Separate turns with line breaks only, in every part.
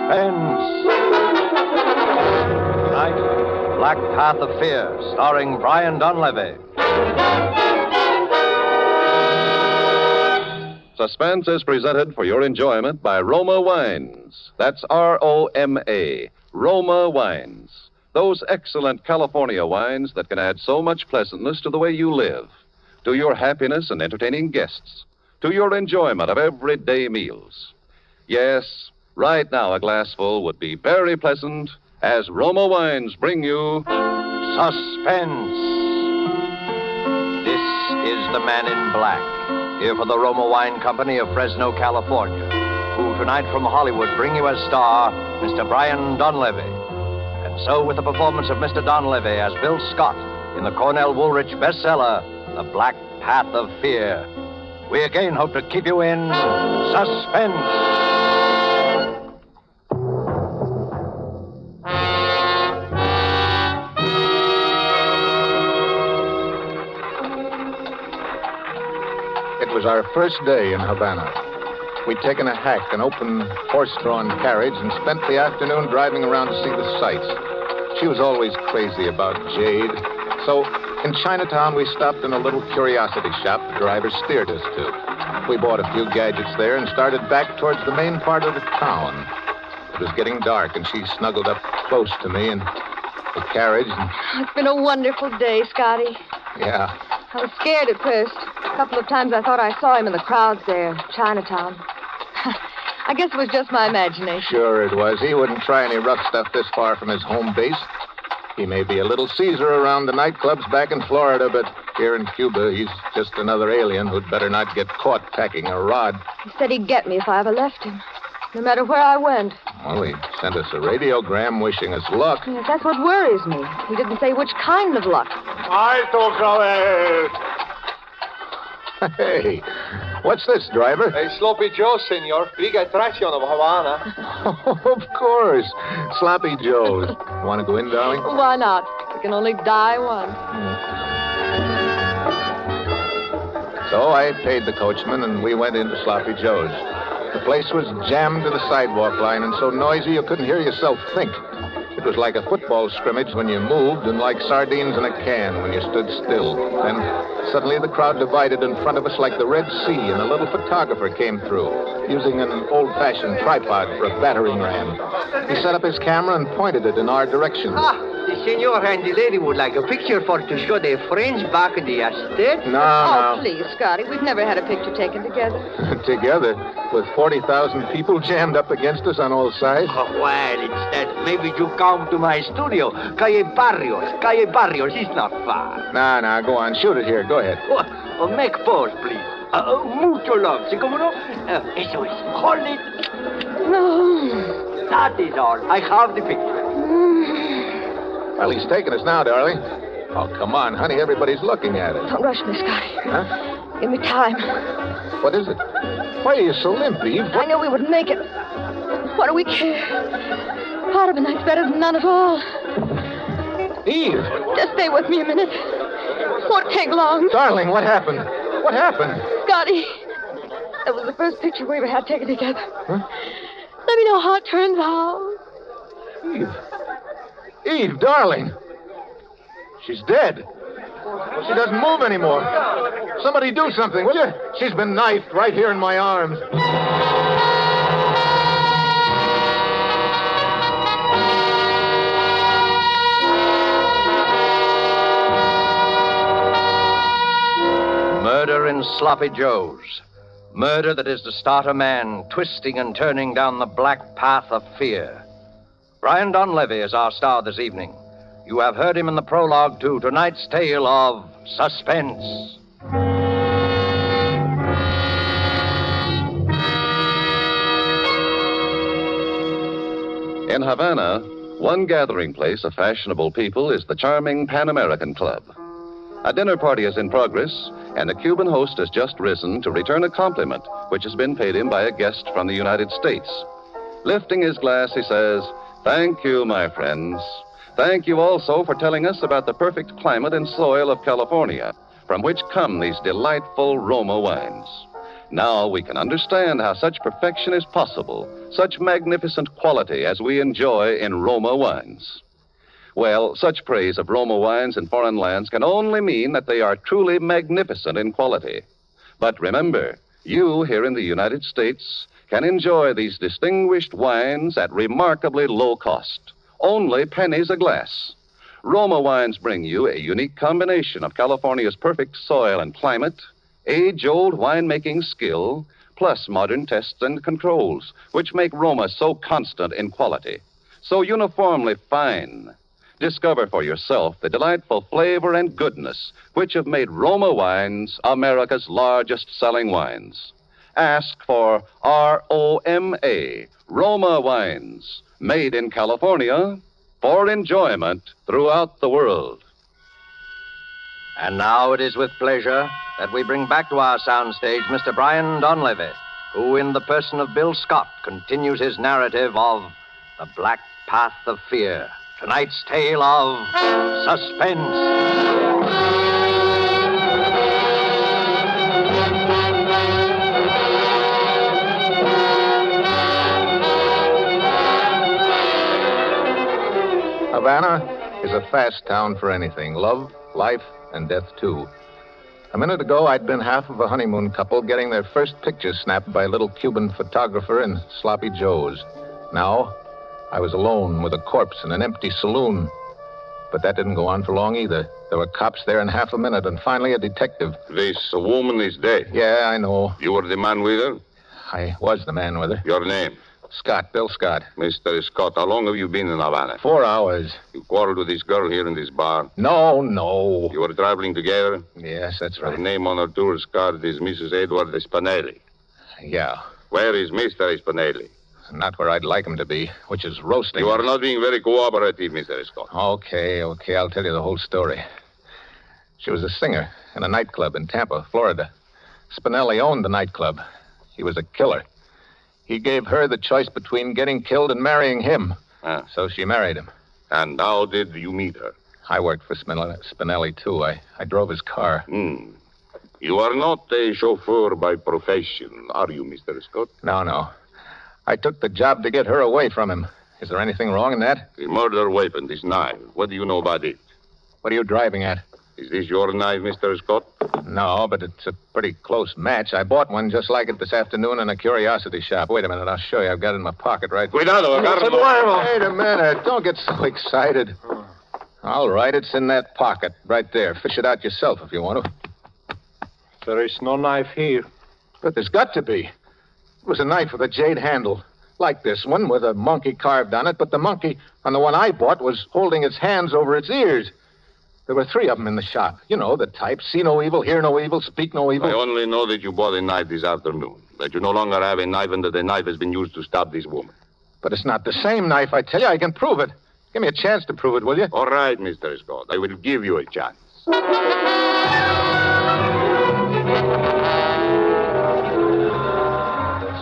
Tonight, Black Path of Fear, starring Brian Donlevy.
Suspense is presented for your enjoyment by Roma Wines. That's R-O-M-A, Roma Wines. Those excellent California wines that can add so much pleasantness to the way you live, to your happiness and entertaining guests, to your enjoyment of everyday meals. Yes, right now a glassful would be very pleasant as Roma Wines bring you
Suspense. This is the Man in Black, here for the Roma Wine Company of Fresno, California, who tonight from Hollywood bring you as star Mr. Brian Donlevy. And so with the performance of Mr. Donlevy as Bill Scott in the Cornell Woolrich bestseller, The Black Path of Fear, we again hope to keep you in suspense.
It was our first day in Havana. We'd taken a hack, an open horse-drawn carriage, and spent the afternoon driving around to see the sights. She was always crazy about jade. So in Chinatown, we stopped in a little curiosity shop the driver steered us to. We bought a few gadgets there and started back towards the main part of the town. It was getting dark, and she snuggled up close to me in the carriage. And...
It's been a wonderful day, Scotty.
Yeah.
I was scared at first. A couple of times I thought I saw him in the crowds there, Chinatown. I guess it was just my imagination.
Sure it was. He wouldn't try any rough stuff this far from his home base. He may be a little Caesar around the nightclubs back in Florida, but here in Cuba, he's just another alien who'd better not get caught packing a rod.
He said he'd get me if I ever left him, no matter where I went.
Well, he sent us a radiogram wishing us luck.
Yes, that's what worries me. He didn't say which kind of luck.
Hey, what's this, driver?
Hey, Sloppy Joe, senor. Big attraction of Havana.
Of course. Sloppy Joe's. Want to go in, darling?
Why not? We can only die once.
So I paid the coachman, and we went into Sloppy Joe's. The place was jammed to the sidewalk line and so noisy you couldn't hear yourself think. It was like a football scrimmage when you moved and like sardines in a can when you stood still. Then suddenly the crowd divided in front of us like the Red Sea, and a little photographer came through, using an old-fashioned tripod for a battering ram. He set up his camera and pointed it in our direction.
The senor and the lady would like a picture for to show their friends back in the estate.
No. Please, Scotty, we've never had a picture taken together.
Together? With 40,000 people jammed up against us on all sides?
Oh, well, instead, maybe you come to my studio. Calle Barrios is not far.
Nah, go on. Shoot it here. Go ahead.
Make pause, please. Mucho love. ¿Sí, cómo no? Eso es. Hold it.
No.
That is all. I have the picture.
Well, he's taking us now, darling. Oh, come on, honey. Everybody's looking at it.
Don't rush me, Scotty.
Huh?
Give me time.
What is it? Why are you so limp, Eve?
I knew we wouldn't make it. What do we care? Part of a night's better than none at all.
Eve!
Just stay with me a minute. Won't take long.
Darling, what happened? What happened?
Scotty, that was the first picture we ever had taken together.
Huh?
Let me know how it turns out.
Eve, darling. She's dead. She doesn't move anymore. Somebody do something, will you? She's been knifed right here in my arms.
Murder in Sloppy Joe's. Murder that is to start a man twisting and turning down the black path of fear. Brian Donlevy is our star this evening. You have heard him in the prologue to tonight's tale of Suspense.
In Havana, one gathering place of fashionable people is the charming Pan American Club. A dinner party is in progress, and a Cuban host has just risen to return a compliment which has been paid him by a guest from the United States. Lifting his glass, he says, "Thank you, my friends. Thank you also for telling us about the perfect climate and soil of California, from which come these delightful Roma wines. Now we can understand how such perfection is possible, such magnificent quality as we enjoy in Roma wines. Well, such praise of Roma wines in foreign lands can only mean that they are truly magnificent in quality. But remember, you here in the United States can enjoy these distinguished wines at remarkably low cost, only pennies a glass. Roma wines bring you a unique combination of California's perfect soil and climate, age-old winemaking skill, plus modern tests and controls, which make Roma so constant in quality, so uniformly fine. Discover for yourself the delightful flavor and goodness which have made Roma wines America's largest-selling wines. Ask for ROMA, Roma wines, made in California for enjoyment throughout the world.
And now it is with pleasure that we bring back to our soundstage Mr. Brian Donlevy, who, in the person of Bill Scott, continues his narrative of The Black Path of Fear. Tonight's tale of Suspense.
Havana is a fast town for anything. Love, life, and death, too. A minute ago, I'd been half of a honeymoon couple getting their first picture snapped by a little Cuban photographer in Sloppy Joe's. Now, I was alone with a corpse in an empty saloon. But that didn't go on for long either. There were cops there in half a minute, and finally a detective.
This woman is dead.
Yeah, I know.
You were the man with her?
I was the man with her.
Your name?
Scott, Bill Scott.
Mr. Scott, how long have you been in Havana?
4 hours.
You quarreled with this girl here in this bar?
No.
You were traveling together?
Yes, that's
Her
right.
name on her tourist card is Mrs. Edward Spinelli.
Yeah.
Where is Mr. Spinelli?
Not where I'd like him to be, which is roasting.
You are not being very cooperative, Mr. Scott.
Okay. I'll tell you the whole story. She was a singer in a nightclub in Tampa, Florida. Spinelli owned the nightclub. He was a killer. He gave her the choice between getting killed and marrying him.
Ah.
So she married him.
And how did you meet her?
I worked for Spinelli, too. I drove his car.
You are not a chauffeur by profession, are you, Mr. Scott?
No. I took the job to get her away from him. Is there anything wrong in that?
The murder weapon, this knife. What do you know about it?
What are you driving at?
Is this your knife, Mr. Scott?
No, but it's a pretty close match. I bought one just like it this afternoon in a curiosity shop. Wait a minute, I'll show you. I've got it in my pocket right...
Cuidado,
Wait a minute. Don't get so excited. All right, it's in that pocket right there. Fish it out yourself if you want to.
There is no knife here.
But there's got to be. It was a knife with a jade handle, like this one, with a monkey carved on it, but the monkey on the one I bought was holding its hands over its ears. There were 3 of them in the shop. You know, the type, see no evil, hear no evil, speak no evil.
I only know that you bought a knife this afternoon, that you no longer have a knife and that the knife has been used to stab this woman.
But it's not the same knife, I tell you. I can prove it. Give me a chance to prove it, will you?
All right, Mr. Scott, I will give you a chance.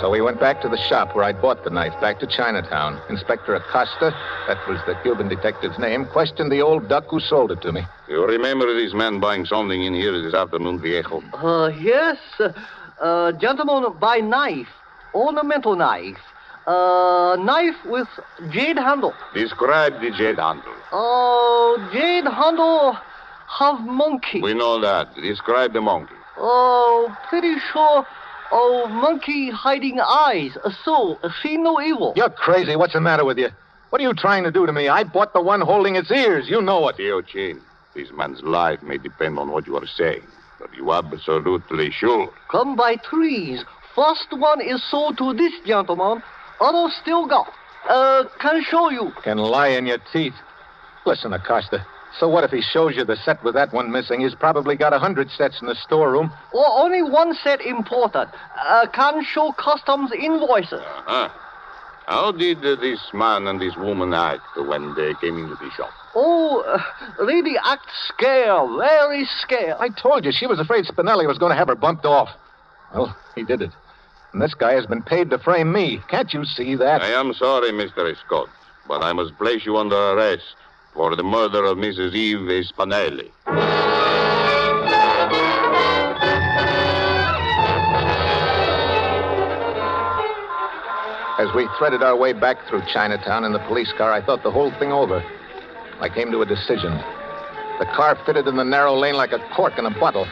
So we went back to the shop where I'd bought the knife, back to Chinatown. Inspector Acosta, that was the Cuban detective's name, questioned the old duck who sold it to me.
You remember this man buying something in here this afternoon, Viejo?
Yes. Gentleman, buy knife. Ornamental knife. Knife with jade handle.
Describe the jade handle.
Jade handle have monkey.
We know that. Describe the monkey.
Pretty sure. Monkey hiding eyes. So, see no evil.
You're crazy. What's the matter with you? What are you trying to do to me? I bought the one holding its ears. You know it.
Tio Chin, this man's life may depend on what you are saying. But you absolutely sure?
Come by 3s. First one is sold to this gentleman. Other still got. Can show you.
Can lie in your teeth. Listen, Acosta. So what if he shows you the set with that one missing? He's probably got 100 sets in the storeroom.
Or only one set imported. Can show customs invoices.
Uh-huh. How did this man and this woman act when they came into the shop?
Lady act scared. Very scared.
I told you, she was afraid Spinelli was going to have her bumped off. Well, he did it. And this guy has been paid to frame me. Can't you see that?
I am sorry, Mr. Scott, but I must place you under arrest for the murder of Mrs. Eve
As we threaded our way back through Chinatown in the police car, I thought the whole thing over. I came to a decision. The car fitted in the narrow lane like a cork in a bottle.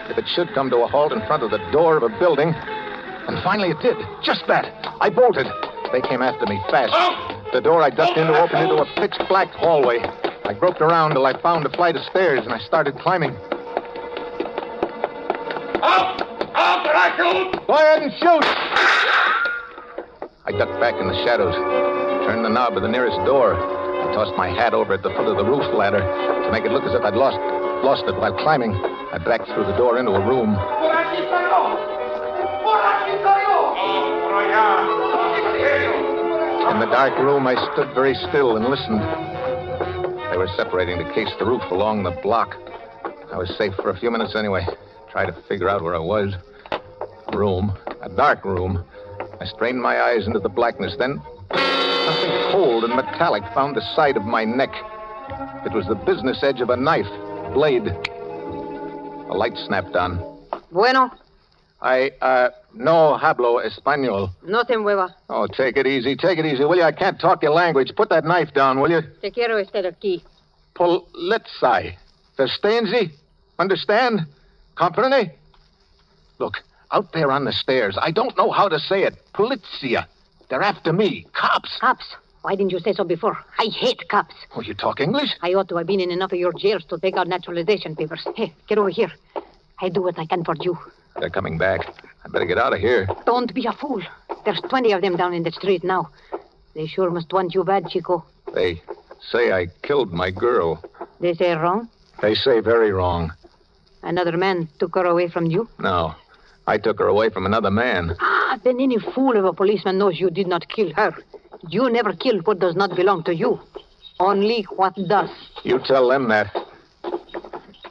If it should come to a halt in front of the door of a building, and finally it did. Just that. I bolted. They came after me fast. The door I ducked into opened into a pitch-black hallway. I groped around till I found a flight of stairs, and I started climbing.
Up! Up, Dracula!
Go ahead and shoot! I ducked back in the shadows, turned the knob of the nearest door. I tossed my hat over at the foot of the roof ladder to make it look as if I'd lost it while climbing. I backed through the door into a room. In the dark room, I stood very still and listened. They were separating to case the roof along the block. I was safe for a few minutes anyway. Tried to figure out where I was. A room. A dark room. I strained my eyes into the blackness. Then something cold and metallic found the side of my neck. It was the business edge of a knife. A blade. A light snapped on.
Bueno.
No hablo español.
No te muevas.
Oh, take it easy, will you? I can't talk your language. Put that knife down, will you?
Te quiero estar aquí.
Polizei. Verstehen Sie? Understand? Comprende? Look, out there on the stairs, I don't know how to say it. Polizia. They're after me. Cops.
Cops? Why didn't you say so before? I hate cops.
Oh, you talk English?
I ought to have been in enough of your jails to take out naturalization papers. Hey, get over here. I do what I can for you.
They're coming back. I better get out of here.
Don't be a fool. There's 20 of them down in the street now. They sure must want you bad, Chico.
They say I killed my girl.
They say wrong?
They say very wrong.
Another man took her away from you?
No. I took her away from another man.
Ah, then any fool of a policeman knows you did not kill her. You never killed what does not belong to you. Only what does.
You tell them that.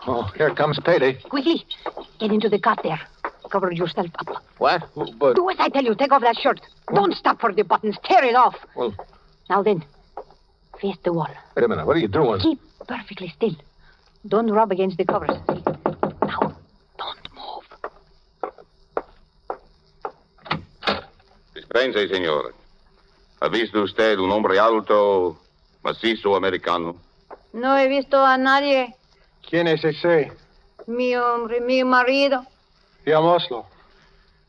Oh, here comes payday.
Quickly, get into the cot there. Cover yourself up.
What? But...
Do as I tell you. Take off that shirt. Don't stop for the buttons. Tear it off.
Well...
Now then, face the wall.
Wait a minute. What are you doing?
Keep perfectly still. Don't rub against the covers. Now, don't move.
Spence, señor. ¿Ha visto usted un hombre alto, macizo americano?
No he visto a nadie.
¿Quién es ese?
Mi hombre, mi marido.
Digámoslo.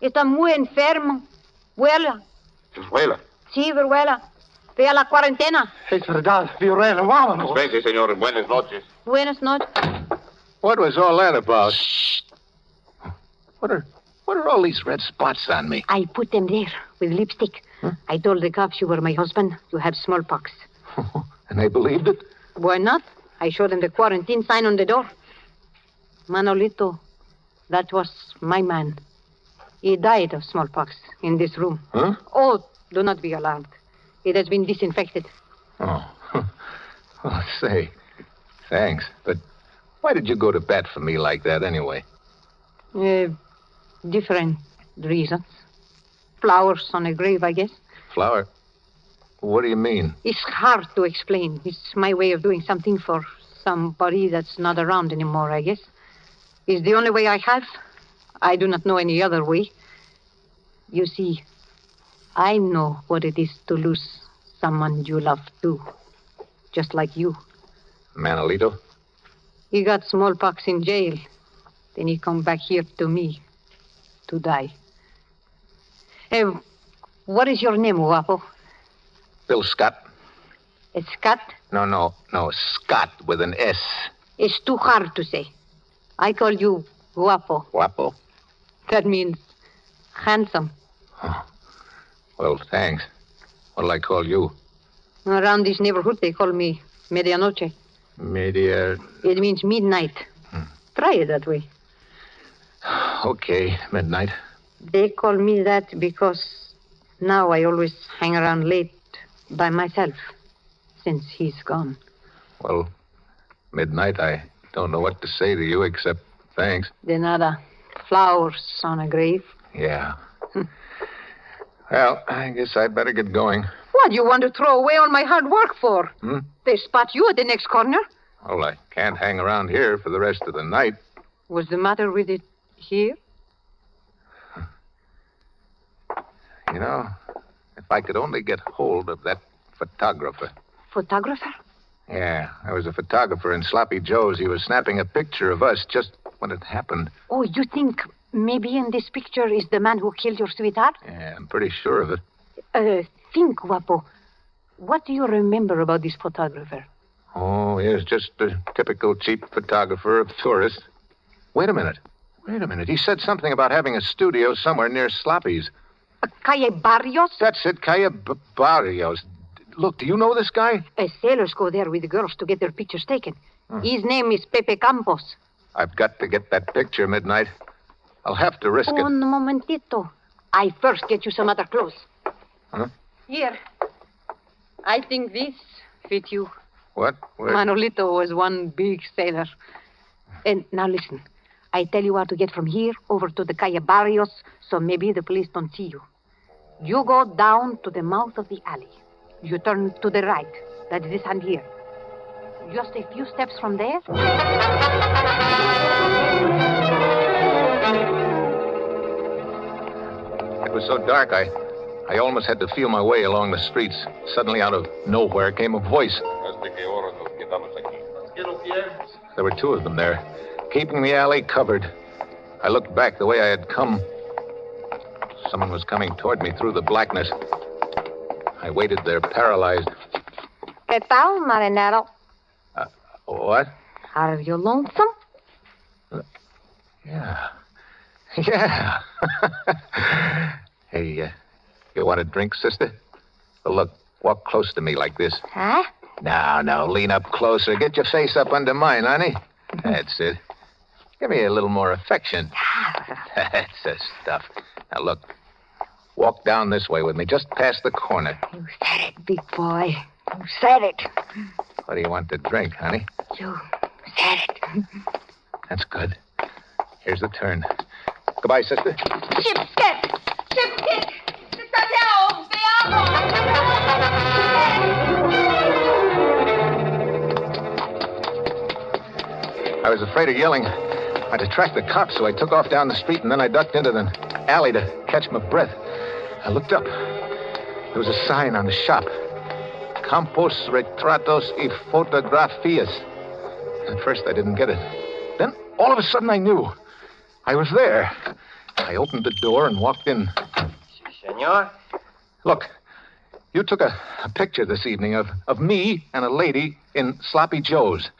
Está muy enfermo. Vuela.
Vuela.
Sí, vuela. Ve a la cuarentena.
Es verdad, Viorella, vámonos.
Spence, señor. Buenas noches.
Buenas noches.
What was all that about? Shh. What are all these red spots on me?
I put them there with lipstick.
Huh?
I told the cops you were my husband. You have smallpox.
And they believed it?
Why not? I showed them the quarantine sign on the door. Manolito, that was my man. He died of smallpox in this room.
Huh?
Oh, do not be alarmed. It has been disinfected.
Oh. Oh, say, thanks. But why did you go to bat for me like that anyway?
Different reasons. Flowers on a grave, I guess.
Flower? What do you mean?
It's hard to explain. It's my way of doing something for somebody that's not around anymore, I guess. It's the only way I have. I do not know any other way. You see, I know what it is to lose someone you love, too. Just like you.
Manolito?
He got smallpox in jail. Then he come back here to me to die. Hey, what is your name, Guapo?
Bill Scott.
It's Scott?
No, Scott with an S.
It's too hard to say. I call you Guapo.
Guapo?
That means handsome.
Oh. Well, thanks. What'll I call you?
Around this neighborhood, they call me Medianoche. It means midnight. Try it that way.
Okay, midnight.
They call me that because now I always hang around late by myself since he's gone.
Well, midnight, I don't know what to say to you except thanks.
De nada. Flowers on a grave.
Yeah. Well, I guess I'd better get going.
What do you want to throw away all my hard work for?
Hmm?
They spot you at the next corner.
Well, I can't hang around here for the rest of the night.
What's the matter with it here?
You know, If I could only get hold of that photographer.
Photographer?
Yeah, there was a photographer in Sloppy Joe's. He was snapping a picture of us just when it happened.
Oh, you think maybe in this picture is the man who killed your sweetheart?
Yeah, I'm pretty sure of it.
Think, Guapo. What do you remember about this photographer?
Oh, he's just a typical cheap photographer of tourists. Wait a minute. He said something about having a studio somewhere near Sloppy's.
Calle Barrios?
That's it, Calle Barrios. Look, do you know this guy?
Sailors go there with the girls to get their pictures taken. His name is Pepe Campos.
I've got to get that picture, Midnight. I'll have to risk it.
Un momentito. I first get you some other clothes.
Huh?
Here. I think this fit you.
What? Where?
Manolito was one big sailor. And now listen. I tell you how to get from here over to the Calle Barrios, so maybe the police don't see you. You go down to the mouth of the alley. You turn to the right. That's this hand here. Just a few steps from there.
It was so dark, I almost had to feel my way along the streets. Suddenly, out of nowhere, came a voice. There were two of them there, keeping the alley covered. I looked back the way I had come. Someone was coming toward me through the blackness. I waited there, paralyzed.
¿Qué tal, marinero?
What?
Are you lonesome?
Yeah. Hey, you want a drink, sister? Well, look, walk close to me like this.
Huh?
Now, lean up closer. Get your face up under mine, honey. That's it. Give me a little more affection. That's the stuff. Now, look. Walk down this way with me, just past the corner.
You said it, big boy. You said it.
What do you want to drink, honey?
You said it.
That's good. Here's the turn. Goodbye, sister.
Shipskip! Te amo!
I was afraid of yelling. I'd attract the cops, so I took off down the street, and then I ducked into the alley to catch my breath. I looked up. There was a sign on the shop. Campos Retratos y Fotografías. At first, I didn't get it. Then, all of a sudden, I knew. I was there. I opened the door and walked in.
Si, senor.
Look, you took a picture this evening of me and a lady in Sloppy Joe's.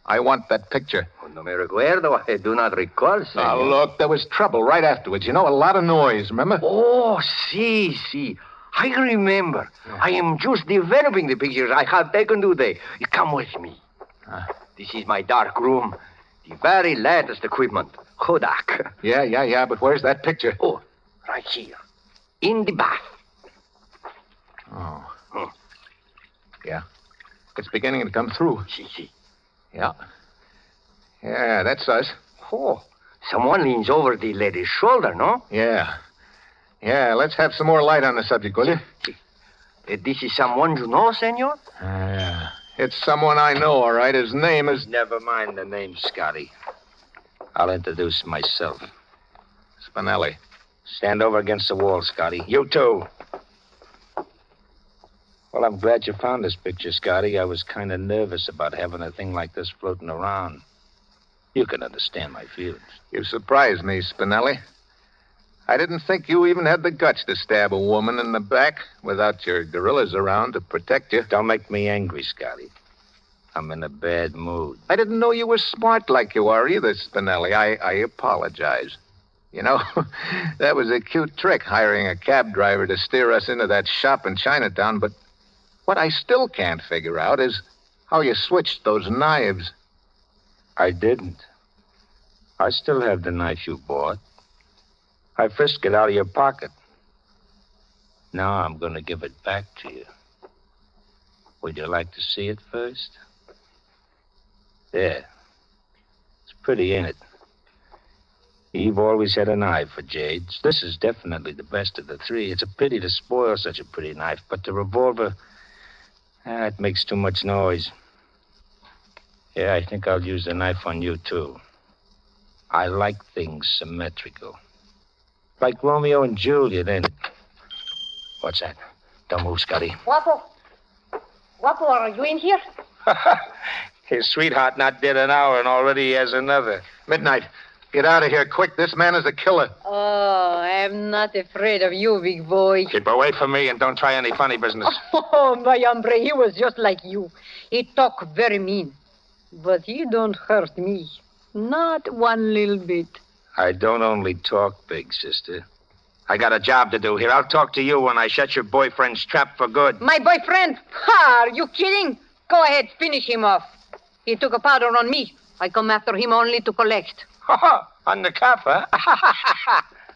I want that picture.
No me recuerdo. I do not recall, senor.
Now, look, there was trouble right afterwards. You know, a lot of noise, remember?
Oh, si. I remember. Yeah. I am just developing the pictures I have taken today. You come with me. This is my dark room. The very latest equipment. Kodak.
Yeah, but where's that picture?
Oh, right here. In the bath.
Oh. Yeah. It's beginning to come through.
Si.
Yeah, that's us.
Oh, someone leans over the lady's shoulder, no?
Yeah, let's have some more light on the subject, will you?
This is someone you know, senor?
Yeah, it's someone I know, all right. His name is...
Never mind the name, Scotty. I'll introduce myself.
Spinelli.
Stand over against the wall, Scotty. You too. Well, I'm glad you found this picture, Scotty. I was kind of nervous about having a thing like this floating around. You can understand my feelings.
You surprised me, Spinelli. I didn't think you even had the guts to stab a woman in the back without your gorillas around to protect you.
Don't make me angry, Scotty. I'm in a bad mood.
I didn't know you were smart like you are either, Spinelli. I apologize. You know, that was a cute trick, hiring a cab driver to steer us into that shop in Chinatown, but what I still can't figure out is how you switched those knives.
I didn't. I still have the knife you bought. I frisked it out of your pocket. Now I'm going to give it back to you. Would you like to see it first? There. It's pretty, ain't it? Eve always had an eye for jades. This is definitely the best of the three. It's a pity to spoil such a pretty knife, but the revolver... it makes too much noise. Yeah, I think I'll use the knife on you, too. I like things symmetrical. Like Romeo and Juliet, ain't it? What's that? Don't move, Scotty.
Guapo. Guapo, are you in here?
His sweetheart not dead an hour, and already he has another.
Midnight. Get out of here quick. This man is a killer.
Oh, I'm not afraid of you, big boy.
Keep away from me and don't try any funny business.
Oh, my hombre, he was just like you. He talk very mean. But he don't hurt me. Not one little bit.
I don't only talk big, sister. I got a job to do here. I'll talk to you when I shut your boyfriend's trap for good.
My boyfriend? Ha, are you kidding? Go ahead, finish him off. He took a powder on me. I come after him only to collect.
On the cuff, huh?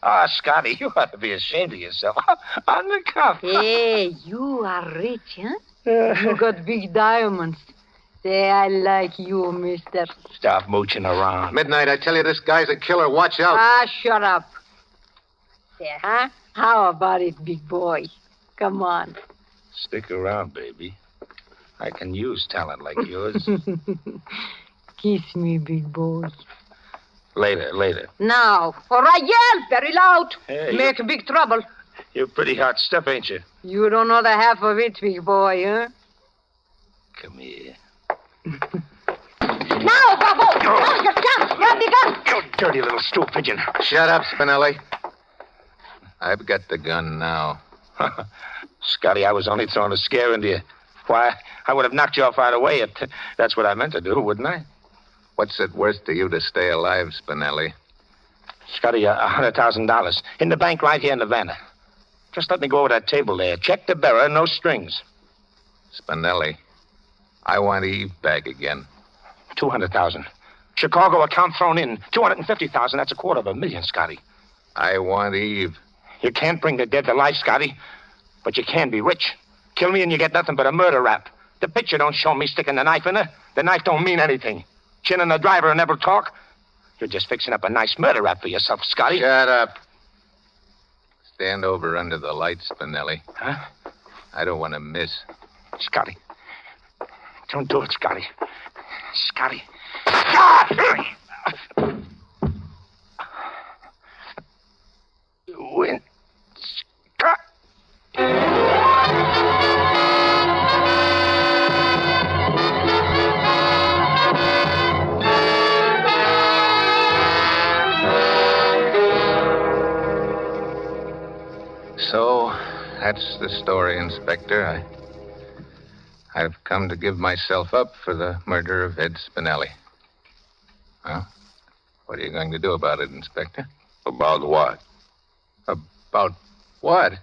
Oh, Scotty, you ought to be ashamed of yourself. On the cuff.
Hey, you are rich, huh? You got big diamonds. Say, I like you, mister.
Stop mooching around.
Midnight, I tell you, this guy's a killer. Watch out.
Ah, shut up. Say, huh? How about it, big boy? Come on.
Stick around, baby. I can use talent like yours.
Kiss me, big boy.
Later.
Now. All right, yell very loud.
Hey,
Make big trouble.
You're pretty hot stuff, ain't you?
You don't know the half of it, big boy, huh?
Come here.
Now, Bravo! Now, your chance! Grab the gun!
You dirty little stool pigeon.
Shut up, Spinelli. I've got the gun now.
Scotty, I was only throwing a scare into you. Why, I would have knocked you off right away. That's what I meant to do, wouldn't I?
What's it worth to you to stay alive, Spinelli?
Scotty, $100,000 in the bank right here in Havana. Just let me go over that table there. Check the bearer, no strings.
Spinelli, I want Eve back again.
200,000. Chicago account thrown in. 250,000. That's $250,000, Scotty.
I want Eve.
You can't bring the dead to life, Scotty, but you can be rich. Kill me and you get nothing but a murder rap. The picture don't show me sticking the knife in her. The knife don't mean anything. Chin and the driver and never talk. You're just fixing up a nice murder rap for yourself, Scotty.
Shut up. Stand over under the lights, Spinelli.
Huh?
I don't want to miss.
Scotty. Don't do it, Scotty. Scotty. Ah! Win. Scott.
So, that's the story, Inspector. I've come to give myself up for the murder of Ed Spinelli. Well, what are you going to do about it, Inspector?
About what?
About what?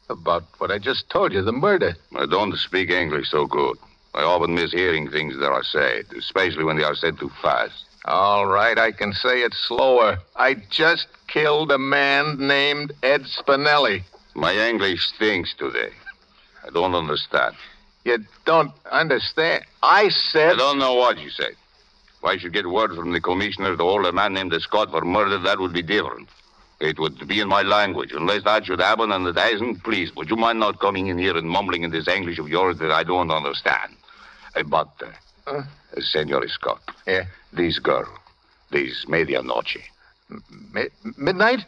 About what I just told you, the murder.
I don't speak English so good. I often miss hearing things that are said, especially when they are said too fast.
All right, I can say it slower. I just killed a man named Ed Spinelli.
My English stinks today. I don't understand.
You don't understand? I said...
I don't know what you said. If I should get word from the commissioner to hold a man named Scott for murder, that would be different. It would be in my language. Unless that should happen, and it hasn't, please, would you mind not coming in here and mumbling in this English of yours that I don't understand? Senor Scott.
Yeah?
This girl, this medianoche.
Midnight?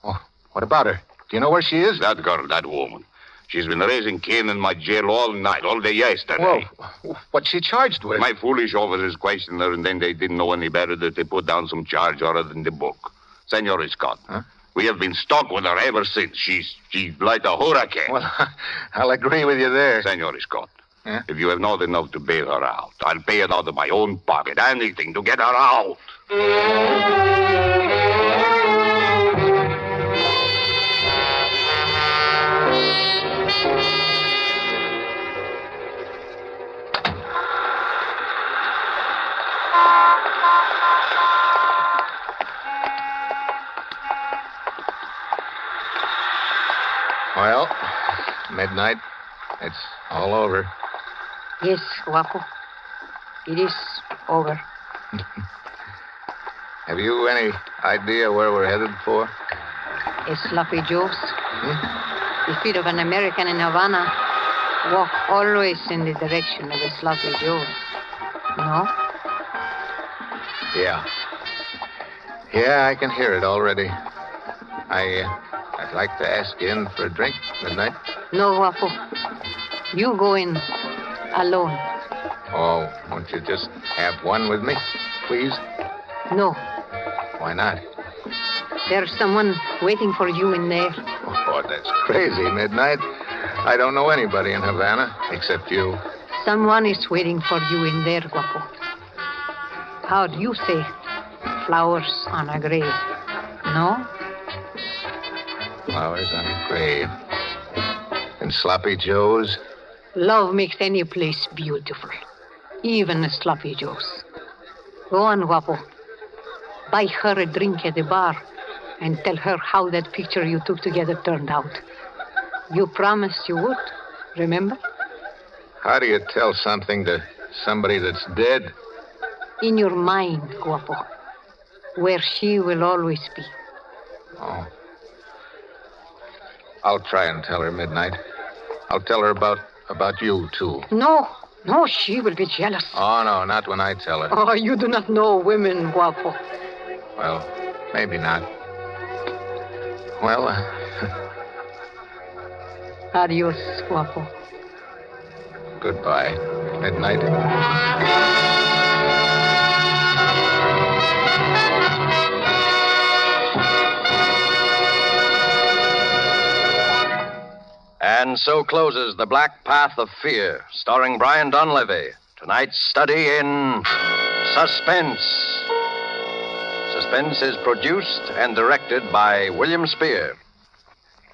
Oh, what about her? Do you know where she is?
That girl, that woman. She's been raising Cain in my jail all night, all day yesterday.
Whoa. What's she charged with?
My foolish officers questioned her, and then they didn't know any better that they put down some charge other than the book. Senor Scott, we have been stuck with her ever since. She's like a hurricane.
Well, I'll agree with you there.
Senor Scott, if you have not enough to bail her out, I'll pay it out of my own pocket. Anything to get her out.
Well, midnight. It's all over.
Yes, Guapo. It is over.
Have you any idea where we're headed for?
A sloppy Joe's. The feet of an American in Havana walk always in the direction of a sloppy Joe's. No?
Yeah. Yeah, I can hear it already. I'd like to ask you in for a drink, Midnight.
No, Guapo. You go in alone.
Oh, won't you just have one with me, please?
No,
Why not?
there's someone waiting for you in there.
Oh, that's crazy, Midnight. I don't know anybody in Havana except you.
Someone is waiting for you in there, Guapo. How do you say flowers on a grave? No?
Flowers on a grave. And Sloppy Joe's.
Love makes any place beautiful, even a Sloppy Joe's. Go on, Guapo. Buy her a drink at the bar and tell her how that picture you took together turned out. You promised you would, remember?
How do you tell something to somebody that's dead?
In your mind, Guapo, where she will always be.
Oh. I'll try and tell her, Midnight. I'll tell her about you, too.
No, she will be jealous.
Oh, no, not when I tell her.
Oh, you do not know women, Guapo.
Well, maybe not. Well,
Adios, Guapo.
goodbye, Midnight.
And so closes The Black Path of Fear, starring Brian Donlevy. Tonight's study in Suspense. Suspense is produced and directed by William Spear.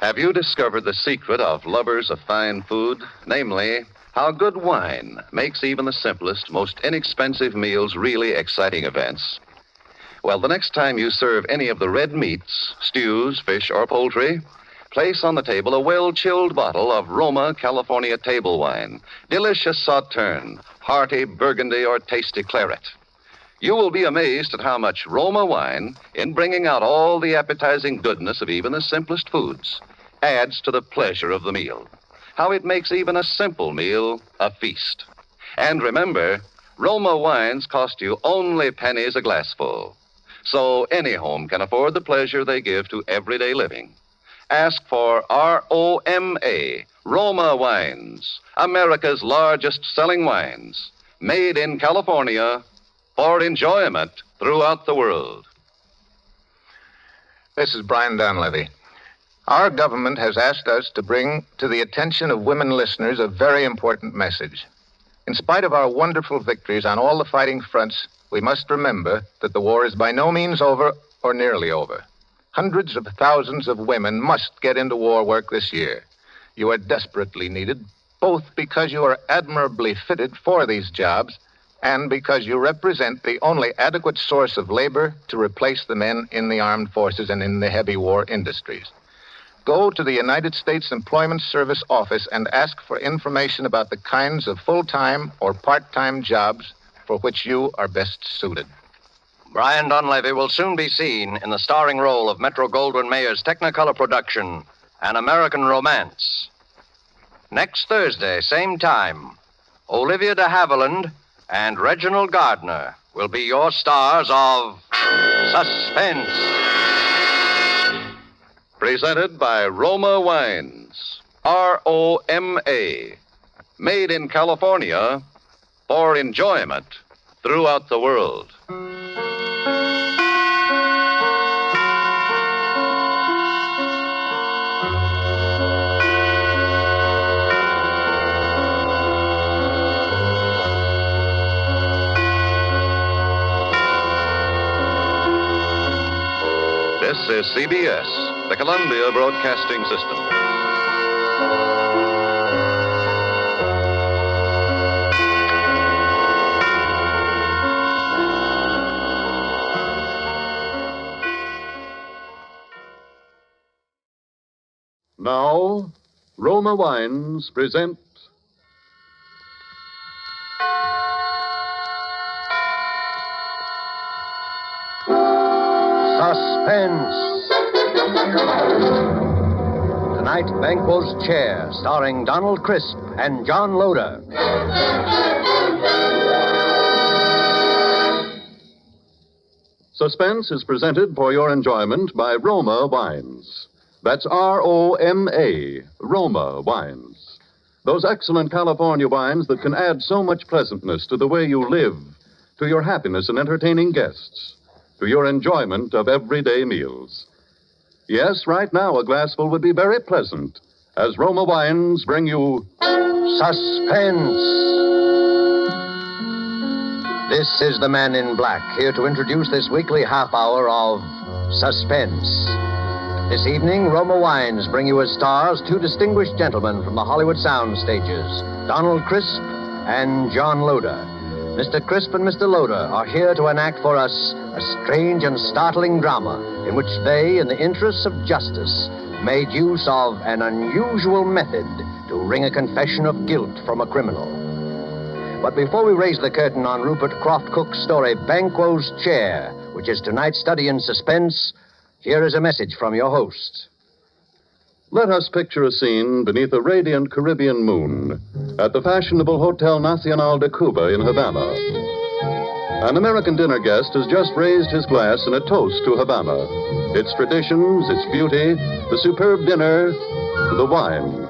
Have you discovered the secret of lovers of fine food? Namely, how good wine makes even the simplest, most inexpensive meals really exciting events? Well, the next time you serve any of the red meats, stews, fish, or poultry, place on the table a well-chilled bottle of Roma California table wine. Delicious sauterne, hearty burgundy, or tasty claret. You will be amazed at how much Roma wine, in bringing out all the appetizing goodness of even the simplest foods, adds to the pleasure of the meal. How it makes even a simple meal a feast. And remember, Roma wines cost you only pennies a glassful. So any home can afford the pleasure they give to everyday living. Ask for ROMA, Roma Wines, America's largest selling wines, made in California for enjoyment throughout the world.
This is Brian Donlevy. Our government has asked us to bring to the attention of women listeners a very important message. In spite of our wonderful victories on all the fighting fronts, we must remember that the war is by no means over or nearly over. Hundreds of thousands of women must get into war work this year. You are desperately needed, both because you are admirably fitted for these jobs and because you represent the only adequate source of labor to replace the men in the armed forces and in the heavy war industries. Go to the United States Employment Service office and ask for information about the kinds of full-time or part-time jobs for which you are best suited.
Brian Donlevy will soon be seen in the starring role of Metro-Goldwyn-Mayer's Technicolor production, An American Romance. Next Thursday, same time, Olivia de Havilland and Reginald Gardner will be your stars of Suspense.
Presented by Roma Wines, ROMA, made in California for enjoyment throughout the world. This is CBS, the Columbia Broadcasting System.
Now, Roma Wines present
Suspense. Tonight, Banquo's Chair, starring Donald Crisp and John Loder.
Suspense is presented for your enjoyment by Roma Wines,
That's Roma, Roma wines. Those excellent California wines that can add so much pleasantness to the way you live, to your happiness in entertaining guests, to your enjoyment of everyday meals. Yes, right now a glassful would be very pleasant, as Roma wines bring you
Suspense. This is the Man in Black, here to introduce this weekly half hour of Suspense. This evening, Roma Wines bring you as stars two distinguished gentlemen from the Hollywood sound stages, Donald Crisp and John Loder. Mr. Crisp and Mr. Loder are here to enact for us a strange and startling drama in which they, in the interests of justice, made use of an unusual method to wring a confession of guilt from a criminal. But before we raise the curtain on Rupert Croft Cook's story, Banquo's Chair, which is tonight's study in suspense, here is a message from your host.
Let us picture a scene beneath a radiant Caribbean moon at the fashionable Hotel Nacional de Cuba in Havana. An American dinner guest has just raised his glass in a toast to Havana, its traditions, its beauty, the superb dinner, the wine.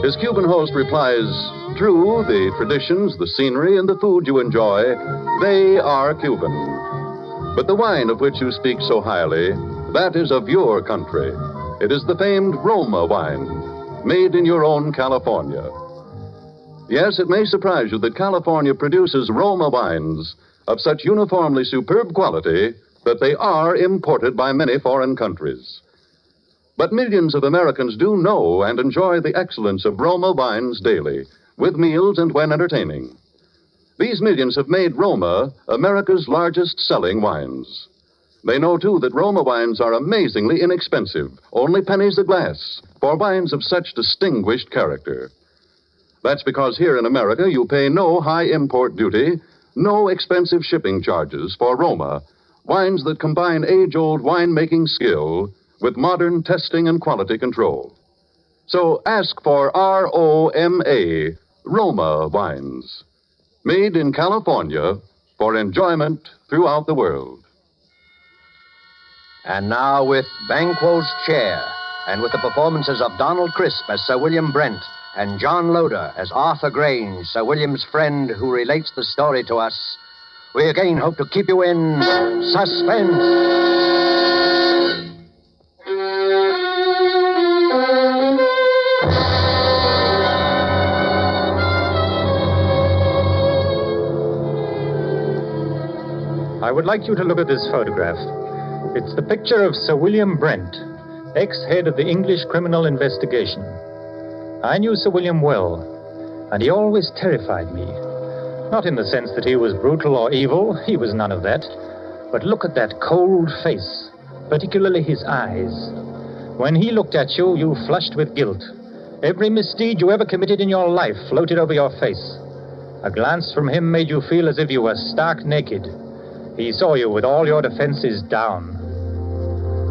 His Cuban host replies, true, the traditions, the scenery, and the food you enjoy, they are Cuban. But the wine of which you speak so highly, that is of your country. It is the famed Roma wine, made in your own California. Yes, it may surprise you that California produces Roma wines of such uniformly superb quality that they are imported by many foreign countries. But millions of Americans do know and enjoy the excellence of Roma wines daily, with meals and when entertaining. These millions have made Roma America's largest selling wines. They know, too, that Roma wines are amazingly inexpensive, only pennies a glass, for wines of such distinguished character. That's because here in America you pay no high import duty, no expensive shipping charges for Roma, wines that combine age-old winemaking skill with modern testing and quality control. So ask for Roma, Roma wines, made in California for enjoyment throughout the world.
And now with Banquo's Chair, and with the performances of Donald Crisp as Sir William Brent and John Loder as Arthur Grange, Sir William's friend who relates the story to us, we again hope to keep you in suspense.
I would like you to look at this photograph. It's the picture of Sir William Brent, ex-head of the English Criminal Investigation. I knew Sir William well, and he always terrified me. Not in the sense that he was brutal or evil, he was none of that. But look at that cold face, particularly his eyes. When he looked at you, you flushed with guilt. Every misdeed you ever committed in your life floated over your face. A glance from him made you feel as if you were stark naked. He saw you with all your defenses down.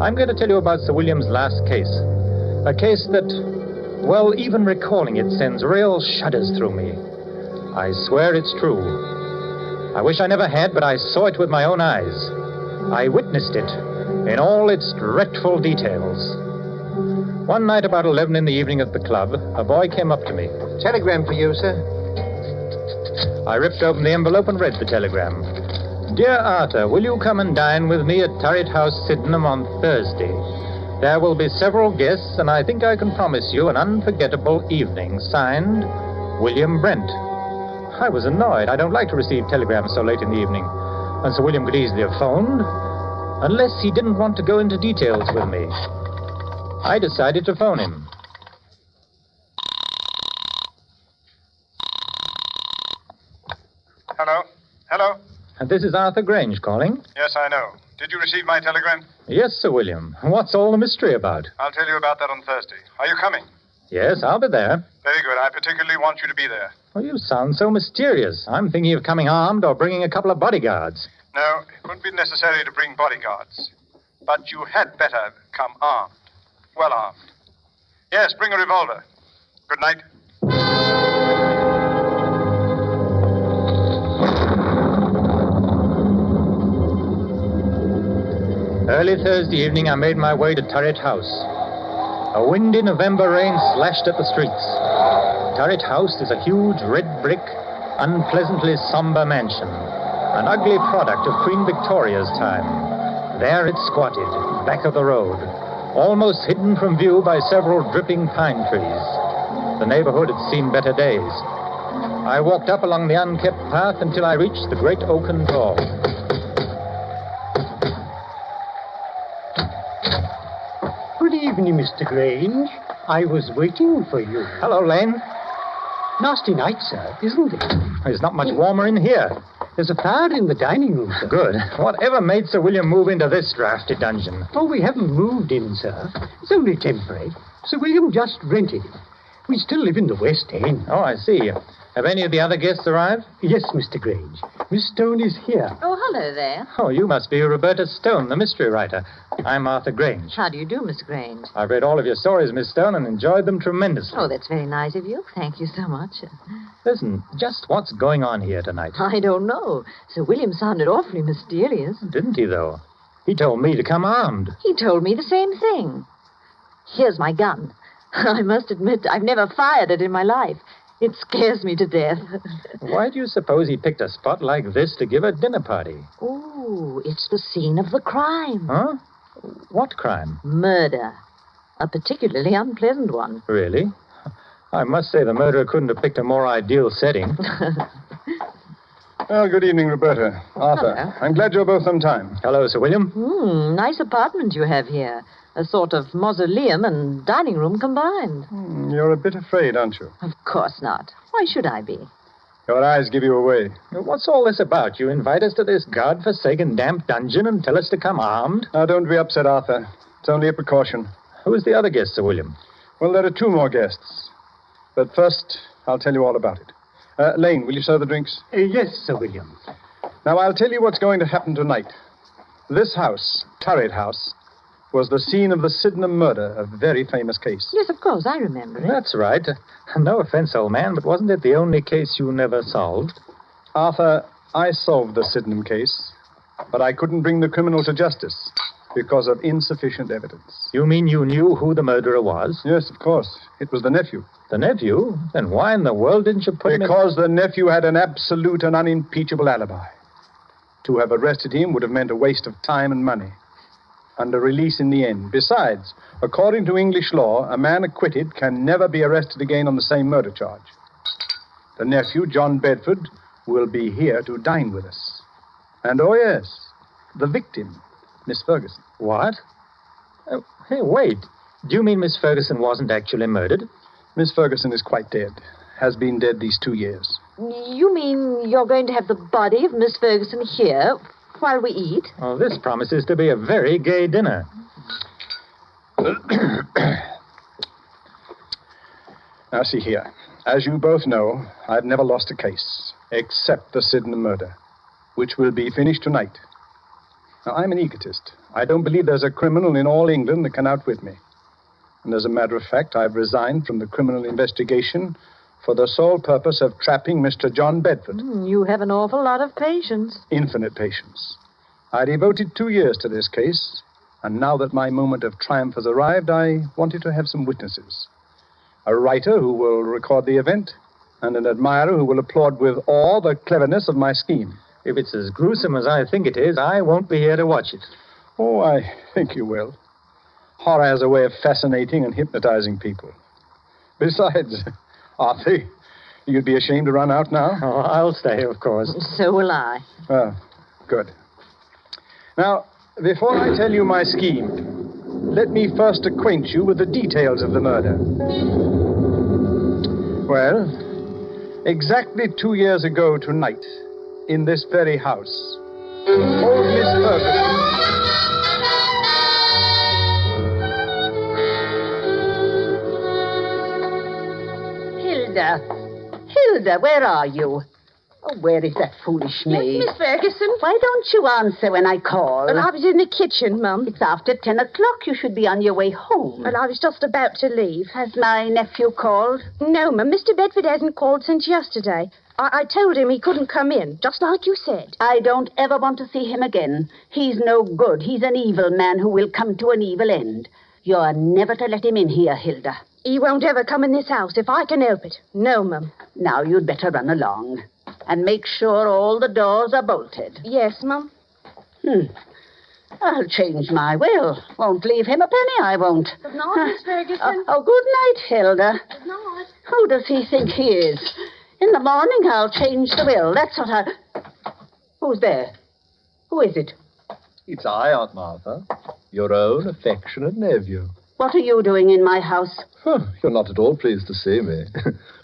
I'm going to tell you about Sir William's last case. A case that, well, even recalling it sends real shudders through me. I swear it's true. I wish I never had, but I saw it with my own eyes. I witnessed it in all its dreadful details. One night about 11 in the evening at the club, a boy came up to me.
Telegram for you, sir.
I ripped open the envelope and read the telegram. Dear Arthur, will you come and dine with me at Turret House, Sydenham on Thursday? There will be several guests, and I think I can promise you an unforgettable evening. Signed, William Brent. I was annoyed. I don't like to receive telegrams so late in the evening. And Sir William could easily have phoned, unless he didn't want to go into details with me. I decided to phone him.
Hello? Hello?
And this is Arthur Grange calling.
Yes, I know. Did you receive my telegram?
Yes, Sir William. What's all the mystery about?
I'll tell you about that on Thursday. Are you coming?
Yes, I'll be there.
Very good. I particularly want you to be there.
Well, you sound so mysterious. I'm thinking of coming armed or bringing a couple of bodyguards.
No, it wouldn't be necessary to bring bodyguards. But you had better come armed. Well armed. Yes, bring a revolver. Good night.
Early Thursday evening, I made my way to Turret House. A windy November rain slashed at the streets. Turret House is a huge red brick, unpleasantly somber mansion, an ugly product of Queen Victoria's time. There it squatted, back of the road, almost hidden from view by several dripping pine trees. The neighborhood had seen better days. I walked up along the unkept path until I reached the great oaken door.
Good evening, Mr. Grange. I was waiting for you.
Hello, Lane.
Nasty night, sir, isn't it?
It's not much warmer in here.
There's a fire in the dining room, sir.
Good. Whatever made Sir William move into this drafty dungeon?
Oh, we haven't moved in, sir. It's only temporary. Sir William just rented it. We still live in the West End.
Oh, I see. Have any of the other guests arrived?
Yes, Mr. Grange. Miss Stone is here.
Oh, hello there.
Oh, you must be Roberta Stone, the mystery writer. I'm Arthur Grange.
How do you do, Mr. Grange?
I've read all of your stories, Miss Stone, and enjoyed them tremendously.
Oh, that's very nice of you. Thank you so much.
Listen, just what's going on here tonight?
I don't know. Sir William sounded awfully mysterious.
Didn't he, though? He told me to come armed.
He told me the same thing. Here's my gun. I must admit, I've never fired it in my life. It scares me to death.
Why do you suppose he picked a spot like this to give a dinner party?
Oh, it's the scene of the crime.
Huh? What crime?
Murder. A particularly unpleasant one.
Really? I must say the murderer couldn't have picked a more ideal setting.
Well, good evening, Roberta. Arthur.
Hello.
I'm glad you're both on time.
Hello, Sir William.
Nice apartment you have here. A sort of mausoleum and dining room combined.
You're a bit afraid, aren't you?
Of course not. Why should I be?
Your eyes give you away.
What's all this about? You invite us to this godforsaken damp dungeon and tell us to come armed?
Now, don't be upset, Arthur. It's only a precaution.
Who's the other guest, Sir William?
Well, there are two more guests. But first, I'll tell you all about it. Lane, will you serve the drinks?
Yes, Sir William.
Now, I'll tell you what's going to happen tonight. This house, Turret House, was the scene of the Sydenham murder, a very famous case.
Yes, of course, I remember it.
That's right. No offense, old man, but wasn't it the only case you never solved?
Arthur, I solved the Sydenham case, but I couldn't bring the criminal to justice because of insufficient evidence.
You mean you knew who the murderer was?
Yes, of course. It was the nephew.
The nephew? Then why in the world didn't you put him in...
Because the nephew had an absolute and unimpeachable alibi. To have arrested him would have meant a waste of time and money. Under release in the end. Besides, according to English law, a man acquitted can never be arrested again on the same murder charge. The nephew, John Bedford, will be here to dine with us. And, oh yes, the victim, Miss Ferguson.
What? Hey, wait. Do you mean Miss Ferguson wasn't actually murdered?
Miss Ferguson is quite dead. Has been dead these 2 years.
You mean you're going to have the body of Miss Ferguson here while we eat?
Oh, this promises to be a very gay dinner.
Now, see here. As you both know, I've never lost a case, except the Sydenham murder, which will be finished tonight. Now, I'm an egotist. I don't believe there's a criminal in all England that can outwit me. And as a matter of fact, I've resigned from the criminal investigation for the sole purpose of trapping Mr. John Bedford.
You have an awful lot of patience.
Infinite patience. I devoted 2 years to this case, and now that my moment of triumph has arrived, I wanted to have some witnesses. A writer who will record the event, and an admirer who will applaud with awe the cleverness of my scheme.
If it's as gruesome as I think it is, I won't be here to watch it.
Oh, I think you will. Horror has a way of fascinating and hypnotizing people. Besides, Arthur, you'd be ashamed to run out now?
Oh, I'll stay, of course.
So will I.
Oh, good. Now, before I tell you my scheme, let me first acquaint you with the details of the murder. Well, exactly 2 years ago tonight, in this very house, old Miss Ferguson...
Hilda, where are you? Oh, where is that foolish maid?
Yes, Miss Ferguson.
Why don't you answer when I call?
Well, I was in the kitchen, Mum.
It's after 10 o'clock. You should be on your way home.
Well, I was just about to leave.
Has my nephew called?
No, Mum. Mr. Bedford hasn't called since yesterday. I told him he couldn't come in, just like you said.
I don't ever want to see him again. He's no good. He's an evil man who will come to an evil end. You're never to let him in here, Hilda.
He won't ever come in this house if I can help it. No, Mum.
Now you'd better run along and make sure all the doors are bolted.
Yes, Mum.
I'll change my will. Won't leave him a penny, I won't.
Good night, Miss Ferguson.
Oh, good night, Hilda.
Good night.
Who does he think he is? In the morning, I'll change the will. That's what I... Who's there? Who is it?
It's I, Aunt Martha. Your own affectionate nephew.
What are you doing in my house?
You're not at all pleased to see me.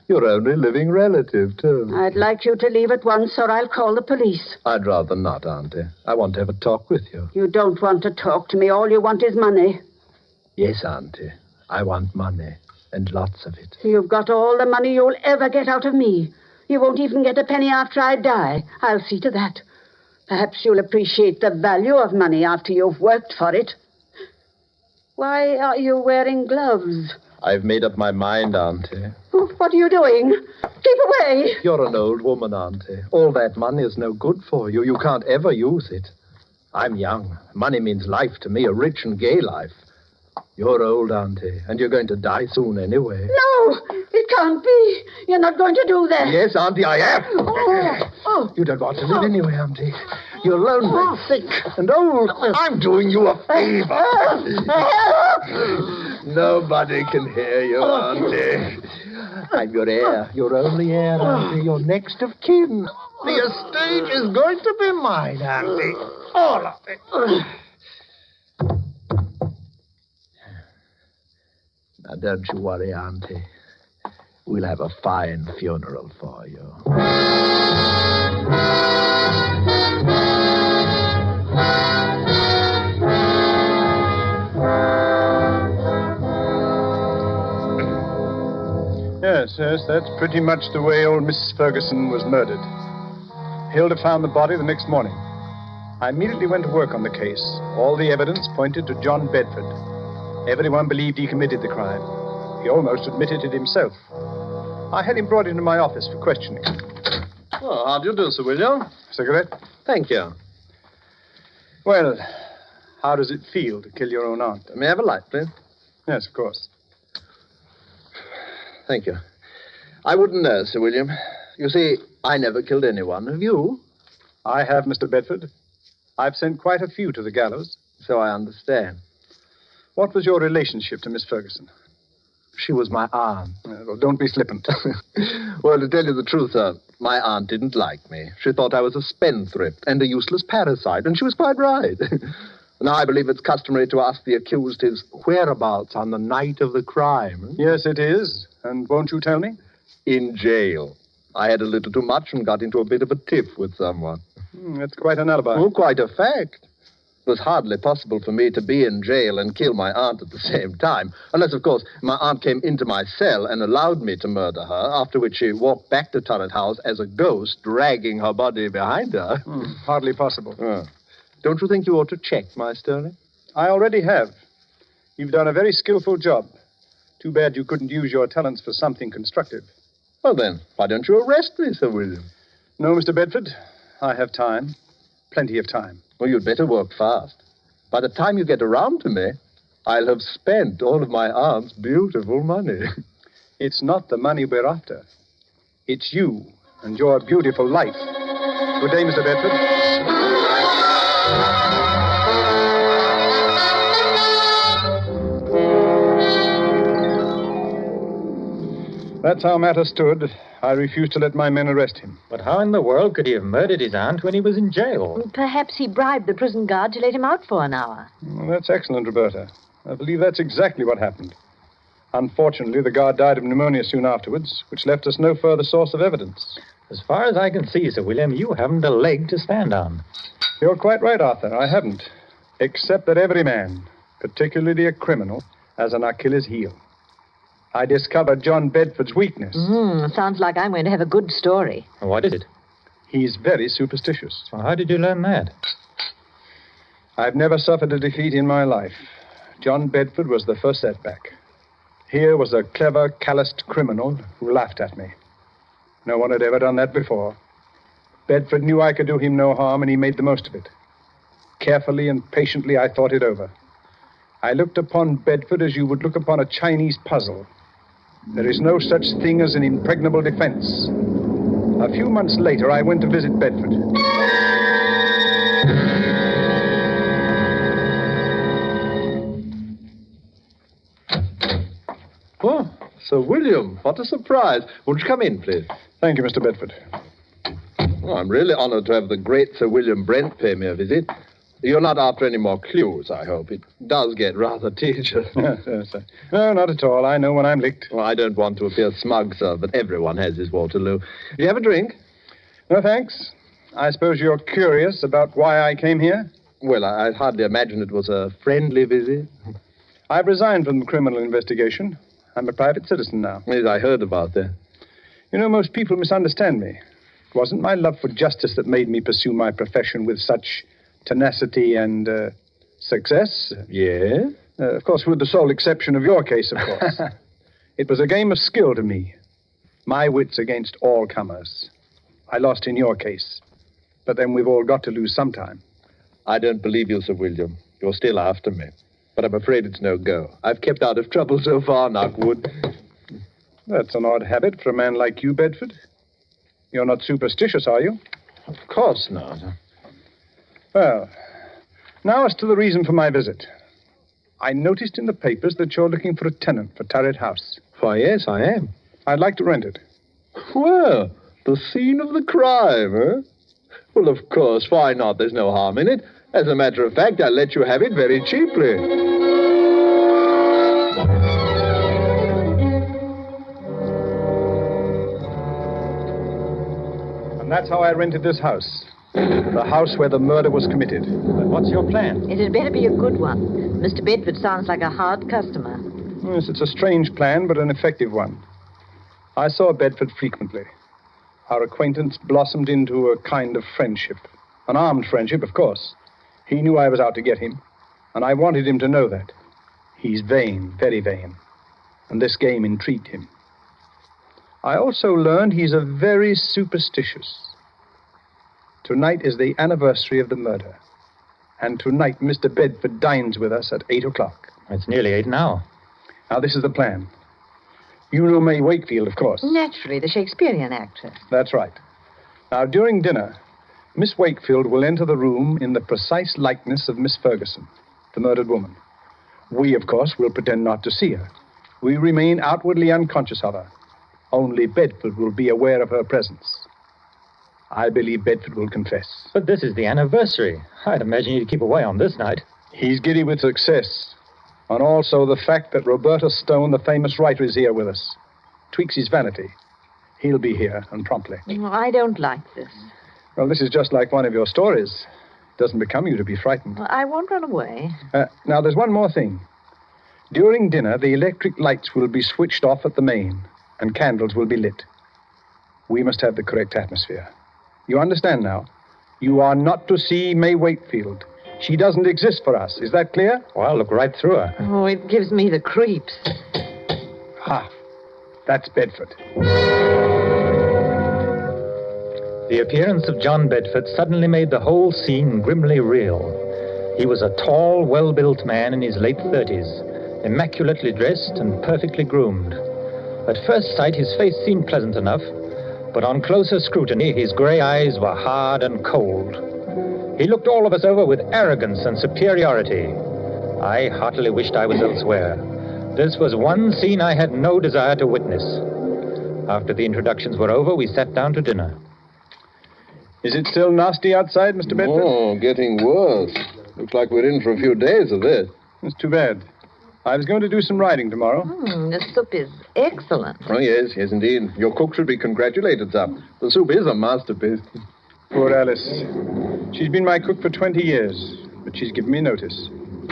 Your only living relative, too.
I'd like you to leave at once, or I'll call the police.
I'd rather not, Auntie. I want to have a talk with you.
You don't want to talk to me. All you want is money.
Yes, Auntie. I want money, and lots of it.
You've got all the money you'll ever get out of me. You won't even get a penny after I die. I'll see to that. Perhaps you'll appreciate the value of money after you've worked for it. Why are you wearing gloves?
I've made up my mind, Auntie.
What are you doing? Keep away.
You're an old woman, Auntie. All that money is no good for you. You can't ever use it. I'm young. Money means life to me, a rich and gay life. You're old, Auntie, and you're going to die soon anyway.
No, it can't be. You're not going to do that.
Yes, Auntie, I am. You don't want to live anyway, Auntie. You're lonely, sick, and old. I'm doing you a favor. Nobody can hear you, Auntie. I'm your heir, your only heir, Auntie, your next of kin. The estate is going to be mine, Auntie. All of it. Now, don't you worry, Auntie. We'll have a fine funeral for you.
Yes, that's pretty much the way old Mrs. Ferguson was murdered. Hilda found the body the next morning. I immediately went to work on the case. All the evidence pointed to John Bedford. Everyone believed he committed the crime. He almost admitted it himself. I had him brought into my office for questioning.
Oh, how do you do, Sir William?
Cigarette?
Thank you.
Well, how does it feel to kill your own aunt?
May I have a light, please?
Yes, of course.
Thank you. I wouldn't know, Sir William. You see, I never killed anyone. Have you?
I have, Mr. Bedford. I've sent quite a few to the gallows.
So I understand.
What was your relationship to Miss Ferguson?
She was my aunt.
Well, don't be flippant.
Well, to tell you the truth, sir, my aunt didn't like me. She thought I was a spendthrift and a useless parasite, and she was quite right. Now, I believe it's customary to ask the accused his whereabouts on the night of the crime.
Yes, it is. And won't you tell me?
In jail. I had a little too much and got into a bit of a tiff with someone.
That's quite an alibi.
Oh, quite a fact. It was hardly possible for me to be in jail and kill my aunt at the same time. Unless, of course, my aunt came into my cell and allowed me to murder her, after which she walked back to Turret House as a ghost, dragging her body behind her.
Hardly possible.
Don't you think you ought to check my story?
I already have. You've done a very skillful job. Too bad you couldn't use your talents for something constructive.
Well, then, why don't you arrest me, Sir William?
No, Mr. Bedford. I have time. Plenty of time.
Well, you'd better work fast. By the time you get around to me, I'll have spent all of my aunt's beautiful money.
It's not the money we're after. It's you and your beautiful life. Good day, Mr. Bedford. That's how matters stood. I refused to let my men arrest him.
But how in the world could he have murdered his aunt when he was in jail?
Perhaps he bribed the prison guard to let him out for an hour.
Well, that's excellent, Roberta. I believe that's exactly what happened. Unfortunately, the guard died of pneumonia soon afterwards, which left us no further source of evidence.
As far as I can see, Sir William, you haven't a leg to stand on.
You're quite right, Arthur. I haven't. Except that every man, particularly a criminal, has an Achilles heel. I discovered John Bedford's weakness.
Sounds like I'm going to have a good story.
What is it?
He's very superstitious.
Well, how did you learn that?
I've never suffered a defeat in my life. John Bedford was the first setback. Here was a clever, calloused criminal who laughed at me. No one had ever done that before. Bedford knew I could do him no harm, and he made the most of it. Carefully and patiently, I thought it over. I looked upon Bedford as you would look upon a Chinese puzzle. There is no such thing as an impregnable defense. A few months later, I went to visit Bedford.
Oh, Sir William, what a surprise. Won't you come in, please?
Thank you, Mr. Bedford.
Oh, I'm really honored to have the great Sir William Brent pay me a visit. You're not after any more clues, I hope. It does get rather tedious.
Yes. No, not at all. I know when I'm licked.
Well, I don't want to appear smug, sir, but everyone has his Waterloo. Do you have a drink?
No, thanks. I suppose you're curious about why I came here?
Well, I hardly imagine it was a friendly visit.
I've resigned from the criminal investigation. I'm a private citizen now.
Yes, I heard about that.
You know, most people misunderstand me. It wasn't my love for justice that made me pursue my profession with such tenacity and success.
Yeah?
Of course, with the sole exception of your case, of course. It was a game of skill to me. My wits against all comers. I lost in your case. But then we've all got to lose sometime.
I don't believe you, Sir William. You're still after me. But I'm afraid it's no go. I've kept out of trouble so far, knock wood.
That's an odd habit for a man like you, Bedford. You're not superstitious, are you?
Of course not.
Well, now as to the reason for my visit. I noticed in the papers that you're looking for a tenant for Turret House.
Why, yes, I am.
I'd like to rent it.
Well, the scene of the crime, eh? Well, of course, why not? There's no harm in it. As a matter of fact, I'll let you have it very cheaply.
And that's how I rented this house. The house where the murder was committed.
But what's your plan?
It had better be a good one. Mr. Bedford sounds like a hard customer.
Yes, it's a strange plan, but an effective one. I saw Bedford frequently. Our acquaintance blossomed into a kind of friendship. An armed friendship, of course. He knew I was out to get him, and I wanted him to know that. He's vain, very vain, and this game intrigued him. I also learned he's a very superstitious. Tonight is the anniversary of the murder, and tonight Mr. Bedford dines with us at 8 o'clock.
It's nearly 8 now.
Now, this is the plan. You know May Wakefield, of course.
Naturally, the Shakespearean actress.
That's right. Now, during dinner, Miss Wakefield will enter the room in the precise likeness of Miss Ferguson, the murdered woman. We, of course, will pretend not to see her. We remain outwardly unconscious of her. Only Bedford will be aware of her presence. I believe Bedford will confess.
But this is the anniversary. I'd imagine you'd keep away on this night.
He's giddy with success. And also the fact that Roberta Stone, the famous writer, is here with us. Tweaks his vanity. He'll be here, and promptly.
I don't like this.
Well, this is just like one of your stories. It doesn't become you to be frightened.
I won't run away.
Now, there's one more thing. During dinner, the electric lights will be switched off at the main, and candles will be lit. We must have the correct atmosphere. You understand now? You are not to see May Wakefield. She doesn't exist for us. Is that clear?
Well, I'll look right through her.
Oh, it gives me the creeps.
Ha! That's Bedford.
The appearance of John Bedford suddenly made the whole scene grimly real. He was a tall, well-built man in his late 30s, immaculately dressed and perfectly groomed. At first sight, his face seemed pleasant enough, but on closer scrutiny, his gray eyes were hard and cold. He looked all of us over with arrogance and superiority. I heartily wished I was elsewhere. This was one scene I had no desire to witness. After the introductions were over, we sat down to dinner.
Is it still nasty outside, Mr. Bedford?
Oh, getting worse. Looks like we're in for a few days of this.
It's too bad. I was going to do some riding tomorrow.
The soup is excellent.
Oh, yes, indeed. Your cook should be congratulated, sir. The soup is a masterpiece.
Poor Alice. She's been my cook for 20 years, but she's given me notice.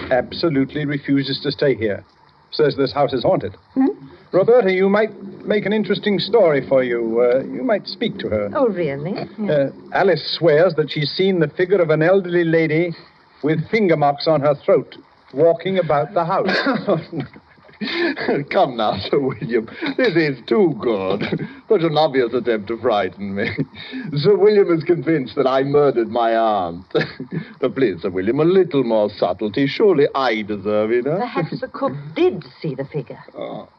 Absolutely refuses to stay here. Says this house is haunted. Roberta, you might make an interesting story for you. You might speak to her.
Oh, really?
Alice swears that she's seen the figure of an elderly lady with finger marks on her throat walking about the house.
Come now, Sir William. This is too good. Such an obvious attempt to frighten me. Sir William is convinced that I murdered my aunt. But please, Sir William, a little more subtlety. Surely I deserve it, huh?
Perhaps the cook did see the figure.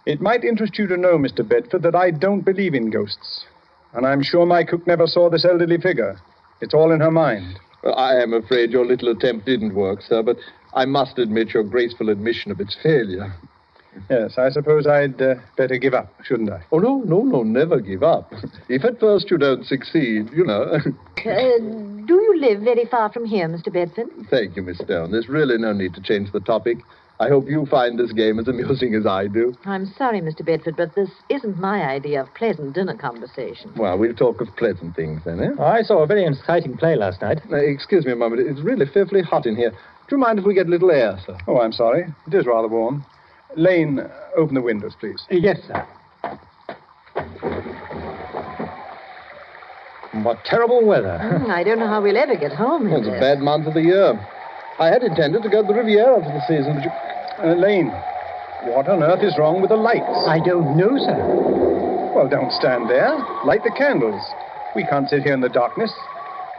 It might interest you to know, Mr. Bedford, that I don't believe in ghosts. And I'm sure my cook never saw this elderly figure. It's all in her mind.
Well, I am afraid your little attempt didn't work, sir, but I must admit your graceful admission of its failure.
Yes, I suppose I'd better give up, shouldn't I?
Oh, no, never give up. If at first you don't succeed, you know.
Do you live very far from here, Mr. Bedford?
Thank you, Miss Stone. There's really no need to change the topic. I hope you find this game as amusing as I do.
I'm sorry, Mr. Bedford, but this isn't my idea of pleasant dinner conversation.
Well, we'll talk of pleasant things then, eh?
I saw a very exciting play last night.
Excuse me a moment. It's really fearfully hot in here. Do you mind if we get a little air, sir?
Oh, I'm sorry. It is rather warm. Lane, open the windows, please.
Yes, sir.
What terrible weather.
I don't know how we'll ever get home in
Well, it's a
this.
bad month of the year. I had intended to go to the Riviera for the season, but you...
Lane, what on earth is wrong with the lights?
I don't know, sir.
Well, don't stand there. Light the candles. We can't sit here in the darkness.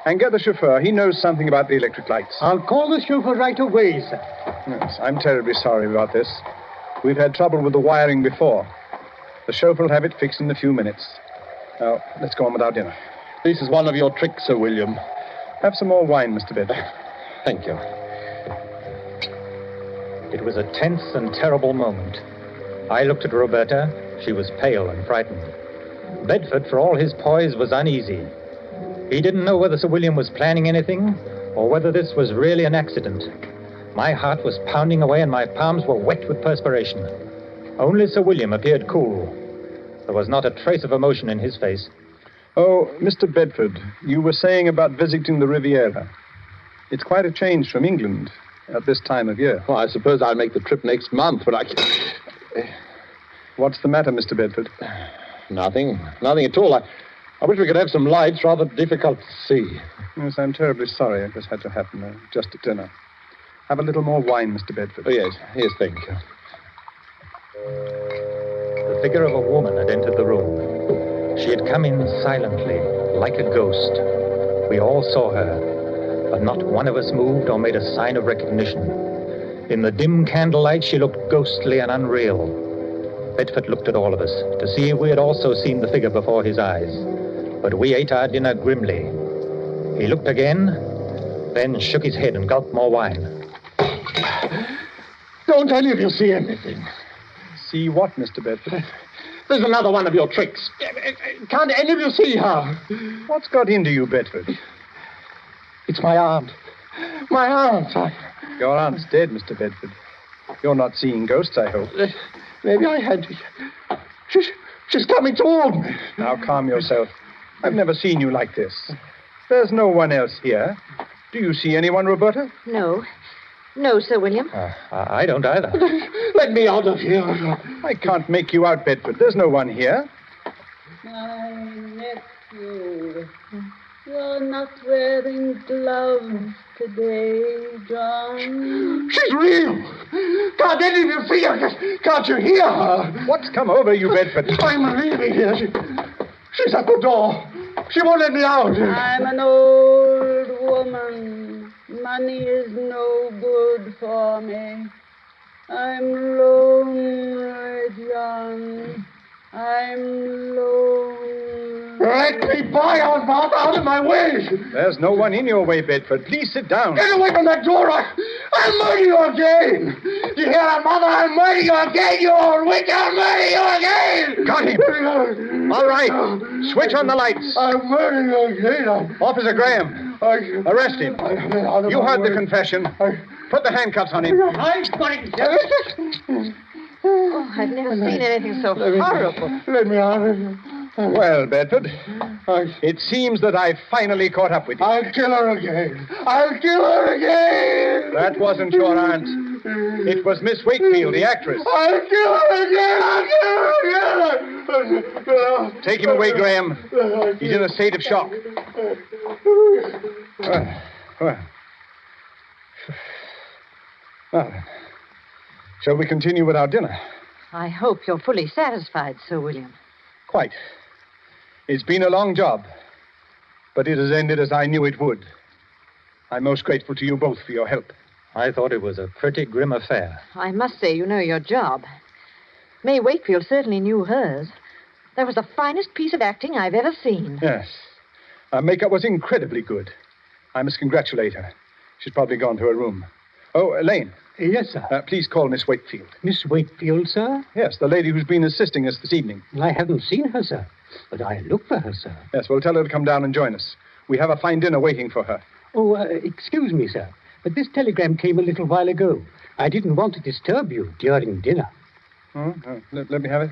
And get the chauffeur. He knows something about the electric lights.
I'll call the chauffeur right away, sir.
Yes, I'm terribly sorry about this. We've had trouble with the wiring before. The chauffeur will have it fixed in a few minutes. Now, let's go on with our dinner.
This is one of your tricks, Sir William.
Have some more wine, Mr. Bedford.
Thank you.
It was a tense and terrible moment. I looked at Roberta. She was pale and frightened. Bedford, for all his poise, was uneasy. He didn't know whether Sir William was planning anything or whether this was really an accident. My heart was pounding away and my palms were wet with perspiration. Only Sir William appeared cool. There was not a trace of emotion in his face.
Oh, Mr. Bedford, you were saying about visiting the Riviera. It's quite a change from England at this time of year.
Well, I suppose I'll make the trip next month, but I can't...
What's the matter, Mr. Bedford?
Nothing at all. I wish we could have some lights. Rather difficult to see.
Yes, I'm terribly sorry it just had to happen just at dinner. Have a little more wine, Mr. Bedford.
Oh, yes, thank you.
The figure of a woman had entered the room. She had come in silently, like a ghost. We all saw her, but not one of us moved or made a sign of recognition. In the dim candlelight, she looked ghostly and unreal. Bedford looked at all of us to see if we had also seen the figure before his eyes. But we ate our dinner grimly. He looked again, then shook his head and gulped more wine.
Don't any of you see anything?
See what, Mr. Bedford?
There's another one of your tricks. Can't any of you see her?
What's got into you, Bedford?
It's my aunt. My aunt.
Your aunt's dead, Mr. Bedford. You're not seeing ghosts, I hope.
Maybe I had to. She's coming toward me.
Now, calm yourself. I've never seen you like this. There's no one else here. Do you see anyone, Roberta?
No. No, Sir William.
I don't either.
Let me out of here.
I can't make you out, Bedford. There's no one here.
My nephew, you're not wearing gloves today, John.
She's real. Can't any of you see her? Can't you hear her?
What's come over you, Bedford?
I'm leaving here. She's at the door. She won't let me out.
I'm an old woman. Money is no good for me. I'm lonely, John. I'm lonely.
Let me by, Aunt out of my way.
There's no one in your way, Bedford. Please sit down.
Get away from that door. I'll murder you again. You hear that, Mother? I'll murder you again, you old witch. I'll murder you again.
Got him. All right. Switch on the lights.
I'll murder you again.
Officer Graham, arrest him. You heard the confession. Put the handcuffs on him.
Oh, I've never seen anything so horrible.
Let me out of here.
Well, Bedford, it seems that I've finally caught up with you.
I'll kill her again. I'll kill her again.
That wasn't your aunt. It was Miss Wakefield, the actress.
I'll kill her again. I'll kill her again.
Take him away, Graham. He's in a state of shock. Well, shall we continue with our dinner?
I hope you're fully satisfied, Sir William.
Quite. It's been a long job, but it has ended as I knew it would. I'm most grateful to you both for your help.
I thought it was a pretty grim affair.
I must say you know your job. May Wakefield certainly knew hers. That was the finest piece of acting I've ever seen.
Yes. Her makeup was incredibly good. I must congratulate her. She's probably gone to her room. Oh, Elaine.
Yes, sir.
Please call Miss Wakefield.
Miss Wakefield, sir?
Yes, the lady who's been assisting us this evening.
I haven't seen her, sir, but I look for her, sir.
Yes, well, tell her to come down and join us. We have a fine dinner waiting for her.
Oh, excuse me, sir, but this telegram came a little while ago. I didn't want to disturb you during dinner.
Oh, let me have it.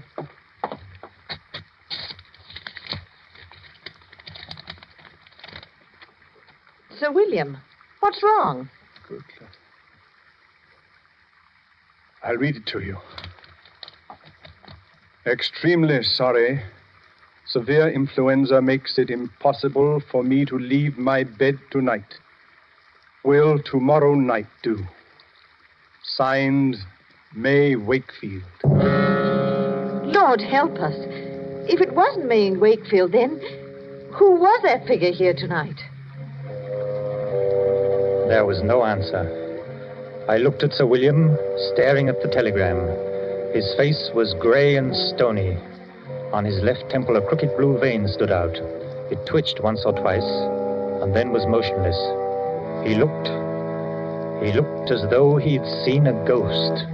Sir William, what's wrong?
Good Lord. I'll read it to you. Extremely sorry. Severe influenza makes it impossible for me to leave my bed tonight. Will tomorrow night do? Signed, May Wakefield.
Lord help us. If it wasn't May Wakefield, then who was that figure here tonight?
There was no answer. I looked at Sir William, staring at the telegram. His face was gray and stony. On his left temple, a crooked blue vein stood out. It twitched once or twice, and then was motionless. He looked as though he'd seen a ghost.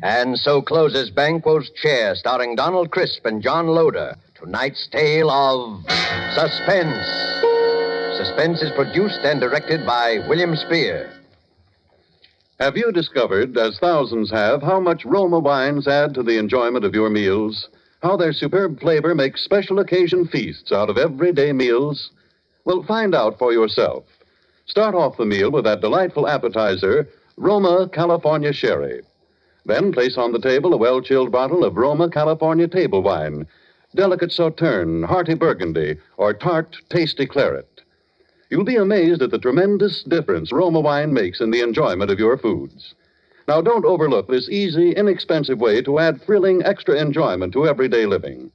And so closes Banquo's Chair, starring Donald Crisp and John Loder. Tonight's tale of Suspense. Suspense is produced and directed by William Spear.
Have you discovered, as thousands have, how much Roma wines add to the enjoyment of your meals? How their superb flavor makes special occasion feasts out of everyday meals? Well, find out for yourself. Start off the meal with that delightful appetizer, Roma California Sherry. Then place on the table a well-chilled bottle of Roma California table wine, delicate Sauterne, hearty Burgundy, or tart, tasty claret. You'll be amazed at the tremendous difference Roma wine makes in the enjoyment of your foods. Now, don't overlook this easy, inexpensive way to add thrilling extra enjoyment to everyday living.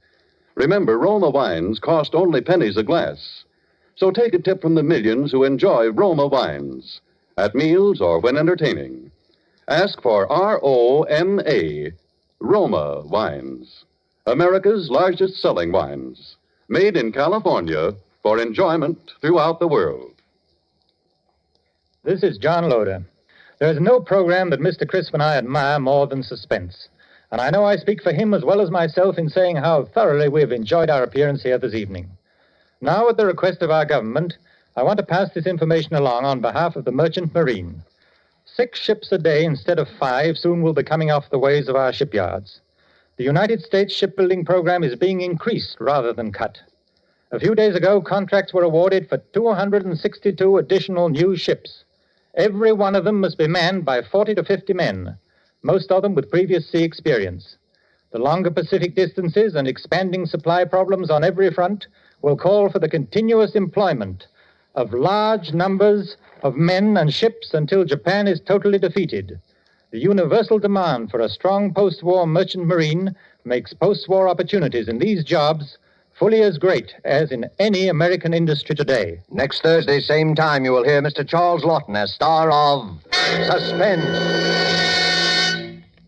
Remember, Roma wines cost only pennies a glass. So take a tip from the millions who enjoy Roma wines, at meals or when entertaining. Ask for R-O-M-A, Roma wines. America's largest selling wines. Made in California for enjoyment throughout the world.
This is John Loder. There is no program that Mr. Crisp and I admire more than Suspense. And I know I speak for him as well as myself in saying how thoroughly we've enjoyed our appearance here this evening. Now, at the request of our government, I want to pass this information along on behalf of the Merchant Marine. 6 ships a day instead of 5 soon will be coming off the ways of our shipyards. The United States shipbuilding program is being increased rather than cut. A few days ago, contracts were awarded for 262 additional new ships. Every one of them must be manned by 40 to 50 men, most of them with previous sea experience. The longer Pacific distances and expanding supply problems on every front will call for the continuous employment of large numbers of men and ships until Japan is totally defeated. The universal demand for a strong post-war merchant marine makes post-war opportunities in these jobs fully as great as in any American industry today.
Next Thursday, same time, you will hear Mr. Charles Lawton as star of Suspense.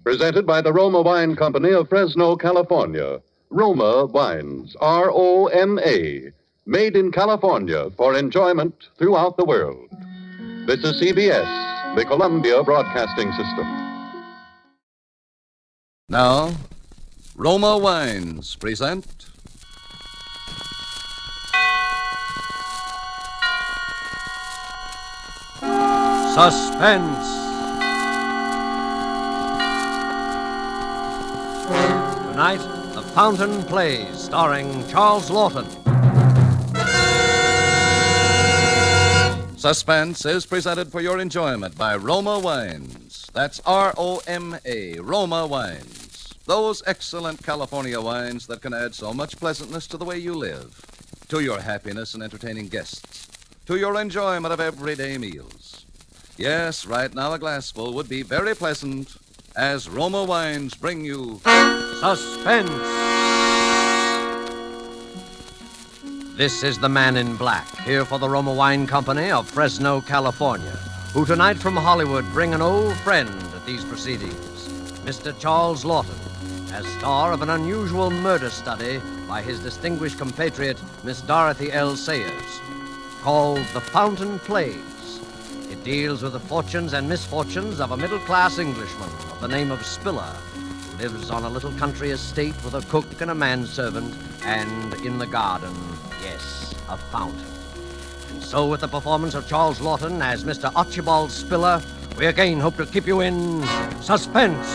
Presented by the Roma Wine Company of Fresno, California. Roma Wines, R-O-M-A. Made in California for enjoyment throughout the world. This is CBS, the Columbia Broadcasting System.
Now, Roma Wines present Suspense. Tonight, The Fountain Plays, starring Charles Lawton. Suspense is presented for your enjoyment by Roma Wines. That's R-O-M-A, Roma Wines. Those excellent California wines that can add so much pleasantness to the way you live. to your happiness in entertaining guests, to your enjoyment of everyday meals. Yes, right now a glassful would be very pleasant as Roma Wines bring you Suspense.
This is the Man in Black, here for the Roma Wine Company of Fresno, California, who tonight from Hollywood bring an old friend at these proceedings, Mr. Charles Lawton, as star of an unusual murder study by his distinguished compatriot, Miss Dorothy L. Sayers, called The Fountain Plays. It deals with the fortunes and misfortunes of a middle-class Englishman of the name of Spiller, who lives on a little country estate with a cook and a manservant, and in the garden, yes, a fountain. And so with the performance of Charles Lawton as Mr. Archibald Spiller, we again hope to keep you in suspense.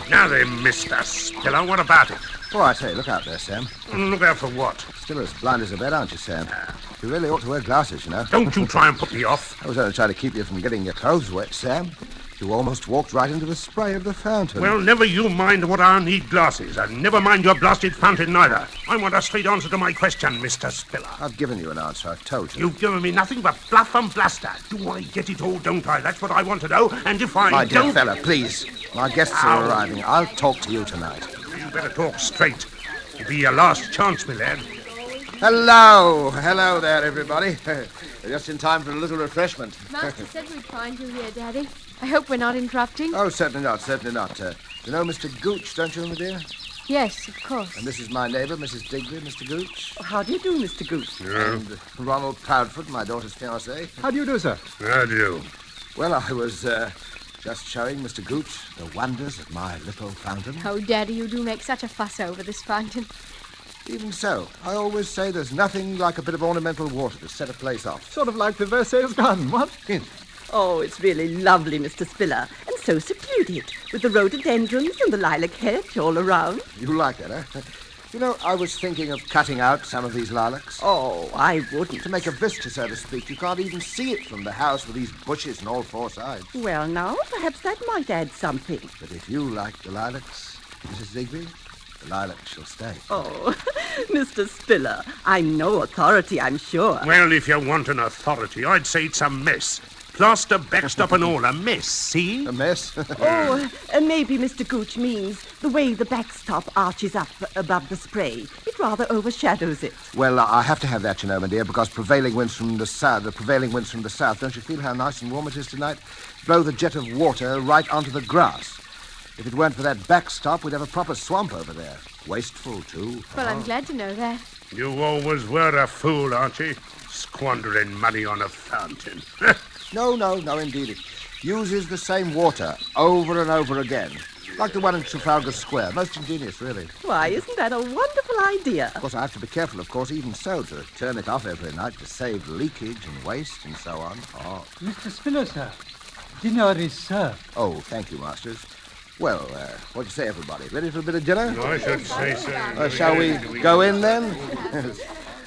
Now then, Mr. Spiller, what about it?
Oh, I say, look out there, Sam.
Look out for what?
Still as blind as a bat, aren't you, Sam? You really ought to wear glasses, you know.
Don't you try and put me off.
I was only trying to keep you from getting your clothes wet, Sam. You almost walked right into the spray of the fountain.
Well, never you mind what I need glasses, and never mind your blasted fountain neither. I want a straight answer to my question, Mr. Spiller.
I've given you an answer, I've told you.
You've given me nothing but bluff and bluster. Do I get it all, don't I? That's what I want to know, and if I
My dear
don't...
fella, please. My guests are arriving. I'll talk to you tonight.
You better talk straight. It'll be your last chance, my lad.
Hello. Hello there, everybody. Just in time for a little refreshment.
Master said we'd find you here, Daddy. I hope we're not interrupting.
Oh, certainly not, certainly not. You know Mr. Gooch, don't you, my dear?
Yes, of course.
And this is my neighbour, Mrs. Digby, Mr. Gooch.
How do you do, Mr. Gooch?
Yeah.
And Ronald Proudfoot, my daughter's fiancé.
How do you do, sir?
How do you?
Well, I was just showing Mr. Gooch the wonders of my little fountain.
Oh, Daddy, you do make such a fuss over this fountain.
Even so, I always say there's nothing like a bit of ornamental water to set a place off.
Sort of like the Versailles garden, what?
Oh, it's really lovely, Mr. Spiller, and so secluded, with the rhododendrons and the lilac hedge all around.
You like it, eh? You know, I was thinking of cutting out some of these lilacs.
Oh, I wouldn't.
To make a vista, so to speak. You can't even see it from the house with these bushes on all four sides.
Well, now, perhaps that might add something.
But if you like the lilacs, Mrs. Digby, the lilacs shall stay.
Oh, Mr. Spiller, I'm no authority, I'm sure.
Well, if you want an authority, I'd say it's a mess. Plaster, backstop and all, a mess, see?
A mess?
Oh, maybe Mr. Gooch means the way the backstop arches up above the spray. It rather overshadows it.
Well, I have to have that, you know, my dear, because prevailing winds from the south, don't you feel how nice and warm it is tonight? Blow the jet of water right onto the grass. If it weren't for that backstop, we'd have a proper swamp over there. Wasteful, too.
Well, I'm glad to know that.
You always were a fool, Archie. Squandering money on a fountain.
No, indeed. It uses the same water over and over again. Like the one in Trafalgar Square. Most ingenious, really.
Why, isn't that a wonderful idea?
Of course, I have to be careful, even so, to turn it off every night to save leakage and waste and so on. Oh.
Mr. Spiller, sir. Dinner is served.
Oh, thank you, Masters. Well, what do you say, everybody? Ready for a bit of dinner?
I should say so.
Shall we go in, then?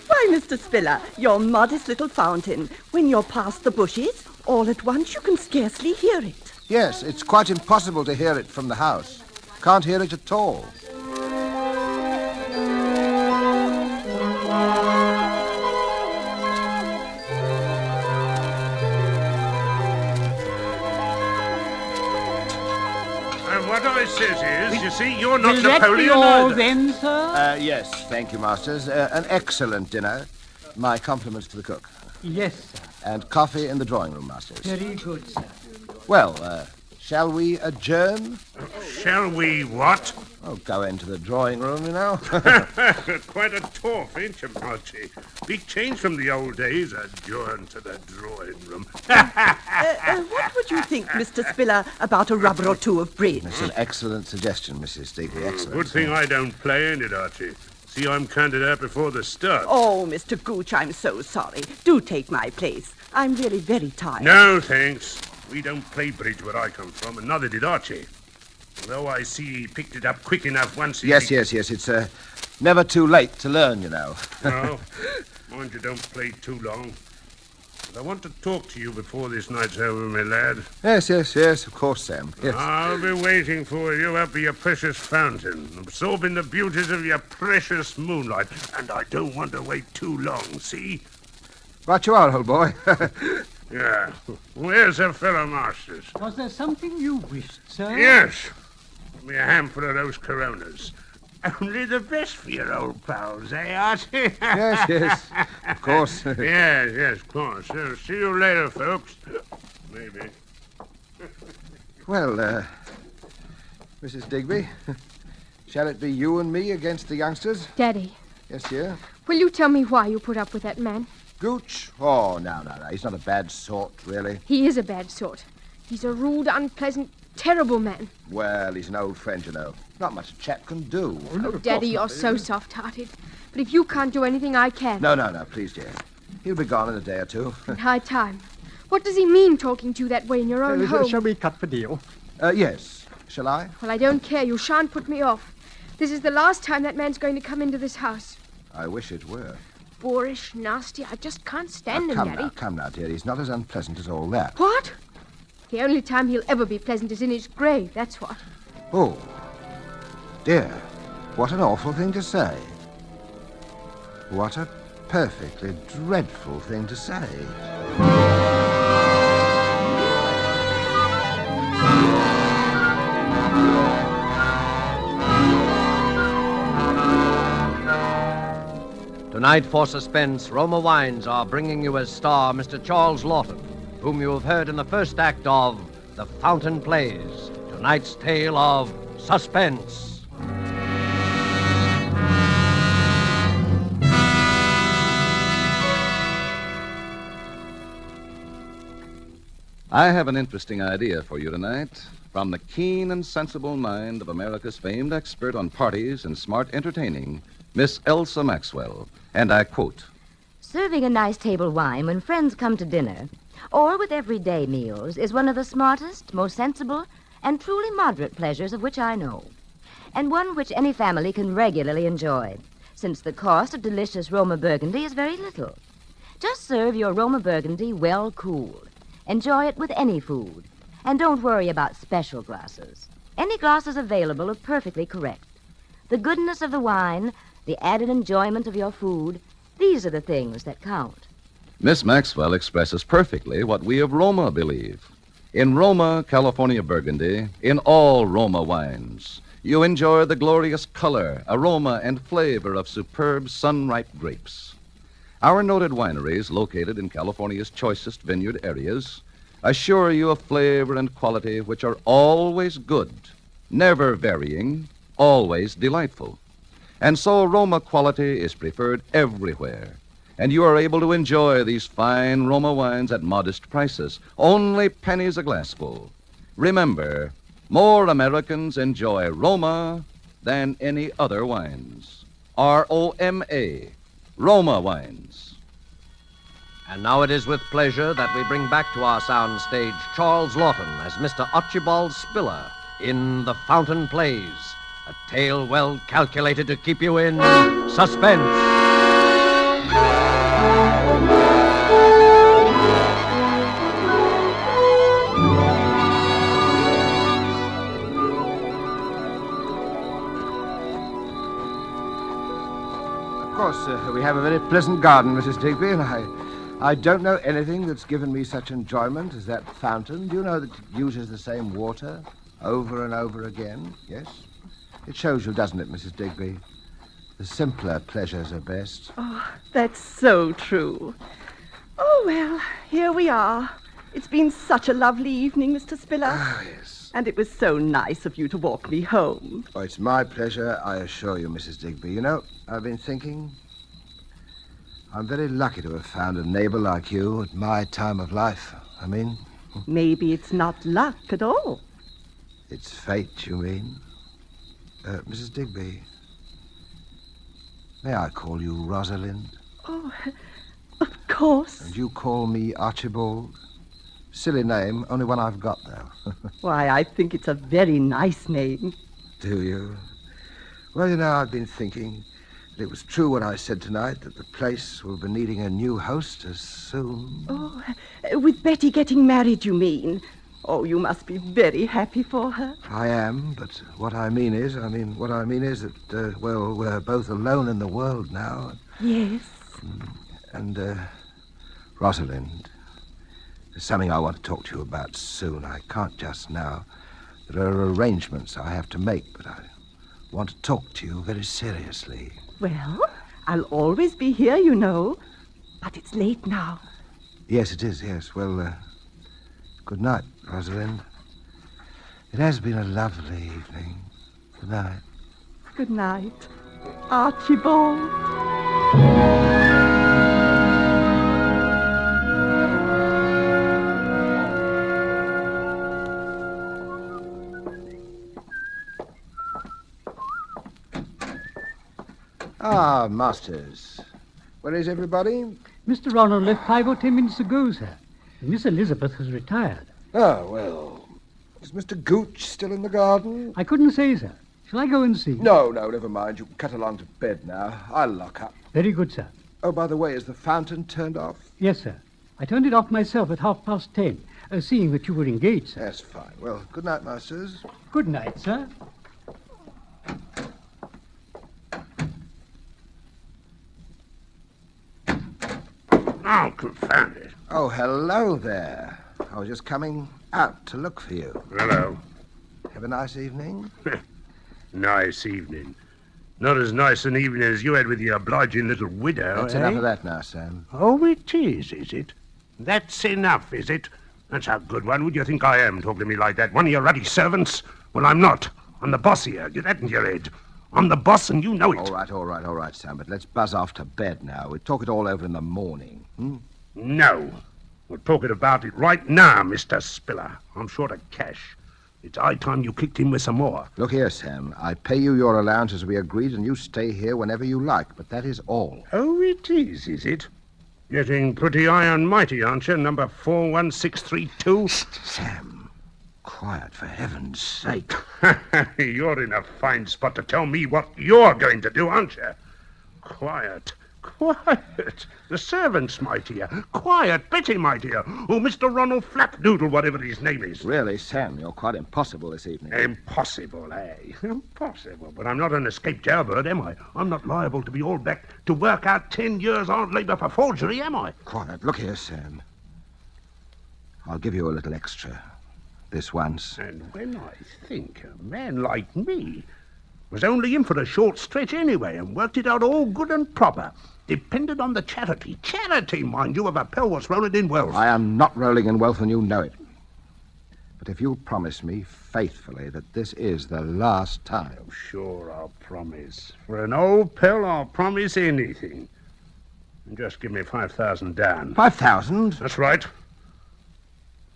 Why, Mr. Spiller, your modest little fountain, when you're past the bushes, all at once you can scarcely hear it.
Yes, it's quite impossible to hear it from the house. Can't hear it at all.
What I says is, you see, you're not
Will that
Napoleon
be all
either.
then, sir?
Yes, thank you, Masters. An excellent dinner. My compliments to the cook.
Yes, sir.
And coffee in the drawing room, Masters.
Very good, sir.
Well, shall we adjourn?
Shall we what?
Oh, go into the drawing room, you know.
Quite a talk, ain't you, Archie? Big change from the old days, adjourn to the drawing room.
What would you think, Mr. Spiller, about a rubber or two of bridge?
It's an excellent suggestion, Mrs. Digby. Excellent.
Good thing I don't play, ain't it, Archie? See, I'm counted out before the start.
Oh, Mr. Gooch, I'm so sorry. Do take my place. I'm really very tired.
No, thanks. We don't play bridge where I come from, and neither did Archie. Although I see he picked it up quick enough once he...
Yes. It's never too late to learn, you know.
No. Mind you don't play too long. But I want to talk to you before this night's over, my lad.
Yes, of course, Sam. Yes.
I'll be waiting for you up at your precious fountain, absorbing the beauties of your precious moonlight. And I don't want to wait too long, see?
Right you are, old boy.
Yeah. Where's the fellow masters?
Was there something you wished, sir?
Yes. Give me a handful of those Coronas. Only the best for your old pals, eh, Archie?
Yes. Of course.
Yes, of course. See you later, folks. Maybe.
Well, Mrs. Digby, shall it be you and me against the youngsters?
Daddy.
Yes, dear?
Will you tell me why you put up with that man?
Gooch? Oh, no. He's not a bad sort, really.
He is a bad sort. He's a rude, unpleasant, terrible man.
Well, he's an old friend, you know. Not much a chap can do.
Oh, Daddy, you're so soft-hearted. But if you can't do anything, I can.
No, please, dear. He'll be gone in a day or two.
In high time. What does he mean talking to you that way in your own home?
Shall we cut the deal?
Yes. Shall I?
Well, I don't care. You shan't put me off. This is the last time that man's going to come into this house.
I wish it were.
Boorish, nasty. I just can't stand him, Daddy.
Come now, dear. He's not as unpleasant as all that.
What? The only time he'll ever be pleasant is in his grave, that's what.
Oh, dear. What an awful thing to say. What a perfectly dreadful thing to say.
Tonight for Suspense, Roma Wines are bringing you as star Mr. Charles Lawton, whom you have heard in the first act of The Fountain Plays, tonight's tale of Suspense.
I have an interesting idea for you tonight from the keen and sensible mind of America's famed expert on parties and smart entertaining, Miss Elsa Maxwell. And I quote,
"Serving a nice table wine when friends come to dinner, or with everyday meals, is one of the smartest, most sensible, and truly moderate pleasures of which I know, and one which any family can regularly enjoy, since the cost of delicious Roma Burgundy is very little. Just serve your Roma Burgundy well cooled. Enjoy it with any food, and don't worry about special glasses. Any glasses available are perfectly correct. The goodness of the wine, the added enjoyment of your food, these are the things that count."
Miss Maxwell expresses perfectly what we of Roma believe. In Roma, California Burgundy, in all Roma wines, you enjoy the glorious color, aroma, and flavor of superb sun-ripe grapes. Our noted wineries, located in California's choicest vineyard areas, assure you of flavor and quality which are always good, never varying, always delightful. And so Roma quality is preferred everywhere, and you are able to enjoy these fine Roma wines at modest prices, only pennies a glassful. Remember, more Americans enjoy Roma than any other wines. R-O-M-A, Roma wines.
And now it is with pleasure that we bring back to our sound stage Charles Lawton as Mr. Archibald Spiller in The Fountain Plays, a tale well calculated to keep you in suspense.
Of course, we have a very pleasant garden, Mrs. Digby, and I don't know anything that's given me such enjoyment as that fountain. Do you know that it uses the same water over and over again? Yes? It shows you, doesn't it, Mrs. Digby? The simpler pleasures are best.
Oh, that's so true. Oh, well, here we are. It's been such a lovely evening, Mr. Spiller.
Ah, yes.
And it was so nice of you to walk me home.
Oh, it's my pleasure, I assure you, Mrs. Digby. You know, I've been thinking, I'm very lucky to have found a neighbor like you at my time of life. I mean...
Maybe it's not luck at all.
It's fate, you mean? Mrs. Digby, may I call you Rosalind?
Oh, of course.
And you call me Archibald? Silly name, only one I've got, though.
Why, I think it's a very nice name.
Do you? Well, you know, I've been thinking that it was true what I said tonight, that the place will be needing a new hostess soon.
Oh, with Betty getting married, you mean? Oh, you must be very happy for her.
I am, but what I mean is that, well, we're both alone in the world now.
Yes.
And, Rosalind, there's something I want to talk to you about soon. I can't just now. There are arrangements I have to make, but I want to talk to you very seriously.
Well, I'll always be here, you know. But it's late now.
Yes, it is, yes. Well, good night, Rosalind. It has been a lovely evening. Good night.
Good night, Archibald.
Ah, Masters. Where is everybody?
Mr. Ronald left 5 or 10 minutes ago, sir. Miss Elizabeth has retired.
Oh, well. Is Mr. Gooch still in the garden?
I couldn't say, sir. Shall I go and see?
No, never mind. You can cut along to bed now. I'll lock up.
Very good, sir.
Oh, by the way, is the fountain turned off?
Yes, sir. I turned it off myself at 10:30, seeing that you were engaged, sir.
That's fine. Well, good night, Masters.
Good night, sir.
Oh, confound it.
Oh, hello there. I was just coming out to look for you.
Hello.
Have a nice evening?
Nice evening. Not as nice an evening as you had with your obliging little widow,
That's
eh?
enough of that now, Sam.
Oh, it is it? That's enough, is it? That's a good one. Who do you think I am, talking to me like that? One of your ruddy servants? Well, I'm not. I'm the boss here. Get that in your head. I'm the boss, and you know it.
All right, Sam, but let's buzz off to bed now. We'll talk it all over in the morning.
No. We're talking about it right now, Mr. Spiller. I'm short of cash. It's high time you kicked in with some more.
Look here, Sam. I pay you your allowance as we agreed, and you stay here whenever you like, but that is all.
Oh, it is it? Getting pretty high and mighty, aren't you, number 41632?
Sam, quiet, for heaven's sake.
You're in a fine spot to tell me what you're going to do, aren't you? Quiet. The servant's mightier. Quiet, Betty mightier. Oh, Mr. Ronald Flapdoodle, whatever his name is.
Really, Sam, you're quite impossible this evening.
Impossible, eh? Impossible. But I'm not an escaped jailbird, am I? I'm not liable to be hauled back to work out 10 years hard labor for forgery, am I?
Quiet. Look here, Sam. I'll give you a little extra. This once.
And when I think a man like me was only in for a short stretch anyway and worked it out all good and proper, depended on the charity, mind you, of a pal was rolling in wealth.
I am not rolling in wealth, and you know it. But if you'll promise me faithfully that this is the last time...
Oh, sure, I'll promise. For an old pal, I'll promise anything. And just give me 5,000 down.
5,000?
That's right.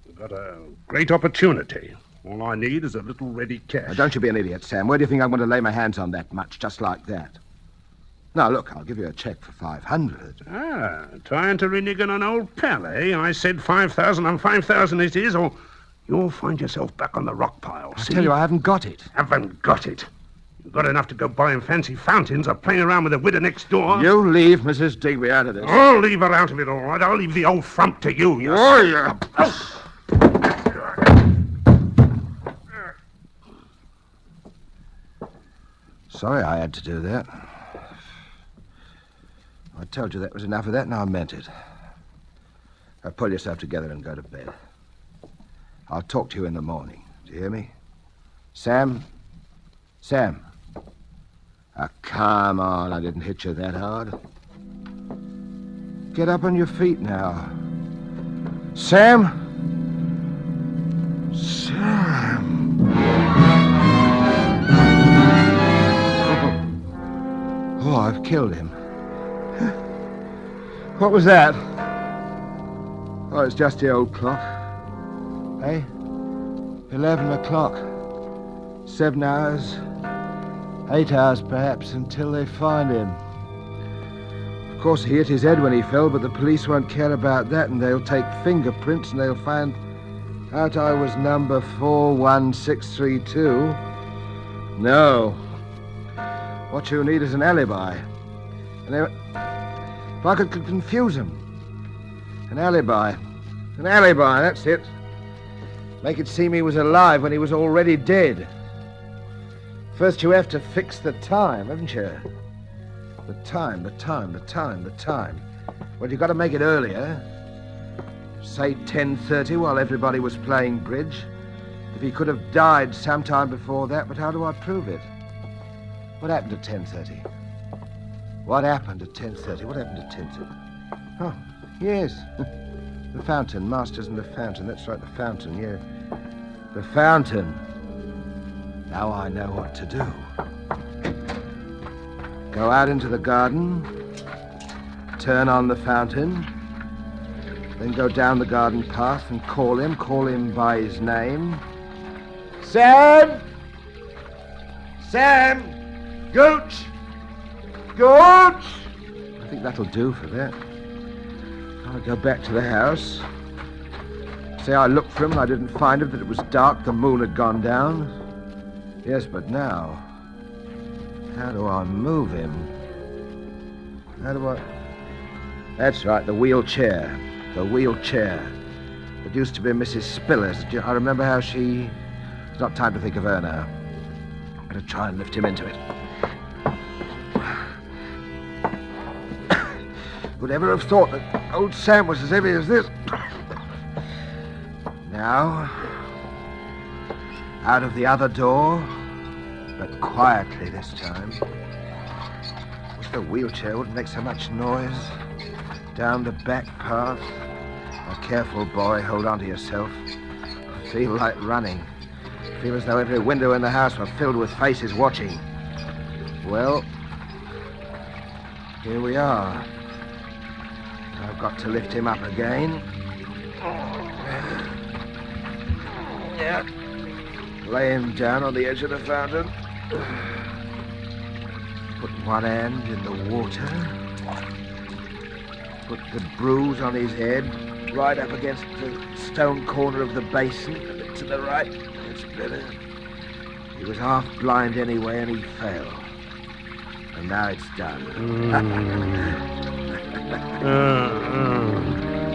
We've got a great opportunity. All I need is a little ready cash.
Now, don't you be an idiot, Sam. Where do you think I'm going to lay my hands on that much, just like that? Now, look, I'll give you a check for 500.
Ah, trying to renege on an old pal, eh? I said 5,000 and 5,000 it is, or you'll find yourself back on the rock pile.
I tell you, I haven't got it.
Haven't got it. You've got enough to go buying fancy fountains or playing around with the widow next door.
You leave Mrs. Digby out of this.
I'll leave her out of it, all right. I'll leave the old frump to you.
Oh, yeah. Sorry I had to do that. I told you that was enough of that, and I meant it. Now pull yourself together and go to bed. I'll talk to you in the morning. Do you hear me? Sam? Sam? Ah, come on. I didn't hit you that hard. Get up on your feet now. Sam? Sam? Oh, I've killed him. What was that? Oh, it's just the old clock. Hey? 11 o'clock. 7 hours. 8 hours, perhaps, until they find him. Of course, he hit his head when he fell, but the police won't care about that, and they'll take fingerprints, and they'll find Out I was number 41632. No. What you need is an alibi. If I could confuse him. An alibi. An alibi, that's it. Make it seem he was alive when he was already dead. First you have to fix the time, haven't you? The time. Well, you've got to make it earlier. Say 10:30 while everybody was playing bridge. If he could have died sometime before that, but how do I prove it? What happened at 10:30? What happened at 10:30? Oh, yes. The fountain. Masters and the fountain. That's right, the fountain, yeah. The fountain. Now I know what to do. Go out into the garden. Turn on the fountain. Then go down the garden path and call him by his name. Sam! Sam! Gooch! Gooch! I think that'll do for that. I'll go back to the house. Say I looked for him and I didn't find him, that it was dark, the moon had gone down. Yes, but now, how do I move him? How do I... That's right, the wheelchair. The wheelchair. It used to be Mrs. Spiller's. I remember how she... It's not time to think of her now. Better try and lift him into it. Would ever have thought that old Sam was as heavy as this? Now, out of the other door, but quietly this time. Wish the wheelchair wouldn't make so much noise. Down the back path. Now, careful, boy. Hold on to yourself. I feel like running. I feel as though every window in the house were filled with faces watching. Well, here we are. I've got to lift him up again. Yeah. Lay him down on the edge of the fountain. Put one hand in the water. Put the bruise on his head right up against the stone corner of the basin. A bit to the right. That's better. He was half blind anyway, and he fell. And now it's done.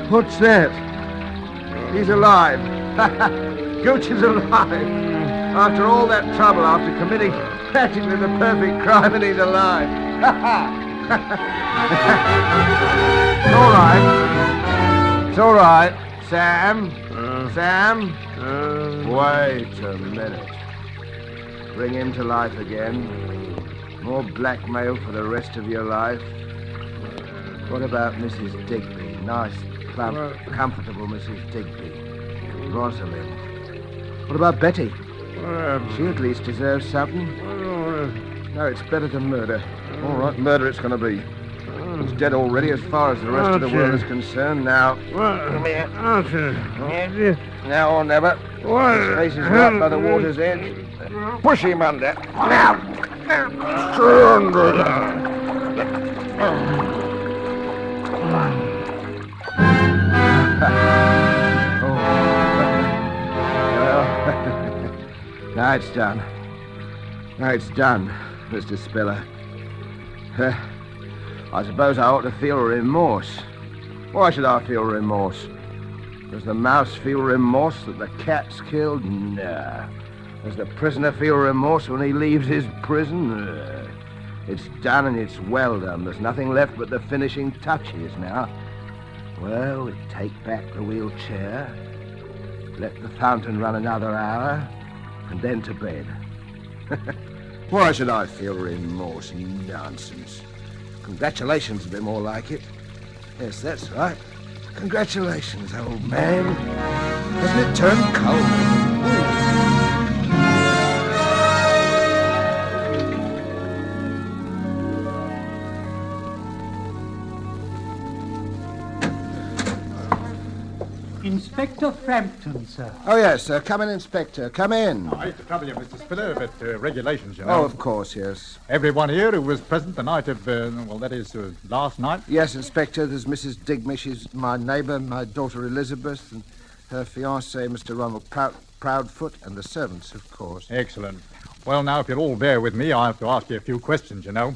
What's that? He's alive. Gooch is alive. After all that trouble, after committing practically the perfect crime, and he's alive. It's all right. It's all right. Sam? Sam? Wait a minute. Bring him to life again. More blackmail for the rest of your life. What about Mrs. Digby? Nice, plump, comfortable Mrs. Digby. Rosalind. What about Betty? She at least deserves something. No, it's better than murder. All right, murder it's going to be. He's dead already as far as the rest of the world is concerned. Now, come here. Now or never. His face is right by the water's edge. Push him under. Now. Now it's done. Now it's done, Mr. Spiller. I suppose I ought to feel remorse. Why should I feel remorse? Does the mouse feel remorse that the cat's killed? Nah. Does the prisoner feel remorse when he leaves his prison? Nah. It's done and it's well done. There's nothing left but the finishing touches now. Well, we take back the wheelchair, let the fountain run another hour, and then to bed. Why should I feel remorse? Nonsense. Congratulations would be more like it. Yes, that's right. Congratulations, old man. Doesn't it turn cold?
Inspector Frampton, sir.
Oh, yes, sir. Come in, Inspector. Come in.
I hate to trouble you, Mr. Spiller, but regulations, you know.
Oh, of course, yes.
Everyone here who was present the night of, last night?
Yes, Inspector, there's Mrs. Digby. She's my neighbour, my daughter Elizabeth, and her fiancé, Mr. Ronald Proudfoot, and the servants, of course.
Excellent. Well, now, if you'll all bear with me, I have to ask you a few questions, you know.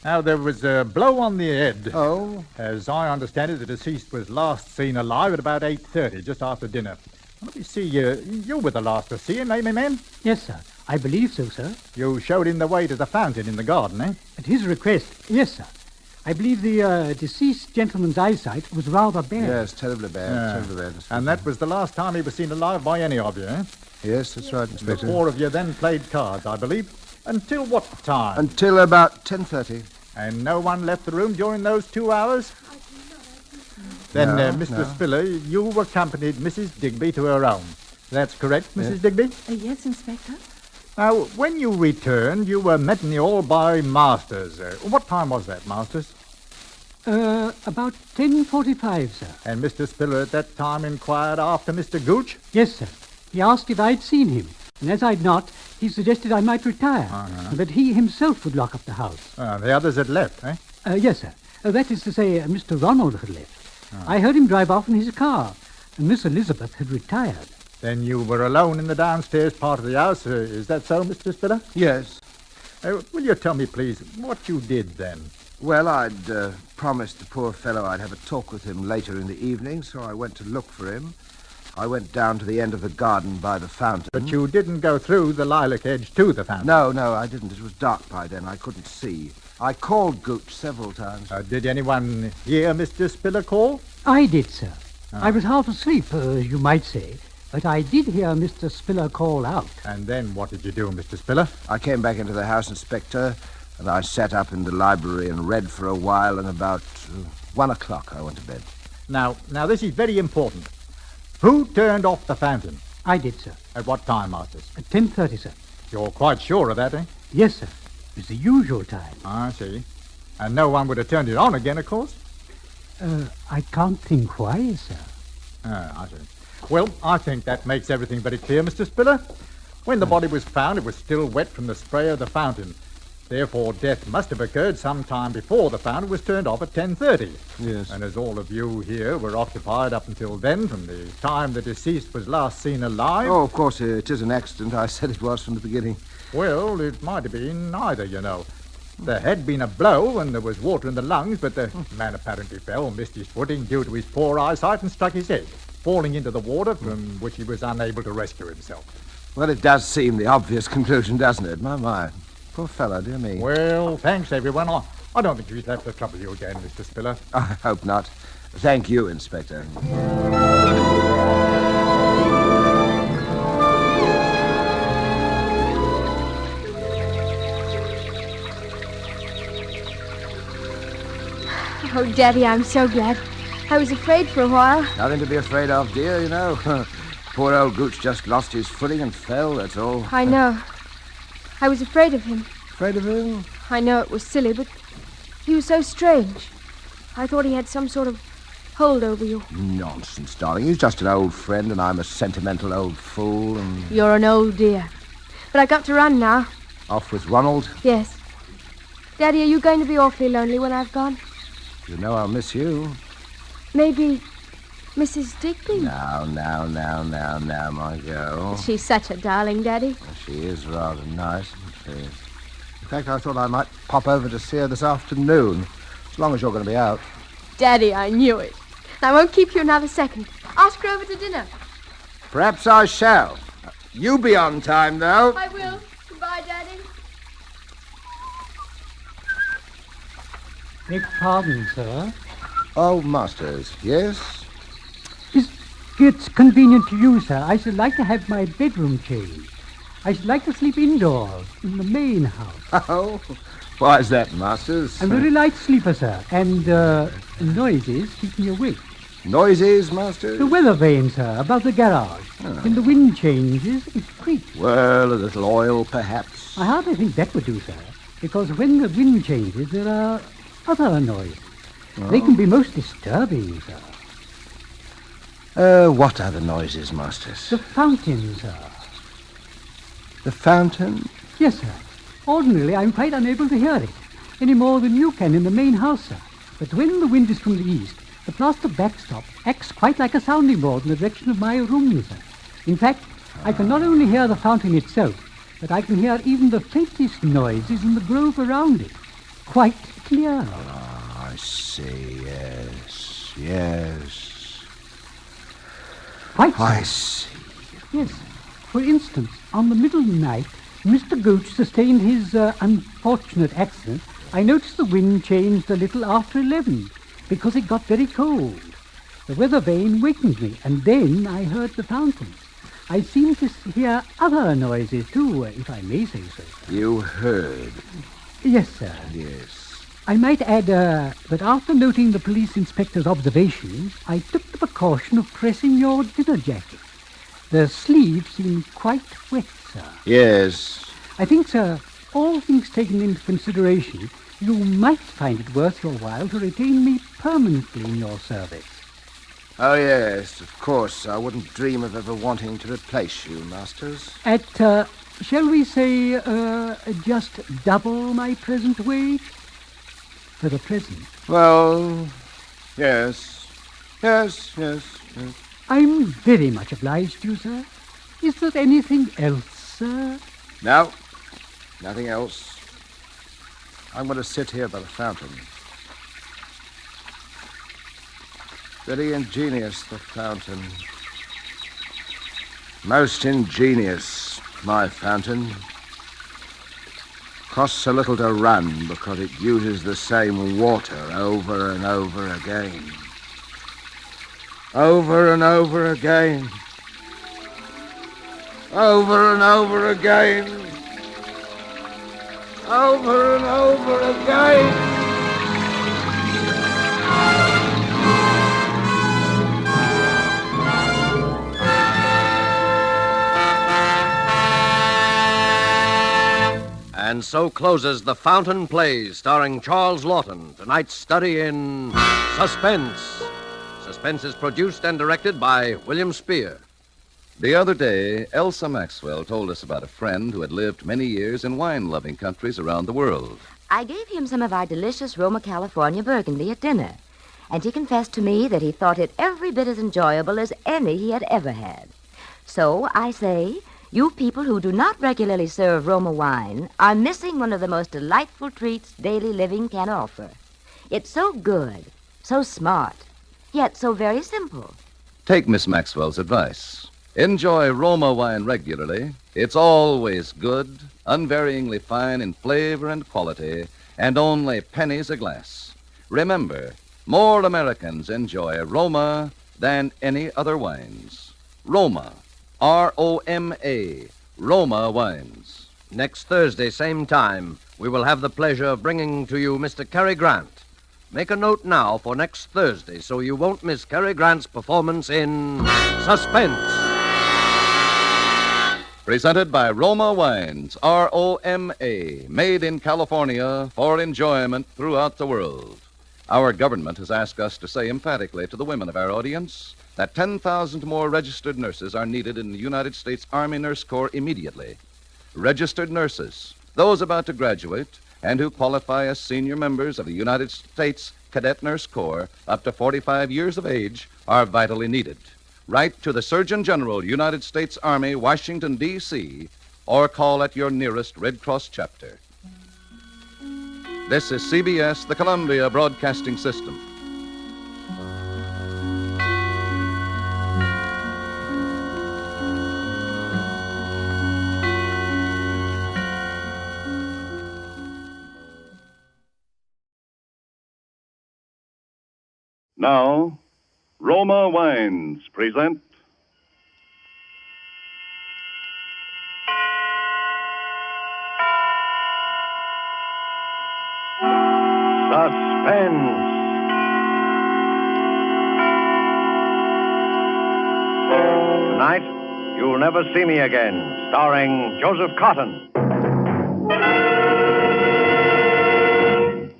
Now, there was a blow on the head.
Oh?
As I understand it, the deceased was last seen alive at about 8:30, just after dinner. Let me see, you were the last to see him, eh, my man?
Yes, sir. I believe so, sir.
You showed him the way to the fountain in the garden, eh?
At his request, yes, sir. I believe the deceased gentleman's eyesight was rather bad.
Yes, terribly bad, terribly bad.
And that was the last time he was seen alive by any of you, eh?
Yes, that's right, Inspector.
The four of you then played cards, I believe. Until what time?
Until about 10:30.
And no one left the room during those 2 hours? Then, Mr. Spiller, you accompanied Mrs. Digby to her home. That's correct, Mrs. Digby?
Yes, Inspector.
Now, when you returned, you were met in the hall by Masters. What time was that, Masters?
About 10:45, sir.
And Mr. Spiller at that time inquired after Mr. Gooch?
Yes, sir. He asked if I'd seen him. And as I'd not, he suggested I might retire. But he himself would lock up the house.
The others had left, eh?
Yes, sir. That is to say, Mr. Ronald had left. I heard him drive off in his car, and Miss Elizabeth had retired.
Then you were alone in the downstairs part of the house. Is that so, Mr. Spiller?
Yes.
Will you tell me, please, what you did then?
Well, I'd promised the poor fellow I'd have a talk with him later in the evening, so I went to look for him. I went down to the end of the garden by the fountain.
But you didn't go through the lilac hedge to the fountain?
No, I didn't. It was dark by then. I couldn't see. I called Gooch several times.
Did anyone hear Mr. Spiller call?
I did, sir. I was half asleep, you might say. But I did hear Mr. Spiller call out.
And then what did you do, Mr. Spiller?
I came back into the house, Inspector, and I sat up in the library and read for a while, and about 1 o'clock I went to bed.
Now, this is very important. Who turned off the fountain?
I did, sir.
At what time, Masters?
At 10:30, sir.
You're quite sure of that, eh?
Yes, sir. It was the usual time.
I see. And no one would have turned it on again, of course?
I can't think why, sir.
I see. Well, I think that makes everything very clear, Mr. Spiller. When the body was found, it was still wet from the spray of the fountain. Therefore, death must have occurred some time before the fountain was turned off at 10:30.
Yes.
And as all of you here were occupied up until then, from the time the deceased was last seen alive...
Oh, of course, it is an accident. I said it was from the beginning.
Well, it might have been neither, you know. There had been a blow and there was water in the lungs, but the man apparently fell, missed his footing due to his poor eyesight and struck his head, falling into the water from which he was unable to rescue himself.
Well, it does seem the obvious conclusion, doesn't it? My. Poor fellow, dear me.
Well, thanks, everyone. I don't think we'd have to trouble you again, Mr. Spiller.
I hope not. Thank you, Inspector.
Oh, Daddy, I'm so glad. I was afraid for a while.
Nothing to be afraid of, dear, you know. Poor old Gooch just lost his footing and fell, that's all.
I know. I was afraid of him.
Afraid of him?
I know it was silly, but he was so strange. I thought he had some sort of hold over you.
Nonsense, darling. He's just an old friend, and I'm a sentimental old fool, and...
You're an old dear. But I got to run now.
Off with Ronald?
Yes. Daddy, are you going to be awfully lonely when I've gone?
You know I'll miss you.
Maybe Mrs. Digby?
Now, my girl.
She's such a darling, Daddy.
She is rather nice, isn't she? In fact, I thought I might pop over to see her this afternoon, as long as you're going to be out.
Daddy, I knew it. I won't keep you another second. Ask her over to dinner.
Perhaps I shall. You be on time, though.
I will. Goodbye, Daddy.
Beg pardon, sir.
Oh, Masters, yes?
If it's convenient to you, sir, I should like to have my bedroom changed. I should like to sleep indoors, in the main house.
Oh, why is that, Masters?
I'm a very light sleeper, sir, and noises keep me awake.
Noises, Masters?
The weather vane, sir, above the garage.
Oh.
When the wind changes, it creaks.
Well, a little oil, perhaps.
I hardly think that would do, sir, because when the wind changes, there are other noises.
Oh.
They can be most disturbing, sir.
What other noises, Masters?
The fountain, sir.
The fountain?
Yes, sir. Ordinarily, I'm quite unable to hear it, any more than you can in the main house, sir. But when the wind is from the east, The plaster backstop acts quite like a sounding board in the direction of my room, sir. In fact, I can not only hear the fountain itself, but I can hear even the faintest noises in the grove around it. Quite clear.
Oh, I see, yes, yes.
Quite,
I
sir. Yes. For instance, on the middle night, Mr. Gooch sustained his unfortunate accident. I noticed the wind changed a little after 11, because it got very cold. The weather vane wakened me, and then I heard the fountain. I seemed to hear other noises, too, if I may say so.
You heard?
Yes, sir.
Yes.
I might add that after noting the police inspector's observations, I took the precaution of pressing your dinner jacket. The sleeve seemed quite wet, sir.
Yes.
I think, sir, all things taken into consideration, you might find it worth your while to retain me permanently in your service.
Oh, yes, of course. I wouldn't dream of ever wanting to replace you, Masters.
At, shall we say, just double my present wage? For the present.
Well, yes. Yes.
I'm very much obliged to you, sir. Is there anything else, sir?
No, nothing else. I'm going to sit here by the fountain. Very ingenious, the fountain. Most ingenious, my fountain. Costs a little to run because it uses the same water over and over again. Over and over again. Over and over again. Over and over again.
And so closes The Fountain Plays, starring Charles Lawton, tonight's study in Suspense. Suspense is produced and directed by William Spear.
The other day, Elsa Maxwell told us about a friend who had lived many years in wine-loving countries around the world.
I gave him some of our delicious Roma, California Burgundy at dinner, and he confessed to me that he thought it every bit as enjoyable as any he had ever had. So I say, you people who do not regularly serve Roma wine are missing one of the most delightful treats daily living can offer. It's so good, so smart, yet so very simple.
Take Miss Maxwell's advice. Enjoy Roma wine regularly. It's always good, unvaryingly fine in flavor and quality, and only pennies a glass. Remember, more Americans enjoy Roma than any other wines. Roma, R-O-M-A, Roma wines.
Next Thursday, same time, we will have the pleasure of bringing to you Mr. Cary Grant. Make a note now for next Thursday so you won't miss Cary Grant's performance in Suspense.
Presented by Roma Wines, R-O-M-A, made in California for enjoyment throughout the world. Our government has asked us to say emphatically to the women of our audience that 10,000 more registered nurses are needed in the United States Army Nurse Corps immediately. Registered nurses, those about to graduate and who qualify as senior members of the United States Cadet Nurse Corps up to 45 years of age, are vitally needed. Write to the Surgeon General, United States Army, Washington, D.C., or call at your nearest Red Cross chapter. This is CBS, the Columbia Broadcasting System.
Now, Roma Wines present
Suspense. Tonight, You'll Never See Me Again, starring Joseph Cotton.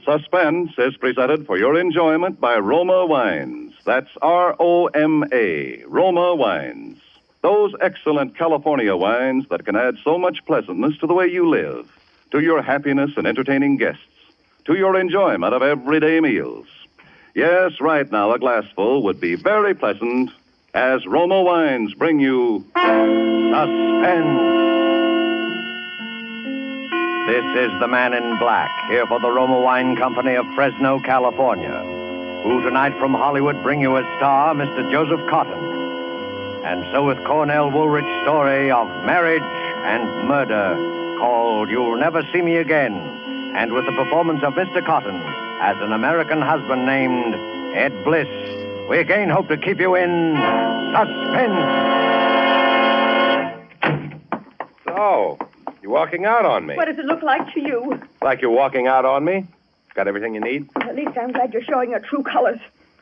Suspense is presented for your enjoyment by Roma Wines. That's R-O-M-A, Roma Wines. Those excellent California wines that can add so much pleasantness to the way you live, to your happiness in entertaining guests, to your enjoyment of everyday meals. Yes, right now a glassful would be very pleasant as Roma Wines bring you
Suspense. This is the Man in Black, here for the Roma Wine Company of Fresno, California, who tonight from Hollywood bring you as star Mr. Joseph Cotton. And so with Cornell Woolrich's story of marriage and murder called You'll Never See Me Again, and with the performance of Mr. Cotton as an American husband named Ed Bliss, we again hope to keep you in suspense.
So, you walking out on me?
What does it look like to you?
Like you're walking out on me? Got everything you need?
At least I'm glad you're showing your true colors.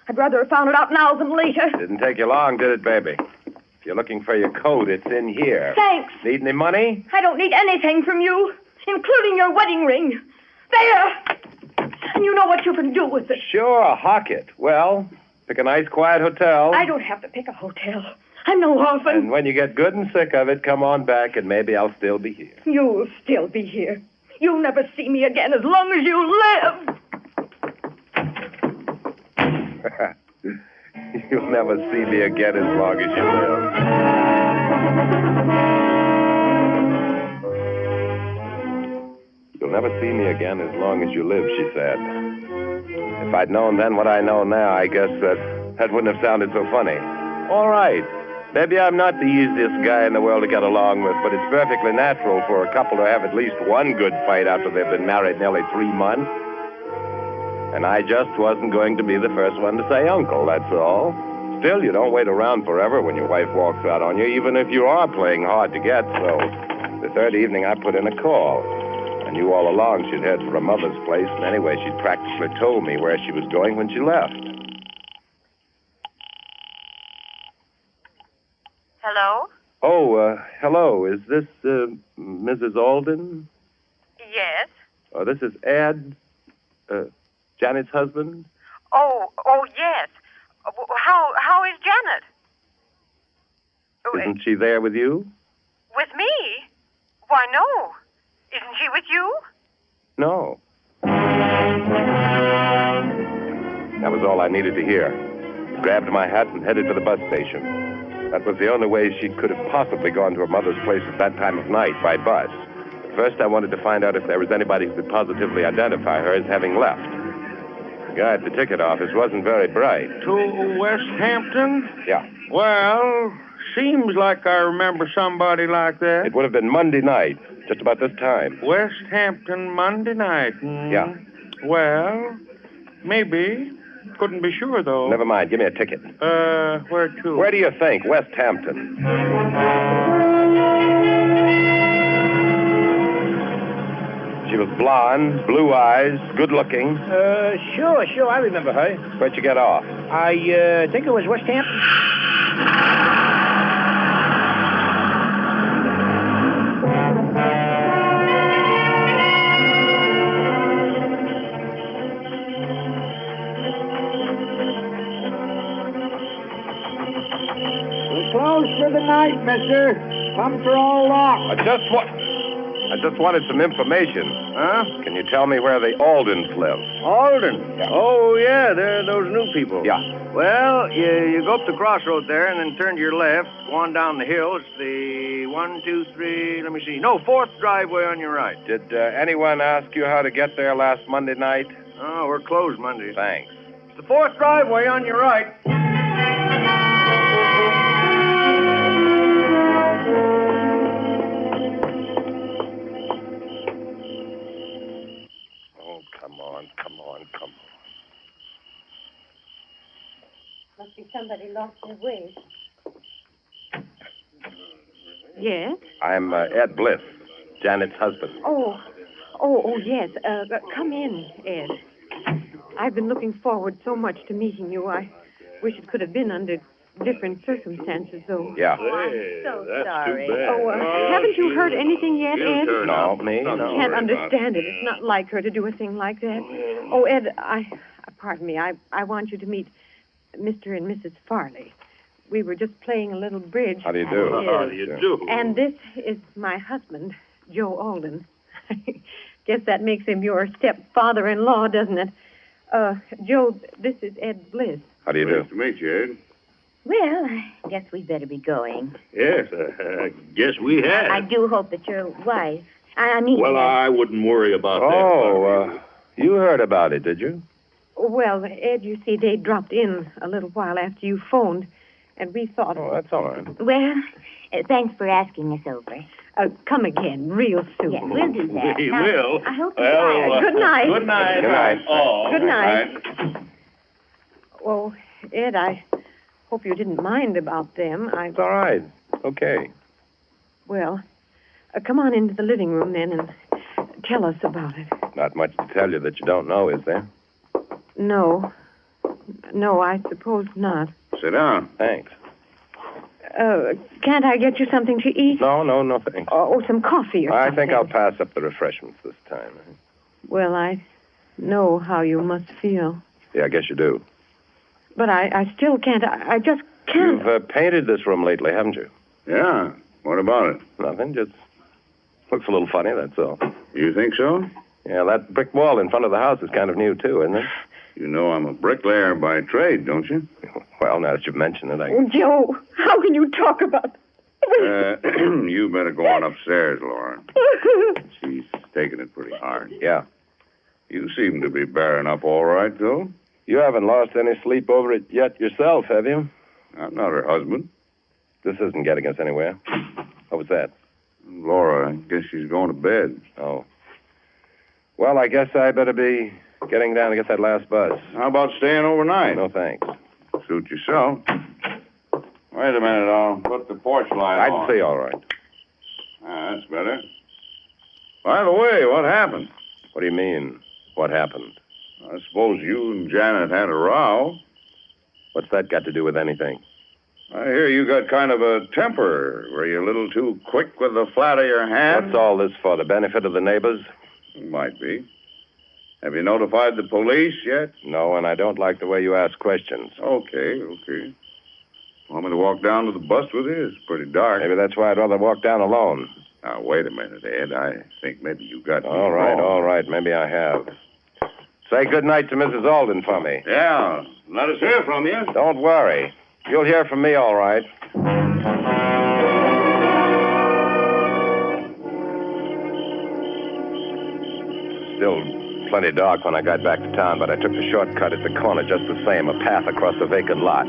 I'd rather have found it out now than later.
Didn't take you long, did it, baby? If you're looking for your coat, it's in here.
Thanks.
Need any money?
I don't need anything from you, including your wedding ring. There! And you know what you can do with it.
Sure, hawk it. Well, pick a nice, quiet hotel.
I don't have to pick a hotel. I'm no orphan.
And when you get good and sick of it, come on back and maybe I'll still be here.
You'll still be here. You'll never see me again as long as you live.
You'll never see me again as long as you live. You'll never see me again as long as you live, she said. If I'd known then what I know now, I guess that wouldn't have sounded so funny. All right. Maybe I'm not the easiest guy in the world to get along with, but it's perfectly natural for a couple to have at least one good fight after they've been married nearly 3 months. And I just wasn't going to be the first one to say uncle, that's all. Still, you don't wait around forever when your wife walks out on you, even if you are playing hard to get. So the third evening, I put in a call. I knew all along she'd head for her mother's place, and anyway, she'd practically told me where she was going when she left.
Hello?
Oh, hello. Is this Mrs. Alden?
Yes.
Oh, this is Ed, Janet's husband?
Oh, yes. How is Janet?
Isn't she there with you?
With me? Why, no. Isn't she with you?
No. That was all I needed to hear. I grabbed my hat and headed for the bus station. That was the only way she could have possibly gone to her mother's place at that time of night, by bus. But first, I wanted to find out if there was anybody who could positively identify her as having left. The guy at the ticket office wasn't very bright.
To West Hampton?
Yeah.
Well, seems like I remember somebody like that.
It would have been Monday night, just about this time.
West Hampton, Monday night.
Yeah.
Well, maybe. Couldn't be sure, though.
Never mind. Give me a ticket.
Where to?
Where do you think? West Hampton. She was blonde, blue eyes, good looking.
Sure. I remember her.
Where'd you get off?
I think it was West Hampton.
We're closed for the night, mister. Pumps are all locked.
I just wanted some information.
Huh?
Can you tell me where the Aldens live?
Alden?
Yeah.
Oh, yeah, they're those new people.
Yeah.
Well, you go up the crossroad there and then turn to your left. Go on down the hill. It's the 4th driveway on your right.
Did anyone ask you how to get there last Monday night?
Oh, we're closed Monday.
Thanks.
It's the 4th driveway on your right.
Come on.
Must be somebody lost their way.
Yes?
I'm Ed Bliss, Janet's husband.
Oh, yes. Come in, Ed. I've been looking forward so much to meeting you. I wish it could have been under different circumstances, though.
Yeah.
Oh, I'm so sorry.
too bad.
Haven't you heard anything yet, Ed?
No, me?
I can't understand it. It's not like her to do a thing like that. Oh, Ed, pardon me. I want you to meet Mr. and Mrs. Farley. We were just playing a little bridge.
How do you do?
How do you do?
And this is my husband, Joe Alden. Guess that makes him your stepfather-in-law, doesn't it? Joe, this is Ed Bliss.
How do you do?
Nice to meet you, Ed.
Well, I guess we'd better be going.
Yes, I guess we have.
I do hope that your wife... I mean...
Well, I wouldn't worry about that.
You heard about it, did you?
Well, Ed, you see, they dropped in a little while after you phoned, and we thought...
Oh, that's all right.
Well, thanks for asking us over.
Come again, real soon.
Yeah, we'll do that.
We
Now,
will.
I hope
Good night.
Good night.
Good night.
Oh,
Good night. Oh, Ed, I hope you didn't mind about them.
It's all right. Okay.
Well, come on into the living room then and tell us about it.
Not much to tell you that you don't know, is there?
No. No, I suppose not.
Sit down.
Thanks.
Can't I get you something to eat?
No, thanks.
Or some coffee or something?
I think I'll pass up the refreshments this time.
Well, I know how you must feel.
Yeah, I guess you do.
But I still can't. I just can't.
You've painted this room lately, haven't you?
Yeah. What about it?
Nothing, just looks a little funny, that's all.
You think so?
Yeah, that brick wall in front of the house is kind of new, too, isn't it?
You know I'm a bricklayer by trade, don't you?
Well, now that you've mentioned it,
Oh, Joe, how can you talk about...
You better go on upstairs, Laura. She's taking it pretty hard.
Yeah.
You seem to be bearing up all right, though.
You haven't lost any sleep over it yet yourself, have you?
I'm not her husband.
This isn't getting us anywhere. What was that?
Laura, I guess she's going to bed.
Oh. Well, I guess I better be getting down to get that last bus.
How about staying overnight?
No, thanks.
Suit yourself. Wait a minute, I'll put the porch light on.
I'd say all right.
That's better. By the way, what happened?
What do you mean, what happened?
I suppose you and Janet had a row.
What's that got to do with anything?
I hear you got kind of a temper. Were you a little too quick with the flat of your hand?
What's all this for, the benefit of the neighbors?
Might be. Have you notified the police yet?
No, and I don't like the way you ask questions.
Okay. Want me to walk down to the bus with you? It's pretty dark.
Maybe that's why I'd rather walk down alone.
Now, wait a minute, Ed. I think maybe you got me
All right. Maybe I have. Say good night to Mrs. Alden for me.
Yeah. Let us hear from you.
Don't worry. You'll hear from me all right. Still plenty dark when I got back to town, but I took the shortcut at the corner just the same, a path across a vacant lot.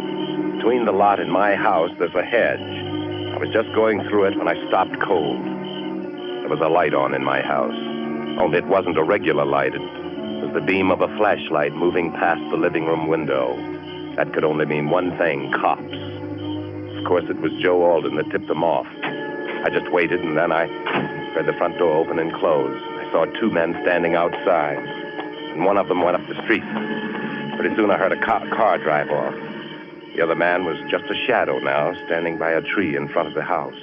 Between the lot and my house, there's a hedge. I was just going through it when I stopped cold. There was a light on in my house. Only it wasn't a regular light. It was the beam of a flashlight moving past the living room window. That could only mean one thing, cops. Of course, it was Joe Alden that tipped them off. I just waited, and then I heard the front door open and close. I saw two men standing outside, and one of them went up the street. Pretty soon I heard a car drive off. The other man was just a shadow now, standing by a tree in front of the house.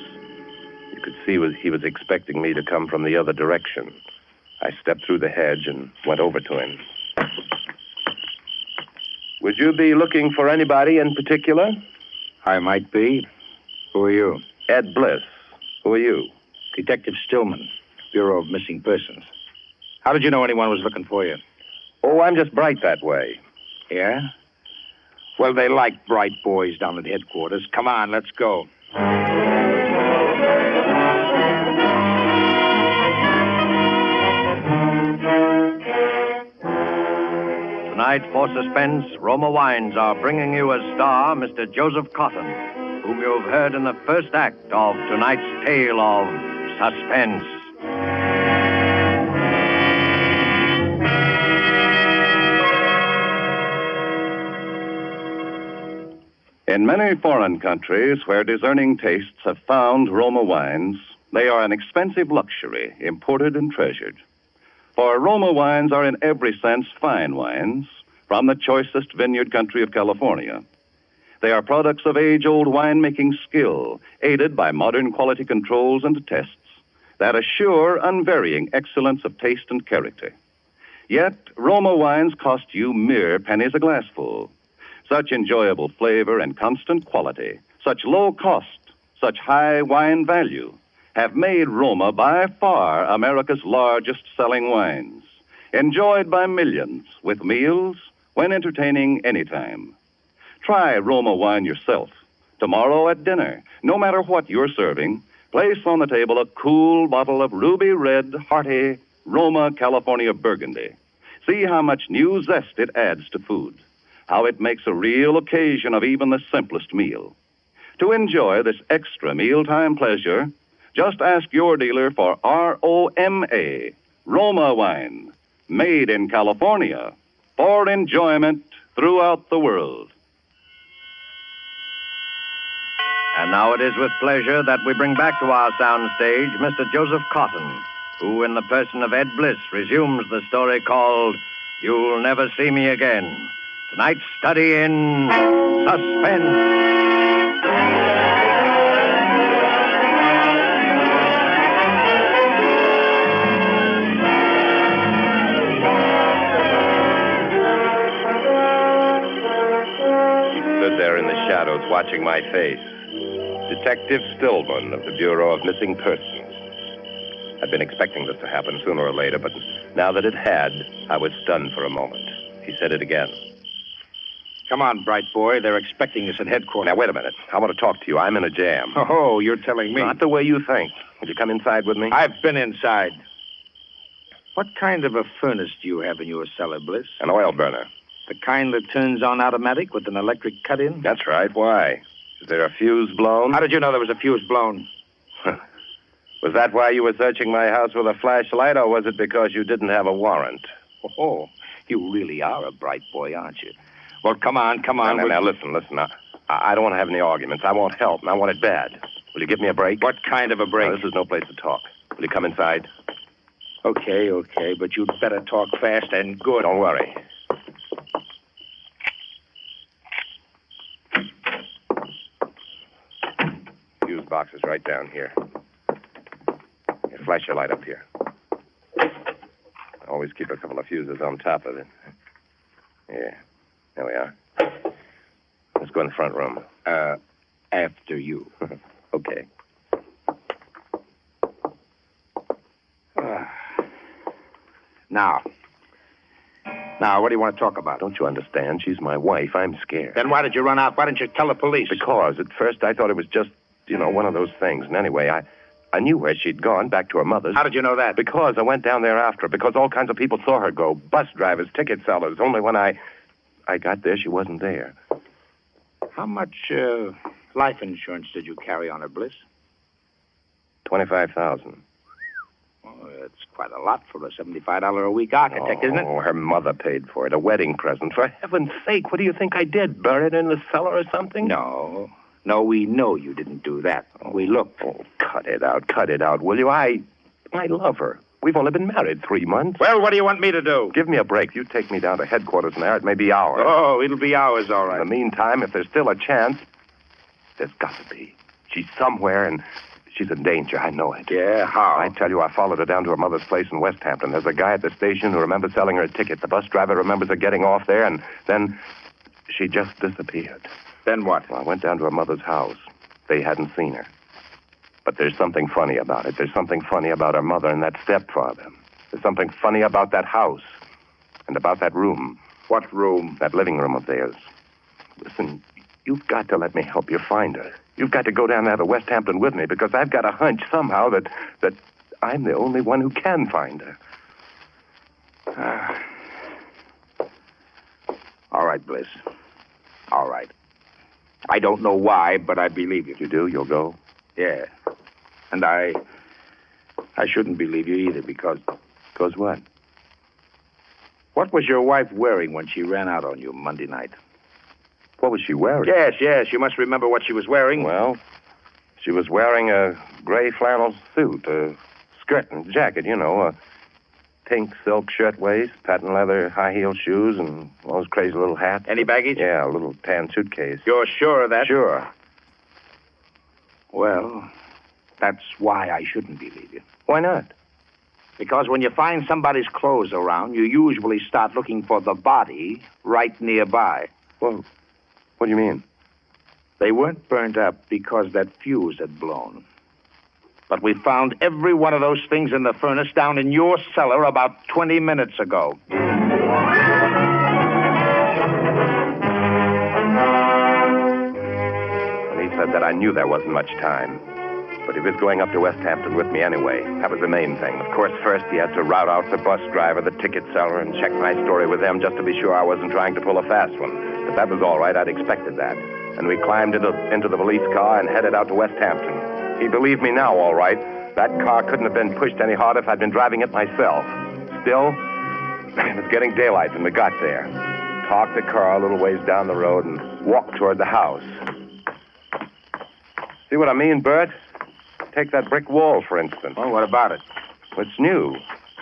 You could see he was expecting me to come from the other direction. I stepped through the hedge and went over to him. Would you be looking for anybody in particular?
I might be. Who are you?
Ed Bliss. Who are you?
Detective Stillman, Bureau of Missing Persons. How did you know anyone was looking for you?
Oh, I'm just bright that way.
Yeah? Well, they like bright boys down at headquarters. Come on, let's go.
Tonight, for Suspense, Roma Wines are bringing you as star Mr. Joseph Cotton, whom you've heard in the first act of tonight's tale of Suspense.
In many foreign countries where discerning tastes have found Roma wines, they are an expensive luxury, imported and treasured. For Roma wines are in every sense fine wines from the choicest vineyard country of California. They are products of age-old winemaking skill, aided by modern quality controls and tests that assure unvarying excellence of taste and character. Yet, Roma wines cost you mere pennies a glassful. Such enjoyable flavor and constant quality, such low cost, such high wine value, have made Roma by far America's largest selling wines, enjoyed by millions with meals, when entertaining anytime. Try Roma wine yourself. Tomorrow at dinner, no matter what you're serving, place on the table a cool bottle of ruby red, hearty Roma California Burgundy. See how much new zest it adds to food, how it makes a real occasion of even the simplest meal. To enjoy this extra mealtime pleasure, just ask your dealer for ROMA, Roma wine, made in California for enjoyment throughout the world.
And now it is with pleasure that we bring back to our soundstage Mr. Joseph Cotton, who, in the person of Ed Bliss, resumes the story called You'll Never See Me Again. Tonight's study in suspense.
Stood there in the shadows watching my face. Detective Stillman of the Bureau of Missing Persons. I'd been expecting this to happen sooner or later, but now that it had, I was stunned for a moment. He said it again.
Come on, bright boy. They're expecting us at headquarters.
Now, wait a minute. I want to talk to you. I'm in a jam.
Oh, you're telling me.
Not the way you think. Would you come inside with me?
I've been inside. What kind of a furnace do you have in your cellar, Bliss?
An oil burner.
The kind that turns on automatic with an electric cut-in?
That's right. Why? Is there a fuse blown?
How did you know there was a fuse blown?
Was that why you were searching my house with a flashlight, or was it because you didn't have a warrant?
Oh, you really are a bright boy, aren't you? Well, come on.
Now, listen. I don't want to have any arguments. I want help, and I want it bad. Will you give me a break?
What kind of a break?
No, this is no place to talk. Will you come inside?
Okay, but you'd better talk fast and good.
Don't worry. Fuse box is right down here. Here, flash your light up here. Always keep a couple of fuses on top of it. Yeah, there we are. Let's go in the front room.
After you.
Okay.
Now, what do you want to talk about?
Don't you understand? She's my wife. I'm scared.
Then why did you run out? Why didn't you tell the police?
Because at first I thought it was just, one of those things. And anyway, I knew where she'd gone, back to her mother's.
How did you know that?
Because I went down there after her, because all kinds of people saw her go. Bus drivers, ticket sellers. Only when I got there, she wasn't there.
How much life insurance did you carry on her, Bliss?
$25,000.
Oh, that's quite a lot for a $75 a week architect, isn't it?
Oh, her mother paid for it. A wedding present. For heaven's sake, what do you think I did? Bury it in the cellar or something?
No, we know you didn't do that. We looked.
Oh, cut it out, will you? I love her. We've only been married 3 months.
Well, what do you want me to do?
Give me a break. You take me down to headquarters now. It may be hours.
Oh, it'll be hours, all right.
In the meantime, if there's still a chance, there's got to be. She's somewhere, and she's in danger. I know it.
Yeah, how?
I tell you, I followed her down to her mother's place in West Hampton. There's a guy at the station who remembers selling her a ticket. The bus driver remembers her getting off there, and then she just disappeared.
Then what?
Well, I went down to her mother's house. They hadn't seen her. But there's something funny about it. There's something funny about her mother and that stepfather. There's something funny about that house and about that room.
What room?
That living room of theirs. Listen, you've got to let me help you find her. You've got to go down there to West Hampton with me, because I've got a hunch somehow that I'm the only one who can find her.
All right, Bliss. All right. I don't know why, but I believe you.
You do? You'll go?
Yeah. And I shouldn't believe you either, because...
Because what?
What was your wife wearing when she ran out on you Monday night?
What was she wearing?
Yes. You must remember what she was wearing.
Well, she was wearing a gray flannel suit, a skirt and jacket, a pink silk shirtwaist, patent leather high-heel shoes, and all those crazy little hats.
Any baggage?
Yeah, a little tan suitcase.
You're sure of that?
Sure.
Well, that's why I shouldn't believe you.
Why not?
Because when you find somebody's clothes around, you usually start looking for the body right nearby.
Well, what do you mean?
They weren't burnt up because that fuse had blown. But we found every one of those things in the furnace down in your cellar about 20 minutes ago.
said that, I knew there wasn't much time. But he was going up to West Hampton with me anyway. That was the main thing. Of course, first he had to route out the bus driver, the ticket seller, and check my story with them just to be sure I wasn't trying to pull a fast one. But that was all right. I'd expected that. And we climbed into the police car and headed out to West Hampton. He believed me now, all right. That car couldn't have been pushed any harder if I'd been driving it myself. Still, it was getting daylight when we got there. Parked the car a little ways down the road and walked toward the house. See what I mean, Bert? Take that brick wall, for instance.
Oh, what about it?
It's new.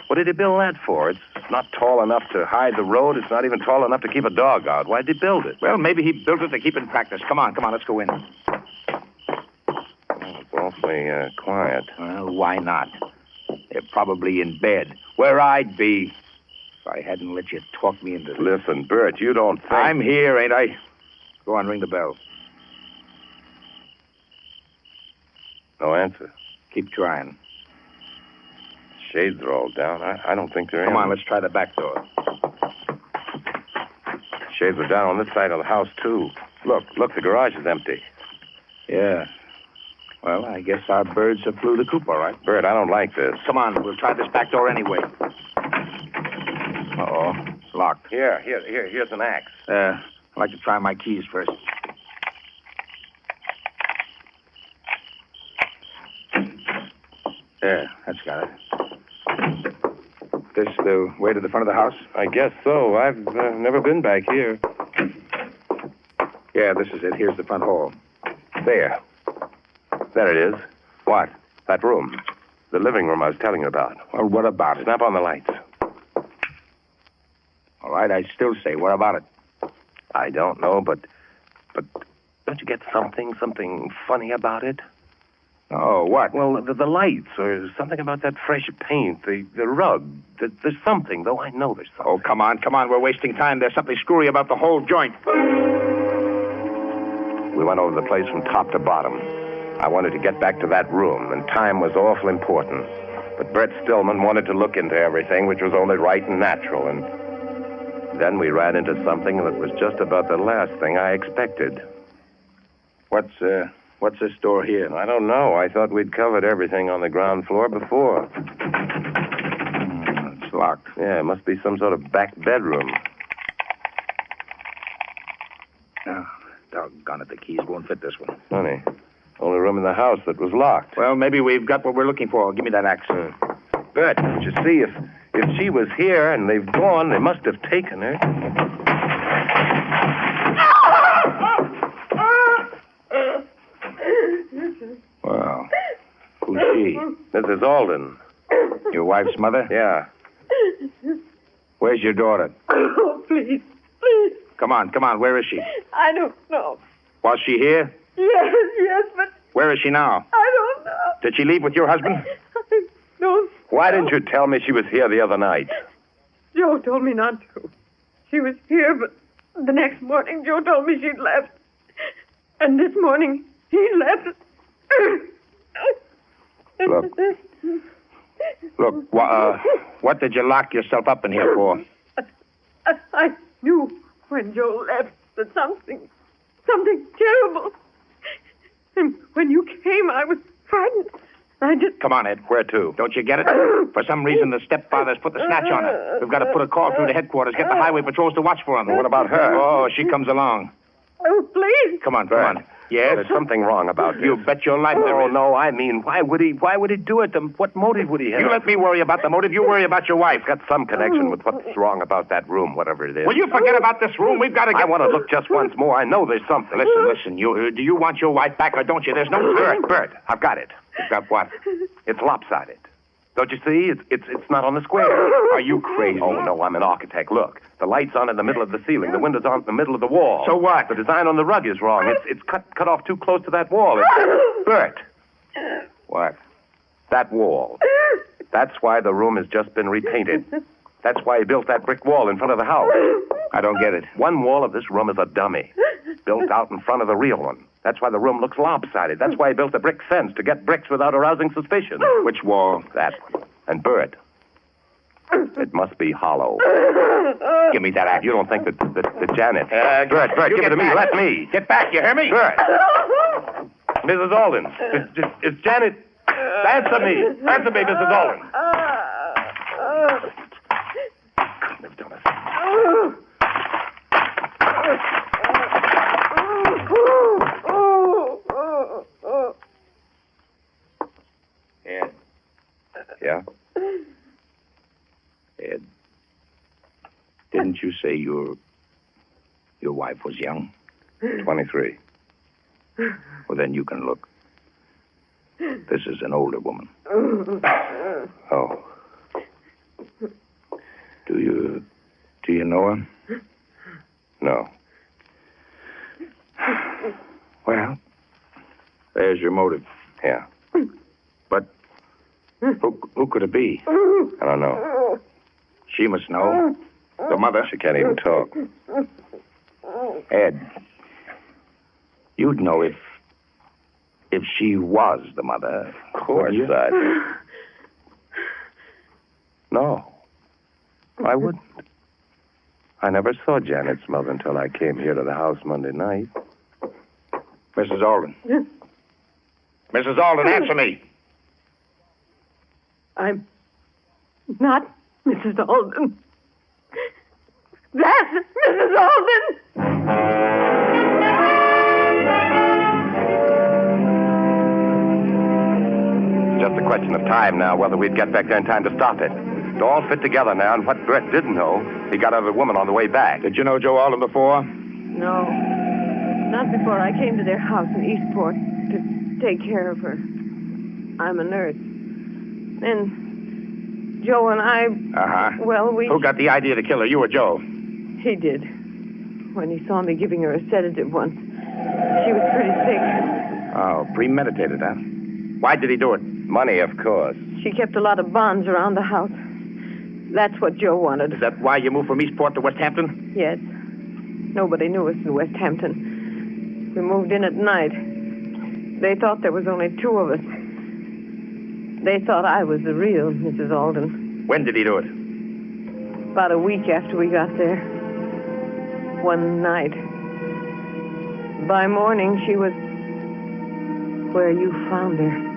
What did he build that for? It's not tall enough to hide the road. It's not even tall enough to keep a dog out. Why'd he build it?
Well, maybe he built it to keep in practice. Come on, let's go in.
It's awfully quiet.
Well, why not? They're probably in bed. Where I'd be if I hadn't let you talk me into this.
Listen, Bert, you don't think...
I'm here, ain't I? Go on, ring the bell.
No answer.
Keep trying.
Shades are all down. I don't think they're in.
Come on, let's try the back door.
Shades are down on this side of the house, too. Look, the garage is empty.
Yeah. Well, I guess our birds have flew the coop, all right.
Bert, I don't like this.
Come on, we'll try this back door anyway. Uh-oh, it's locked.
Here's an axe.
I'd like to try my keys first. There, that's got it. This the way to the front of the house?
I guess so. I've never been back here.
Yeah, this is it. Here's the front hall.
There it is.
What?
That room. The living room I was telling you about.
Well, what about it?
Snap on the lights.
All right, I still say, what about it?
I don't know, but don't you get something funny about it?
Oh, what?
Well, the lights, or something about that fresh paint, the rug. There's something, though I know there's something.
Oh, come on. We're wasting time. There's something screwy about the whole joint.
We went over the place from top to bottom. I wanted to get back to that room, and time was awful important. But Bert Stillman wanted to look into everything, which was only right and natural, and then we ran into something that was just about the last thing I expected.
What's this door here?
I don't know. I thought we'd covered everything on the ground floor before.
It's locked.
Yeah, it must be some sort of back bedroom.
Oh, doggone it, the keys won't fit this one.
Funny. Only room in the house that was locked.
Well, maybe we've got what we're looking for. Give me that axe.
Bert, you see, if she was here and they've gone, they must have taken her.
Well, who's she?
Mrs. Alden.
Your wife's mother?
Yeah.
Where's your daughter?
Oh, please.
Come on. Where is she?
I don't know.
Was she here?
Yes, but
Where is she now?
I don't know.
Did she leave with your husband?
I don't.
Why didn't you tell me she was here the other night?
Joe told me not to. She was here, but the next morning Joe told me she'd left. And this morning he left.
Look, what did you lock yourself up in here for?
I knew when Joe left that something terrible. And when you came, I was frightened. I just...
Come on, Ed. Where to? Don't you get it? For some reason, the stepfather's put the snatch on her. We've got to put a call through to headquarters. Get the highway patrols to watch for him.
What about her?
Oh, she comes along.
Oh, please.
Come on. Yes?
There's something wrong about this.
You bet your life there is.
No, I mean, why would he do it? What motive would he have?
You let me worry about the motive. You worry about your wife.
Got some connection with what's wrong about that room, whatever it is.
Will you forget about this room? We've got to get...
I want to look just once more. I know there's something.
Listen. Do you want your wife back or don't you? There's no...
Bert, I've got it.
You've got what?
It's lopsided. Don't you see? It's not on the square.
Are you crazy?
Oh, no, I'm an architect. Look, the light's on in the middle of the ceiling. The window's on in the middle of the wall.
So what?
The design on the rug is wrong. It's cut off too close to that wall. Bert.
What?
That wall. That's why the room has just been repainted. That's why he built that brick wall in front of the house.
I don't get it.
One wall of this room is a dummy, built out in front of the real one. That's why the room looks lopsided. That's why he built a brick fence, to get bricks without arousing suspicion.
Which wall?
That one. And Bert, it must be hollow.
Give me that axe.
You don't think that Janet... Bert, give it to me. Let me.
Get back, you hear me?
Bert. Mrs. Alden. It's Janet. Answer me. Answer me, Mrs. Alden.
Ed.
Yeah?
Ed. Didn't you say your wife was young?
23.
Well, then you can look. This is an older woman.
Oh.
Do you know her?
No.
Well, there's your motive.
Yeah.
But who could it be?
I don't know.
She must know. The mother.
She can't even talk.
Ed, you'd know if she was the mother.
Of course
wouldn't you?
I'd. No. I wouldn't. I never saw Janet's mother until I came here to the house Monday night.
Mrs. Alden. Mrs. Alden, answer me.
I'm not Mrs. Alden. That's Mrs. Alden!
Just a question of time now, whether we'd get back there in time to stop it. It all fit together now, and what Brett didn't know, he got out of the woman on the way back.
Did you know Joe Alden before?
No. Not before I came to their house in Eastport to take care of her. I'm a nurse. And Joe and I...
Uh-huh.
Well, we...
Who got the idea to kill her, you or Joe?
He did. When he saw me giving her a sedative once. She was pretty sick.
Oh, premeditated, huh? Why did he do it?
Money, of course.
She kept a lot of bonds around the house. That's what Joe wanted.
Is that why you moved from Eastport to West Hampton?
Yes. Nobody knew us in West Hampton. We moved in at night. They thought there was only two of us. They thought I was the real Mrs. Alden.
When did he do it?
About a week after we got there. One night. By morning, she was where you found her.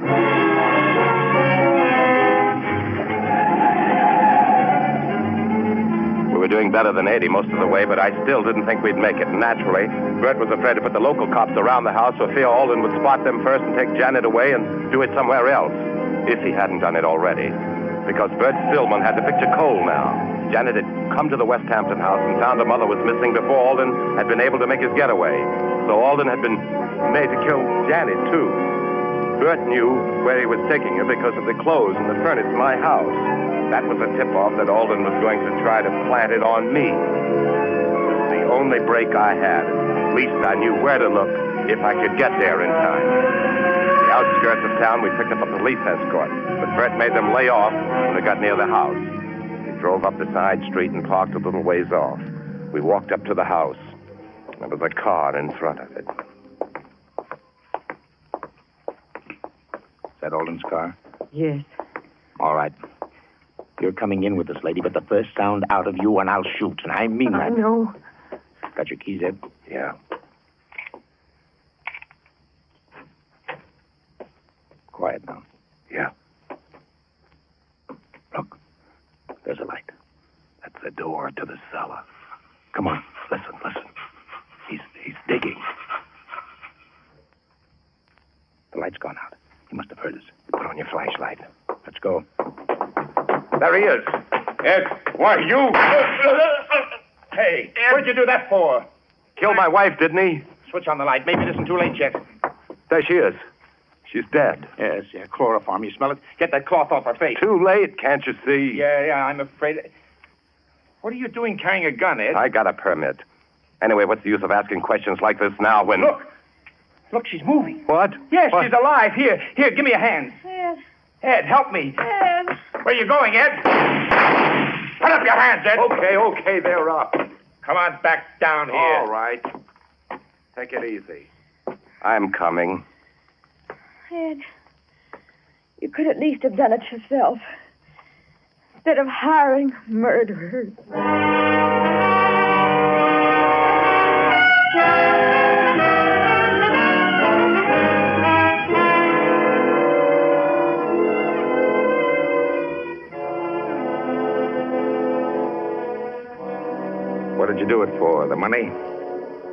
We were doing better than 80 most of the way, but I still didn't think we'd make it. Naturally, Bert was afraid to put the local cops around the house for fear Alden would spot them first and take Janet away and do it somewhere else, if he hadn't done it already. Because Bert Stillman had to picture Cole now. Janet had come to the West Hampton house and found her mother was missing before Alden had been able to make his getaway. So Alden had been made to kill Janet, too. Bert knew where he was taking her because of the clothes and the furnace in my house. That was a tip-off that Alden was going to try to plant it on me. It was the only break I had. At least I knew where to look if I could get there in time. The outskirts of town, we picked up a police escort, but Bert made them lay off when they got near the house. We drove up the side street and parked a little ways off. We walked up to the house. There was a car in front of it.
Is that Alden's car?
Yes.
All right. You're coming in with this lady, but the first sound out of you and I'll shoot, and I mean that.
I know.
Got your keys, Ed?
Yeah.
Quiet now.
Yeah.
Look, there's a light.
That's the door to the cellar.
Come on.
Listen. He's digging.
The light's gone out. He must have heard us.
Put on your flashlight.
Let's go.
There he is.
Ed, why, you... Hey, what'd you do that for?
Killed my wife, didn't he?
Switch on the light. Maybe it isn't too late yet.
There she is. She's dead.
Yes, yeah, chloroform. You smell it? Get that cloth off her face.
Too late, can't you see?
Yeah, I'm afraid... What are you doing carrying a gun, Ed?
I got a permit. Anyway, what's the use of asking questions like this now when...
Look, she's moving.
What?
Yes,
What?
she's alive. Here, give me a hand. Ed, help me.
Ed.
Where you going, Ed? Put up your hands, Ed.
Okay, they're up.
Come on back down here.
All right. Take it easy. I'm coming.
Ed, you could at least have done it yourself. Instead of hiring murderers.
did you do it for? The money?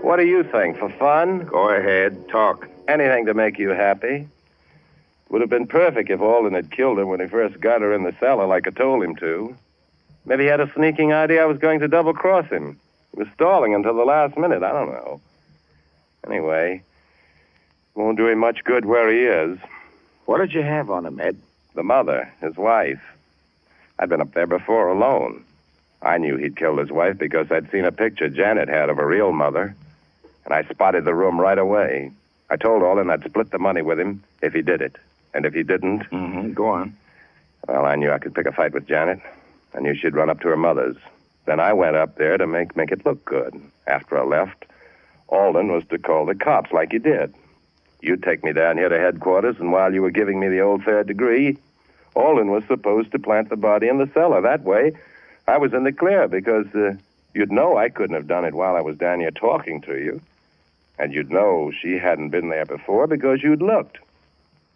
What do you think? For fun?
Go ahead. Talk.
Anything to make you happy. Would have been perfect if Alden had killed her when he first got her in the cellar like I told him to. Maybe he had a sneaking idea I was going to double-cross him. He was stalling until the last minute. I don't know. Anyway, won't do him much good where he is.
What did you have on him, Ed?
The mother, his wife. I'd been up there before alone. I knew he'd killed his wife because I'd seen a picture Janet had of a real mother. And I spotted the room right away. I told Alden I'd split the money with him if he did it. And if he didn't...
Mm-hmm. Go on.
Well, I knew I could pick a fight with Janet. I knew she'd run up to her mother's. Then I went up there to make it look good. After I left, Alden was to call the cops like he did. You'd take me down here to headquarters, and while you were giving me the old third degree, Alden was supposed to plant the body in the cellar. That way, I was in the clear because you'd know I couldn't have done it while I was down here talking to you. And you'd know she hadn't been there before because you'd looked.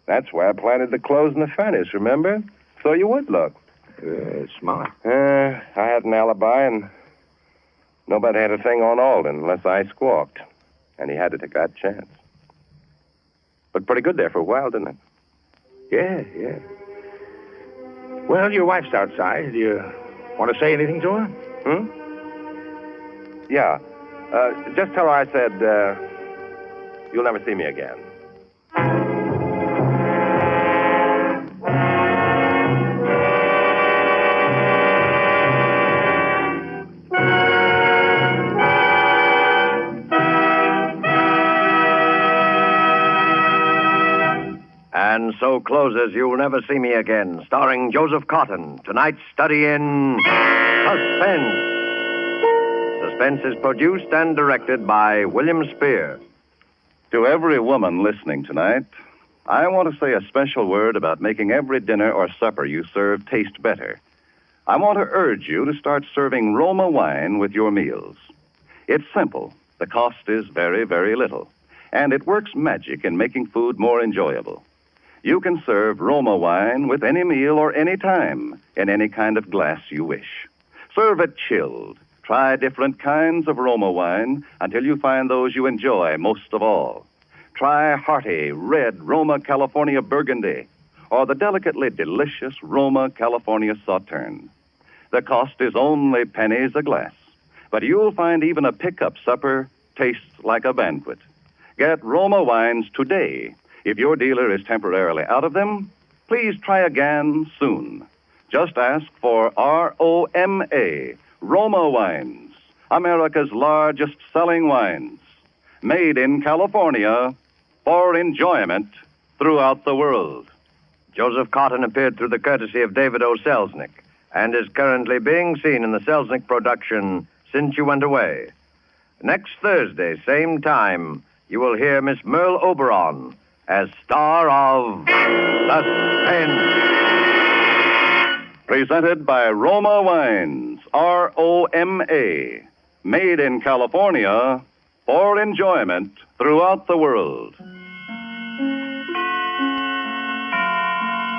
That's why I planted the clothes in the furnace, remember? So you would look.
Smart.
I had an alibi, and nobody had a thing on Alden unless I squawked. And he had to take that chance. Looked pretty good there for a while, didn't it?
Yeah. Well, your wife's outside. Do you want to say anything to her?
Yeah. Just tell her I said, you'll never see me again.
And so closes You'll Never See Me Again, starring Joseph Cotton. Tonight's study in Suspense. Suspense is produced and directed by William Spear.
To every woman listening tonight, I want to say a special word about making every dinner or supper you serve taste better. I want to urge you to start serving Roma wine with your meals. It's simple. The cost is very, very little. And it works magic in making food more enjoyable. You can serve Roma wine with any meal or any time in any kind of glass you wish. Serve it chilled. Try different kinds of Roma wine until you find those you enjoy most of all. Try hearty, red Roma California Burgundy or the delicately delicious Roma California Sauterne. The cost is only pennies a glass, but you'll find even a pickup supper tastes like a banquet. Get Roma wines today. If your dealer is temporarily out of them, please try again soon. Just ask for ROMA, Roma Wines, America's largest selling wines, made in California for enjoyment throughout the world.
Joseph Cotton appeared through the courtesy of David O. Selznick and is currently being seen in the Selznick production Since You Went Away. Next Thursday, same time, you will hear Miss Merle Oberon as star of Suspense.
Presented by Roma Wines, ROMA, made in California for enjoyment throughout the world.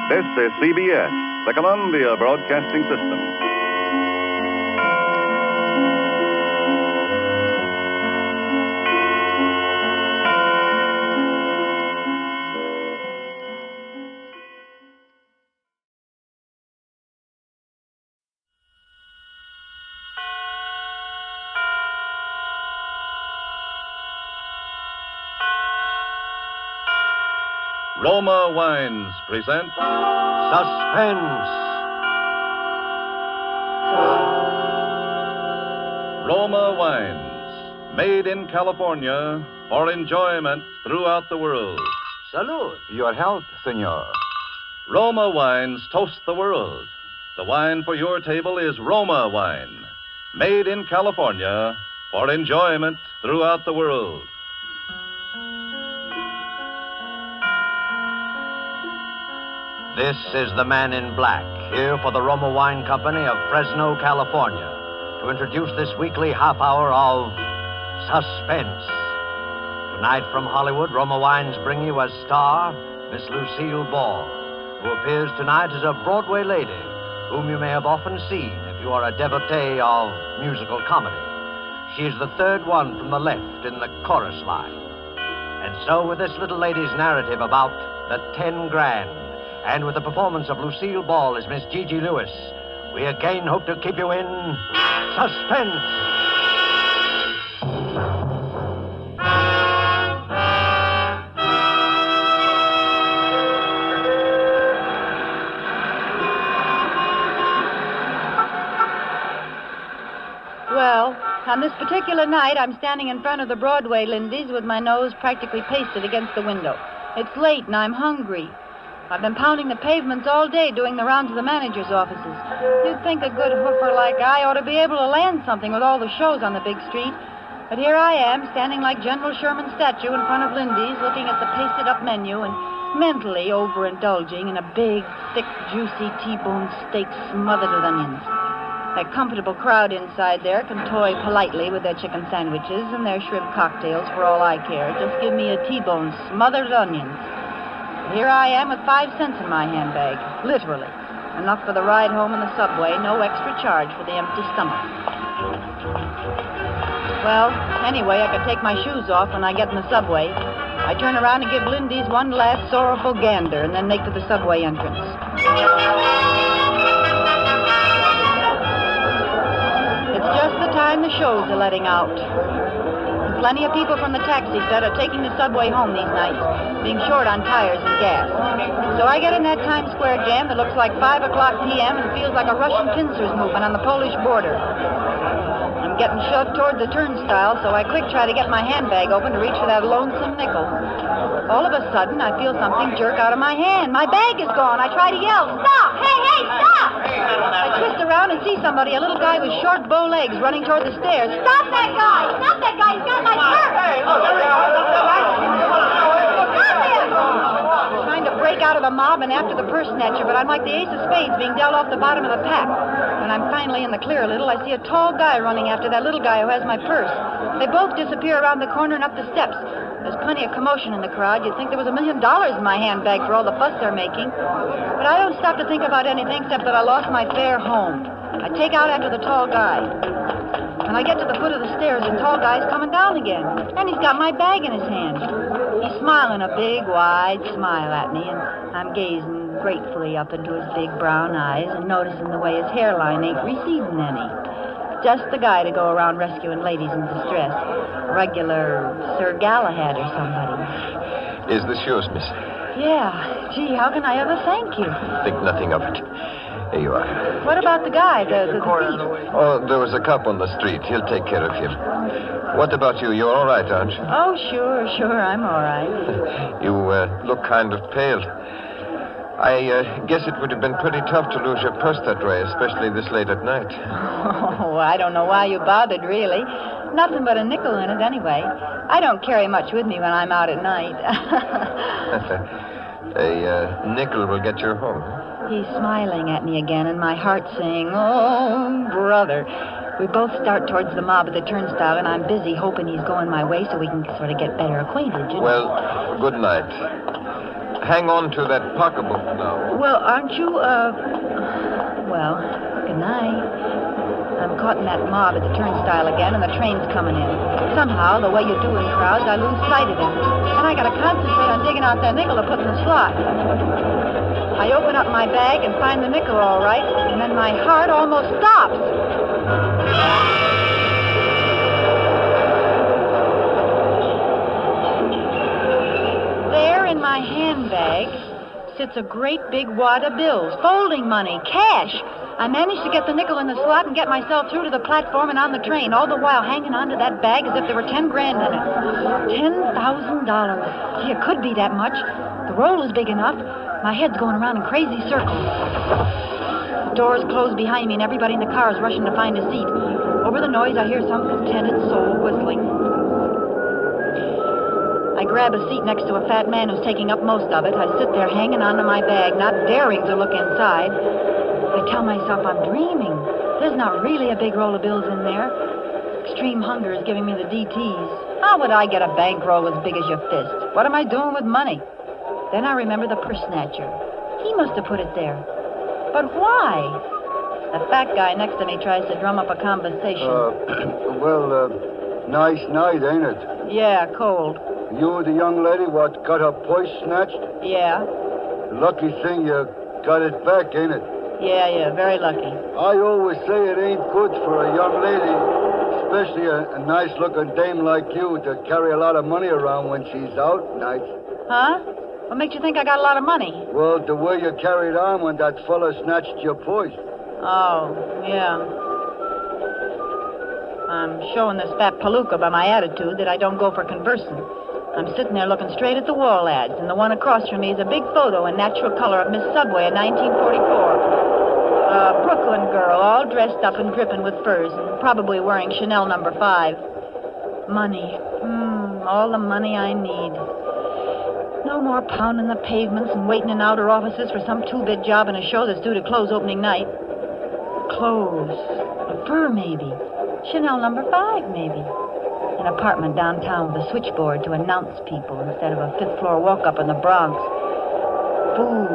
This is CBS, the Columbia Broadcasting System. Roma Wines present
Suspense.
Roma Wines, made in California for enjoyment throughout the world.
Salud.
Your health, senor.
Roma Wines toast the world. The wine for your table is Roma wine, made in California for enjoyment throughout the world.
This is the Man in Black, here for the Roma Wine Company of Fresno, California, to introduce this weekly half hour of Suspense. Tonight from Hollywood, Roma Wines bring you as star Miss Lucille Ball, who appears tonight as a Broadway lady, whom you may have often seen if you are a devotee of musical comedy. She is the third one from the left in the chorus line. And so with this little lady's narrative about the 10 grand, and with the performance of Lucille Ball as Miss Gigi Lewis, we again hope to keep you in suspense.
Well, on this particular night, I'm standing in front of the Broadway Lindy's with my nose practically pasted against the window. It's late and I'm hungry. I've been pounding the pavements all day doing the rounds of the manager's offices. You'd think a good hoofer like I ought to be able to land something with all the shows on the big street. But here I am, standing like General Sherman's statue in front of Lindy's, looking at the pasted-up menu and mentally overindulging in a big, thick, juicy T-bone steak smothered with onions. That comfortable crowd inside there can toy politely with their chicken sandwiches and their shrimp cocktails for all I care. Just give me a T-bone smothered with onions. Here I am with 5 cents in my handbag, literally. Enough for the ride home in the subway, no extra charge for the empty stomach. Well, anyway, I could take my shoes off when I get in the subway. I turn around and give Lindy's one last sorrowful gander and then make for the subway entrance. It's just the time the shows are letting out. Plenty of people from the taxi set are taking the subway home these nights, being short on tires and gas. So I get in that Times Square jam that looks like 5 o'clock p.m. and feels like a Russian pincers movement on the Polish border. I'm getting shoved toward the turnstile, so I quick try to get my handbag open to reach for that lonesome nickel. All of a sudden, I feel something jerk out of my hand. My bag is gone. I try to yell, "Stop! Hey, hey, stop!" I twist around and see somebody, a little guy with short bow legs, running toward the stairs. "Stop that guy! Stop that guy! He's got my purse!" Stop him! Trying to break out of the mob and after the purse snatcher, but I'm like the ace of spades being dealt off the bottom of the pack. When I'm finally in the clear a little, I see a tall guy running after that little guy who has my purse. They both disappear around the corner and up the steps. There's plenty of commotion in the crowd. You'd think there was $1 million in my handbag for all the fuss they're making. But I don't stop to think about anything except that I lost my fare home. I take out after the tall guy. When I get to the foot of the stairs, the tall guy's coming down again. And he's got my bag in his hand. He's smiling a big, wide smile at me, and I'm gazing gratefully up into his big brown eyes and noticing the way his hairline ain't receding any. Just the guy to go around rescuing ladies in distress. Regular Sir Galahad or somebody.
Is this yours, miss?
Yeah. Gee, how can I ever thank you?
Think nothing of it. Here you are.
What about the guy, the thief?
Oh, there was a cop on the street. He'll take care of you. What about you? You're all right, aren't you?
Oh, sure, I'm all right.
You look kind of pale. I guess it would have been pretty tough to lose your purse that way, especially this late at night.
Oh, I don't know why you bothered, really. Nothing but a nickel in it, anyway. I don't carry much with me when I'm out at night.
A nickel will get you home.
He's smiling at me again, and my heart's saying, "Oh, brother." We both start towards the mob at the turnstile, and I'm busy hoping he's going my way so we can sort of get better acquainted, you know.
Well, good night. Hang on to that pocketbook now.
Well, aren't you, well, good night. I'm caught in that mob at the turnstile again, and the train's coming in. Somehow, the way you do in crowds, I lose sight of him. And I gotta concentrate on digging out that nickel to put in the slot. I open up my bag and find the nickel all right, and then my heart almost stops. There in my handbag sits a great big wad of bills, folding money, cash. I managed to get the nickel in the slot and get myself through to the platform and on the train, all the while hanging onto that bag as if there were 10 grand in it. $10,000. Gee, it could be that much. The roll is big enough. My head's going around in crazy circles. The doors close behind me and everybody in the car is rushing to find a seat. Over the noise, I hear some contented soul whistling. I grab a seat next to a fat man who's taking up most of it. I sit there hanging onto my bag, not daring to look inside. I tell myself I'm dreaming. There's not really a big roll of bills in there. Extreme hunger is giving me the DTs. How would I get a bankroll as big as your fist? What am I doing with money? Then I remember the purse snatcher. He must have put it there. But why? The fat guy next to me tries to drum up a conversation.
Nice night, ain't it?
Yeah, cold.
You the young lady what got her purse snatched?
Yeah.
Lucky thing you got it back, ain't it?
Yeah, very lucky.
I always say it ain't good for a young lady, especially a nice-looking dame like you, to carry a lot of money around when she's out nights.
Huh? What makes you think I got a lot of money?
Well, the way you carried on when that fella snatched your purse.
Oh, yeah. I'm showing this fat palooka by my attitude that I don't go for conversing. I'm sitting there looking straight at the wall ads, and the one across from me is a big photo in natural color of Miss Subway in 1944. A Brooklyn girl, all dressed up and dripping with furs, and probably wearing Chanel No. 5. Money. All the money I need. No more pounding the pavements and waiting in outer offices for some two-bit job in a show that's due to close opening night. Clothes. A fur, maybe. Chanel No. 5, maybe. An apartment downtown with a switchboard to announce people instead of a fifth-floor walk-up in the Bronx. Food.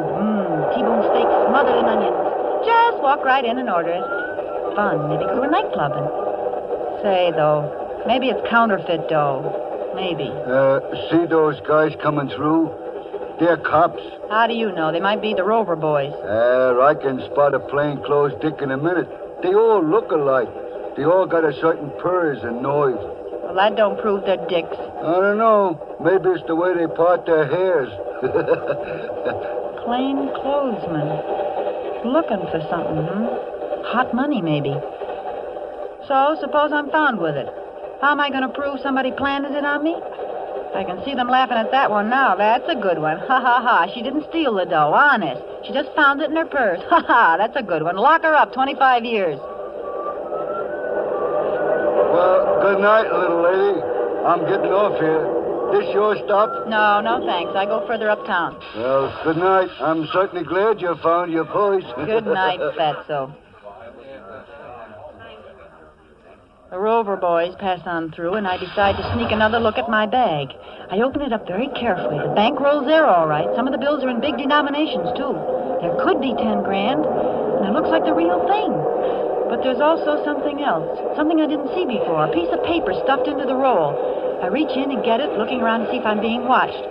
T-bone steak smothered in onions. Just walk right in and order it. Fun. Maybe go to a nightclub and... Say, though, maybe it's counterfeit dough. Maybe.
See those guys coming through? They're cops.
How do you know? They might be the Rover boys.
I can spot a plainclothes dick in a minute. They all look alike. They all got a certain purrs and noise.
Well, that don't prove they're dicks.
I don't know. Maybe it's the way they part their hairs.
Plain clothesmen. Looking for something, Hot money, maybe. So, suppose I'm found with it. How am I going to prove somebody planted it on me? I can see them laughing at that one now. That's a good one. Ha, ha, ha. She didn't steal the dough, honest. She just found it in her purse. Ha, ha. That's a good one. Lock her up 25 years.
Well, good night, little lady. I'm getting off here. This your stop?
No, thanks. I go further uptown.
Well, good night. I'm certainly glad you found your purse.
Good night, fatso. The Rover boys pass on through, and I decide to sneak another look at my bag. I open it up very carefully. The bankroll's there, all right. Some of the bills are in big denominations, too. There could be 10 grand, and it looks like the real thing. But there's also something else, something I didn't see before, a piece of paper stuffed into the roll. I reach in and get it, looking around to see if I'm being watched.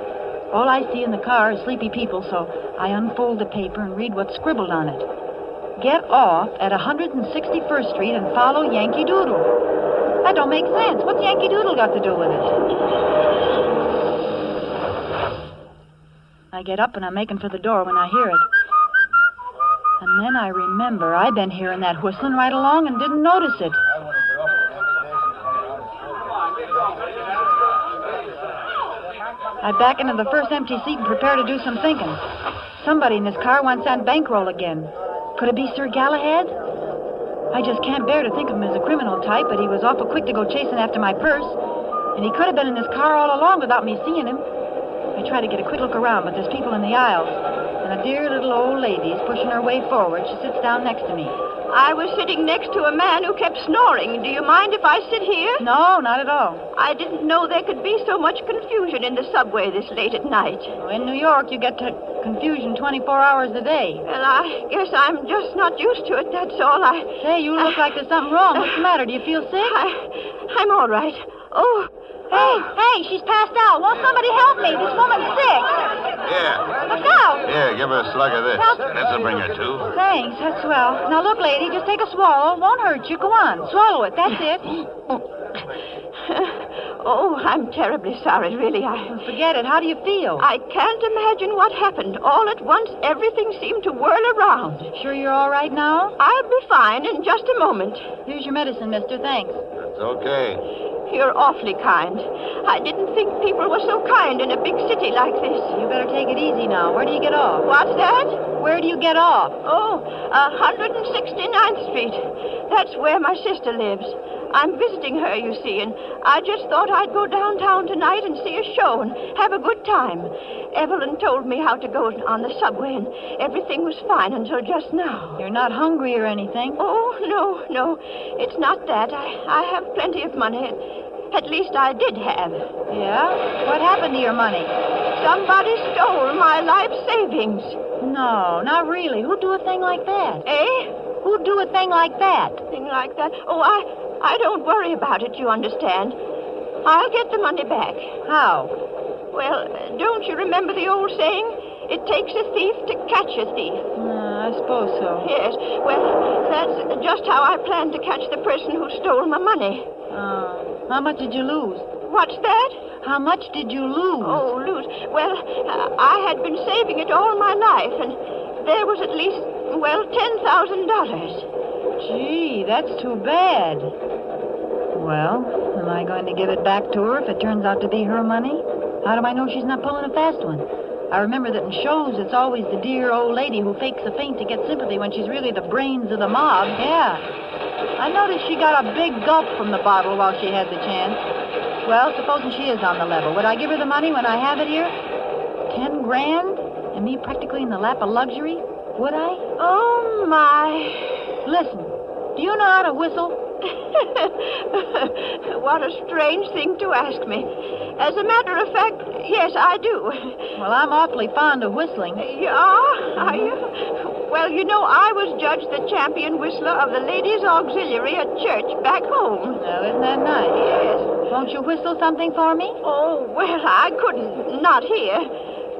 All I see in the car is sleepy people, so I unfold the paper and read what's scribbled on it. Get off at 161st Street and follow Yankee Doodle. That don't make sense. What's Yankee Doodle got to do with it? I get up and I'm making for the door when I hear it. And then I remember I've been hearing that whistling right along and didn't notice it. I back into the first empty seat and prepare to do some thinking. Somebody in this car wants that bankroll again. Could it be Sir Galahad? I just can't bear to think of him as a criminal type, but he was awful quick to go chasing after my purse. And he could have been in this car all along without me seeing him. I try to get a quick look around, but there's people in the aisles. And a dear little old lady is pushing her way forward. She sits down next to me.
I was sitting next to a man who kept snoring. Do you mind if I sit here?
No, not at all.
I didn't know there could be so much confusion in the subway this late at night.
Well, in New York, you get to confusion 24 hours a day.
Well, I guess I'm just not used to it, that's all.
Say, you look like there's something wrong. What's the matter? Do you feel sick?
I'm all right. Oh.
Hey, she's passed out. Won't somebody help me? This woman's sick.
Here.
Look out.
Here, give her a slug of this. This'll bring her to.
Thanks, that's swell. Now, look, lady, just take a swallow. Won't hurt you. Go on. Swallow it. That's it.
Oh, I'm terribly sorry, really.
Forget it. How do you feel?
I can't imagine what happened. All at once, everything seemed to whirl around.
Sure you're all right now?
I'll be fine in just a moment.
Here's your medicine, mister. Thanks.
It's okay.
You're awfully kind. I didn't think people were so kind in a big city like this.
You better take it easy now. Where do you get off?
What's that?
Where do you get off?
Oh, 169th Street. That's where my sister lives. I'm visiting her, you see, and I just thought I'd go downtown tonight and see a show and have a good time. Evelyn told me how to go on the subway, and everything was fine until just now.
You're not hungry or anything?
Oh, no. It's not that. I have plenty of money. At least I did have.
Yeah? What happened to your money?
Somebody stole my life savings.
No, not really. Who'd do a thing like that?
Eh?
Who'd do a thing like that?
Thing like that? Oh, I don't worry about it, you understand. I'll get the money back.
How?
Well, don't you remember the old saying? It takes a thief to catch a thief.
I suppose so.
Yes. Well, that's just how I plan to catch the person who stole my money.
How much did you lose?
What's that?
How much did you lose?
Oh, lose. Well, I had been saving it all my life, and there was at least, well, $10,000.
Gee, that's too bad. Well, am I going to give it back to her if it turns out to be her money? How do I know she's not pulling a fast one? I remember that in shows, it's always the dear old lady who fakes a faint to get sympathy when she's really the brains of the mob. Yeah. I noticed she got a big gulp from the bottle while she had the chance. Well, supposing she is on the level, would I give her the money when I have it here? 10 grand? And me practically in the lap of luxury? Would I?
Oh, my.
Listen, do you know how to whistle?
What a strange thing to ask me. As a matter of fact, yes, I do.
Well, I'm awfully fond of whistling.
You are? Are you? Well, you know, I was judged the champion whistler of the Ladies' Auxiliary at church back home.
Well, isn't that nice?
Yes.
Won't you whistle something for me?
Oh, well, I couldn't. Not here.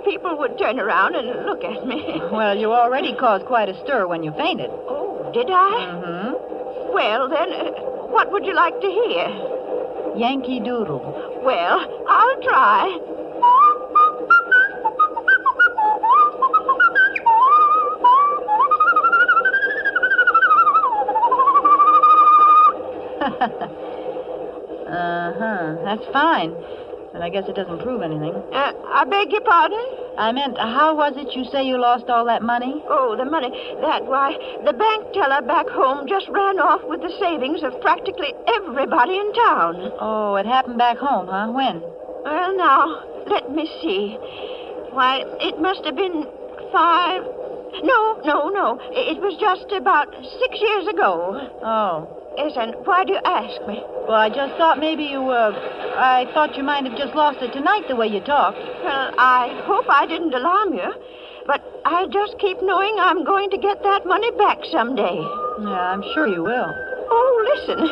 People would turn around and look at me.
Well, you already caused quite a stir when you fainted.
Oh, did I?
Mm-hmm.
Well, then, what would you like to hear?
Yankee Doodle.
Well, I'll try.
That's fine. But I guess it doesn't prove anything.
I beg your pardon?
I meant, how was it you say you lost all that money?
Oh, the money. Why, the bank teller back home just ran off with the savings of practically everybody in town.
Oh, it happened back home, huh? When?
Well, now, let me see. Why, it must have been 5... No. It was just about 6 years ago.
Oh.
Yes, and why do you ask me?
Well, I just thought maybe I thought you might have just lost it tonight the way you talked.
Well, I hope I didn't alarm you, but I just keep knowing I'm going to get that money back someday.
Yeah, I'm sure you will.
Oh, listen.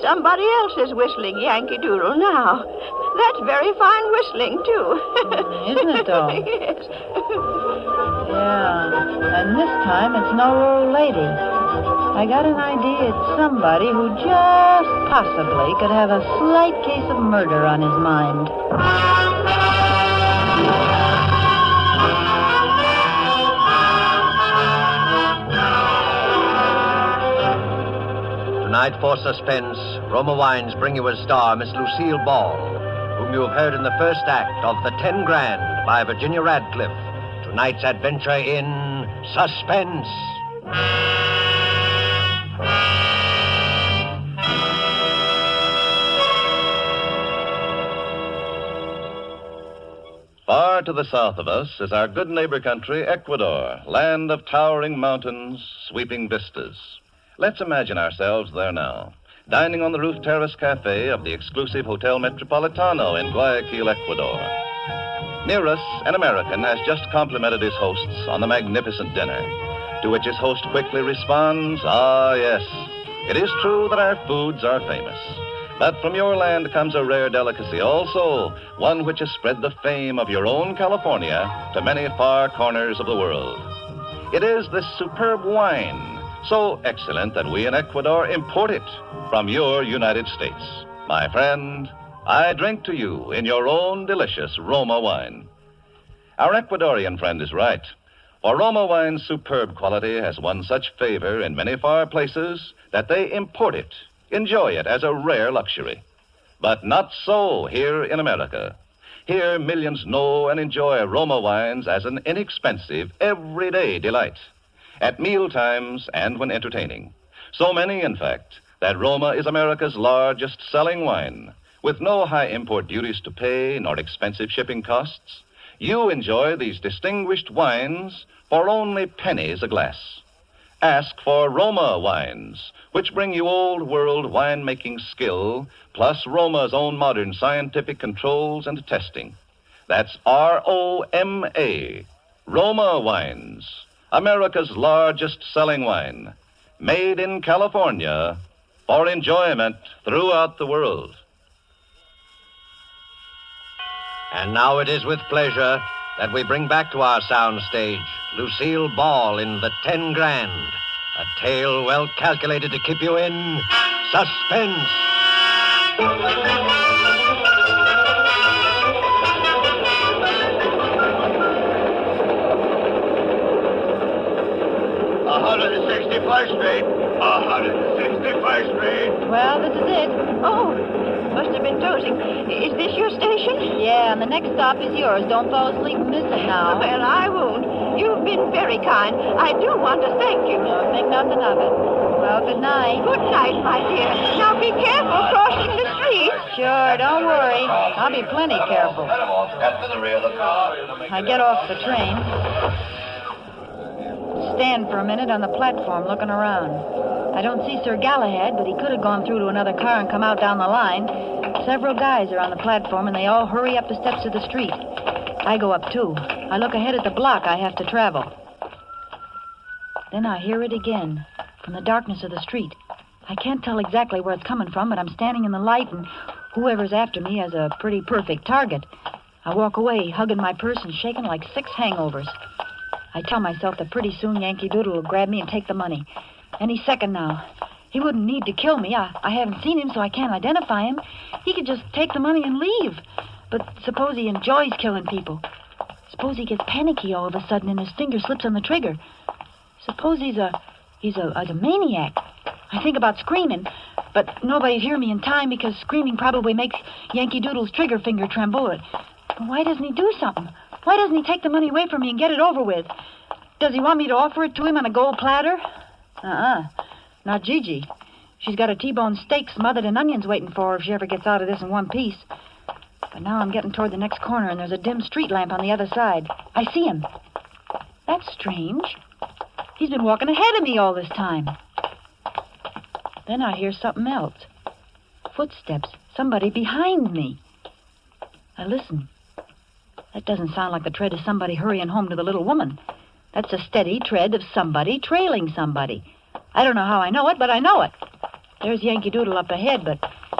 Somebody else is whistling Yankee Doodle now. That's very fine whistling, too.
Isn't it, though?
Yes.
Yeah, and this time it's no old lady. I got an idea it's somebody who just possibly could have a slight case of murder on his mind.
Tonight for Suspense, Roma Wines bring you as star Miss Lucille Ball, whom you have heard in the first act of The 10 Grand by Virginia Radcliffe. Tonight's adventure in Suspense.
Far to the south of us is our good neighbor country, Ecuador, land of towering mountains, sweeping vistas. Let's imagine ourselves there now, dining on the roof terrace cafe of the exclusive Hotel Metropolitano in Guayaquil, Ecuador. Near us, an American has just complimented his hosts on the magnificent dinner, to which his host quickly responds, "Ah, yes, it is true that our foods are famous. But from your land comes a rare delicacy also, one which has spread the fame of your own California to many far corners of the world. It is this superb wine, so excellent that we in Ecuador import it from your United States. My friend, I drink to you in your own delicious Roma wine." Our Ecuadorian friend is right, for Roma wine's superb quality has won such favor in many far places that they import it, enjoy it as a rare luxury. But not so here in America. Here, millions know and enjoy Roma wines as an inexpensive, everyday delight, at meal times and when entertaining. So many, in fact, that Roma is America's largest selling wine, with no high import duties to pay nor expensive shipping costs. You enjoy these distinguished wines for only pennies a glass. Ask for Roma wines, which bring you old-world winemaking skill, plus Roma's own modern scientific controls and testing. That's R-O-M-A, Roma wines, America's largest selling wine. made in California for enjoyment throughout the world.
And now it is with pleasure that we bring back to our sound stage Lucille Ball in The 10 Grand, a tale well calculated to keep you in suspense.
Street. 161st Street.
Well, this is it.
Oh, must have been dozing. Is this your station?
Yeah, and the next stop is yours. Don't fall asleep and miss it now.
Well, I won't. You've been very kind. I do want to thank you.
No, think nothing of it. Well, good night.
Good night, my dear. Now be careful crossing the street.
Sure, don't worry. I'll be plenty careful. I get off the train. Stand for a minute on the platform looking around. I don't see Sir Galahad, but he could have gone through to another car and come out down the line. Several guys are on the platform, and they all hurry up the steps of the street. I go up, too. I look ahead at the block I have to travel. Then I hear it again, from the darkness of the street. I can't tell exactly where it's coming from, but I'm standing in the light, and whoever's after me has a pretty perfect target. I walk away, hugging my purse and shaking like 6 hangovers. I tell myself that pretty soon Yankee Doodle will grab me and take the money. Any second now. He wouldn't need to kill me. I haven't seen him, so I can't identify him. He could just take the money and leave. But suppose he enjoys killing people. Suppose he gets panicky all of a sudden and his finger slips on the trigger. Suppose he's a maniac. I think about screaming, but nobody'd hear me in time because screaming probably makes Yankee Doodle's trigger finger tremble. Why doesn't he do something? Why doesn't he take the money away from me and get it over with? Does he want me to offer it to him on a gold platter? Not Gigi. She's got a T-bone steak smothered in onions waiting for her if she ever gets out of this in one piece. But now I'm getting toward the next corner, and there's a dim street lamp on the other side. I see him. That's strange. He's been walking ahead of me all this time. Then I hear something else. Footsteps. Somebody behind me. I listen. That doesn't sound like the tread of somebody hurrying home to the little woman. That's a steady tread of somebody trailing somebody. I don't know how I know it, but I know it. There's Yankee Doodle up ahead, but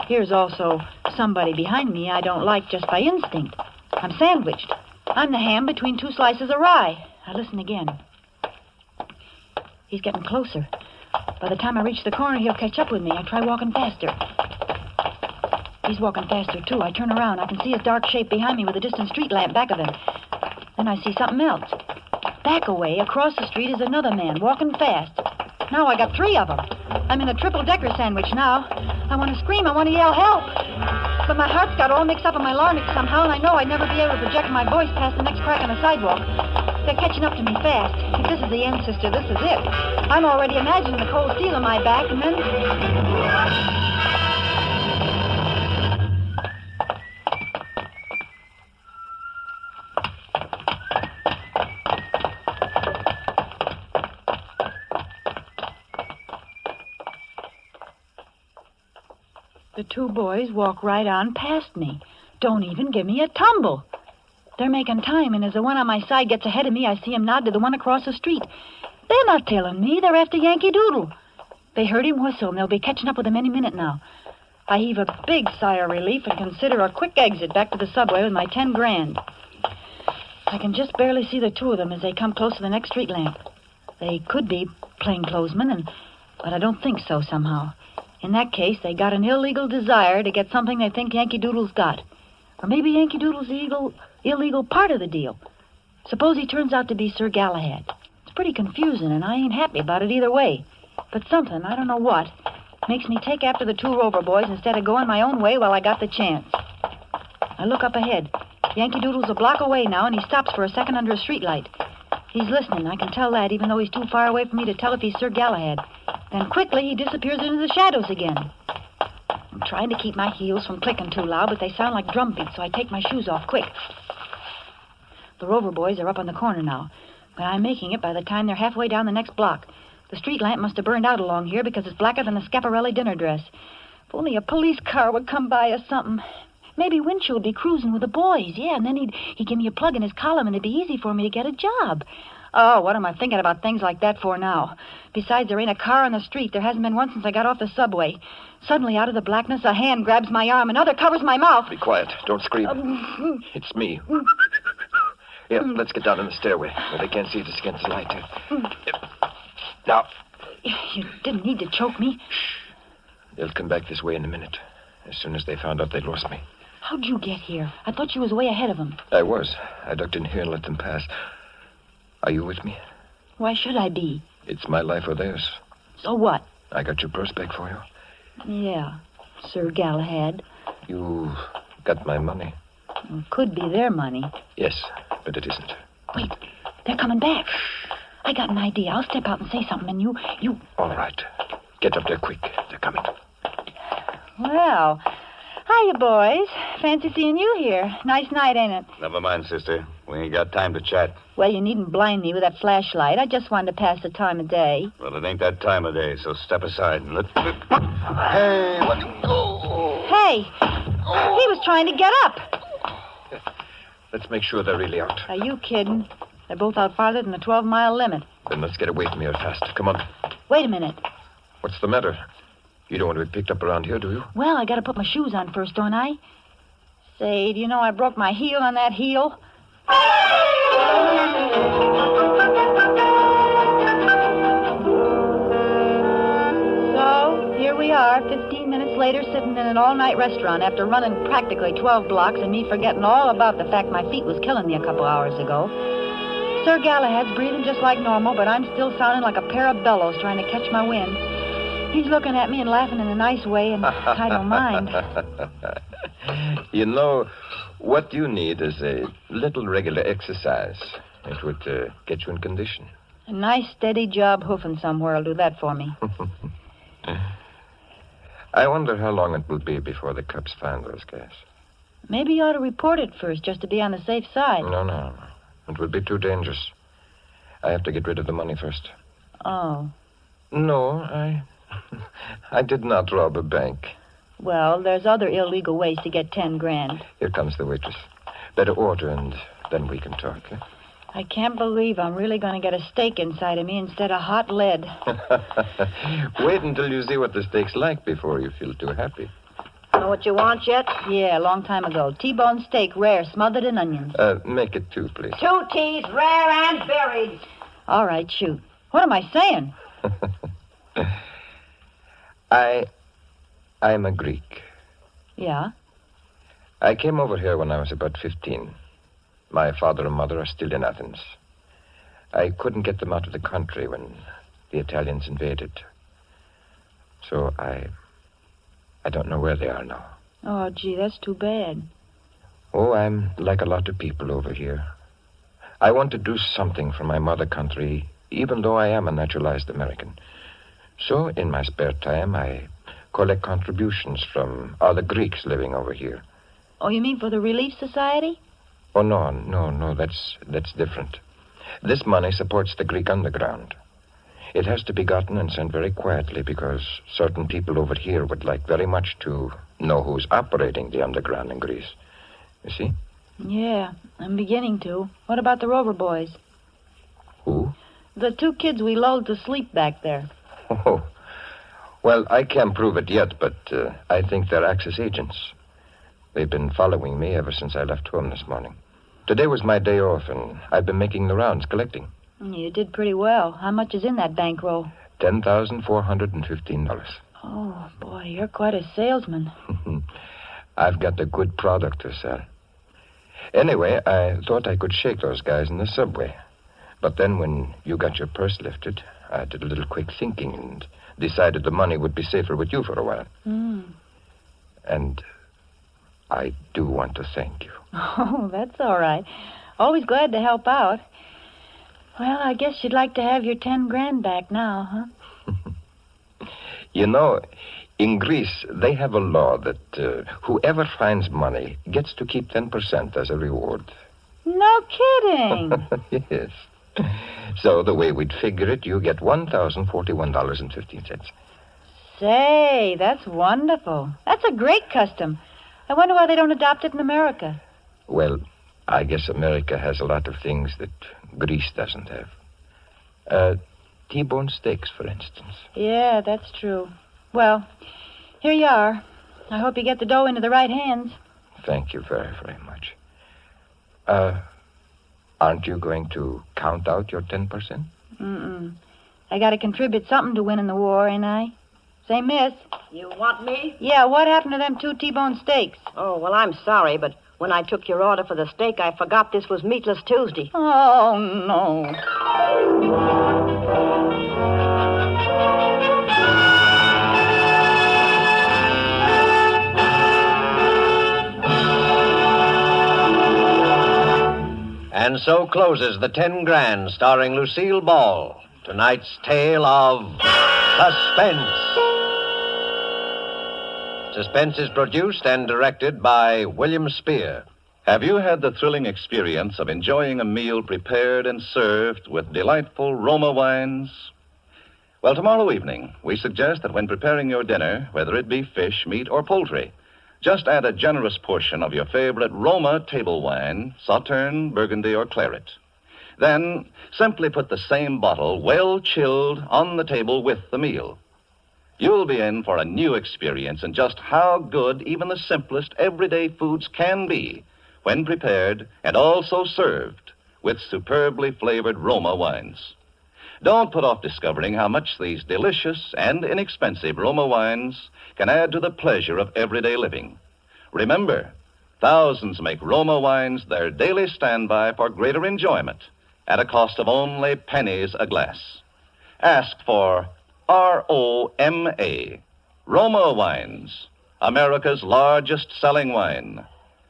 here's also somebody behind me I don't like just by instinct. I'm sandwiched. I'm the ham between 2 slices of rye. I listen again. He's getting closer. By the time I reach the corner, he'll catch up with me. I try walking faster. He's walking faster, too. I turn around. I can see his dark shape behind me with a distant street lamp back of him. Then I see something else. Back away, across the street, is another man, walking fast. Now I got 3 of them. I'm in a triple-decker sandwich now. I want to scream. I want to yell help. But my heart's got all mixed up in my larynx somehow, and I know I'd never be able to project my voice past the next crack on the sidewalk. They're catching up to me fast. If this is the end, sister, this is it. I'm already imagining the cold steel on my back, and then... The 2 boys walk right on past me. Don't even give me a tumble. They're making time, and as the one on my side gets ahead of me, I see him nod to the one across the street. They're not tailing me. They're after Yankee Doodle. They heard him whistle, and they'll be catching up with him any minute now. I heave a big sigh of relief and consider a quick exit back to the subway with my 10 grand. I can just barely see the 2 of them as they come close to the next street lamp. They could be plainclothesmen, but I don't think so somehow. In that case, they got an illegal desire to get something they think Yankee Doodle's got. Or maybe Yankee Doodle's the illegal part of the deal. Suppose he turns out to be Sir Galahad. It's pretty confusing, and I ain't happy about it either way. But something, I don't know what, makes me take after the 2 Rover boys instead of going my own way while I got the chance. I look up ahead. Yankee Doodle's a block away now, and he stops for a second under a streetlight. He's listening, I can tell that, even though he's too far away for me to tell if he's Sir Galahad. Then quickly he disappears into the shadows again. I'm trying to keep my heels from clicking too loud, but they sound like drum beats, so I take my shoes off quick. The Rover boys are up on the corner now, but I'm making it by the time they're halfway down the next block. The street lamp must have burned out along here because it's blacker than a Schiaparelli dinner dress. If only a police car would come by or something. Maybe Winchell would be cruising with the boys, yeah, and then he'd give me a plug in his column and it'd be easy for me to get a job. Oh, what am I thinking about things like that for now? Besides, there ain't a car on the street. There hasn't been one since I got off the subway. Suddenly, out of the blackness, a hand grabs my arm, another covers my mouth.
Be quiet. Don't scream. It's me. Yeah, let's get down in the stairway where they can't see us against the light. Now.
You didn't need to choke me.
They'll come back this way in a minute. As soon as they found out they'd lost me.
How'd you get here? I thought you was way ahead of them.
I was. I ducked in here and let them pass. Are you with me?
Why should I be?
It's my life or theirs.
So what?
I got your purse back for you.
Yeah, Sir Galahad.
You got my money.
Well, could be their money.
Yes, but it isn't.
Wait, they're coming back. I got an idea. I'll step out and say something, and you...
All right. Get up there quick. They're coming.
Well, hiya, boys. Fancy seeing you here. Nice night, ain't it?
Never mind, sister. We ain't got time to chat.
Well, you needn't blind me with that flashlight. I just wanted to pass the time of day.
Well, it ain't that time of day, so step aside and let's...
Hey, let me go.
Hey, he was trying to get up.
Let's make sure they're really out.
Are you kidding? They're both out farther than the 12-mile limit.
Then let's get away from here fast. Come on.
Wait a minute.
What's the matter? You don't want to be picked up around here, do you?
Well, I got to put my shoes on first, don't I? Say, do you know I broke my heel on that heel? So, here we are, 15 minutes later, sitting in an all-night restaurant after running practically 12 blocks and me forgetting all about the fact my feet was killing me a couple hours ago. Sir Galahad's breathing just like normal, but I'm still sounding like a pair of bellows trying to catch my wind. He's looking at me and laughing in a nice way, and I don't mind.
You know, what you need is a little regular exercise. It would get you in condition.
A nice, steady job hoofing somewhere will do that for me.
I wonder how long it will be before the cops find those guys.
Maybe you ought to report it first, just to be on the safe side.
No. It would be too dangerous. I have to get rid of the money first.
Oh.
No, I did not rob a bank.
Well, there's other illegal ways to get 10 grand.
Here comes the waitress. Better order, and then we can talk. Eh?
I can't believe I'm really going to get a steak inside of me instead of hot lead.
Wait until you see what the steak's like before you feel too happy.
Know what you want yet? Yeah, a long time ago. T-bone steak, rare, smothered in onions.
Make it 2, please.
2 T's, rare and buried.
All right, shoot. What am I saying?
I'm a Greek.
Yeah?
I came over here when I was about 15. My father and mother are still in Athens. I couldn't get them out of the country when the Italians invaded. So I don't know where they are now.
Oh, gee, that's too bad.
Oh, I'm like a lot of people over here. I want to do something for my mother country, even though I am a naturalized American. So, in my spare time, I collect contributions from other Greeks living over here.
Oh, you mean for the Relief Society?
Oh, no, that's different. This money supports the Greek underground. It has to be gotten and sent very quietly because certain people over here would like very much to know who's operating the underground in Greece. You see?
Yeah, I'm beginning to. What about the Rover boys?
Who?
The 2 kids we lulled to sleep back there.
Oh, well, I can't prove it yet, but I think they're Axis agents. They've been following me ever since I left home this morning. Today was my day off, and I've been making the rounds collecting.
You did pretty well. How much is in that bankroll?
$10,415.
Oh, boy, you're quite a salesman.
I've got a good product to sell. Anyway, I thought I could shake those guys in the subway. But then when you got your purse lifted, I did a little quick thinking and decided the money would be safer with you for a while. And I do want to thank you.
Oh, that's all right. Always glad to help out. Well, I guess you'd like to have your 10 grand back now, huh?
You know, in Greece, they have a law that whoever finds money gets to keep 10% as a reward.
No kidding.
Yes. So the way we'd figure it, you get $1,041.15.
Say, that's wonderful. That's a great custom. I wonder why they don't adopt it in America.
Well, I guess America has a lot of things that Greece doesn't have. T-bone steaks, for instance.
Yeah, that's true. Well, here you are. I hope you get the dough into the right hands.
Thank you very, very much. Aren't you going to count out your 10%?
Mm-mm. I got to contribute something to winning the war, ain't I? Say, miss.
You want me?
Yeah, what happened to them 2 T-bone steaks?
Oh, well, I'm sorry, but when I took your order for the steak, I forgot this was Meatless Tuesday.
Oh, no.
And so closes the 10 Grand, starring Lucille Ball. Tonight's tale of Suspense. Suspense is produced and directed by William Spear.
Have you had the thrilling experience of enjoying a meal prepared and served with delightful Roma wines? Well, tomorrow evening, we suggest that when preparing your dinner, whether it be fish, meat, or poultry, just add a generous portion of your favorite Roma table wine, Sauterne, Burgundy, or Claret. Then simply put the same bottle, well chilled, on the table with the meal. You'll be in for a new experience in just how good even the simplest everyday foods can be when prepared and also served with superbly flavored Roma wines. Don't put off discovering how much these delicious and inexpensive Roma wines can add to the pleasure of everyday living. Remember, thousands make Roma wines their daily standby for greater enjoyment at a cost of only pennies a glass. Ask for ROMA, Roma Wines, America's largest selling wine,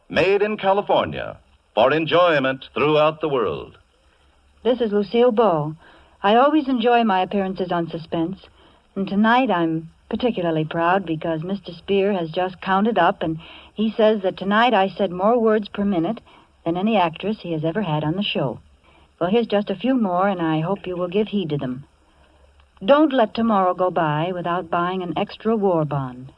made in California for enjoyment throughout the world.
This is Lucille Ball. I always enjoy my appearances on Suspense, and tonight I'm particularly proud because Mr. Spear has just counted up, and he says that tonight I said more words per minute than any actress he has ever had on the show. Well, here's just a few more, and I hope you will give heed to them. Don't let tomorrow go by without buying an extra war bond.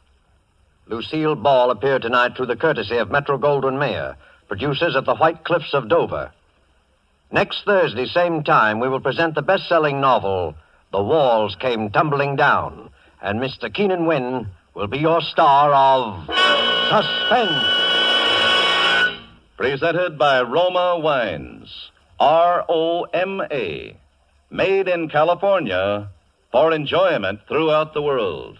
Lucille Ball appeared tonight through the courtesy of Metro-Goldwyn-Mayer, producers at the White Cliffs of Dover. Next Thursday, same time, we will present the best-selling novel, The Walls Came Tumbling Down, and Mr. Keenan Wynn will be your star of Suspense.
Presented by Roma Wines, ROMA, made in California for enjoyment throughout the world.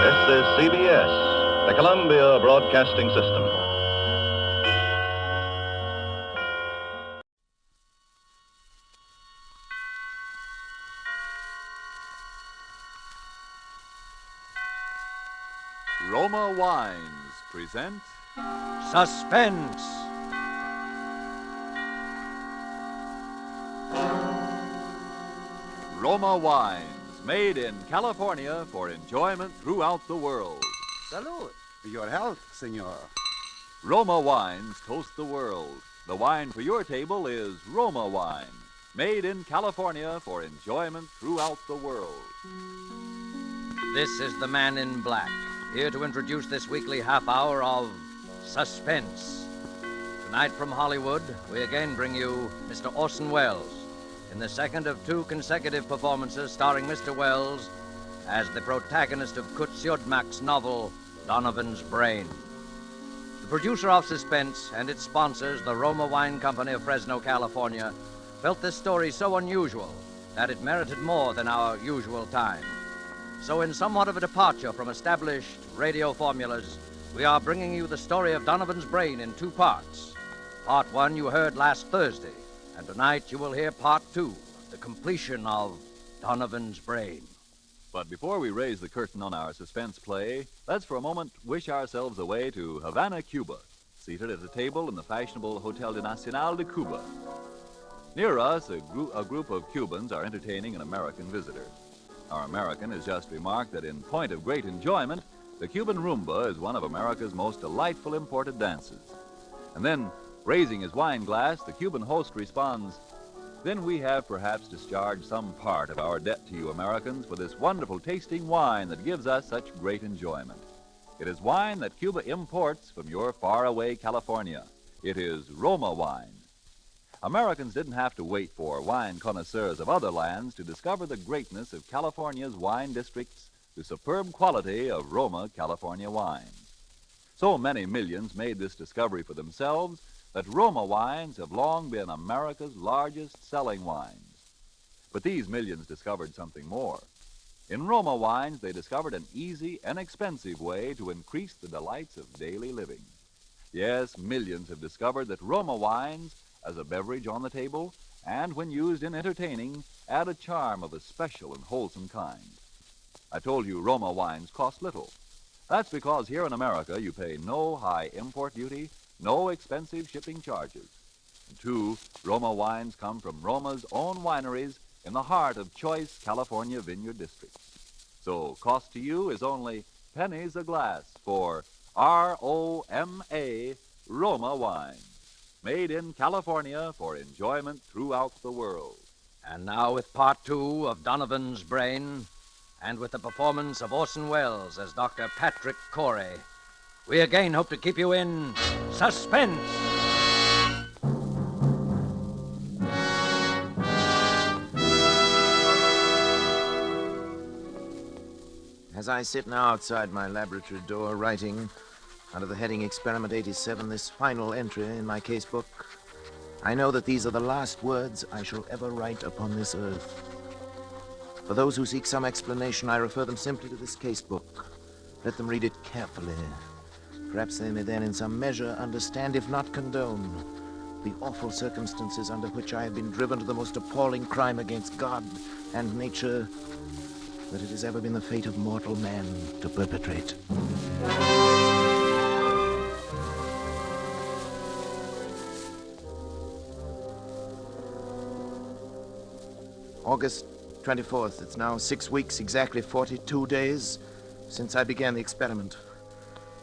This is CBS, the Columbia Broadcasting System.
Roma Wines present
Suspense.
Roma Wines, made in California for enjoyment throughout the world.
Salud. Your health, senor.
Roma Wines toast the world. The wine for your table is Roma Wine, made in California for enjoyment throughout the world.
This is the Man in Black, here to introduce this weekly half hour of Suspense. Tonight from Hollywood, we again bring you Mr. Orson Welles in the second of 2 consecutive performances starring Mr. Welles as the protagonist of Kurt Siodmak's novel, Donovan's Brain. The producer of Suspense and its sponsors, the Roma Wine Company of Fresno, California, felt this story so unusual that it merited more than our usual time. So in somewhat of a departure from established radio formulas, we are bringing you the story of Donovan's Brain in 2 parts. Part 1 you heard last Thursday, and tonight you will hear Part 2, the completion of Donovan's Brain.
But before we raise the curtain on our suspense play, let's for a moment wish ourselves away to Havana, Cuba, seated at a table in the fashionable Hotel de Nacional de Cuba. Near us, a group of Cubans are entertaining an American visitor. Our American has just remarked that in point of great enjoyment, the Cuban rumba is one of America's most delightful imported dances. And then, raising his wine glass, the Cuban host responds, "Then we have perhaps discharged some part of our debt to you Americans for this wonderful tasting wine that gives us such great enjoyment. It is wine that Cuba imports from your faraway California. It is Roma wine." Americans didn't have to wait for wine connoisseurs of other lands to discover the greatness of California's wine districts, the superb quality of Roma California wines. So many millions made this discovery for themselves that Roma wines have long been America's largest selling wines. But these millions discovered something more. In Roma wines, they discovered an easy, inexpensive way to increase the delights of daily living. Yes, millions have discovered that Roma wines, as a beverage on the table, and when used in entertaining, add a charm of a special and wholesome kind. I told you Roma wines cost little. That's because here in America you pay no high import duty, no expensive shipping charges. And 2, Roma wines come from Roma's own wineries in the heart of choice California vineyard districts. So cost to you is only pennies a glass for R-O-M-A, Roma wines, made in California for enjoyment throughout the world.
And now with Part 2 of Donovan's Brain, and with the performance of Orson Welles as Dr. Patrick Corey, we again hope to keep you in suspense.
As I sit now outside my laboratory door writing, under the heading Experiment 87, this final entry in my casebook, I know that these are the last words I shall ever write upon this earth. For those who seek some explanation, I refer them simply to this casebook. Let them read it carefully. Perhaps they may then in some measure understand, if not condone, the awful circumstances under which I have been driven to the most appalling crime against God and nature that it has ever been the fate of mortal man to perpetrate. August 24th. It's now 6 weeks, exactly 42 days, since I began the experiment.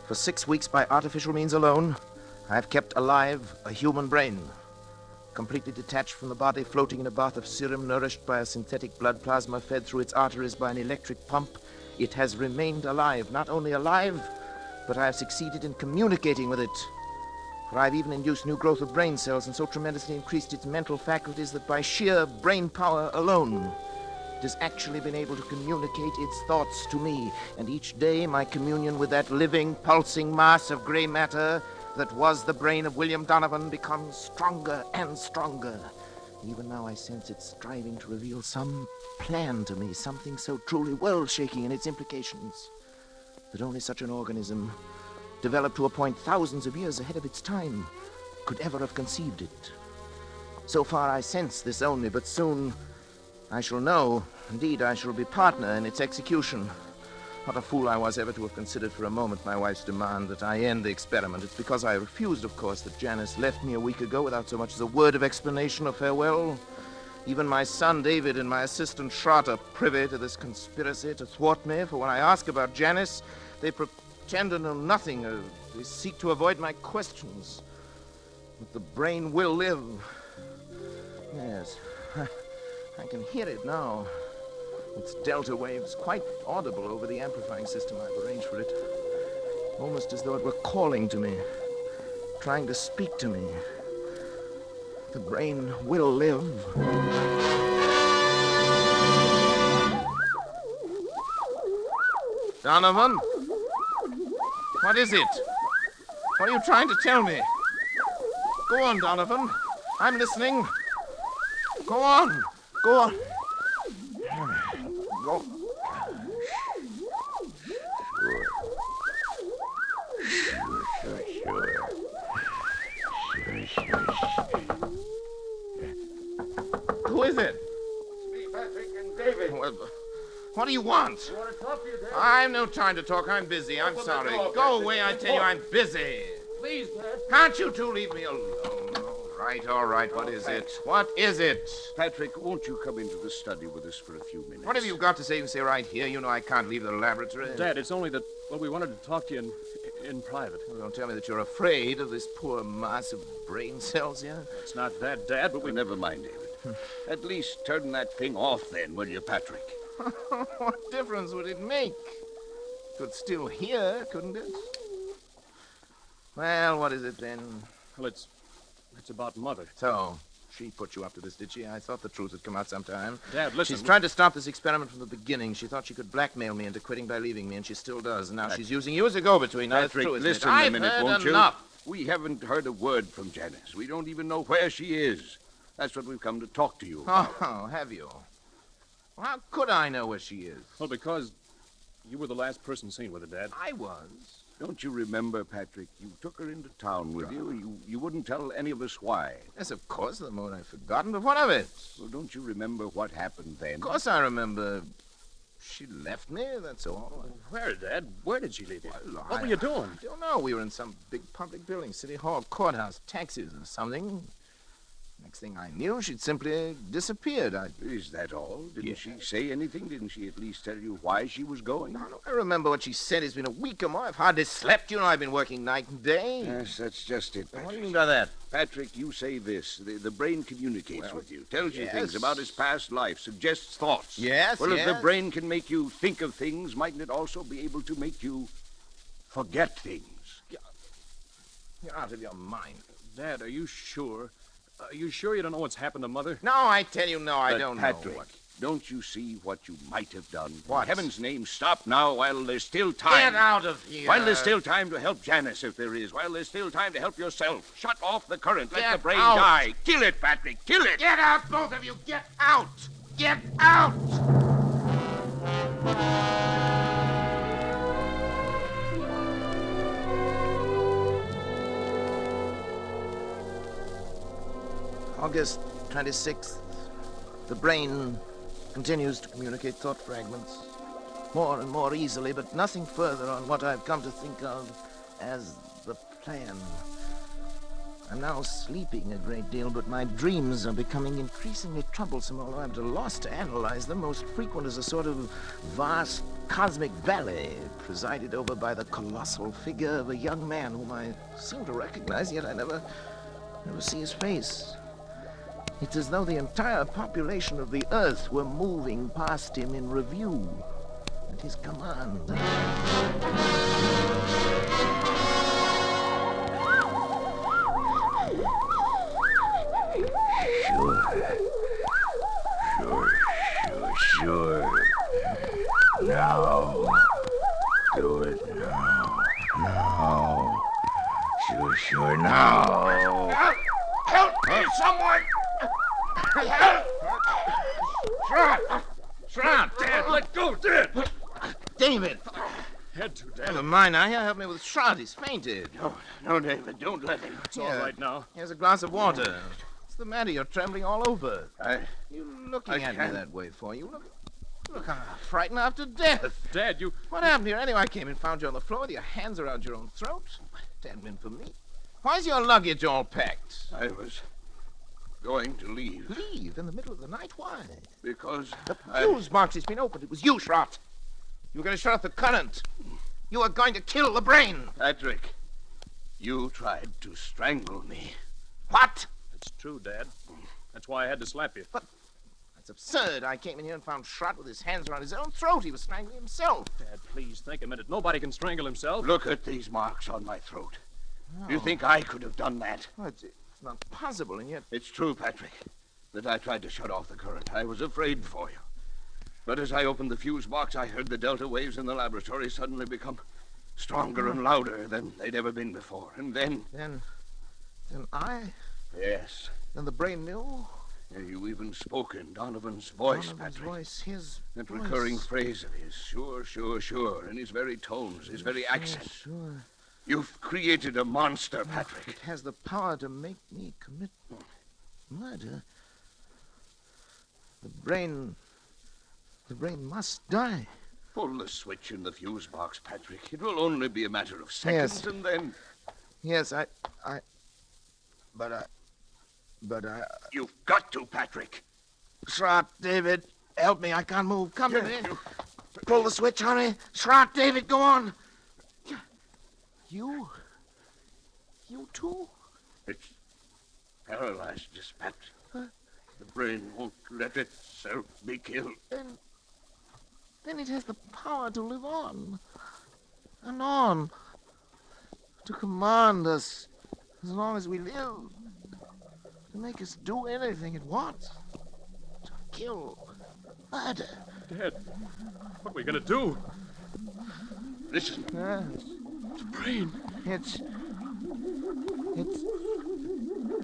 For 6 weeks, by artificial means alone, I've kept alive a human brain, completely detached from the body, floating in a bath of serum, nourished by a synthetic blood plasma fed through its arteries by an electric pump. It has remained alive. Not only alive, but I have succeeded in communicating with it. For I've even induced new growth of brain cells and so tremendously increased its mental faculties that by sheer brain power alone, it has actually been able to communicate its thoughts to me. And each day, my communion with that living, pulsing mass of gray matter that was the brain of William Donovan becomes stronger and stronger. Even now I sense it striving to reveal some plan to me, something so truly world-shaking in its implications that only such an organism, developed to a point thousands of years ahead of its time, could ever have conceived it. So far I sense this only, but soon I shall know. Indeed, I shall be partner in its execution. What a fool I was ever to have considered for a moment my wife's demand that I end the experiment. It's because I refused, of course, that Janice left me a week ago without so much as a word of explanation or farewell. Even my son David and my assistant Schrott are privy to this conspiracy to thwart me, for when I ask about Janice, they pretend to know nothing, or they seek to avoid my questions. But the brain will live. Yes, I can hear it now. Its delta waves quite audible over the amplifying system I've arranged for it. Almost as though it were calling to me, trying to speak to me. The brain will live. Donovan? What is it? What are you trying to tell me? Go on, Donovan. I'm listening. Go on. Go on. Go.
Sure.
Who is it?
It's me, Patrick, and David.
What do you want?
You want to talk to you, Dad?
I've no time to talk. I'm busy. I'm
Open the
sorry.
door,
Go
Patrick.
away, I tell you. I'm busy.
Please, Dad.
Can't you two leave me alone? All right. What is it? What is it?
Patrick, won't you come into the study with us for a few minutes?
What have you got to say? You say right here. You know I can't leave the laboratory.
Dad, it's only that, well, we wanted to talk to you in private.
Well, don't tell me that you're afraid of this poor mass of brain cells here.
It's not that, Dad, but we...
Never mind, David. At least turn that thing off then, will you, Patrick?
What difference would it make? It could still hear, couldn't it? Well, what is it then?
Well, it's about Mother.
So, she put you up to this, did she? I thought the truth would come out sometime.
Dad, listen.
She's tried to stop this experiment from the beginning. She thought she could blackmail me into quitting by leaving me, and she still does. And now she's using you as a go-between. Now,
Patrick,
it's true, isn't it?
listen a
I've
minute,
heard
won't
enough.
you? We haven't heard a word from Janice. We don't even know where she is. That's what we've come to talk to you about.
Oh, have you? Well, how could I know where she is?
Well, because you were the last person seen with her, Dad.
I was.
Don't you remember, Patrick? You took her into town with you. You wouldn't tell any of us why.
Yes, of course. The more I've forgotten. But what of it?
Well, don't you remember what happened then?
Of course I remember. She left me, that's all.
Where, Dad? Where did she leave you?
Well,
what were you doing?
I don't know. We were in some big public building, City Hall, courthouse, taxis or something. Next thing I knew, she'd simply disappeared.
Is that all? Didn't she say anything? Didn't she at least tell you why she was going?
No, I remember what she said. It's been a week or more. I've hardly slept. You know, I've been working night and day.
Yes, that's just it, Patrick.
What do you mean by that?
Patrick, you say this. The brain communicates with you, tells you
yes.
things about his past life, suggests thoughts.
Yes,
Well,
yes.
if the brain can make you think of things, mightn't it also be able to make you forget things?
You're out of your mind.
Dad, are you sure? Are you sure you don't know what's happened to Mother?
No, I tell you, no, I don't
Patrick,
know.
don't you see what you might have done?
What?
In heaven's name, stop now while there's still time.
Get out of here.
While there's still time to help Janice, if there is. While there's still time to help yourself. Shut off the current. Let
Get
the brain
out.
die. Kill it, Patrick. Kill it.
Get out, both of you. Get out. Get out. August 26th. The brain continues to communicate thought fragments. More and more easily, but nothing further on what I've come to think of as the plan. I'm now sleeping a great deal, but my dreams are becoming increasingly troublesome, although I'm at a loss to analyze them. Most frequent is a sort of vast cosmic ballet presided over by the colossal figure of a young man whom I seem to recognize, yet I never see his face. It's as though the entire population of the Earth were moving past him in review at his command.
Sure. Now. Do it now. Now. Sure, now.
Help me, someone! Help! Shroud!
Dad, let go, Dad!
David!
Had to, Dad.
Never mind now. Here, help me with Shroud. He's fainted.
No, David, don't let him.
It's all right now.
Here's a glass of water. What's the matter? You're trembling all over. You looking
I
at me
can't.
that way for? You look frightened after death.
Dad, you...
What happened here anyway? I came and found you on the floor with your hands around your own throat. Hadn't been for me. Why's your luggage all packed?
I was going to leave.
Leave in the middle of the night? Why?
Because
the fuse box has been opened. It was you, Schrott. You were going to shut off the current. You were going to kill the brain.
Patrick, you tried to strangle me.
What?
It's true, Dad. That's why I had to slap you.
But that's absurd. I came in here and found Schrott with his hands around his own throat. He was strangling himself.
Dad, please think a minute. Nobody can strangle himself.
Look at these marks on my throat.
No.
Do you think I could have done that?
Well, it's not possible, and yet...
It's true, Patrick, that I tried to shut off the current. I was afraid for you. But as I opened the fuse box, I heard the delta waves in the laboratory suddenly become stronger and louder than they'd ever been before. And then...
Then I...
Yes.
Then the brain knew?
Yeah, you even spoke in Donovan's voice,
Donovan's
Patrick.
Voice, his
That
voice.
recurring phrase of his, sure, in his very tones, his very accent.
Sure.
You've created a monster, Patrick.
It has the power to make me commit murder. brain must die.
Pull the switch in the fuse box, Patrick. It will only be a matter of seconds,
Yes.
and then...
Yes, but
You've got to, Patrick.
Schrott, David, help me. I can't move. Come to me. Pull the switch, hurry. Schrott, David, go on. You too?
It's paralyzed, Miss Pat. The brain won't let itself be killed.
Then it has the power to live on. And on. To command us as long as we live. To make us do anything it wants. To kill. Murder.
Dad, what are we gonna do?
Listen.
The brain.
It's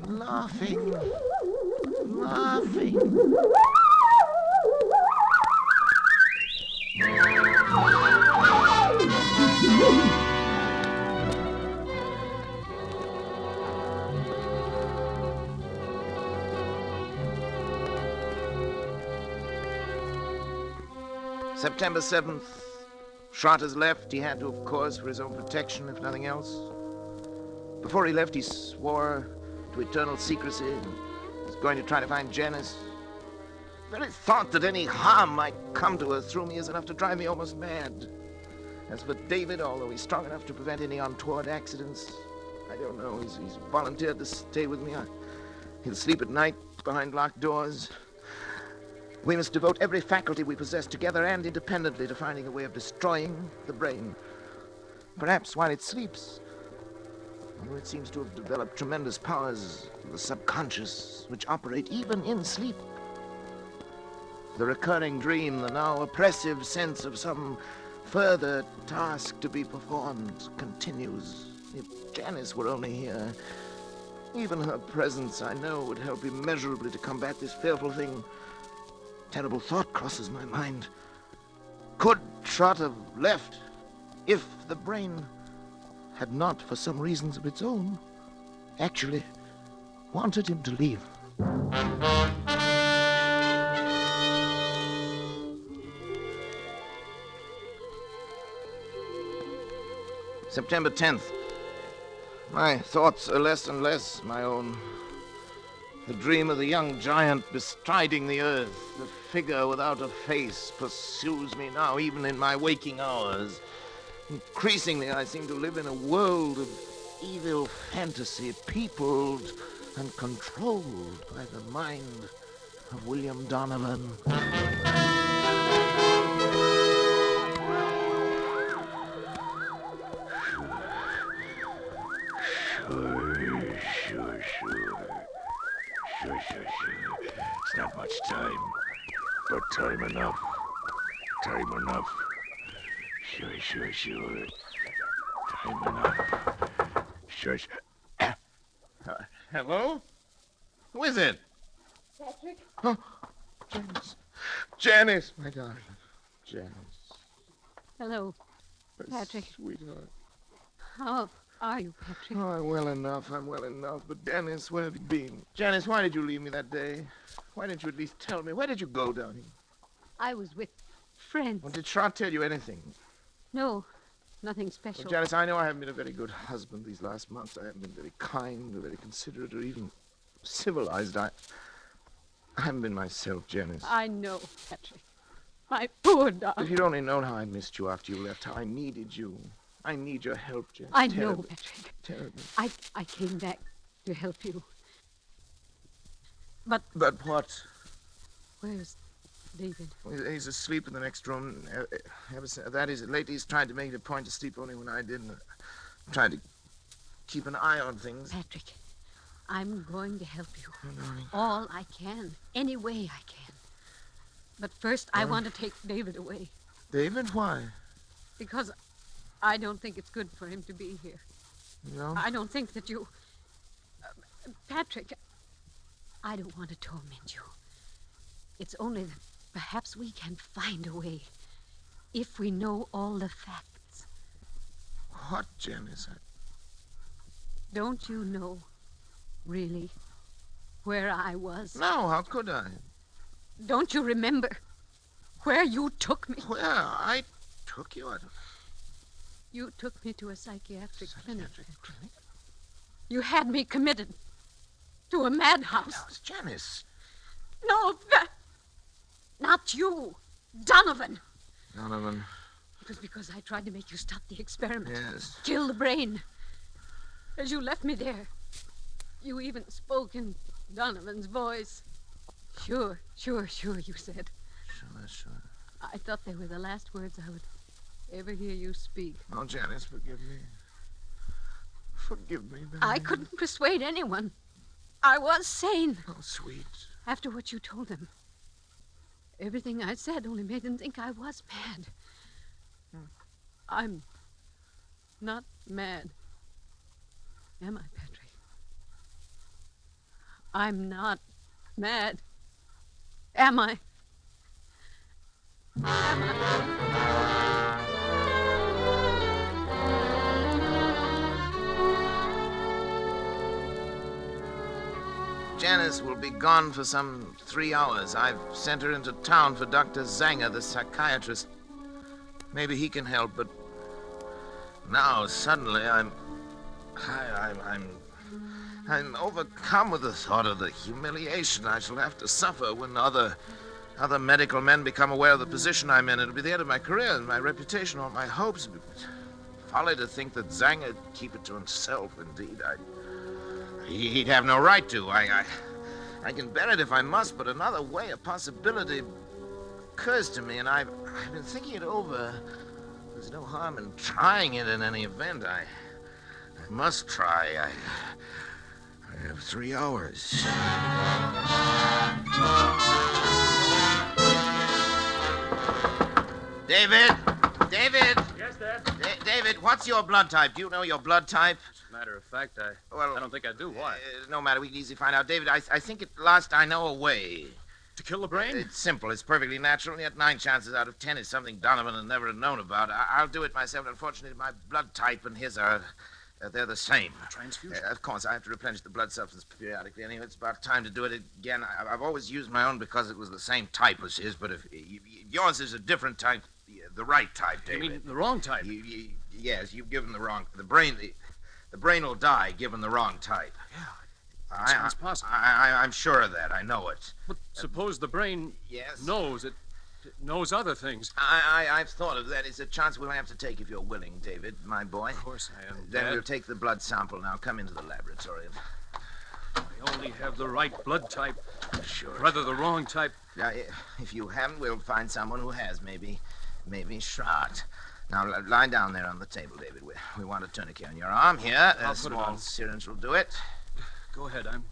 laughing. Laughing. September 7th. Schrott has left. He had to, of course, for his own protection, if nothing else. Before he left, he swore to eternal secrecy and was going to try to find Janice. The very thought that any harm might come to her through me is enough to drive me almost mad. As for David, although he's strong enough to prevent any untoward accidents, I don't know. He's volunteered to stay with me. He'll sleep at night behind locked doors. We must devote every faculty we possess together and independently to finding a way of destroying the brain. Perhaps while it sleeps. Although it seems to have developed tremendous powers of the subconscious, which operate even in sleep. The recurring dream, the now oppressive sense of some further task to be performed, continues. If Janice were only here, even her presence, I know, would help immeasurably to combat this fearful thing. Terrible thought crosses my mind. Could Schrott have left if the brain had not, for some reasons of its own, actually wanted him to leave? September 10th. My thoughts are less and less my own. The dream of the young giant bestriding the earth, the figure without a face, pursues me now, even in my waking hours. Increasingly, I seem to live in a world of evil fantasy, peopled and controlled by the mind of William Donovan.
Sure. It's not much time, but time enough. Time enough. Sure. Time enough. Sure.
Hello? Who is it?
Patrick?
Oh, Janice. Janice, my darling. Janice.
Hello, Patrick.
Sweetheart.
How are you, Patrick?
Oh, I'm well enough. But Janice, where have you been? Janice, why did you leave me that day? Why didn't you at least tell me? Where did you go down here?
I was with friends.
Well, did Schrott tell you anything?
No, nothing special.
Well, Janice, I know I haven't been a very good husband these last months. I haven't been very kind or very considerate or even civilized. I haven't been myself, Janice.
I know, Patrick. My poor darling.
If you'd only known how I missed you after you left, how I needed you. I need your help, Janice.
I know, Patrick.
Terribly.
I came back to help you. But
what?
Where's David?
He's asleep in the next room. That is, lately he's tried to make it a point to sleep only when I didn't. Tried to keep an eye on things.
Patrick, I'm going to help you. All I can. Any way I can. But first, I want to take David away.
David? Why?
Because I don't think it's good for him to be here.
No?
I don't think that you... Patrick, I don't want to torment you. It's only that perhaps we can find a way if we know all the facts.
What, Janice?
Don't you know, really, where I was?
No, how could I?
Don't you remember where you took me?
Where I took you?
You took me to a psychiatric clinic. You had me committed to a madhouse.
Now, Janice.
No, not you. Donovan.
Donovan.
It was because I tried to make you stop the experiment.
Yes.
Kill the brain. As you left me there, you even spoke in Donovan's voice. Sure, you said.
Sure.
I thought they were the last words I would ever hear you speak.
Oh, Janice, forgive me. Forgive me, baby.
I couldn't persuade anyone. I was sane.
Oh, sweet.
After what you told them. Everything I said only made them think I was mad. I'm not mad. Am I, Patrick? I'm not mad. Am I?
Janice will be gone for some 3 hours. I've sent her into town for Dr. Zanger, the psychiatrist. Maybe he can help, but now suddenly I'm overcome with the thought of the humiliation I shall have to suffer when other medical men become aware of the position I'm in. It'll be the end of my career and my reputation, all my hopes. Folly to think that Zanger would keep it to himself. Indeed, he'd have no right to. I can bear it if I must, but another way, a possibility occurs to me, and I've been thinking it over. There's no harm in trying it in any event. I must try. I have 3 hours. David!
Yes, Dad?
David, what's your blood type? Do you know your blood type?
As a matter of fact, I don't think I do. Why?
No matter. We can easily find out. David, I think at last I know a way.
To kill the brain?
It's simple. It's perfectly natural, and yet 9 chances out of 10 is something Donovan has never known about. I'll do it myself. Unfortunately, my blood type and his are... they're the same.
Transfusion?
Of course, I have to replenish the blood substance periodically. Anyway, it's about time to do it again. I've always used my own because it was the same type as his, but if yours is a different type, the right type, David.
You mean the wrong type?
Yes, you've given the wrong... The brain will die given the wrong type.
Yeah, sounds possible.
I'm sure of that. I know it.
But suppose the brain knows it knows other things.
I've thought of that. It's a chance we'll have to take if you're willing, David, my boy.
Of course I am,
Then
Dad.
we'll take the blood sample now. Come into the laboratory.
I only have the right blood type.
Sure.
Rather the wrong type.
Now, if you haven't, we'll find someone who has. Maybe shot. Now, lie down there on the table, David. We want a tourniquet on your arm here.
I'll
A
put it
small
on.
syringe will do it.
Go ahead, I'm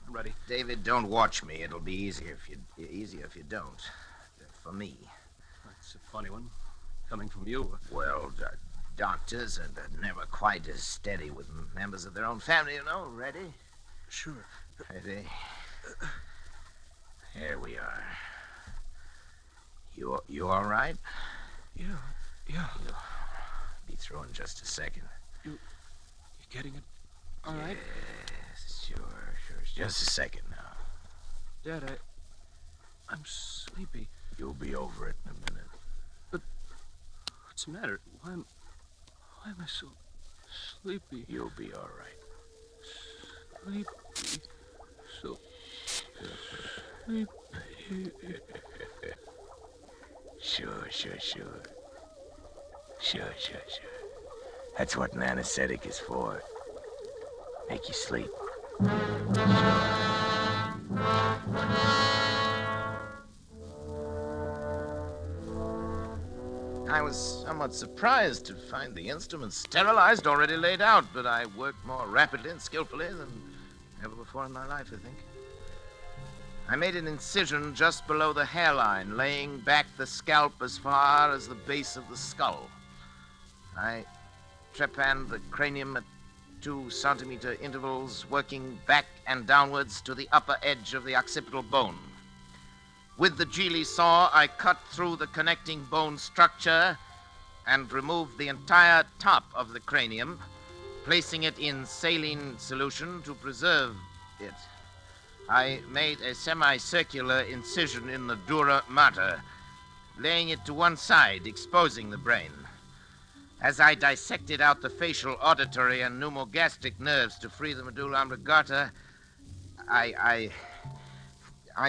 ready.
David, don't watch me. It'll be easier if you don't. For me.
That's a funny one, coming from you.
Well, doctors are never quite as steady with members of their own family, you know. Ready?
Sure.
Ready? Here we are. You all right?
Yeah.
You'll be through in just a second.
You getting it all right?
Yes, sure. Just a second now.
Dad, I'm sleepy.
You'll be over it in a minute.
But what's the matter? Why am I so sleepy?
You'll be all right.
Sleepy. So sleepy.
Sure. That's what an anesthetic is for. Make you sleep. I was somewhat surprised to find the instruments sterilized, already laid out, but I worked more rapidly and skillfully than ever before in my life, I think. I made an incision just below the hairline, laying back the scalp as far as the base of the skull. I trepanned the cranium at 2-centimeter intervals, working back and downwards to the upper edge of the occipital bone. With the Geely saw, I cut through the connecting bone structure and removed the entire top of the cranium, placing it in saline solution to preserve it. I made a semicircular incision in the dura mater, laying it to one side, exposing the brain. As I dissected out the facial, auditory, and pneumogastric nerves to free the medulla oblongata, I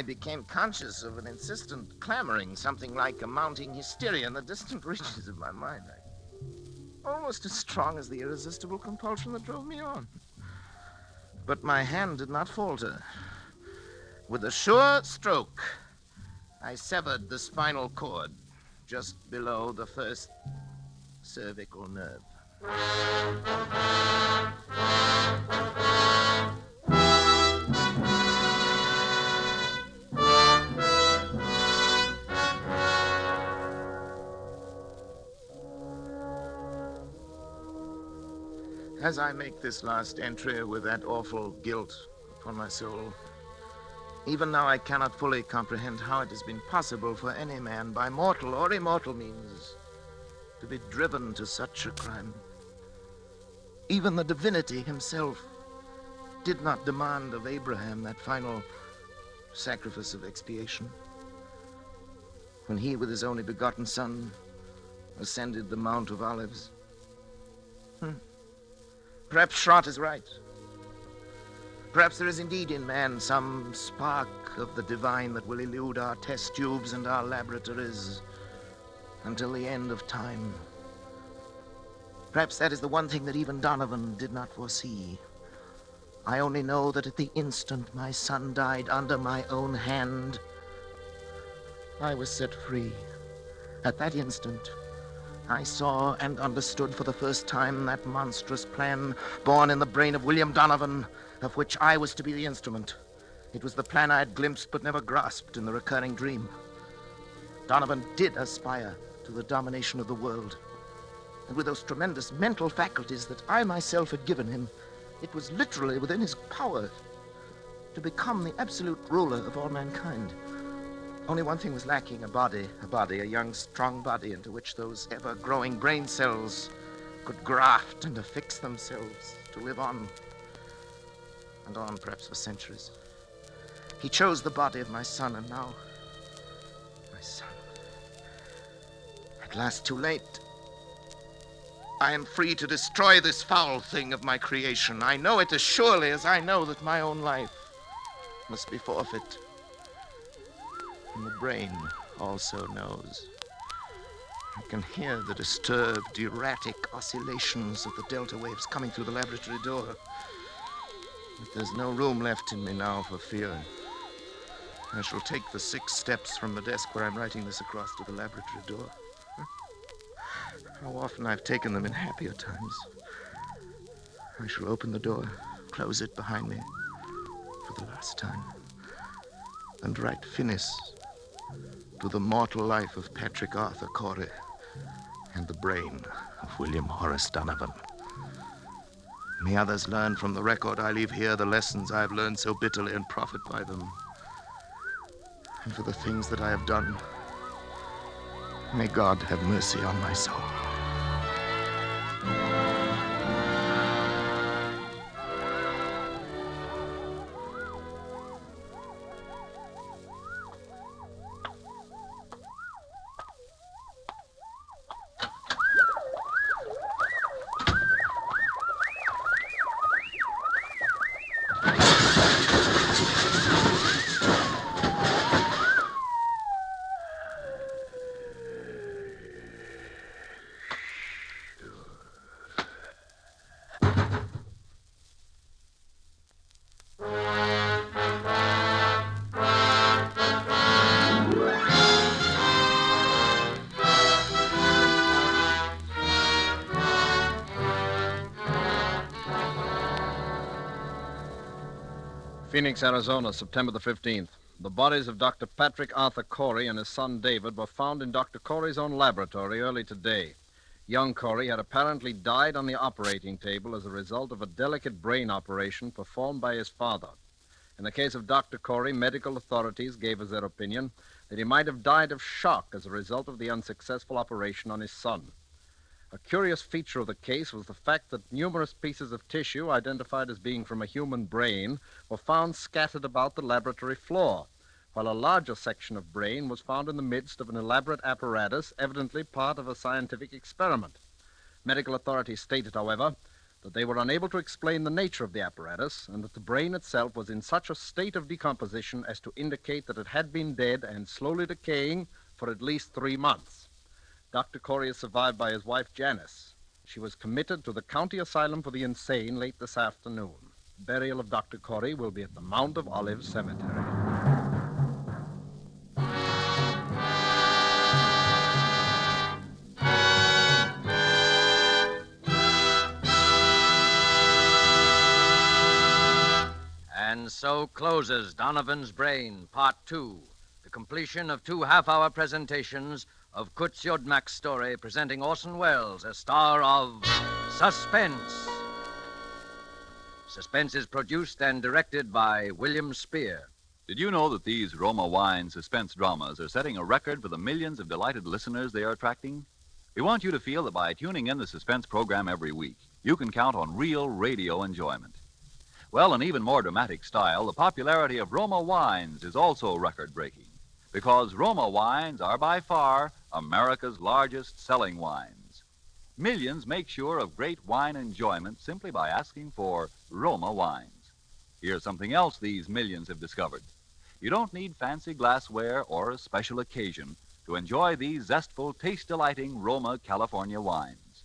became conscious of an insistent clamoring, something like a mounting hysteria in the distant reaches of my mind. Almost as strong as the irresistible compulsion that drove me on. But my hand did not falter. With a sure stroke, I severed the spinal cord just below the first cervical nerve. As I make this last entry with that awful guilt upon my soul, even now I cannot fully comprehend how it has been possible for any man, by mortal or immortal means, to be driven to such a crime. Even the divinity himself did not demand of Abraham that final sacrifice of expiation. When he, with his only begotten son, ascended the Mount of Olives. Perhaps Schrott is right. Perhaps there is indeed in man some spark of the divine that will elude our test tubes and our laboratories until the end of time. Perhaps that is the one thing that even Donovan did not foresee. I only know that at the instant my son died under my own hand, I was set free. At that instant, I saw and understood for the first time that monstrous plan born in the brain of William Donovan, of which I was to be the instrument. It was the plan I had glimpsed but never grasped in the recurring dream. Donovan did aspire to the domination of the world. And with those tremendous mental faculties that I myself had given him, it was literally within his power to become the absolute ruler of all mankind. Only one thing was lacking, a young, strong body into which those ever-growing brain cells could graft and affix themselves to live on, and on perhaps for centuries. He chose the body of my son, and now, my son, at last too late. I am free to destroy this foul thing of my creation. I know it as surely as I know that my own life must be forfeit. And the brain also knows. I can hear the disturbed, erratic oscillations of the delta waves coming through the laboratory door. But there's no room left in me now for fear. I shall take the 6 steps from the desk where I'm writing this across to the laboratory door. How often I've taken them in happier times. I shall open the door, close it behind me for the last time, and write finis to the mortal life of Patrick Arthur Corey and the brain of William Horace Donovan. May others learn from the record I leave here the lessons I have learned so bitterly and profit by them. And for the things that I have done, may God have mercy on my soul.
Phoenix, Arizona, September the 15th. The bodies of Dr. Patrick Arthur Corey and his son David were found in Dr. Corey's own laboratory early today. Young Corey had apparently died on the operating table as a result of a delicate brain operation performed by his father. In the case of Dr. Corey, medical authorities gave as their opinion that he might have died of shock as a result of the unsuccessful operation on his son. A curious feature of the case was the fact that numerous pieces of tissue identified as being from a human brain were found scattered about the laboratory floor, while a larger section of brain was found in the midst of an elaborate apparatus, evidently part of a scientific experiment. Medical authorities stated, however, that they were unable to explain the nature of the apparatus and that the brain itself was in such a state of decomposition as to indicate that it had been dead and slowly decaying for at least 3 months. Dr. Corey is survived by his wife, Janice. She was committed to the county asylum for the insane late this afternoon. Burial of Dr. Corey will be at the Mount of Olives Cemetery.
And so closes Donovan's Brain, Part 2, the completion of 2 half-hour presentations of Kutz Yodmak's story, presenting Orson Welles as star of Suspense. Suspense is produced and directed by William Spear.
Did you know that these Roma Wine suspense dramas are setting a record for the millions of delighted listeners they are attracting? We want you to feel that by tuning in the Suspense program every week, you can count on real radio enjoyment. Well, in even more dramatic style, the popularity of Roma wines is also record-breaking, because Roma wines are by far America's largest selling wines. Millions make sure of great wine enjoyment simply by asking for Roma wines. Here's something else these millions have discovered. You don't need fancy glassware or a special occasion to enjoy these zestful, taste-delighting Roma California wines.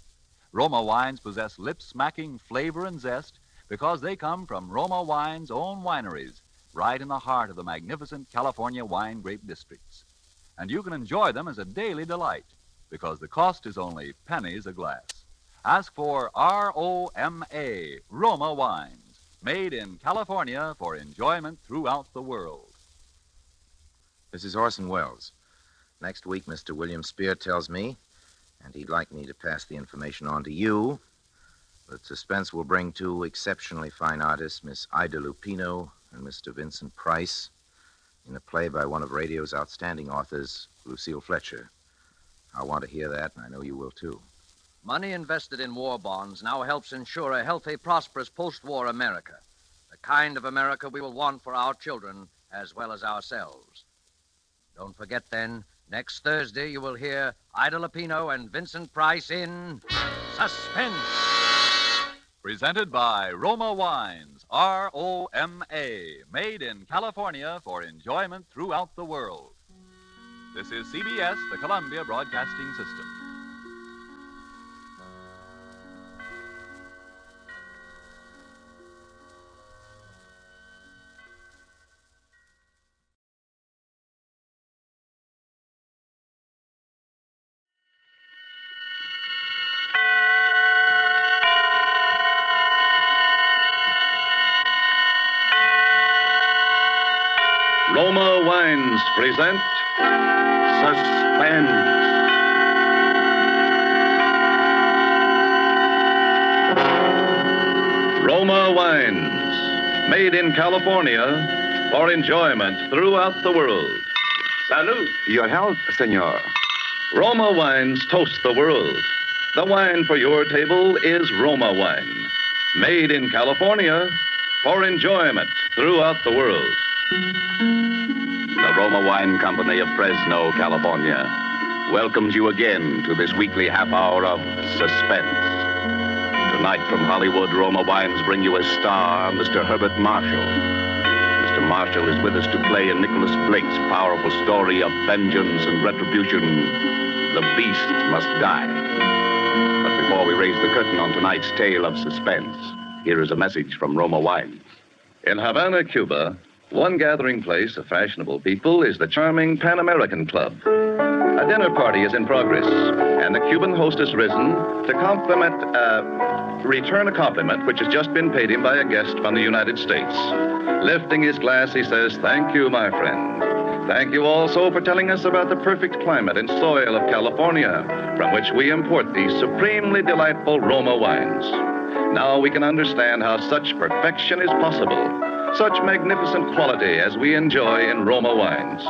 Roma wines possess lip-smacking flavor and zest because they come from Roma Wine's own wineries, right in the heart of the magnificent California wine grape districts. And you can enjoy them as a daily delight, because the cost is only pennies a glass. Ask for R-O-M-A, Roma Wines, made in California for enjoyment throughout the world.
This is Orson Welles. Next week, Mr. William Spear tells me, and he'd like me to pass the information on to you, that Suspense will bring 2 exceptionally fine artists, Miss Ida Lupino and Mr. Vincent Price, in a play by one of radio's outstanding authors, Lucille Fletcher. I want to hear that, and I know you will, too.
Money invested in war bonds now helps ensure a healthy, prosperous post-war America, the kind of America we will want for our children as well as ourselves. Don't forget, then, next Thursday you will hear Ida Lupino and Vincent Price in Suspense.
Presented by Roma Wines, R-O-M-A, made in California for enjoyment throughout the world. This is CBS, the Columbia Broadcasting System.
Roma Wines present Suspense. Roma Wines, made in California for enjoyment throughout the world. Salute.
Your health, senor.
Roma Wines toast the world. The wine for your table is Roma Wine, made in California for enjoyment throughout the world.
The Roma Wine Company of Fresno, California, welcomes you again to this weekly half hour of Suspense. Tonight from Hollywood, Roma Wines bring you a star, Mr. Herbert Marshall. Mr. Marshall is with us to play in Nicholas Blake's powerful story of vengeance and retribution. The beast must die. But before we raise the curtain on tonight's tale of suspense, here is a message from Roma Wines.
In Havana, Cuba, one gathering place of fashionable people is the charming Pan American Club. A dinner party is in progress, and the Cuban host has risen to return a compliment which has just been paid him by a guest from the United States. Lifting his glass, he says, "Thank you, my friend. Thank you also for telling us about the perfect climate and soil of California, from which we import these supremely delightful Roma wines. Now we can understand how such perfection is possible, such magnificent quality as we enjoy in Roma wines.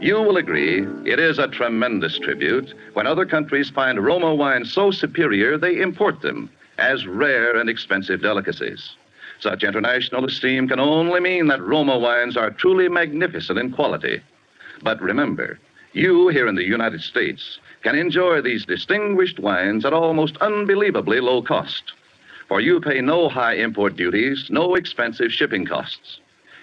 You will agree it is a tremendous tribute when other countries find Roma wines so superior they import them as rare and expensive delicacies. Such international esteem can only mean that Roma wines are truly magnificent in quality. But remember, you here in the United States can enjoy these distinguished wines at almost unbelievably low cost. For you pay no high import duties, no expensive shipping costs.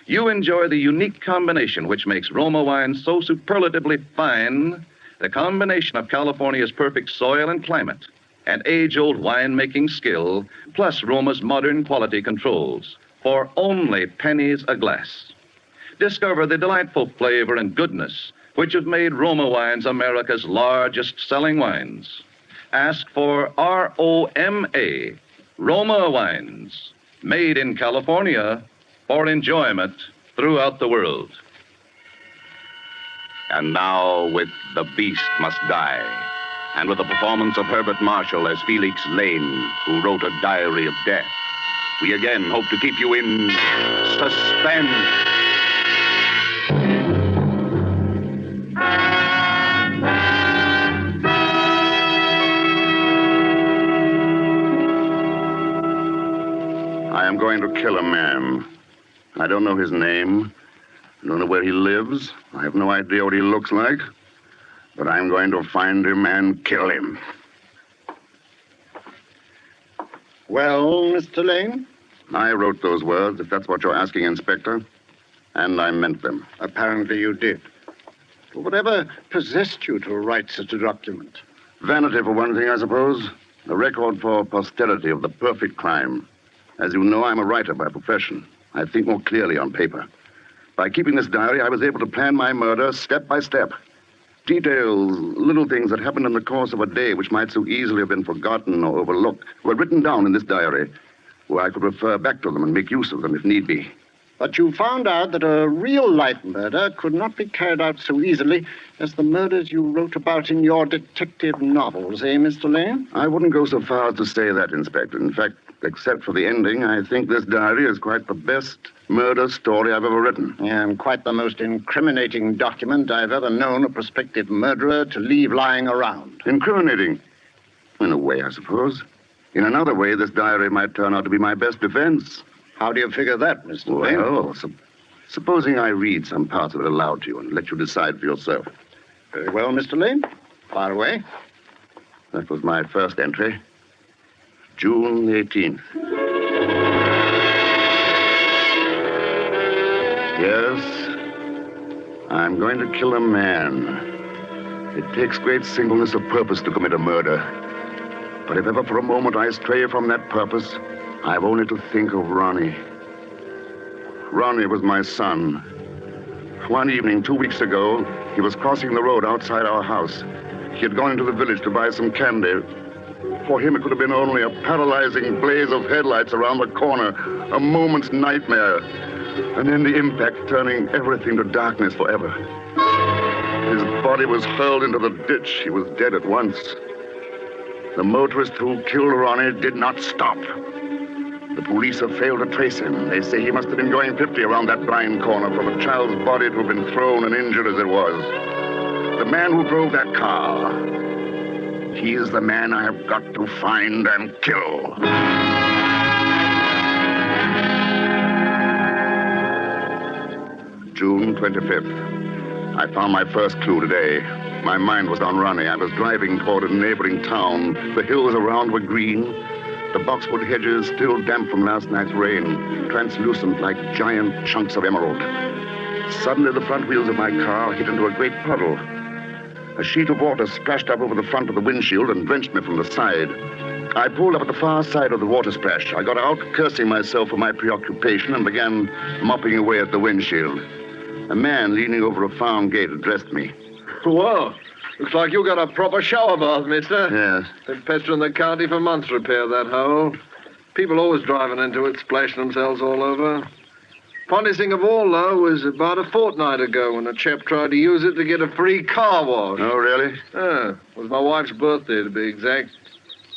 You enjoy the unique combination which makes Roma wines so superlatively fine, the combination of California's perfect soil and climate, and age-old winemaking skill, plus Roma's modern quality controls, for only pennies a glass. Discover the delightful flavor and goodness which have made Roma wines America's largest selling wines. Ask for ROMA, Roma wines, made in California for enjoyment throughout the world.
And now, with The Beast Must Die, and with the performance of Herbert Marshall as Felix Lane, who wrote a diary of death, we again hope to keep you in suspense.
I am going to kill a man. I don't know his name. I don't know where he lives. I have no idea what he looks like. But I'm going to find him and kill him.
Well, Mr. Lane?
I wrote those words, if that's what you're asking, Inspector. And I meant them.
Apparently you did. Whatever possessed you to write such a document?
Vanity, for one thing, I suppose. A record for posterity of the perfect crime. As you know, I'm a writer by profession. I think more clearly on paper. By keeping this diary, I was able to plan my murder step by step. Details, little things that happened in the course of a day which might so easily have been forgotten or overlooked, were written down in this diary, where I could refer back to them and make use of them if need be.
But you found out that a real-life murder could not be carried out so easily as the murders you wrote about in your detective novels, eh, Mr. Lane?
I wouldn't go so far as to say that, Inspector. In fact, except for the ending, I think this diary is quite the best murder story I've ever written.
Yeah, and quite the most incriminating document I've ever known a prospective murderer to leave lying around.
Incriminating? In a way, I suppose. In another way, this diary might turn out to be my best defense.
How do you figure that, Mr. Lane?
Well, supposing I read some parts of it aloud to you and let you decide for yourself.
Very well, Mr. Lane. Fire away.
That was my first entry. June 18th. Yes, I'm going to kill a man. It takes great singleness of purpose to commit a murder. But if ever for a moment I stray from that purpose, I've only to think of Ronnie. Ronnie was my son. One evening, 2 weeks ago, he was crossing the road outside our house. He had gone into the village to buy some candy. For him, it could have been only a paralyzing blaze of headlights around the corner, a moment's nightmare, and then the impact turning everything to darkness forever. His body was hurled into the ditch. He was dead at once. The motorist who killed Ronnie did not stop. The police have failed to trace him. They say he must have been going 50 around that blind corner for the child's body to have been thrown and injured as it was. The man who drove that car, he is the man I have got to find and kill. June 25th. I found my first clue today. My mind was on Ronnie. I was driving toward a neighboring town. The hills around were green. The boxwood hedges, still damp from last night's rain, translucent like giant chunks of emerald. Suddenly, the front wheels of my car hit into a great puddle. A sheet of water splashed up over the front of the windshield and drenched me from the side. I pulled up at the far side of the water splash. I got out, cursing myself for my preoccupation, and began mopping away at the windshield. A man leaning over a farm gate addressed me.
Whoa. Looks like you got a proper shower bath, mister.
Yes.
Been pestering the county for months to repair that hole. People always driving into it, splashing themselves all over. Funniest thing of all, though, was about a fortnight ago when a chap tried to use it to get a free car wash.
Oh, really?
Yeah. It was my wife's birthday, to be exact.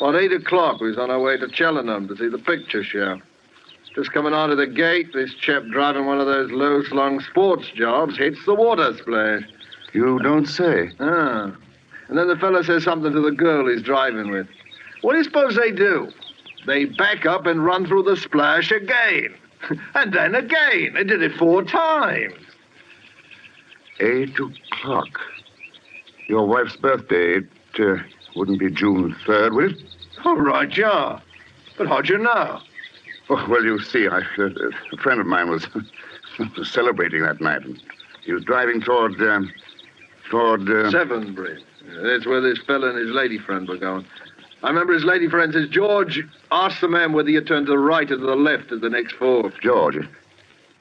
About 8 o'clock, we was on our way to Cheltenham to see the picture show. Just coming out of the gate, this chap driving one of those low-slung sports jobs hits the water splash.
You don't say.
Ah. And then the fella says something to the girl he's driving with. What do you suppose they do? They back up and run through the splash again. And then again. They did it 4 times.
8 o'clock. Your wife's birthday, it wouldn't be June 3rd, would it?
All right, yeah. But how'd you know?
Oh, well, you see, a friend of mine was celebrating that night. He was driving toward
7 Bridge. That's where this fella and his lady friend were going. I remember his lady friend says, George, ask the man whether you turn to the right or to the left at the next fork.
George,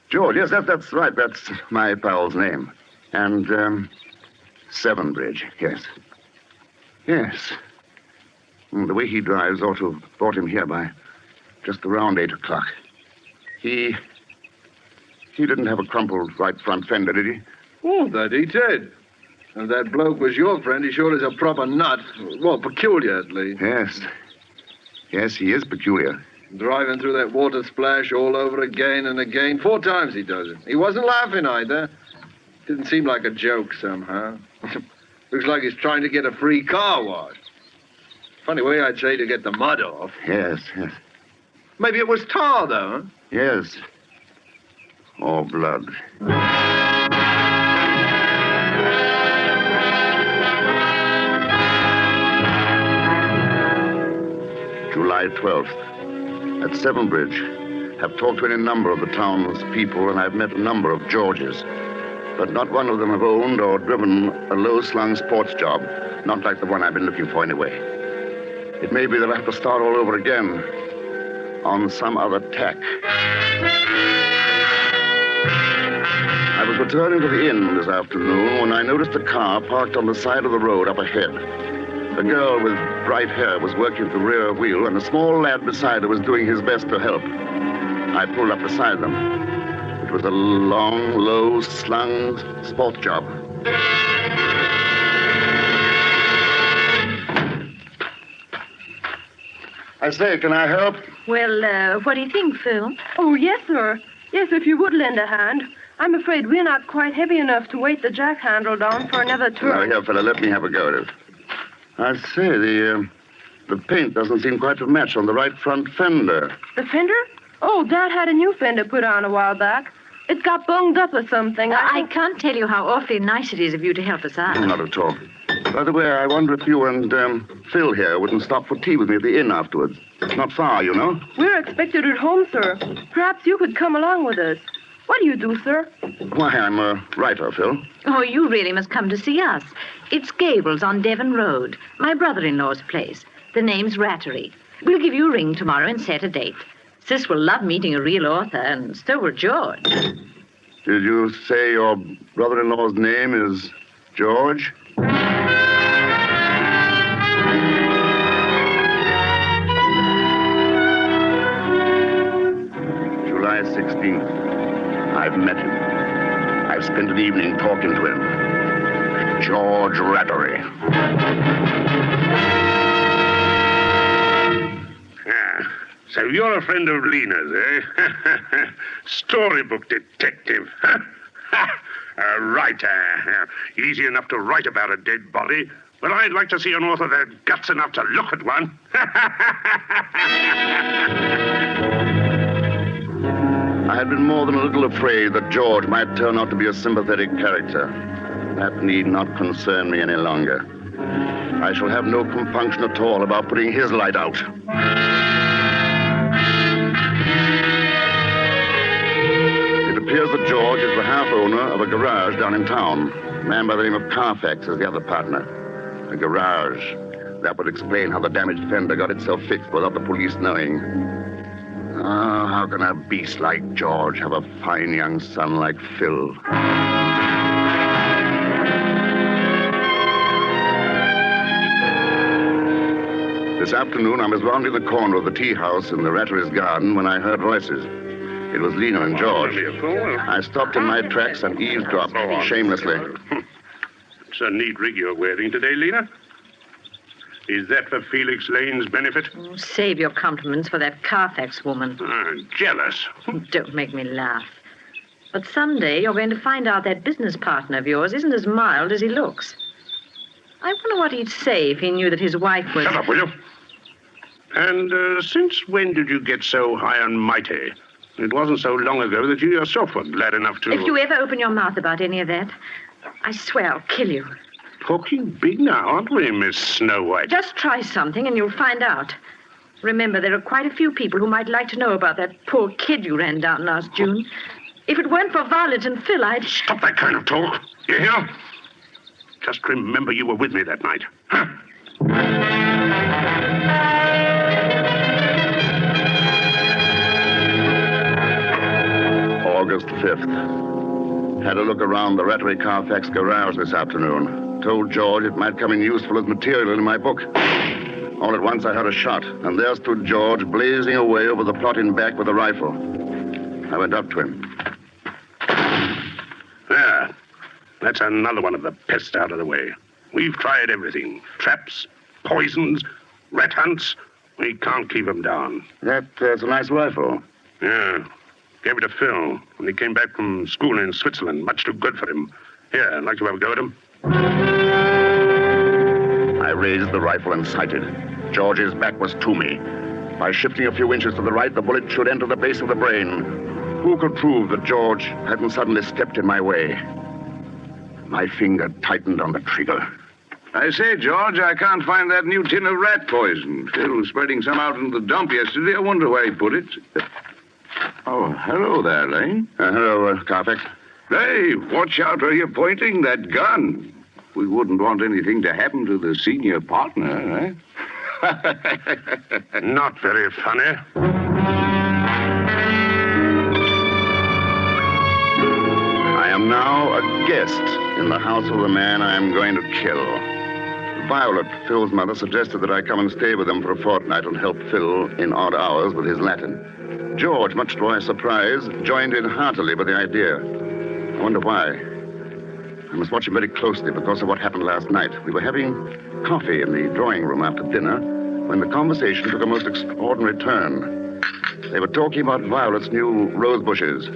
yes, that's right. That's my pal's name. And, 7 Bridge, yes. Yes. The way he drives ought to have brought him here by just around 8 o'clock. He didn't have a crumpled right front fender, did he?
Oh, that he did. And that bloke was your friend. He sure is a proper nut. Well, peculiar, at least.
Yes. Yes, he is peculiar.
Driving through that water splash all over again and again. 4 times he does it. He wasn't laughing either. Didn't seem like a joke somehow. Looks like he's trying to get a free car wash. Funny way I'd say to get the mud off.
Yes, yes.
Maybe it was tar, though, huh?
Yes. Or blood. July 12th. At 7 Bridge. I've talked to any number of the town's people, and I've met a number of Georges. But not one of them have owned or driven a low-slung sports job. Not like the one I've been looking for anyway. It may be that I have to start all over again. On some other tack. I was returning to the inn this afternoon when I noticed a car parked on the side of the road up ahead. A girl with bright hair was working at the rear wheel, and a small lad beside her was doing his best to help. I pulled up beside them. It was a long, low-slung sport job. I say, can I help?
Well, what do you think, Phil? Oh, yes, sir. Yes, if you would lend a hand. I'm afraid we're not quite heavy enough to weight the jack handle down for another turn.
Now, here, fella, let me have a go at it. I say, the paint doesn't seem quite to match on the right front fender.
The fender? Oh, Dad had a new fender put on a while back. It's got bunged up or something.
I can't tell you how awfully nice it is of you to help us out.
Not at all. By the way, I wonder if you and Phil here wouldn't stop for tea with me at the inn afterwards. It's not far, you know.
We're expected at home, sir. Perhaps you could come along with us. What do you do, sir?
Why, I'm a writer, Phil.
Oh, you really must come to see us. It's Gables on Devon Road, my brother-in-law's place. The name's Rattery. We'll give you a ring tomorrow and set a date. Sis will love meeting a real author, and so will George.
Did you say your brother-in-law's name is George? July 16th. I've met him. I've spent an evening talking to him. George Rattery.
So you're a friend of Lena's, eh? Storybook detective. A writer. Easy enough to write about a dead body, but I'd like to see an author that had guts enough to look at one.
I had been more than a little afraid that George might turn out to be a sympathetic character. That need not concern me any longer. I shall have no compunction at all about putting his light out. It appears that George is the half owner of a garage down in town. A man by the name of Carfax is the other partner. A garage. That would explain how the damaged fender got itself fixed without the police knowing. Ah, how can a beast like George have a fine young son like Phil? This afternoon, I was rounding the corner of the tea house in the Rattery's garden when I heard voices. It was Lena and George. I stopped in my tracks and eavesdropped shamelessly.
It's a neat rig you're wearing today, Lena. Is that for Felix Lane's benefit?
Oh, save your compliments for that Carfax woman.
Jealous.
Don't make me laugh.
But someday you're going to find out that business partner of yours isn't as mild as he looks. I wonder what he'd say if he knew that his wife was...
Shut up, will you? And since when did you get so high and mighty? It wasn't so long ago that you yourself were glad enough to...
If you ever open your mouth about any of that, I swear I'll kill you.
Talking big now, aren't we, Miss Snow White?
Just try something and you'll find out. Remember, there are quite a few people who might like to know about that poor kid you ran down last June. If it weren't for Violet and Phil, I'd...
Stop that kind of talk. You hear? Just remember you were with me that night. Huh?
August 5th. Had a look around the Rattery Carfax garage this afternoon. Told George it might come in useful as material in my book. All at once I heard a shot, and there stood George blazing away over the plot in back with a rifle. I went up to him.
There. That's another one of the pests out of the way. We've tried everything. Traps, poisons, rat hunts. We can't keep them down.
That's a nice rifle.
Yeah. Gave it to Phil when he came back from school in Switzerland. Much too good for him. Here, I'd like to have a go at him.
I raised the rifle and sighted. George's back was to me. By shifting a few inches to the right, the bullet should enter the base of the brain. Who could prove that George hadn't suddenly stepped in my way? My finger tightened on the trigger.
I say, George, I can't find that new tin of rat poison. Phil was spreading some out into the dump yesterday. I wonder where he put it. Oh, hello there, Lane.
Hello, Carfax.
Hey, watch out where you're pointing that gun. We wouldn't want anything to happen to the senior partner, eh?
Not very funny.
I am now a guest in the house of the man I am going to kill. Violet, Phil's mother, suggested that I come and stay with them for a fortnight and help Phil in odd hours with his Latin. George, much to my surprise, joined in heartily with the idea. I wonder why. I must watch him very closely because of what happened last night. We were having coffee in the drawing room after dinner when the conversation took a most extraordinary turn. They were talking about Violet's new rose bushes.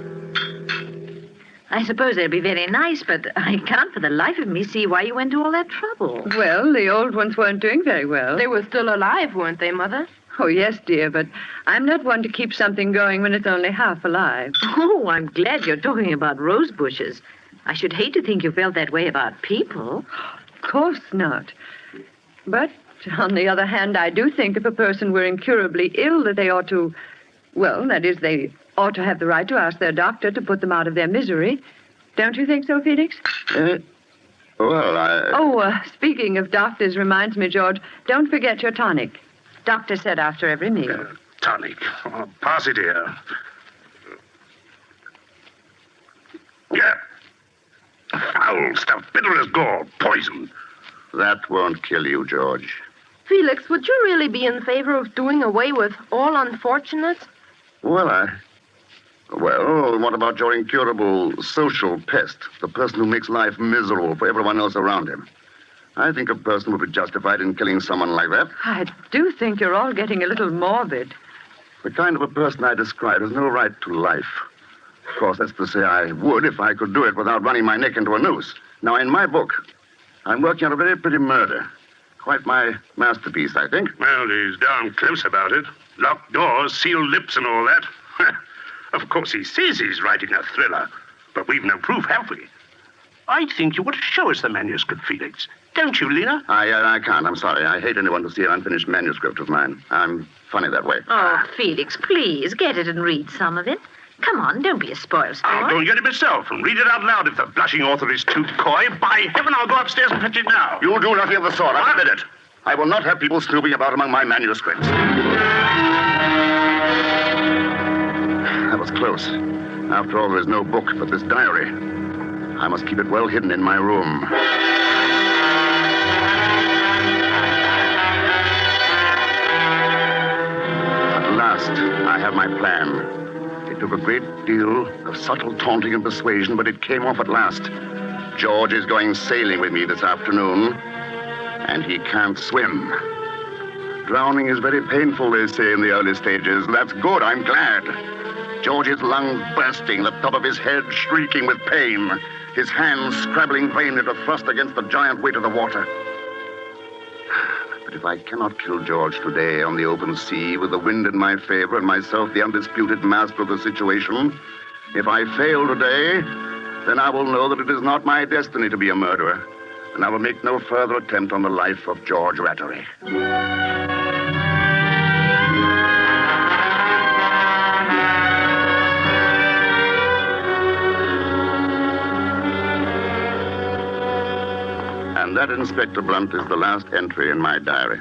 I suppose they'll be very nice, but I can't for the life of me see why you went to all that trouble.
Well, the old ones weren't doing very well.
They were still alive, weren't they, Mother?
Oh, yes, dear, but I'm not one to keep something going when it's only half alive.
Oh, I'm glad you're talking about rose bushes. I should hate to think you felt that way about people.
Of course not. But, on the other hand, I do think if a person were incurably ill that they ought to... Well, that is, they ought to have the right to ask their doctor to put them out of their misery. Don't you think so, Felix? Speaking of doctors reminds me, George, don't forget your tonic. Doctor said after every meal.
Tonic. Oh, pass it here. Yeah. Foul stuff, bitter as gall, poison.
That won't kill you, George.
Felix, would you really be in favor of doing away with all unfortunates?
Well, what about your incurable social pest, the person who makes life miserable for everyone else around him? I think a person would be justified in killing someone like that.
I do think you're all getting a little morbid.
The kind of a person I describe has no right to life. Of course, that's to say I would if I could do it without running my neck into a noose. Now, in my book, I'm working on a very pretty murder. Quite my masterpiece, I think.
Well, he's darn close about it. Locked doors, sealed lips, and all that. Of course, he says he's writing a thriller, but we've no proof, have we? I think you ought to show us the manuscript, Felix. Don't you, Lena?
I can't. I'm sorry. I hate anyone to see an unfinished manuscript of mine. I'm funny that way.
Oh, Felix, please, get it and read some of it. Come on, don't be a spoilsport.
I'll go and get it myself and read it out loud if the blushing author is too coy. By heaven, I'll go upstairs and fetch it now.
You'll do nothing of the sort. I've read it. I will not have people snooping about among my manuscripts. That was close. After all, there is no book but this diary. I must keep it well hidden in my room. At last, I have my plan. It took a great deal of subtle taunting and persuasion, but it came off at last. George is going sailing with me this afternoon, and he can't swim. Drowning is very painful, they say, in the early stages. That's good, I'm glad. George's lungs bursting, the top of his head shrieking with pain, his hands scrabbling vainly to thrust against the giant weight of the water. But if I cannot kill George today on the open sea, with the wind in my favor and myself the undisputed master of the situation, if I fail today, then I will know that it is not my destiny to be a murderer, and I will make no further attempt on the life of George Rattery. And that, Inspector Blunt, is the last entry in my diary.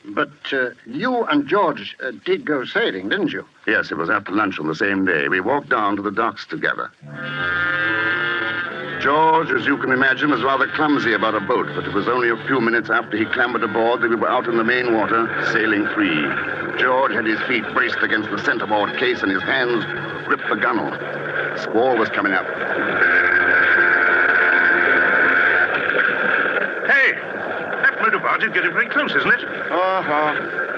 But you and George did go sailing, didn't you?
Yes, it was after lunch on the same day. We walked down to the docks together. George, as you can imagine, was rather clumsy about a boat, but it was only a few minutes after he clambered aboard that we were out in the main water, sailing free. George had his feet braced against the centerboard case and his hands gripped the gunwale. A squall was coming up.
Hey, that motor barge is getting very close, isn't it?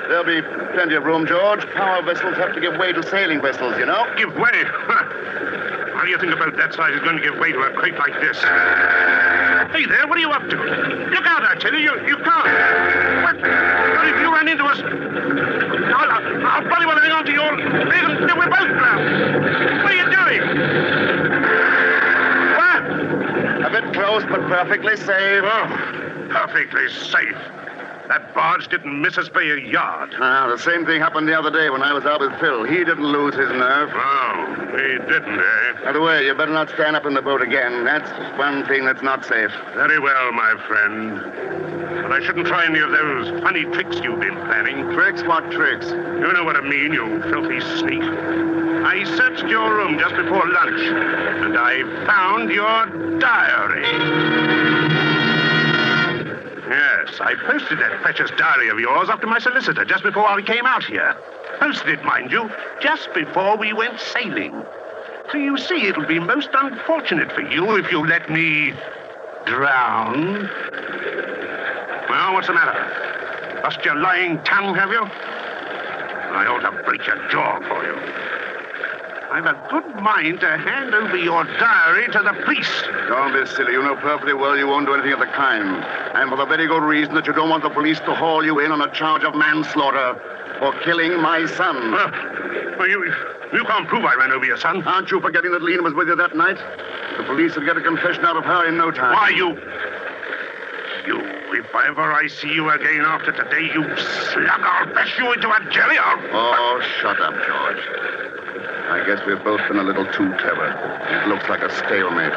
There'll be plenty of room, George. Power vessels have to give way to sailing vessels, you know.
Give way? How do you think about that size is going to give way to a crate like this? Hey there, what are you up to? Look out, I tell you, you can't. What if you run into us? I'll bloody well hang on to your leg and we're both drowned. What are you doing? What?
A bit close, but perfectly safe.
Oh, perfectly safe. That barge didn't miss us by a yard.
The same thing happened the other day when I was out with Phil. He didn't lose his nerve.
Oh, he didn't, eh?
By the way, you better not stand up in the boat again. That's one thing that's not safe.
Very well, my friend. But I shouldn't try any of those funny tricks you've been planning.
Tricks? What tricks?
You know what I mean, you filthy sneak. I searched your room just before lunch, and I found your diary. Yes, I posted that precious diary of yours up to my solicitor just before I came out here. Posted it, mind you, just before we went sailing. So you see, it'll be most unfortunate for you if you let me drown. Well, what's the matter? Lost your lying tongue, have you? I ought to break your jaw for you. I've a good mind to hand over your diary to the police.
Don't be silly. You know perfectly well you won't do anything of the kind. And for the very good reason that you don't want the police to haul you in on a charge of manslaughter for killing my son.
Well, you can't prove I ran over your son.
Aren't you forgetting that Lena was with you that night? The police would get a confession out of her in no time.
Why, you, if ever I see you again after today, you slug, I'll bash you into a jelly.
Oh, shut up, George. I guess we've both been a little too clever. It looks like a stalemate.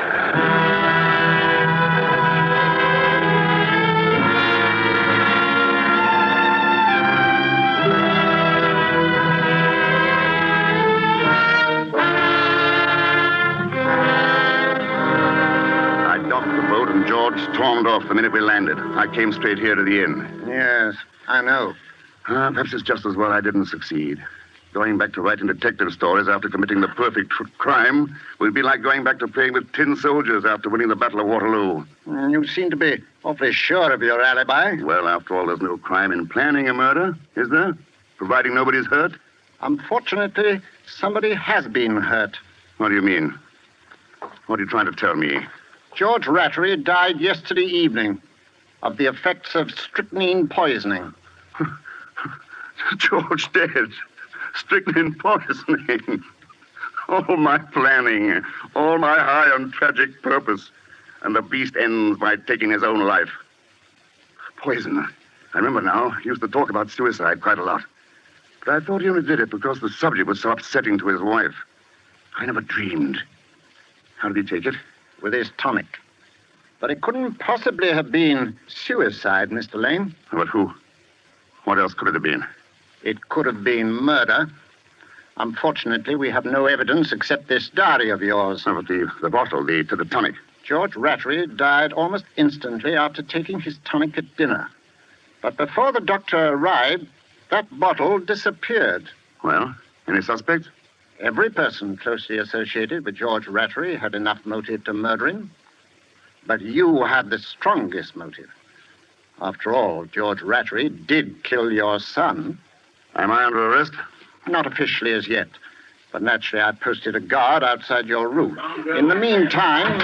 I docked the boat and George stormed off the minute we landed. I came straight here to the inn.
Yes, I know.
Perhaps it's just as well I didn't succeed. Going back to writing detective stories after committing the perfect crime would be like going back to playing with tin soldiers after winning the Battle of Waterloo.
You seem to be awfully sure of your alibi.
Well, after all, there's no crime in planning a murder, is there? Providing nobody's hurt?
Unfortunately, somebody has been hurt.
What do you mean? What are you trying to tell me?
George Rattery died yesterday evening of the effects of strychnine poisoning.
George dead. Strychnine poisoning. All my planning, all my high and tragic purpose, and the beast ends by taking his own life. Poison. I remember now. He used to talk about suicide quite a lot. But I thought he only did it because the subject was so upsetting to his wife. I never dreamed. How did he take it?
With his tonic. But it couldn't possibly have been suicide, Mr. Lane.
But who? What else could it have been?
It could have been murder. Unfortunately, we have no evidence except this diary of yours.
Oh, but the bottle, the tonic.
George Rattery died almost instantly after taking his tonic at dinner. But before the doctor arrived, that bottle disappeared.
Well, any suspects?
Every person closely associated with George Rattery had enough motive to murder him. But you had the strongest motive. After all, George Rattery did kill your son.
Am I under arrest?
Not officially as yet. But naturally, I posted a guard outside your room. In the meantime...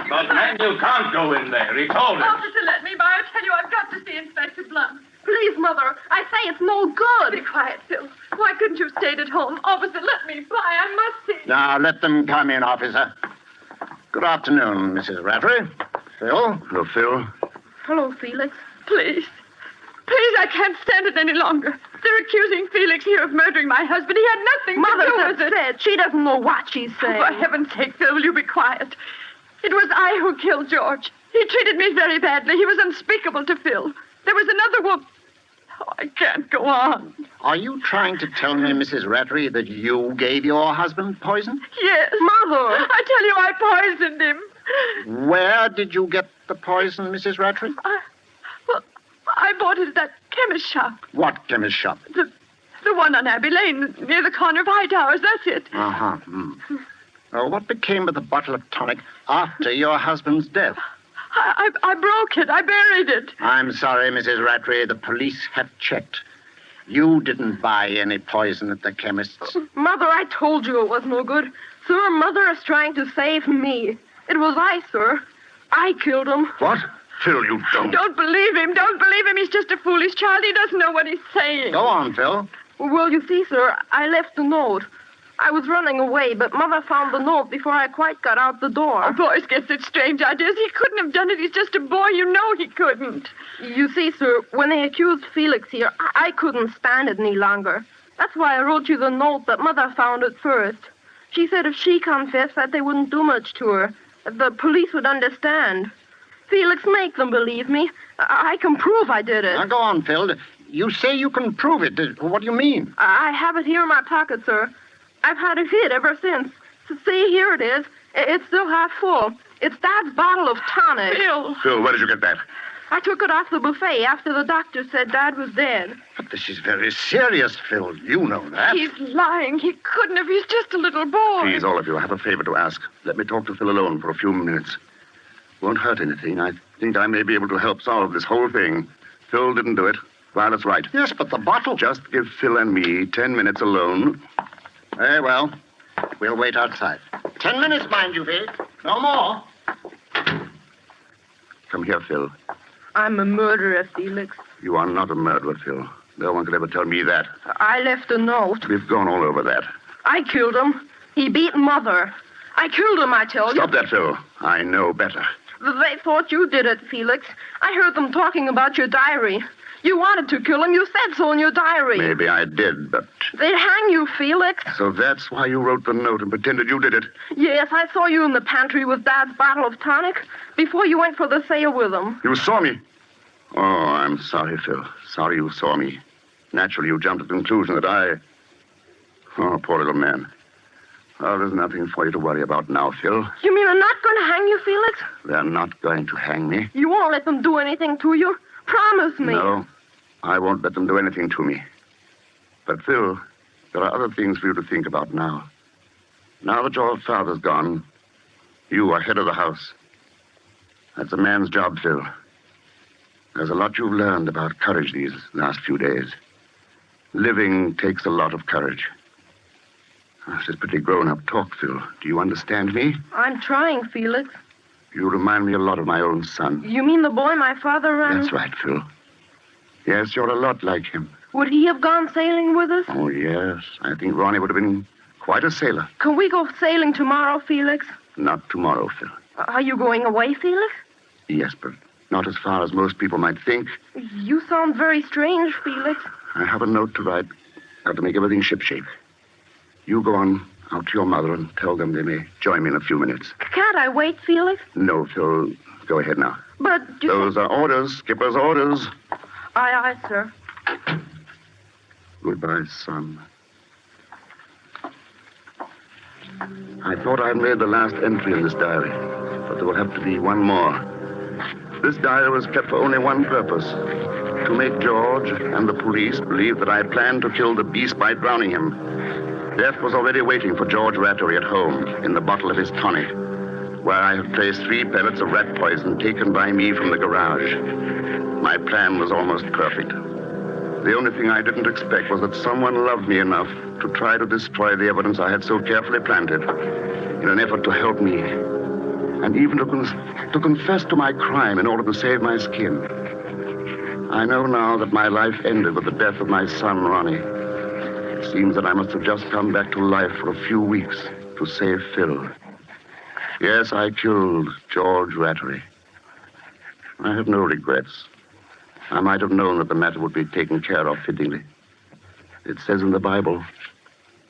But, man, you can't go in there. He told us.
Officer, let me by. I tell you, I've got to see Inspector Blunt. Please, Mother. I say it's no good. Be quiet, Phil. Why couldn't you have stayed at home? Officer, let me by. I must see.
Now, let them come in, officer. Good afternoon, Mrs. Rattray. Phil?
Hello, Phil.
Hello, Felix. Please. Please, I can't stand it any longer. They're accusing Felix here of murdering my husband. He had nothing to do with it.
Said. She doesn't know what she's saying.
For heaven's sake, Phil, will you be quiet? It was I who killed George. He treated me very badly. He was unspeakable to Phil. There was another woman. Oh, I can't go on.
Are you trying to tell me, Mrs. Rattray, that you gave your husband poison?
Yes.
Mother!
I tell you, I poisoned him.
Where did you get the poison, Mrs. Rattray?
I bought it at that chemist shop.
What chemist shop?
The one on Abbey Lane, near the corner of High Towers. That's it.
Uh-huh. What became of the bottle of tonic after your husband's death?
I broke it. I buried it.
I'm sorry, Mrs. Rattray. The police have checked. You didn't buy any poison at the chemist's.
Mother, I told you it was no good. Sir, Mother is trying to save me. It was I, sir. I killed him.
What? Phil, you don't.
Don't believe him. Don't believe him. He's just a foolish child. He doesn't know what he's saying.
Go on, Phil.
Well, you see, sir, I left a note. I was running away, but Mother found the note before I quite got out the door.
Oh, boys get such strange ideas. He couldn't have done it. He's just a boy. You know he couldn't.
You see, sir, when they accused Felix here, I couldn't stand it any longer. That's why I wrote you the note, but Mother found it first. She said if she confessed that they wouldn't do much to her, that the police would understand. Felix, make them believe me. I can prove I did it.
Now, go on, Phil. You say you can prove it. What do you mean?
I have it here in my pocket, sir. I've had it hid ever since. So see, here it is. It's still half full. It's Dad's bottle of tonic.
Phil, where did you get that?
I took it off the buffet after the doctor said Dad was dead.
But this is very serious, Phil. You know that.
He's lying. He couldn't have. He's just a little boy.
Please, all of you, I have a favor to ask. Let me talk to Phil alone for a few minutes. Won't hurt anything. I think I may be able to help solve this whole thing. Phil didn't do it. Violet's right.
Yes, but the bottle...
Just give Phil and me 10 minutes alone.
Very well. We'll wait outside. 10 minutes, mind you, Phil. No more.
Come here, Phil.
I'm a murderer, Felix.
You are not a murderer, Phil. No one could ever tell me that.
I left a note.
We've gone all over that.
I killed him. He beat Mother. I killed him, I tell you.
Stop that, Phil. I know better.
They thought you did it, Felix. I heard them talking about your diary. You wanted to kill him. You said so in your diary.
Maybe I did, but...
They'd hang you, Felix.
So that's why you wrote the note and pretended you did it?
Yes, I saw you in the pantry with Dad's bottle of tonic before you went for the sale with him.
You saw me? Oh, I'm sorry, Phil. Sorry you saw me. Naturally, you jumped to the conclusion that I... Oh, poor little man. Oh, there's nothing for you to worry about now, Phil.
You mean they're not going to hang you, Felix?
They're not going to hang me.
You won't let them do anything to you? Promise me.
No, I won't let them do anything to me. But, Phil, there are other things for you to think about now. Now that your father's gone, you are head of the house. That's a man's job, Phil. There's a lot you've learned about courage these last few days. Living takes a lot of courage. This is pretty grown-up talk, Phil. Do you understand me?
I'm trying, Felix.
You remind me a lot of my own son.
You mean the boy my father ran?
That's right, Phil. Yes, you're a lot like him.
Would he have gone sailing with us?
Oh, yes. I think Ronnie would have been quite a sailor.
Can we go sailing tomorrow, Felix?
Not tomorrow, Phil.
Are you going away, Felix?
Yes, but not as far as most people might think.
You sound very strange, Felix.
I have a note to write. Got to make everything shipshape. You go on out to your mother and tell them they may join me in a few minutes.
Can't I wait, Felix?
No, Phil. Go ahead now.
But...
Those are orders. Skipper's orders.
Aye, sir.
Goodbye, son. I thought I'd made the last entry in this diary, but there will have to be one more. This diary was kept for only one purpose, to make George and the police believe that I planned to kill the beast by drowning him. Death was already waiting for George Rattray at home in the bottle of his tonic, where I had placed 3 pellets of rat poison taken by me from the garage. My plan was almost perfect. The only thing I didn't expect was that someone loved me enough to try to destroy the evidence I had so carefully planted in an effort to help me, and even to confess to my crime in order to save my skin. I know now that my life ended with the death of my son, Ronnie. It seems that I must have just come back to life for a few weeks to save Phil. Yes, I killed George Rattery. I have no regrets. I might have known that the matter would be taken care of fittingly. It says in the Bible,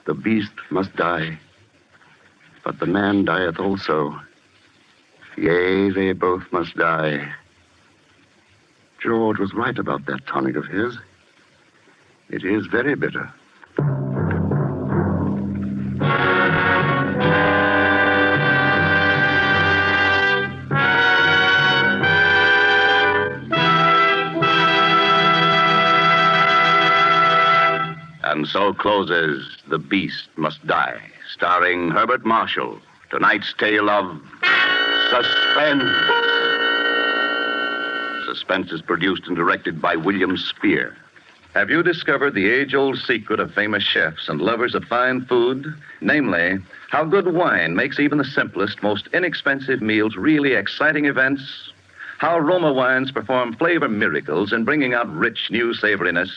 the beast must die, but the man dieth also. Yea, they both must die. George was right about that tonic of his. It is very bitter.
And so closes The Beast Must Die, starring Herbert Marshall. Tonight's tale of Suspense. Suspense is produced and directed by William Spear.
Have you discovered the age-old secret of famous chefs and lovers of fine food? Namely, how good wine makes even the simplest, most inexpensive meals really exciting events? How Roma wines perform flavor miracles in bringing out rich, new savoriness?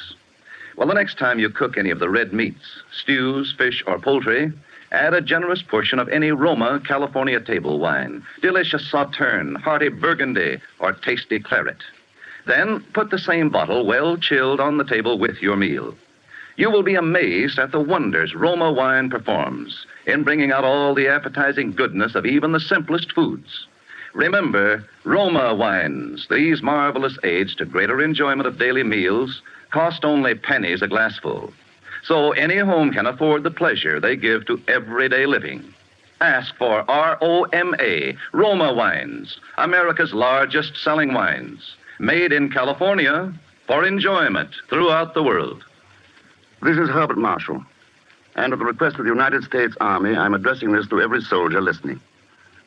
Well, the next time you cook any of the red meats, stews, fish, or poultry, add a generous portion of any Roma California table wine, delicious Sauterne, hearty Burgundy, or tasty claret. Then put the same bottle well chilled on the table with your meal. You will be amazed at the wonders Roma wine performs in bringing out all the appetizing goodness of even the simplest foods. Remember, Roma wines, these marvelous aids to greater enjoyment of daily meals, cost only pennies a glassful. So any home can afford the pleasure they give to everyday living. Ask for ROMA, Roma wines, America's largest selling wines, made in California for enjoyment throughout the world.
This is Herbert Marshall, and at the request of the United States Army, I'm addressing this to every soldier listening.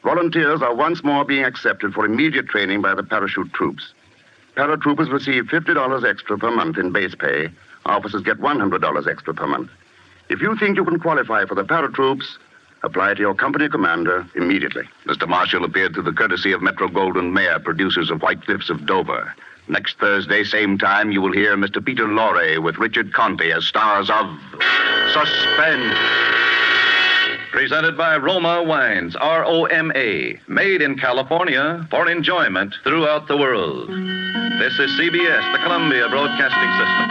Volunteers are once more being accepted for immediate training by the parachute troops. Paratroopers receive $50 extra per month in base pay. Officers get $100 extra per month. If you think you can qualify for the paratroops, apply to your company commander immediately.
Mr. Marshall appeared through the courtesy of Metro Goldwyn Mayer, producers of White Cliffs of Dover. Next Thursday, same time, you will hear Mr. Peter Lorre with Richard Conte as stars of Suspense.
Presented by Roma Wines, ROMA, made in California for enjoyment throughout the world. This is CBS, the Columbia Broadcasting System.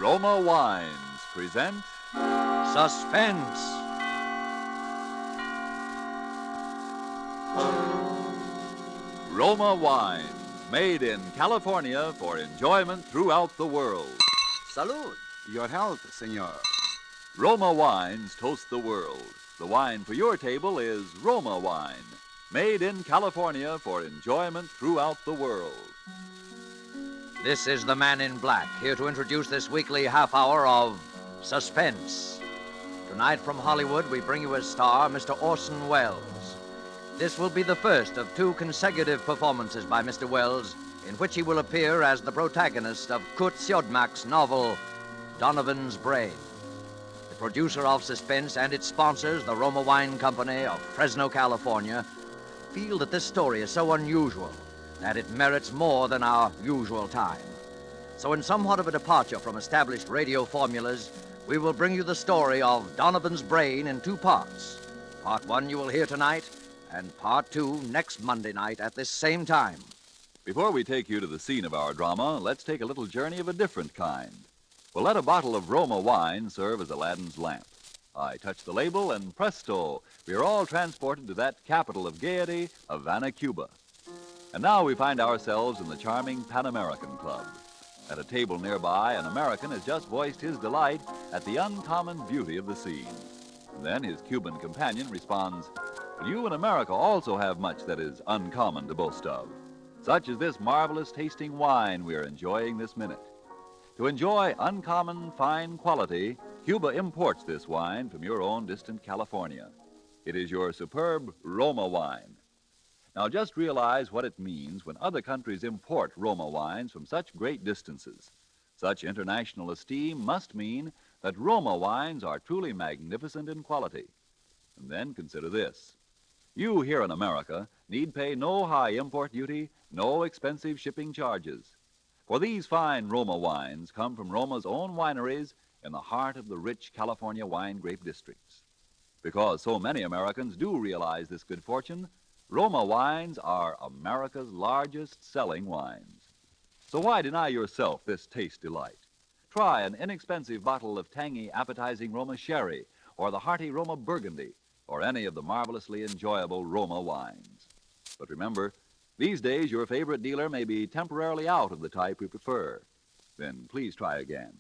Roma Wines present
Suspense.
Roma Wines, made in California for enjoyment throughout the world.
Salud. Your health, senor.
Roma Wines toast the world. The wine for your table is Roma Wine, made in California for enjoyment throughout the world.
This is the Man in Black, here to introduce this weekly half hour of Suspense. Tonight from Hollywood, we bring you as star Mr. Orson Welles. This will be the first of two consecutive performances by Mr. Welles, in which he will appear as the protagonist of Kurt Siodmak's novel, Donovan's Brain. The producer of Suspense and its sponsors, the Roma Wine Company of Fresno, California, feel that this story is so unusual that it merits more than our usual time. So in somewhat of a departure from established radio formulas, we will bring you the story of Donovan's Brain in two parts. Part one you will hear tonight, and part two next Monday night at this same time.
Before we take you to the scene of our drama, let's take a little journey of a different kind. We'll let a bottle of Roma wine serve as Aladdin's lamp. I touch the label, and presto, we are all transported to that capital of gaiety, Havana, Cuba. And now we find ourselves in the charming Pan American Club. At a table nearby, an American has just voiced his delight at the uncommon beauty of the scene. And then his Cuban companion responds, "You in America also have much that is uncommon to boast of, such as this marvelous tasting wine we are enjoying this minute. To enjoy uncommon fine quality, Cuba imports this wine from your own distant California. It is your superb Roma wine. Now just realize what it means when other countries import Roma wines from such great distances. Such international esteem must mean that Roma wines are truly magnificent in quality. And then consider this. You here in America need pay no high import duty, no expensive shipping charges. For these fine Roma wines come from Roma's own wineries in the heart of the rich California wine grape districts. Because so many Americans do realize this good fortune, Roma wines are America's largest selling wines. So why deny yourself this taste delight? Try an inexpensive bottle of tangy, appetizing Roma sherry, or the hearty Roma burgundy, or any of the marvelously enjoyable Roma wines. But remember, these days your favorite dealer may be temporarily out of the type you prefer. Then please try again.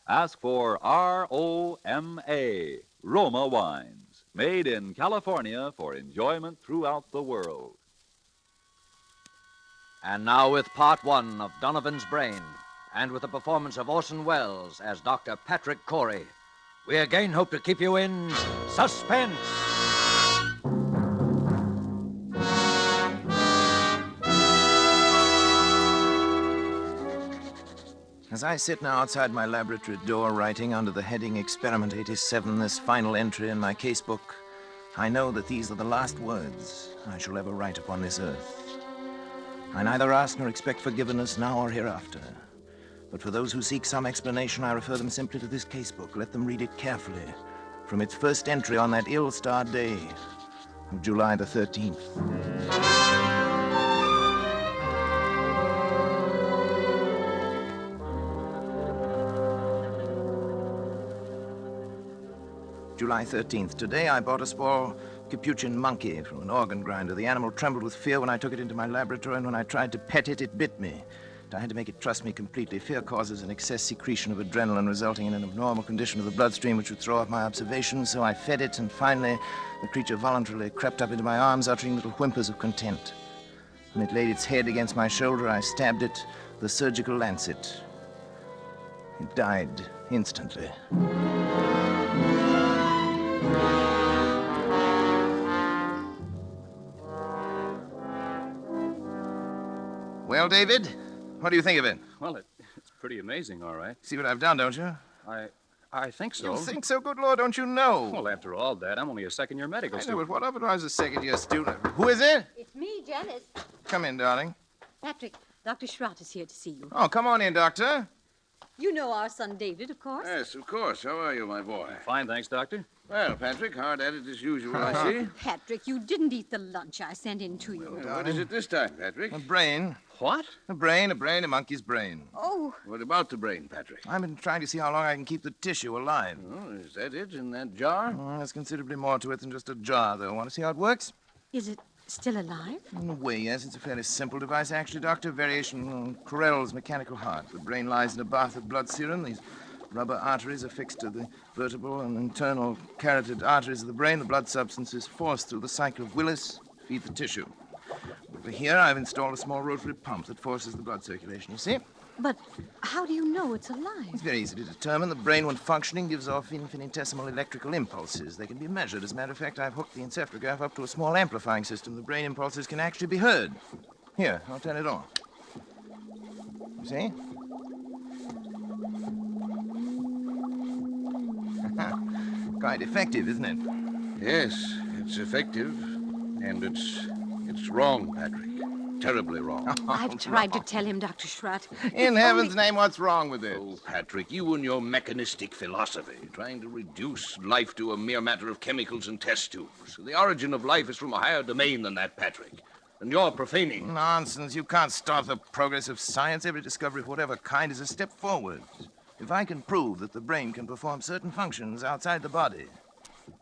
Ask for R-O-M-A, Roma wines, made in California for enjoyment throughout the world.
And now with part one of Donovan's Brain, and with the performance of Orson Welles as Dr. Patrick Corey, we again hope to keep you in suspense.
As I sit now outside my laboratory door writing under the heading Experiment 87 this final entry in my casebook, I know that these are the last words I shall ever write upon this earth. I neither ask nor expect forgiveness now or hereafter. But for those who seek some explanation, I refer them simply to this casebook. Let them read it carefully from its first entry on that ill-starred day of July the 13th. July 13th. Today I bought a small Capuchin monkey from an organ grinder. The animal trembled with fear when I took it into my laboratory, and when I tried to pet it, it bit me. I had to make it trust me completely. Fear causes an excess secretion of adrenaline, resulting in an abnormal condition of the bloodstream which would throw off my observations, so I fed it, and finally the creature voluntarily crept up into my arms, uttering little whimpers of content. When it laid its head against my shoulder, I stabbed it with a surgical lancet. It died instantly. Well, David, what do you think of it?
Well, it's pretty amazing, all right.
See what I've done, don't you?
I think so.
You think so? Good Lord, don't you know?
Well, after all, Dad, I'm only a second-year medical
I know,
student.
but what if I was a second-year student? Who is it?
It's me, Janice.
Come in, darling.
Patrick, Dr. Schrott is here to see you.
Oh, come on in, Doctor.
You know our son David, of course.
Yes, of course. How are you, my boy?
Fine, thanks, Doctor.
Well, Patrick, hard at it as usual, I see.
Patrick, you didn't eat the lunch I sent in to you.
Well, what is it this time, Patrick?
A brain.
What?
A monkey's brain.
Oh.
What about the brain, Patrick?
I've been trying to see how long I can keep the tissue alive.
Oh, is that it in that jar?
Oh, there's considerably more to it than just a jar, though. Want to see how it works?
Is it still alive?
In a way, yes. It's a fairly simple device, actually, Doctor. Variation on Corell's mechanical heart. The brain lies in a bath of blood serum. These rubber arteries are fixed to the vertebral and internal carotid arteries of the brain. The blood substance is forced through the cycle of Willis to feed the tissue. Over here, I've installed a small rotary pump that forces the blood circulation, you see?
But how do you know it's alive?
It's very easy to determine. The brain, when functioning, gives off infinitesimal electrical impulses. They can be measured. As a matter of fact, I've hooked the encephalograph up to a small amplifying system. The brain impulses can actually be heard. Here, I'll turn it on. You see? Quite effective, isn't it?
Yes, it's effective. And it's wrong, Patrick. Terribly wrong.
I've tried to tell him, Dr. Schrott.
In heaven's name, what's wrong with it?
Oh, Patrick, you and your mechanistic philosophy, trying to reduce life to a mere matter of chemicals and test tubes. The origin of life is from a higher domain than that, Patrick. And you're profaning.
Nonsense. You can't stop the progress of science. Every discovery of whatever kind is a step forward. If I can prove that the brain can perform certain functions outside the body,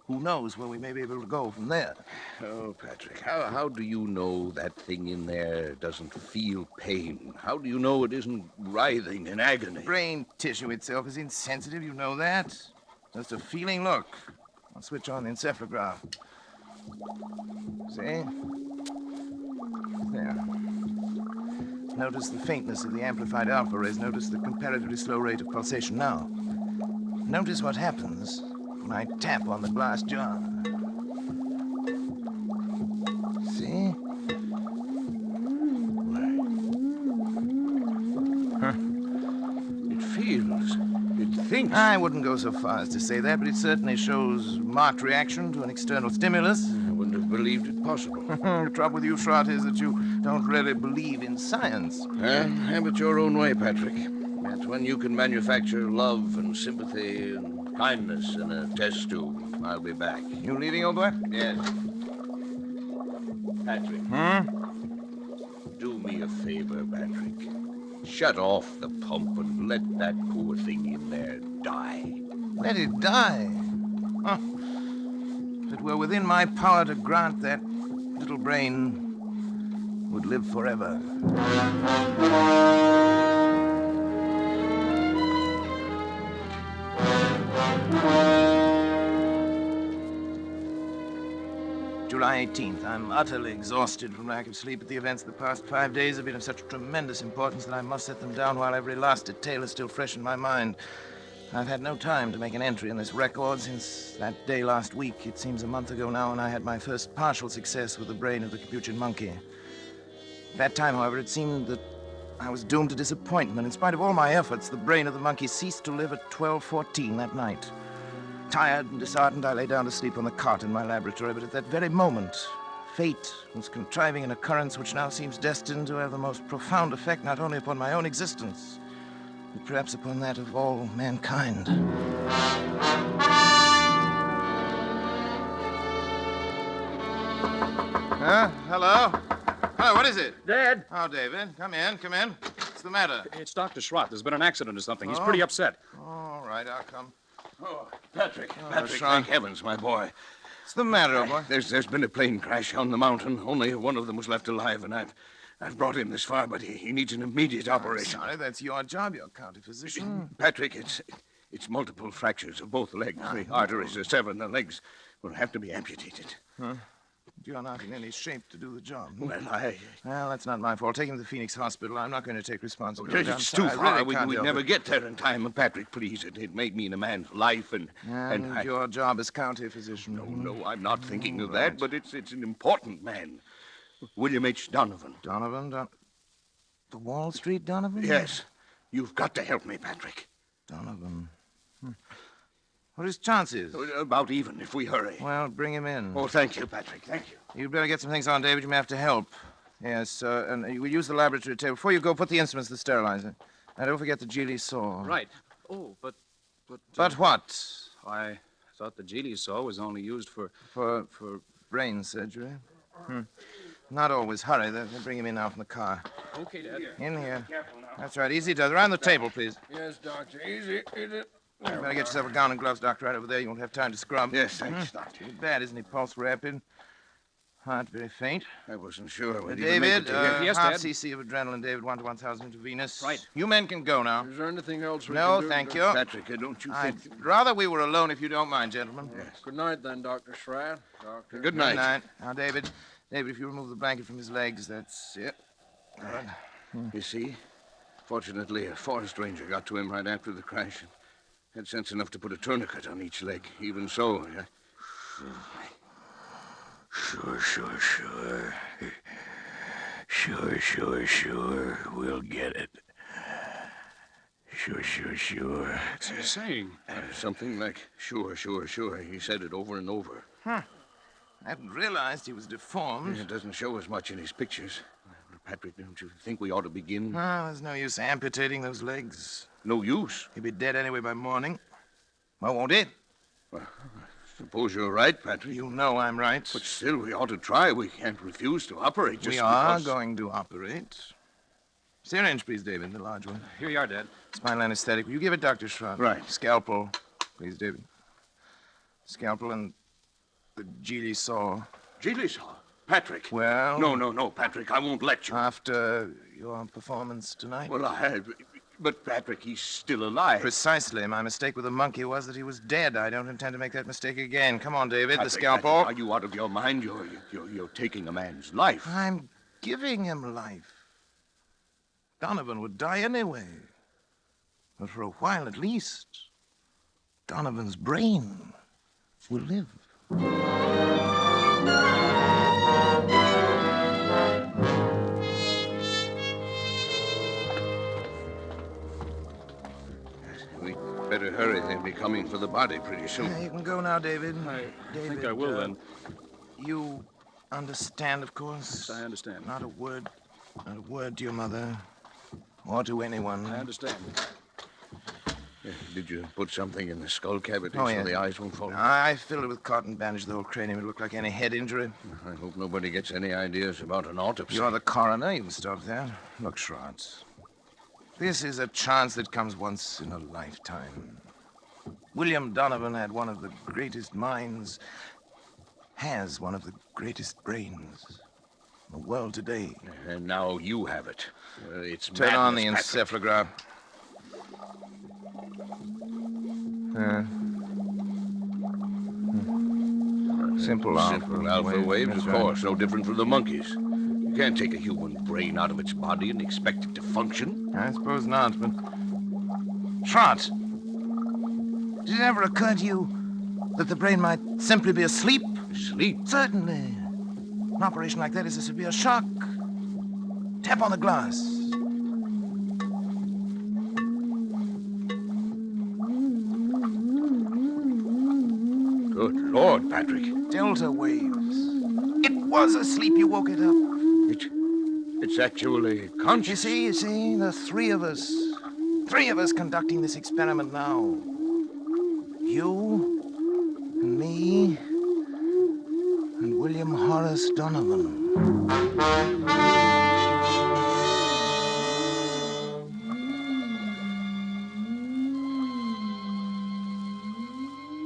who knows where we may be able to go from there?
Oh, Patrick, how do you know that thing in there doesn't feel pain? How do you know it isn't writhing in agony?
Brain tissue itself is insensitive, you know that. Just a feeling. Look. I'll switch on the encephalograph. See? There. Notice the faintness of the amplified alpha rays. Notice the comparatively slow rate of pulsation now. Notice what happens when I tap on the glass jar. See?
It feels. It thinks.
I wouldn't go so far as to say that, but it certainly shows marked reaction to an external stimulus.
I wouldn't have believed it possible.
The trouble with you, Schrott, is that you don't really believe in science.
Have it your own way, Patrick. That's when you can manufacture love and sympathy and kindness in a test tube. I'll be back.
You leaving, old boy?
Yes. Patrick. Do me a favor, Patrick. Shut off the pump and let that poor thing in there die.
Let it die? Oh. If it were within my power to grant, that little brain would live forever. July 18th. I'm utterly exhausted from lack of sleep, but the events of the past 5 days have been of such tremendous importance that I must set them down while every last detail is still fresh in my mind. I've had no time to make an entry in this record since that day last week. It seems a month ago now, and I had my first partial success with the brain of the capuchin monkey. At that time, however, it seemed that I was doomed to disappointment. In spite of all my efforts, the brain of the monkey ceased to live at 12:14 that night. Tired and disheartened, I lay down to sleep on the cot in my laboratory, but at that very moment, fate was contriving an occurrence which now seems destined to have the most profound effect not only upon my own existence, but perhaps upon that of all mankind. Hello? Hello, what is it?
Dad.
Oh, David, come in, come in. What's the matter?
It's Dr. Schrott. There's been an accident or something. He's
Oh?
pretty upset.
All right, I'll come.
Oh, Patrick. Patrick,
Sean.
thank heavens, my boy.
What's the matter, old boy?
There's been a plane crash on the mountain. Only one of them was left alive, and I've brought him this far, but he needs an immediate operation.
Sorry, that's your job. You're county physician.
Patrick, it's multiple fractures of both legs. The arteries are severed, and the legs will have to be amputated.
Huh? You're not in any shape to do the job.
Well,
that's not my fault. Take him to the Phoenix Hospital. I'm not going to take responsibility.
It's too
I
far.
really can't
We'd
help
never
it.
get there in time. Patrick, please, it may mean a man's life, and
your job as county physician.
No, I'm not thinking of that, but it's an important man. William H. Donovan.
Donovan? The Wall Street Donovan?
Yes. You've got to help me, Patrick.
Donovan. What are his chances?
About even, if we hurry.
Well, bring him in.
Oh, thank you, Patrick. Thank you.
You'd better get some things on, David. You may have to help. Yes, and we'll use the laboratory table. Before you go, put the instruments in the sterilizer. And don't forget the Geely saw.
Right. Oh, but...
But what?
I thought the Geely saw was only used for
brain surgery. Not always. Hurry. They'll bring him in now from the car.
Okay, Dad.
In here.
Careful now.
That's right. Easy does. Around the table, please.
Yes, Doctor. Easy.
You better get yourself a gown and gloves, Doctor, right over there. You won't have time to scrub.
Yes, thanks, Doctor.
Too bad, isn't he? Pulse rapid. Heart very faint.
I wasn't sure.
David,
yes,
half
Dad.
cc of adrenaline, David, 1 to 1,000 intravenous.
Right.
You men can go now.
Is there anything else we
No,
can do?
thank you.
Patrick, don't you think...
I'd rather we were alone if you don't mind, gentlemen.
Yes.
Good night, then, Dr. Schrott. Doctor.
Good night.
Good night. Now, David, if you remove the blanket from his legs, that's it. Good.
You see? Fortunately, a forest ranger got to him right after the crash and had sense enough to put a tourniquet on each leg. Even so,
Sure. We'll get it. Sure.
What's he saying?
Something like, sure. He said it over and over.
I hadn't realized he was deformed.
It doesn't show as much in his pictures. Patrick, don't you think we ought to begin?
There's no use amputating those legs.
No use?
He'll be dead anyway by morning. Well, won't it?
Well, I suppose you're right, Patrick.
You know I'm right.
But still, we ought to try. We can't refuse to operate just
We are
because...
going to operate. Syringe, please, David, the large one.
Here you are, Dad.
Spinal anesthetic. Will you give it, Dr. Schrott?
Right.
Scalpel, please, David. Scalpel and the Geely saw.
Geely saw? Patrick.
Well...
No, Patrick, I won't let you.
After your performance tonight?
Well, But Patrick, he's still alive.
Precisely. My mistake with the monkey was that he was dead. I don't intend to make that mistake again. Come on, David,
Patrick,
the scalpel.
Patrick, are you out of your mind? You're taking a man's life.
I'm giving him life. Donovan would die anyway. But for a while at least, Donovan's brain will live.
We'd better hurry. They'll be coming for the body pretty soon.
You can go now, David. David,
think I will, then.
You understand, of course?
Yes, I understand.
Not a word to your mother or to anyone.
I understand.
Did you put something in the skull cavity
Oh,
so
yeah.
the eyes won't fall?
I filled it with cotton, bandaged the whole cranium. It looked like any head injury.
I hope nobody gets any ideas about an autopsy.
You're the coroner. You can stop that. Look, Schratz. This is a chance that comes once in a lifetime. William Donovan had one of the greatest minds, has one of the greatest brains in the world today.
And now you have it. It's
Turn on the
madness, Patrick.
encephalograph. Simple alpha.
Simple alpha waves,
That's
of
right.
course. No different from the monkeys. You can't take a human brain out of its body and expect it to function.
I suppose not, but... Schrott, did it ever occur to you that the brain might simply be asleep?
Sleep?
Certainly. An operation like that is a severe shock. Tap on the glass.
Good Lord, Patrick.
Delta waves. It was asleep. You woke it up.
It's actually conscious.
You see, the three of us conducting this experiment now. You, and me, and William Horace Donovan.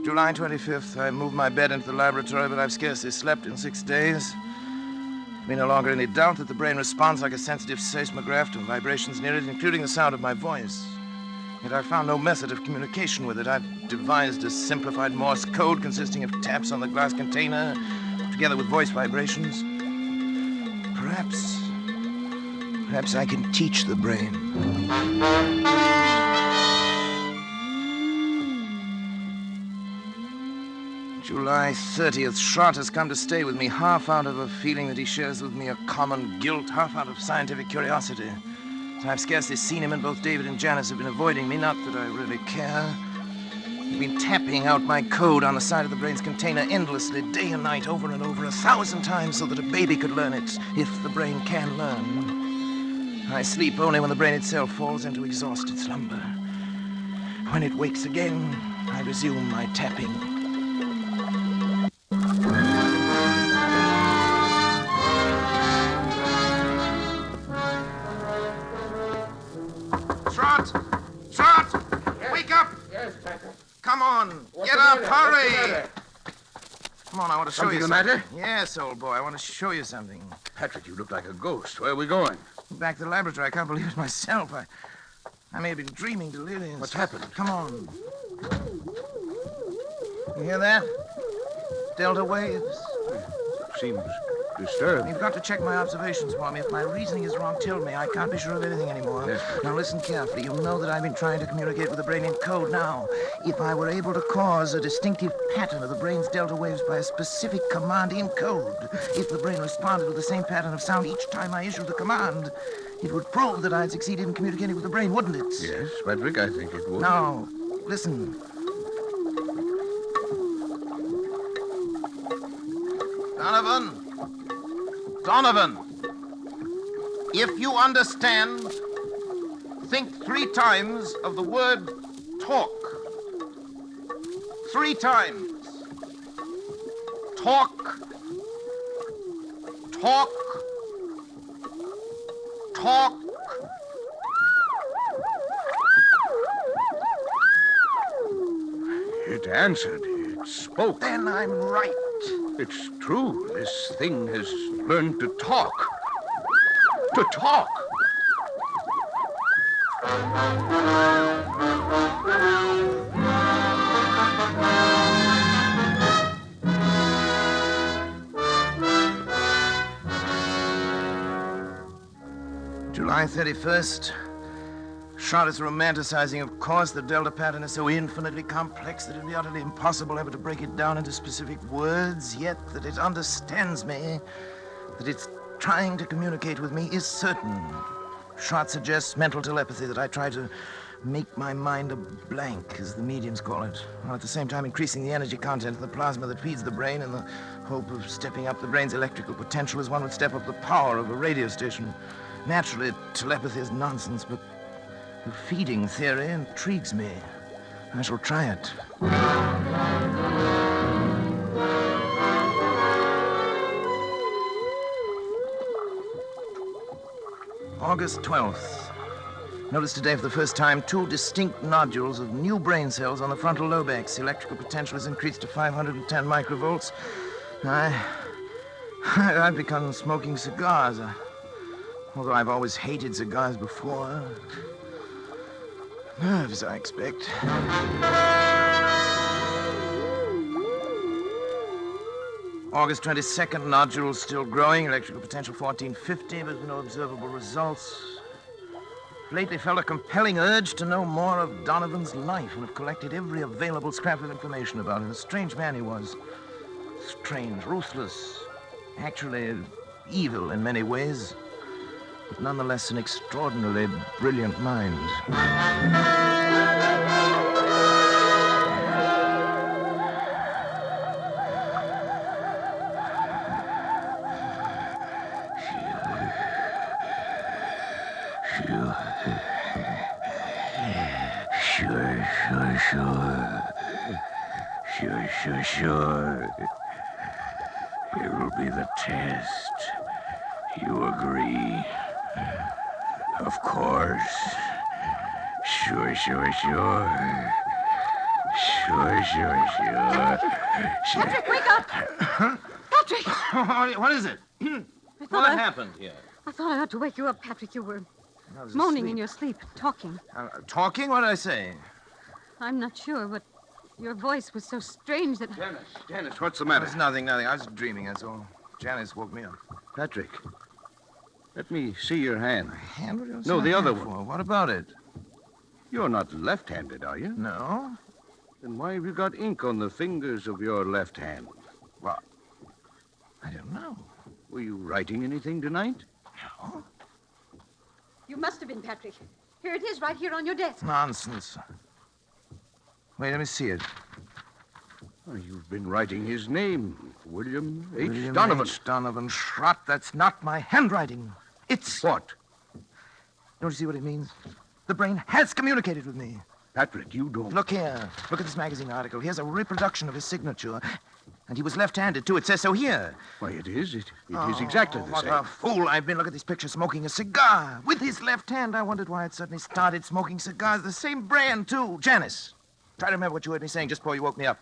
July 25th, I moved my bed into the laboratory, but I've scarcely slept in 6 days. There's no longer any doubt that the brain responds like a sensitive seismograph to vibrations near it, including the sound of my voice. Yet I found no method of communication with it. I've devised a simplified Morse code consisting of taps on the glass container, together with voice vibrations. Perhaps I can teach the brain. July 30th, Schrott has come to stay with me, half out of a feeling that he shares with me a common guilt, half out of scientific curiosity. I've scarcely seen him, and both David and Janice have been avoiding me, not that I really care. They've been tapping out my code on the side of the brain's container endlessly, day and night, over and over, 1,000 times, so that a baby could learn it, if the brain can learn. I sleep only when the brain itself falls into exhausted slumber. When it wakes again, I resume my tapping. Schrott! Wake up!
Yes, Patrick.
Come on!
What's
Get
the
up!
matter?
Hurry! Come on, I want to show
Something
you
the
something.
matter?
Yes, old boy, I want to show you something.
Patrick, you look like a ghost. Where are we going?
Back to the laboratory. I can't believe it myself. I may have been dreaming delirious.
What's happened?
Come on. You hear that? Delta waves.
Seems disturbed.
You've got to check my observations for me. If my reasoning is wrong, tell me. I can't be sure of anything anymore.
Yes.
Now listen carefully. You know that I've been trying to communicate with the brain in code now. If I were able to cause a distinctive pattern of the brain's delta waves by a specific command in code, if the brain responded with the same pattern of sound each time I issued the command, it would prove that I'd succeeded in communicating with the brain, wouldn't it?
Yes, Patrick, I think it would.
Now, listen. Donovan, if you understand, think 3 times of the word talk. 3 times. Talk. Talk. Talk.
It answered. It spoke.
Then I'm right.
It's true. This thing has learned to talk. To talk.
July 31st. Shot is romanticizing, of course. The Delta pattern is so infinitely complex that it'd be utterly impossible ever to break it down into specific words, yet that it understands me, that it's trying to communicate with me is certain. Shot suggests mental telepathy, that I try to make my mind a blank, as the mediums call it, while at the same time increasing the energy content of the plasma that feeds the brain in the hope of stepping up the brain's electrical potential as one would step up the power of a radio station. Naturally, telepathy is nonsense, but the feeding theory intrigues me. I shall try it. August 12th. Noticed today for the first time 2 distinct nodules of new brain cells on the frontal lobex. The electrical potential has increased to 510 microvolts. I've begun smoking cigars. Although I've always hated cigars before. Nerves, I expect. August 22nd, nodules still growing, electrical potential 1450, but no observable results. Lately felt a compelling urge to know more of Donovan's life and have collected every available scrap of information about him. A strange man he was. Strange, ruthless, actually evil in many ways, but nonetheless an extraordinarily brilliant mind.
Sure. It will be the test. You agree? Of course. Sure.
Patrick, wake up! Patrick!
What is it? What happened here?
I thought I ought to wake you up, Patrick. You were moaning in your sleep, talking.
Talking? What did I say?
I'm not sure, but your voice was so strange that...
Janice, what's the matter?
It's nothing. I was dreaming, that's all. Janice woke me up.
Patrick, let me see your hand.
Hand? What do you
No, the other
for?
one.
What about it?
You're not left-handed, are you?
No.
Then why have you got ink on the fingers of your left hand?
Well, I don't know.
Were you writing anything tonight?
No.
You must have been, Patrick. Here it is, right here on your desk.
Nonsense. Wait, let me see it.
Oh, you've been writing his name, William
William
Donovan.
H. Donovan Schrott. That's not my handwriting. It's...
What?
Don't you see what it means? The brain has communicated with me.
Patrick, you don't...
Look here. Look at this magazine article. Here's a reproduction of his signature. And he was left-handed, too. It says so here.
Why, it is. It is exactly the
What
same.
a fool I've been. Look at this picture, smoking a cigar. With his left hand. I wondered why it suddenly started smoking cigars. The same brand, too. Janice, try to remember what you heard me saying just before you woke me up.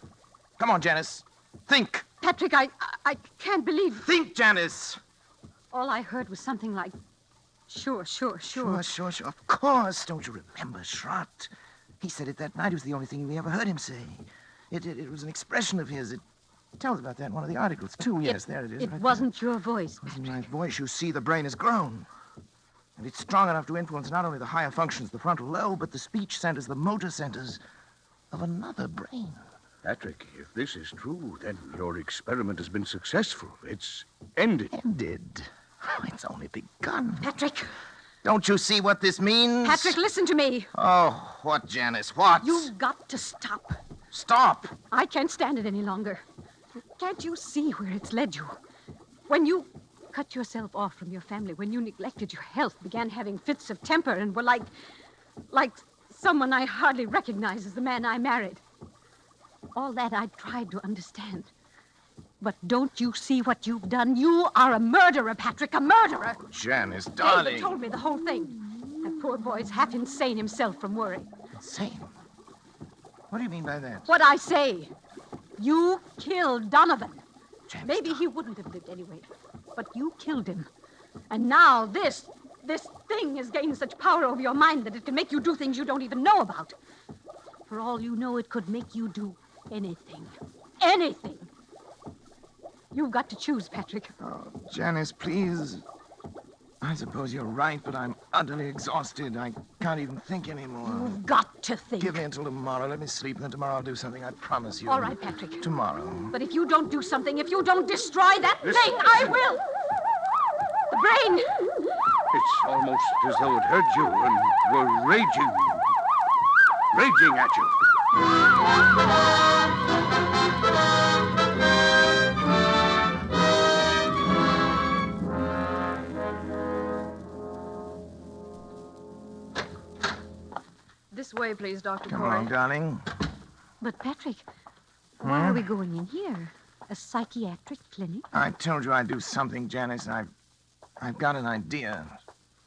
Come on, Janice. Think.
Patrick, I can't believe...
Think, Janice.
All I heard was something like, sure.
Sure. Of course. Don't you remember, Schrott? He said it that night. It was the only thing we ever heard him say. It was an expression of his. It tells about that in one of the articles, too. Yes, there it is.
It
right
wasn't your voice.
It wasn't my voice. You see, the brain has grown. And it's strong enough to influence not only the higher functions of the frontal lobe, but the speech centers, the motor centers of another brain.
Patrick, if this is true, then your experiment has been successful. It's ended.
Ended? Oh, it's only begun.
Patrick.
Don't you see what this means?
Patrick, listen to me.
Oh, what, Janice? What?
You've got to stop.
Stop?
I can't stand it any longer. Can't you see where it's led you? When you cut yourself off from your family, when you neglected your health, began having fits of temper, and were like someone I hardly recognize as the man I married. All that I tried to understand. But don't you see what you've done? You are a murderer, Patrick, a murderer.
Janice, darling.
David told me the whole thing. That poor boy's half insane himself from worry.
Insane? What do you mean by that?
What I say. You killed Donovan.
Janice,
Maybe he wouldn't have lived anyway. But you killed him. And now this This thing has gained such power over your mind that it can make you do things you don't even know about. For all you know, it could make you do anything. Anything. You've got to choose, Patrick.
Oh, Janice, please. I suppose you're right, but I'm utterly exhausted. I can't even think anymore.
You've got to think.
Give me until tomorrow. Let me sleep, and then tomorrow I'll do something. I promise you.
All right, Patrick.
Tomorrow.
But if you don't do something, if you don't destroy that thing, I will. The brain.
It's almost as though it heard you and were raging at you.
This way, please, Dr.
Come
Corey.
along, darling.
But, Patrick, why are we going in here? A psychiatric clinic?
I told you I'd do something, Janice. I've got an idea.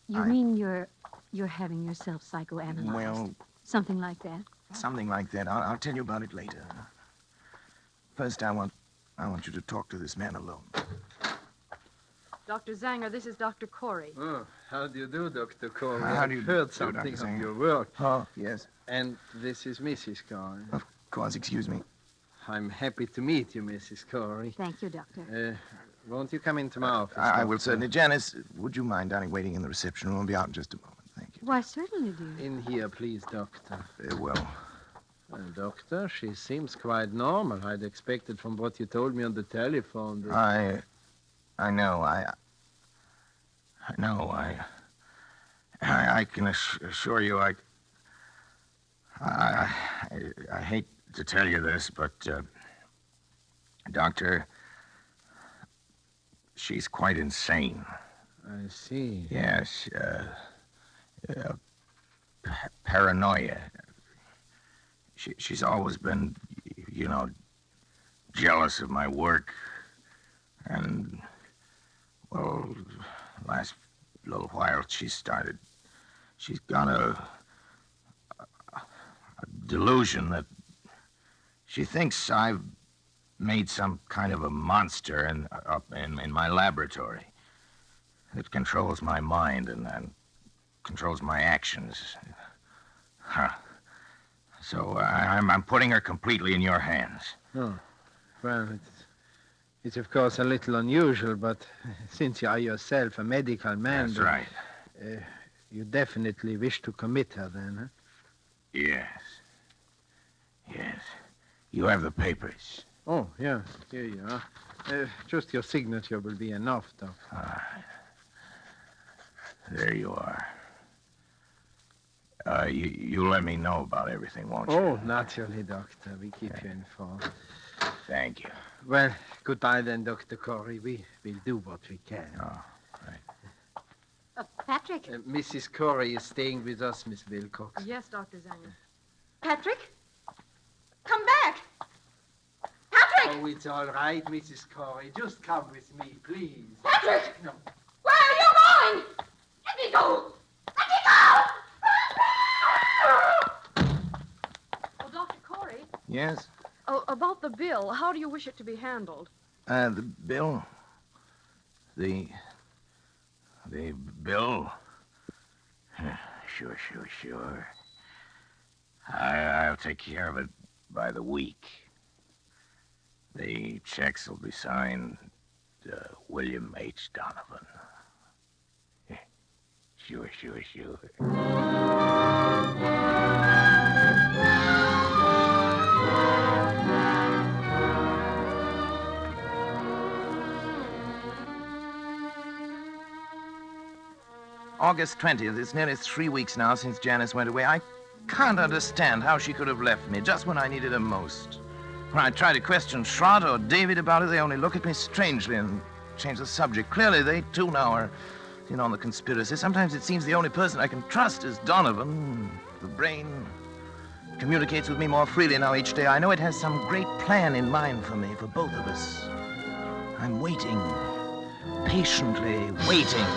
You mean you're having yourself psychoanalyzed?
Well,
something like that?
Something like that. I'll tell you about it later. First, I want you to talk to this man alone.
Dr. Zanger, this is Dr. Corey.
Oh, how do you do, Dr. Corey?
How do you
I've heard
do,
something
Dr.
of
Zanger?
your work.
Oh, yes.
And this is Mrs. Corey.
Of course, excuse me.
I'm happy to meet you, Mrs. Corey.
Thank you, Doctor.
Won't you come into my office?
I will certainly. Janice, would you mind, darling, waiting in the reception room? I'll be out in just a moment. Thank you.
Why, certainly, dear.
In here, please, Doctor.
Very well.
Well, Doctor, she seems quite normal. I'd expected from what you told me on the telephone that...
I know. I can assure you, I hate to tell you this, but, Doctor, she's quite insane.
I see.
Yes, paranoia. She's always been, jealous of my work. And, well, last little while she's got a delusion that she thinks I've made some kind of a monster up in my laboratory. It controls my mind and controls my actions. So I'm putting her completely in your hands.
Oh, well, it's of course a little unusual, but since you are yourself a medical man...
That's right.
You definitely wish to commit her then, huh?
Yes. You have the papers.
Oh, yes, here you are. Just your signature will be enough, Doctor.
All right. There you are. You let me know about everything, won't you?
Oh, naturally, Doctor. We keep you informed.
Thank you.
Well, goodbye then, Dr. Corey. We will do what we can.
Oh, right.
Patrick?
Mrs. Corey is staying with us, Miss Wilcox.
Yes, Dr. Zanger.
Patrick? Come back! Patrick!
Oh, it's all right, Mrs. Corey. Just come with me, please.
Patrick!
No.
Where are you going? Let me go! Let me go!
Oh, Dr. Corey.
Yes?
Oh, about the bill, how do you wish it to be handled?
The bill? The bill? Sure. I'll take care of it by the week. The checks will be signed William H. Donovan. Sure. August 20th. It's nearly 3 weeks now since Janice went away. I can't understand how she could have left me just when I needed her most. When I try to question Schrott or David about it, they only look at me strangely and change the subject. Clearly, they too now are in on the conspiracy. Sometimes it seems the only person I can trust is Donovan. The brain communicates with me more freely now each day. I know it has some great plan in mind for me, for both of us. I'm waiting, patiently waiting.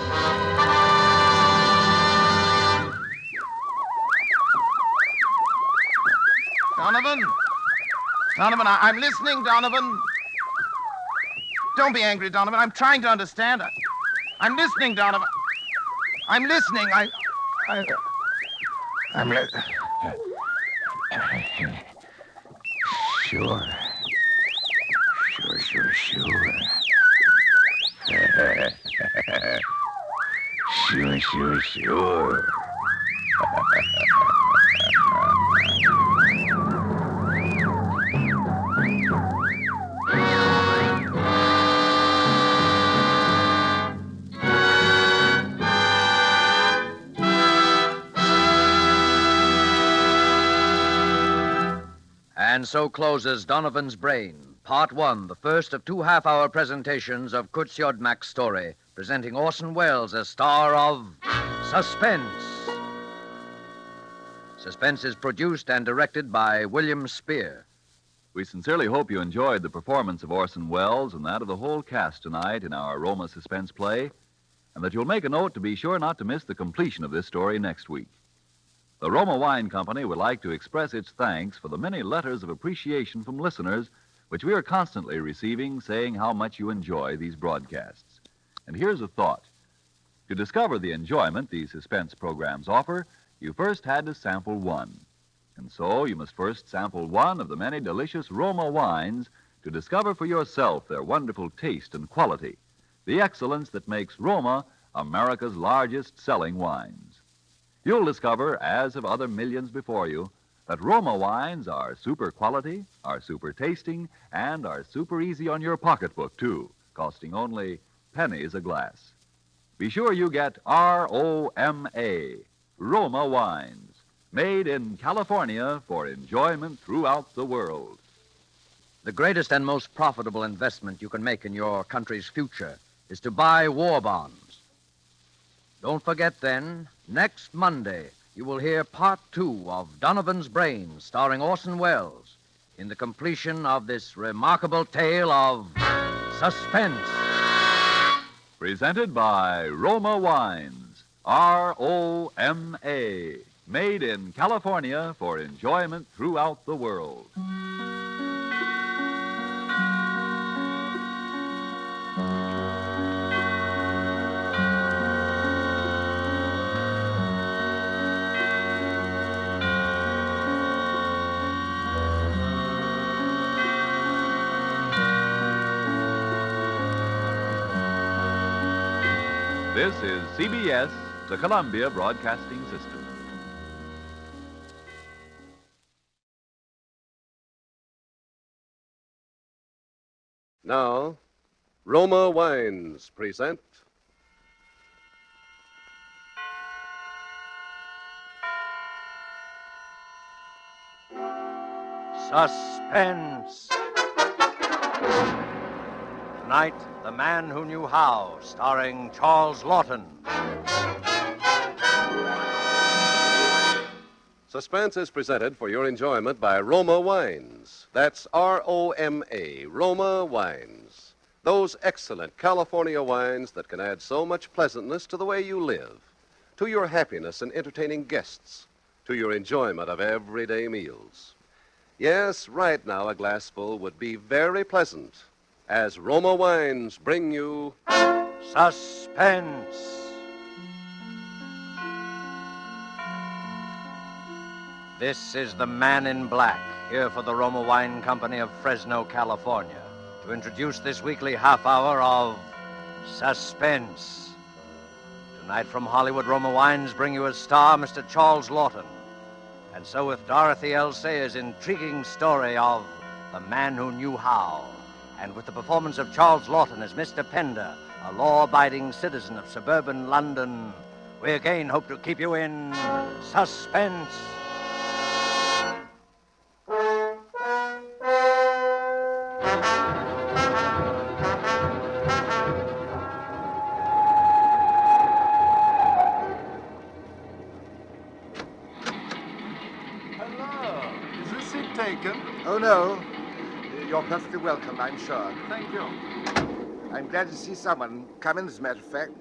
Donovan, I'm listening, Donovan. Don't be angry, Donovan. I'm trying to understand. I'm listening, Donovan. I'm listening. I'm
Sure. Sure.
And so closes Donovan's Brain, Part 1, the first of 2 half-hour presentations of Kurt Siodmak's story, presenting Orson Welles as star of Suspense. Suspense is produced and directed by William Spear.
We sincerely hope you enjoyed the performance of Orson Welles and that of the whole cast tonight in our Roma suspense play, and that you'll make a note to be sure not to miss the completion of this story next week. The Roma Wine Company would like to express its thanks for the many letters of appreciation from listeners which we are constantly receiving saying how much you enjoy these broadcasts. And here's a thought. To discover the enjoyment these suspense programs offer, you first had to sample one. And so you must first sample one of the many delicious Roma wines to discover for yourself their wonderful taste and quality, the excellence that makes Roma America's largest selling wines. You'll discover, as have other millions before you, that Roma wines are super quality, are super tasting, and are super easy on your pocketbook, too, costing only pennies a glass. Be sure you get R-O-M-A, Roma wines, made in California for enjoyment throughout the world.
The greatest and most profitable investment you can make in your country's future is to buy war bonds. Don't forget, then, next Monday, you will hear Part 2 of Donovan's Brain, starring Orson Welles, in the completion of this remarkable tale of suspense.
Presented by Roma Wines, R-O-M-A, made in California for enjoyment throughout the world. This is CBS, the Columbia Broadcasting System.
Now, Roma Wines present
Suspense. Tonight, The Man Who Knew How, starring Charles Lawton.
Suspense is presented for your enjoyment by Roma Wines. That's R-O-M-A, Roma Wines. Those excellent California wines that can add so much pleasantness to the way you live, to your happiness in entertaining guests, to your enjoyment of everyday meals. Yes, right now a glassful would be very pleasant, as Roma Wines bring you
Suspense. This is the Man in Black, here for the Roma Wine Company of Fresno, California, to introduce this weekly half hour of Suspense. Tonight from Hollywood, Roma Wines bring you as star Mr. Charles Lawton. And so with Dorothy L. Sayers' intriguing story of The Man Who Knew How, and with the performance of Charles Lawton as Mr. Pender, a law-abiding citizen of suburban London, we again hope to keep you in suspense.
Is this seat taken?
Oh, no. You're perfectly welcome, I'm sure.
Thank you.
I'm glad to see someone come in, as a matter of fact.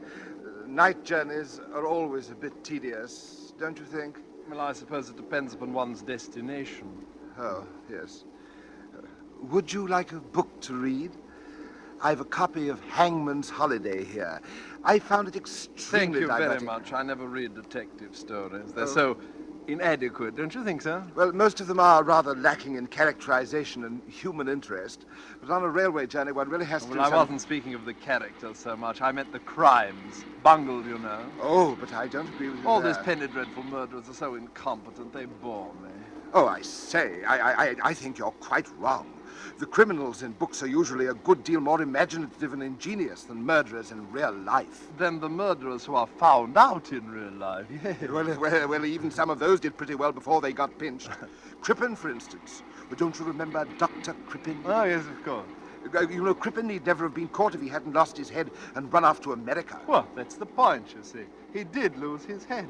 Night journeys are always a bit tedious, don't you think?
Well, I suppose it depends upon one's destination.
Oh, yes. Would you like a book to read? I've a copy of Hangman's Holiday here. I found it extremely
Thank you very
diverting.
much. I never read detective stories. They're so inadequate, don't you think so?
Well, most of them are rather lacking in characterization and human interest. But on a railway journey, one really has to
Well,
do
I
some...
wasn't speaking of the characters so much. I meant the crimes. Bungled, you know.
Oh, but I don't agree with you
All
there.
these penny dreadful murderers are so incompetent, they bore me.
Oh, I say, I think you're quite wrong. The criminals in books are usually a good deal more imaginative and ingenious than murderers in real life.
Then the murderers who are found out in real life, yes.
Well, even some of those did pretty well before they got pinched. Crippen, for instance. Well, don't you remember Dr. Crippen?
Oh, yes, of course.
You know, Crippen need never have been caught if he hadn't lost his head and run off to America.
Well, that's the point, you see. He did lose his head.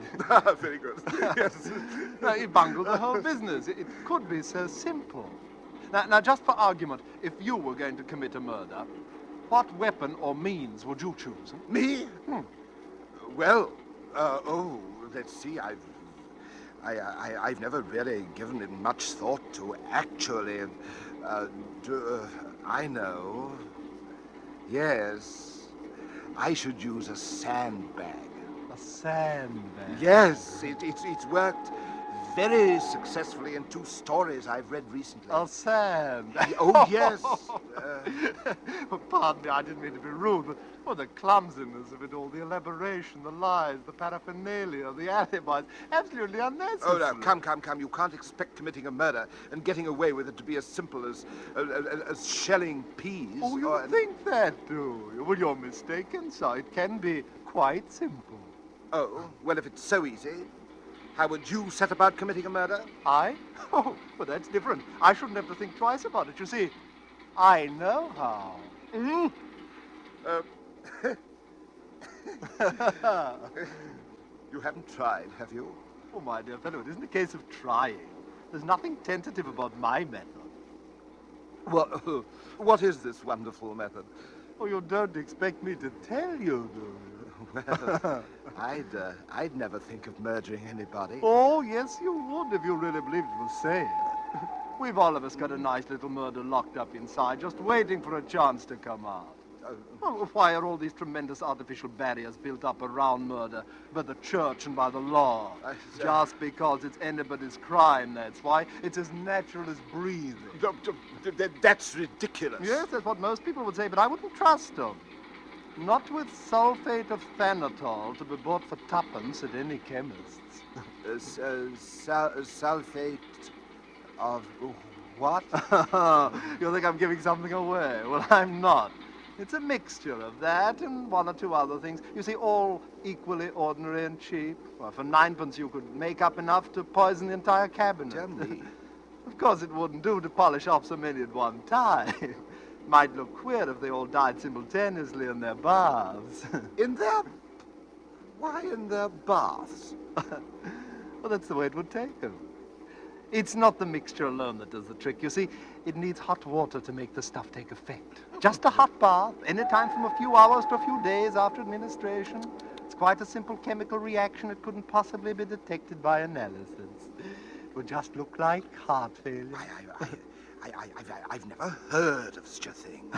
Very good. Yes.
No, he bungled the whole business. It could be so simple. Now, just for argument, if you were going to commit a murder, what weapon or means would you choose?
Me? Well, let's see. I've never really given it much thought to actually. I know. Yes, I should use a sandbag.
A sandbag?
Yes, it's worked very successfully in 2 stories I've read recently.
A sandbag?
Oh, yes.
Pardon me, I didn't mean to be rude, but the clumsiness of it all, the elaboration, the lies, the paraphernalia, the alibis, absolutely unnecessary.
Oh, no, come. You can't expect committing a murder and getting away with it to be as simple as shelling peas.
Oh, you think that, do you? Well, you're mistaken, sir. It can be quite simple.
Oh, well, if it's so easy, how would you set about committing a murder?
I? Oh, but that's different. I shouldn't have to think twice about it. You see, I know how.
You haven't tried, have you?
Oh, my dear fellow, it isn't a case of trying. There's nothing tentative about my method.
Well, what is this wonderful method?
Oh, you don't expect me to tell you, do you?
Well, I'd never think of murdering anybody.
Oh, yes, you would if you really believed it was safe. We've all of us got a nice little murder locked up inside, just waiting for a chance to come out. Well, why are all these tremendous artificial barriers built up around murder by the church and by the law? Just because it's anybody's crime, that's why. It's as natural as breathing.
That's ridiculous.
Yes, that's what most people would say, but I wouldn't trust them. Not with sulfate of thanatol to be bought for tuppence at any chemist's.
Sulfate of what?
You think I'm giving something away? Well, I'm not. It's a mixture of that and 1 or 2 other things. You see, all equally ordinary and cheap. Well, for 9pence you could make up enough to poison the entire cabinet.
Tell me.
Of course, it wouldn't do to polish off so many at one time. Might look queer if they all died simultaneously in their baths.
In their... Why in their baths?
Well, that's the way it would take them. It's not the mixture alone that does the trick. You see, it needs hot water to make the stuff take effect. Just a hot bath, any time from a few hours to a few days after administration. It's quite a simple chemical reaction. It couldn't possibly be detected by analysis. It would just look like heart failure.
I've never heard of such a thing.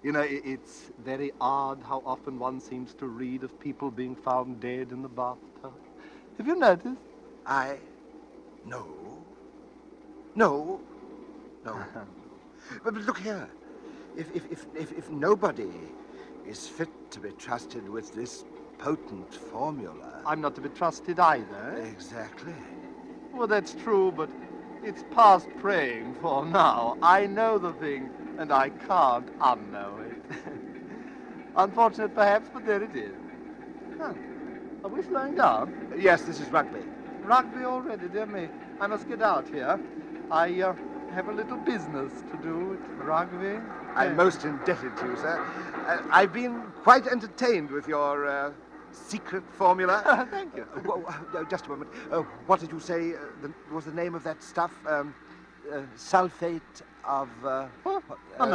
You know, it's very odd how often one seems to read of people being found dead in the bathtub. Have you noticed?
No. But look here. If nobody is fit to be trusted with this potent formula...
I'm not to be trusted either.
Exactly.
Well, that's true, but it's past praying for now. I know the thing, and I can't unknow it. Unfortunate, perhaps, but there it is. Huh. Are we slowing down?
Yes, this is rugby.
Rugby already, dear me. I must get out here. I have a little business to do at rugby.
I'm most indebted to you, sir. I've been quite entertained with your secret formula.
Thank you.
Just a moment. What did you say was the name of that stuff? Sulfate of...
No,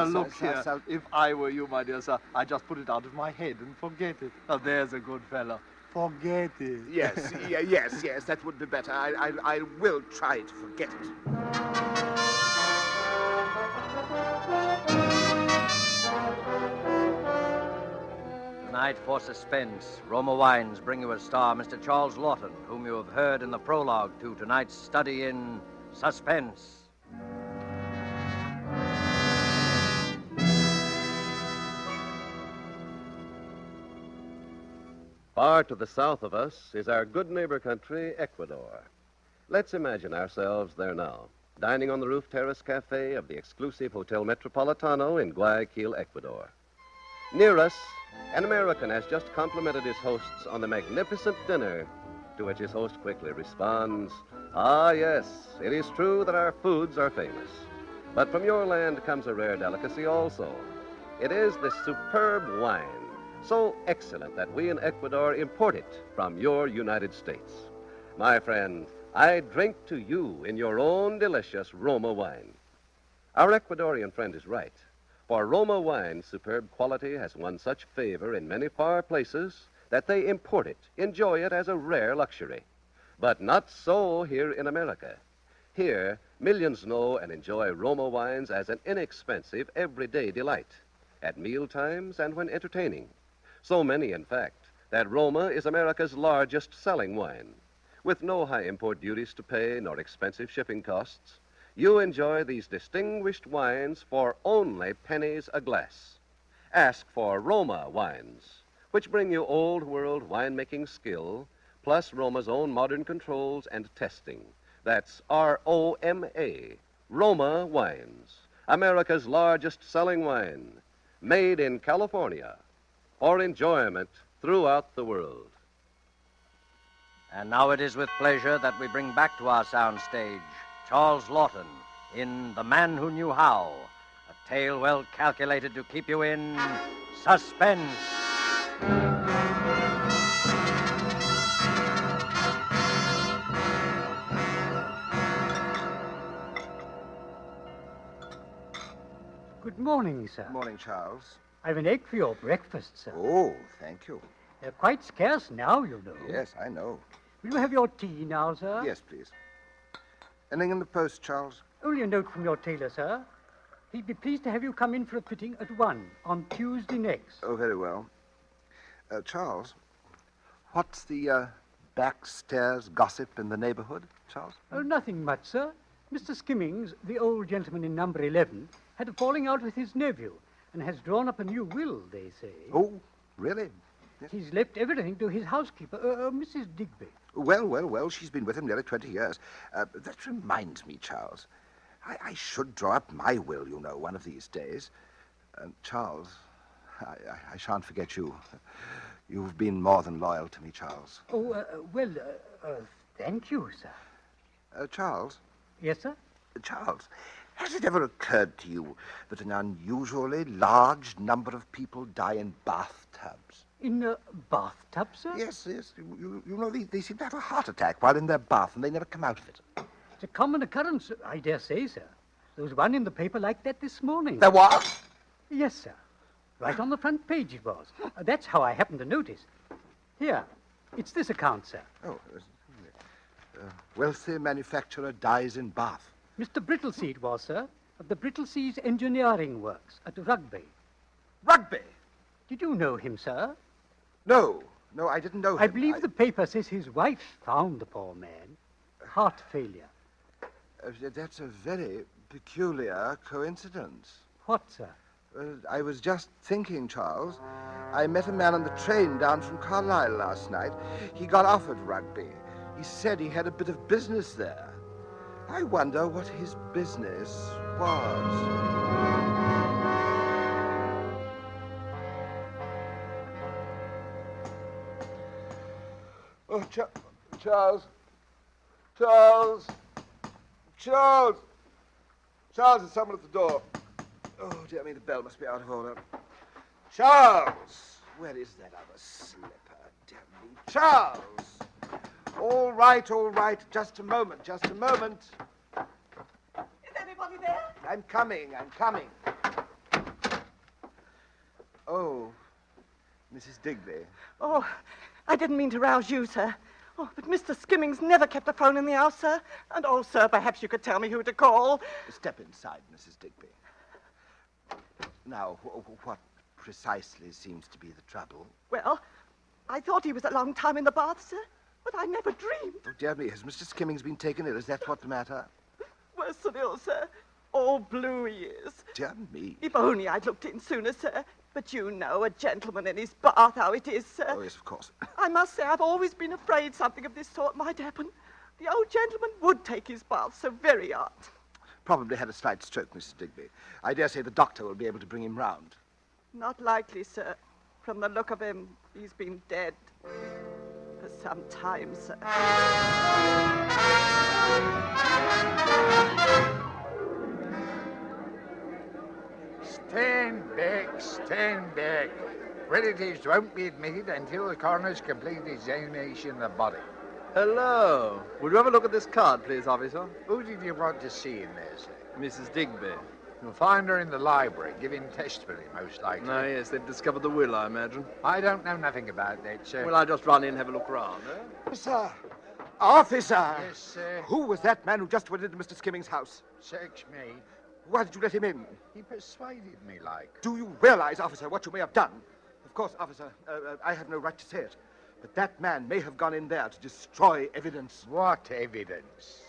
look here. If I were you, my dear sir, I'd just put it out of my head and forget it. Oh, there's a good fellow. Forget it.
Yes, yes, that would be better. I will try to forget it.
Tonight for Suspense, Roma Wines bring you as star Mr. Charles Lawton, whom you have heard in the prologue to tonight's study in Suspense.
Far to the south of us is our good neighbor country, Ecuador. Let's imagine ourselves there now, dining on the roof terrace cafe of the exclusive Hotel Metropolitano in Guayaquil, Ecuador. Near us, an American has just complimented his hosts on the magnificent dinner, to which his host quickly responds, "Ah, yes, it is true that our foods are famous. But from your land comes a rare delicacy also. It is this superb wine, so excellent that we in Ecuador import it from your United States. My friend, I drink to you in your own delicious Roma wine." Our Ecuadorian friend is right. For Roma wine's superb quality has won such favor in many far places that they import it, enjoy it as a rare luxury. But not so here in America. Here, millions know and enjoy Roma wines as an inexpensive, everyday delight, at meal times and when entertaining. So many, in fact, that Roma is America's largest selling wine. With no high import duties to pay nor expensive shipping costs, you enjoy these distinguished wines for only pennies a glass. Ask for Roma wines, which bring you old world winemaking skill, plus Roma's own modern controls and testing. That's R-O-M-A, Roma Wines, America's largest selling wine, made in California for enjoyment throughout the world.
And now it is with pleasure that we bring back to our soundstage Charles Lawton in The Man Who Knew How, a tale well calculated to keep you in suspense.
Good morning, sir.
Morning, Charles.
I've an egg for your breakfast, sir.
Oh, thank you.
They're quite scarce now, you know.
Yes, I know.
Will you have your tea now, sir?
Yes, please. Anything in the post, Charles?
Only a note from your tailor, sir. He'd be pleased to have you come in for a fitting at 1 on Tuesday next.
Oh, very well. Charles, what's the backstairs gossip in the neighborhood, Charles?
Oh, nothing much, sir. Mr. Skimmings, the old gentleman in number 11, had a falling out with his nephew and has drawn up a new will, they say.
Oh, really? Yes.
He's left everything to his housekeeper, Mrs. Digby.
Well, she's been with him nearly 20 years. That reminds me, Charles. I should draw up my will, you know, one of these days. Charles, I shan't forget you. You've been more than loyal to me, Charles.
Oh, thank you, sir.
Charles?
Yes, sir?
Charles, has it ever occurred to you that an unusually large number of people die in bathtubs?
In a bathtub, sir?
Yes. You know, they seem to have a heart attack while in their bath, and they never come out of it.
It's a common occurrence, I dare say, sir. There was one in the paper like that this morning.
There was?
Yes, sir. Right on the front page it was. That's how I happened to notice. Here, it's this account, sir.
Oh, wealthy manufacturer dies in bath.
Mr. Brittlesea it was, sir, of the Brittlesea's Engineering Works at Rugby.
Rugby?
Did you know him, sir?
No, I didn't know him.
I believe the paper says his wife found the poor man. Heart failure.
That's a very peculiar coincidence.
What, sir?
I was just thinking, Charles. I met a man on the train down from Carlisle last night. He got off at Rugby. He said he had a bit of business there. I wonder what his business was. Oh, Charles, there's someone at the door. Oh, dear me, the bell must be out of order. Charles! Where is that other slipper? Damn me. Charles! All right. Just a moment.
Is anybody there?
I'm coming. Oh, Mrs. Digby.
Oh, I didn't mean to rouse you, sir. Oh, but Mr. Skimmings never kept a phone in the house, sir. And, oh, sir, perhaps you could tell me who to call.
Step inside, Mrs. Digby. Now, what precisely seems to be the trouble?
Well, I thought he was a long time in the bath, sir, but I never dreamed.
Oh, dear me, has Mr. Skimmings been taken ill? Is that what the matter?
Worse than ill, sir. All blue he is.
Dear me.
If only I'd looked in sooner, sir. But you know, a gentleman in his bath, how it is, sir.
Oh, yes, of course.
I must say, I've always been afraid something of this sort might happen. The old gentleman would take his bath so very hard.
Probably had a slight stroke, Mrs. Digby. I dare say the doctor will be able to bring him round.
Not likely, sir. From the look of him, he's been dead for some time, sir.
Stand back. Relatives won't be admitted until the coroner's completed examination of the body.
Hello. Would you have a look at this card, please, officer?
Who did you want to see in there, sir?
Mrs. Digby.
You'll find her in the library, giving testimony, most likely.
Oh, yes, they've discovered the will, I imagine.
I don't know nothing about that, sir.
Well, I'll just run in and have a look round, eh?
Officer! Officer!
Yes, sir?
Who was that man who just went into Mr. Skimmings' house?
Search me.
Why did you let him in?
He persuaded me, like.
Do you realize, officer, what you may have done? Of course, officer, I have no right to say it, but that man may have gone in there to destroy evidence.
What evidence?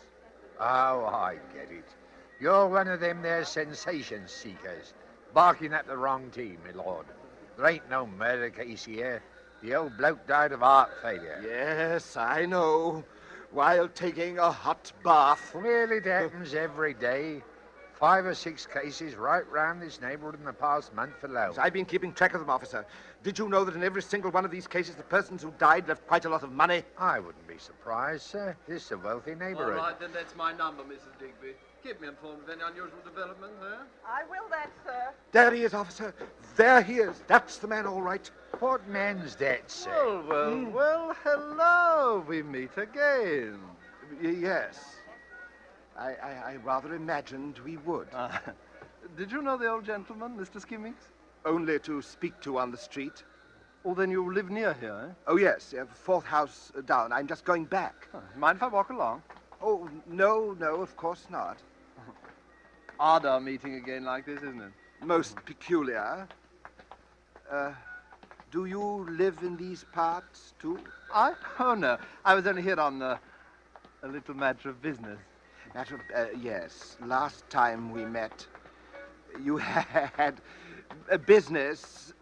Oh, I get it. You're one of them there sensation seekers, barking at the wrong team, my lord. There ain't no murder case here. The old bloke died of heart failure.
Yes, I know. While taking a hot bath.
Well, it happens every day. 5 or 6 cases right round this neighborhood in the past month alone.
I've been keeping track of them, officer. Did you know that in every single one of these cases, the persons who died left quite a lot of money?
I wouldn't be surprised, sir. This is a wealthy neighborhood.
All right, then that's my number, Mrs. Digby. Keep me informed of any unusual developments, eh?
I will that, sir.
There he is, officer. There he is. That's the man, all right.
What man's that, sir?
Well, hello. We meet again.
Yes. I rather imagined we would.
Did you know the old gentleman, Mr. Skimmings?
Only to speak to on the street.
Oh, then you live near here, eh?
Oh, yes. 4th house down. I'm just going back.
Mind if I walk along?
Oh, no, of course not.
Odd our meeting again like this, isn't it?
Most peculiar. Do you live in these parts, too?
I? Oh, no. I was only here on a little matter of business.
Matter of, yes. Last time we met, you had a business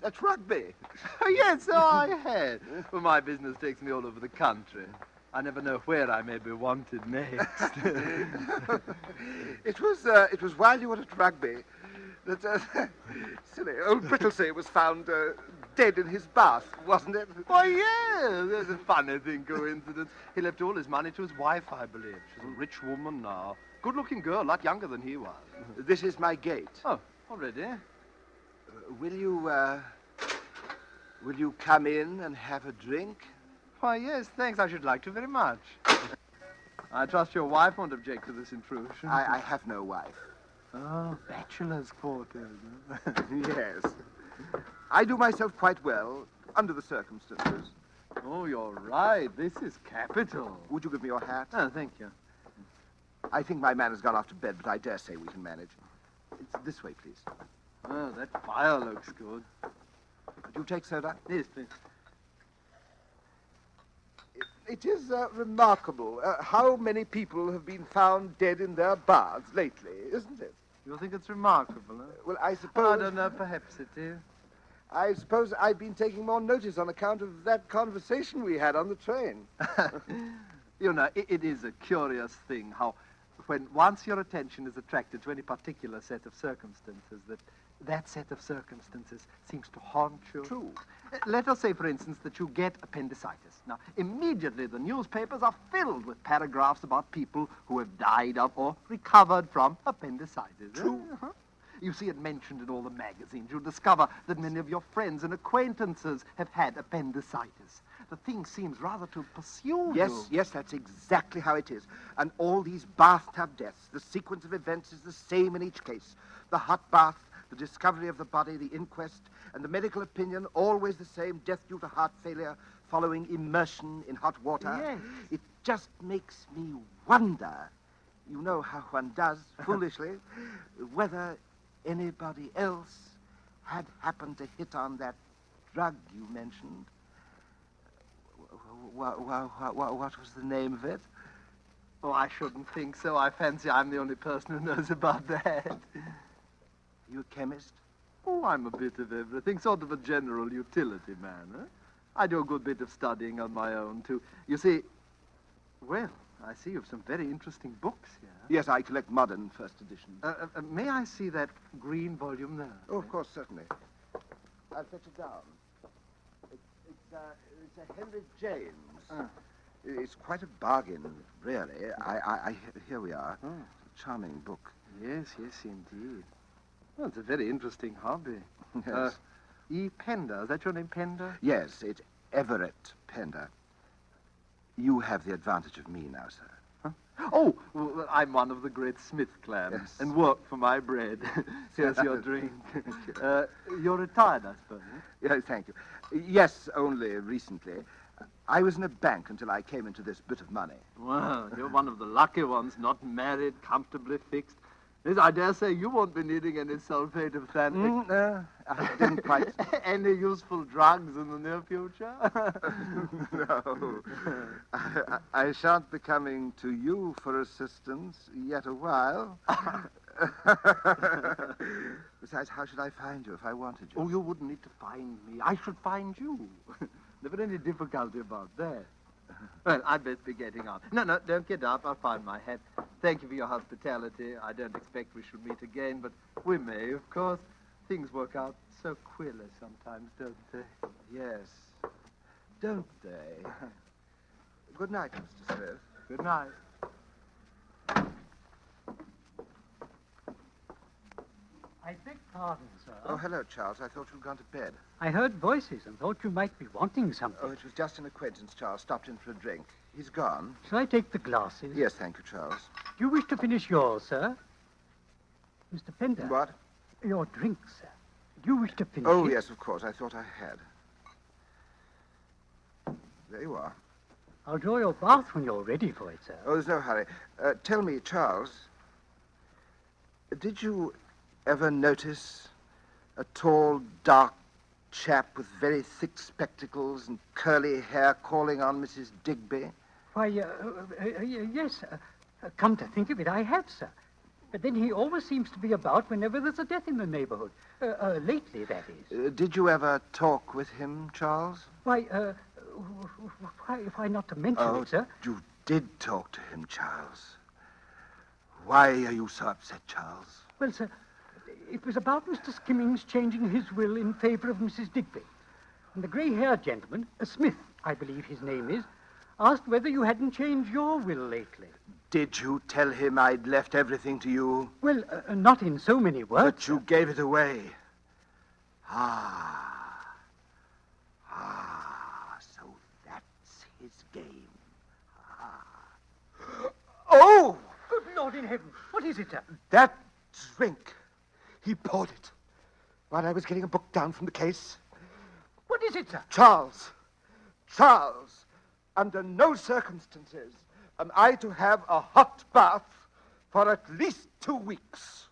at Rugby.
Oh, yes, so I had. Well, my business takes me all over the country. I never know where I may be wanted next.
It was while you were at Rugby that silly old Brittlesey was found dead in his bath, wasn't it?
Why, yeah, there's a funny thing, coincidence. He left all his money to his wife, I believe. She's a rich woman now. Good-looking girl, a lot younger than he was.
This is my gate.
Oh, already?
Will you come in and have a drink?
Why, yes, thanks. I should like to very much. I trust your wife won't object to this intrusion.
I have no wife.
Oh, bachelor's quarters.
Yes. I do myself quite well, under the circumstances.
Oh, you're right. This is capital.
Would you give me your hat?
Oh, thank you.
I think my man has gone off to bed, but I dare say we can manage. It's this way, please.
Oh, that fire looks good.
Do you take soda?
Yes, please.
It is remarkable how many people have been found dead in their baths lately, isn't it?
You think it's remarkable, huh?
Well, I suppose...
I don't know, perhaps it is.
I suppose I've been taking more notice on account of that conversation we had on the train.
You know, it is a curious thing how when once your attention is attracted to any particular set of circumstances, that set of circumstances seems to haunt you.
True.
Let us say, for instance, that you get appendicitis. Now, immediately the newspapers are filled with paragraphs about people who have died of or recovered from appendicitis.
True.
Uh-huh. You see it mentioned in all the magazines. You discover that many of your friends and acquaintances have had appendicitis. The thing seems rather to pursue you.
Yes, that's exactly how it is. And all these bathtub deaths, the sequence of events is the same in each case. The hot bath, the discovery of the body, the inquest, and the medical opinion, always the same, death due to heart failure following immersion in hot water.
Yes.
It just makes me wonder, you know how one does, foolishly, whether anybody else had happened to hit on that drug you mentioned. What was the name of it?
Oh, I shouldn't think so. I fancy I'm the only person who knows about that.
You a chemist?
Oh, I'm a bit of everything. Sort of a general utility man, huh? I do a good bit of studying on my own, too. You see, well, I see you've some very interesting books here.
Yes, I collect modern first editions.
May I see that green volume there?
Oh, of course, certainly. I'll fetch it down. It's a Henry James. It's quite a bargain, really. Here we are.
Oh.
It's a charming book.
Yes, indeed. Well, it's a very interesting hobby.
Yes.
E. Pender, is that your name, Pender?
Yes, it's Everett Pender. You have the advantage of me now, sir.
Huh? Oh, well, I'm one of the great Smith clans,
Yes.
and work for my bread. Here's your drink. You're retired, I suppose.
Yeah, thank you. Yes, only recently. I was in a bank until I came into this bit of money.
Well, you're one of the lucky ones, not married, comfortably fixed. Yes, I dare say you won't be needing any sulfate of
No, I didn't quite.
Any useful drugs in the near future?
No. I shan't be coming to you for assistance yet a while. Besides, how should I find you if I wanted you?
Oh, you wouldn't need to find me. I should find you. Never any difficulty about that. Well, I'd best be getting on. No, don't get up. I'll find my hat. Thank you for your hospitality. I don't expect we should meet again, but we may, of course. Things work out so queerly sometimes, don't they?
Yes. Don't they? Good night, Mr. Smith.
Good night.
I beg pardon, sir.
Oh, hello, Charles. I thought you'd gone to bed.
I heard voices and thought you might be wanting something.
Oh, it was just an acquaintance, Charles. Stopped in for a drink. He's gone.
Shall I take the glasses?
Yes, thank you, Charles.
Do you wish to finish yours, sir? Mr. Pender.
What?
Your drink, sir. Do you wish to finish
Oh,
it?
yes, of course. I thought I had. There you are.
I'll draw your bath when you're ready for it, sir.
Oh, there's no hurry. Tell me, Charles, did you ever notice a tall, dark chap with very thick spectacles and curly hair calling on Mrs. Digby?
Why, yes. Come to think of it, I have, sir. But then he always seems to be about whenever there's a death in the neighborhood. Lately, that is.
Did you ever talk with him, Charles?
Why, why not to mention it, sir?
You did talk to him, Charles. Why are you so upset, Charles?
Well, sir, it was about Mr. Skimmings changing his will in favor of Mrs. Digby. And the grey-haired gentleman, Smith, I believe his name is, asked whether you hadn't changed your will lately.
Did you tell him I'd left everything to you?
Well, not in so many words.
But you gave it away. So that's his game. Oh!
Good Lord in heaven, what is it, sir?
That drink. He poured it while I was getting a book down from the case.
What is it, sir?
Charles, under no circumstances am I to have a hot bath for at least 2 weeks.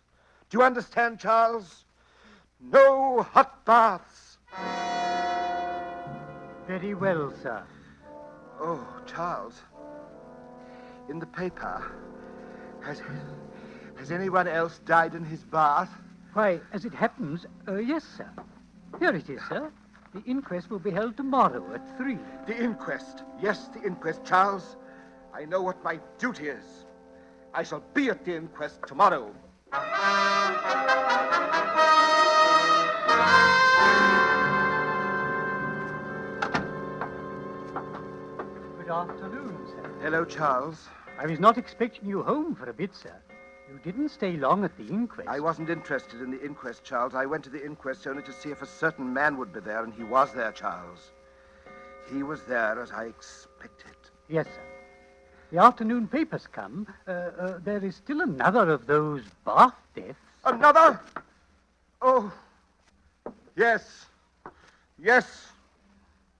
Do you understand, Charles? No hot baths.
Very well, sir.
Oh, Charles, in the paper, has anyone else died in his bath?
Why, as it happens, yes, sir. Here it is, sir. The inquest will be held tomorrow at 3.
The inquest. Yes, the inquest, Charles. I know what my duty is. I shall be at the inquest tomorrow.
Good afternoon, sir.
Hello, Charles.
I was not expecting you home for a bit, sir. You didn't stay long at the inquest.
I wasn't interested in the inquest, Charles. I went to the inquest only to see if a certain man would be there, and he was there, Charles. He was there as I expected.
Yes, sir. The afternoon papers come. There is still another of those bath deaths.
Another? Oh, yes. Yes.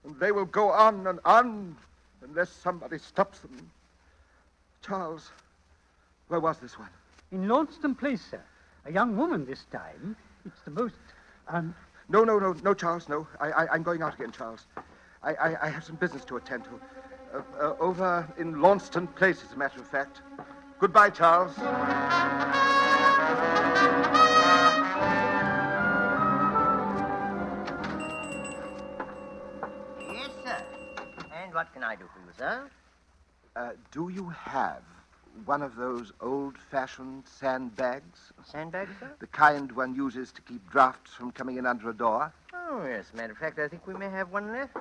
And they will go on and on unless somebody stops them. Charles, where was this one?
In Launceston Place, sir. A young woman this time. It's the most
No, Charles, no. I'm going out again, Charles. I have some business to attend to. Over in Launceston Place, as a matter of fact. Goodbye, Charles.
Yes, sir. And what can I do for you, sir?
Do you have one of those old-fashioned sandbags?
Sandbags, sir?
The kind one uses to keep drafts from coming in under a door?
Oh, yes. Matter of fact, I think we may have one left.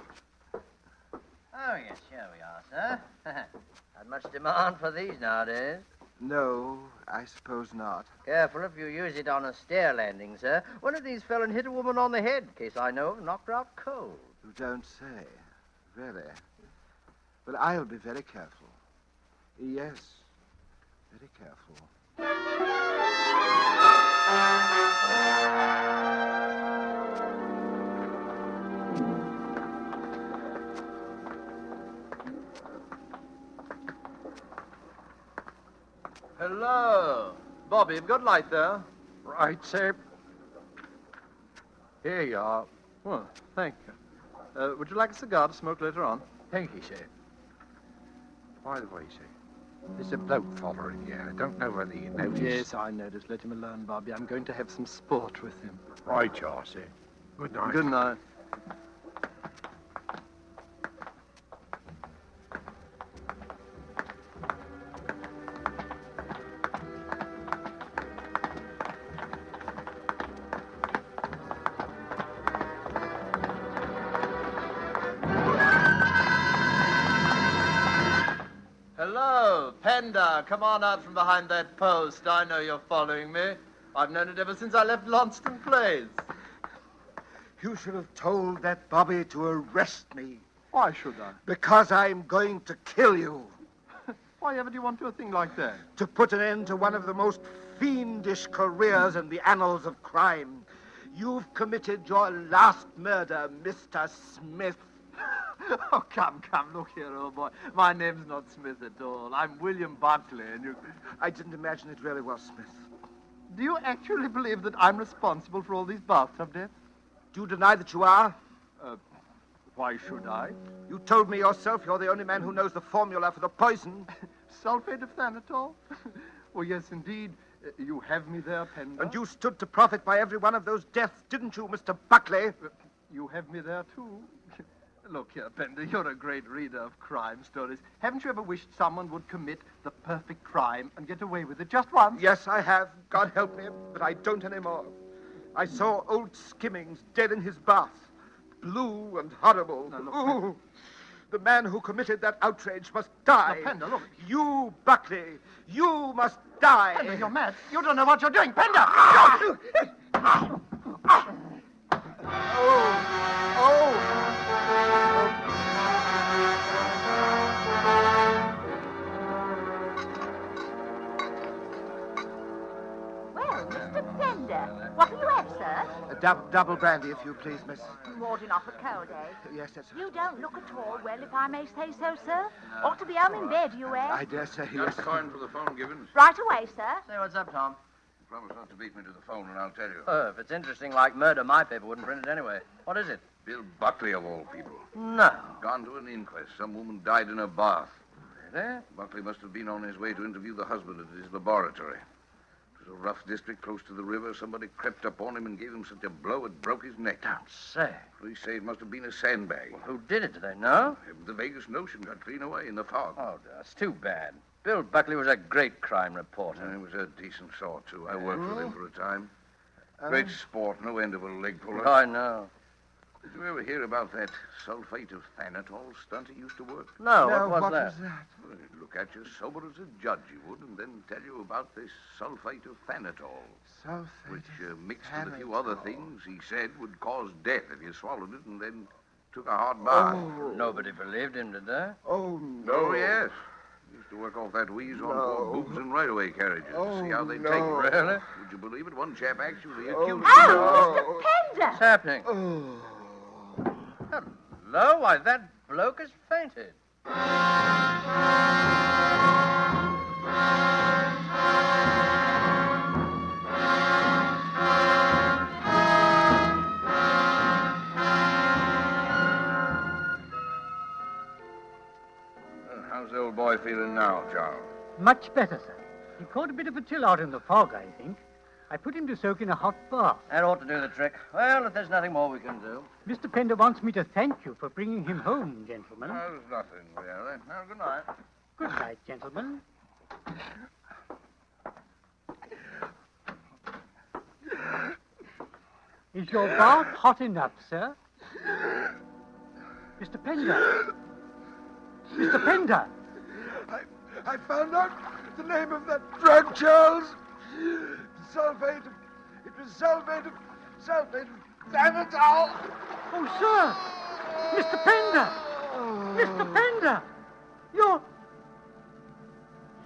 Oh, yes, here we are, sir. Not much demand for these nowadays.
No, I suppose not.
Careful if you use it on a stair landing, sir. One of these fell and hit a woman on the head, case I know of, knocked her out cold.
You don't say. Really? But I'll be very careful. Yes, very careful.
Hello. Bobby, have you got light there?
Right, sir. Here you are.
Well, thank you. Would you like a cigar to smoke later on?
Thank you, sir. By the way, sir, there's a bloke following you. I don't know whether you noticed.
Yes, I noticed. Let him alone, Bobby. I'm going to have some sport with him.
Right, you are, sir. Good night.
Good night. Hello, Panda. Come on out from behind that post. I know you're following me. I've known it ever since I left Launceston Place.
You should have told that Bobby to arrest me.
Why should I?
Because I'm going to kill you.
Why ever do you want to do a thing like that?
To put an end to one of the most fiendish careers in the annals of crime. You've committed your last murder, Mr. Smith.
Oh, come, look here, old boy. My name's not Smith at all. I'm William Buckley, and you...
I didn't imagine it really was Smith.
Do you actually believe that I'm responsible for all these bathtub deaths?
Do you deny that you are?
Why should I?
You told me yourself you're the only man who knows the formula for the poison.
Sulfate of thanatol? Well, yes, indeed. You have me there, Penda.
And you stood to profit by every one of those deaths, didn't you, Mr. Buckley?
You have me there, too. Look here, Pender, you're a great reader of crime stories. Haven't you ever wished someone would commit the perfect crime and get away with it just once?
Yes, I have. God help me, but I don't anymore. I saw old Skimmings dead in his bath. Blue and horrible.
Now, look,
Ooh. The man who committed that outrage must die.
Now, Pender, look.
You, Buckley, you must die.
Pender, you're mad. You don't know what you're doing, Pender!
Well, Mr. Pender, what will you have, sir?
Double brandy, if you please, miss.
More than off a cold, eh?
Yes, that's...
You don't look at all well, if I may say so, sir. Ought to be home in bed, you, eh?
I dare say, yes.
Just coin for the phone, Gibbons.
Right away, sir.
Say what's up, Tom.
Promise not to beat me to the phone, and I'll tell you.
Oh, if it's interesting like murder, my paper wouldn't print it anyway. What is it?
Bill Buckley, of all people.
No.
Gone to an inquest. Some woman died in her bath.
Really?
Buckley must have been on his way to interview the husband at his laboratory. It was a rough district close to the river. Somebody crept up on him and gave him such a blow it broke his neck.
Don't say.
Police say it must have been a sandbag.
Who did it? Do they know?
The vaguest notion got clean away in the fog.
Oh, that's too bad. Bill Buckley was a great crime reporter.
And he was a decent sort, too. I worked with him for a time. Great sport, no end of a leg puller.
I know.
Did you ever hear about that sulfate of thanatol stunt he used to work?
No, what was that?
Well, he'd look at you sober as a judge, he would, and then tell you about this sulfate of thanatol.
Sulfate
Which, mixed with a few other things, he said would cause death if you swallowed it and then took a hard bath.
Oh. Nobody believed him, did they?
Oh, no.
Oh, yes. He used to work off that wheeze on poor boobs and right-away carriages to see how they take it.
Really?
Would you believe it? One chap actually
Oh,
accused
Mr. Pender!
What's happening? Hello? Why, that bloke has fainted.
feeling now, Charles?
Much better, sir. He caught a bit of a chill out in the fog, I think. I put him to soak in a hot bath.
That ought to do the trick. Well, if there's nothing more we can do.
Mr. Pender wants me to thank you for bringing him home, gentlemen.
No, there's nothing, really. No, good night.
Good night, gentlemen. Is your bath hot enough, sir? Mr. Pender. Mr. Pender.
I found out the name of that drug, Charles. Sulfate of... It was sulfate of... Damnitol.
Oh, sir. Mr. Pender. Mr. Pender. You're...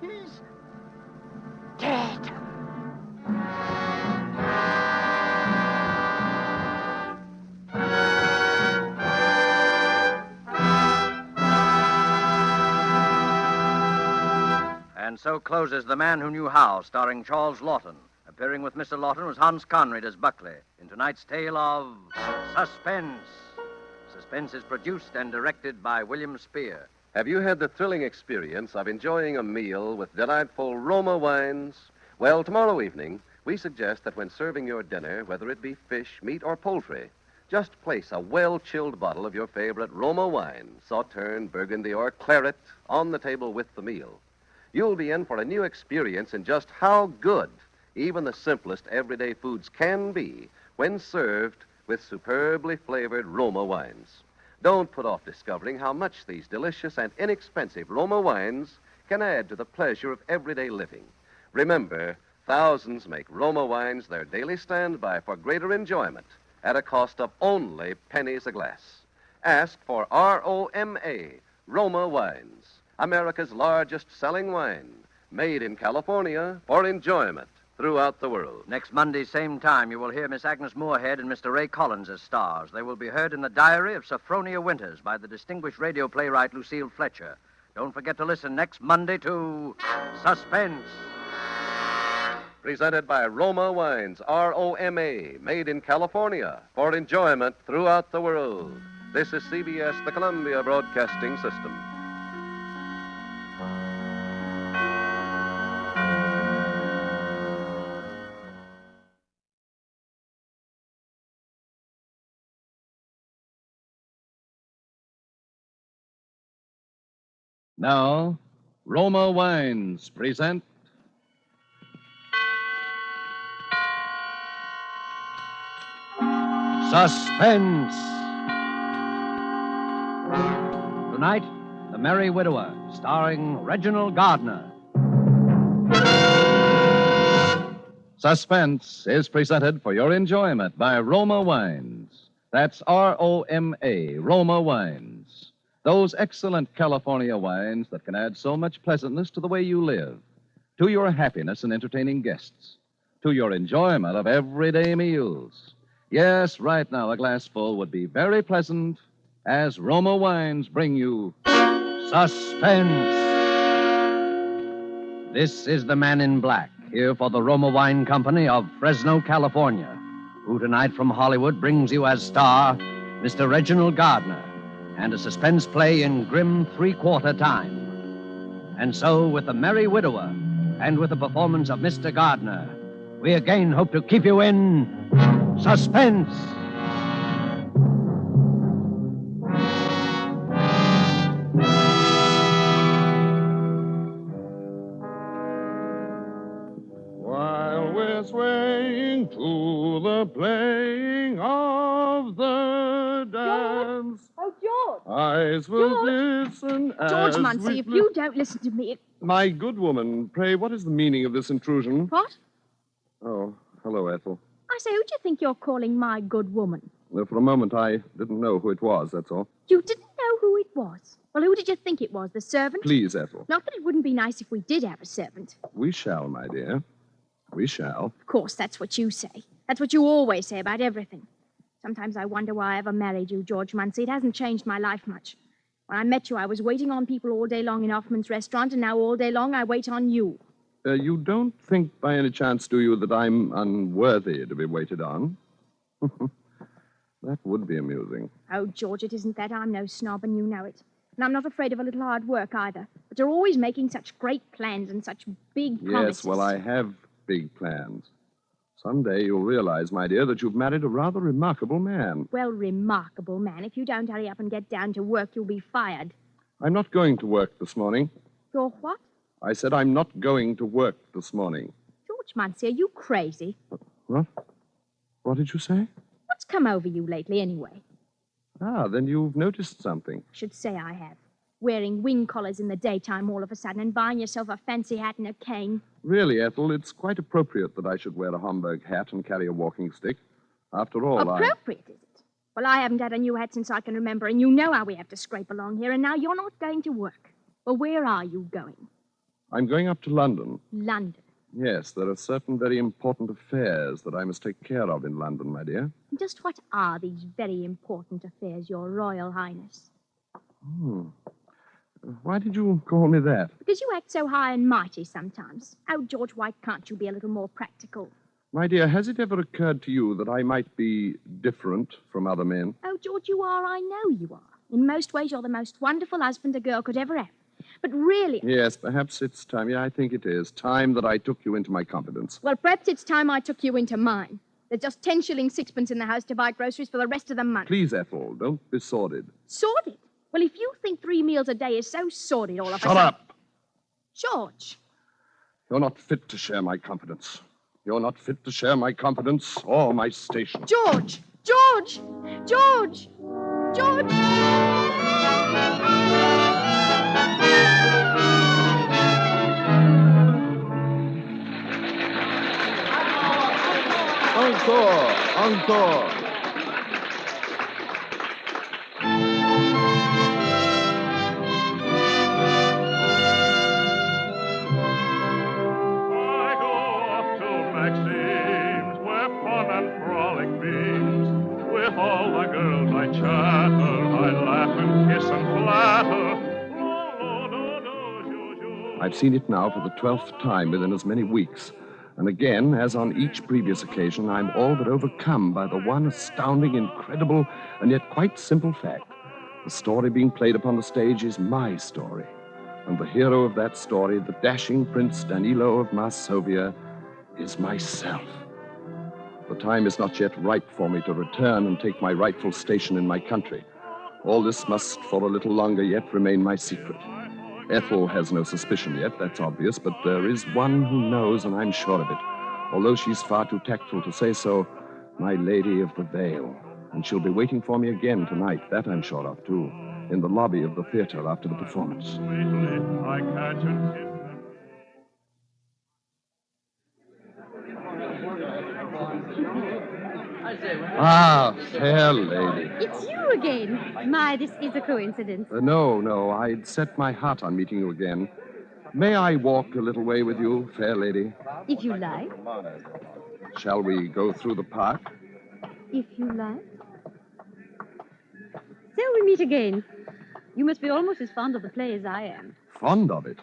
He's... dead.
And so closes The Man Who Knew How, starring Charles Lawton. Appearing with Mr. Lawton was Hans Conried as Buckley in tonight's tale of Suspense. Suspense is produced and directed by William Spear.
Have you had the thrilling experience of enjoying a meal with delightful Roma wines? Well, tomorrow evening, we suggest that when serving your dinner, whether it be fish, meat, or poultry, just place a well-chilled bottle of your favorite Roma wine, Sauterne, Burgundy, or Claret, on the table with the meal. You'll be in for a new experience in just how good even the simplest everyday foods can be when served with superbly flavored Roma wines. Don't put off discovering how much these delicious and inexpensive Roma wines can add to the pleasure of everyday living. Remember, thousands make Roma wines their daily standby for greater enjoyment at a cost of only pennies a glass. Ask for ROMA, Roma Wines, America's largest selling wine, made in California for enjoyment throughout the world.
Next Monday, same time, you will hear Miss Agnes Moorehead and Mr. Ray Collins as stars. They will be heard in The Diary of Sophronia Winters by the distinguished radio playwright Lucille Fletcher. Don't forget to listen next Monday to Suspense.
Presented by Roma Wines, ROMA, made in California for enjoyment throughout the world. This is CBS, the Columbia Broadcasting System.
Now, Roma Wines present
Suspense. Tonight, The Merry Widower, starring Reginald Gardner.
Suspense is presented for your enjoyment by Roma Wines. That's ROMA, Roma Wines. Those excellent California wines that can add so much pleasantness to the way you live, to your happiness in entertaining guests, to your enjoyment of everyday meals. Yes, right now a glassful would be very pleasant as Roma Wines bring you
Suspense. This is the Man in Black, here for the Roma Wine Company of Fresno, California, who tonight from Hollywood brings you as star Mr. Reginald Gardner and a suspense play in grim three-quarter time. And so, with The Merry Widower and with the performance of Mr. Gardner, we again hope to keep you in suspense.
While we're swaying to the playing of the dance,
Oh, George!
eyes will listen as
George Munsey, if you don't listen to me...
My good woman, pray, what is the meaning of this intrusion?
What?
Oh, hello, Ethel.
I say, who do you think you're calling my good woman?
For a moment, I didn't know who it was, that's all.
You didn't know who it was? Well, who did you think it was? The servant?
Please, Ethel.
Not that it wouldn't be nice if we did have a servant.
We shall, my dear. We shall.
Of course, that's what you say. That's what you always say about everything. Sometimes I wonder why I ever married you, George Munsey. It hasn't changed my life much. When I met you, I was waiting on people all day long in Hoffman's restaurant, and now all day long I wait on you.
You don't think by any chance, do you, that I'm unworthy to be waited on? That would be amusing.
Oh, George, it isn't that. I'm no snob, and you know it. And I'm not afraid of a little hard work either. But you're always making such great plans and such big promises.
Yes, well, I have big plans. Someday you'll realize, my dear, that you've married a rather remarkable man.
Well, remarkable man. If you don't hurry up and get down to work, you'll be fired.
I'm not going to work this morning.
You're what?
I said I'm not going to work this morning.
George Munsey, are you crazy?
What? What did you say?
What's come over you lately, anyway?
Ah, then you've noticed something.
I should say I have. Wearing wing collars in the daytime all of a sudden and buying yourself a fancy hat and a cane.
Really, Ethel, it's quite appropriate that I should wear a Homburg hat and carry a walking stick. After all,
Appropriate, is it? Well, I haven't had a new hat since I can remember, and you know how we have to scrape along here, and now you're not going to work. Well, where are you going?
I'm going up to London.
London.
Yes, there are certain very important affairs that I must take care of in London, my dear.
Just what are these very important affairs, Your Royal Highness?
Why did you call me that?
Because you act so high and mighty sometimes. Oh, George, why can't you be a little more practical?
My dear, has it ever occurred to you that I might be different from other men?
Oh, George, you are. I know you are. In most ways, you're the most wonderful husband a girl could ever have. But really...
Yes, perhaps it's time. Yeah, I think it is. Time that I took you into my confidence.
Well, perhaps it's time I took you into mine. There's just 10 shillings sixpence in the house to buy groceries for the rest of the month.
Please, Ethel, don't be sordid.
Sordid? Well, if you think 3 meals a day is so sordid all of a sudden...
Shut up!
George.
You're not fit to share my confidence. You're not fit to share my confidence or my station.
George! George! George! George!
Encore! Encore!
All the girls I chatter, I laugh and kiss and flatter.
I've seen it now for the 12th time within as many weeks. And again, as on each previous occasion, I'm all but overcome by the one astounding, incredible, and yet quite simple fact. The story being played upon the stage is my story. And the hero of that story, the dashing Prince Danilo of Masovia, is myself. The time is not yet ripe for me to return and take my rightful station in my country. All this must for a little longer yet remain my secret. Ethel has no suspicion yet, that's obvious, but there is one who knows, and I'm sure of it. Although she's far too tactful to say so, my Lady of the Veil. And she'll be waiting for me again tonight, that I'm sure of, too, in the lobby of the theater after the performance.
I catch and kiss them.
Ah, fair lady.
It's you again. My, this is a coincidence.
No, I'd set my heart on meeting you again. May I walk a little way with you, fair lady?
If you like.
Shall we go through the park?
If you like. So we meet again. You must be almost as fond of the play as I am.
Fond of it?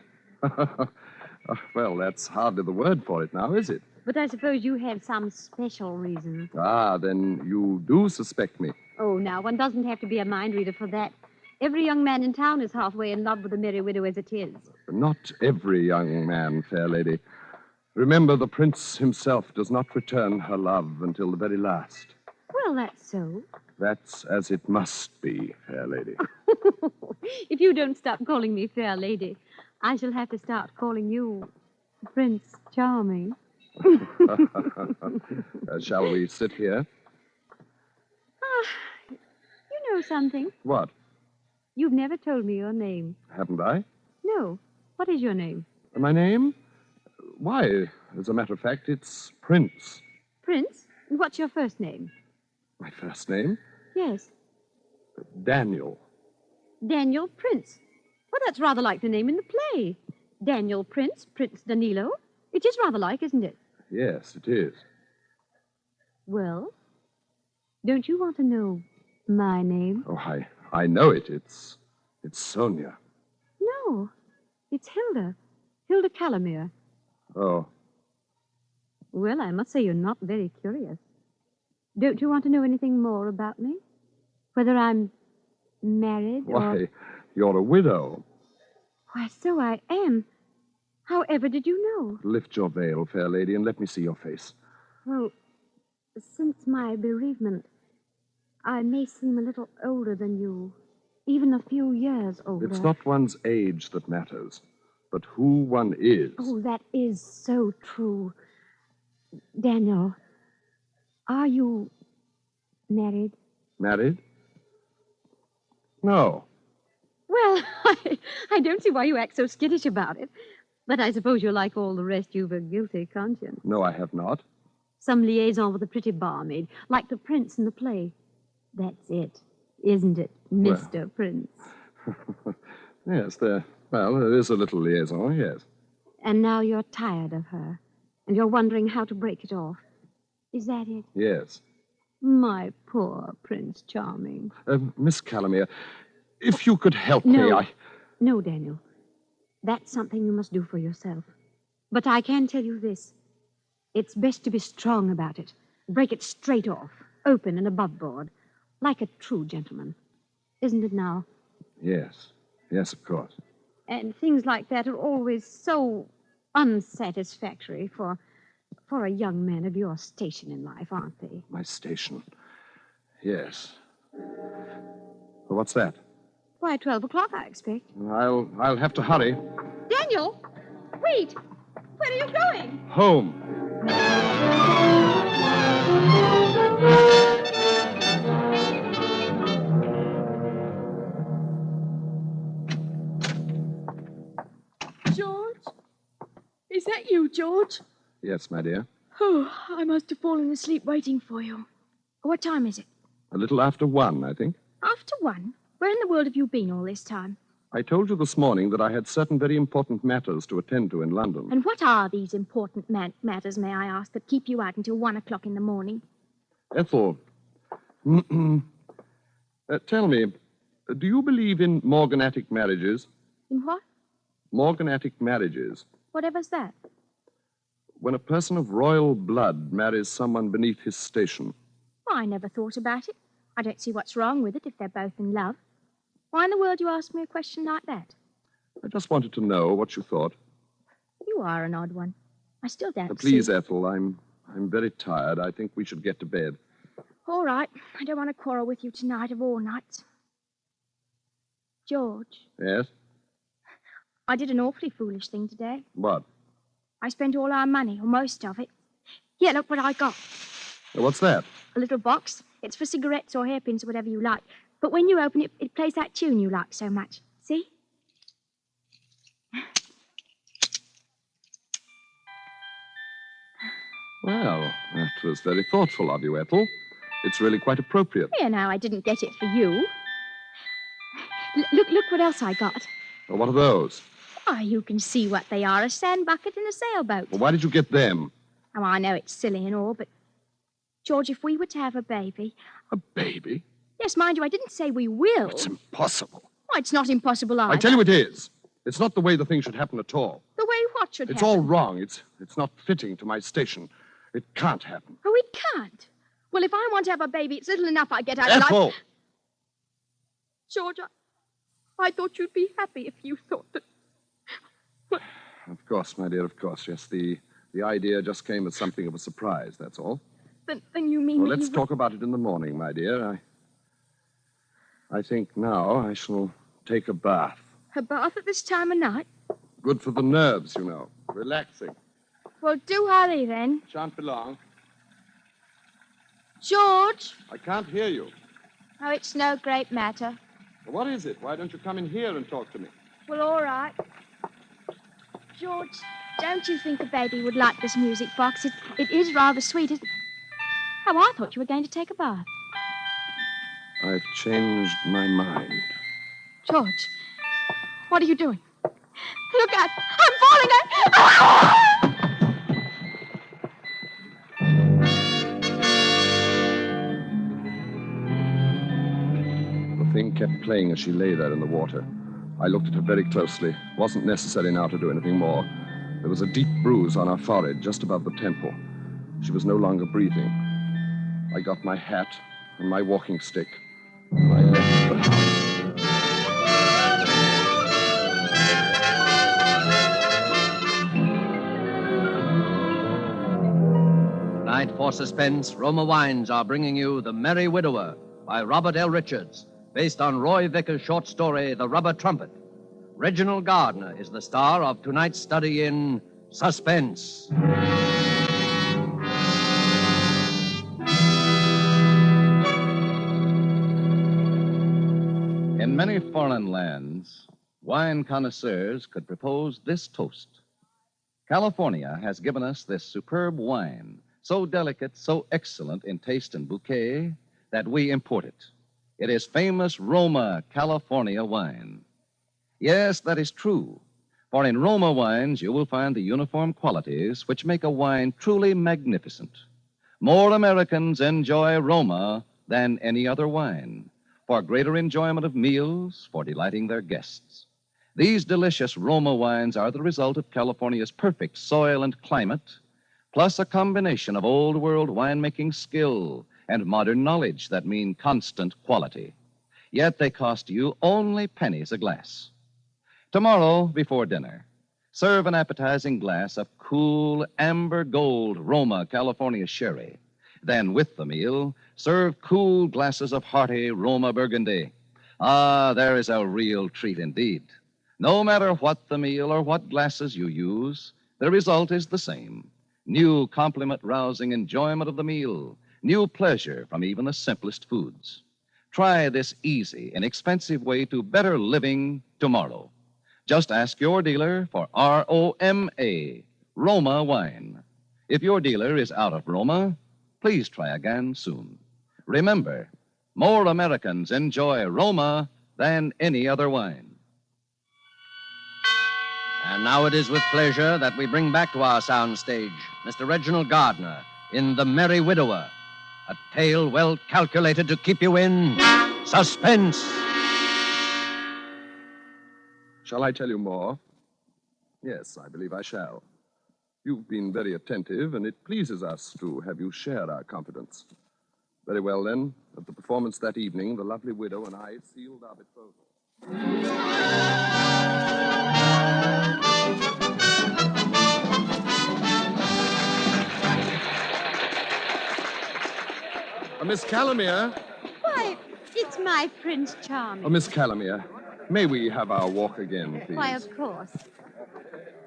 Well, that's hardly the word for it now, is it?
But I suppose you have some special reason.
Ah, then you do suspect me.
Oh, now, one doesn't have to be a mind reader for that. Every young man in town is halfway in love with the merry widow as it is.
Not every young man, fair lady. Remember, the prince himself does not return her love until the very last.
Well, that's so.
That's as it must be, fair lady.
If you don't stop calling me fair lady, I shall have to start calling you Prince Charming.
Shall we sit here?
You know something.
What?
You've never told me your name.
Haven't I?
No. What is your name?
My name? Why, as a matter of fact, it's Prince.
Prince? And what's your first name?
My first name?
Yes.
Daniel.
Daniel Prince. Well, that's rather like the name in the play. Daniel Prince, Prince Danilo. It is rather like, isn't it?
Yes, it is.
Well, don't you want to know my name?
Oh, I know it. It's Sonia.
No, it's Hilda. Hilda Calamere.
Oh.
Well, I must say you're not very curious. Don't you want to know anything more about me? Whether I'm married or...
Why, you're a widow.
Why, so I am. However did you know?
Lift your veil, fair lady, and let me see your face.
Well, since my bereavement, I may seem a little older than you. Even a few years older.
It's not one's age that matters, but who one is.
Oh, that is so true. Daniel, are you married?
Married? No.
Well, I don't see why you act so skittish about it. But I suppose you're like all the rest. You've a guilty conscience.
No, I have not.
Some liaison with a pretty barmaid, like the prince in the play. That's it, isn't it, Mr. Prince?
Yes, there is a little liaison, yes.
And now you're tired of her, and you're wondering how to break it off. Is that it?
Yes.
My poor Prince Charming.
Miss Calamere, if you could help me,
No, Daniel. That's something you must do for yourself. But I can tell you this. It's best to be strong about it. Break it straight off, open and above board, like a true gentleman. Isn't it now?
Yes. Yes, of course.
And things like that are always so unsatisfactory for a young man of your station in life, aren't they?
My station. Yes. Well, what's that?
Why, 12 o'clock, I expect.
I'll have to hurry.
Daniel! Wait! Where are you going?
Home.
George? Is that you, George?
Yes, my dear.
Oh, I must have fallen asleep waiting for you. What time is it?
A little after 1, I think.
After 1? Where in the world have you been all this time?
I told you this morning that I had certain very important matters to attend to in London.
And what are these important matters, may I ask, that keep you out until 1 o'clock in the morning?
Ethel, tell me, do you believe in morganatic marriages?
In what?
Morganatic marriages.
Whatever's that?
When a person of royal blood marries someone beneath his station.
Well, I never thought about it. I don't see what's wrong with it if they're both in love. Why in the world do you ask me a question like that?
I just wanted to know what you thought.
You are an odd one. I still don't
Please,
see...
Ethel, I'm very tired. I think we should get to bed.
All right. I don't want to quarrel with you tonight of all nights. George,
Yes?
I did an awfully foolish thing today.
What?
I spent all our money, or most of it. Here, look what I got.
What's that?
A little box. It's for cigarettes or hairpins or whatever you like. But when you open it, it plays that tune you like so much. See?
Well, that was very thoughtful of you, Ethel. It's really quite appropriate.
Here now, I didn't get it for you. Look what else I got.
Well, what are those?
Why, you can see what they are, a sand bucket and a sailboat.
Well, why did you get them?
Oh, I know it's silly and all, but... George, if we were to have a baby...
A baby?
Yes, mind you, I didn't say we will.
It's impossible.
Why, it's not impossible either.
I tell you it is. It's not the way the thing should happen at all.
The way what should
It's
happen?
all wrong. It's not fitting to my station. It can't happen.
Oh, it can't? Well, if I want to have a baby, it's little enough I get out of
Ethel!
life. George, I thought you'd be happy if you thought that...
Of course, my dear, of course. Yes, the idea just came as something of a surprise, that's all.
Then you mean
Well,
that
let's
you...
talk about it in the morning, my dear. I think now I shall take a bath.
A bath at this time of night?
Good for the nerves, you know. Relaxing.
Well, do hurry then.
Shan't be long.
George!
I can't hear you.
Oh, it's no great matter.
What is it? Why don't you come in here and talk to me?
Well, all right. George, don't you think the baby would like this music box? It is rather sweet. Oh, I thought you were going to take a bath.
I've changed my mind.
George, what are you doing? Look out! I'm falling!
The thing kept playing as she lay there in the water. I looked at her very closely. It wasn't necessary now to do anything more. There was a deep bruise on her forehead, just above the temple. She was no longer breathing. I got my hat and my walking stick. I left the house.
Tonight for Suspense, Roma Wines are bringing you The Merry Widower by Robert L. Richards, based on Roy Vickers' short story, The Rubber Trumpet. Reginald Gardner is the star of tonight's study in Suspense.
In many foreign lands, wine connoisseurs could propose this toast. California has given us this superb wine, so delicate, so excellent in taste and bouquet, that we import it. It is famous Roma California wine. Yes, that is true. For in Roma wines, you will find the uniform qualities which make a wine truly magnificent. More Americans enjoy Roma than any other wine, for greater enjoyment of meals, for delighting their guests. These delicious Roma wines are the result of California's perfect soil and climate, plus a combination of old world winemaking skill and modern knowledge that mean constant quality. Yet they cost you only pennies a glass. Tomorrow, before dinner, serve an appetizing glass of cool amber gold Roma California sherry. Then, with the meal, serve cool glasses of hearty Roma Burgundy. Ah, there is a real treat indeed. No matter what the meal or what glasses you use, the result is the same. New compliment-rousing enjoyment of the meal, new pleasure from even the simplest foods. Try this easy, inexpensive way to better living tomorrow. Just ask your dealer for R-O-M-A, Roma wine. If your dealer is out of Roma, please try again soon. Remember, more Americans enjoy Roma than any other wine.
And now it is with pleasure that we bring back to our soundstage Mr. Reginald Gardner in The Merry Widower, a tale well calculated to keep you in suspense.
Shall I tell you more? Yes, I believe I shall. You've been very attentive, and it pleases us to have you share our confidence. Very well, then. At the performance that evening, the lovely widow and I sealed our betrothal. Miss Calamere.
Why, it's my Prince Charming.
Oh, Miss Calamere, may we have our walk again, please?
Why, of course.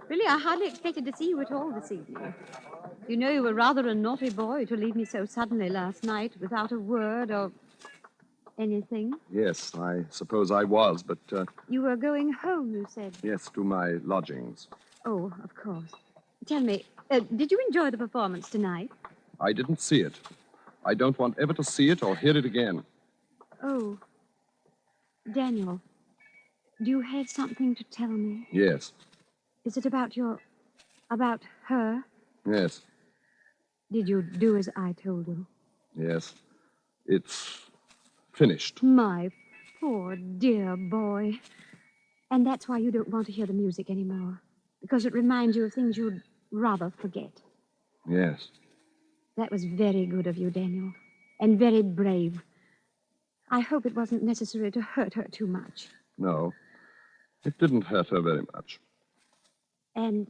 Really, I hardly expected to see you at all this evening. You know, you were rather a naughty boy to leave me so suddenly last night without a word or anything.
Yes, I suppose I was, but,
You were going home, you said.
yes, to my lodgings.
Oh, of course. Tell me, did you enjoy the performance tonight?
I didn't see it. I don't want ever to see it or hear it again.
Oh. Daniel, do you have something to tell me?
Yes,
Is it about her?
yes,
Did you do as I told you?
yes. It's finished.
My poor, dear boy. And that's why you don't want to hear the music anymore. Because it reminds you of things you'd rather forget.
Yes.
That was very good of you, Daniel. And very brave. I hope it wasn't necessary to hurt her too much.
No, it didn't hurt her very much.
And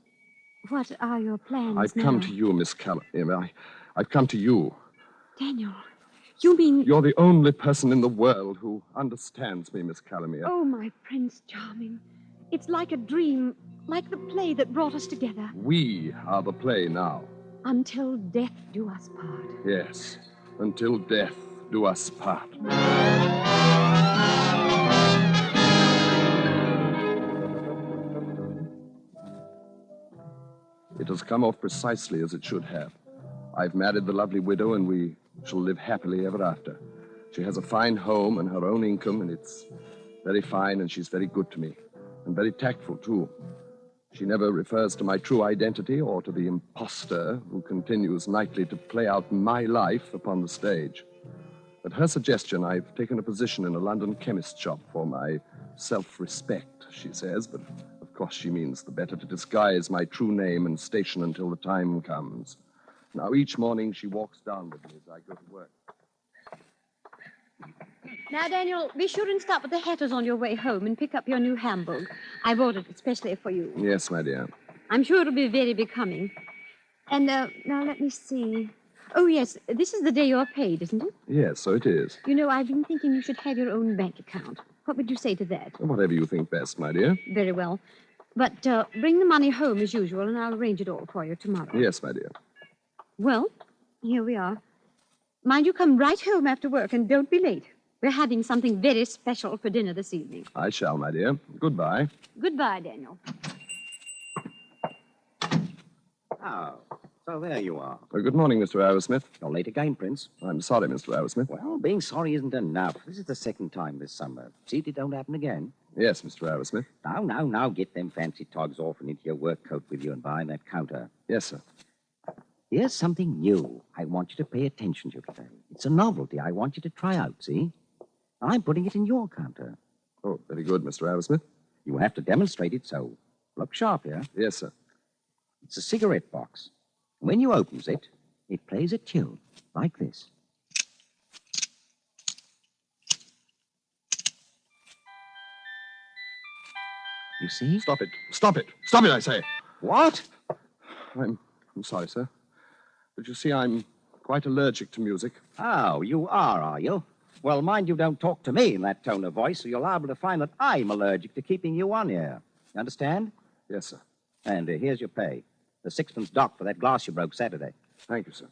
what are your plans
I've
now?
come to you, Miss Calamere. I've come to you.
Daniel, you mean...
You're the only person in the world who understands me, Miss Calamere.
Oh, my Prince Charming. It's like a dream, like the play that brought us together.
We are the play now.
Until death do us part.
Yes, until death do us part. It has come off precisely as it should have. I've married the lovely widow, and we shall live happily ever after. She has a fine home and her own income, and it's very fine, and she's very good to me, and very tactful, too. She never refers to my true identity or to the impostor who continues nightly to play out my life upon the stage. At her suggestion, I've taken a position in a London chemist shop for my self-respect, she says, but of course she means the better to disguise my true name and station until the time comes. Now, each morning she walks down with me as I go to work.
Now, Daniel, be sure and stop at the Hatter's on your way home and pick up your new Hamburg. I've ordered it especially for you.
Yes, my dear.
I'm sure it'll be very becoming. And, now let me see.
Oh, yes. This is the day you're paid, isn't it?
Yes, so it is.
You know, I've been thinking you should have your own bank account. What would you say to that?
Whatever you think best, my dear.
Very well. But bring the money home as usual, and I'll arrange it all for you tomorrow.
Yes, my dear.
Well, here we are. Mind you come right home after work, and don't be late. We're having something very special for dinner this evening.
I shall, my dear. Goodbye.
Goodbye, Daniel.
Oh, so there you are.
Good morning, Mr. Arrowsmith.
You're late again, Prince.
I'm sorry, Mr. Arrowsmith.
Well, being sorry isn't enough. This is the second time this summer. See if it don't happen again.
Yes, Mr. Arrowsmith.
Now, get them fancy togs off and into your work coat with you and behind that counter.
Yes, sir.
Here's something new I want you to pay attention to today. It's a novelty I want you to try out, see? I'm putting it in your counter.
Oh, very good, Mr. Arrowsmith.
You have to demonstrate it, so look sharp here.
Yes, sir.
It's a cigarette box. When you opens it, it plays a tune like this. You see?
Stop it. Stop it. Stop it, I say.
What?
I'm sorry, sir. But you see, I'm quite allergic to music.
Oh, you are you? Well, mind you don't talk to me in that tone of voice, or you're liable to find that I'm allergic to keeping you on here. You understand?
Yes, sir.
And here's your pay. The 6pence dock for that glass you broke Saturday.
Thank you, sir.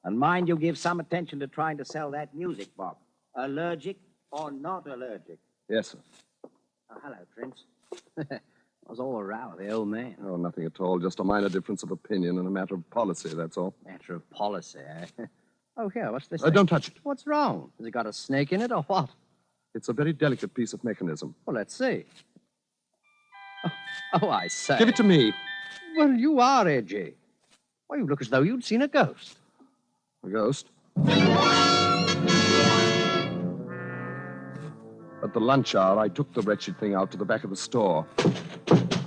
And mind you give some attention to trying to sell that music box. Allergic or not allergic?
Yes, sir.
Oh, hello, Prince. What's all the row with the old man?
Oh, nothing at all. Just a minor difference of opinion and a matter of policy, that's all.
Matter of policy, eh? Oh, here, what's this?
Don't touch it.
What's wrong? Has it got a snake in it or what?
It's a very delicate piece of mechanism.
Well, let's see. Oh, I say.
Give it to me.
Well, you are edgy. Why, you look as though you'd seen a ghost.
A ghost? At the lunch hour, I took the wretched thing out to the back of the store.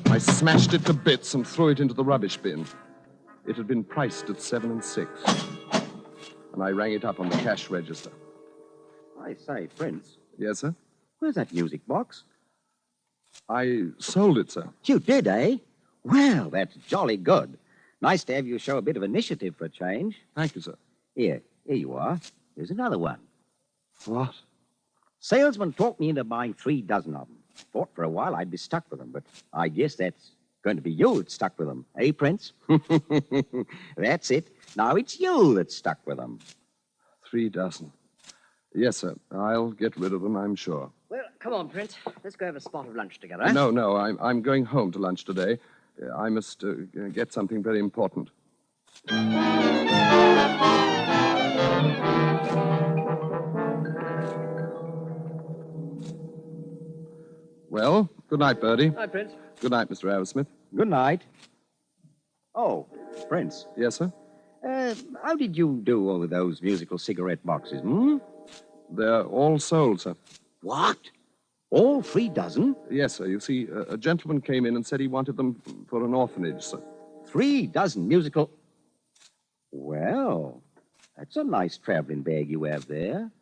I smashed it to bits and threw it into the rubbish bin. It had been priced at 7 6. And I rang it up on the cash register.
I say, Prince.
Yes, sir?
Where's that music box?
I sold it, sir.
You did, eh? Well, that's jolly good. Nice to have you show a bit of initiative for a change.
Thank you, sir.
Here you are. Here's another one.
What?
Salesman talked me into buying 3 dozen of them. Thought for a while I'd be stuck with them, but I guess that's going to be you that's stuck with them. Eh, Prince? That's it. Now it's you that's stuck with them.
3 dozen. Yes, sir. I'll get rid of them, I'm sure.
Well, come on, Prince. Let's go have a spot of lunch together.
No, I'm going home to lunch today. I must get something very important. Well, good night, Bertie.
Hi, Prince.
Good night, Mr. Arrowsmith.
Good night. Oh, Prince.
Yes, sir?
How did you do with those musical cigarette boxes, hmm?
They're all sold, sir.
What? All 3 dozen?
Yes, sir. You see, a gentleman came in and said he wanted them for an orphanage, sir.
3 dozen musical... Well, that's a nice traveling bag you have there.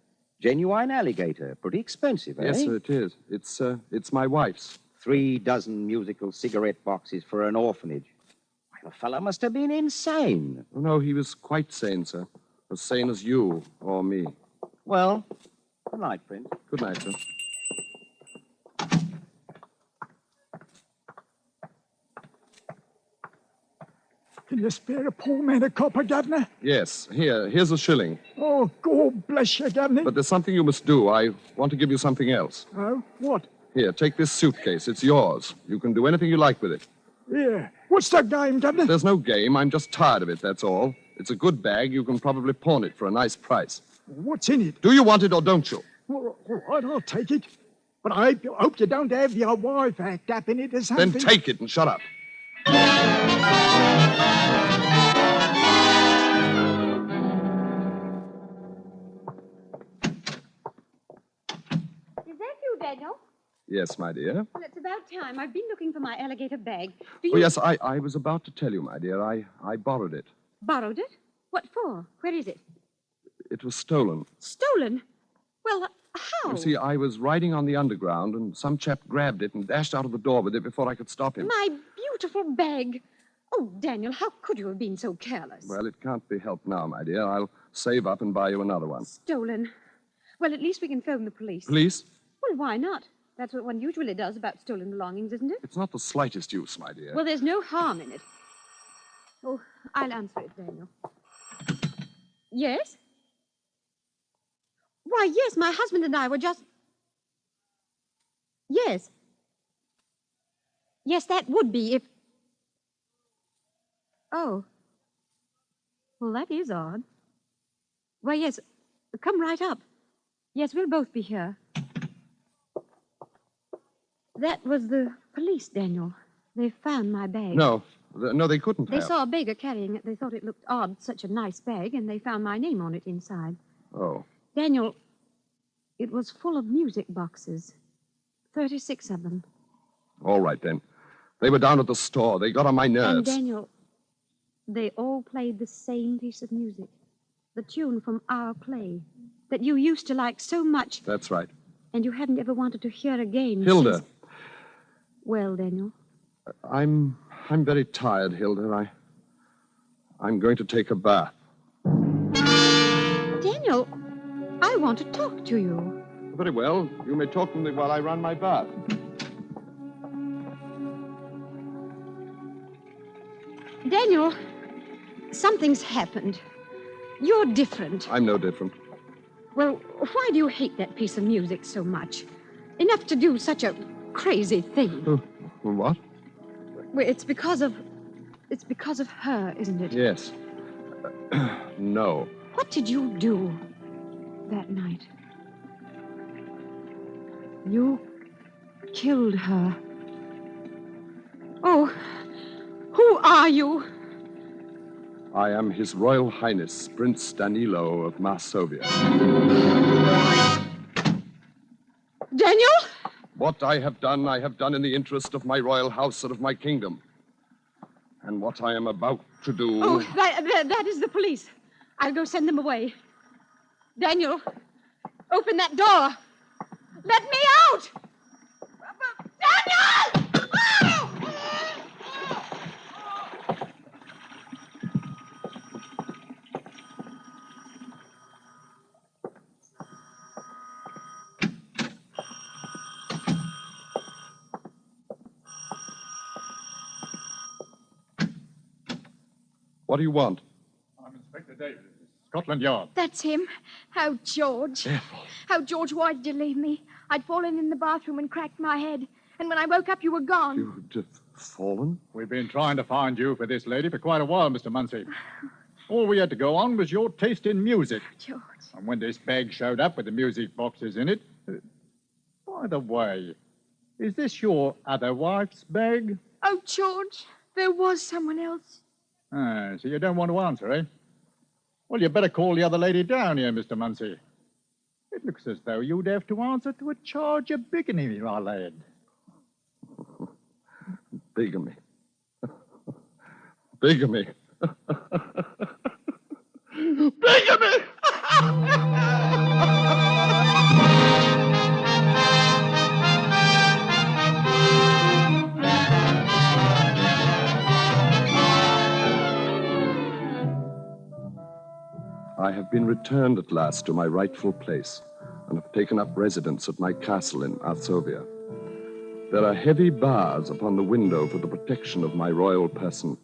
Genuine alligator. Pretty expensive, eh?
Yes, sir, it is. It's my wife's.
3 dozen musical cigarette boxes for an orphanage. Why, the fellow must have been insane.
Oh, no, he was quite sane, sir. As sane as you or me.
Well, good night, Prince.
Good night, sir.
Can you spare a poor man a copper, Governor?
Yes, here's a shilling.
Oh, God bless you, Governor.
But there's something you must do. I want to give you something else.
Oh, what?
Here, take this suitcase. It's yours. You can do anything you like with it.
Yeah. What's the game, Governor?
There's no game. I'm just tired of it, that's all. It's a good bag. You can probably pawn it for a nice price.
What's in it?
Do you want it or don't you?
All right, I'll take it. But I hope you don't have your wife act up in it or something.
Then take it and shut up.
Is that you, Daniel?
Yes, my dear.
Well, it's about time. I've been looking for my alligator bag.
Oh, yes, I was about to tell you, my dear. I borrowed it.
Borrowed it? What for? Where is it?
It was stolen.
Stolen? Well, how?
You see, I was riding on the underground, and some chap grabbed it and dashed out of the door with it before I could stop him.
My beautiful bag. Oh, Daniel, how could you have been so careless?
Well, it can't be helped now, my dear. I'll save up and buy you another one.
Stolen. Well, at least we can phone the police.
Police?
Well, why not? That's what one usually does about stolen belongings, isn't it?
It's not the slightest use, my dear.
Well, there's no harm in it. Oh, I'll answer it, Daniel. Yes? Why, yes, my husband and I were just... Yes. Yes, that would be if... Oh. Well, that is odd. Well, yes, come right up. Yes, we'll both be here. That was the police, Daniel. They found my bag.
No, they couldn't
They
have.
saw a beggar carrying it. They thought it looked odd, such a nice bag, and they found my name on it inside.
Oh.
Daniel, it was full of music boxes. 36 of them.
All right, then. They were down at the store. They got on my nerves.
And Daniel, they all played the same piece of music. The tune from our play that you used to like so much.
That's right.
And you hadn't ever wanted to hear again.
Hilda.
Since... Well, Daniel.
I'm very tired, Hilda. I'm going to take a bath.
Daniel, I want to talk to you.
Very well. You may talk to me while I run my bath.
Daniel, something's happened. You're different.
I'm no different.
Well, why do you hate that piece of music so much? Enough to do such a crazy thing.
What?
Well, it's because of her, isn't it?
Yes. No.
What did you do that night? You killed her. Oh, who are you?
I am His Royal Highness, Prince Danilo of Masovia.
Daniel?
What I have done in the interest of my royal house and of my kingdom. And what I am about to do...
Oh, that is the police. I'll go send them away. Daniel, open that door. Let me out! Daniel!
What do you want?
I'm Inspector Davis, Scotland Yard.
That's him. How George. How George, why did you leave me? I'd fallen in the bathroom and cracked my head. And when I woke up, you were gone.
You'd have fallen?
We've been trying to find you for this lady for quite a while, Mr. Munsey. All we had to go on was your taste in music.
George.
And when this bag showed up with the music boxes in it... by the way, is this your other wife's bag?
Oh, George, there was someone else.
Ah, so you don't want to answer, eh? Well, you better call the other lady down here, Mr. Munsey. It looks as though you'd have to answer to a charge of bigamy, my lad.
Bigamy. Bigamy. Bigamy! I have been returned at last to my rightful place and have taken up residence at my castle in Arsovia. There are heavy bars upon the window for the protection of my royal person,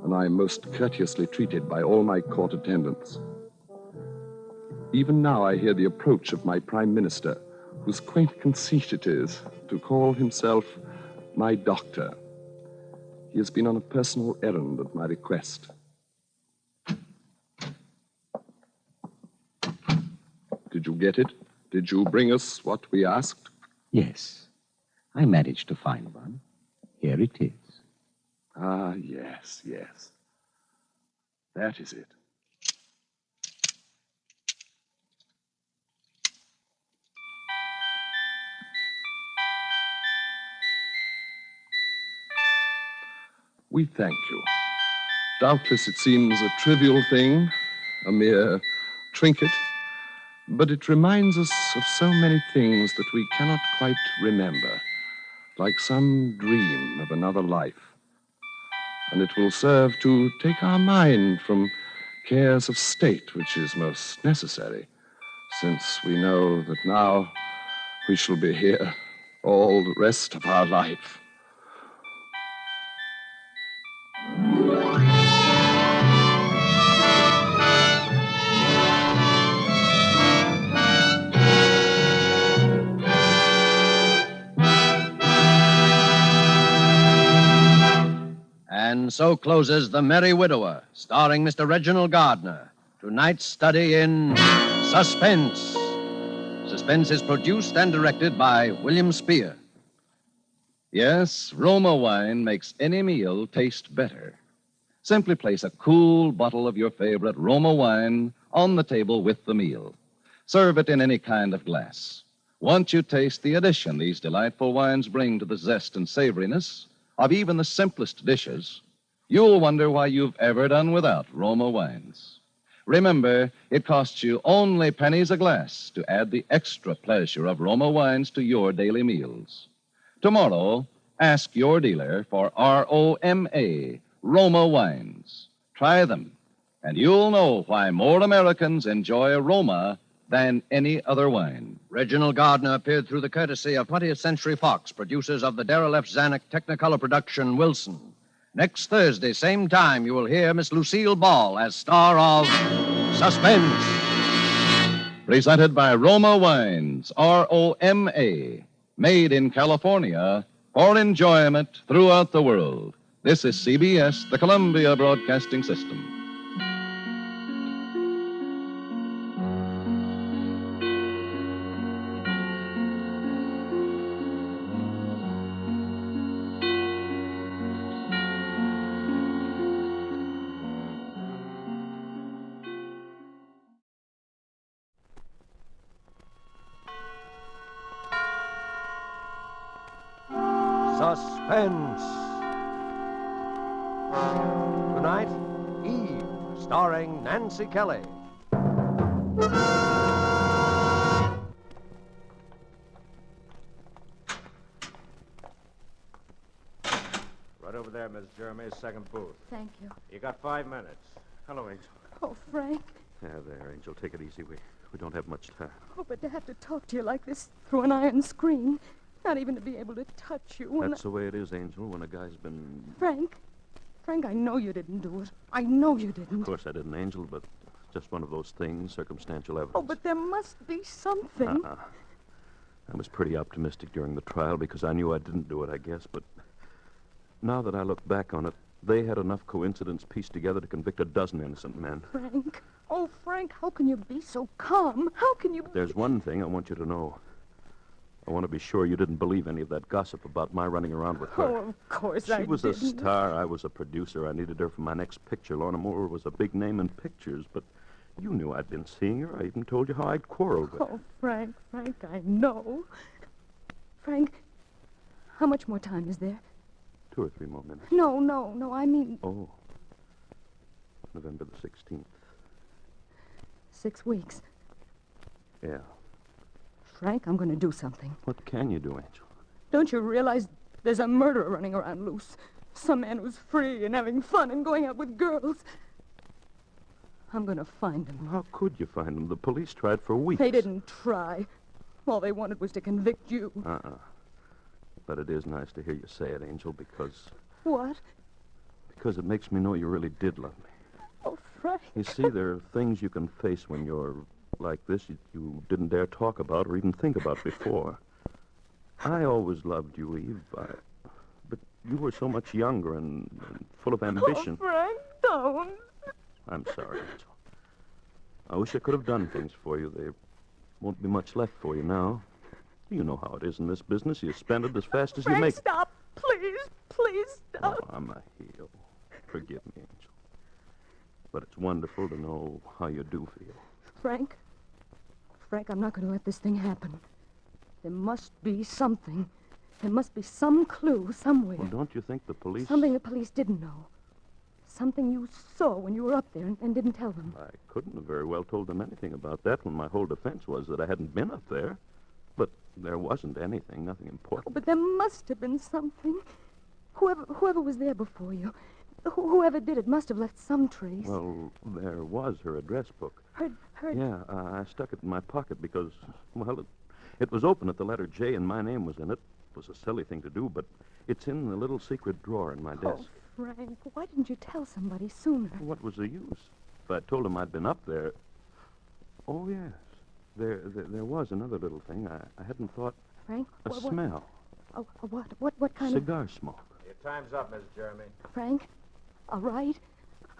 and I am most courteously treated by all my court attendants. Even now I hear the approach of my prime minister, whose quaint conceit it is to call himself my doctor. He has been on a personal errand at my request. Did you get it? Did you bring us what we asked?
Yes. I managed to find one. Here it is.
Ah, yes, yes. That is it. We thank you. Doubtless it seems a trivial thing, a mere trinket, but it reminds us of so many things that we cannot quite remember, like some dream of another life. and it will serve to take our mind from cares of state, which is most necessary, since we know that now we shall be here all the rest of our life.
And so closes The Merry Widower, starring Mr. Reginald Gardner. Tonight's study in Suspense. Suspense is produced and directed by William Spear.
Yes, Roma wine makes any meal taste better. Simply place a cool bottle of your favorite Roma wine on the table with the meal. Serve it in any kind of glass. Once you taste the addition these delightful wines bring to the zest and savoriness of even the simplest dishes, you'll wonder why you've ever done without Roma wines. Remember, it costs you only pennies a glass to add the extra pleasure of Roma wines to your daily meals. Tomorrow, ask your dealer for ROMA, Roma wines. Try them, and you'll know why more Americans enjoy Roma than any other wine.
Reginald Gardner appeared through the courtesy of 20th Century Fox, producers of the Darrell F. Zanuck Technicolor production Wilson. Next Thursday, same time, you will hear Miss Lucille Ball as star of Suspense.
Presented by Roma Wines, ROMA, made in California for enjoyment throughout the world. This is CBS, the Columbia Broadcasting System.
Suspense. Tonight, Eve, starring Nancy Kelly.
Right over there, Miss Jeremy, second booth.
Thank you.
You got 5 minutes. Hello, Angel.
Oh, Frank.
Yeah, there, Angel. Take it easy. We don't have much time.
Oh, but to have to talk to you like this through an iron screen, not even to be able to touch you.
That's the way it is, Angel, when a guy's been...
Frank, I know you didn't do it. I know you didn't.
Of course I didn't, Angel, but just one of those things, circumstantial evidence.
Oh, but there must be something.
I was pretty optimistic during the trial because I knew I didn't do it, I guess, but now that I look back on it, they had enough coincidence pieced together to convict a dozen innocent men.
Frank. Oh, Frank, how can you be so calm? How can you...
There's one thing I want you to know. I want to be sure you didn't believe any of that gossip about my running around with her.
Oh, of course I
She was
didn't.
a star. I was a producer. I needed her for my next picture. Lorna Moore was a big name in pictures, but you knew I'd been seeing her. I even told you how I'd quarreled with her.
Oh, Frank, I know. Frank, how much more time is there?
2 or 3 more minutes.
No, I mean...
Oh. November the 16th.
6 weeks.
Yeah.
Frank, I'm going to do something.
What can you do, Angel?
Don't you realize there's a murderer running around loose? Some man who's free and having fun and going out with girls. I'm going to find him.
How could you find him? The police tried for weeks.
They didn't try. All they wanted was to convict you.
But it is nice to hear you say it, Angel, because...
What?
Because it makes me know you really did love me.
Oh, Frank.
You see, there are things you can face when you're like this you didn't dare talk about or even think about before. I always loved you, Eve, but you were so much younger and full of ambition.
Oh, Frank, don't.
I'm sorry, Angel. I wish I could have done things for you. There won't be much left for you now. You know how it is in this business. You spend it as fast as
Frank,
you make it.
Stop. Please stop.
Oh, I'm a heel. Forgive me, Angel. But it's wonderful to know how you do feel.
Frank, I'm not going to let this thing happen. There must be something. There must be some clue somewhere.
Well, don't you think the police...
Something the police didn't know. Something you saw when you were up there and didn't tell them.
I couldn't have very well told them anything about that when my whole defense was that I hadn't been up there. But there wasn't anything, nothing important.
Oh, but there must have been something. Whoever was there before you, Whoever did it must have left some trace.
Well, there was her address book.
Her...
Yeah, I stuck it in my pocket because, well, it was open at the letter J and my name was in it. It was a silly thing to do, but it's in the little secret drawer in my desk.
Oh, Frank, why didn't you tell somebody sooner?
What was the use? If I told him I'd been up there... Oh, yes. There was another little thing. I hadn't thought...
Frank?
A smell.
Oh, what kind
Cigar smoke.
Your time's up, Miss Jeremy.
Frank, I'll write.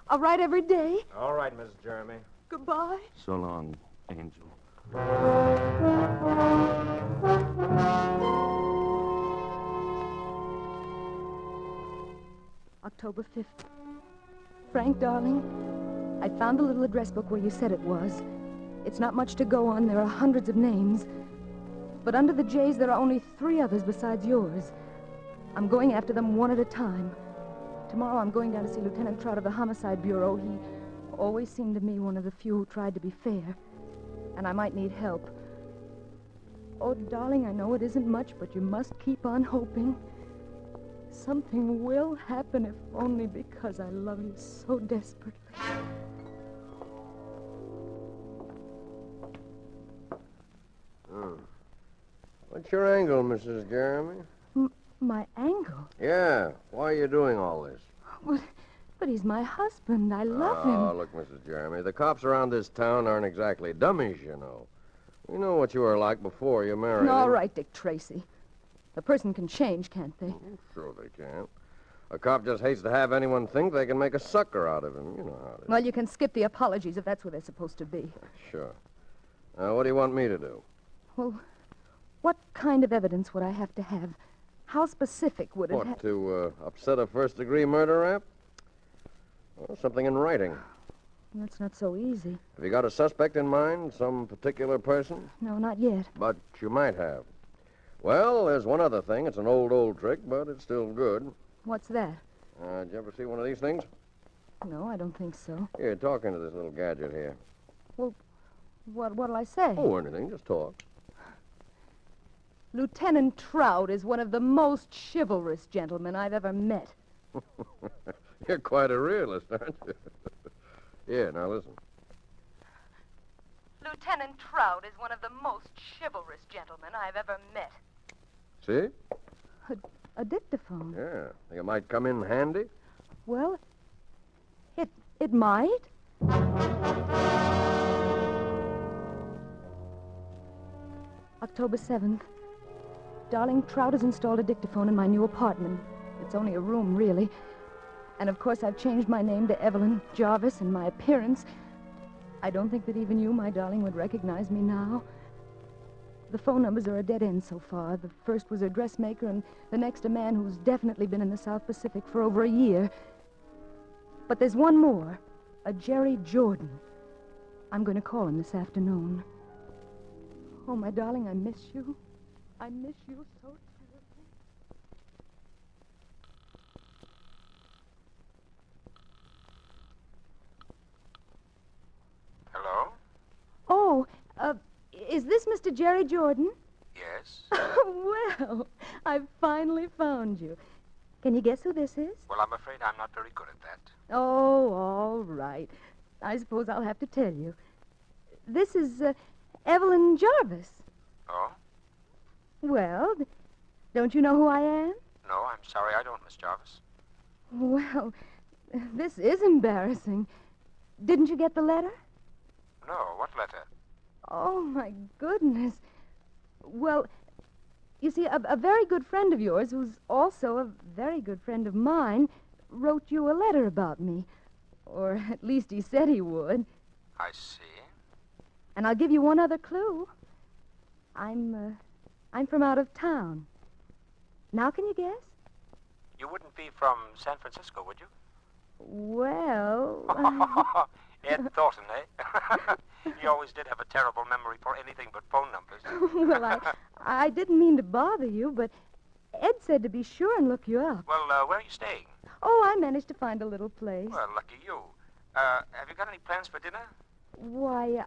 I'll write every day.
All right, Miss Jeremy.
Goodbye.
So long, Angel.
October 5th. Frank, darling, I found the little address book where you said it was. It's not much to go on. There are hundreds of names. But under the J's, there are only 3 others besides yours. I'm going after them one at a time. Tomorrow I'm going down to see Lieutenant Trout of the Homicide Bureau. He always seemed to me one of the few who tried to be fair. And I might need help. Oh, darling, I know it isn't much, but you must keep on hoping. Something will happen, if only because I love you so desperately.
What's your angle, Mrs. Jeremy?
My angle?
Yeah, why are you doing all this?
But he's my husband. I love him.
Oh, look, Mrs. Jeremy, the cops around this town aren't exactly dummies, you know. We know what you were like before you married
All
him.
right, Dick Tracy. A person can change, can't they?
Sure they can. A cop just hates to have anyone think they can make a sucker out of him. You know how it is.
Well, you can skip the apologies if that's where they're supposed to be.
Sure. What do you want me to do?
Well, what kind of evidence would I have to have? How specific would it have?
What, to upset a first-degree murder rap? Well, something in writing.
That's not so easy.
Have you got a suspect in mind? Some particular person?
No, not yet.
But you might have. Well, there's one other thing. It's an old trick, but it's still good.
What's that?
Did you ever see one of these things?
No, I don't think so.
Here, talk into this little gadget here.
Well, what'll I say?
Oh, anything. Just talk.
Lieutenant Trout is one of the most chivalrous gentlemen I've ever met.
You're quite a realist, aren't you? Yeah, now listen.
Lieutenant Trout is one of the most chivalrous gentlemen I've ever met.
See?
A dictaphone.
Yeah. Think it might come in handy?
Well, it might. October 7th. Darling, Trout has installed a dictaphone in my new apartment. It's only a room, really. And of course, I've changed my name to Evelyn Jarvis, and my appearance. I don't think that even you, my darling, would recognize me now. The phone numbers are a dead end so far. The first was a dressmaker, and the next a man who's definitely been in the South Pacific for over a year. But there's one more, a Jerry Jordan. I'm going to call him this afternoon. Oh, my darling, I miss you. I miss you so terribly.
Hello?
Oh, is this Mr. Jerry Jordan?
Yes?
Well, I've finally found you. Can you guess who this is?
Well, I'm afraid I'm not very good at that.
Oh, all right. I suppose I'll have to tell you. This is Evelyn Jarvis.
Oh?
Well, don't you know who I am?
No, I'm sorry I don't, Miss Jarvis.
Well, this is embarrassing. Didn't you get the letter?
No, what letter?
Oh, my goodness. Well, you see, a very good friend of yours, who's also a very good friend of mine, wrote you a letter about me. Or at least he said he would.
I see.
And I'll give you one other clue. I'm from out of town. Now can you guess?
You wouldn't be from San Francisco, would you?
Well...
Ed Thornton, eh? He always did have a terrible memory for anything but phone numbers.
Well, I didn't mean to bother you, but Ed said to be sure and look you up.
Well, where are you staying?
Oh, I managed to find a little place.
Well, lucky you. Have you got any plans for dinner?
Why,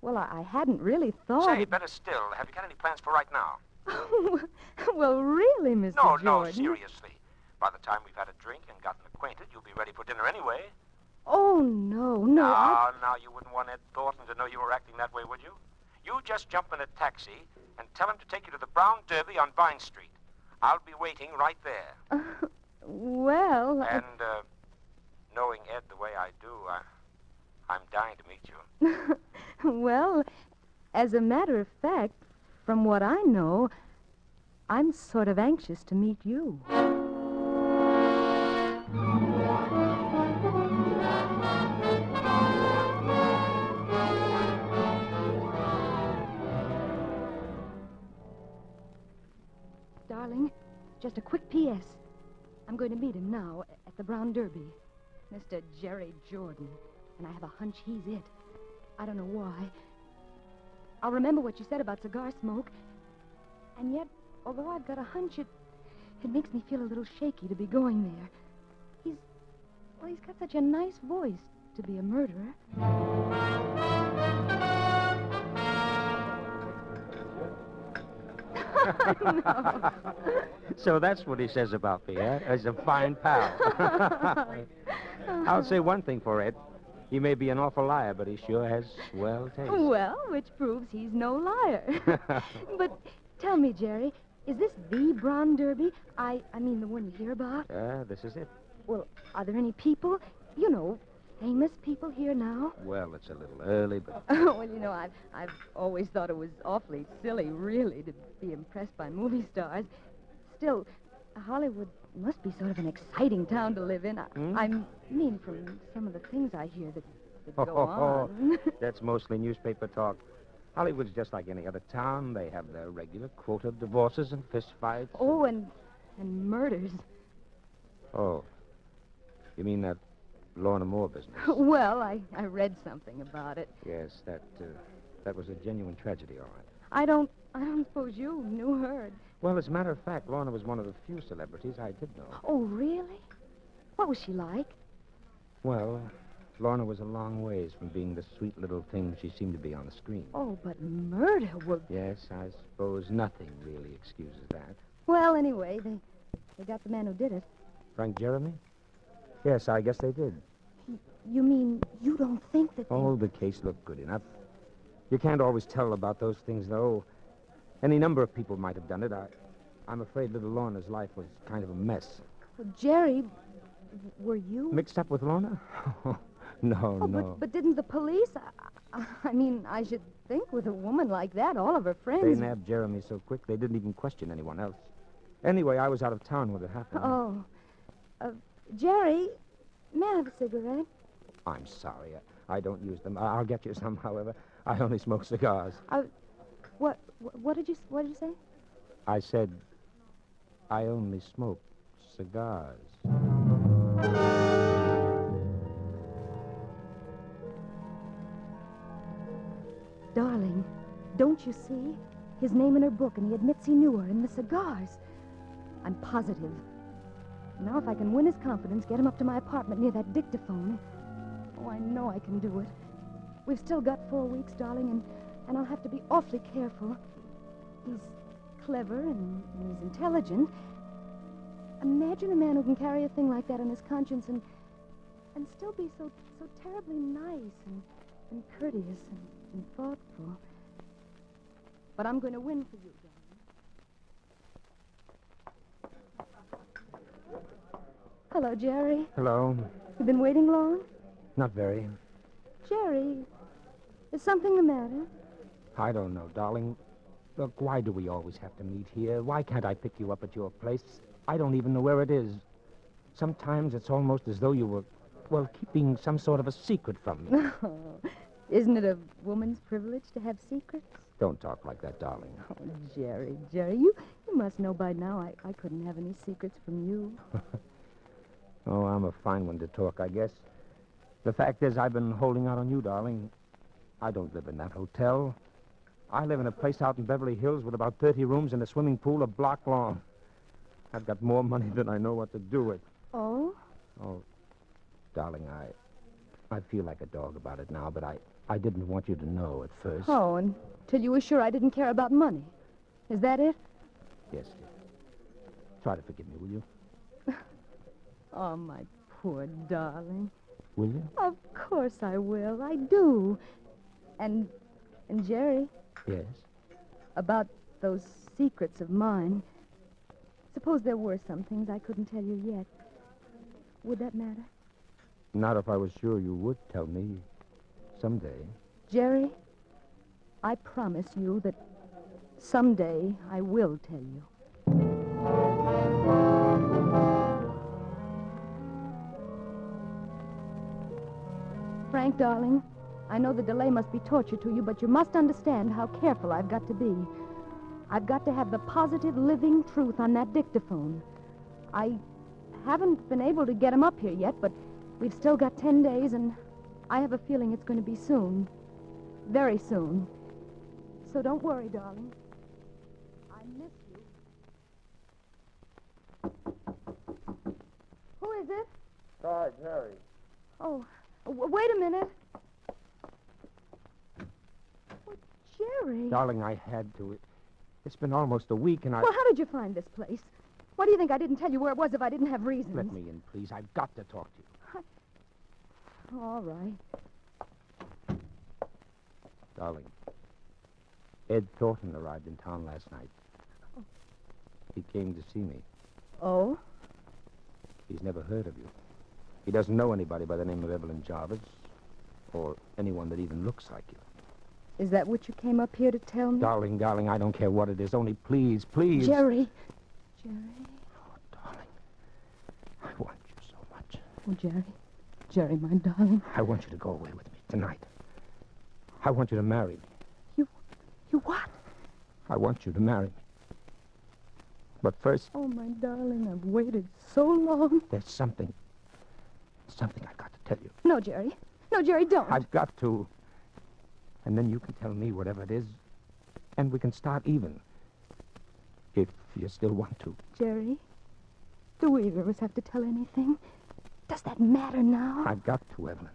well, I hadn't really thought...
Say, better still, have you got any plans for right now?
Well, really, Mr.
No,
Jordan.
seriously. By the time we've had a drink and gotten acquainted, you'll be ready for dinner anyway.
Oh, no.
Now, you wouldn't want Ed Thornton to know you were acting that way, would you? You just jump in a taxi and tell him to take you to the Brown Derby on Vine Street. I'll be waiting right there.
Well...
And, knowing Ed the way I do, I'm dying to meet you.
Well, as a matter of fact, from what I know, I'm sort of anxious to meet you. Darling, just a quick P.S. I'm going to meet him now at the Brown Derby. Mr. Jerry Jordan. And I have a hunch he's it. I don't know why. I'll remember what you said about cigar smoke. And yet, although I've got a hunch, it makes me feel a little shaky to be going there. He's got such a nice voice to be a murderer. No.
So that's what he says about me, eh? As a fine pal. I'll say one thing for Ed. He may be an awful liar, but he sure has swell taste.
Well, which proves he's no liar. But tell me, Jerry, is this the Brown Derby? I mean the one you hear about?
This is it.
Well, are there any people, famous people here now?
Well, it's a little early, but...
Well, I've always thought it was awfully silly, really, to be impressed by movie stars. Still, Hollywood must be sort of an exciting town to live in. I mean, from some of the things I hear that go on.
That's mostly newspaper talk. Hollywood's just like any other town. They have their regular quota of divorces and fistfights.
Oh, and murders.
Oh. You mean that Lorna Moore business?
Well, I read something about it.
Yes, that was a genuine tragedy, all right.
I don't suppose you knew her.
Well, as a matter of fact, Lorna was one of the few celebrities I did know.
Oh, really? What was she like?
Well, Lorna was a long ways from being the sweet little thing she seemed to be on the screen.
Oh, but murder would...
Yes, I suppose nothing really excuses that.
Well, anyway, they got the man who did it.
Frank Jeremy? Yes, I guess they did.
You mean you don't think that...
Oh, the case looked good enough. You can't always tell about those things, though. Any number of people might have done it. I'm afraid little Lorna's life was kind of a mess.
Well, Jerry, were you...
Mixed up with Lorna? No.
But didn't the police... I mean, I should think with a woman like that, all of her friends...
They nabbed Jeremy so quick they didn't even question anyone else. Anyway, I was out of town when it happened.
Oh. Jerry, may I have a cigarette?
I'm sorry. I don't use them. I'll get you some, however. I only smoke cigars.
What did you say?
I said I only smoke cigars.
Darling, don't you see? His name in her book, and he admits he knew her, and the cigars. I'm positive. Now, if I can win his confidence, get him up to my apartment near that dictaphone. Oh, I know I can do it. We've still got 4 weeks, darling, and I'll have to be awfully careful. He's clever and he's intelligent. Imagine a man who can carry a thing like that on his conscience and still be so terribly nice and courteous and thoughtful. But I'm going to win for you, darling. Hello, Jerry.
Hello.
You been waiting long?
Not very.
Jerry, is something the matter?
I don't know, darling. Look, why do we always have to meet here? Why can't I pick you up at your place? I don't even know where it is. Sometimes it's almost as though you were, keeping some sort of a secret from me.
Oh, isn't it a woman's privilege to have secrets?
Don't talk like that, darling.
Oh, Jerry, you must know by now I couldn't have any secrets from you.
Oh, I'm a fine one to talk, I guess. The fact is, I've been holding out on you, darling. I don't live in that hotel. I live in a place out in Beverly Hills with about 30 rooms and a swimming pool a block long. I've got more money than I know what to do with.
Oh?
Oh, darling, I feel like a dog about it now, but I didn't want you to know at first.
Oh, until you were sure I didn't care about money. Is that it?
Yes, dear. Try to forgive me, will you?
Oh, my poor darling.
Will you?
Of course I will. I do. And Jerry,
Yes.
about those secrets of mine. Suppose there were some things I couldn't tell you yet. Would that matter?
Not if I was sure you would tell me someday.
Jerry, I promise you that someday I will tell you. Frank, darling, I know the delay must be torture to you, but you must understand how careful I've got to be. I've got to have the positive, living truth on that dictaphone. I haven't been able to get him up here yet, but we've still got 10 days, and I have a feeling it's going to be soon. Very soon. So don't worry, darling. I miss you. Who is it?
Sarge, Harry.
Oh, wait a minute. Oh, Jerry.
Darling, I had to. It's been almost a week, and I...
Well, how did you find this place? Why do you think I didn't tell you where it was if I didn't have reasons?
Let me in, please. I've got to talk to you.
All right.
Darling, Ed Thornton arrived in town last night.
Oh.
He came to see me.
Oh?
He's never heard of you. He doesn't know anybody by the name of Evelyn Jarvis, or anyone that even looks like you.
Is that what you came up here to tell me?
Darling, I don't care what it is. Only please.
Jerry.
Oh, darling. I want you so much.
Oh, Jerry, my darling.
I want you to go away with me tonight. I want you to marry me.
You what?
I want you to marry me. But first...
Oh, my darling, I've waited so long.
There's something I've got to tell you.
No, Jerry. No, Jerry, don't.
I've got to. And then you can tell me whatever it is, and we can start even. If you still want to.
Jerry, do either of us have to tell anything? Does that matter now?
I've got to, Evelyn.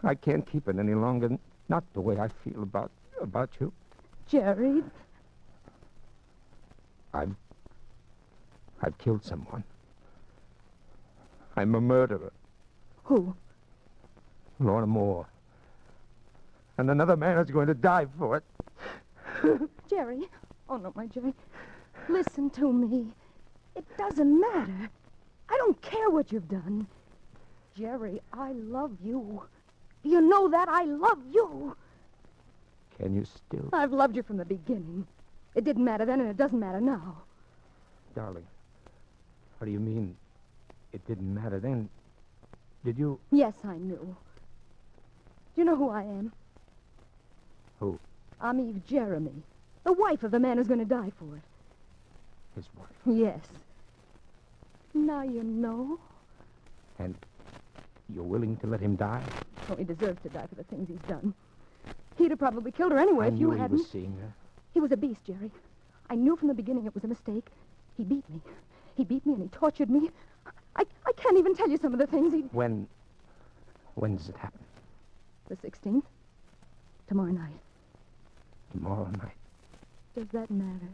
I can't keep it any longer. Not the way I feel about you.
Jerry.
I've killed someone. I'm a murderer.
Who?
Lorna Moore. And another man is going to die for it.
Jerry. Oh, no, my Jerry. Listen to me. It doesn't matter. I don't care what you've done. Jerry, I love you. You know that? I love you.
Can you still?
I've loved you from the beginning. It didn't matter then, and it doesn't matter now.
Darling, what do you mean it didn't matter then? Did you?
Yes, I knew. Do you know who I am?
Who?
I'm Eve Jeremy, the wife of the man who's going to die for it.
His wife?
Yes. Now you know.
And you're willing to let him die?
Oh, he deserves to die for the things he's done. He'd have probably killed her anyway if you hadn't.
I knew he was seeing her.
He was a beast, Jerry. I knew from the beginning it was a mistake. He beat me. He beat me and he tortured me. I can't even tell you some of the things he...
When does it happen?
The 16th. Tomorrow night.
Tomorrow night.
Does that matter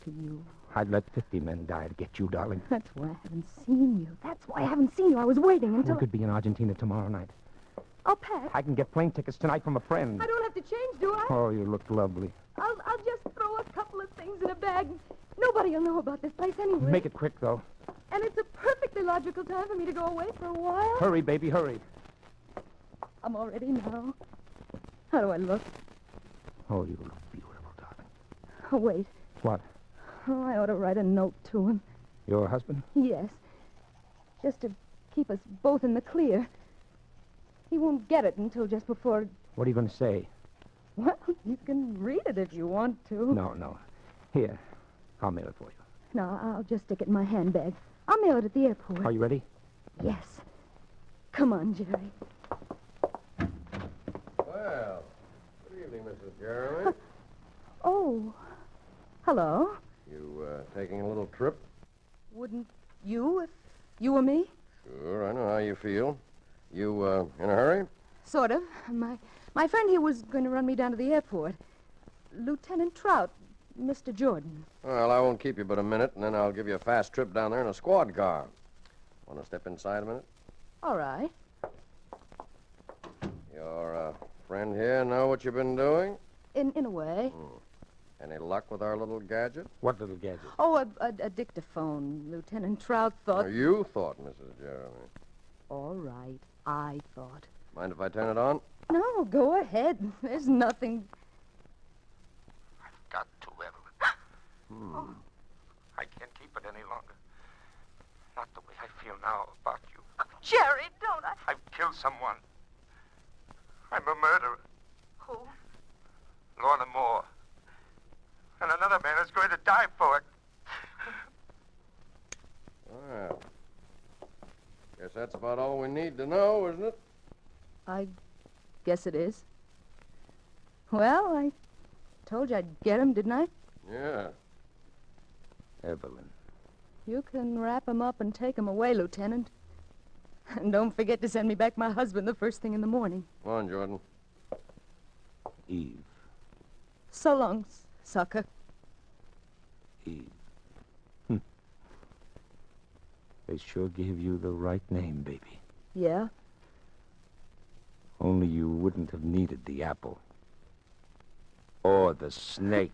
to you?
I'd let 50 men die to get you, darling.
That's why I haven't seen you. That's why I haven't seen you. I was waiting until...
We could be in Argentina tomorrow night.
I'll pack.
I can get plane tickets tonight from a friend.
I don't have to change, do I?
Oh, you look lovely.
I'll just throw a couple of things in a bag. Nobody will know about this place anyway.
Make it quick, though.
And it's a perfectly logical time for me to go away for a while.
Hurry, baby, hurry.
I'm all ready now. How do I look?
Oh, you look beautiful, darling.
Oh, wait.
What?
Oh, I ought to write a note to him.
Your husband?
Yes. Just to keep us both in the clear. He won't get it until just before...
What are you going to say?
Well, you can read it if you want to.
No. Here, I'll mail it for you.
No, I'll just stick it in my handbag. I'll mail it at the airport.
Are you ready?
Yes. Come on, Jerry.
Well, good evening, Mrs. Jeremy.
Oh, hello.
You, taking a little trip?
Wouldn't you if you were me?
Sure, I know how you feel. You, in a hurry?
Sort of. My friend here was going to run me down to the airport. Lieutenant Trout, Mr. Jordan.
Well, I won't keep you but a minute, and then I'll give you a fast trip down there in a squad car. Want to step inside a minute?
All right.
Your friend here know what you've been doing?
In a way.
Any luck with our little gadget?
What little gadget?
Oh, a dictaphone. Lieutenant Trout thought...
Well, you thought, Mrs. Jeremy.
All right, I thought.
Mind if I turn it on?
No, go ahead. There's nothing...
Got to, Evelyn. I can't keep it any longer. Not the way I feel now about you.
Jerry, don't I...
I've killed someone. I'm a murderer.
Who?
Lorna Moore. And another man is going to die for it.
Well, guess that's about all we need to know, isn't it?
I guess it is. Well, I told you I'd get him, didn't I?
Yeah.
Evelyn.
You can wrap him up and take him away, Lieutenant. And don't forget to send me back my husband the first thing in the morning.
Come on, Jordan.
Eve.
So long, sucker.
Eve. They sure gave you the right name, baby.
Yeah?
Only you wouldn't have needed the apple. Or the snake.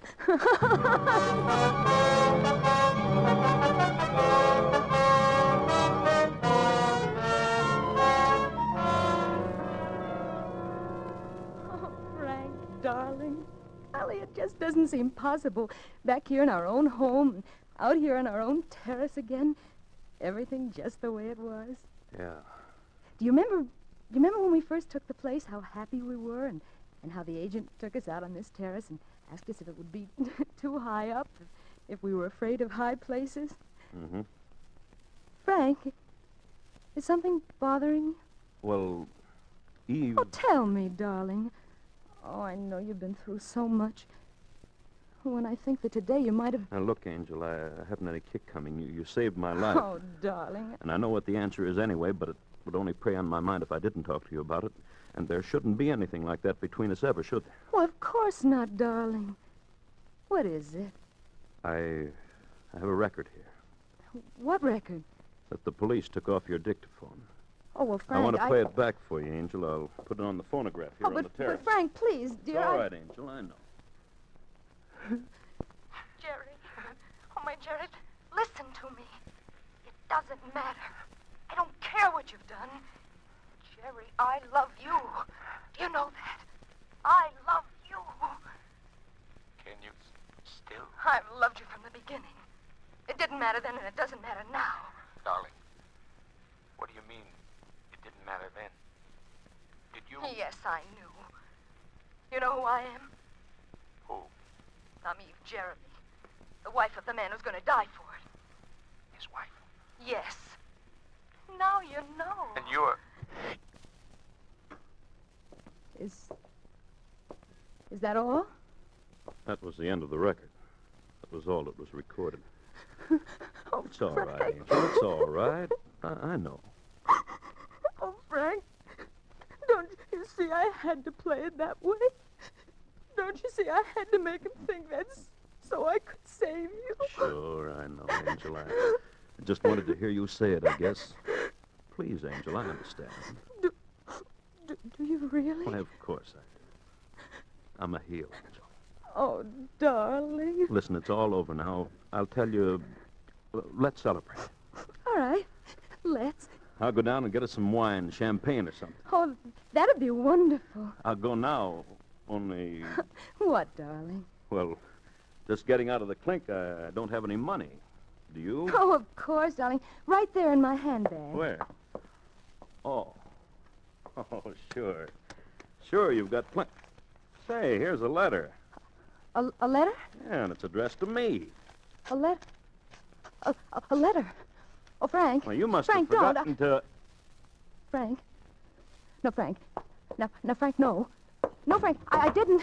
Frank, darling. Golly, it just doesn't seem possible. Back here in our own home, and out here on our own terrace again. Everything just the way it was.
Yeah.
Do you remember when we first took the place, how happy we were, and how the agent took us out on this terrace and asked us if it would be too high up, if we were afraid of high places?
Mm-hmm.
Frank, is something bothering you?
Well, Eve...
Oh, tell me, darling. Oh, I know you've been through so much. When I think that today you might have...
Now, look, Angel, I haven't any kick coming. You saved my life.
Oh, darling.
And I know what the answer is anyway, but it would only prey on my mind if I didn't talk to you about it. And there shouldn't be anything like that between us ever, should there?
Well, of course not, darling. What is it?
I have a record here
What record?
that the police took off your dictaphone.
Oh, well, Frank,
I want to play it back for you, Angel. I'll put it on the phonograph here
Oh,
on the terrace.
but Frank, please, dear.
It's all right, Angel, I know.
Jerry. Oh, my Jared, listen to me. It doesn't matter. I don't care what you've done. Jerry, I love you. Do you know that? I love you.
Can you still?
I've loved you from the beginning. It didn't matter then, and it doesn't matter now.
Darling, what do you mean it didn't matter then? Did you...
Yes, I knew. You know who I am?
Who?
I'm Eve Jeremy, the wife of the man who's going to die for it.
His wife?
Yes. Now you know.
And you're...
Is that all?
That was the end of the record. That was all that was recorded.
Oh,
It's all
Frank.
right, Angel. It's all right. I know.
Oh, Frank, don't you see I had to play it that way? Don't you see I had to make him think that's so I could save you?
Sure, I know, Angel. I just wanted to hear you say it, I guess. Please, Angel, I understand.
Do you really?
Why, of course I do. I'm a heel, Angel.
Oh, darling.
Listen, it's all over now. I'll tell you. Let's celebrate.
All right, let's.
I'll go down and get us some wine, champagne or something.
Oh, that'd be wonderful.
I'll go now, only,
What, darling?
well, just getting out of the clink, I don't have any money. Do you?
Oh, of course, darling. Right there in my handbag.
Where? Oh. Oh, sure. Sure, you've got plenty. Say, here's a letter.
A letter?
Yeah, and it's addressed to me.
A letter? A letter? Oh, Frank.
Well, you must
Frank,
have
don't.
forgotten to...
Frank. No, Frank. No, Frank, no. No, Frank, I didn't.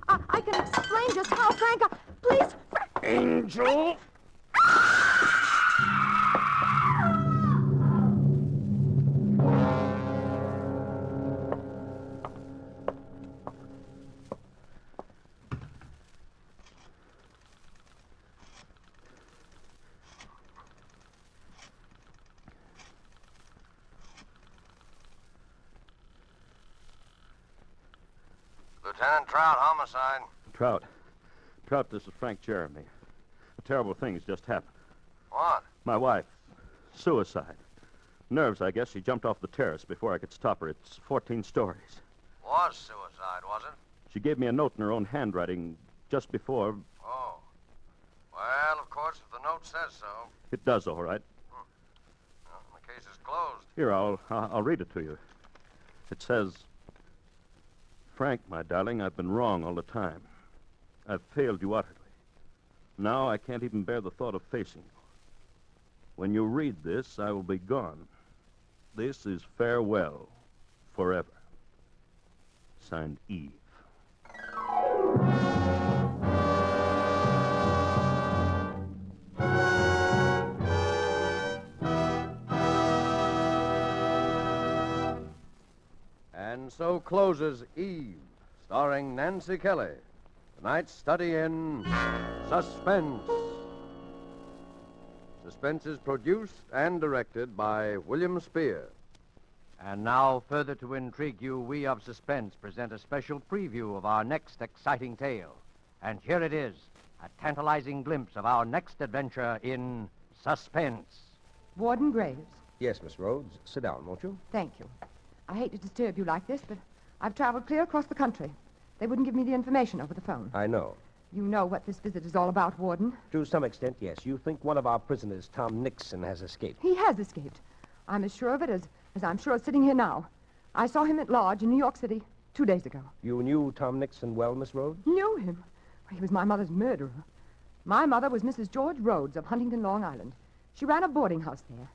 I can explain just how, Frank. Please, Frank.
Angel!
Lieutenant Trout, homicide.
Trout, this is Frank Jeremy. A terrible thing's just happened.
What?
My wife, suicide. Nerves, I guess. She jumped off the terrace before I could stop her. It's 14 stories.
Was suicide, was it?
She gave me a note in her own handwriting just before.
Oh. Well, of course, if the note says so.
It does, all right.
Well, the case is closed.
Here, I'll read it to you. It says, Frank, my darling, I've been wrong all the time. I've failed you utterly. Now I can't even bear the thought of facing you. When you read this, I will be gone. This is farewell forever. Signed, Eve.
And so closes Eve, starring Nancy Kelly. Tonight's study in Suspense. Suspense is produced and directed by William Spear.
And now, further to intrigue you, we of Suspense present a special preview of our next exciting tale. And here it is, a tantalizing glimpse of our next adventure in Suspense.
Warden Graves.
Yes, Miss Rhodes. Sit down, won't you?
Thank you. I hate to disturb you like this, but I've traveled clear across the country. They wouldn't give me the information over the phone.
I know.
You know what this visit is all about, Warden.
To some extent, yes. You think one of our prisoners, Tom Nixon, has escaped.
He has escaped. I'm as sure of it as I'm sure of sitting here now. I saw him at large in New York City 2 days ago.
You knew Tom Nixon well, Miss Rhodes?
Knew him? He was my mother's murderer. My mother was Mrs. George Rhodes of Huntington, Long Island. She ran a boarding house there.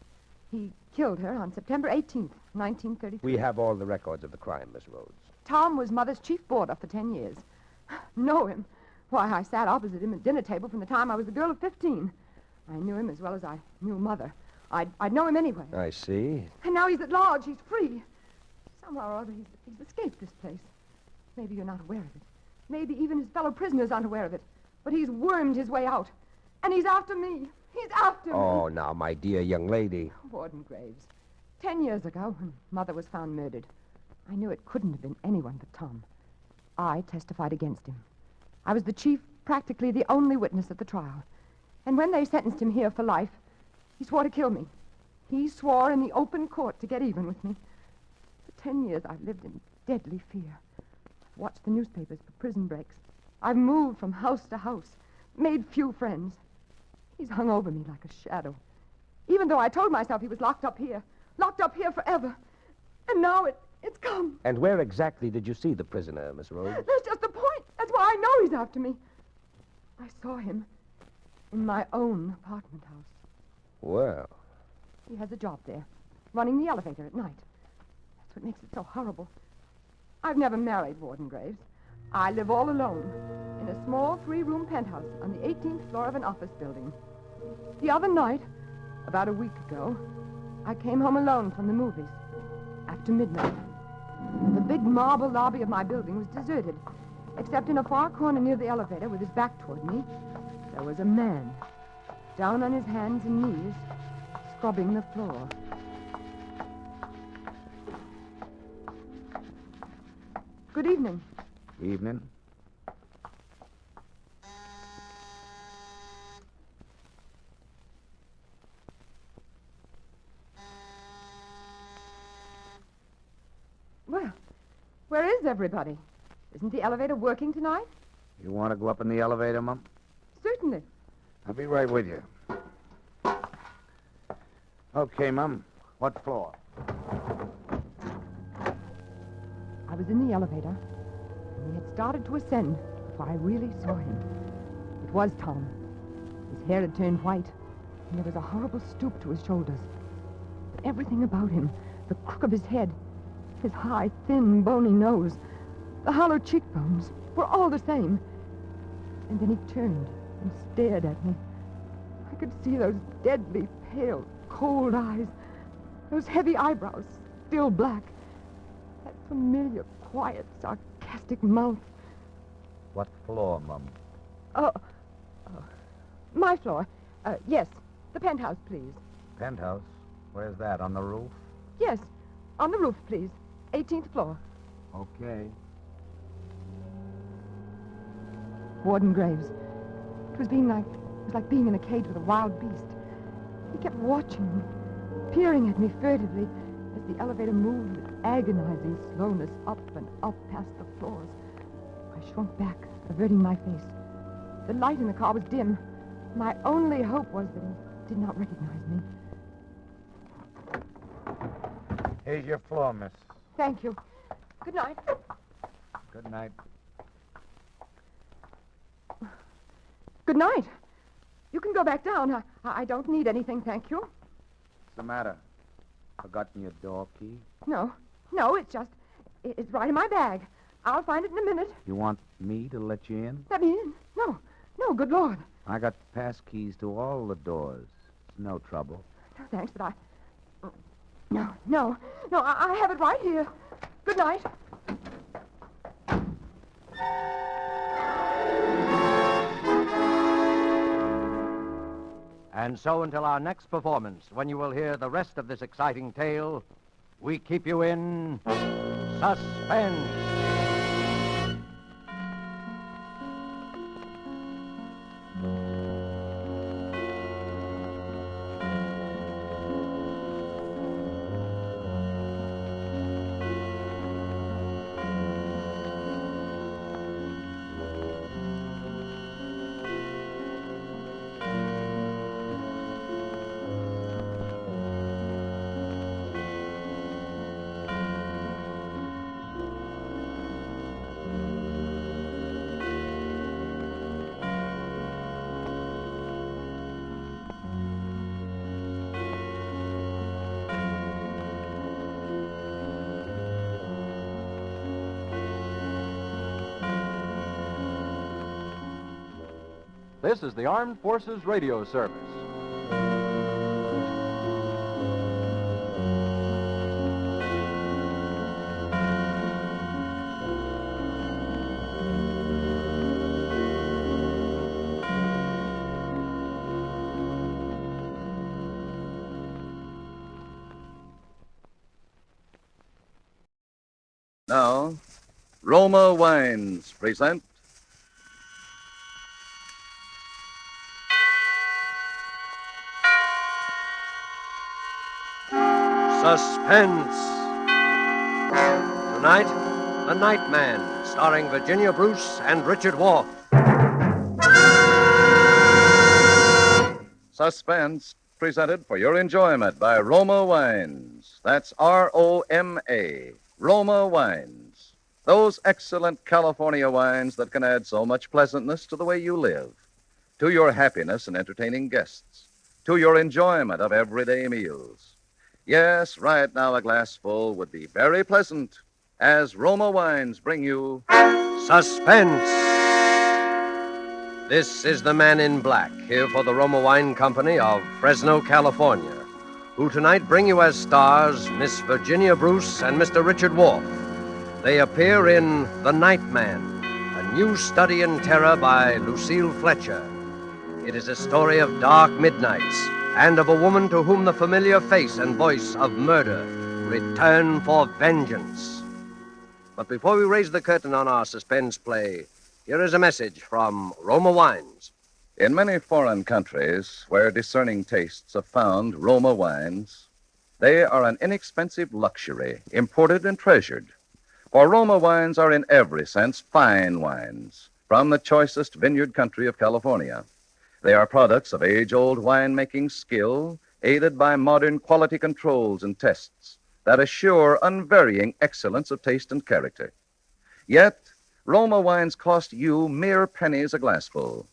He killed her on September 18th, 1933.
We have all the records of the crime, Miss Rhodes.
Tom was Mother's chief boarder for 10 years. Know him? Why, I sat opposite him at dinner table from the time I was a girl of 15. I knew him as well as I knew Mother. I'd know him anyway.
I see.
And now he's at large. He's free. Somehow or other, he's escaped this place. Maybe you're not aware of it. Maybe even his fellow prisoners aren't aware of it. But he's wormed his way out. And he's after me. He's after me.
Oh, now, my dear young lady.
Warden Graves. 10 years ago, when Mother was found murdered, I knew it couldn't have been anyone but Tom. I testified against him. I was the chief, practically the only witness at the trial. And when they sentenced him here for life, he swore to kill me. He swore in the open court to get even with me. For 10 years, I've lived in deadly fear. I've watched the newspapers for prison breaks. I've moved from house to house, made few friends. He's hung over me like a shadow. Even though I told myself he was locked up here forever. And now it's come.
And where exactly did you see the prisoner, Miss Rhodes?
That's just the point. That's why I know he's after me. I saw him in my own apartment house.
Well.
He has a job there, running the elevator at night. That's what makes it so horrible. I've never married Warden Graves. I live all alone in a small three-room penthouse on the 18th floor of an office building. The other night, about a week ago, I came home alone from the movies after midnight. The big marble lobby of my building was deserted, except in a far corner near the elevator with his back toward me, there was a man, down on his hands and knees, scrubbing the floor. Good evening.
Evening.
Well, where is everybody? Isn't the elevator working tonight?
You want to go up in the elevator, Mum?
Certainly.
I'll be right with you. Okay, Mum. What floor?
I was in the elevator, and he had started to ascend before I really saw him. It was Tom. His hair had turned white, and there was a horrible stoop to his shoulders. But everything about him, the crook of his head, his high, thin, bony nose, the hollow cheekbones, were all the same. And then he turned and stared at me. I could see those deadly, pale, cold eyes, those heavy eyebrows, still black, that familiar, quiet, sarcastic mouth.
What floor, Mum?
My floor. Yes, the penthouse, please.
Penthouse? Where's that, on the roof?
Yes, on the roof, please. 18th floor.
Okay.
Warden Graves. It was like being in a cage with a wild beast. He kept watching me, peering at me furtively as the elevator moved with agonizing slowness up and up past the floors. I shrunk back, averting my face. The light in the car was dim. My only hope was that he did not recognize me.
Here's your floor, miss.
Thank you. Good night.
Good night.
Good night. You can go back down. I don't need anything, thank you.
What's the matter? Forgotten your door key?
No, it's right in my bag. I'll find it in a minute.
You want me to let you in?
Let me in? No, good Lord.
I got pass keys to all the doors. It's no trouble.
No, thanks, but No, I have it right here. Good night.
And so until our next performance, when you will hear the rest of this exciting tale, we keep you in suspense.
This is the Armed Forces Radio Service.
Now, Roma Wines present
Suspense. Tonight, The Night Man, starring Virginia Bruce and Richard Wolff.
Suspense, presented for your enjoyment by Roma Wines. That's R-O-M-A, Roma Wines. Those excellent California wines that can add so much pleasantness to the way you live, to your happiness in entertaining guests, to your enjoyment of everyday meals. Yes, right now a glassful would be very pleasant as Roma Wines bring you
Suspense. This is the Man in Black, here for the Roma Wine Company of Fresno, California, who tonight bring you as stars Miss Virginia Bruce and Mr. Richard Wolff. They appear in The Night Man, a new study in terror by Lucille Fletcher. It is a story of dark midnights and of a woman to whom the familiar face and voice of murder return for vengeance. But before we raise the curtain on our suspense play, here is a message from Roma Wines.
In many foreign countries where discerning tastes have found Roma wines, they are an inexpensive luxury, imported and treasured. For Roma wines are in every sense fine wines from the choicest vineyard country of California. They are products of age-old winemaking skill, aided by modern quality controls and tests that assure unvarying excellence of taste and character. Yet, Roma wines cost you mere pennies a glassful.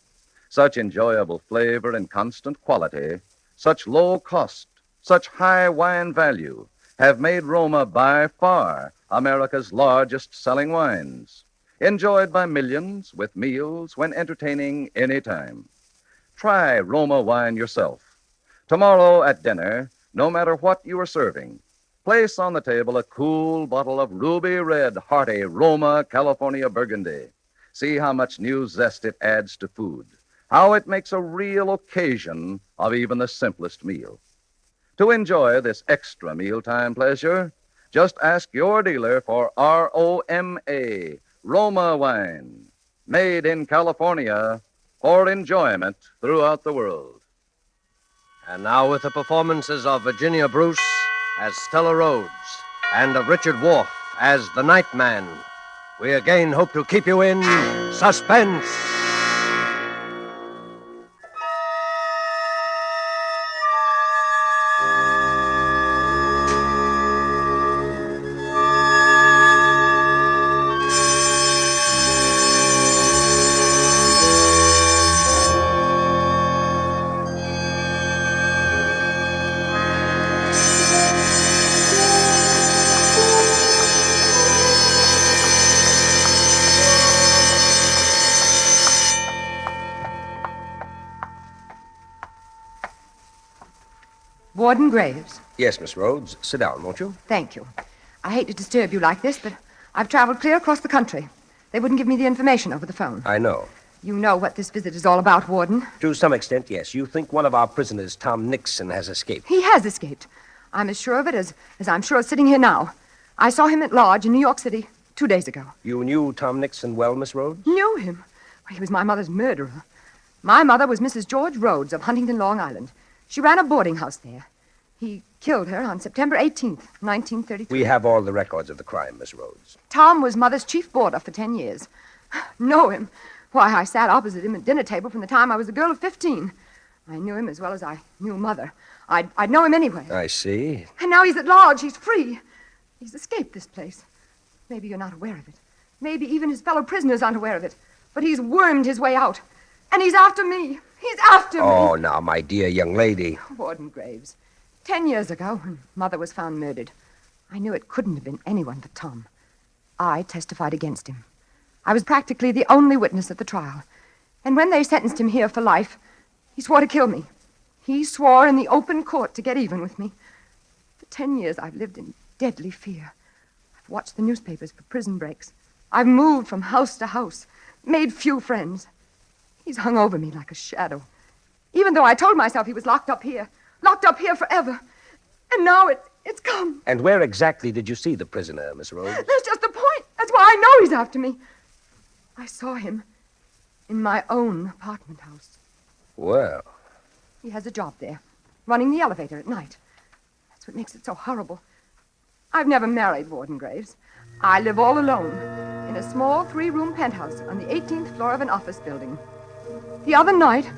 Such enjoyable flavor and constant quality, such low cost, such high wine value, have made Roma by far America's largest selling wines, enjoyed by millions with meals when entertaining any time. Try Roma wine yourself. Tomorrow at dinner, no matter what you are serving, place on the table a cool bottle of ruby red, hearty Roma California Burgundy. See how much new zest it adds to food, how it makes a real occasion of even the simplest meal. To enjoy this extra mealtime pleasure, just ask your dealer for R-O-M-A, Roma wine. Made in California for enjoyment throughout the world.
And now with the performances of Virginia Bruce as Stella Rhodes and of Richard Wolff as the Nightman, we again hope to keep you in suspense.
Warden Graves.
Yes, Miss Rhodes. Sit down, won't you?
Thank you. I hate to disturb you like this, but I've traveled clear across the country. They wouldn't give me the information over the phone.
I know.
You know what this visit is all about, Warden.
To some extent, yes. You think one of our prisoners, Tom Nixon, has escaped.
He has escaped. I'm as sure of it as I'm sure of sitting here now. I saw him at Lodge in New York City 2 days ago.
You knew Tom Nixon well, Miss Rhodes?
Knew him? Well, he was my mother's murderer. My mother was Mrs. George Rhodes of Huntington, Long Island. She ran a boarding house there. He killed her on September 18th, 1933.
We have all the records of the crime, Miss Rhodes.
Tom was Mother's chief boarder for 10 years. Know him? Why, I sat opposite him at dinner table from the time I was a girl of 15. I knew him as well as I knew Mother. I'd know him anyway.
I see.
And now he's at Lodge. He's free. He's escaped this place. Maybe you're not aware of it. Maybe even his fellow prisoners aren't aware of it. But he's wormed his way out. And he's after me. He's after me.
Oh, now, my dear young lady.
Warden Graves. 10 years ago, when Mother was found murdered, I knew it couldn't have been anyone but Tom. I testified against him. I was practically the only witness at the trial. And when they sentenced him here for life, he swore to kill me. He swore in the open court to get even with me. For 10 years, I've lived in deadly fear. I've watched the newspapers for prison breaks. I've moved from house to house, made few friends. He's hung over me like a shadow. Even though I told myself he was locked up here forever. And now it's come.
And where exactly did you see the prisoner, Miss Rhodes?
That's just the point. That's why I know he's after me. I saw him in my own apartment house.
Well.
He has a job there, running the elevator at night. That's what makes it so horrible. I've never married, Warden Graves. I live all alone in a small 3-room penthouse on the 18th floor of an office building. The other night,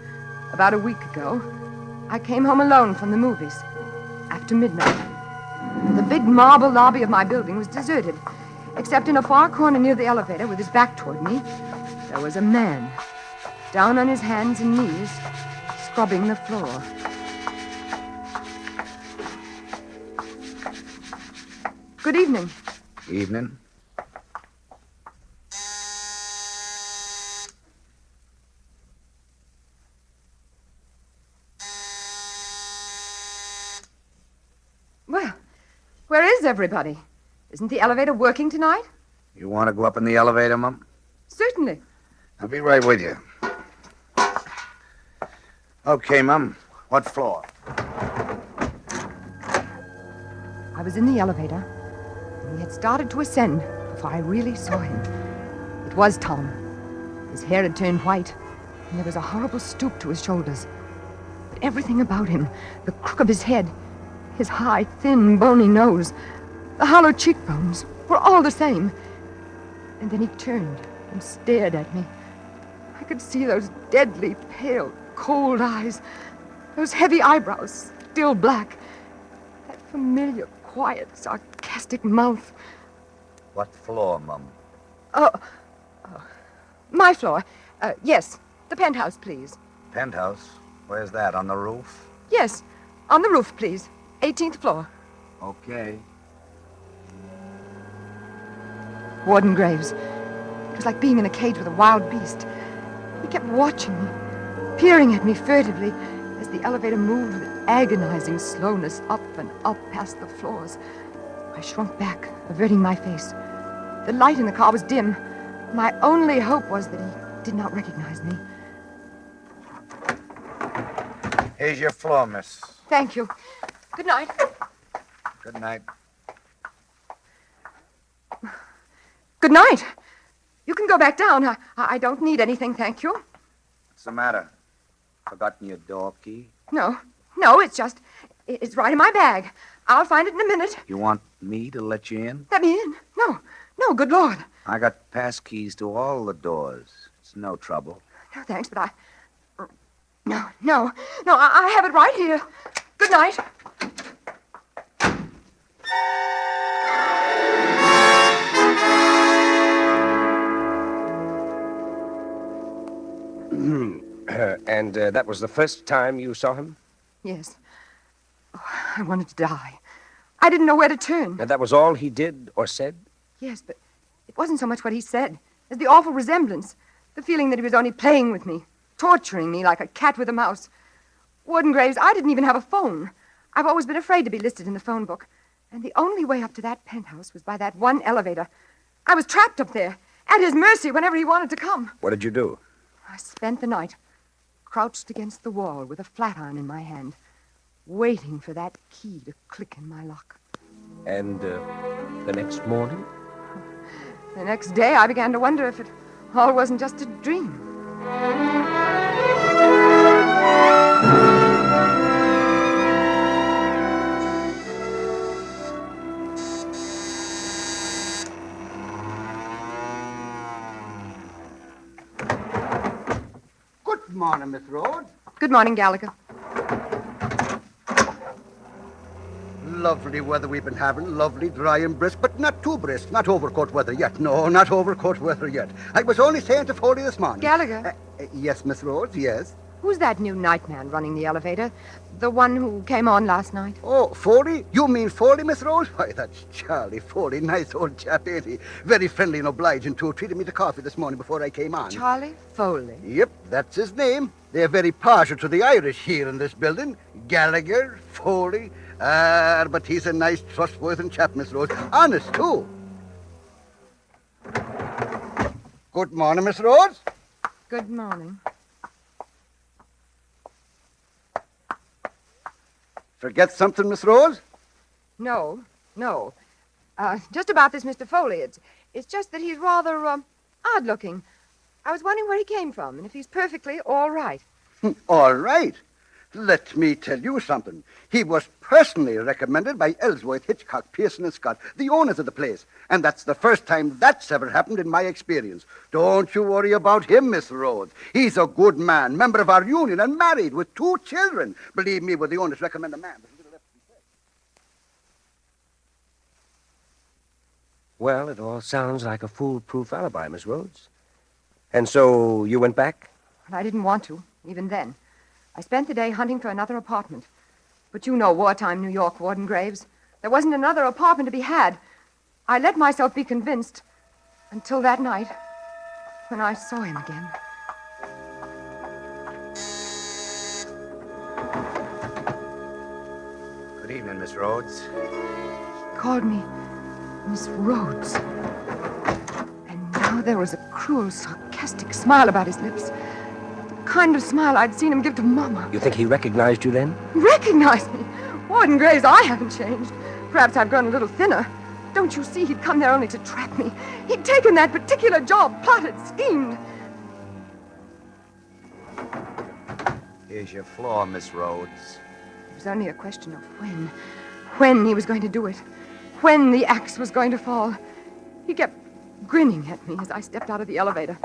about a week ago, I came home alone from the movies, after midnight. The big marble lobby of my building was deserted, except in a far corner near the elevator, with his back toward me, there was a man, down on his hands and knees, scrubbing the floor. Good evening.
Evening.
Well, where is everybody? Isn't the elevator working tonight?
You want to go up in the elevator, Mum?
Certainly.
I'll be right with you. Okay, Mum. What floor?
I was in the elevator, and he had started to ascend before I really saw him. It was Tom. His hair had turned white, and there was a horrible stoop to his shoulders. But everything about him, the crook of his head, his high, thin, bony nose, the hollow cheekbones, were all the same. And then he turned and stared at me. I could see those deadly, pale, cold eyes, those heavy eyebrows, still black, that familiar, quiet, sarcastic mouth.
What floor, Mum?
My floor. Yes, the penthouse, please.
Penthouse? Where's that, on the roof?
Yes, on the roof, please. 18th floor.
Okay.
Warden Graves. It was like being in a cage with a wild beast. He kept watching me, peering at me furtively as the elevator moved with agonizing slowness up and up past the floors. I shrunk back, averting my face. The light in the car was dim. My only hope was that he did not recognize me.
Here's your floor, miss.
Thank you. Good night.
Good night.
Good night. You can go back down. I don't need anything, thank you.
What's the matter? Forgotten your door key?
No, it's right in my bag. I'll find it in a minute.
You want me to let you in?
Let me in? No, good Lord.
I got pass keys to all the doors. It's no trouble.
No, thanks, but No, I have it right here. Good night.
And that was the first time you saw him?
Yes. Oh, I wanted to die. I didn't know where to turn.
And that was all he did or said?
Yes, but it wasn't so much what he said as the awful resemblance. The feeling that he was only playing with me, torturing me like a cat with a mouse. Warden Graves, I didn't even have a phone. I've always been afraid to be listed in the phone book. And the only way up to that penthouse was by that one elevator. I was trapped up there, at his mercy whenever he wanted to come.
What did you do?
I spent the night crouched against the wall with a flat iron in my hand, waiting for that key to click in my lock.
And the next morning?
The next day, I began to wonder if it all wasn't just a dream.
Good morning, Miss Rhodes.
Good morning, Gallagher.
Lovely weather we've been having, lovely, dry and brisk, but not too brisk, not overcoat weather yet. No, not overcoat weather yet. I was only saying to Foley this morning.
Gallagher?
Yes, Miss Rhodes, yes.
Who's that new night man running the elevator? The one who came on last night?
Oh, Foley? You mean Foley, Miss Rhodes? Why, that's Charlie Foley. Nice old chap, ain't he? Very friendly and obliging, too. Treated me to coffee this morning before I came on.
Charlie Foley?
Yep, that's his name. They're very partial to the Irish here in this building. Gallagher, Foley. But he's a nice, trustworthy chap, Miss Rhodes. Honest, too. Good morning, Miss Rhodes.
Good morning.
Forget something, Miss Rhodes?
No. Just about this Mr. Foley. It's just that he's rather, odd-looking. I was wondering where he came from and if he's perfectly all right.
All right. Let me tell you something. He was personally recommended by Ellsworth, Hitchcock, Pearson, and Scott, the owners of the place. And that's the first time that's ever happened in my experience. Don't you worry about him, Miss Rhodes. He's a good man, member of our union, and married with 2 children. Believe me, when the owners recommend a man, there's little left to be said.
Well, it all sounds like a foolproof alibi, Miss Rhodes. And so you went back?
I didn't want to, even then. I spent the day hunting for another apartment. But you know wartime New York, Warden Graves. There wasn't another apartment to be had. I let myself be convinced until that night when I saw him again.
Good evening, Miss Rhodes.
He called me Miss Rhodes. And now there was a cruel, sarcastic smile about his lips. The kind of smile I'd seen him give to Mama.
You think he recognized you then?
Recognized me? Warden Graves, I haven't changed. Perhaps I've grown a little thinner. Don't you see he'd come there only to trap me? He'd taken that particular job, plotted, schemed.
Here's your floor, Miss Rhodes.
It was only a question of when. When he was going to do it. When the axe was going to fall. He kept grinning at me as I stepped out of the elevator.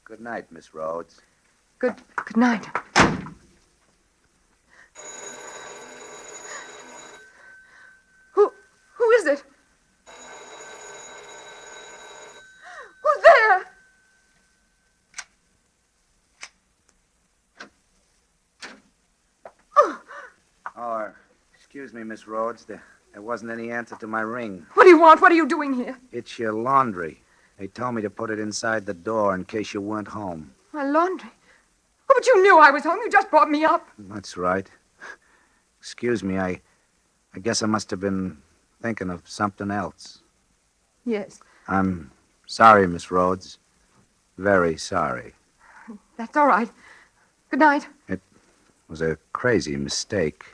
Good night, Miss Rhodes.
Good night. Who is it? Who's there?
Oh, excuse me, Miss Rhodes. There wasn't any answer to my ring.
What do you want? What are you doing here?
It's your laundry. They told me to put it inside the door in case you weren't home.
My laundry? Oh, but you knew I was home. You just brought me up.
That's right. Excuse me, I guess I must have been thinking of something else.
Yes.
I'm sorry, Miss Rhodes. Very sorry.
That's all right. Good night.
It was a crazy mistake.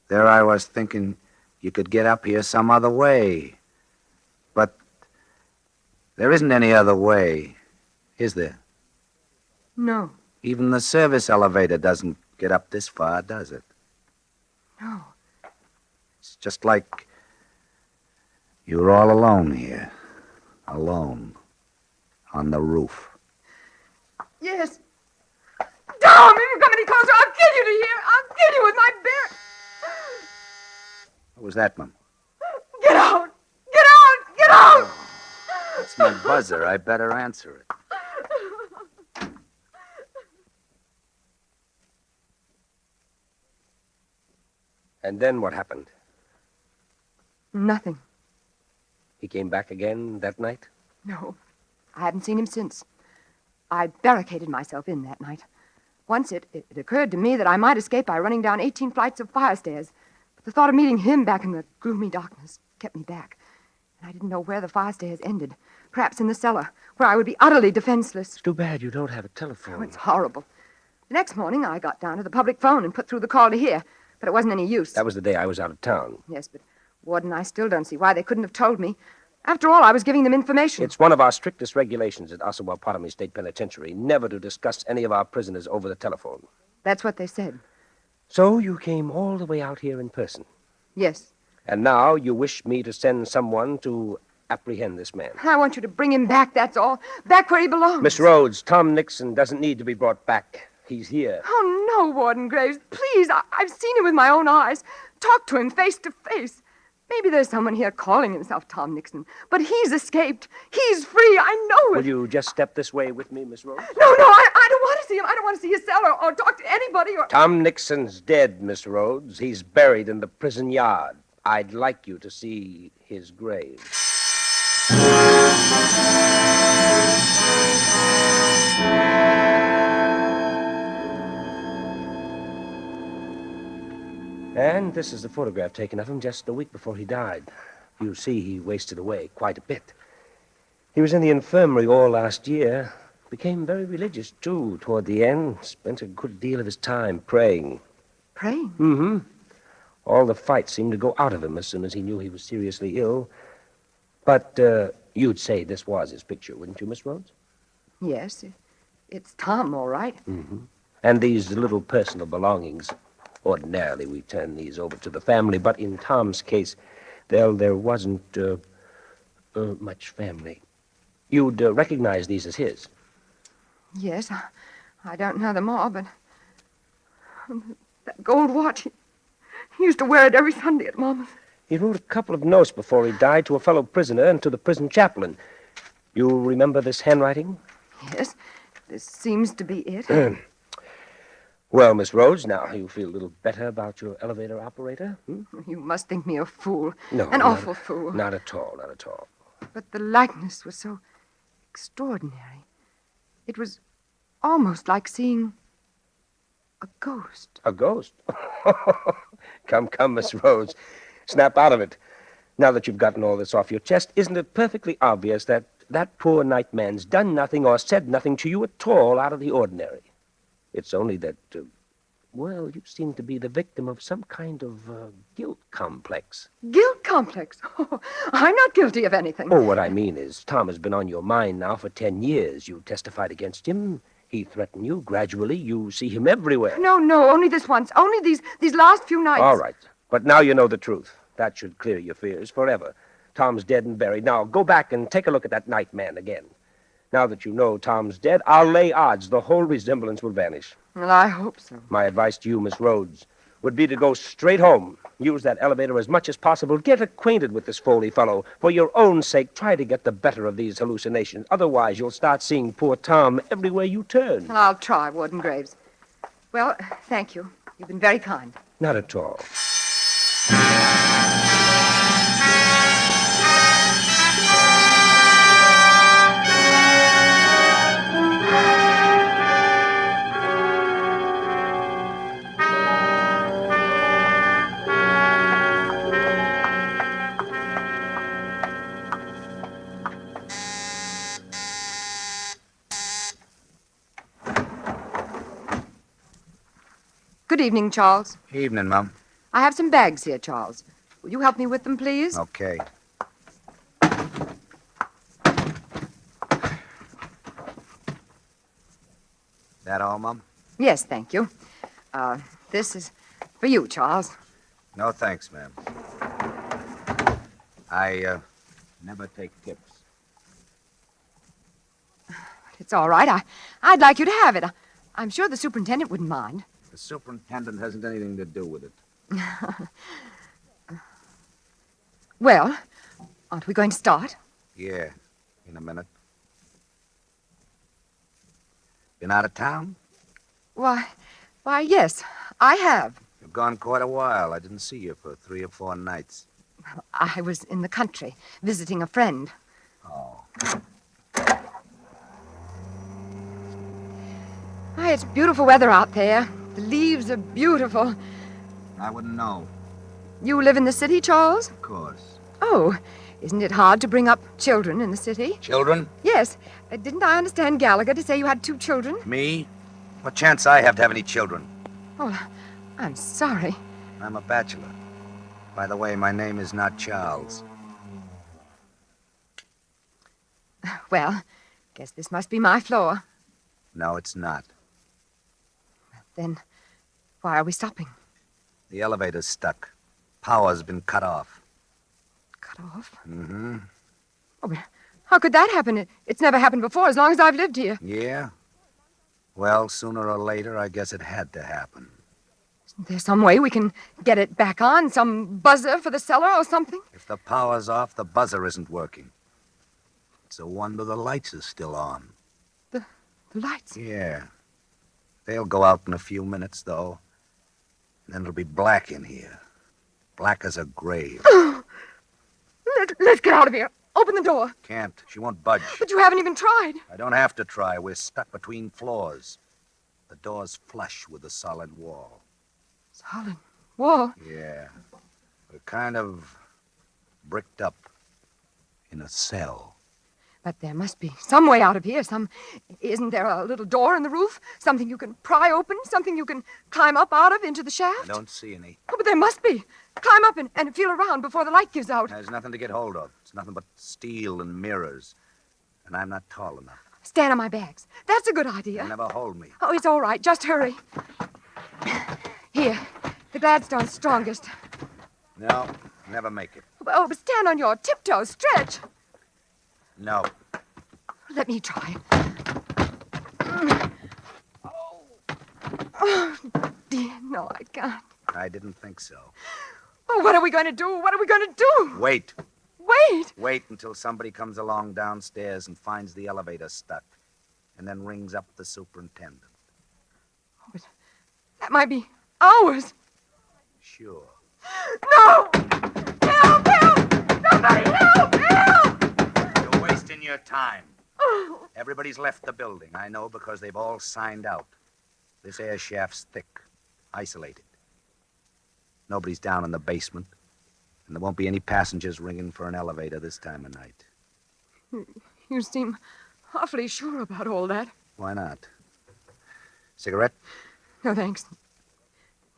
There I was thinking you could get up here some other way. There isn't any other way, is there?
No.
Even the service elevator doesn't get up this far, does it?
No.
It's just like you're all alone here. Alone. On the roof.
Yes. Tom, if you come any closer, I'll kill you to here. I'll kill you with my bare...
What was that, Mum?
Get out! Get out! Get out!
It's my buzzer. I better answer it.
And then what happened?
Nothing.
He came back again that night?
No. I haven't seen him since. I barricaded myself in that night. Once it occurred to me that I might escape by running down 18 flights of fire stairs. But the thought of meeting him back in the gloomy darkness kept me back. And I didn't know where the fire stairs ended. Perhaps in the cellar, where I would be utterly defenseless.
It's too bad you don't have a telephone.
Oh, it's horrible. The next morning, I got down to the public phone and put through the call to here. But it wasn't any use.
That was the day I was out of town.
Yes, but Warden, I still don't see why they couldn't have told me. After all, I was giving them information.
It's one of our strictest regulations at Osawatomie State Penitentiary never to discuss any of our prisoners over the telephone.
That's what they said.
So you came all the way out here in person.
Yes.
And now you wish me to send someone to apprehend this man.
I want you to bring him back, that's all. Back where he belongs.
Miss Rhodes, Tom Nixon doesn't need to be brought back. He's here.
Oh, no, Warden Graves. Please, I've seen him with my own eyes. Talk to him face to face. Maybe there's someone here calling himself Tom Nixon, but he's escaped. He's free. I know it.
Will you just step this way with me, Miss Rhodes?
No, I don't want to see him. I don't want to see his cell or talk to anybody or...
Tom Nixon's dead, Miss Rhodes. He's buried in the prison yard. I'd like you to see his grave. And this is a photograph taken of him just a week before he died. You see, he wasted away quite a bit. He was in the infirmary all last year. Became very religious, too, toward the end. Spent a good deal of his time praying.
Praying?
Mm-hmm. All the fight seemed to go out of him as soon as he knew he was seriously ill. But you'd say this was his picture, wouldn't you, Miss Rhodes?
Yes, it's Tom, all right.
Mm-hmm. And these little personal belongings. Ordinarily, we turn these over to the family, but in Tom's case, there wasn't much family. You'd recognize these as his.
Yes, I don't know them all, but that gold watch, he used to wear it every Sunday at Mama's.
He wrote a couple of notes before he died to a fellow prisoner and to the prison chaplain. You remember this handwriting?
Yes, this seems to be it.
Well, Miss Rhodes, now you feel a little better about your elevator operator?
You must think me a fool.
No,
An awful fool.
Not at all, not at all.
But the likeness was so extraordinary. It was almost like seeing a ghost.
A ghost? Come, Miss Rhodes. Snap out of it. Now that you've gotten all this off your chest, isn't it perfectly obvious that that poor nightman's done nothing or said nothing to you at all out of the ordinary? It's only that, well, you seem to be the victim of some kind of guilt complex.
Guilt complex? Oh, I'm not guilty of anything.
Oh, what I mean is, Tom has been on your mind now for 10 years. You testified against him. He threatened you. Gradually, you see him everywhere.
No, only this once. Only these last few nights.
All right. But now you know the truth. That should clear your fears forever. Tom's dead and buried. Now, go back and take a look at that nightman again. Now that you know Tom's dead, I'll lay odds the whole resemblance will vanish.
Well, I hope so.
My advice to you, Miss Rhodes, would be to go straight home. Use that elevator as much as possible. Get acquainted with this Foley fellow. For your own sake, try to get the better of these hallucinations. Otherwise, you'll start seeing poor Tom everywhere you turn.
Well, I'll try, Warden Graves. Well, thank you. You've been very kind.
Not at all.
Good evening, Charles.
Evening, Mum.
I have some bags here, Charles. Will you help me with them, please?
Okay. That all, Mum?
Yes, thank you. This is for you, Charles.
No, thanks, ma'am. I never take tips.
It's all right. I'd like you to have it. I'm sure the superintendent wouldn't mind.
The superintendent hasn't anything to do with it.
Well, aren't we going to start?
Yeah, in a minute. Been out of town?
Why, yes, I have.
You've gone quite a while. I didn't see you for 3 or 4 nights.
I was in the country, visiting a friend.
Oh.
Why, it's beautiful weather out there. The leaves are beautiful.
I wouldn't know.
You live in the city, Charles?
Of course.
Oh, isn't it hard to bring up children in the city?
Children?
Yes. Didn't I understand Gallagher to say you had 2 children?
Me? What chance I have to have any children?
Oh, I'm sorry.
I'm a bachelor. By the way, my name is not Charles.
Well, guess this must be my floor.
No, it's not.
Then why are we stopping?
The elevator's stuck. Power's been cut off.
Cut off?
Mm-hmm.
Oh, but how could that happen? It's never happened before as long as I've lived here.
Yeah? Well, sooner or later, I guess it had to happen.
Isn't there some way we can get it back on? Some buzzer for the cellar or something?
If the power's off, the buzzer isn't working. It's a wonder the lights are still on.
The lights?
Yeah. They'll go out in a few minutes, though. And then it'll be black in here. Black as a grave.
Let's get out of here. Open the door.
Can't. She won't budge.
But you haven't even tried.
I don't have to try. We're stuck between floors. The door's flush with the solid wall.
Solid wall?
Yeah. We're kind of bricked up in a cell.
But there must be some way out of here. Isn't there a little door in the roof? Something you can pry open? Something you can climb up out of into the shaft?
I don't see any.
Oh, but there must be. Climb up and feel around before the light gives out.
There's nothing to get hold of. It's nothing but steel and mirrors. And I'm not tall enough.
Stand on my bags. That's a good idea.
They'll never hold me.
Oh, it's all right. Just hurry. Here, the Gladstone's strongest.
No, never make it.
Oh, but stand on your tiptoes. Stretch.
No.
Let me try. Oh, dear, no, I can't.
I didn't think so.
Oh, what are we going to do? What are we going to do?
Wait.
Wait.
Wait until somebody comes along downstairs and finds the elevator stuck, and then rings up the superintendent.
Oh, but that might be hours.
Sure.
No! Help! Help! Somebody help! Help!
You're wasting your time. Everybody's left the building. I know because they've all signed out. This air shaft's thick, isolated. Nobody's down in the basement, and there won't be any passengers ringing for an elevator this time of night.
You seem awfully sure about all that.
Why not? Cigarette?
No, thanks.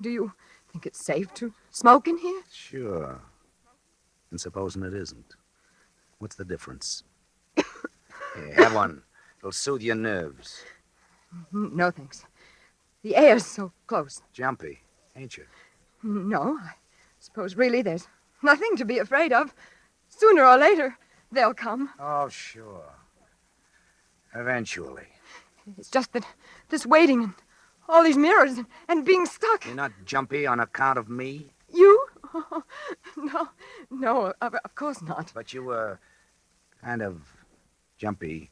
Do you think it's safe to smoke in here?
Sure. And supposing it isn't. What's the difference? Here, have one. It'll soothe your nerves.
No, thanks. The air's so close.
Jumpy, ain't you?
No, I suppose really there's nothing to be afraid of. Sooner or later, they'll come.
Oh, sure. Eventually.
It's just that this waiting and all these mirrors and being stuck.
You're not jumpy on account of me?
You? Oh, no, of course not.
But you were kind of jumpy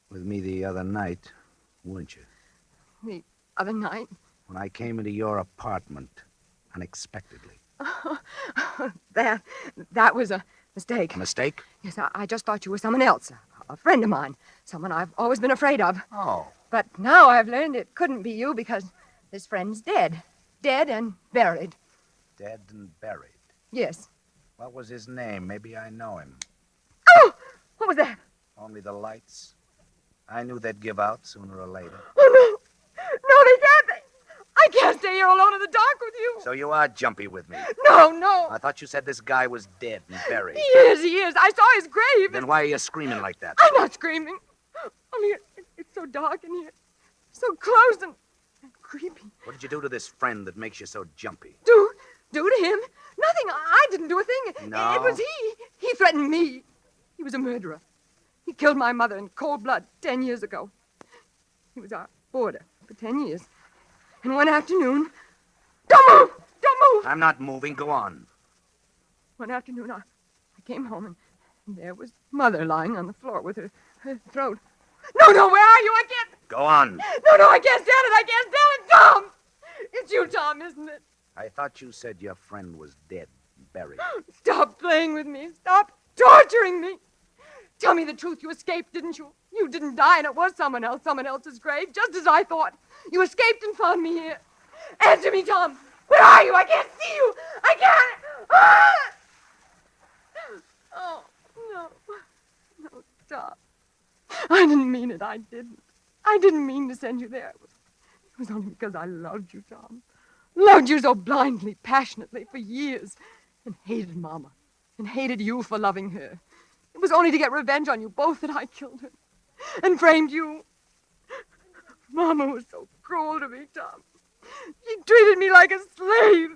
with me the other night, weren't you?
The other night?
When I came into your apartment unexpectedly.
That was a mistake.
A mistake?
Yes, I just thought you were someone else, a friend of mine, someone I've always been afraid of.
Oh.
But now I've learned it couldn't be you because this friend's dead. Dead and buried.
Dead and buried?
Yes.
What was his name? Maybe I know him.
Oh! What was that?
Only the lights. I knew they'd give out sooner or later.
Oh, no! No, they can't! I can't stay here alone in the dark with you.
So you are jumpy with me?
No.
I thought you said this guy was dead and buried.
He is. I saw his grave.
Then why are you screaming like that?
I'm not screaming. Only it's so dark in here. so close and creepy.
What did you do to this friend that makes you so jumpy?
Do to him? Nothing. I didn't do a thing.
No?
It was he. He threatened me. He was a murderer. He killed my mother in cold blood 10 years ago. He was our boarder for 10 years. And one afternoon... Don't move! Don't move!
I'm not moving. Go on.
One afternoon, I came home, and there was Mother lying on the floor with her throat. No, where are you? I can't...
Go on.
No, I can't stand it. I can't stand it. Tom! It's you, Tom, isn't it?
I thought you said your friend was dead, buried.
Stop playing with me. Stop torturing me. Tell me the truth. You escaped, didn't you? You didn't die, and it was someone else's grave, just as I thought. You escaped and found me here. Answer me, Tom. Where are you? I can't see you. I can't. Ah! Oh, no. No, Tom. I didn't mean it. I didn't. I didn't mean to send you there. It was only because I loved you, Tom. Loved you so blindly, passionately, for years. And hated Mama. And hated you for loving her. It was only to get revenge on you both that I killed her. And framed you. Mama was so cruel to me, Tom. She treated me like a slave.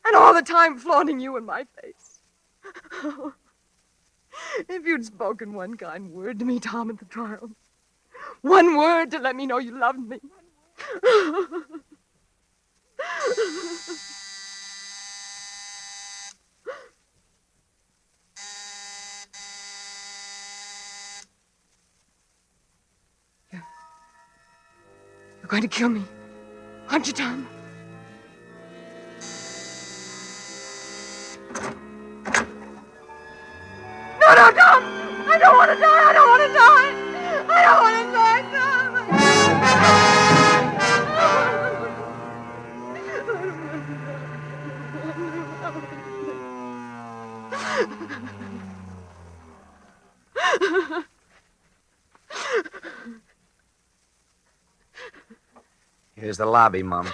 And all the time flaunting you in my face. Oh, if you'd spoken one kind word to me, Tom, at the trial. One word to let me know you loved me. You're going to kill me, aren't you, Tom? No, Tom! I don't want to die! I don't want to die! I don't want to die, Tom!
Here's the lobby, Mom.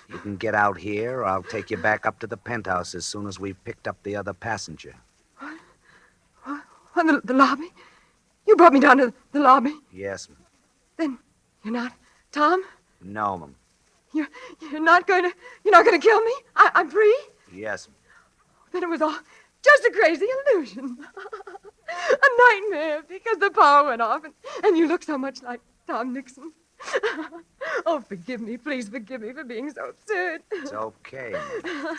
You can get out here, or I'll take you back up to the penthouse as soon as we've picked up the other passenger.
What, the lobby? You brought me down to the lobby?
Yes, Ma'am.
Then you're not Tom?
No, Ma'am.
You're not going to kill me? I'm free?
Yes, Ma'am.
Then it was all just a crazy illusion. A nightmare because the power went off and you look so much like Tom Nixon. Oh, forgive me. Please forgive me for being so absurd.
It's okay, Ma'am.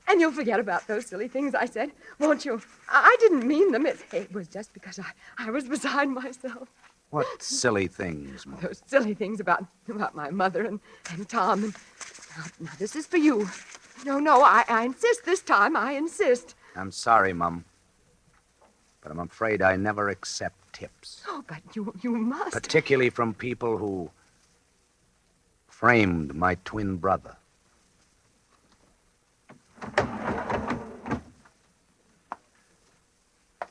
And you'll forget about those silly things I said, won't you? I didn't mean them. It was just because I was beside myself.
What silly things, Mom?
Those silly things about my mother and Tom. And now, this is for you. No, I insist this time. I insist.
I'm sorry, Mum. But I'm afraid I never accept tips.
Oh, but you must.
Particularly from people who framed my twin brother.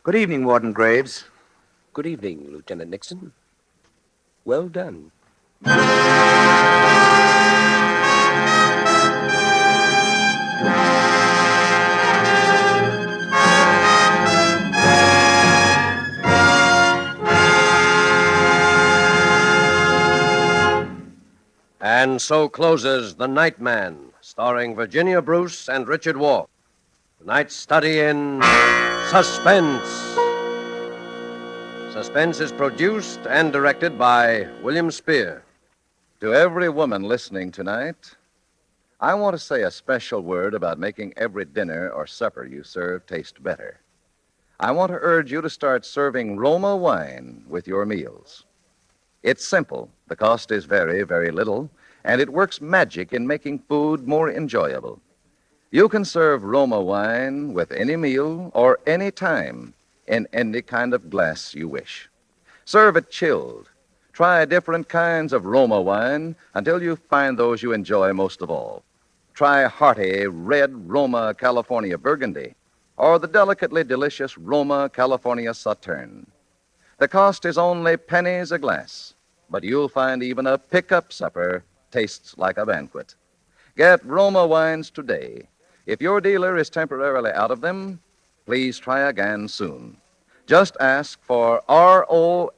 Good evening, Warden Graves.
Good evening, Lieutenant Nixon. Well done.
And so closes The Night Man, starring Virginia Bruce and Richard Wolff. Tonight's study in Suspense. Suspense is produced and directed by William Spear.
To every woman listening tonight, I want to say a special word about making every dinner or supper you serve taste better. I want to urge you to start serving Roma wine with your meals. It's simple. The cost is very, very little, and it works magic in making food more enjoyable. You can serve Roma wine with any meal or any time in any kind of glass you wish. Serve it chilled. Try different kinds of Roma wine until you find those you enjoy most of all. Try hearty red Roma California Burgundy or the delicately delicious Roma California Sauterne. The cost is only pennies a glass, but you'll find even a pickup supper tastes like a banquet. Get Roma wines today. If your dealer is temporarily out of them, please try again soon. Just ask for ROMA,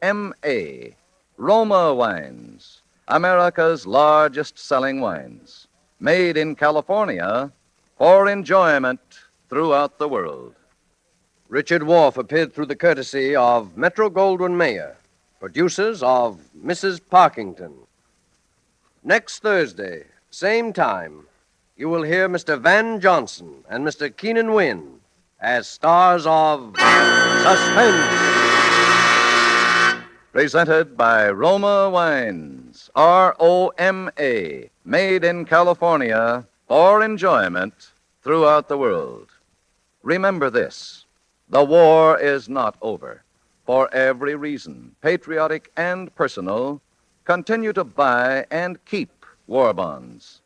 Roma wines. America's largest selling wines, made in California for enjoyment throughout the world.
Richard Wharf appeared through the courtesy of Metro-Goldwyn-Mayer, producers of Mrs. Parkington. Next Thursday, same time, you will hear Mr. Van Johnson and Mr. Keenan Wynn as stars of Suspense.
Presented by Roma Wines, R-O-M-A, made in California for enjoyment throughout the world. Remember this, the war is not over. For every reason, patriotic and personal, continue to buy and keep war bonds.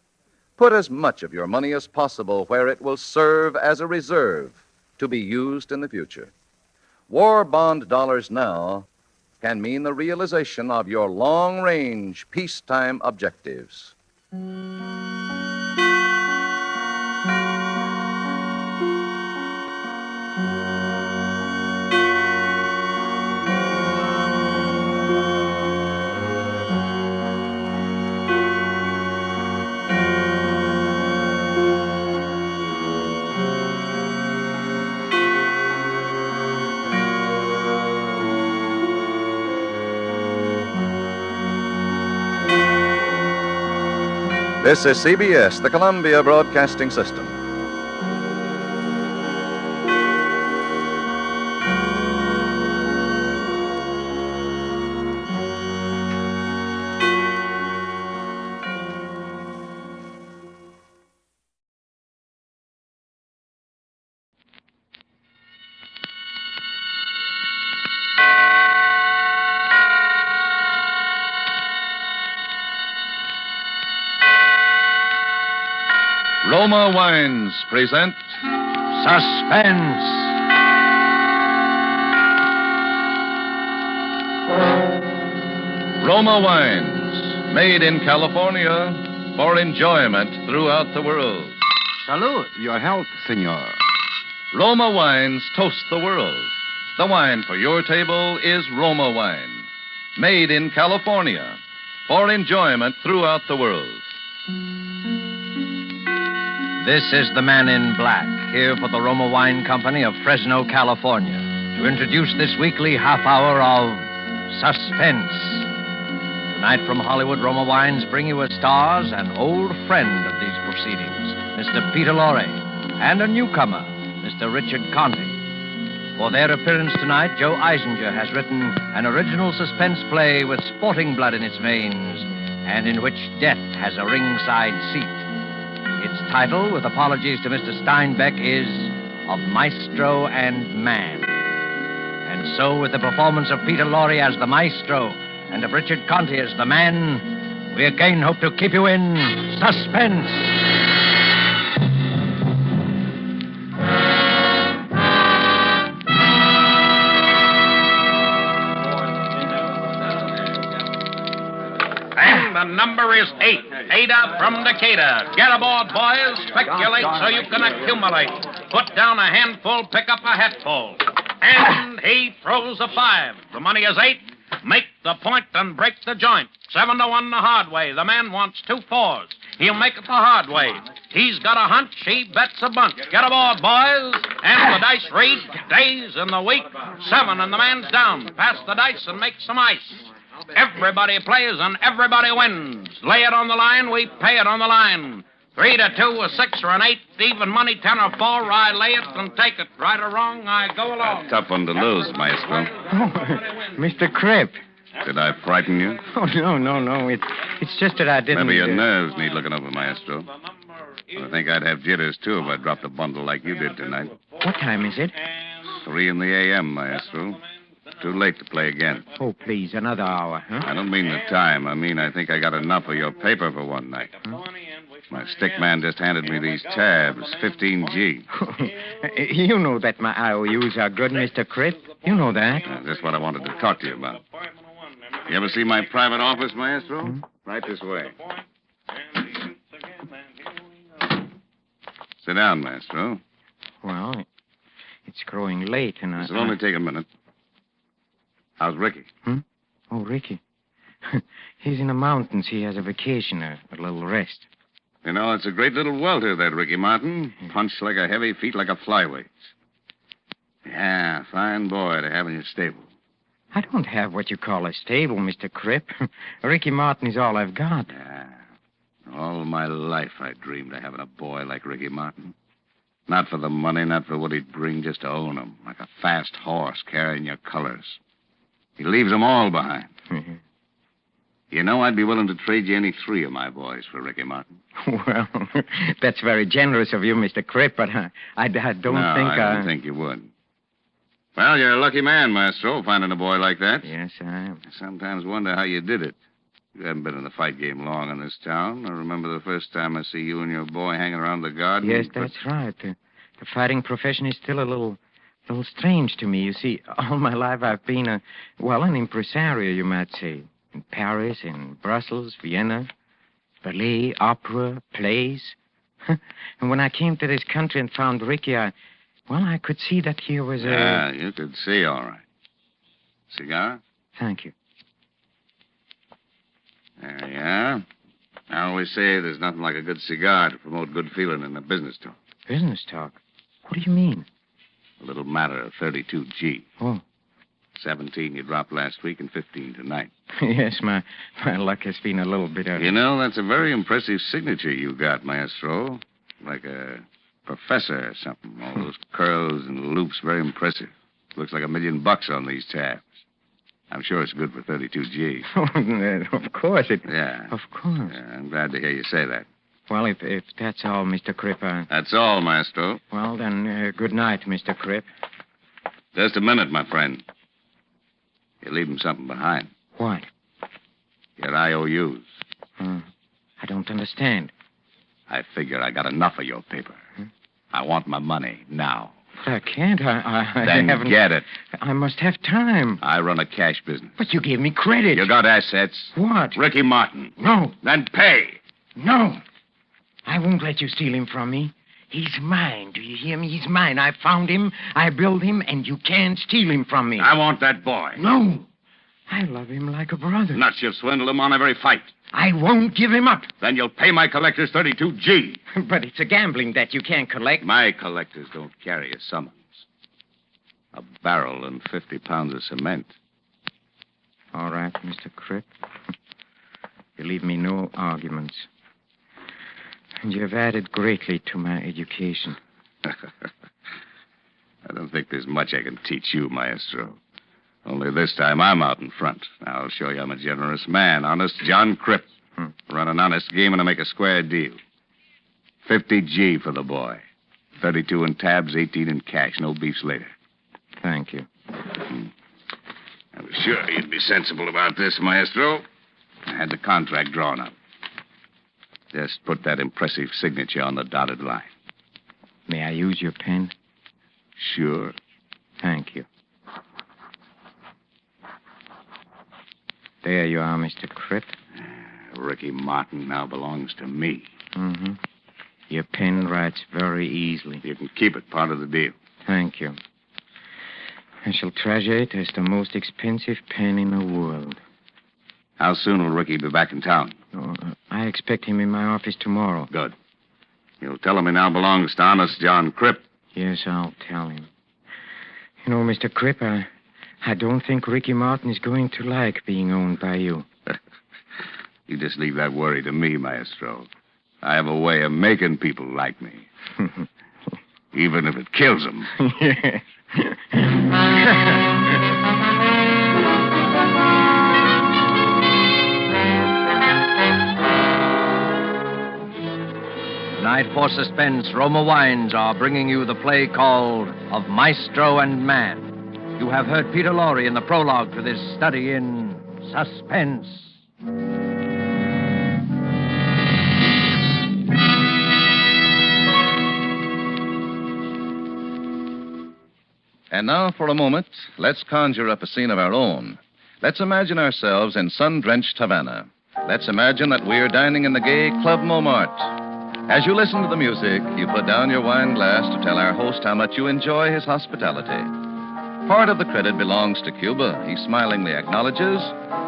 Put as much of your money as possible where it will serve as a reserve to be used in the future. War bond dollars now can mean the realization of your long-range peacetime objectives. This is CBS, the Columbia Broadcasting System. Roma Wines present
Suspense.
Roma Wines, made in California for enjoyment throughout the world.
Salute. Your health, senor.
Roma Wines toast the world. The wine for your table is Roma Wine, made in California for enjoyment throughout the world.
This is the Man in Black, here for the Roma Wine Company of Fresno, California, to introduce this weekly half hour of Suspense. Tonight from Hollywood, Roma Wines bring you as stars an old friend of these proceedings, Mr. Peter Lorre, and a newcomer, Mr. Richard Conte. For their appearance tonight, Joe Eisinger has written an original suspense play with sporting blood in its veins, and in which death has a ringside seat. Its title, with apologies to Mr. Steinbeck, is Of Maestro and Man. And so, with the performance of Peter Lorre as the maestro and of Richard Conte as the man, we again hope to keep you in suspense.
The number is 8. Ada from Decatur. Get aboard, boys. Speculate so you can accumulate. Put down a handful, pick up a hatful. And he throws a 5. The money is 8. Make the point and break the joint. 7-1 the hard way. The man wants 2 4s. He'll make it the hard way. He's got a hunch. He bets a bunch. Get aboard, boys. And the dice read days in the week. 7 and the man's down. Pass the dice and make some ice. Everybody plays and everybody wins. Lay it on the line, we pay it on the line. 3 to 2, a 6 or an 8, even money, 10 or 4, I lay it and take it. Right or wrong, I go along.
Tough one to lose, Maestro.
Oh, Mr. Cripp.
Did I frighten you?
Oh, no. It's just that I didn't...
Maybe your nerves need looking over, Maestro. I think I'd have jitters, too, if I dropped a bundle like you did tonight.
What time is it?
3 in the a.m., Maestro. Too late to play again.
Oh, please, another hour, huh?
I don't mean the time. I mean I think I got enough of your paper for one night.
Huh?
My stick man just handed me these tabs, 15G.
You know that my IOUs are good, Mr. Cripp. You know that.
That's what I wanted to talk to you about. You ever see my private office, Maestro? Right this way. Sit down, Maestro.
Well, it's growing late, and
This'll only take a minute. How's Ricky?
Oh, Ricky. He's in the mountains. He has a vacation, a little rest.
You know, it's a great little welter, that Ricky Martin. Punch like a heavy, feet like a flyweight. Yeah, fine boy to have in your stable.
I don't have what you call a stable, Mr. Cripp. Ricky Martin is all I've got.
Yeah. All my life I dreamed of having a boy like Ricky Martin. Not for the money, not for what he'd bring, just to own him. Like a fast horse carrying your colors. He leaves them all behind. You know, I'd be willing to trade you any 3 of my boys for Ricky Martin.
Well, that's very generous of you, Mr. Cripp, but I don't think
I don't think you would. Well, you're a lucky man, Maestro, finding a boy like that.
Yes, I am.
I sometimes wonder how you did it. You haven't been in the fight game long in this town. I remember the first time I see you and your boy hanging around the garden.
Yes, that's right. The fighting profession is still a little strange to me. You see, all my life I've been an impresario, you might say. In Paris, in Brussels, Vienna, ballet, opera, plays. And when I came to this country and found Ricky, I could see that here was a...
Yeah, you could see, all right. Cigar?
Thank you.
There you are. I always say there's nothing like a good cigar to promote good feeling in a business talk.
Business talk? What do you mean?
A little matter of 32G.
Oh.
17 you dropped last week and 15 tonight.
Yes, my luck has been a little bit...
You know, that's a very impressive signature you got, Maestro. Like a professor or something. All those curls and loops, very impressive. Looks like $1 million on these tabs. I'm sure it's good for 32G.
Oh, of course it...
Yeah.
Of course.
Yeah, I'm glad to hear you say that.
Well, if that's all, Mr. Cripp,
That's all, Maestro.
Well, then, good night, Mr. Cripp.
Just a minute, my friend. You're leaving something behind.
What?
Your IOUs.
I don't understand.
I figure I got enough of your paper. I want my money now.
I can't. I
then
haven't...
get it.
I must have time.
I run a cash business.
But you gave me credit.
You got assets.
What?
Ricky Martin.
No.
Then pay.
No. I won't let you steal him from me. He's mine. Do you hear me? He's mine. I found him, I built him, and you can't steal him from me.
I want that boy.
No. I love him like a brother.
Nuts, you've swindled him on every fight.
I won't give him up.
Then you'll pay my collectors 32G.
But it's a gambling debt you can't collect.
My collectors don't carry a summons. A barrel and 50 pounds of cement.
All right, Mr. Cripp. You leave me no arguments. And you've added greatly to my education.
I don't think there's much I can teach you, Maestro. Only this time I'm out in front. I'll show you I'm a generous man. Honest John Cripp. Run an honest game and I make a square deal. 50G for the boy. 32 in tabs, 18 in cash. No beefs later.
Thank you.
I was sure you'd be sensible about this, Maestro. I had the contract drawn up. Just put that impressive signature on the dotted line.
May I use your pen?
Sure.
Thank you. There you are, Mr. Cripp.
Ricky Martin now belongs to me.
Mm-hmm. Your pen writes very easily.
You can keep it, part of the deal.
Thank you. I shall treasure it as the most expensive pen in the world.
How soon will Ricky be back in town?
Oh, I expect him in my office tomorrow.
Good. You'll tell him he now belongs to honest John Cripp.
Yes, I'll tell him. You know, Mr. Cripp, I don't think Ricky Martin is going to like being owned by you.
You just leave that worry to me, Maestro. I have a way of making people like me. Even if it kills them.
Yes.
Tonight for Suspense, Roma Wines are bringing you the play called Of Maestro and Man. You have heard Peter Lorre in the prologue to this study in suspense.
And now, for a moment, let's conjure up a scene of our own. Let's imagine ourselves in sun-drenched Havana. Let's imagine that we're dining in the gay Club Montmartre. As you listen to the music, you put down your wine glass to tell our host how much you enjoy his hospitality. Part of the credit belongs to Cuba, he smilingly acknowledges,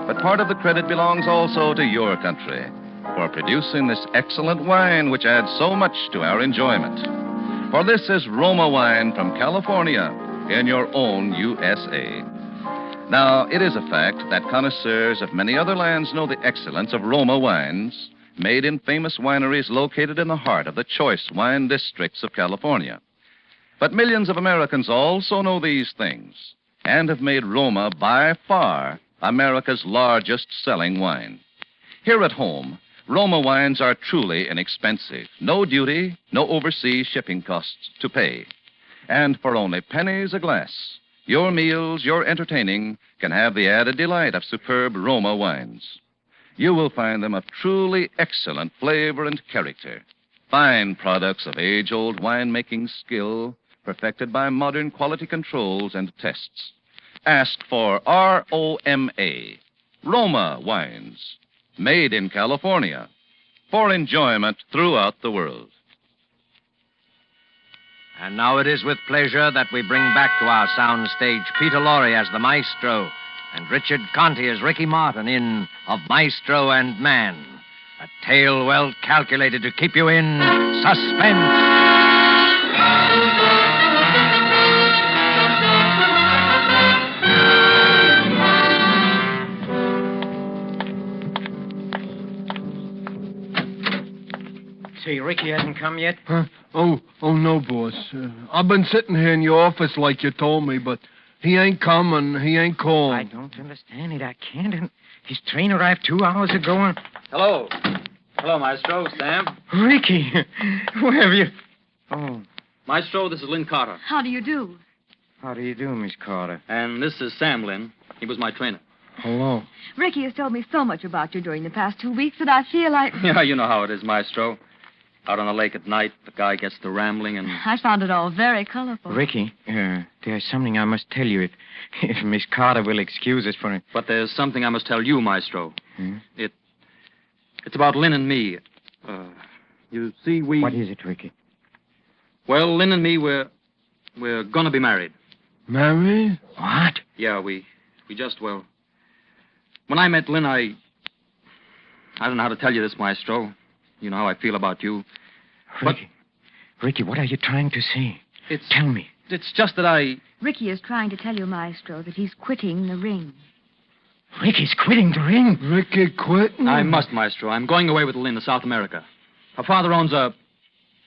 but part of the credit belongs also to your country for producing this excellent wine which adds so much to our enjoyment. For this is Roma wine from California in your own USA. Now, it is a fact that connoisseurs of many other lands know the excellence of Roma wines made in famous wineries located in the heart of the choice wine districts of California. But millions of Americans also know these things and have made Roma by far America's largest selling wine. Here at home, Roma wines are truly inexpensive. No duty, no overseas shipping costs to pay. And for only pennies a glass, your meals, your entertaining can have the added delight of superb Roma wines. You will find them of truly excellent flavor and character. Fine products of age-old winemaking skill perfected by modern quality controls and tests. Ask for ROMA, Roma wines, made in California, for enjoyment throughout the world.
And now it is with pleasure that we bring back to our sound stage Peter Lorre as the maestro and Richard Conte as Ricky Martin in Of Maestro and Man, a tale well calculated to keep you in suspense.
Say, Ricky hasn't come yet?
Huh? Oh, no, boss. I've been sitting here in your office like you told me, but he ain't come and he ain't called.
I don't understand it. I can't. And his train arrived 2 hours ago. And...
Hello. Hello, Maestro. Sam.
Ricky, where have you... Oh.
Maestro, this is Lynn Carter.
How do you do?
How do you do, Miss Carter?
And this is Sam Lynn. He was my trainer.
Hello.
Ricky has told me so much about you during the past 2 weeks that I feel like...
Yeah, you know how it is, Maestro. Out on the lake at night, the guy gets to rambling and...
I found it all very colorful.
Ricky, there's something I must tell you if Miss Carter will excuse us for it.
But there's something I must tell you, Maestro.
Hmm?
It's about Lynn and me. You see, we...
What is it, Ricky?
Well, Lynn and me, we're gonna be married.
Married?
What?
Yeah, we just, well... When I met Lynn, I don't know how to tell you this, Maestro. You know how I feel about you.
Ricky, what are you trying to say? Tell me.
It's just that I...
Ricky is trying to tell you, Maestro, that he's quitting the ring.
Ricky's quitting the ring?
Ricky quitting?
I must, Maestro. I'm going away with Lynn to South America. Her father owns a...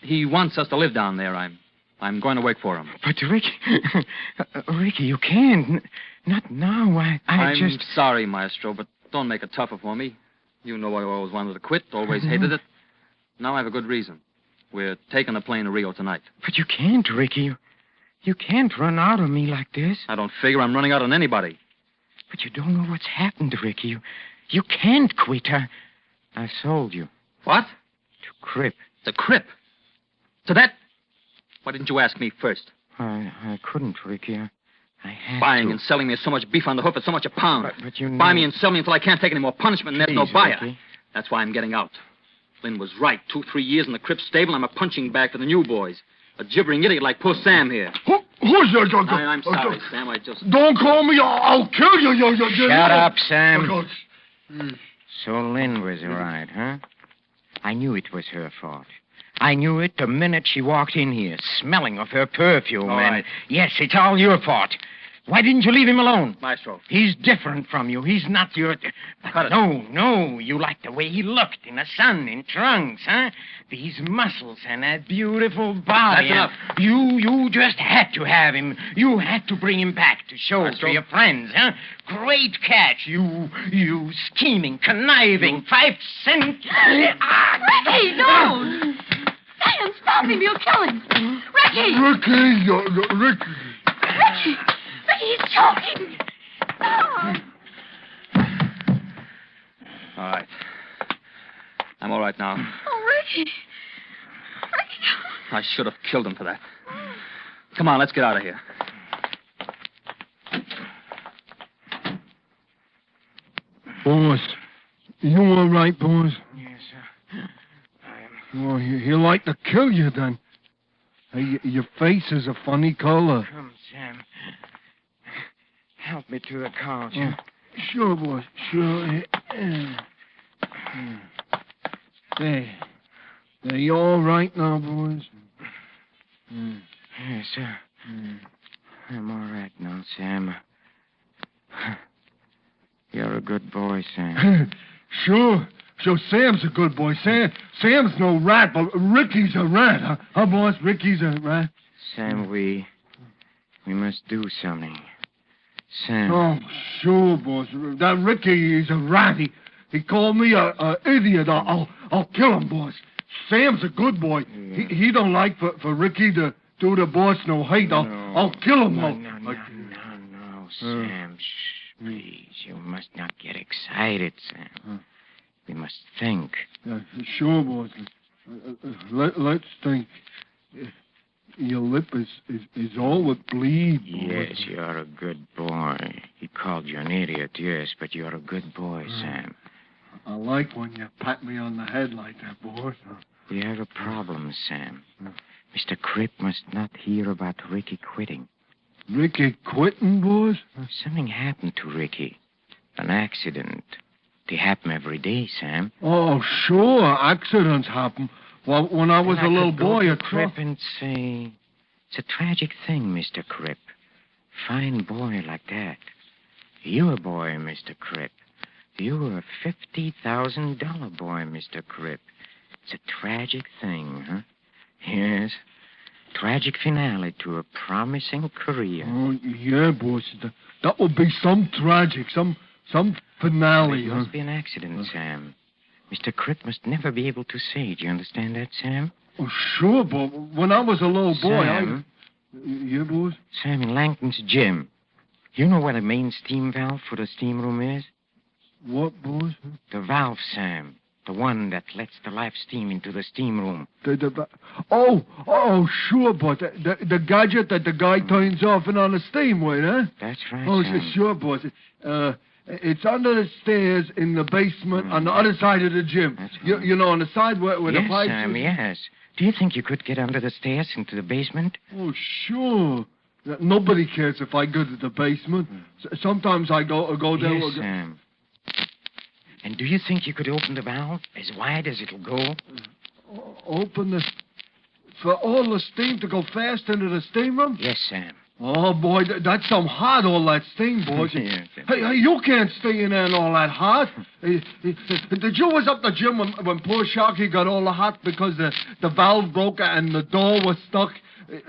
He wants us to live down there. I'm going to work for him.
But, Ricky... Ricky, you can't. Not now.
I'm
just...
sorry, Maestro, but don't make it tougher for me. You know I always wanted to quit, always hated it. Now I have a good reason. We're taking a plane to Rio tonight.
But you can't, Ricky. You can't run out on me like this.
I don't figure I'm running out on anybody.
But you don't know what's happened, Ricky. You can't quit. I sold you.
What?
To Crip.
To Crip? To that? Why didn't you ask me first?
I couldn't, Ricky. I had
Buying
to.
and selling me so much beef on the hoof at so much a pound.
But you know...
Buy me and sell me until I can't take any more punishment and there's no
Please,
buyer.
Ricky.
That's why I'm getting out. Lynn was right. 2-3 years in the Crip stable, I'm a punching bag for the new boys. A gibbering idiot like poor Sam here.
Who's that?
I'm sorry, Sam. I just...
Don't call me. I'll kill you.
Shut up, Sam. So Lynn was right, huh? I knew it was her fault. I knew it the minute she walked in here, smelling of her perfume.
All right.
Yes, it's all your fault. Why didn't you leave him alone?
Maestro.
He's different from you. He's not your...
Cut it.
No. You like the way he looked in the sun, in trunks, huh? These muscles and that beautiful body.
That's enough.
You just had to have him. You had to bring him back to show
Maestro.
to your friends, huh? Great catch. You scheming, conniving, 5 cent...
Ricky, no! Sam, stop him. You'll kill him. Ricky!
Ricky.
Ricky, he's choking. No.
All right. I'm all right now.
Oh, Ricky.
I should have killed him for that. Come on, let's get out of here.
Boss, you all right, boss?
Yes, sir.
Well, he'd like to kill you then. Hey, your face is a funny color.
Come, Sam. help me to the couch.
Sure, boss. Sure. There. Are you all right now, boys?
Yes, sir. I'm all right now, Sam. You're a good boy, Sam.
Sure. Sam's a good boy. Sam's no rat, but Ricky's a rat, huh? Huh, boss? Ricky's a rat.
Sam, we must do something. Sam.
Oh, sure, boss. That Ricky is a rat. He called me a idiot. I'll kill him, boss. Sam's a good boy. He don't like for Ricky to do the boss no hate. I'll kill him.
No, Sam. Shh, please. You must not get excited, Sam. We must think.
Sure, boss. Let's think. Your lip is all with bleed, boy.
Yes, you're a good boy. He called you an idiot, yes, but you're a good boy, Sam.
I like when you pat me on the head like that, boss.
We have a problem, Sam. Mr. Cripp must not hear about Ricky quitting.
Ricky quitting, boss?
Something happened to Ricky. An accident. They happen every day, Sam.
Oh, sure. Accidents happen. Well, when I was a little boy,
a Cripp and say, it's a tragic thing, Mr. Cripp. Fine boy like that. You a boy, Mr. Cripp. You a $50,000 boy, Mr. Cripp. It's a tragic thing, huh? Yes. Tragic finale to a promising career.
Oh, yeah, boss. That would be some tragic, some finale,
It must be an accident, Sam. Mr. Cripp must never be able to say it. Do you understand that, Sam?
Oh, sure, but when I was a little boy,
Sam?
Yeah, boss?
Sam, in Langton's gym. You know what a main steam valve for the steam room is?
What, boss?
The valve, Sam. The one that lets the live steam into the steam room.
Oh, sure, but the gadget that the guy turns off and on the steam with, huh?
That's right,
Oh,
Sam.
sure, boss. It's under the stairs in the basement on the other side of the gym. You know, on the side where the
Yes,
pipes...
Sam, yes. Do you think you could get under the stairs into the basement?
Oh, sure. Nobody cares if I go to the basement. Sometimes I go there...
Yes, Sam. And do you think you could open the valve as wide as it'll go?
Open the... For all the steam to go fast into the steam room?
Yes, Sam.
Oh, boy, that's some hot, all that steam, boys.
Yes.
Hey, you can't stay in there in all that hot. Did you was up the gym when poor Sharky got all the hot because the valve broke and the door was stuck?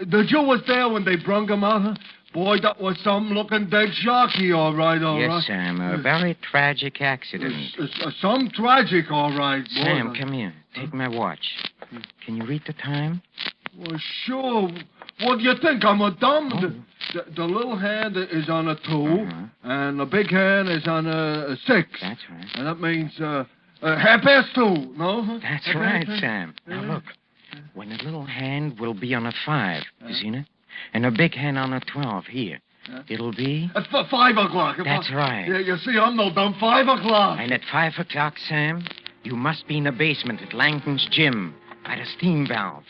Did you was there when they brung him out, huh? Boy, that was some looking dead Sharky, all right.
Yes, Sam, a very tragic accident.
Some tragic, all right, boy.
Sam, come here. Take my watch. Can you read the time?
Well, sure. What do you think? I'm a dumb. The little hand is on a 2, and the big hand is on a 6.
That's right.
And that means 2:30, no?
That's right, Sam. Now, look. When a little hand will be on a 5, you seen it? And a big hand on a 12, here. It'll be...
At 5 o'clock.
That's right.
Yeah, you see, I'm no dumb. 5 o'clock.
And at 5 o'clock, Sam, you must be in the basement at Langton's gym by the steam valve.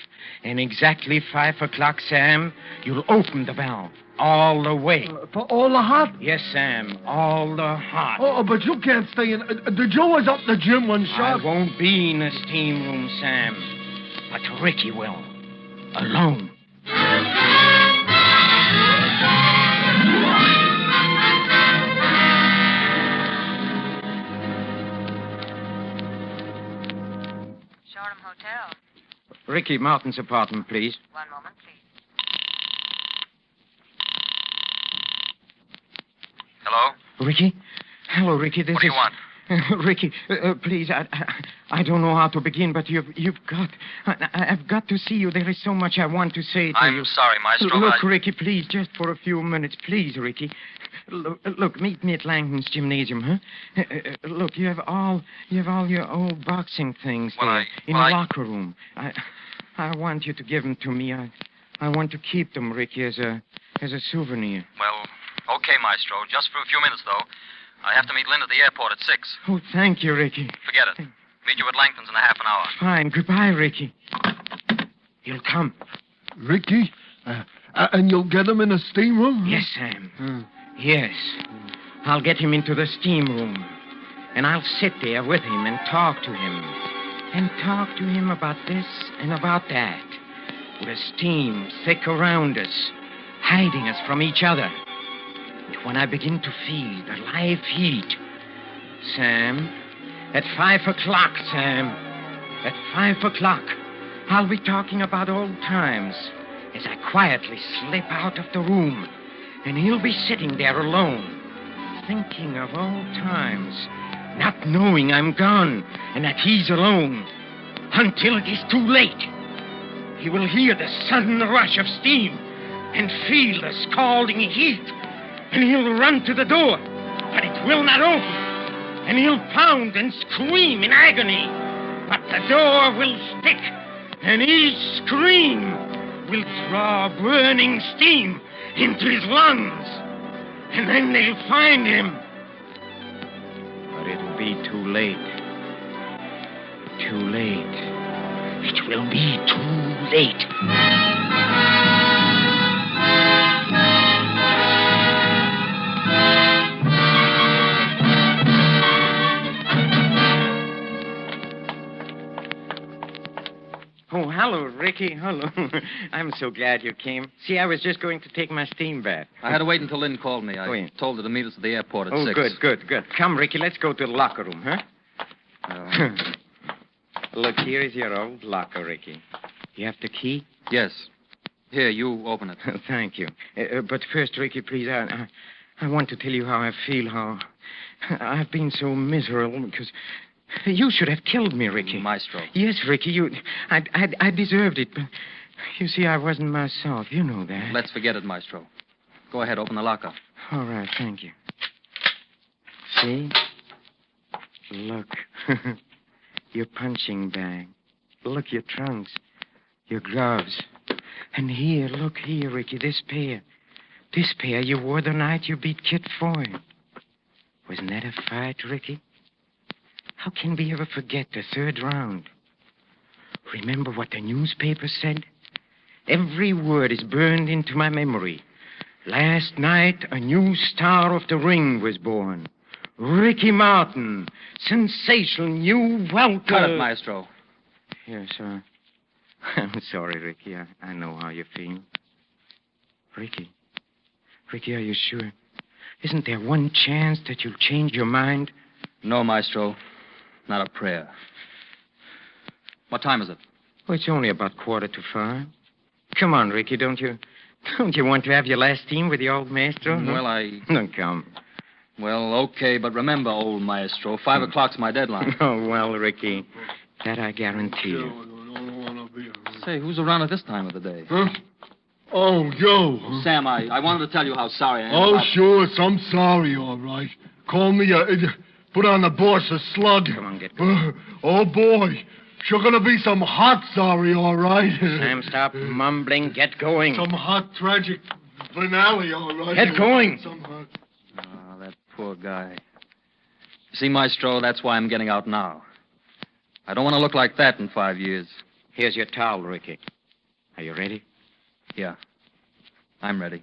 And exactly 5 o'clock, Sam, you'll open the valve all the way.
For all the hot?
Yes, Sam, all the hot.
Oh, but you can't stay in... Did you was up the gym when Shark...
I won't be in the steam room, Sam. But Ricky will. Alone.
Shoreham Hotel.
Ricky Martin's apartment, please.
One moment, please.
Hello?
Ricky? Hello, Ricky. This
What do you want?
Ricky, please, I don't know how to begin, but you've got... I've got to see you. There is so much I want to say to you.
I'm sorry, Maestro.
Look, Ricky, please, just for a few minutes. Please, Ricky. Look, meet me at Langton's gymnasium, huh? Look, you have all your old boxing things there in the locker room. I want you to give them to me. I want to keep them, Ricky, as a souvenir.
Well, okay, Maestro. Just for a few minutes, though. I have to meet Lynn at the airport at 6.
Oh, thank you, Ricky.
Forget it. Meet you at Langton's in a half an hour.
Fine. Goodbye, Ricky. You'll come.
Ricky? And you'll get him in a steam room?
Yes, Sam. Yes. I'll get him into the steam room. And I'll sit there with him and talk to him. And talk to him about this and about that. With steam thick around us, hiding us from each other. And when I begin to feel the live heat, Sam, at 5 o'clock, Sam, at 5 o'clock, I'll be talking about old times as I quietly slip out of the room, and he'll be sitting there alone, thinking of old times, not knowing I'm gone and that he's alone, until it is too late. He will hear the sudden rush of steam and feel the scalding heat, and he'll run to the door, but it will not open. And he'll pound and scream in agony. But the door will stick, and each scream will draw burning steam into his lungs. And then they'll find him. But it'll be too late. Too late. It will be too late. Oh, hello, Ricky. Hello. I'm so glad you came. See, I was just going to take my steam bath.
I had to wait until Lynn called me. I told her to meet us at the airport at 6.
Good. Come, Ricky, let's go to the locker room, huh? Look, here is your old locker, Ricky. You have the key?
Yes. Here, you open it.
Thank you. But first, Ricky, please, I want to tell you how I feel, how I've been so miserable because... You should have killed me, Ricky.
Maestro.
Yes, Ricky, I deserved it, but you see, I wasn't myself. You know that.
Let's forget it, Maestro. Go ahead, open the locker.
All right, thank you. See? Look. Your punching bag. Look, your trunks. Your gloves. And here, look here, Ricky, this pair. This pair you wore the night you beat Kit Foy. Wasn't that a fight, Ricky? How can we ever forget the 3rd round? Remember what the newspaper said? Every word is burned into my memory. Last night, a new star of the ring was born. Ricky Martin, sensational new welter.
Cut it, Maestro.
Yes, sir. I'm sorry, Ricky. I know how you feel. Ricky, are you sure? Isn't there one chance that you'll change your mind?
No, Maestro. Not a prayer. What time is it?
Oh, it's only about 4:45. Come on, Ricky, don't you want to have your last steam with the old maestro?
Well, I...
No, come.
Well, okay, but remember, old Maestro, 5 o'clock's my deadline.
Oh, well, Ricky, that I guarantee you.
Say, who's around at this time of the day?
Huh? Oh, Joe.
Sam, I wanted to tell you how sorry I am.
Oh, sure, I'm sorry, all right. Call me put on the boss a slug.
Come on, get going.
Oh, boy. Sure gonna be some hot sorry, all right.
Sam, stop mumbling. Get going.
Some hot, tragic finale, all right.
Get going.
Some hot...
Oh, that poor guy. You see, Maestro, that's why I'm getting out now. I don't want to look like that in 5 years.
Here's your towel, Ricky. Are you ready?
Yeah. I'm ready.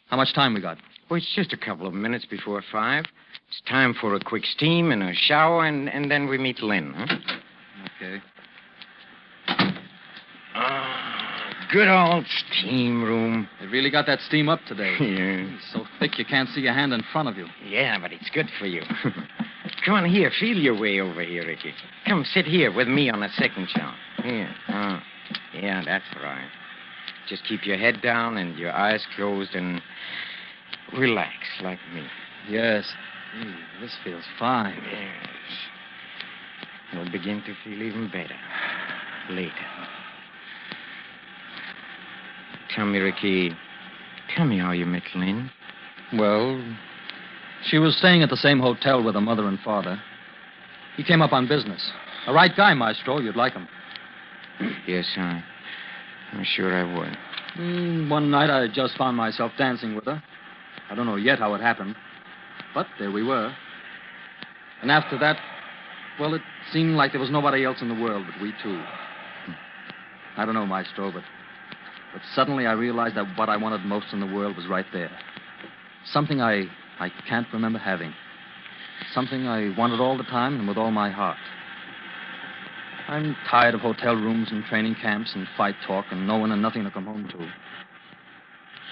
How much time we got?
Well, it's just a couple of minutes before 5. It's time for a quick steam and a shower, and then we meet Lynn, huh?
Okay.
Good old steam room.
They really got that steam up today.
Yeah.
It's so thick you can't see your hand in front of you.
Yeah, but it's good for you. Come on here, feel your way over here, Ricky. Come sit here with me on the second shower. Here. Yeah, that's right. Just keep your head down and your eyes closed and relax like me.
Yes. This feels fine.
Yes. You'll begin to feel even better later. Tell me, Ricky, how you met Lynn.
Well, she was staying at the same hotel with her mother and father. He came up on business. A right guy, Maestro. You'd like him.
Yes, I'm sure I would.
One night I just found myself dancing with her. I don't know yet how it happened. But there we were. And after that, well, it seemed like there was nobody else in the world but we two. I don't know, Maestro, but suddenly I realized that what I wanted most in the world was right there. Something I can't remember having. Something I wanted all the time and with all my heart. I'm tired of hotel rooms and training camps and fight talk and no one and nothing to come home to.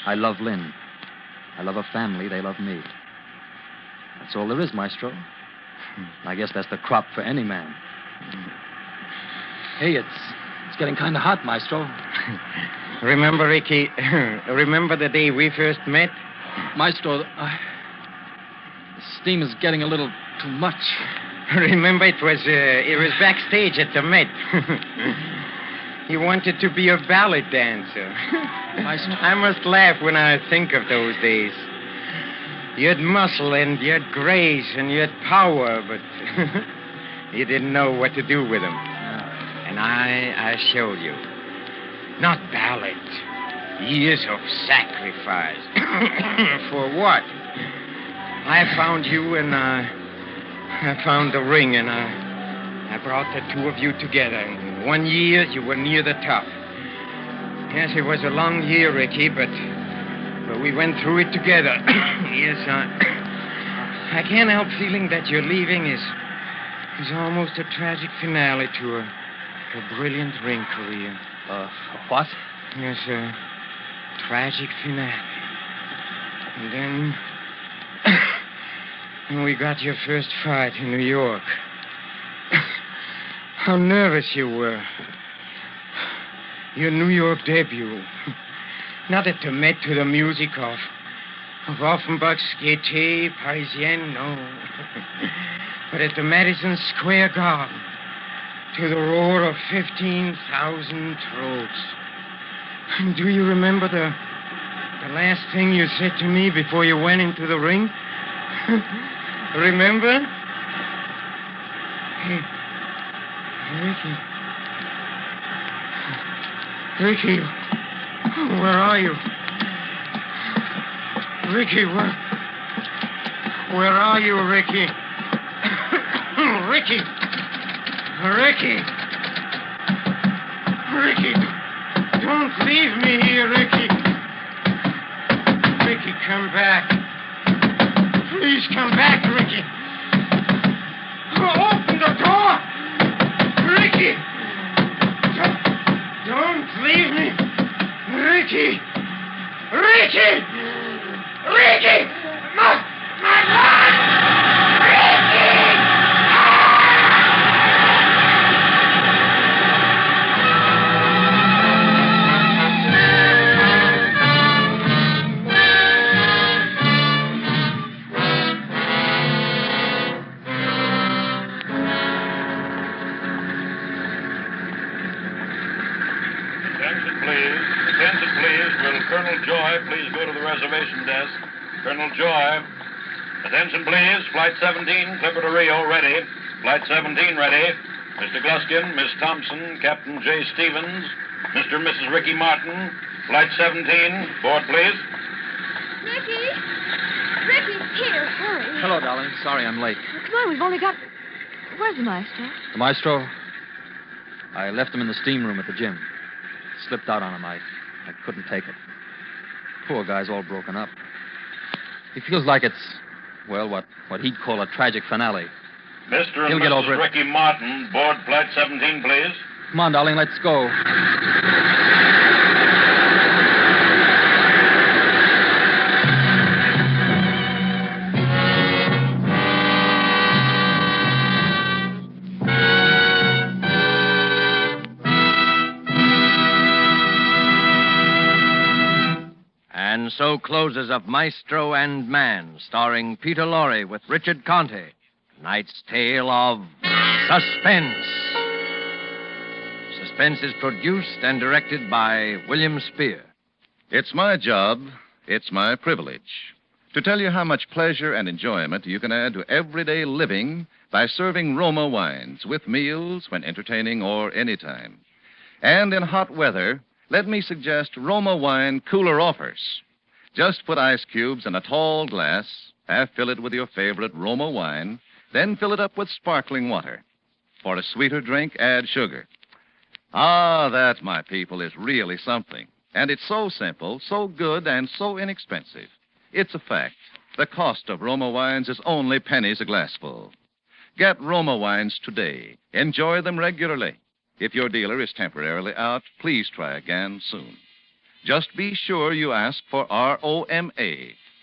I love Lynn. I love her family. They love me. That's all there is, Maestro. I guess that's the crop for any man. Hey, it's getting kind of hot, Maestro.
Remember, Ricky, remember the day we first met?
Maestro, the steam is getting a little too much.
Remember, it was backstage at the Met. You wanted to be a ballet dancer. I must laugh when I think of those days. You had muscle and you had grace and you had power, but you didn't know what to do with them. And I showed you. Not ballet. Years of sacrifice. For what? I found you and I found the ring and I brought the two of you together. In 1 year, you were near the top. Yes, it was a long year, Ricky, but we went through it together. Yes, I can't help feeling that your leaving is almost a tragic finale to a brilliant ring career.
What?
Yes, a tragic finale. And then when we got your first fight in New York. How nervous you were. Your New York debut. Not at the Met to the music of Offenbach's Gaieté Parisienne, no. But at the Madison Square Garden to the roar of 15,000 throats. And do you remember the last thing you said to me before you went into the ring? Remember? Hey, Ricky, where are you? Ricky, where are you, Ricky? Ricky, don't leave me here, Ricky. Ricky, come back. Please come back, Ricky. Open the door. Ricky. Don't leave me. Ricky. My life. Ricky.
Attention, please. Will Colonel Joy please go to the reservation desk? Colonel Joy. Attention, please. Flight 17, Clipper to Rio, ready. Flight 17, ready. Mr. Gluskin, Miss Thompson, Captain J. Stevens, Mr. and Mrs. Ricky Martin. Flight 17, board, please.
Ricky's here. Hurry.
Hello, darling. Sorry I'm late.
Come on, we've only got... Where's the maestro?
The maestro? I left him in the steam room at the gym. Slipped out on him. I couldn't take it. Poor guy's all broken up. He feels like it's, well, what he'd call a tragic finale.
Mr. and
He'll get over
Mrs.
it.
Ricky Martin, board flight 17, please.
Come on, darling, let's go.
And so closes Of Maestro and Man, starring Peter Lorre with Richard Conte. Tonight's tale of Suspense. Suspense is produced and directed by William Spear.
It's my job, it's my privilege, to tell you how much pleasure and enjoyment you can add to everyday living by serving Roma wines with meals when entertaining or anytime. And in hot weather, let me suggest Roma wine cooler offers. Just put ice cubes in a tall glass, half fill it with your favorite Roma wine, then fill it up with sparkling water. For a sweeter drink, add sugar. Ah, that, my people, is really something. And it's so simple, so good, and so inexpensive. It's a fact. The cost of Roma wines is only pennies a glassful. Get Roma wines today. Enjoy them regularly. If your dealer is temporarily out, please try again soon. Just be sure you ask for ROMA,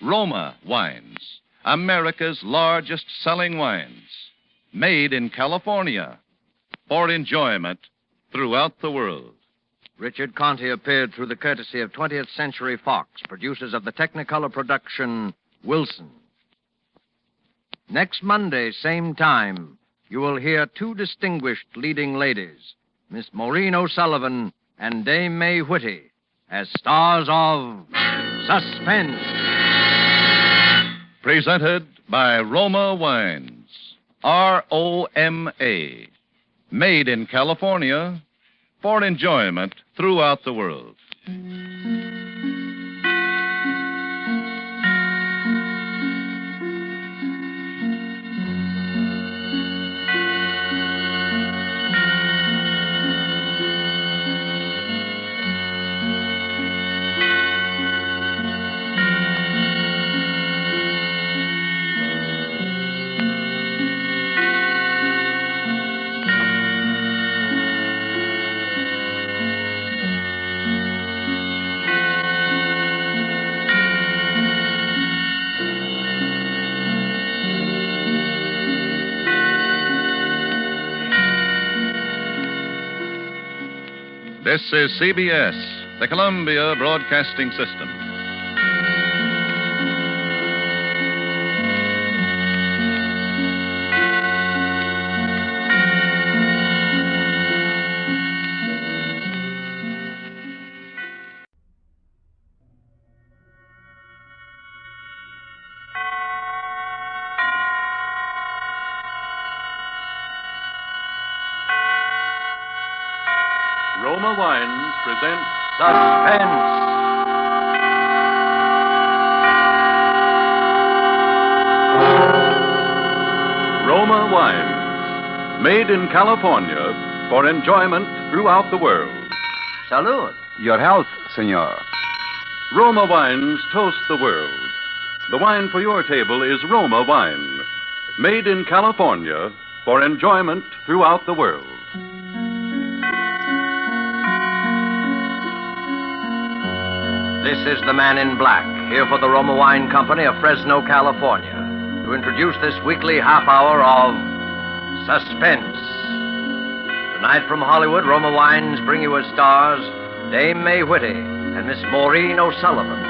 Roma Wines, America's largest selling wines, made in California for enjoyment throughout the world.
Richard Conte appeared through the courtesy of 20th Century Fox, producers of the Technicolor production Wilson. Next Monday, same time, you will hear two distinguished leading ladies, Miss Maureen O'Sullivan and Dame May Whitty, as stars of Suspense.
Presented by Roma Wines, ROMA, made in California for enjoyment throughout the world. This is CBS, the Columbia Broadcasting System.
Roma Wines present
Suspense.
Roma Wines, made in California for enjoyment throughout the world.
Salud.
Your health, senor.
Roma Wines toast the world. The wine for your table is Roma Wine, made in California for enjoyment throughout the world.
This is the Man in Black, here for the Roma Wine Company of Fresno, California, to introduce this weekly half hour of Suspense. Tonight from Hollywood, Roma Wines bring you as stars Dame May Whitty and Miss Maureen O'Sullivan.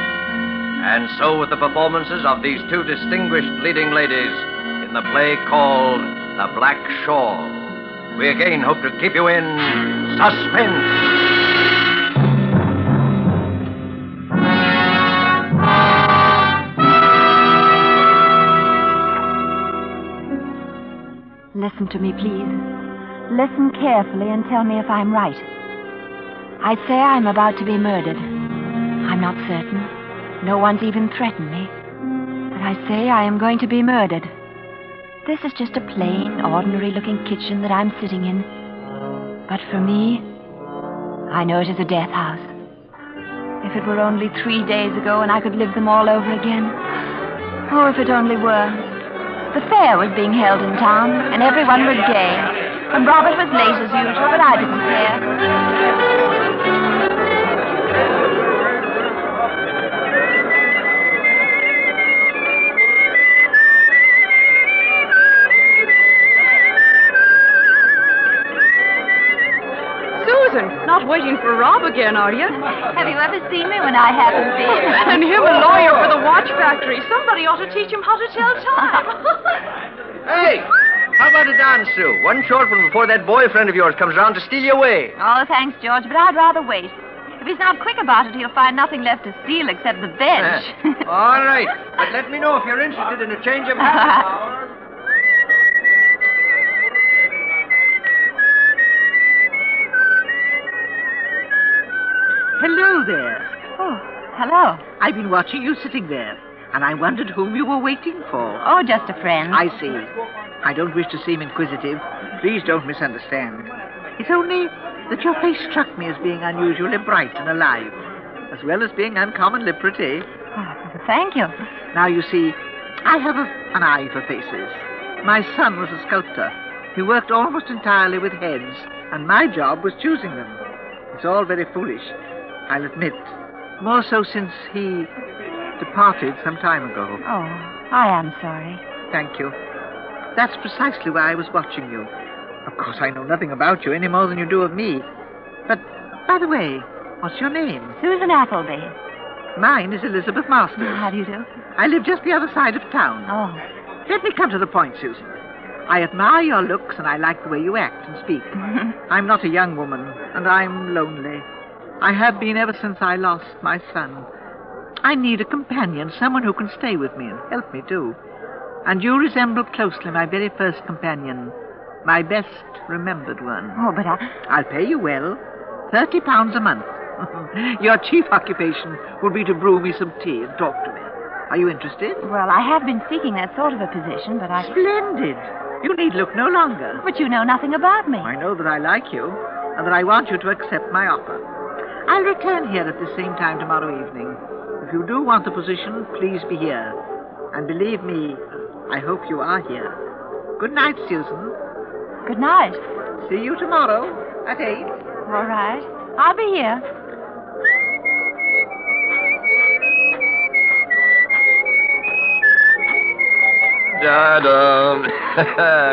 And so with the performances of these two distinguished leading ladies in the play called The Black Shawl, we again hope to keep you in suspense.
Listen to me, please. Listen carefully and tell me if I'm right. I say I'm about to be murdered. I'm not certain. No one's even threatened me. But I say I am going to be murdered. This is just a plain, ordinary-looking kitchen that I'm sitting in. But for me, I know it is a death house. If it were only 3 days ago and I could live them all over again. Oh, if it only were. The fair was being held in town, and everyone was gay. And Robert was late as usual, but I didn't care.
Susan, not waiting for Rob again, are you?
Have you ever seen me when I haven't been?
And him a lawyer for the watch factory. Somebody ought to teach him how to tell time.
Hey, how about a dance, Sue? One short one before that boyfriend of yours comes around to steal you away.
Oh, thanks, George, but I'd rather wait. If he's not quick about it, he'll find nothing left to steal except the bench.
All right, but let me know if you're interested in a change of habit.
Hello there.
Oh, hello.
I've been watching you sitting there, and I wondered whom you were waiting for.
Oh, just a friend.
I see. I don't wish to seem inquisitive. Please don't misunderstand. It's only that your face struck me as being unusually bright and alive, as well as being uncommonly pretty.
Thank you.
Now, you see, I have an eye for faces. My son was a sculptor. He worked almost entirely with heads, and my job was choosing them. It's all very foolish, I'll admit. More so since he departed some time ago.
Oh, I am sorry.
Thank you. That's precisely why I was watching you. Of course, I know nothing about you any more than you do of me. But, by the way, what's your name?
Susan Appleby.
Mine is Elizabeth Masters.
How do you do?
I live just the other side of town.
Oh.
Let me come to the point, Susan. I admire your looks, and I like the way you act and speak. I'm not a young woman, and I'm lonely. I have been ever since I lost my son. I need a companion, someone who can stay with me and help me, too. And you resemble closely my very first companion, my best remembered one.
Oh, but
I'll pay you well. £30 a month. Your chief occupation will be to brew me some tea and talk to me. Are you interested?
Well, I have been seeking that sort of a position, but I...
Splendid. You need look no longer.
But you know nothing about me.
I know that I like you, and that I want you to accept my offer. I'll return here at the same time tomorrow evening. If you do want the position, please be here. And believe me, I hope you are here. Good night, Susan.
Good night.
See you tomorrow at 8.
All right. I'll be here.
Dum.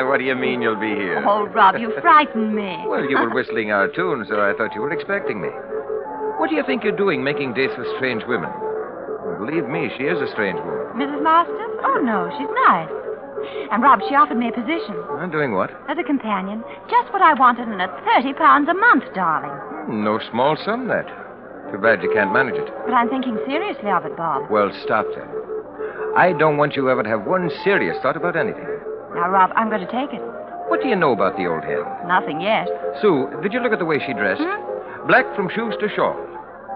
What do you mean you'll be here?
Oh, Rob, you frightened me.
Well, you were whistling our tune, so I thought you were expecting me. What do you think you're doing making dates with strange women? Believe me, she is a strange woman.
Mrs. Masters? Oh, no, she's nice. And, Rob, she offered me a position.
I'm doing what?
As a companion. Just what I wanted, and at £30 a month, darling.
No small sum, that. Too bad you can't manage it.
But I'm thinking seriously of it, Bob.
Well, stop then. I don't want you ever to have one serious thought about anything.
Now, Rob, I'm going to take it.
What do you know about the old hen?
Nothing yet.
Sue, did you look at the way she dressed? Black from shoes to shawl.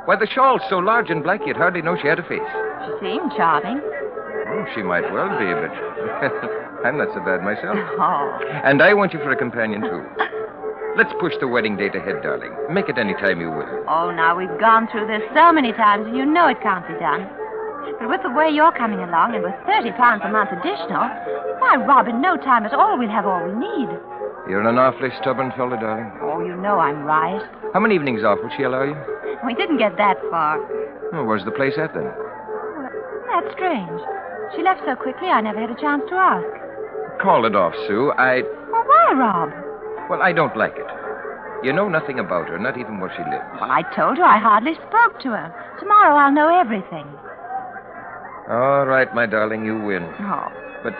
Why, the shawl's so large and black you'd hardly know she had a face.
She seemed charming.
Oh, she might well be, but I'm not so bad myself.
Oh.
And I want you for a companion, too. Let's push the wedding date ahead, darling. Make it any time you will.
Oh, now, we've gone through this so many times, and you know it can't be done. But with the way you're coming along, and with £30 a month additional, why, Rob, in no time at all, we'll have all we need.
You're an awfully stubborn fellow, darling.
Oh, you know I'm right.
How many evenings off will she allow you?
We didn't get that far.
Oh, where's the place at, then?
That's strange. She left so quickly, I never had a chance to ask.
Call it off, Sue.
Well, why, Rob?
Well, I don't like it. You know nothing about her, not even where she lives.
Well, I told her I hardly spoke to her. Tomorrow I'll know everything.
All right, my darling, you win.
Oh.
But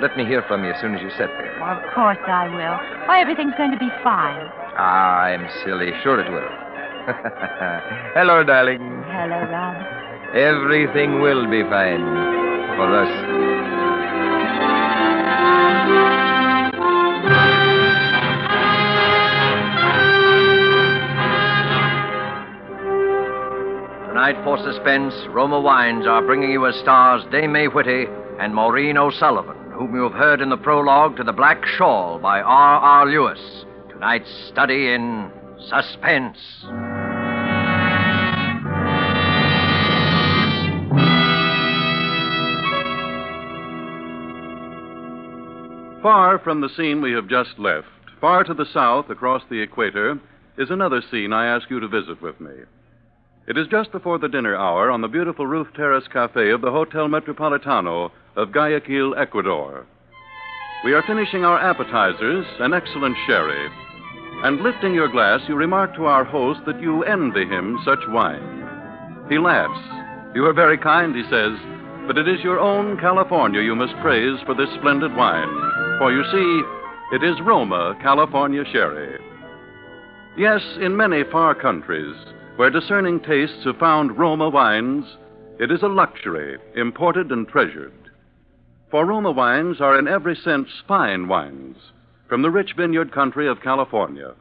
let me hear from you as soon as you set there.
Well, of course I will. Why, everything's going to be fine.
Ah, I'm silly. Sure it will. Hello, darling.
Hello, Rob.
Everything will be fine for us.
Tonight for Suspense, Roma Wines are bringing you as stars Dame May Whitty and Maureen O'Sullivan, whom you have heard in the prologue to The Black Shawl by R.R. Lewis. Tonight's study in Suspense.
Far from the scene we have just left, far to the south across the equator, is another scene I ask you to visit with me. It is just before the dinner hour on the beautiful roof terrace cafe of the Hotel Metropolitano of Guayaquil, Ecuador. We are finishing our appetizers, an excellent sherry. And lifting your glass, you remark to our host that you envy him such wine. He laughs. You are very kind, he says, but it is your own California you must praise for this splendid wine. For you see, it is Roma California sherry. Yes, in many far countries, where discerning tastes have found Roma wines, it is a luxury, imported and treasured. For Roma wines are in every sense fine wines, from the rich vineyard country of California.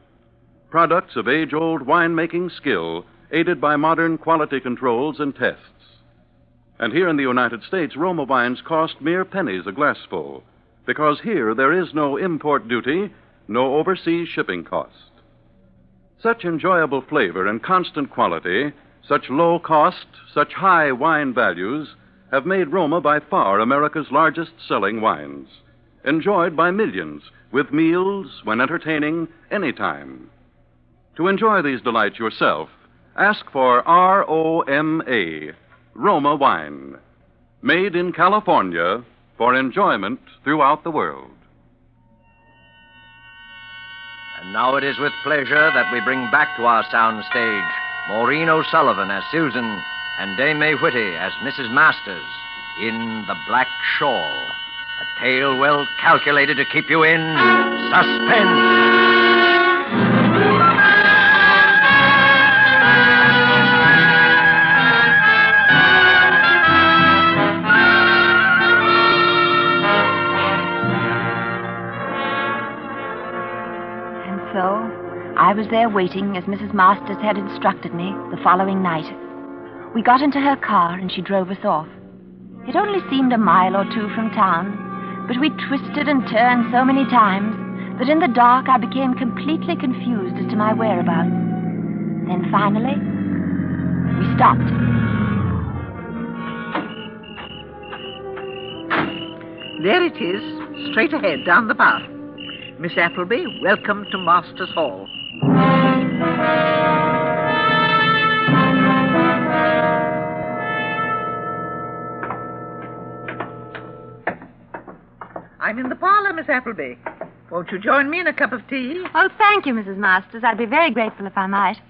Products of age-old winemaking skill, aided by modern quality controls and tests. And here in the United States, Roma wines cost mere pennies a glassful, because here there is no import duty, no overseas shipping cost. Such enjoyable flavor and constant quality Such low cost, such high wine values have made Roma by far America's largest selling wines, enjoyed by millions with meals, when entertaining, anytime. To enjoy these delights yourself, ask for ROMA, Roma Wine, made in California for enjoyment throughout the world.
And now it is with pleasure that we bring back to our sound stage Maureen O'Sullivan as Susan and Dame May Whitty as Mrs. Masters in The Black Shawl, a tale well calculated to keep you in suspense.
So, I was there waiting as Mrs. Masters had instructed me the following night. We got into her car and she drove us off. It only seemed a mile or two from town, but we twisted and turned so many times that in the dark I became completely confused as to my whereabouts. Then finally, we stopped.
There it is, straight ahead, down the path. Miss Appleby, welcome to Masters Hall. I'm in the parlor, Miss Appleby. Won't you join me in a cup of tea?
Oh, thank you, Mrs. Masters. I'd be very grateful if I might.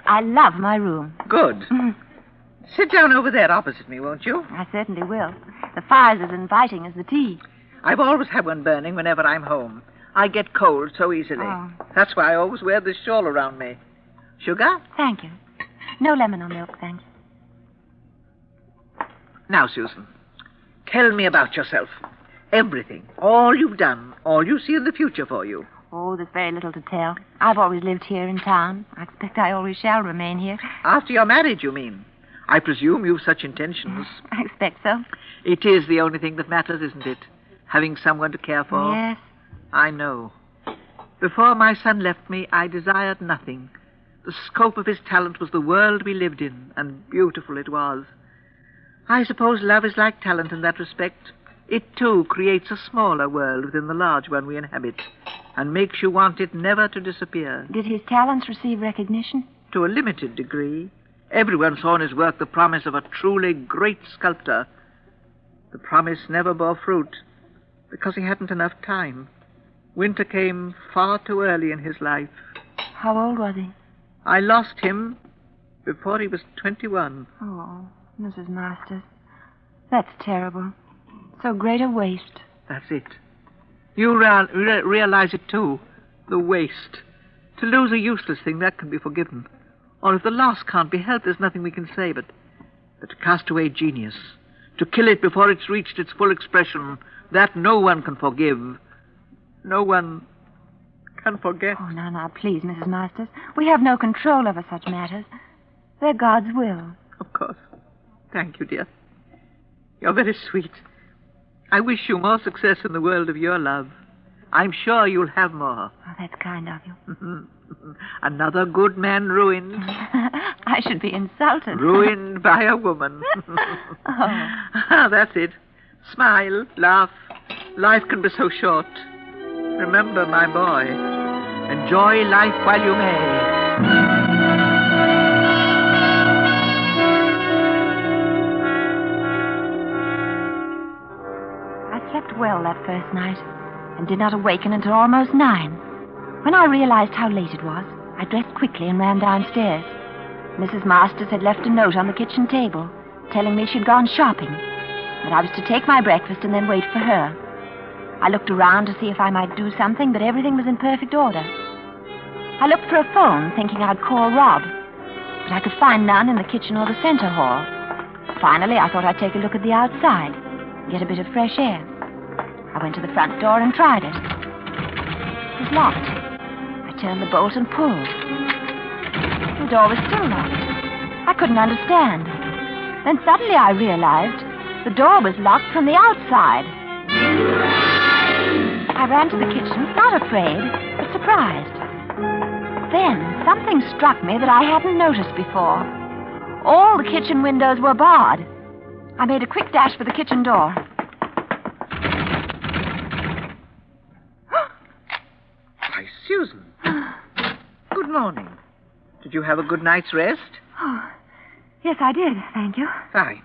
I love my room.
Good. Sit down over there opposite me, won't you?
I certainly will. The fire's as inviting as the tea.
I've always had one burning whenever I'm home. I get cold so easily.
Oh.
That's why I always wear this shawl around me. Sugar?
Thank you. No lemon or milk, thanks.
Now, Susan, tell me about yourself. Everything. All you've done. All you see in the future for you.
Oh, there's very little to tell. I've always lived here in town. I expect I always shall remain here.
After you're married, you mean? I presume you've such intentions.
I expect so.
It is the only thing that matters, isn't it? Having someone to care for.
Yes.
I know. Before my son left me, I desired nothing. The scope of his talent was the world we lived in, and beautiful it was. I suppose love is like talent in that respect. It, too, creates a smaller world within the large one we inhabit, and makes you want it never to disappear.
Did his talents receive recognition?
To a limited degree. Everyone saw in his work the promise of a truly great sculptor. The promise never bore fruit, because he hadn't enough time. Winter came far too early in his life.
How old was he?
I lost him before he was 21.
Oh, Mrs. Masters. That's terrible. So great a waste.
That's it. You realize it, too. The waste. To lose a useless thing, that can be forgiven. Or if the loss can't be helped, there's nothing we can say. But to cast away genius, to kill it before it's reached its full expression, that no one can forgive. No one can forget.
Oh, now, please, Mrs. Masters. We have no control over such matters. They're God's will.
Of course. Thank you, dear. You're very sweet. I wish you more success in the world of your love. I'm sure you'll have more.
Oh, that's kind of you.
Another good man ruined.
I should be insulted.
Ruined by a woman.
Oh.
That's it. Smile, laugh. Life can be so short. Remember, my boy, enjoy life while you may.
I slept well that first night and did not awaken until almost 9. When I realized how late it was, I dressed quickly and ran downstairs. Mrs. Masters had left a note on the kitchen table telling me she'd gone shopping, that I was to take my breakfast and then wait for her. I looked around to see if I might do something, but everything was in perfect order. I looked for a phone, thinking I'd call Rob, but I could find none in the kitchen or the center hall. Finally, I thought I'd take a look at the outside, get a bit of fresh air. I went to the front door and tried it. It was locked. I turned the bolt and pulled. The door was still locked. I couldn't understand. Then suddenly I realized the door was locked from the outside. I ran to the kitchen, not afraid, but surprised. Then something struck me that I hadn't noticed before. All the kitchen windows were barred. I made a quick dash for the kitchen door.
Why, Susan. Good morning. Did you have a good night's rest?
Oh, yes, I did, thank you.
Fine.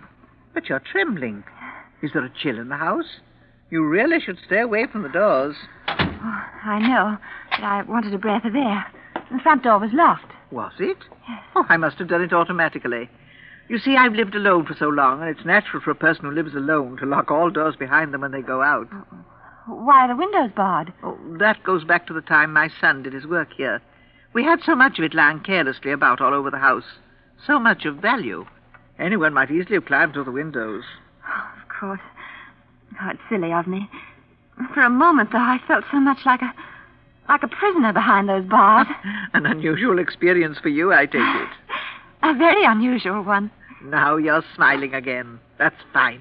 But you're trembling. Is there a chill in the house? You really should stay away from the doors.
Oh, I know, but I wanted a breath of air. The front door was locked.
Was it? Yes. Oh, I must have done it automatically. You see, I've lived alone for so long, and it's natural for a person who lives alone to lock all doors behind them when they go out.
Why are the windows barred?
Oh, that goes back to the time my son did his work here. We had so much of it lying carelessly about all over the house. So much of value. Anyone might easily have climbed through the windows.
Oh, of course. Oh, it's silly of me. For a moment, though, I felt so much like a prisoner behind those bars.
An unusual experience for you, I take it.
A very unusual one.
Now you're smiling again. That's fine.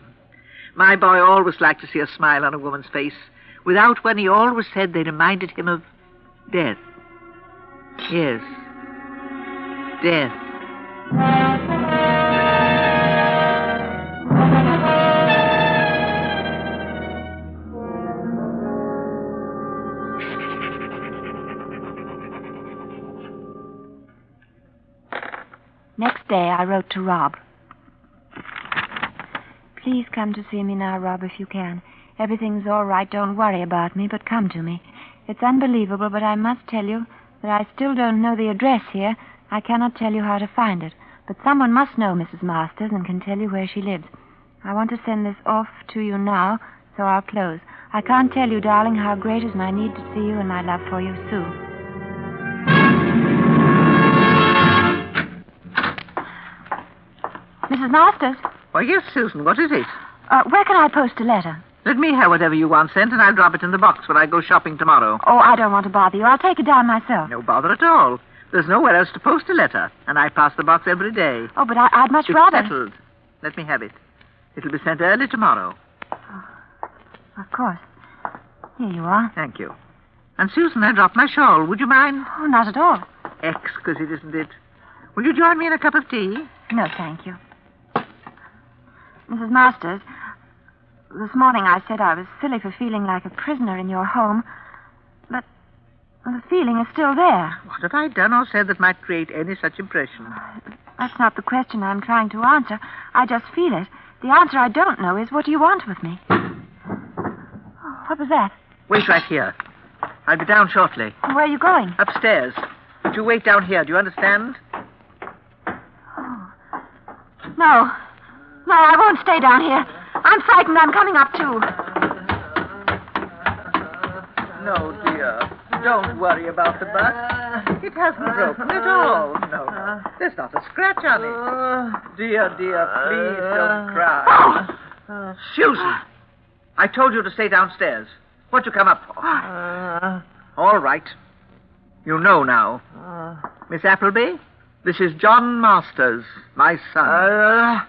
My boy always liked to see a smile on a woman's face. Without one, he always said they reminded him of death. Yes. Death.
Next day, I wrote to Rob. Please come to see me now, Rob, if you can. Everything's all right. Don't worry about me, but come to me. It's unbelievable, but I must tell you that I still don't know the address here. I cannot tell you how to find it. But someone must know Mrs. Masters and can tell you where she lives. I want to send this off to you now, so I'll close. I can't tell you, darling, how great is my need to see you and my love for you, Sue. Mrs. Masters?
Why, yes, Susan. What is it?
Where can I post a letter?
Let me have whatever you want sent, and I'll drop it in the box when I go shopping tomorrow.
Oh, I don't want to bother you. I'll take it down myself.
No bother at all. There's nowhere else to post a letter, and I pass the box every day.
Oh, but I'd much
It's
rather...
settled. Let me have it. It'll be sent early tomorrow.
Of course. Here you are.
Thank you. And, Susan, I dropped my shawl. Would you mind?
Oh, not at all.
Exquisite, isn't it? Will you join me in a cup of tea?
No, thank you. Mrs. Masters, this morning I said I was silly for feeling like a prisoner in your home, but the feeling is still there.
What have I done or said that might create any such impression?
That's not the question I'm trying to answer. I just feel it. The answer I don't know is, what do you want with me? Oh, what was that?
Wait right here. I'll be down shortly.
Where are you going?
Upstairs. But you wait down here. Do you understand?
Oh. No. No, I won't stay down here. I'm frightened. I'm coming up, too.
No, dear. Don't worry about the butt. It hasn't broken at all. No. There's not a scratch on it. Dear, please don't cry. Susan! I told you to stay downstairs. What'd you come up for? All right. You know now. Miss Appleby, this is John Masters, my son.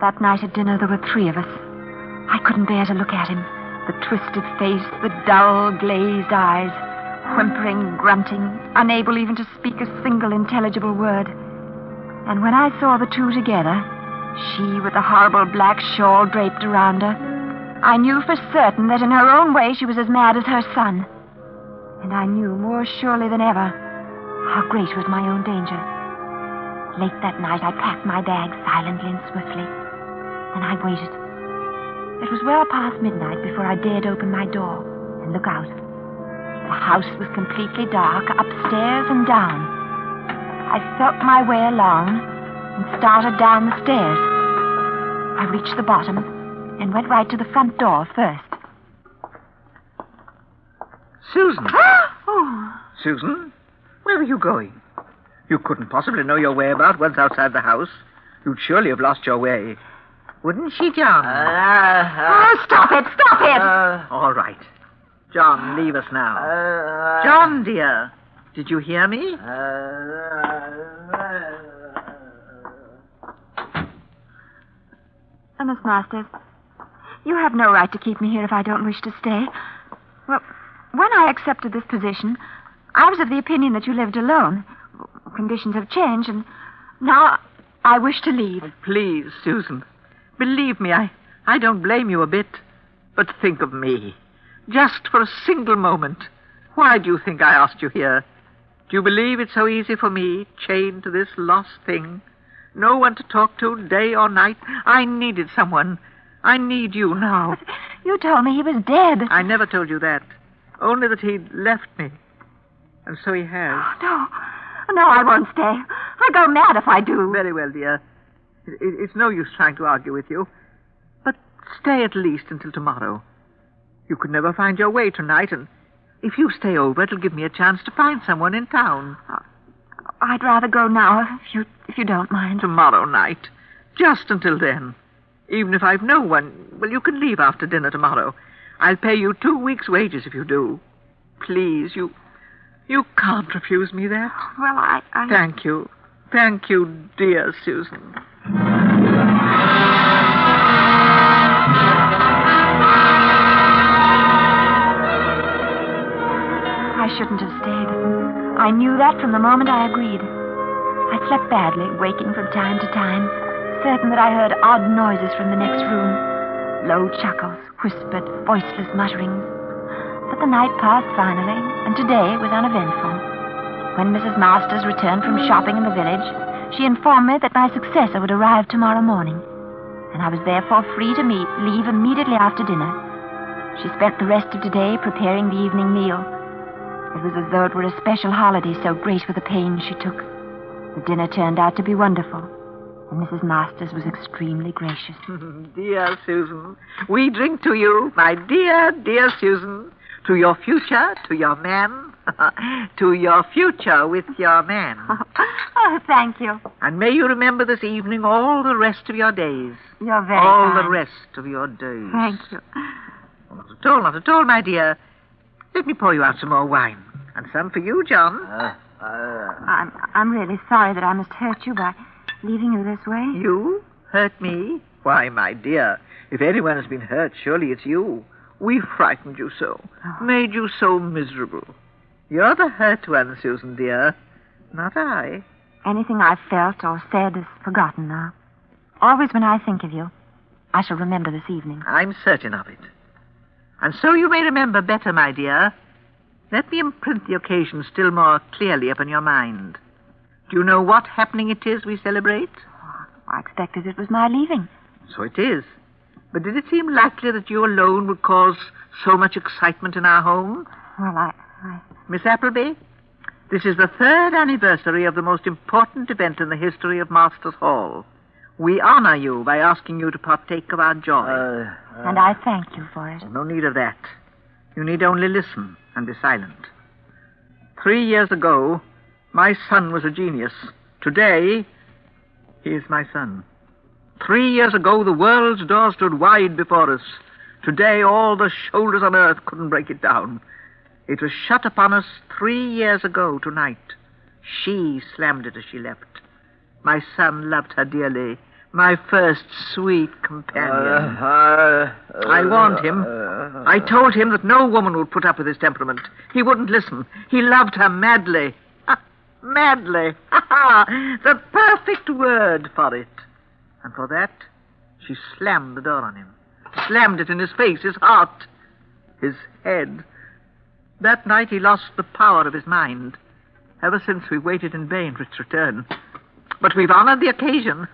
That night at dinner, there were three of us. I couldn't bear to look at him. The twisted face, the dull, glazed eyes, whimpering, grunting, unable even to speak a single intelligible word. And when I saw the two together, she with the horrible black shawl draped around her, I knew for certain that in her own way she was as mad as her son. And I knew more surely than ever how great was my own danger. Late that night, I packed my bag silently and swiftly. Then I waited. It was well past midnight before I dared open my door and look out. The house was completely dark, upstairs and down. I felt my way along and started down the stairs. I reached the bottom and went right to the front door first.
Susan!
Oh.
Susan, where are you going? You couldn't possibly know your way about once outside the house. You'd surely have lost your way. Wouldn't she, John?
Oh, stop it! Stop it!
All right. John, leave us now. John, dear, did you hear me?
Miss Masters, You have no right to keep me here if I don't wish to stay. Well, when I accepted this position, I was of the opinion that you lived alone. Conditions have changed, and now I wish to leave.
Oh, please, Susan. Believe me, I don't blame you a bit. But think of me. Just for a single moment. Why do you think I asked you here? Do you believe it's so easy for me, chained to this lost thing? No one to talk to day or night. I needed someone. I need you now.
But you told me he was dead.
I never told you that. Only that he'd left me. And so he has.
No. No, I won't stay. I go mad if I do.
Very well, dear. It's no use trying to argue with you. But stay at least until tomorrow. You could never find your way tonight, and if you stay over, it'll give me a chance to find someone in town.
I'd rather go now, if you don't mind.
Tomorrow night. Just until then. Even if I've no one, well, you can leave after dinner tomorrow. I'll pay you 2 weeks' wages if you do. Please, you can't refuse me that.
Well, I...
Thank you. Thank you, dear Susan.
I shouldn't have stayed. I knew that from the moment I agreed. I slept badly, waking from time to time, certain that I heard odd noises from the next room. Low chuckles, whispered, voiceless mutterings. But the night passed finally, and today was uneventful. When Mrs. Masters returned from shopping in the village, she informed me that my successor would arrive tomorrow morning, and I was therefore free to leave immediately after dinner. She spent the rest of today preparing the evening meal. It was as though it were a special holiday, so great were the pains she took. The dinner turned out to be wonderful, and Mrs. Masters was extremely gracious.
Dear Susan, we drink to you, my dear, dear Susan, to your future, to your man, to your future with your man.
Oh, thank you.
And may you remember this evening all the rest of your days.
You're very
all
kind.
The rest of your days.
Thank you.
Not at all, my dear. Let me pour you out some more wine. And some for you, John.
I'm really sorry that I must hurt you by leaving you this way.
You? Hurt me? Why, my dear, if anyone has been hurt, surely it's you. We frightened you so. Made you so miserable. You're the hurt one, Susan, dear. Not I.
Anything I've felt or said is forgotten now. Always when I think of you, I shall remember this evening.
I'm certain of it. And so you may remember better, my dear. Let me imprint the occasion still more clearly upon your mind. Do you know what happening it is we celebrate?
I expected it was my leaving.
So it is. But did it seem likely that you alone would cause so much excitement in our home?
Well, I...
Miss Appleby, this is the 3rd anniversary of the most important event in the history of Masters Hall. We honor you by asking you to partake of our joy.
And I thank you for it.
No need of that. You need only listen and be silent. 3 years ago, my son was a genius. Today, he is my son. 3 years ago, the world's door stood wide before us. Today, all the shoulders on earth couldn't break it down. It was shut upon us 3 years ago tonight. She slammed it as she left. My son loved her dearly. My first sweet companion. I warned him. I told him that no woman would put up with his temperament. He wouldn't listen. He loved her madly. Madly. The perfect word for it. And for that, she slammed the door on him. Slammed it in his face, his heart, his head. That night he lost the power of his mind. Ever since, we've waited in vain for its return. But we've honored the occasion.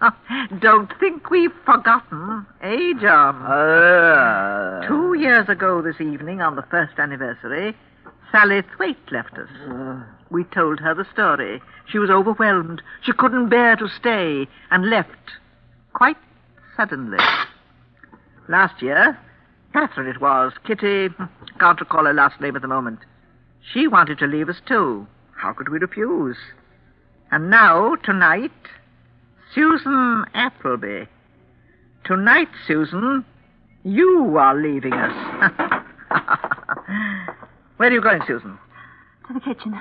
Don't think we've forgotten, eh, John? 2 years ago this evening, on the 1st anniversary, Sally Thwaite left us. We told her the story. She was overwhelmed. She couldn't bear to stay and left quite suddenly. Last year, Catherine it was, Kitty, can't recall her last name at the moment. She wanted to leave us too. How could we refuse? And now, tonight, Susan Appleby. Tonight, Susan, you are leaving us. Where are you going, Susan?
To the kitchen.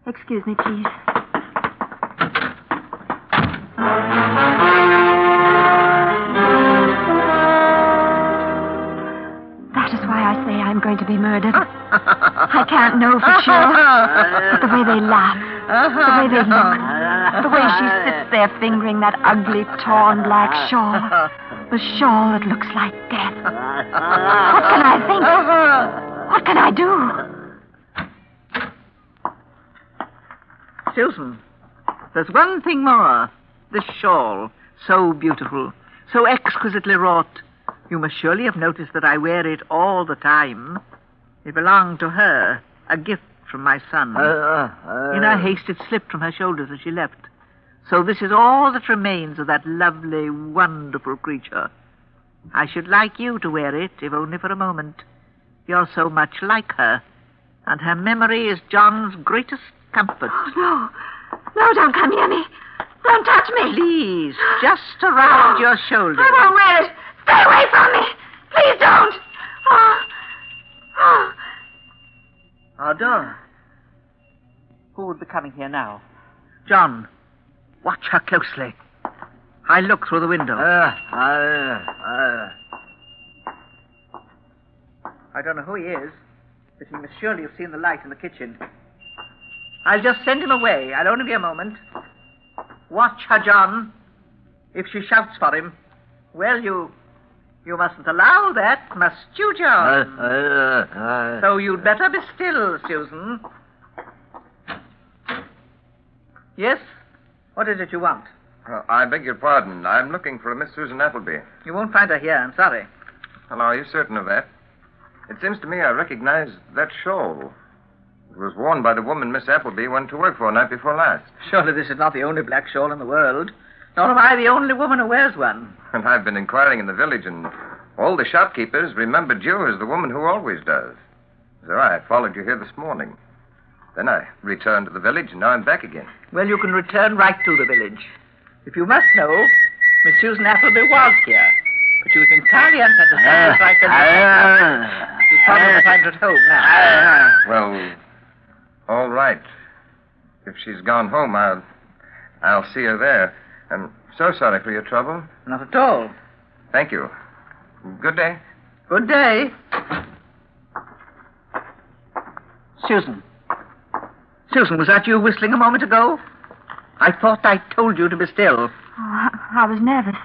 Excuse me, please. can't know for sure. But the way they laugh, the way they look, the way she sits there fingering that ugly, torn black shawl. The shawl that looks like death. What can I think? What can I do?
Susan, there's one thing more. This shawl, so beautiful, so exquisitely wrought. You must surely have noticed that I wear it all the time. It belonged to her, a gift from my son. In her haste, it slipped from her shoulders as she left. So this is all that remains of that lovely, wonderful creature. I should like you to wear it, if only for a moment. You're so much like her, and her memory is John's greatest comfort.
Oh, no. No, don't come near me. Don't touch me.
Please, just around your shoulder.
I won't wear it. Stay away from me. Please don't.
Our door. Who would be coming here now? John, watch her closely. I look through the window. I don't know who he is, but he must surely have seen the light in the kitchen. I'll just send him away. I'll only be a moment. Watch her, John. If she shouts for him, well, you mustn't allow that, must you, John? So you'd better be still, Susan. Yes? What is it you want?
I beg your pardon. I'm looking for a Miss Susan Appleby.
You won't find her here, I'm sorry.
Well, are you certain of that? It seems to me I recognize that shawl. It was worn by the woman Miss Appleby went to work for night before last.
Surely this is not the only black shawl in the world. Nor am I the only woman who wears one.
And I've been inquiring in the village, and all the shopkeepers remembered you as the woman who always does. So I followed you here this morning. Then I returned to the village, and now I'm back again.
Well, you can return right to the village. If you must know, Miss Susan Appleby was here. But she was entirely unsatisfied with life. She's probably find her at home now.
Well, all right. If she's gone home, I'll see her there. I'm so sorry for your trouble.
Not at all.
Thank you. Good day.
Good day. Susan. Susan, was that you whistling a moment ago? I thought I told you to be still.
Oh, I was nervous.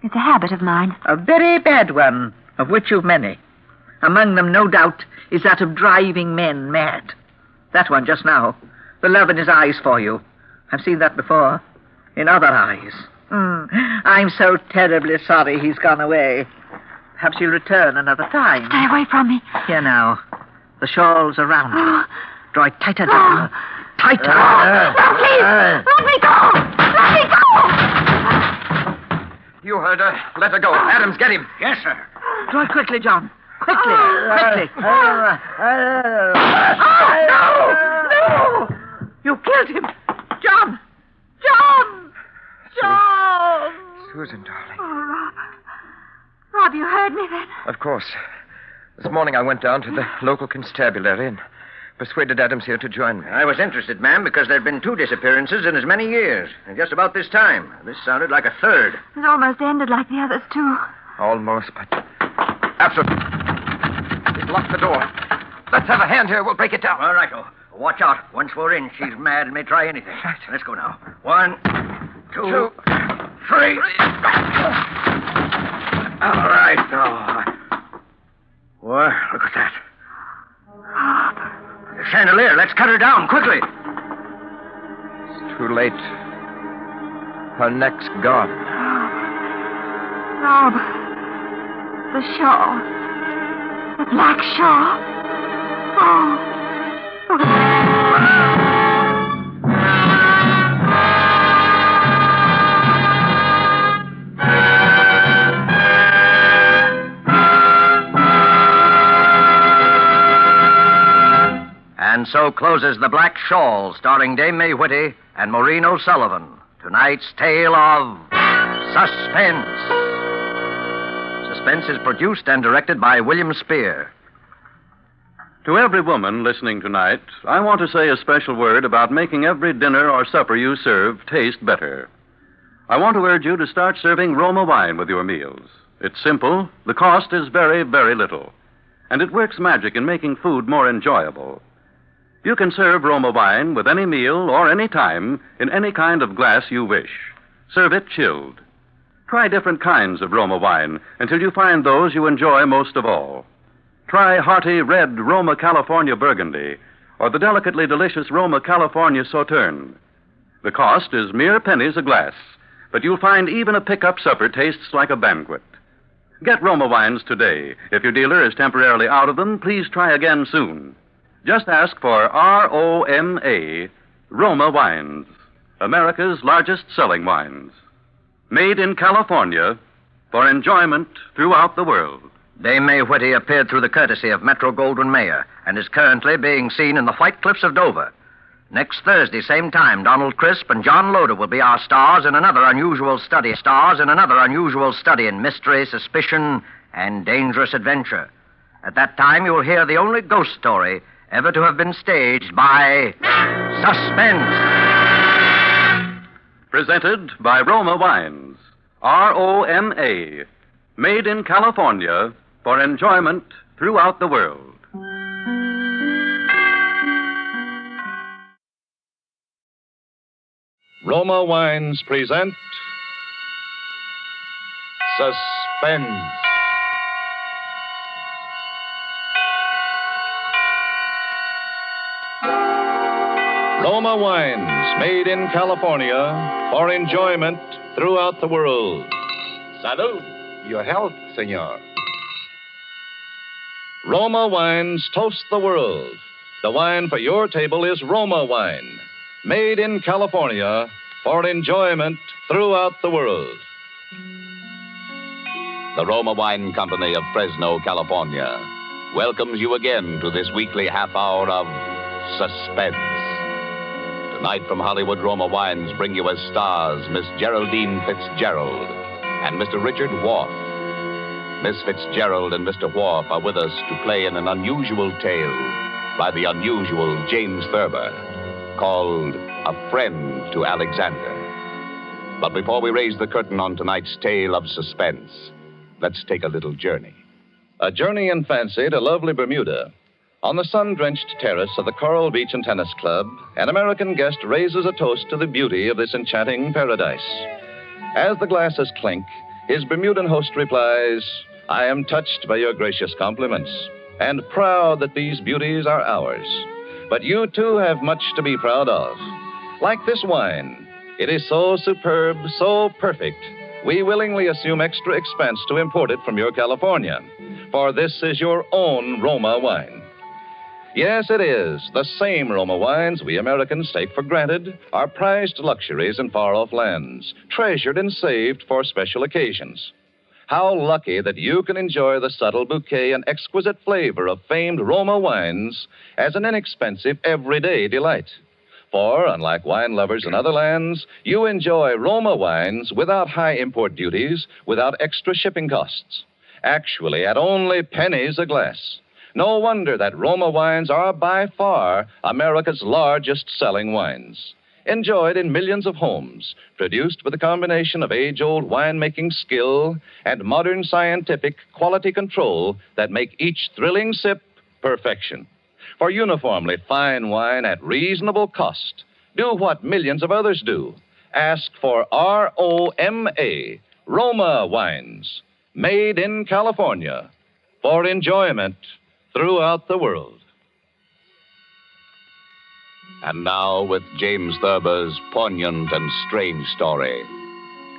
It's a habit of mine.
A very bad one, of which you've many. Among them, no doubt, is that of driving men mad. That one just now. The love in his eyes for you. I've seen that before. In other eyes. I'm so terribly sorry he's gone away. Perhaps he'll return another time.
Stay away from me.
Here now. The shawl's around you. Draw it tighter, John. Tighter.
No, please. Let me go. Let me go.
You heard her. Let her go. Adams, get him.
Yes, sir.
Draw it quickly, John. Quickly. Quickly.
No.
You killed him. John. John. John.
Susan, darling.
Oh, Rob, you heard me then?
Of course. This morning I went down to the local constabulary and persuaded Adams here to join me.
I was interested, ma'am, because there'd been 2 disappearances in as many years. And just about this time. This sounded like a third.
It almost ended like the others, too.
Almost, but... Absolutely. He's locked the door. Let's have a hand here. We'll break it down.
All right, watch out. Once we're in, she's mad and may try anything. Right. Let's go now. 1, 2, 3. All right. Now. Well, look at that. The chandelier. Let's cut her down quickly.
It's too late. Her neck's gone.
Rob, the shawl. The black shawl. Oh.
And so closes The Black Shawl, starring Dame May Whitty and Maureen O'Sullivan. Tonight's tale of Suspense. Suspense is produced and directed by William Spear.
To every woman listening tonight, I want to say a special word about making every dinner or supper you serve taste better. I want to urge you to start serving Roma wine with your meals. It's simple, the cost is very, very little, and it works magic in making food more enjoyable. You can serve Roma wine with any meal or any time in any kind of glass you wish. Serve it chilled. Try different kinds of Roma wine until you find those you enjoy most of all. Try hearty red Roma California Burgundy or the delicately delicious Roma California Sauterne. The cost is mere pennies a glass, but you'll find even a pickup supper tastes like a banquet. Get Roma wines today. If your dealer is temporarily out of them, please try again soon. Just ask for ROMA, Roma Wines, America's largest selling wines. Made in California for enjoyment throughout the world.
Dame May Whitty appeared through the courtesy of Metro-Goldwyn-Mayer and is currently being seen in the White Cliffs of Dover. Next Thursday, same time, Donald Crisp and John Loder will be our stars in another unusual study. In mystery, suspicion, and dangerous adventure. At that time, you'll hear the only ghost story ever to have been staged by Suspense.
Presented by Roma Wines, ROMA, made in California for enjoyment throughout the world.
Roma Wines present Suspense. Roma Wines, made in California for enjoyment throughout the world. Salud.
Your health, senor.
Roma Wines toast the world. The wine for your table is Roma Wine, made in California for enjoyment throughout the world.
The Roma Wine Company of Fresno, California, welcomes you again to this weekly half hour of Suspense. Tonight from Hollywood, Roma Wines bring you as stars Miss Geraldine Fitzgerald and Mr. Richard Wharf. Miss Fitzgerald and Mr. Wharf are with us to play in an unusual tale by the unusual James Thurber, called A Friend to Alexander. But before we raise the curtain on tonight's tale of suspense, let's take a little journey.
A journey in fancy to lovely Bermuda. On the sun-drenched terrace of the Coral Beach and Tennis Club, an American guest raises a toast to the beauty of this enchanting paradise. As the glasses clink, his Bermudan host replies, "I am touched by your gracious compliments, and proud that these beauties are ours. But you, too, have much to be proud of. Like this wine, it is so superb, so perfect, we willingly assume extra expense to import it from your California, for this is your own Roma wine." Yes, it is. The same Roma wines we Americans take for granted are prized luxuries in far-off lands, treasured and saved for special occasions. How lucky that you can enjoy the subtle bouquet and exquisite flavor of famed Roma wines as an inexpensive, everyday delight. For, unlike wine lovers in other lands, you enjoy Roma wines without high import duties, without extra shipping costs. Actually, at only pennies a glass. No wonder that Roma wines are by far America's largest selling wines. Enjoyed in millions of homes, produced with a combination of age-old winemaking skill and modern scientific quality control that make each thrilling sip perfection. For uniformly fine wine at reasonable cost, do what millions of others do. Ask for ROMA, Roma Wines, made in California for enjoyment throughout the world.
And now, with James Thurber's poignant and strange story,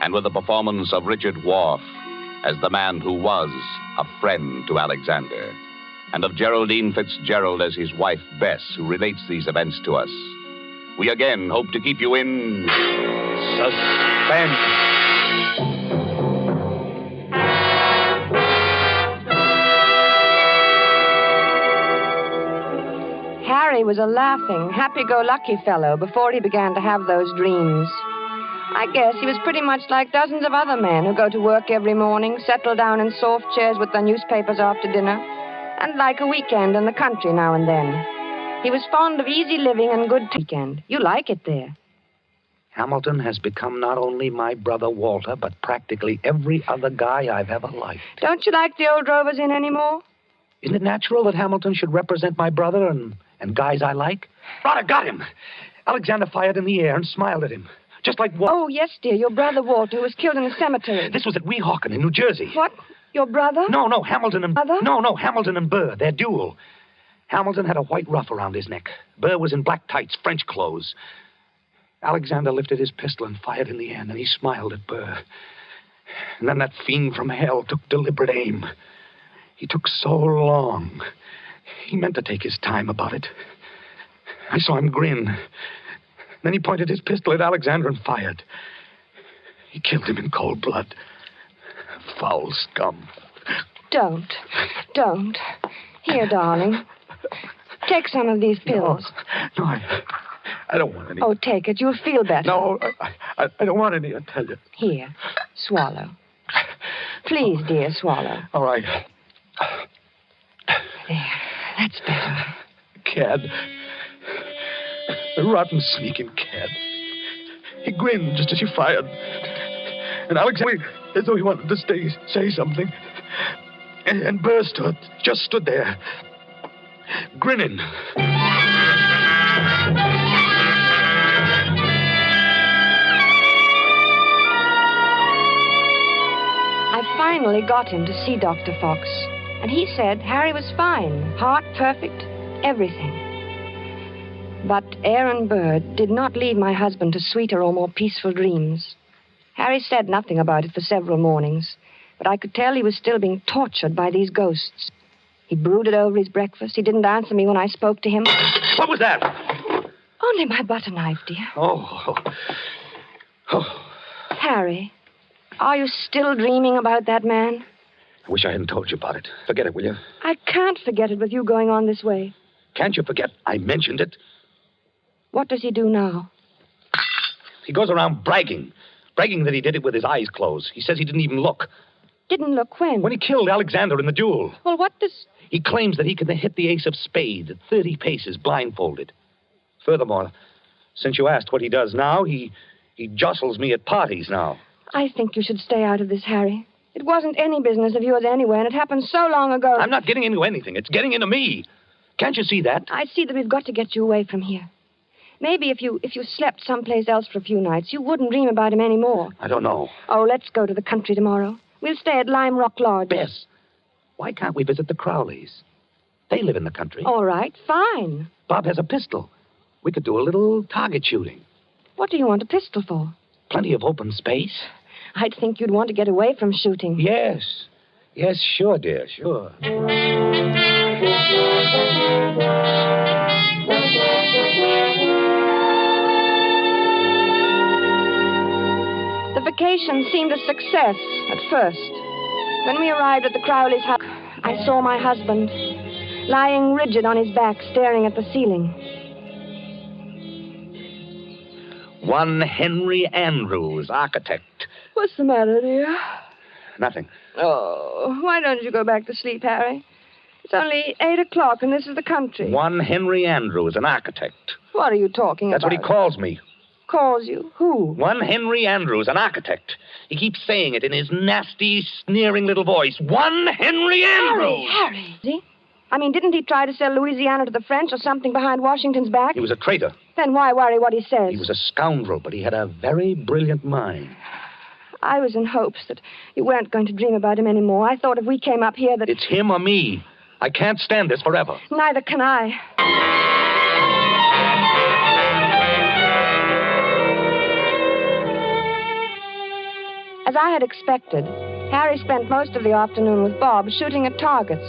and with the performance of Richard Wharf as the man who was a friend to Alexander, and of Geraldine Fitzgerald as his wife, Bess, who relates these events to us, we again hope to keep you in suspense.
Harry was a laughing, happy-go-lucky fellow before he began to have those dreams. I guess he was pretty much like dozens of other men who go to work every morning, settle down in soft chairs with their newspapers after dinner, and like a weekend in the country now and then. He was fond of easy living and good weekend. You like it there.
Hamilton has become not only my brother Walter, but practically every other guy I've ever liked.
Don't you like the old Rovers Inn anymore?
Isn't it natural that Hamilton should represent my brother and
And guys I like? Brother, got him. Alexander fired in the air and smiled at him. Just like what?
Oh, yes, dear. Your brother Walter, who was killed in a cemetery.
This was at Weehawken in New Jersey.
What? Your brother?
No, Hamilton and...
Brother?
No, Hamilton and Burr. Their duel. Hamilton had a white ruff around his neck. Burr was in black tights, French clothes. Alexander lifted his pistol and fired in the air, and then he smiled at Burr. And then that fiend from hell took deliberate aim. He took so long. He meant to take his time about it. I saw him grin. Then he pointed his pistol at Alexander and fired. He killed him in cold blood. Foul scum.
Don't. Here, darling. Take some of these pills.
No, I don't want any.
Oh, take it. You'll feel better.
No, I don't want any, I tell you.
Here, swallow. Please, dear, swallow.
All right.
There, that's better.
Cad. A rotten, sneaking cad. He grinned just as he fired. And Alexander, as though he wanted to say something. And Burr just stood there, grinning.
I finally got him to see Dr. Fox. And he said Harry was fine, heart perfect, everything. But Aaron Burr did not lead my husband to sweeter or more peaceful dreams. Harry said nothing about it for several mornings, but I could tell he was still being tortured by these ghosts. He brooded over his breakfast. He didn't answer me when I spoke to him.
What was that?
Only my butter knife, dear.
Oh.
Harry, are you still dreaming about that man?
I wish I hadn't told you about it. Forget it, will you?
I can't forget it with you going on this way.
Can't you forget I mentioned it?
What does he do now?
He goes around bragging that he did it with his eyes closed. He says he didn't even look.
Didn't look when?
When he killed Alexander in the duel.
Well, what does...
He claims that he can hit the ace of spades at 30 paces blindfolded. Furthermore, since you asked what he does now, he jostles me at parties now.
I think you should stay out of this, Harry. It wasn't any business of yours anyway, and it happened so long ago.
I'm not getting into anything. It's getting into me. Can't you see that?
I see that we've got to get you away from here. Maybe if you slept someplace else for a few nights, you wouldn't dream about him anymore.
I don't know.
Oh, let's go to the country tomorrow. We'll stay at Lime Rock Lodge.
Bess, why can't we visit the Crowleys? They live in the country.
All right, fine.
Bob has a pistol. We could do a little target shooting.
What do you want a pistol for?
Plenty of open space.
I'd think you'd want to get away from shooting.
Yes. Yes, sure, dear, sure.
The vacation seemed a success at first. When we arrived at the Crowley's house, I saw my husband lying rigid on his back, staring at the ceiling.
One Henry Andrews, architect.
What's the matter, dear?
Nothing.
Oh, why don't you go back to sleep, Harry? It's only 8 o'clock, and this is the country.
One Henry Andrews, an architect.
What are you talking
That's
about?
what he calls me.
Calls you? Who?
One Henry Andrews, an architect. He keeps saying it in his nasty, sneering little voice. One Henry Andrews!
Harry. See? I mean, didn't he try to sell Louisiana to the French or something behind Washington's back?
He was a traitor.
Then why worry what he says?
He was a scoundrel, but he had a very brilliant mind.
I was in hopes that you weren't going to dream about him anymore. I thought if we came up here that...
It's him or me. I can't stand this forever.
Neither can I. As I had expected, Harry spent most of the afternoon with Bob shooting at targets.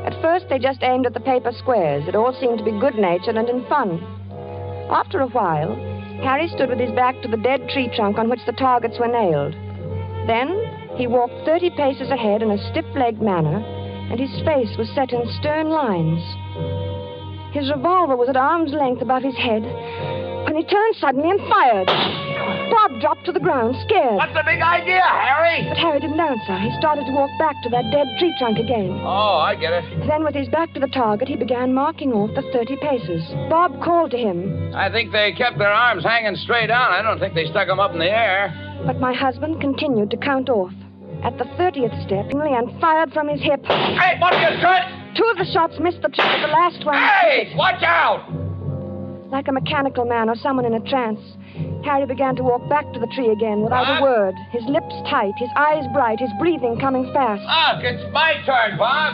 At first, they just aimed at the paper squares. It all seemed to be good-natured and in fun. After a while, Harry stood with his back to the dead tree trunk on which the targets were nailed. Then he walked 30 paces ahead in a stiff-legged manner, and his face was set in stern lines. His revolver was at arm's length above his head when he turned suddenly and fired. Bob dropped to the ground, scared.
What's the big idea, Harry?
But Harry didn't answer. He started to walk back to that dead tree trunk again.
Oh, I get it.
Then, with his back to the target, he began marking off the 30 paces. Bob called to him.
I think they kept their arms hanging straight down. I don't think they stuck them up in the air.
But my husband continued to count off. At the 30th step, and fired from his hip.
Hey, what are you, Kurt?
Two of the shots missed the tree, but the last one...
Hey! Watch out!
Like a mechanical man or someone in a trance, Harry began to walk back to the tree again without a word, his lips tight, his eyes bright, his breathing coming fast.
Look, it's my turn, Bob.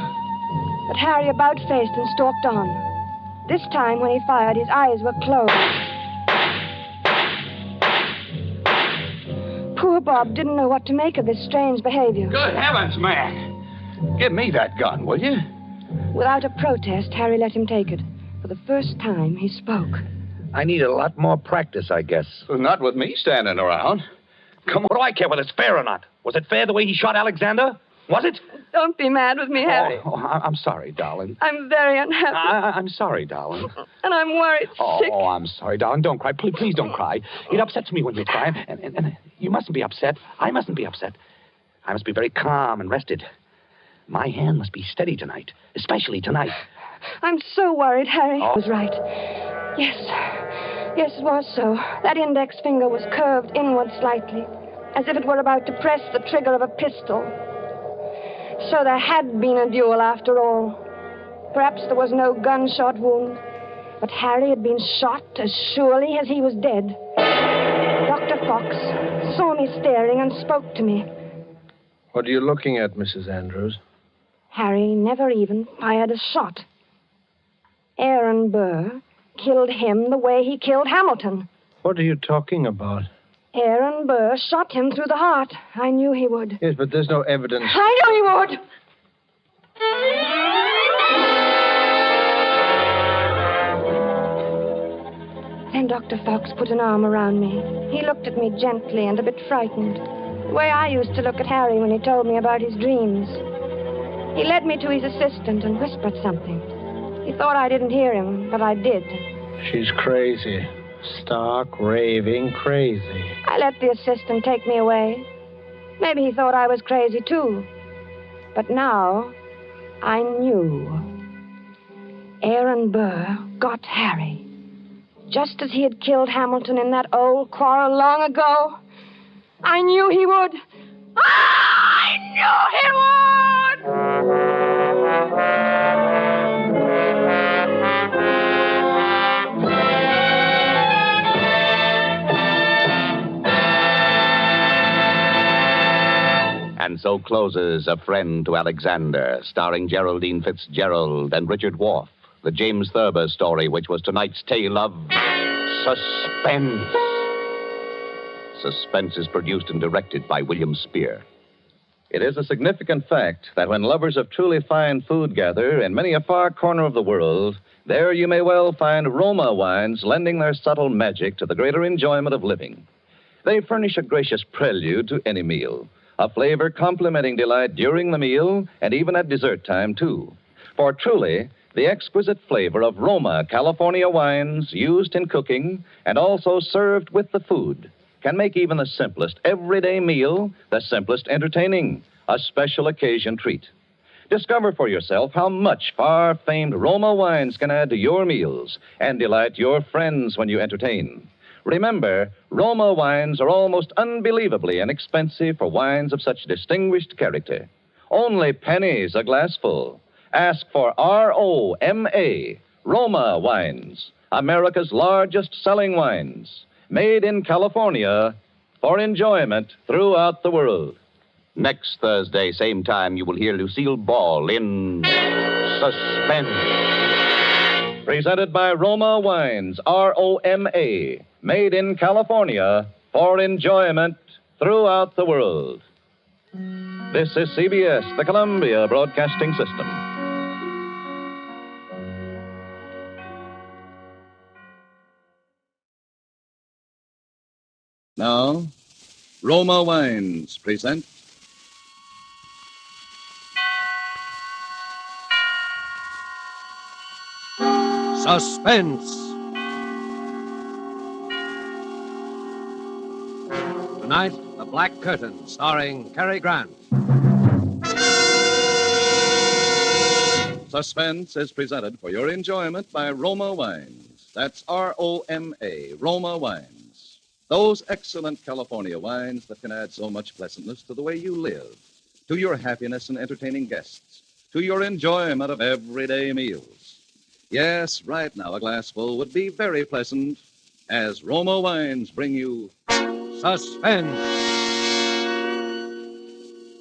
But Harry about-faced and stalked on. This time, when he fired, his eyes were closed. Poor Bob didn't know what to make of this strange behavior.
Good heavens, man. Give me that gun, will you?
Without a protest, Harry let him take it. For the first time, he spoke.
I need a lot more practice, I guess.
Not with me standing around. Come on, what do I care whether it's fair or not? Was it fair the way he shot Alexander? Was it?
Don't be mad with me, Harry.
I'm sorry, darling.
I'm very unhappy.
I'm sorry, darling.
And I'm worried sick.
Oh, I'm sorry, darling. Don't cry. Please don't cry. It upsets me when you cry. And you mustn't be upset. I mustn't be upset. I must be very calm and rested. My hand must be steady tonight, especially tonight.
I'm so worried, Harry.
Oh.
I was right. Yes, it was so. That index finger was curved inward slightly, as if it were about to press the trigger of a pistol. So there had been a duel after all. Perhaps there was no gunshot wound, but Harry had been shot as surely as he was dead. Dr. Fox saw me staring and spoke to me.
What are you looking at, Mrs. Andrews?
Harry never even fired a shot. Aaron Burr killed him the way he killed Hamilton.
What are you talking about?
Aaron Burr shot him through the heart. I knew he would.
Yes, but there's no evidence.
I knew he would! Then Dr. Fox put an arm around me. He looked at me gently and a bit frightened, the way I used to look at Harry when he told me about his dreams. He led me to his assistant and whispered something. He thought I didn't hear him, but I did.
She's crazy. Stark, raving crazy.
I let the assistant take me away. Maybe he thought I was crazy, too. But now, I knew. Aaron Burr got Harry. Just as he had killed Hamilton in that old quarrel long ago. I knew he would. I knew he would!
And so closes A Friend to Alexander, starring Geraldine Fitzgerald and Richard Wharf, the James Thurber story, which was tonight's tale of Suspense. Suspense is produced and directed by William Spear.
It is a significant fact that when lovers of truly fine food gather in many a far corner of the world, there you may well find Roma wines lending their subtle magic to the greater enjoyment of living. They furnish a gracious prelude to any meal, a flavor complementing delight during the meal and even at dessert time, too. For truly, the exquisite flavor of Roma California wines used in cooking and also served with the food can make even the simplest everyday meal the simplest entertaining, a special occasion treat. Discover for yourself how much far-famed Roma wines can add to your meals and delight your friends when you entertain. Remember, Roma wines are almost unbelievably inexpensive for wines of such distinguished character. Only pennies a glassful. Ask for R-O-M-A, Roma wines, America's largest selling wines, made in California for enjoyment throughout the world.
Next Thursday, same time, you will hear Lucille Ball in Suspense.
Presented by Roma Wines, R-O-M-A, made in California for enjoyment throughout the world. This is CBS, the Columbia Broadcasting System. Now, Roma Wines present
Suspense. Tonight, The Black Curtain, starring Cary Grant.
Suspense is presented for your enjoyment by Roma Wines. That's R-O-M-A, Roma Wines. Those excellent California wines that can add so much pleasantness to the way you live, to your happiness in entertaining guests, to your enjoyment of everyday meals. Yes, right now a glassful would be very pleasant as Roma Wines bring you
Suspense.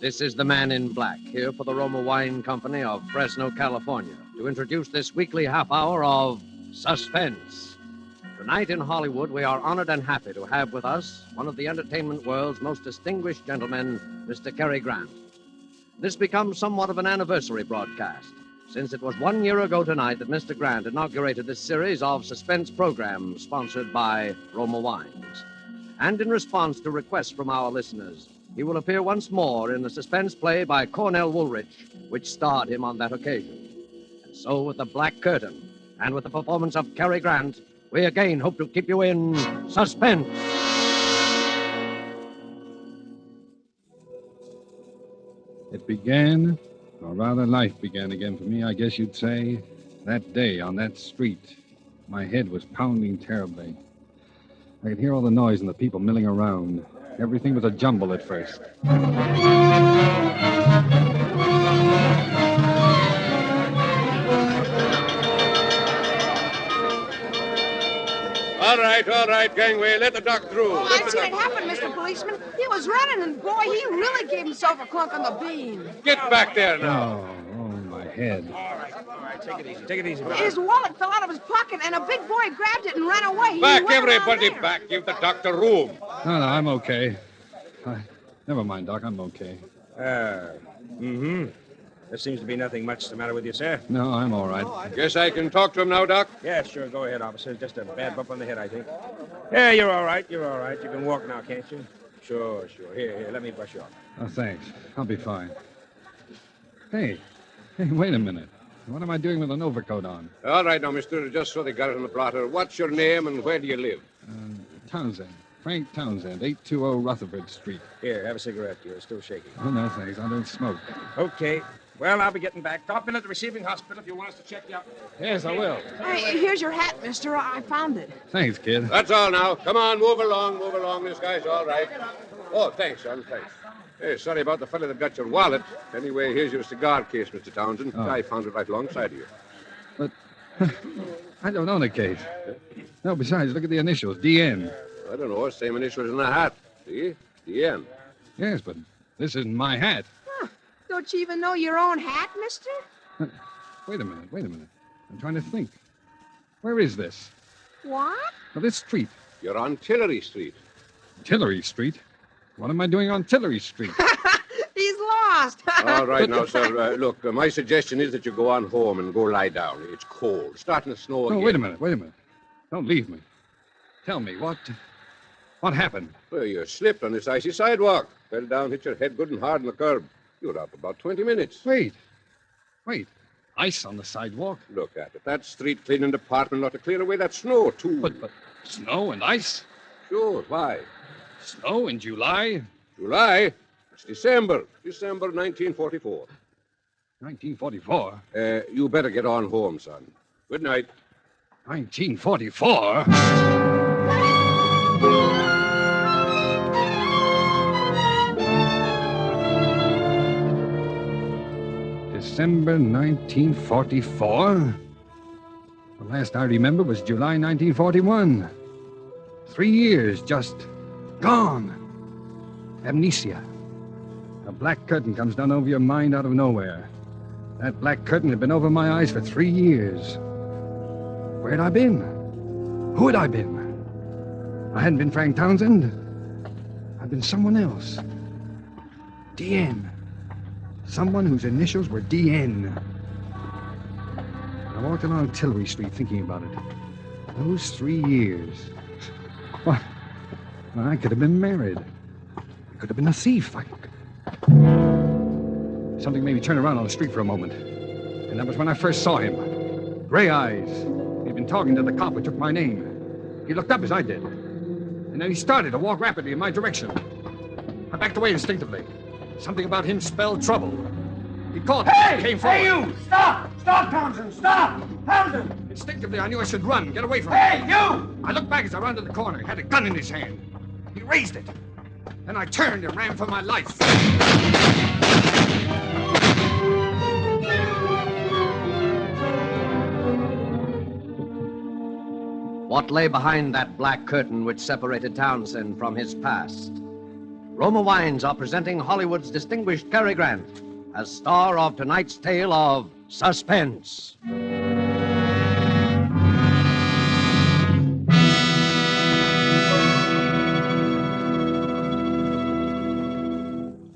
This is the Man in Black, here for the Roma Wine Company of Fresno, California, to introduce this weekly half hour of Suspense. Tonight in Hollywood, we are honored and happy to have with us one of the entertainment world's most distinguished gentlemen, Mr. Cary Grant. This becomes somewhat of an anniversary broadcast, since it was 1 year ago tonight that Mr. Grant inaugurated this series of suspense programs sponsored by Roma Wines. And in response to requests from our listeners, he will appear once more in the suspense play by Cornell Woolrich, which starred him on that occasion. And so, with the Black Curtain, and with the performance of Cary Grant, we again hope to keep you in suspense.
It began, or rather life began again for me, I guess you'd say, that day on that street. My head was pounding terribly. I could hear all the noise and the people milling around. Everything was a jumble at first.
All right, gangway. Let the doc through.
Oh, I've seen it happen, Mr. Policeman. He was running, and boy, he really gave himself a clunk on the bean.
Get back there now.
Oh, my head.
All right. Take it easy. His wallet fell out of his pocket, and a big boy grabbed it and ran away.
Back, everybody, back. Give the doctor room.
No, I'm okay. Never mind, Doc, I'm okay.
There seems to be nothing much the matter with you, sir.
No, I'm all right.
Guess I can talk to him now, Doc?
Yeah, sure. Go ahead, officer. Just a bad bump on the head, I think. Yeah, you're all right. You can walk now, can't you? Sure. Here, let me brush you off.
Oh, thanks. I'll be fine. Hey, wait a minute. What am I doing with an overcoat on?
All right, now, mister, just so they got it on the blotter. What's your name and where do you live?
Townsend. Frank Townsend, 820 Rutherford Street.
Here, have a cigarette. You're still shaking.
Oh, no, thanks. I don't smoke.
Okay. Well, I'll be getting back. Drop in at the receiving hospital if you want us to check you out.
Yes, I will.
Hey, here's your hat, mister. I found it.
Thanks, kid.
That's all now. Come on, move along. This guy's all right. Oh, thanks, son. Thanks. Hey, sorry about the fellow that got your wallet. Anyway, here's your cigar case, Mr. Townsend.
Oh.
I found it right alongside of you.
But I don't own a case. No, besides, look at the initials, DN.
I don't know. Same initials in the hat. See? DN.
Yes, but this isn't my hat.
Huh. Don't you even know your own hat, mister?
Wait a minute. I'm trying to think. Where is this?
What?
Well, this street.
You're on Tillery Street.
Tillery Street? What am I doing on Tillery Street?
He's lost.
All right, now, sir. Look, my suggestion is that you go on home and go lie down. It's cold. It's starting to snow again.
Oh, wait a minute. Don't leave me. Tell me, what happened?
Well, you slipped on this icy sidewalk. Fell down, hit your head good and hard on the curb. You were out for about 20 minutes.
Wait. Ice on the sidewalk?
Look at it. That street cleaning department ought to clear away that snow, too.
But snow and ice?
Sure, why?
Snow in July?
July? It's December 1944.
1944?
You better get on home, son. Good night.
1944? December 1944? The last I remember was July 1941. 3 years just gone. Amnesia. A black curtain comes down over your mind out of nowhere. That black curtain had been over my eyes for 3 years. Where had I been? Who had I been? I hadn't been Frank Townsend. I'd been someone else. DN. Someone whose initials were DN. I walked along Tillery Street thinking about it. Those 3 years. What? Well, I could have been married. I could have been a thief. Something made me turn around on the street for a moment. And that was when I first saw him. Gray eyes. He'd been talking to the cop who took my name. He looked up as I did. And then he started to walk rapidly in my direction. I backed away instinctively. Something about him spelled trouble. He caught me and came forward.
Hey, you! Stop! Stop, Townsend! Stop! Townsend!
Instinctively, I knew I should run, get away from him.
Hey, you!
I looked back as I rounded the corner. He had a gun in his hand. He raised it. Then I turned and ran for my life.
What lay behind that black curtain which separated Townsend from his past? Roma Wines are presenting Hollywood's distinguished Cary Grant as star of tonight's tale of Suspense.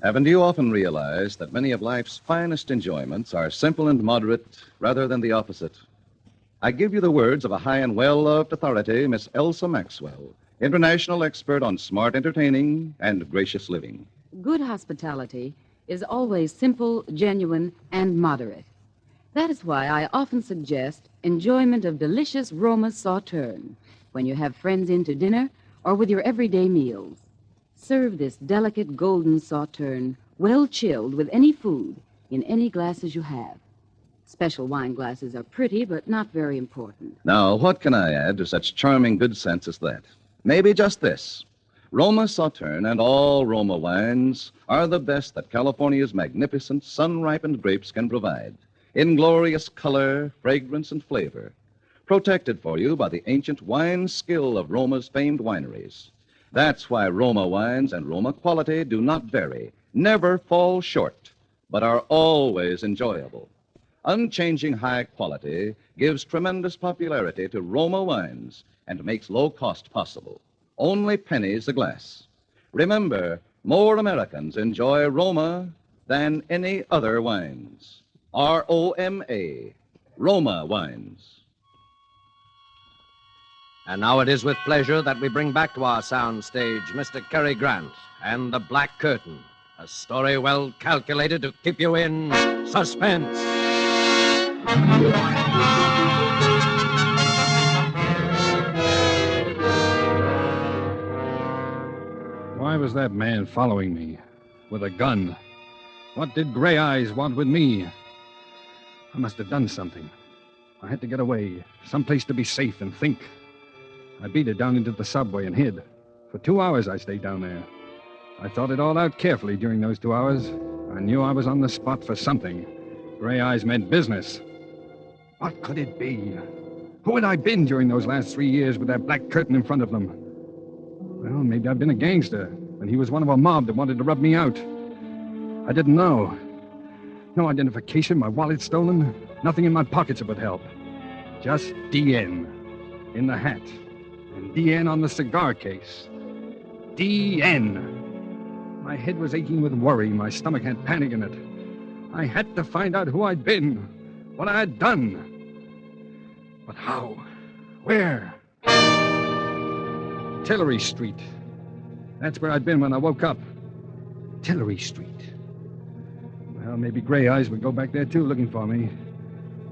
Haven't you often realized that many of life's finest enjoyments are simple and moderate rather than the opposite? I give you the words of a high and well-loved authority, Miss Elsa Maxwell, international expert on smart entertaining and gracious living.
Good hospitality is always simple, genuine, and moderate. That is why I often suggest enjoyment of delicious Roma sauterne when you have friends in to dinner or with your everyday meals. Serve this delicate golden sauterne, well chilled with any food, in any glasses you have. Special wine glasses are pretty, but not very important.
Now, what can I add to such charming good sense as that? Maybe just this. Roma Sauterne and all Roma wines are the best that California's magnificent sun-ripened grapes can provide, in glorious color, fragrance, and flavor, protected for you by the ancient wine skill of Roma's famed wineries. That's why Roma wines and Roma quality do not vary, never fall short, but are always enjoyable. Unchanging high quality gives tremendous popularity to Roma wines and makes low cost possible. Only pennies a glass. Remember, more Americans enjoy Roma than any other wines. R-O-M-A, Roma wines.
And now it is with pleasure that we bring back to our sound stage Mr. Cary Grant and The Black Curtain, a story well calculated to keep you in suspense.
Why was that man following me with a gun? What did Gray Eyes want with me? I must have done something. I had to get away, someplace to be safe and think. I beat it down into the subway and hid. For 2 hours I stayed down there. I thought it all out carefully during those 2 hours. I knew I was on the spot for something. Gray Eyes meant business. What could it be? Who had I been during those last 3 years with that black curtain in front of them? Well, maybe I'd been a gangster, and he was one of a mob that wanted to rub me out. I didn't know. No identification, my wallet stolen, nothing in my pockets that would help. Just DN in the hat, and DN on the cigar case. DN. My head was aching with worry, my stomach had panic in it. I had to find out who I'd been, what I had done. But how? Where? Tillery Street. That's where I'd been when I woke up. Tillery Street. Well, maybe Gray Eyes would go back there, too, looking for me.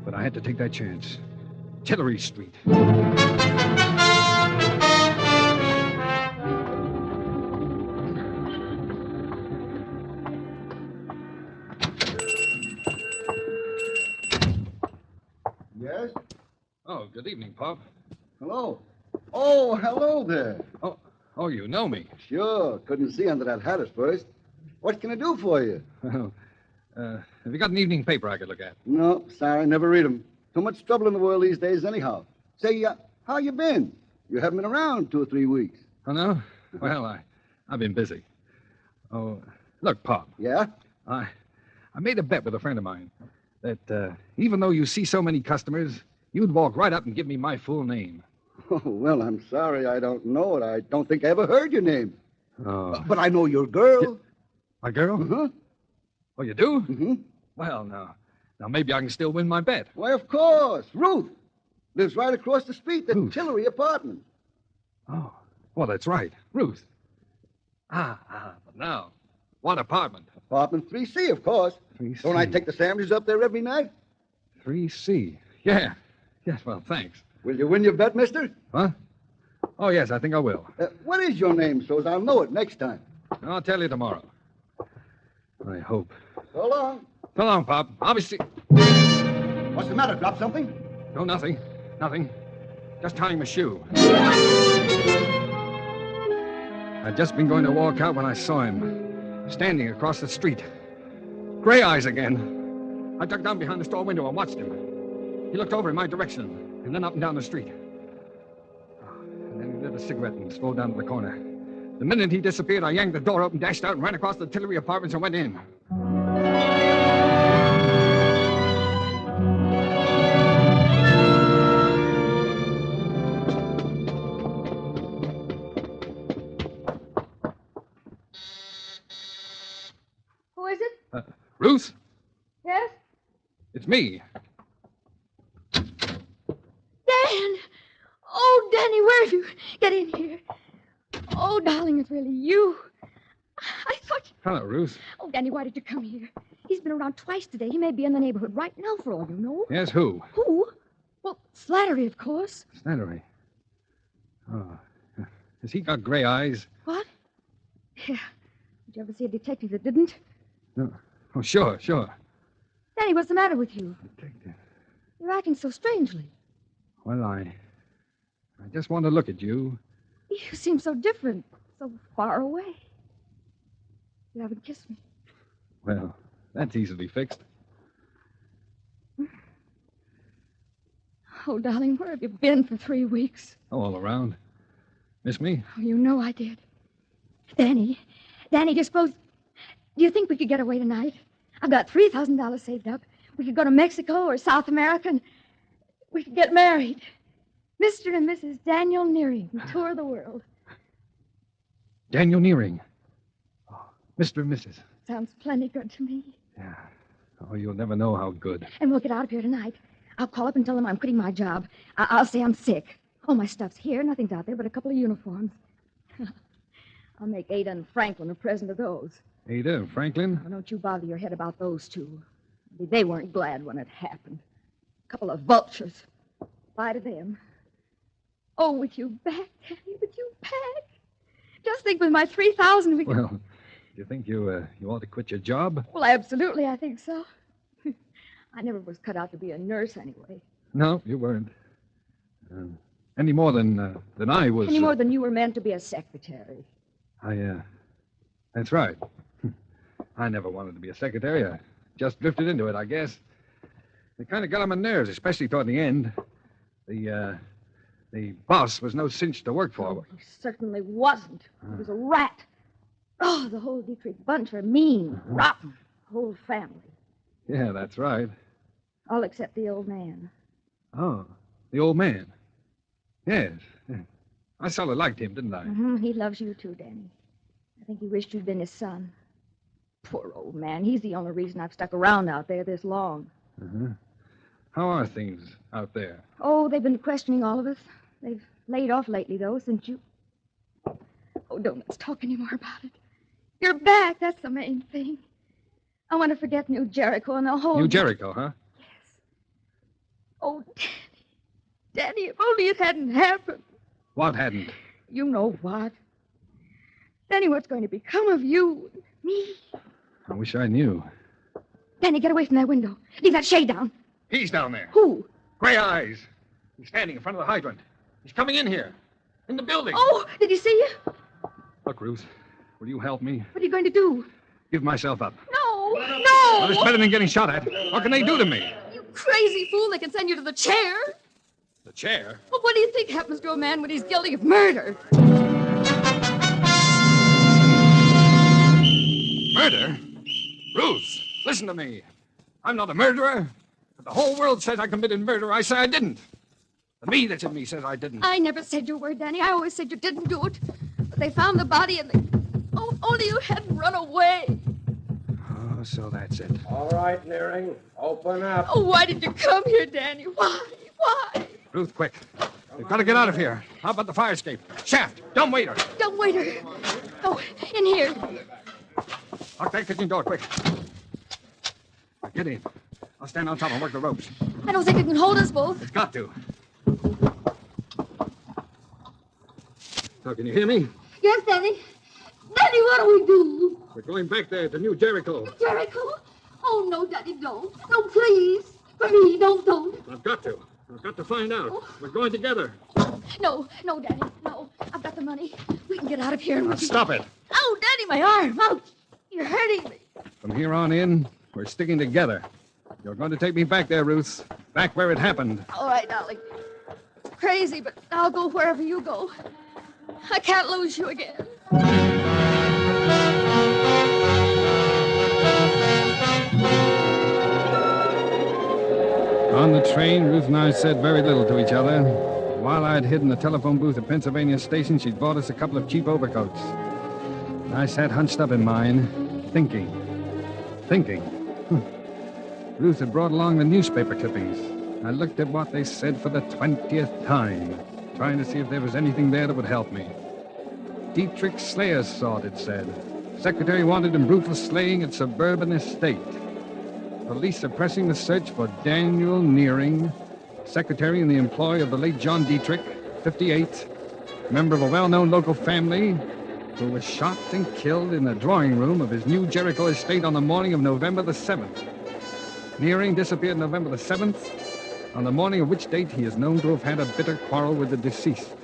But I had to take that chance. Tillery Street.
Yes?
Oh, good evening, Pop.
Hello. Oh, hello there.
Oh, you know me.
Sure. Couldn't see under that hat at first. What can I do for you?
Well, have you got an evening paper I could look at?
No, sorry, never read 'em. Too much trouble in the world these days anyhow. Say, how you been? You haven't been around 2 or 3 weeks.
Oh, no? Well, I've been busy. Oh, look, Pop.
Yeah?
I made a bet with a friend of mine that even though you see so many customers, you'd walk right up and give me my full name.
Oh, well, I'm sorry. I don't know it. I don't think I ever heard your name.
Oh.
But I know your girl.
My girl?
Uh-huh.
Oh, you do?
Mm-hmm.
Well, now maybe I can still win my bet.
Why, of course. Ruth lives right across the street, the Tillery apartment.
Oh, well, that's right. Ruth. But now, what apartment?
Apartment 3C, of course.
3C.
Don't I take the sandwiches up there every night?
3C. Yeah. Yes, well, thanks.
Will you win your bet, mister?
Huh? Oh, yes, I think I will.
What is your name, so as I'll know it next time?
I'll tell you tomorrow. I hope.
So long.
So long, Pop. I'll be see...
What's the matter? Drop something?
No, nothing. Nothing. Just tying my shoe. I'd just been going to walk out when I saw him, standing across the street. Gray Eyes again. I ducked down behind the store window and watched him. He looked over in my direction, and then up and down the street. lit a cigarette and strolled down to the corner. The minute he disappeared, I yanked the door open, dashed out, and ran across the Tillery apartments and went in.
Who is it?
Ruth?
Yes?
It's me.
Dan! Oh, Danny, where have you? Get in here. Oh, darling, it's really you. I thought...
Hello, Ruth.
Oh, Danny, why did you come here? He's been around twice today. He may be in the neighborhood right now, for all you know.
Yes, who?
Who? Well, Slattery, of course.
Slattery. Oh. Has he got gray eyes?
What? Yeah. Did you ever see a detective that didn't?
No. Oh, sure.
Danny, what's the matter with you?
Detective.
You're acting so strangely.
Well, I just want to look at you.
You seem so different, so far away. You haven't kissed me.
Well, that's easily fixed.
Oh, darling, where have you been for 3 weeks?
Oh, all around. Miss me?
Oh, you know I did. Danny, do you think we could get away tonight? I've got $3,000 saved up. We could go to Mexico or South America and we could get married. Mr. and Mrs. Daniel Nearing, tour the world.
Daniel Nearing. Oh, Mr. and Mrs.
Sounds plenty good to me.
Yeah. Oh, you'll never know how good.
And we'll get out of here tonight. I'll call up and tell them I'm quitting my job. I'll say I'm sick. All my stuff's here. Nothing's out there but a couple of uniforms. I'll make Ada and Franklin a present of those.
Ada and Franklin?
Oh, don't you bother your head about those two. They weren't glad when it happened. A couple of vultures. Bye to them. Oh, with you back, Danny, with you back. Just think with my $3,000 we could...
Well, do you think you ought to quit your job?
Well, absolutely, I think so. I never was cut out to be a nurse anyway.
No, you weren't. Any more than I was.
Any more than you were meant to be a secretary.
That's right. I never wanted to be a secretary. I just drifted into it, I guess. It kind of got on my nerves, especially toward the end. The boss was no cinch to work for.
Oh, he certainly wasn't. He was a rat. Oh, the whole Dietrich bunch are mean, rotten. The whole family.
Yeah, that's right.
All except the old man.
Oh, the old man. Yes. I sort of liked him, didn't I?
Mm-hmm. He loves you too, Danny. I think he wished you'd been his son. Poor old man. He's the only reason I've stuck around out there this long.
Uh-huh. How are things out there?
Oh, they've been questioning all of us. They've laid off lately, though, since you... Oh, don't let's talk any more about it. You're back. That's the main thing. I want to forget New Jericho and the whole...
New Jericho, huh?
Yes. Oh, Danny, if only it hadn't happened.
What hadn't?
You know what. Danny, what's going to become of you and me?
I wish I knew.
Danny, get away from that window. Leave that shade down.
He's down there.
Who?
Gray eyes. He's standing in front of the hydrant. He's coming in here. In the building.
Oh, did he see you?
Look, Ruth, will you help me?
What are you going to do?
Give myself up.
No.
Well, it's better than getting shot at. What can they do to me?
You crazy fool. They can send you to the chair.
The chair?
Well, what do you think happens to a man when he's guilty of murder?
Murder? Ruth, listen to me. I'm not a murderer. But the whole world says I committed murder. I say I didn't. The me that's in me says I didn't.
I never said your word, Danny. I always said you didn't do it. But they found the body and they... Oh, only you hadn't run away.
Oh, so that's it.
All right, Nearing. Open up.
Oh, why did you come here, Danny? Why?
Ruth, quick. We've got to get out of here. How about the fire escape? Shaft, dumbwaiter.
Dumbwaiter. Oh, in here.
Lock that kitchen door, quick. Now, get in. I'll stand on top and work the ropes.
I don't think it can hold us both.
It's got to. So, can you hear me?
Yes, Danny. Danny, what do we do?
We're going back there to New Jericho.
Jericho? Oh, no, Daddy, don't. No, please. For me, don't.
I've got to. I've got to find out. Oh. We're going together.
No, Daddy, no. I've got the money. We can get out of here.
Now, stop it.
Oh, Daddy, my arm. Ouch. You're hurting me.
From here on in, we're sticking together. You're going to take me back there, Ruth. Back where it happened.
All right, darling. crazy, but I'll go wherever you go. I can't lose you again.
On the train, Ruth and I said very little to each other. While I'd hidden the telephone booth at Pennsylvania Station, she'd bought us a couple of cheap overcoats. I sat hunched up in mine, thinking. Ruth had brought along the newspaper clippings. I looked at what they said for the 20th time, trying to see if there was anything there that would help me. Dietrich Slayer's sought, it said. Secretary wanted in brutal slaying at suburban estate. Police are pressing the search for Daniel Nearing, secretary in the employ of the late John Dietrich, 58, member of a well-known local family, who was shot and killed in the drawing room of his New Jericho estate on the morning of November the 7th. Nearing disappeared November the 7th, on the morning of which date he is known to have had a bitter quarrel with the deceased.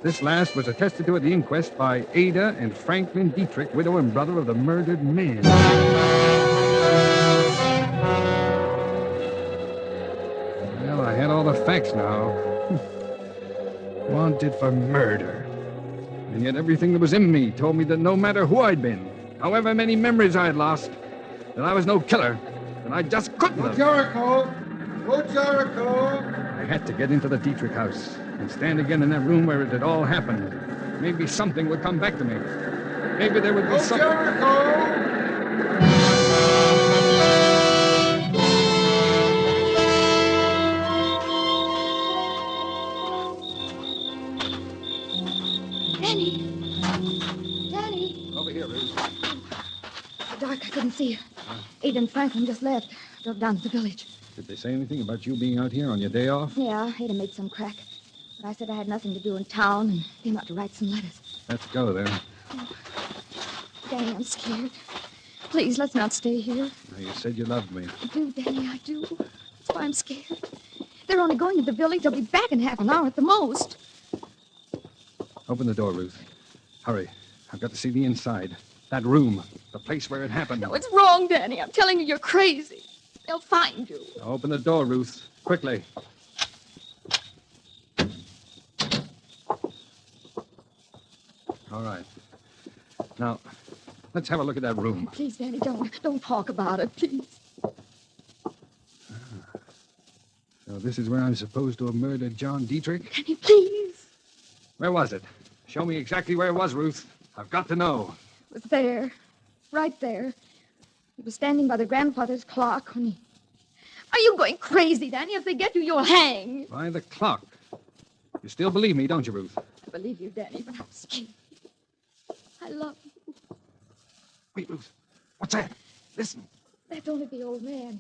This last was attested to at the inquest by Ada and Franklin Dietrich, widow and brother of the murdered man. Well, I had all the facts now. Wanted for murder. And yet everything that was in me told me that no matter who I'd been, however many memories I had lost, that I was no killer, that I just couldn't have.
Jericho! Go Jericho!
I had to get into the Dietrich house and stand again in that room where it had all happened. Maybe something would come back to me. Maybe there would be something.
Jericho!
Danny!
Over here, Ruth.
The dark, I couldn't see you. Ada and Franklin just left. Drove down to the village.
Did they say anything about you being out here on your day off?
Yeah, Ada made some crack. But I said I had nothing to do in town and came out to write some letters.
Let's go, then.
Danny, I'm scared. Please, let's not stay here.
Now, you said you loved me.
I do, Danny, I do. That's why I'm scared. They're only going to the village. They'll be back in half an hour at the most.
Open the door, Ruth. Hurry. I've got to see the inside. That room. The place where it happened.
No, it's wrong, Danny. I'm telling you, you're crazy. They'll find you.
Open the door, Ruth. Quickly. All right. Now, let's have a look at that room.
Please, Danny, don't talk about it, please.
So this is where I'm supposed to have murdered John Dietrich?
Danny, please.
Where was it? Show me exactly where it was, Ruth. I've got to know.
It was there. Right there. He was standing by the grandfather's clock when he... Are you going crazy, Danny? If they get you, you'll hang.
By the clock. You still believe me, don't you, Ruth?
I believe you, Danny, but I'm scared. I love you.
Wait, Ruth. What's that? Listen.
That's only the old man.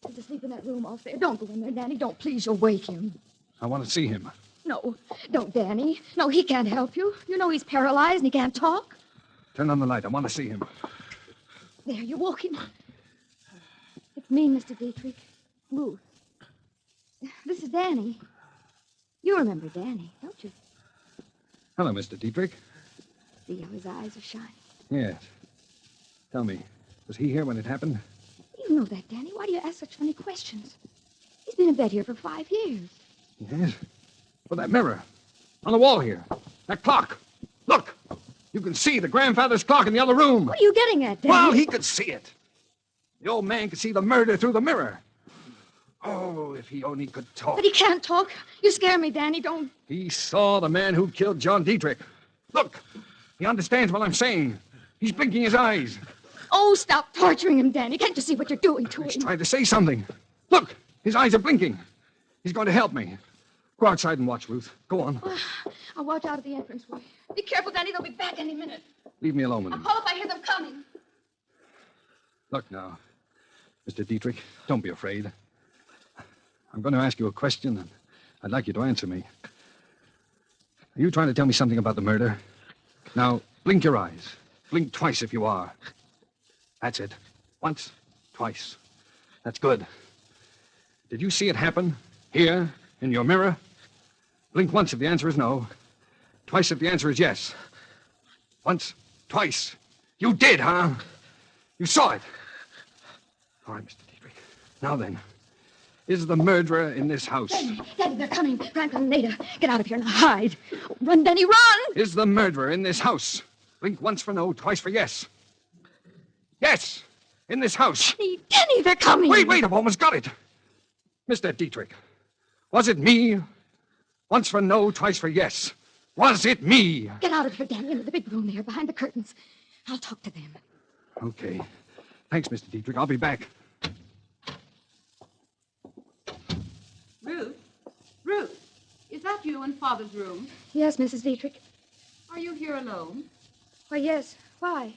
He's asleep in that room off there. Don't go in there, Danny. Don't, please. You'll wake him.
I want to see him.
No, don't, Danny. No, he can't help you. You know he's paralyzed and he can't talk.
Turn on the light. I want to see him.
There, you woke him. It's me, Mr. Dietrich. Ruth. This is Danny. You remember Danny, don't you?
Hello, Mr. Dietrich.
See how his eyes are shining?
Yes. Tell me, was he here when it happened?
You know that, Danny. Why do you ask such funny questions? He's been in bed here for 5 years.
Yes. Well, that mirror. On the wall here. That clock. Look! You can see the grandfather's clock in the other room.
What are you getting at, Danny?
Well, he could see it. The old man could see the murder through the mirror. Oh, if he only could talk.
But he can't talk. You scare me, Danny. Don't...
He saw the man who killed John Dietrich. Look! He understands what I'm saying. He's blinking his eyes.
Oh, stop torturing him, Danny. Can't you see what you're doing to him?
He's trying to say something. Look! His eyes are blinking. He's going to help me. Go outside and watch, Ruth. Go on.
I'll watch out of the entranceway. Be careful, Danny. They'll be back any minute.
Leave me alone with
I'll
him.
call if I hear them coming.
Look now, Mr. Dietrich, don't be afraid. I'm going to ask you a question, and I'd like you to answer me. Are you trying to tell me something about the murder? Now, blink your eyes. Blink twice if you are. That's it. Once, twice. That's good. Did you see it happen? Here, in your mirror? Blink once if the answer is no. Twice if the answer is yes. Once, twice. You did, huh? You saw it. All right, Mr. Dietrich. Now then, Is the murderer in this house?
Danny, they're coming. Franklin and Ada, get out of here and hide. Run, Danny, run!
Is the murderer in this house? Blink once for no, twice for yes. Yes, in this house.
Danny, they're coming.
Wait, I've almost got it. Mr. Dietrich, was it me? Once for no, twice for yes. Was it me?
Get out of here, Danny, into the big room there behind the curtains. I'll talk to them.
Okay. Thanks, Mr. Dietrich. I'll be back.
Ruth, is that you in Father's room?
Yes, Mrs. Dietrich.
Are you here alone?
Why, yes. Why?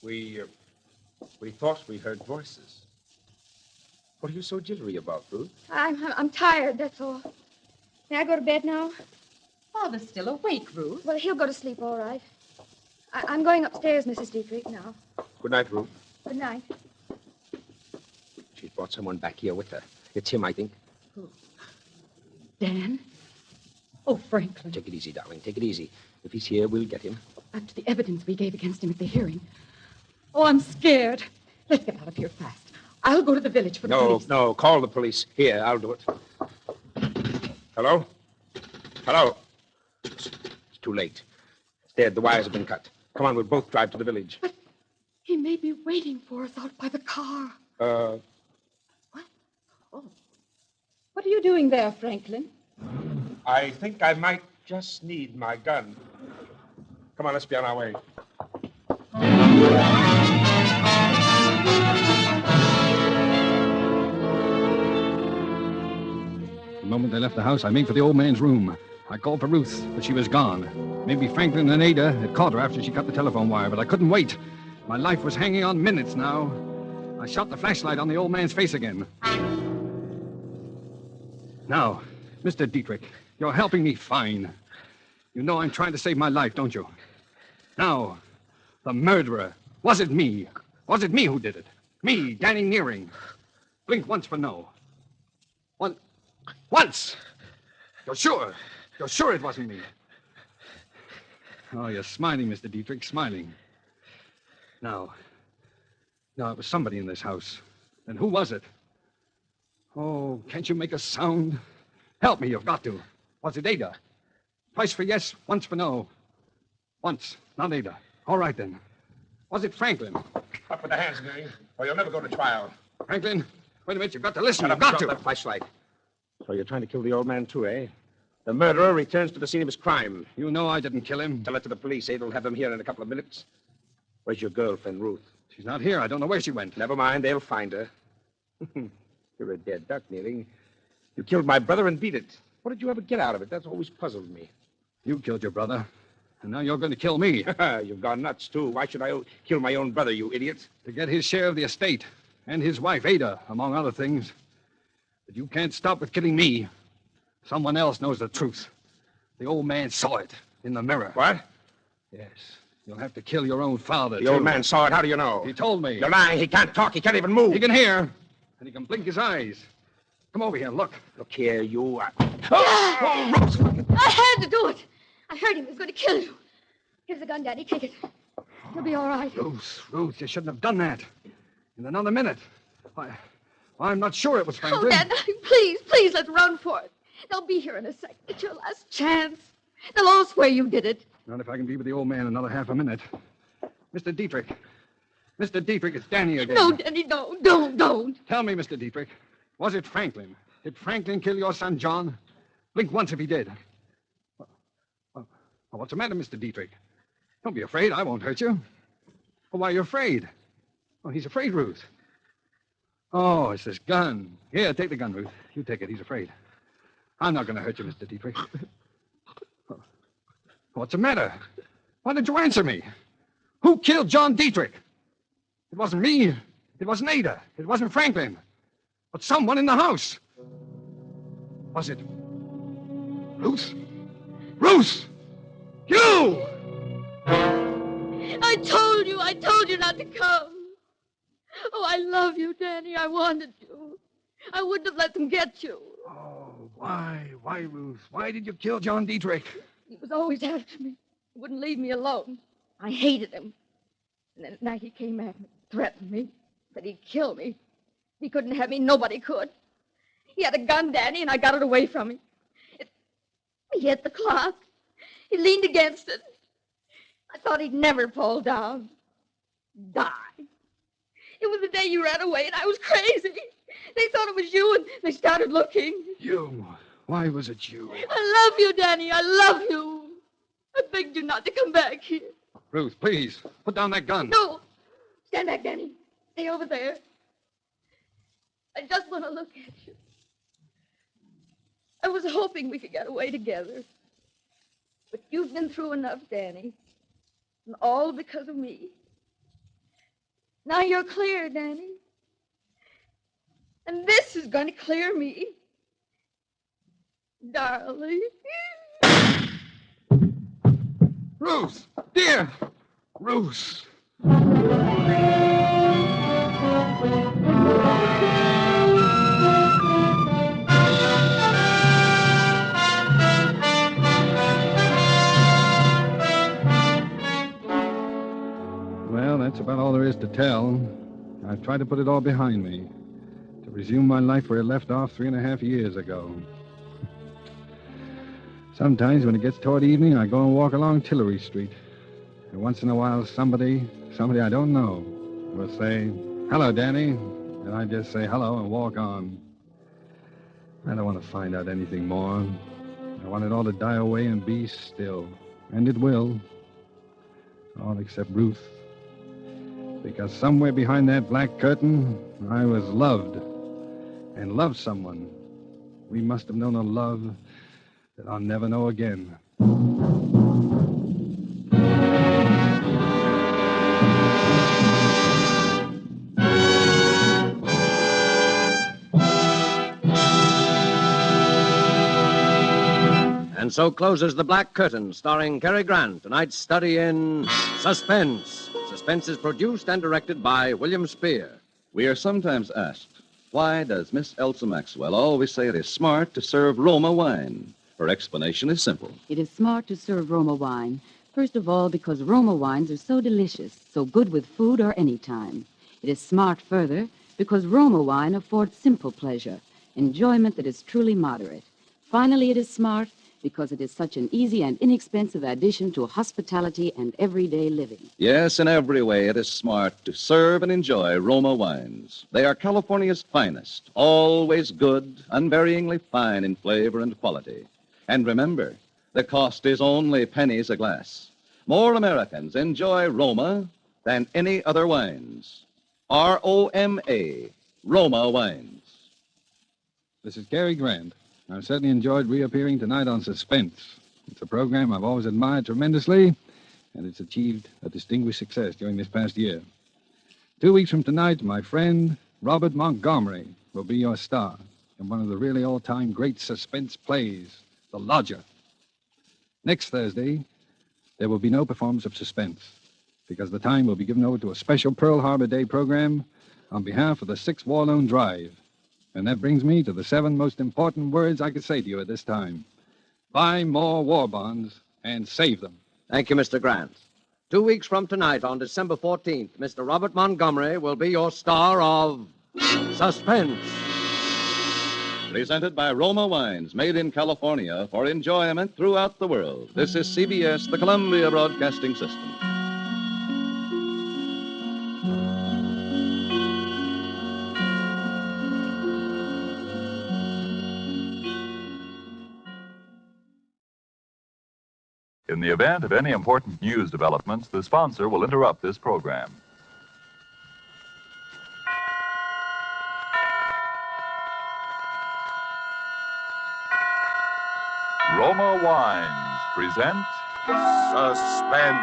We thought we heard voices. What are you so jittery about, Ruth?
I'm tired, that's all. May I go to bed now?
Father's still awake, Ruth.
Well, he'll go to sleep, all right. I'm going upstairs, Mrs. Dietrich, now.
Good night, Ruth.
Good night.
She's brought someone back here with her. It's him, I think.
Who? Dan? Oh, Franklin.
Take it easy, darling. Take it easy. If he's here, we'll get him.
After the evidence we gave against him at the hearing. Oh, I'm scared. Let's get out of here fast. I'll go to the village for the police.
No, call the police. Here, I'll do it. Hello? Hello? It's too late. It's dead. The wires have been cut. Come on, we'll both drive to the village.
But he may be waiting for us out by the car.
What?
Oh. What are you doing there, Franklin?
I think I might just need my gun. Come on, let's be on our way.
The moment they left the house, I made for the old man's room. I called for Ruth, but she was gone. Maybe Franklin and Ada had caught her after she cut the telephone wire, but I couldn't wait. My life was hanging on minutes now. I shot the flashlight on the old man's face again. Now, Mr. Dietrich, you're helping me fine. You know I'm trying to save my life, don't you? Now, the murderer. Was it me? Was it me who did it? Me, Danny Nearing. Blink once for no. Once! You're sure? You're sure it wasn't me? Oh, you're smiling, Mr. Dietrich, smiling. No, it was somebody in this house. And who was it? Oh, can't you make a sound? Help me, you've got to. Was it Ada? Twice for yes, once for no. Once, not Ada. All right, then. Was it Franklin?
Up with the hands, Nearing, or you'll never go to trial.
Franklin, wait a minute. You've got to listen.
Shut
You've
up,
got
drop
to.
that flashlight. So you're trying to kill the old man, too, eh? The murderer returns to the scene of his crime.
You know I didn't kill him.
Tell it to the police. Abe'll have them here in a couple of minutes. Where's your girlfriend, Ruth?
She's not here. I don't know where she went.
Never mind. They'll find her. You're a dead duck, Nearing. You killed my brother and beat it. What did you ever get out of it? That's always puzzled me.
You killed your brother, and now you're going to kill me.
You've gone nuts, too. Why should I kill my own brother, you idiot?
To get his share of the estate, and his wife, Ada, among other things. But you can't stop with killing me. Someone else knows the truth. The old man saw it in the mirror.
What?
Yes. You'll have to kill your own father,
The old man saw it. How do you know?
He told me.
You're lying. He can't talk. He can't even move.
He can hear, and he can blink his eyes. Come over here, look.
Look here, you.
Oh, Rose! I had to do it. I heard him. He was going to kill you. Here's the gun, Daddy. Take it. You'll be all right.
Ruth, you shouldn't have done that. In another minute. I'm not sure it was Franklin.
Oh, Dad, please, let's run for it. They'll be here in a second. It's your last chance. They'll all swear you did it.
Not if I can be with the old man another half a minute. Mr. Dietrich. Mr. Dietrich, it's Danny again.
No, Danny, no. Don't.
Tell me, Mr. Dietrich. Was it Franklin? Did Franklin kill your son, John? Blink once if he did. Well, what's the matter, Mr. Dietrich? Don't be afraid. I won't hurt you. Well, why are you afraid? Oh, he's afraid, Ruth. Oh, it's this gun. Here, take the gun, Ruth. You take it. He's afraid. I'm not going to hurt you, Mr. Dietrich. What's the matter? Why did you answer me? Who killed John Dietrich? It wasn't me. It wasn't Ada. It wasn't Franklin. But someone in the house. Was it Ruth? Ruth! You!
I told you not to come. Oh, I love you, Danny. I wanted you. I wouldn't have let them get you.
Oh, why, Ruth? Why did you kill John Dietrich?
He was always after me. He wouldn't leave me alone. I hated him. And then at night he came at me, threatened me, said he'd kill me. He couldn't have me. Nobody could. He had a gun, Danny, and I got it away from him. He hit the clock. He leaned against it. I thought he'd never fall down. Die. It was the day you ran away, and I was crazy. They thought it was you, and they started looking.
You? Why was it you?
I love you, Danny. I love you. I begged you not to come back here.
Ruth, please, put down that gun.
No. Stand back, Danny. Stay over there. I just want to look at you. I was hoping we could get away together. But you've been through enough, Danny. And all because of me. Now you're clear, Danny. And this is going to clear me. Darling.
Ruth! Dear! Ruth! Well, that's about all there is to tell. I've tried to put it all behind me, to resume my life where it left off 3.5 years ago. Sometimes when it gets toward evening, I go and walk along Tillery Street. And once in a while, somebody I don't know will say, "Hello, Danny." And I just say hello and walk on. I don't want to find out anything more. I want it all to die away and be still. And it will. All except Ruth. Because somewhere behind that black curtain, I was loved. And loved someone. We must have known a love that I'll never know again.
And so closes The Black Curtain, starring Cary Grant, tonight's study in Suspense. Suspense is produced and directed by William Spear.
We are sometimes asked, why does Miss Elsa Maxwell always say it is smart to serve Roma wine? Her explanation is simple.
It is smart to serve Roma wine. First of all, because Roma wines are so delicious, so good with food or any time. It is smart further because Roma wine affords simple pleasure, enjoyment that is truly moderate. Finally, it is smart because it is such an easy and inexpensive addition to hospitality and everyday living.
Yes, in every way it is smart to serve and enjoy Roma wines. They are California's finest, always good, unvaryingly fine in flavor and quality. And remember, the cost is only pennies a glass. More Americans enjoy Roma than any other wines. R-O-M-A, Roma wines.
This is Cary Grant. I've certainly enjoyed reappearing tonight on Suspense. It's a program I've always admired tremendously, and it's achieved a distinguished success during this past year. 2 weeks from tonight, my friend Robert Montgomery will be your star in one of the really all-time great suspense plays, The Lodger. Next Thursday, there will be no performance of Suspense, because the time will be given over to a special Pearl Harbor Day program on behalf of the 6th War Loan Drive. And that brings me to the 7 most important words I could say to you at this time. Buy more war bonds and save them.
Thank you, Mr. Grant. 2 weeks from tonight, on December 14th, Mr. Robert Montgomery will be your star of Suspense.
Presented by Roma Wines, made in California for enjoyment throughout the world. This is CBS, the Columbia Broadcasting System.
In the event of any important news developments, the sponsor will interrupt this program. Roma Wines present Suspense.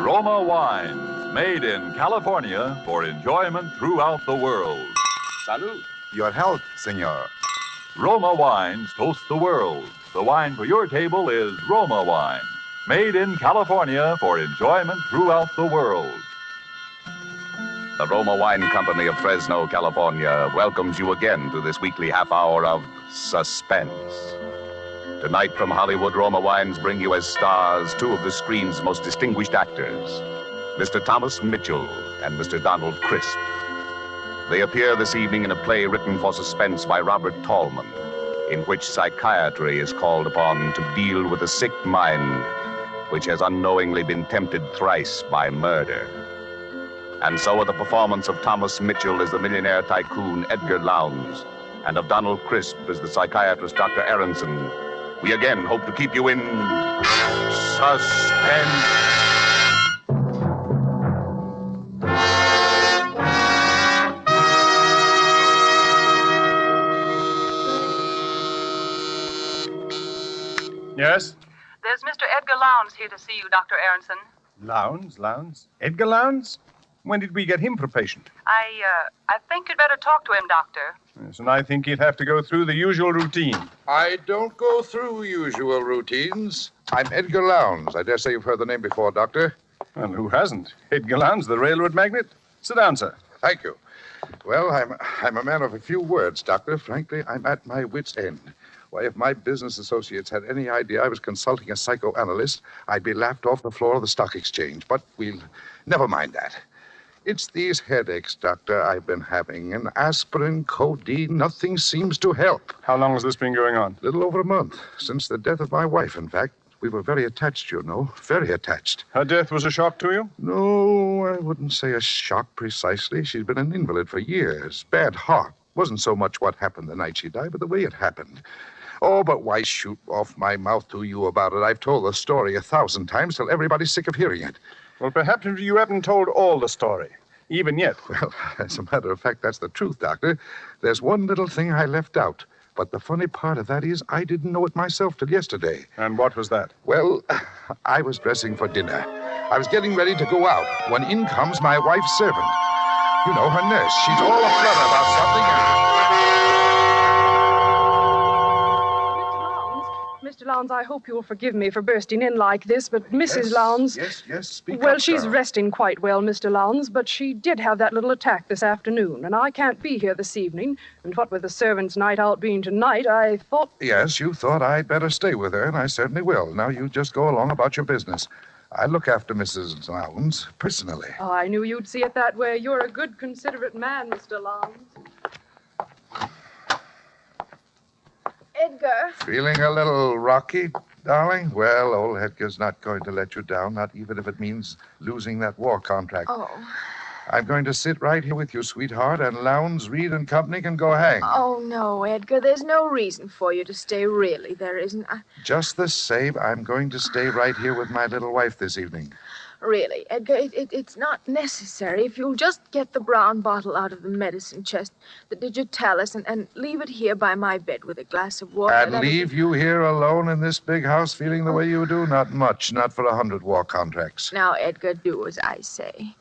Roma Wines, made in California for enjoyment throughout the world.
Salud. Your health, senor.
Roma Wines toast the world. The wine for your table is Roma Wine, made in California for enjoyment throughout the world.
The Roma Wine Company of Fresno, California, welcomes you again to this weekly half hour of Suspense. Tonight from Hollywood, Roma Wines bring you as stars 2 of the screen's most distinguished actors, Mr. Thomas Mitchell and Mr. Donald Crisp. They appear this evening in a play written for suspense by Robert Tallman, in which psychiatry is called upon to deal with a sick mind which has unknowingly been tempted thrice by murder. And so are the performance of Thomas Mitchell as the millionaire tycoon Edgar Lowndes, and of Donald Crisp as the psychiatrist Dr. Aronson. We again hope to keep you in suspense.
Yes?
There's Mr. Edgar Lowndes here to see you, Dr. Aronson.
Lowndes? Edgar Lowndes? When did we get him for patient?
I think you'd better talk to him, Doctor.
Yes, and I think he'd have to go through the usual routine.
I don't go through usual routines. I'm Edgar Lowndes. I dare say you've heard the name before, Doctor.
Well, who hasn't? Edgar Lowndes, the railroad magnate. Sit down, sir.
Thank you. Well, I'm a man of a few words, Doctor. Frankly, I'm at my wit's end. Why, if my business associates had any idea I was consulting a psychoanalyst, I'd be laughed off the floor of the stock exchange. But we'll never mind that. It's these headaches, Doctor, I've been having. And aspirin, codeine, nothing seems to help.
How long has this been going on?
A little over a month. Since the death of my wife, in fact. We were very attached, you know. Very attached.
Her death was a shock to you?
No, I wouldn't say a shock precisely. She'd been an invalid for years. Bad heart. Wasn't so much what happened the night she died, but the way it happened. Oh, but why shoot off my mouth to you about it? I've told the story 1,000 times till everybody's sick of hearing it.
Well, perhaps you haven't told all the story, even yet.
Well, as a matter of fact, that's the truth, Doctor. There's one little thing I left out. But the funny part of that is I didn't know it myself till yesterday.
And what was that?
Well, I was dressing for dinner. I was getting ready to go out when in comes my wife's servant. You know, her nurse. She's all aflutter about something.
Mr. Lowndes, I hope you'll forgive me for bursting in like this, but Mrs. Lowndes...
Yes, speak
Well,
up,
she's
darling.
resting quite well, Mr. Lowndes, but she did have that little attack this afternoon, and I can't be here this evening. And what with the servants' night out being tonight, I thought...
Yes, you thought I'd better stay with her, and I certainly will. Now you just go along about your business. I look after Mrs. Lowndes personally.
Oh, I knew you'd see it that way. You're a good, considerate man, Mr. Lowndes. Edgar.
Feeling a little rocky, darling? Well, old Edgar's not going to let you down, not even if it means losing that war contract.
Oh.
I'm going to sit right here with you, sweetheart, and Lowndes, Reed, and company can go hang.
Oh, no, Edgar. There's no reason for you to stay, really. There isn't.
Just the same, I'm going to stay right here with my little wife this evening.
Really, Edgar, it's not necessary. If you'll just get the brown bottle out of the medicine chest, the digitalis, and leave it here by my bed with a glass of water.
And leave you here alone in this big house feeling the way you do? Not much, not for 100 war contracts.
Now, Edgar, do as I say.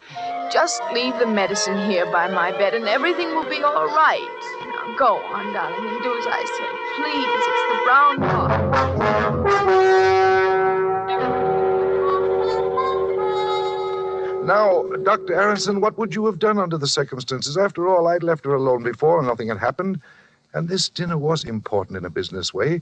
Just leave the medicine here by my bed, and everything will be all right. Now, go on, darling, and do as I say. Please, it's the brown bottle.
Now, Dr. Aronson, what would you have done under the circumstances? After all, I'd left her alone before and nothing had happened. And this dinner was important in a business way.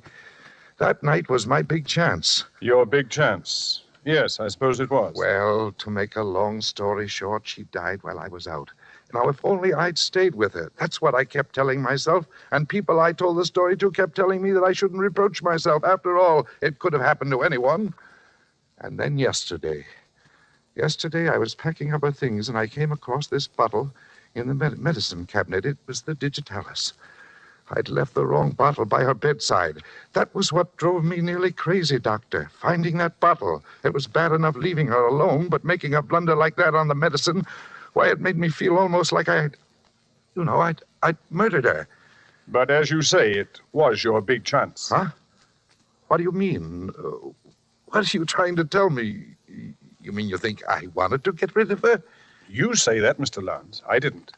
That night was my big chance.
Your big chance? Yes, I suppose it was.
Well, to make a long story short, she died while I was out. Now, if only I'd stayed with her. That's what I kept telling myself. And people I told the story to kept telling me that I shouldn't reproach myself. After all, it could have happened to anyone. And then yesterday, I was packing up her things, and I came across this bottle in the medicine cabinet. It was the digitalis. I'd left the wrong bottle by her bedside. That was what drove me nearly crazy, Doctor. Finding that bottle. It was bad enough leaving her alone, but making a blunder like that on the medicine, why, it made me feel almost like I'd murdered her.
But as you say, it was your big chance.
Huh? What do you mean? What are you trying to tell me? You mean you think I wanted to get rid of her?
You say that, Mr. Lowndes. I didn't.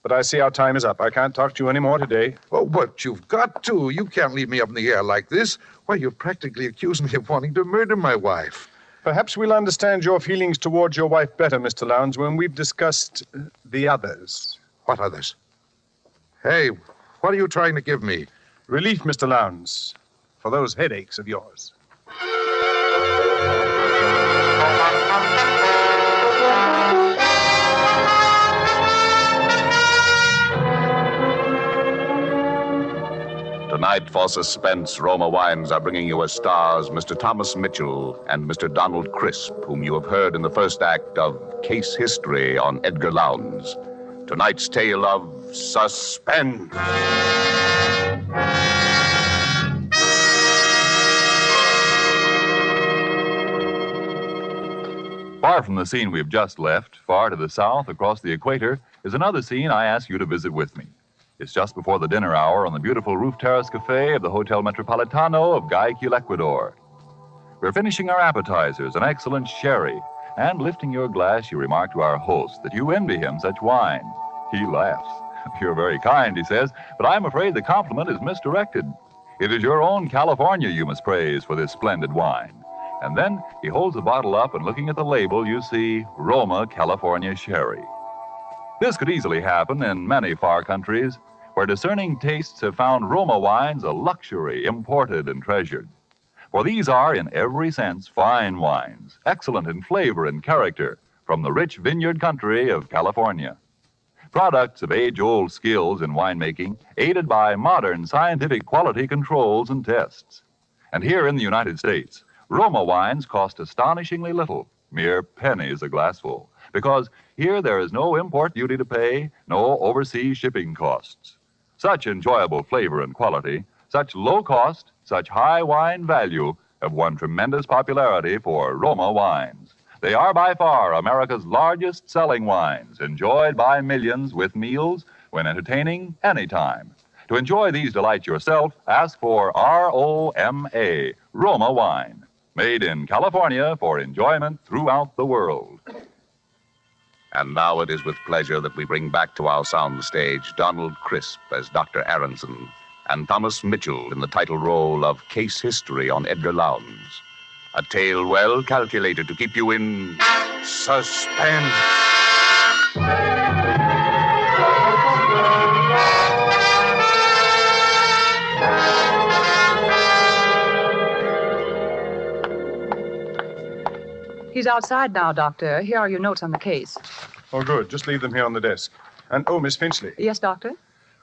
But I see our time is up. I can't talk to you anymore today.
Oh, but you've got to. You can't leave me up in the air like this. Why, you've practically accused me of wanting to murder my wife.
Perhaps we'll understand your feelings towards your wife better, Mr. Lowndes, when we've discussed the others.
What others? Hey, what are you trying to give me?
Relief, Mr. Lowndes, for those headaches of yours.
Tonight, for Suspense, Roma Wines are bringing you as stars Mr. Thomas Mitchell and Mr. Donald Crisp, whom you have heard in the first act of Case History on Edgar Lowndes. Tonight's tale of suspense.
Far from the scene we've just left, far to the south, across the equator, is another scene I ask you to visit with me. It's just before the dinner hour on the beautiful roof terrace cafe of the Hotel Metropolitano of Guayaquil, Ecuador. We're finishing our appetizers, an excellent sherry, and lifting your glass, you remark to our host that you envy him such wine. He laughs. You're very kind, he says, but I'm afraid the compliment is misdirected. It is your own California you must praise for this splendid wine. And then he holds the bottle up, and looking at the label, you see Roma California Sherry. This could easily happen in many far countries where discerning tastes have found Roma wines a luxury, imported and treasured. For these are, in every sense, fine wines, excellent in flavor and character, from the rich vineyard country of California. Products of age-old skills in winemaking, aided by modern scientific quality controls and tests. And here in the United States, Roma wines cost astonishingly little, mere pennies a glassful, because here there is no import duty to pay, no overseas shipping costs. Such enjoyable flavor and quality, such low cost, such high wine value have won tremendous popularity for Roma wines. They are by far America's largest selling wines, enjoyed by millions with meals, when entertaining, anytime. To enjoy these delights yourself, ask for ROMA, Roma wine. Made in California for enjoyment throughout the world.
And now it is with pleasure that we bring back to our soundstage Donald Crisp as Dr. Aronson and Thomas Mitchell in the title role of Case History on Edgar Lowndes. A tale well calculated to keep you in suspense.
He's outside now, Doctor. Here are your notes on the case.
Oh, good. Just leave them here on the desk. And, oh, Miss Finchley.
Yes, Doctor?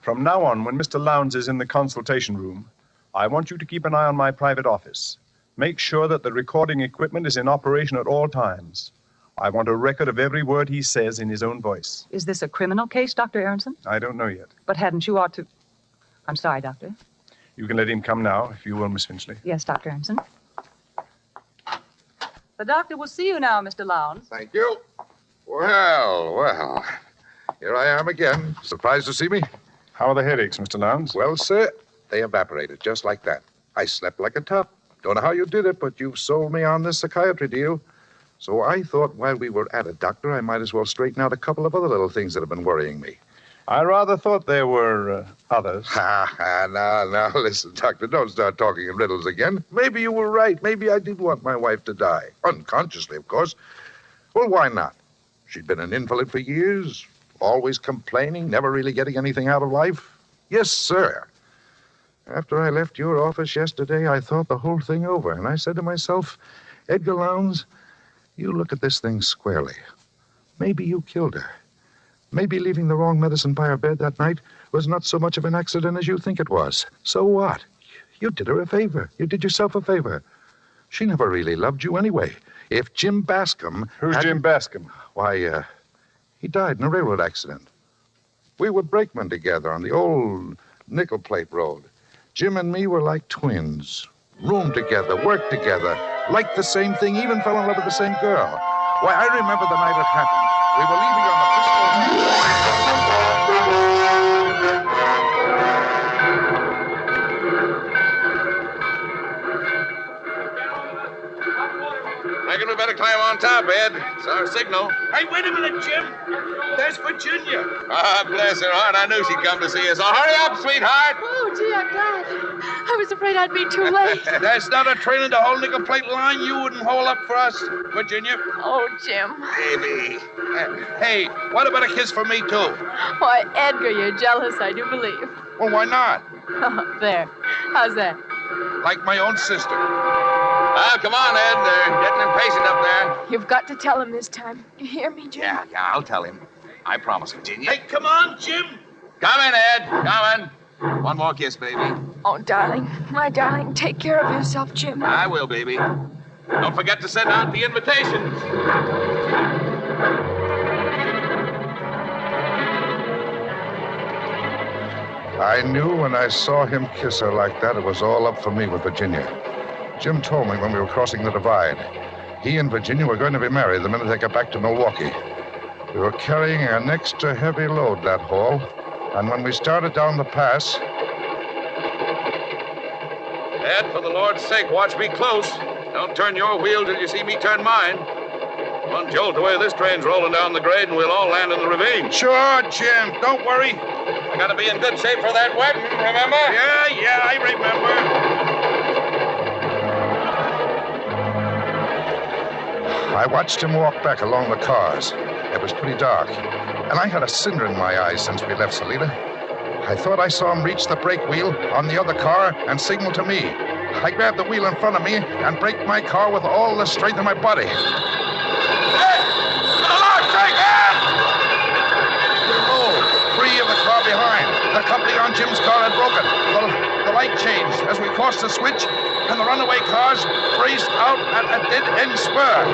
From now on, when Mr. Lowndes is in the consultation room, I want you to keep an eye on my private office. Make sure that the recording equipment is in operation at all times. I want a record of every word he says in his own voice.
Is this a criminal case, Dr. Aronson?
I don't know yet.
But hadn't you ought to... I'm sorry, Doctor.
You can let him come now, if you will, Miss Finchley.
Yes, Dr. Aronson. The doctor will see you now, Mr. Lowndes.
Thank you. Well. Here I am again. Surprised to see me?
How are the headaches, Mr. Lowndes?
Well, sir, they evaporated just like that. I slept like a top. Don't know how you did it, but you've sold me on this psychiatry deal. So I thought while we were at it, Doctor, I might as well straighten out a couple of other little things that have been worrying me.
I rather thought there were others.
Now, listen, Doctor, don't start talking in riddles again. Maybe you were right. Maybe I did want my wife to die. Unconsciously, of course. Well, why not? She'd been an invalid for years, always complaining, never really getting anything out of life. Yes, sir. After I left your office yesterday, I thought the whole thing over, and I said to myself, Edgar Lowndes, you look at this thing squarely. Maybe you killed her. Maybe leaving the wrong medicine by her bed that night was not so much of an accident as you think it was. So what? You did her a favor. You did yourself a favor. She never really loved you anyway. If Jim Bascom...
Who's Jim Bascom?
Why, he died in a railroad accident. We were brakemen together on the old nickel plate road. Jim and me were like twins. Roomed together, worked together, liked the same thing, even fell in love with the same girl. Why, I remember the night it happened. We were leaving on the
Reckon we better climb on top, Ed. It's our signal.
Hey, wait a minute, Jim. There's Virginia.
Ah, bless her heart. I knew she'd come to see us. Oh, hurry up, sweetheart.
Oh, gee, I'm glad. I was afraid I'd be too late.
There's not a train in the whole nickel plate line you wouldn't hold up for us, Virginia.
Oh, Jim.
Baby. Hey, what about a kiss for me, too?
Why, Edgar, you're jealous, I do believe.
Well, why not?
Oh, there. How's that?
Like my own sister.
Well, come on, Ed. They're getting impatient up there.
You've got to tell him this time. You hear me, Jim?
Yeah, I'll tell him. I promise, Virginia.
Hey, come on, Jim.
Coming, Ed. Coming. One more kiss, baby.
Oh, darling, my darling, take care of yourself, Jim.
I will, baby. Don't forget to send out the invitations.
I knew when I saw him kiss her like that, it was all up for me with Virginia. Jim told me when we were crossing the divide. He and Virginia were going to be married the minute they got back to Milwaukee. We were carrying an extra heavy load that haul, and when we started down the pass...
Dad, for the Lord's sake, watch me close. Don't turn your wheel till you see me turn mine. One jolt away, this train's rolling down the grade, and we'll all land in the ravine.
Sure, Jim. Don't worry.
I gotta be in good shape for that wedding, remember?
Yeah, I remember. I watched him walk back along the cars. It was pretty dark, and I had a cinder in my eyes since we left Salida. I thought I saw him reach the brake wheel on the other car and signal to me. I grabbed the wheel in front of me and braked my car with all the strength of my body.
Hey! For the Lord's sake, Ann!
Free of the car behind. The coupling on Jim's car had broken. The light changed as we crossed the switch, and the runaway cars raced out at a dead-end spur.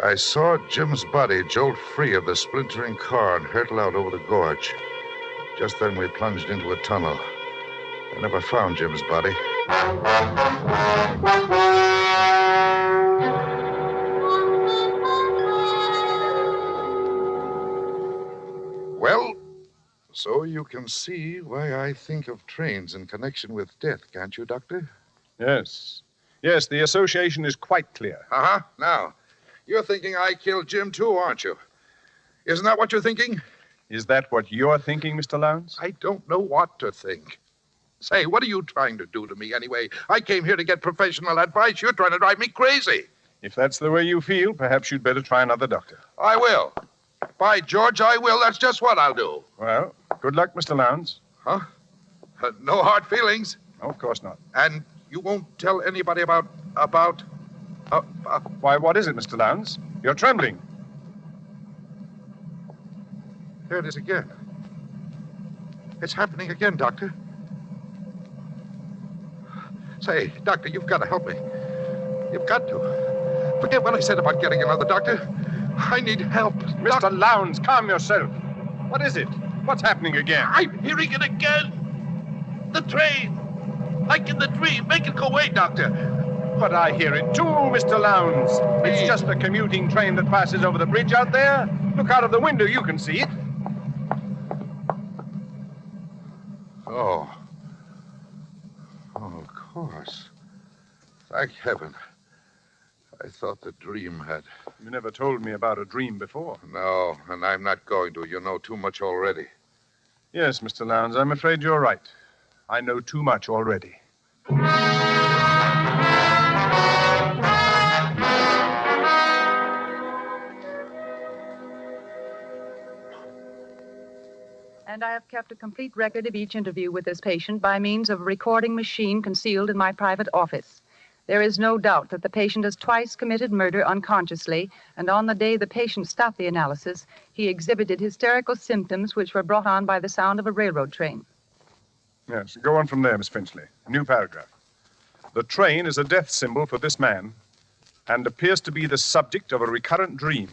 I saw Jim's body jolt free of the splintering car and hurtle out over the gorge. Just then we plunged into a tunnel. I never found Jim's body. Well, so you can see why I think of trains in connection with death, can't you, Doctor?
Yes. Yes, the association is quite clear.
Uh-huh. Now, you're thinking I killed Jim, too, aren't you? Isn't that what you're thinking?
Is that what you're thinking, Mr. Lowndes?
I don't know what to think. Say, what are you trying to do to me anyway? I came here to get professional advice. You're trying to drive me crazy.
If that's the way you feel, perhaps you'd better try another doctor.
I will. By George, I will. That's just what I'll do.
Well, good luck, Mr. Lowndes.
Huh? No hard feelings?
No, of course not.
And you won't tell anybody about...
Why, what is it, Mr. Lowndes? You're trembling.
There it is again. It's happening again, Doctor. Say, Doctor, you've got to help me. You've got to. Forget what I said about getting another doctor. I need help.
Mr. Lowndes, calm yourself. What is it? What's happening again?
I'm hearing it again. The train. Like in the dream. Make it go away, Doctor.
But I hear it too, Mr. Lowndes. It's just a commuting train that passes over the bridge out there. Look out of the window. You can see it.
Oh, of course. Thank heaven. I thought the dream had...
You never told me about a dream before.
No, and I'm not going to. You know too much already.
Yes, Mr. Lowndes, I'm afraid you're right. I know too much already.
And I have kept a complete record of each interview with this patient by means of a recording machine concealed in my private office. There is no doubt that the patient has twice committed murder unconsciously, and on the day the patient stopped the analysis, he exhibited hysterical symptoms which were brought on by the sound of a railroad train.
Yes, go on from there, Miss Finchley. A new paragraph. The train is a death symbol for this man and appears to be the subject of a recurrent dream.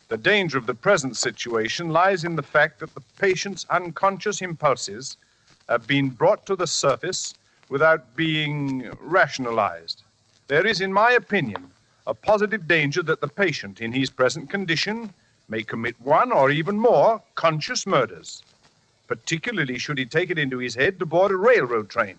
The danger of the present situation lies in the fact that the patient's unconscious impulses have been brought to the surface without being rationalized. There is, in my opinion, a positive danger that the patient, in his present condition, may commit one or even more conscious murders, particularly should he take it into his head to board a railroad train.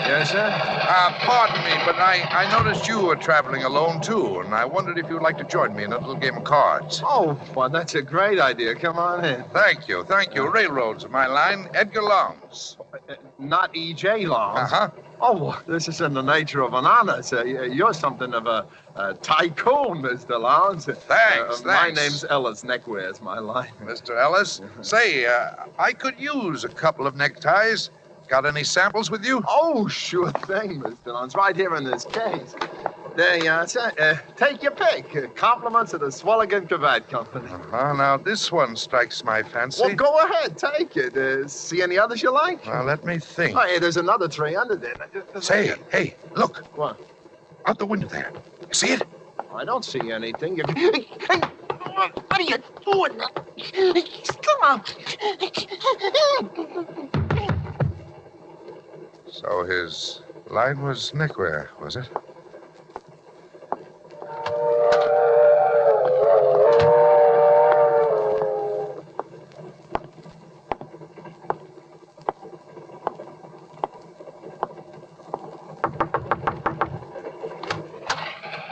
Yes, sir? Pardon me, but I noticed you were traveling alone, too, and I wondered if you'd like to join me in a little game of cards.
Oh, well, that's a great idea. Come on in.
Thank you. Railroads are my line. Edgar Lowndes.
Not E.J. Lowndes?
Uh-huh.
Oh, well, this is in the nature of an honor, sir. You're something of a tycoon, Mr. Lowndes.
Thanks.
My name's Ellis. Neckwear is my line.
Mr. Ellis, say, I could use a couple of neckties. Got any samples with you?
Oh, sure thing, Mr. Lowndes. Right here in this case. There you are, sir. Take your pick. Compliments of the Swilligan Cravat Company.
Now, this one strikes my fancy.
Well, go ahead. Take it. See any others you like?
Well, let me think.
Oh, hey, there's another tray under there.
Say, hey, look.
What?
Out the window there. You see it?
I don't see anything. What are you doing? Come on.
So his line was neckwear, was it?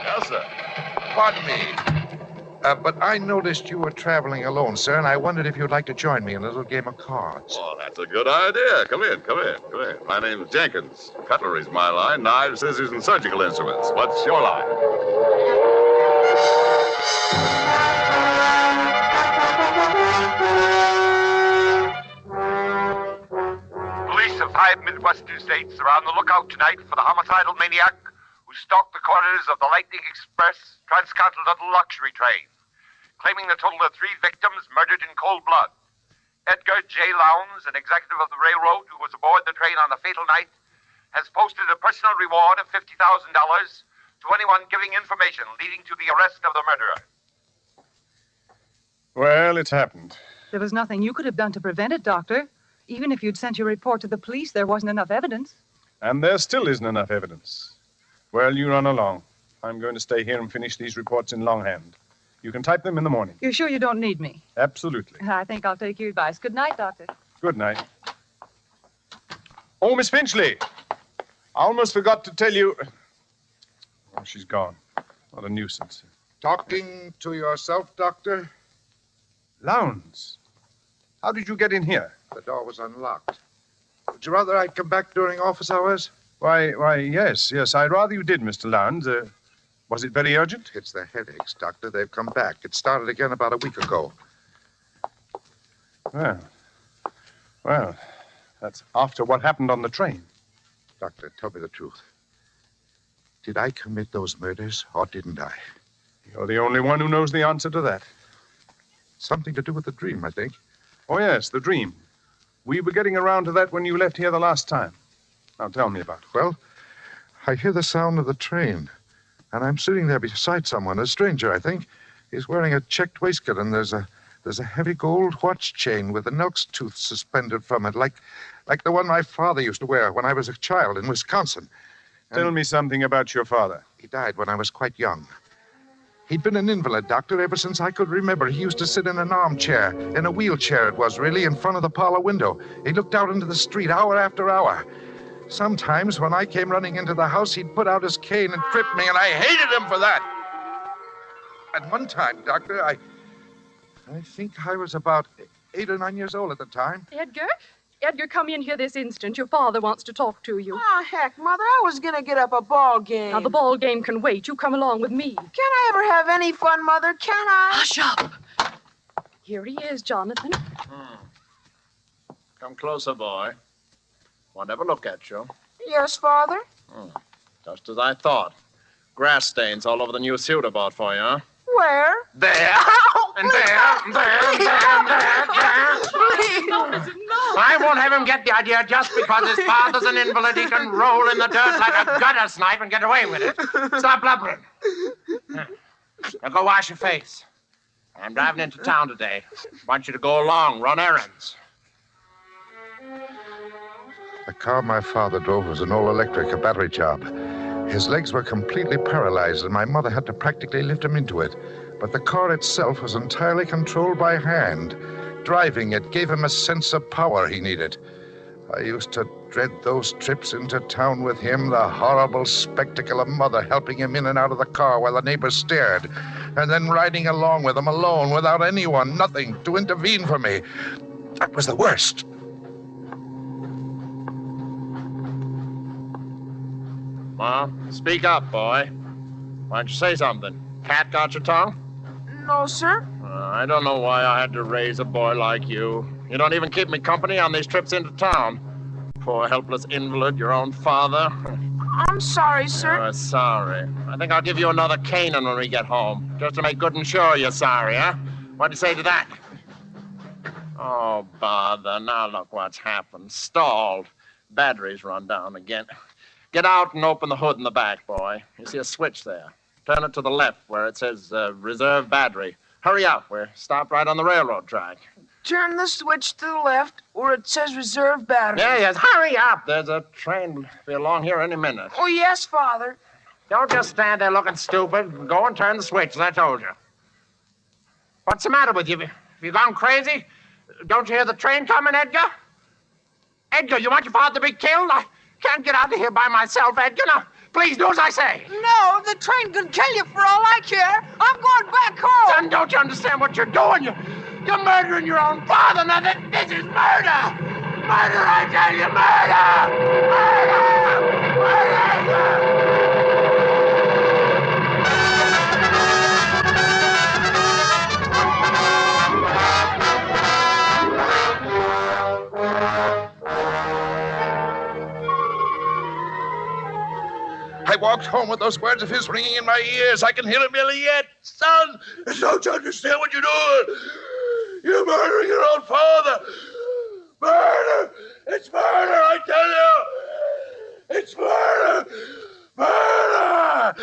Yes, sir.
Pardon me. But I noticed you were traveling alone, sir, and I wondered if you'd like to join me in a little game of cards.
Oh, that's a good idea. Come in. My name's Jenkins. Cutlery's my line. Knives, scissors, and surgical instruments. What's your line?
Police of 5 Midwestern states are on the lookout tonight for the homicidal maniac who stalked the corridors of the Lightning Express transcontinental luxury train, claiming the total of 3 victims murdered in cold blood. Edgar J. Lowndes, an executive of the railroad who was aboard the train on the fatal night, has posted a personal reward of $50,000 to anyone giving information leading to the arrest of the murderer.
Well, it's happened.
There was nothing you could have done to prevent it, Doctor. Even if you'd sent your report to the police, there wasn't enough evidence.
And there still isn't enough evidence. Well, you run along. I'm going to stay here and finish these reports in longhand. You can type them in the morning.
You're sure you don't need me?
Absolutely.
I think I'll take your advice. Good night, Doctor.
Good night. Oh, Miss Finchley. I almost forgot to tell you. Oh, she's gone. What a nuisance.
Talking to yourself, Doctor?
Lowndes. How did you get in here?
The door was unlocked. Would you rather I'd come back during office hours?
Why, yes. I'd rather you did, Mr. Lowndes. Was it very urgent?
It's the headaches, Doctor. They've come back. It started again about a week ago.
Well, that's after what happened on the train.
Doctor, tell me the truth. Did I commit those murders, or didn't I?
You're the only one who knows the answer to that.
Something to do with the dream, I think.
Oh, yes, the dream. We were getting around to that when you left here the last time. Now, tell me about it.
Well, I hear the sound of the train, and I'm sitting there beside someone, a stranger, I think. He's wearing a checked waistcoat, and there's a heavy gold watch chain with an elk's tooth suspended from it, like the one my father used to wear when I was a child in Wisconsin.
Tell me something about your father.
He died when I was quite young. He'd been an invalid, Doctor, ever since I could remember. He used to sit in an armchair, in a wheelchair it was, really, in front of the parlor window. He looked out into the street hour after hour. Sometimes when I came running into the house, he'd put out his cane and trip me, and I hated him for that. At one time, Doctor, I think I was about 8 or 9 years old at the time.
Edgar, come in here this instant. Your father wants to talk to you.
Oh, heck, Mother, I was going to get up a ball game.
Now, the ball game can wait. You come along with me.
Can I ever have any fun, Mother? Can I?
Hush up. Here he is, Jonathan.
Come closer, boy. Won't ever look at you.
Yes, Father?
Just as I thought. Grass stains all over the new suit I bought for you, huh?
Where?
There. And there. I won't have him get the idea just because his father's an invalid. He can roll in the dirt like a gutter snipe and get away with it. Stop blubbering. Now go wash your face. I'm driving into town today. Want you to go along, run errands.
The car my father drove was an all-electric, a battery job. His legs were completely paralyzed, and my mother had to practically lift him into it. But the car itself was entirely controlled by hand. Driving it gave him a sense of power he needed. I used to dread those trips into town with him, the horrible spectacle of Mother helping him in and out of the car while the neighbors stared, and then riding along with him alone without anyone, nothing, to intervene for me. That was the worst.
Well, speak up, boy. Why don't you say something? Cat got your tongue?
No, sir.
I don't know why I had to raise a boy like you. You don't even keep me company on these trips into town. Poor helpless invalid, your own father.
I'm sorry, sir.
You're sorry. I think I'll give you another caning when we get home, just to make good and sure you're sorry, huh? What'd you say to that? Oh, bother. Now look what's happened. Stalled. Battery's run down again. Get out and open the hood in the back, boy. You see a switch there. Turn it to the left where it says reserve battery. Hurry up. We're stopped right on the railroad track.
Turn the switch to the left where it says reserve battery.
Yeah, yes. Hurry up. There's a train be along here any minute.
Oh, yes, Father.
Don't just stand there looking stupid. Go and turn the switch, as I told you. What's the matter with you? Have you gone crazy? Don't you hear the train coming, Edgar? Edgar, you want your father to be killed? I can't get out of here by myself, Edgar. Now, please do as I say.
No, the train could kill you for all I care. I'm going back home.
Son, don't you understand what you're doing? You're murdering your own father. Now, this is murder. Murder, I tell you, murder. Murder. Murder.
I walked home with those words of his ringing in my ears. I can hear him yelling yet. Son, don't you understand what you're doing? You're murdering your own father. Murder! It's murder, I tell you! It's murder! Murder!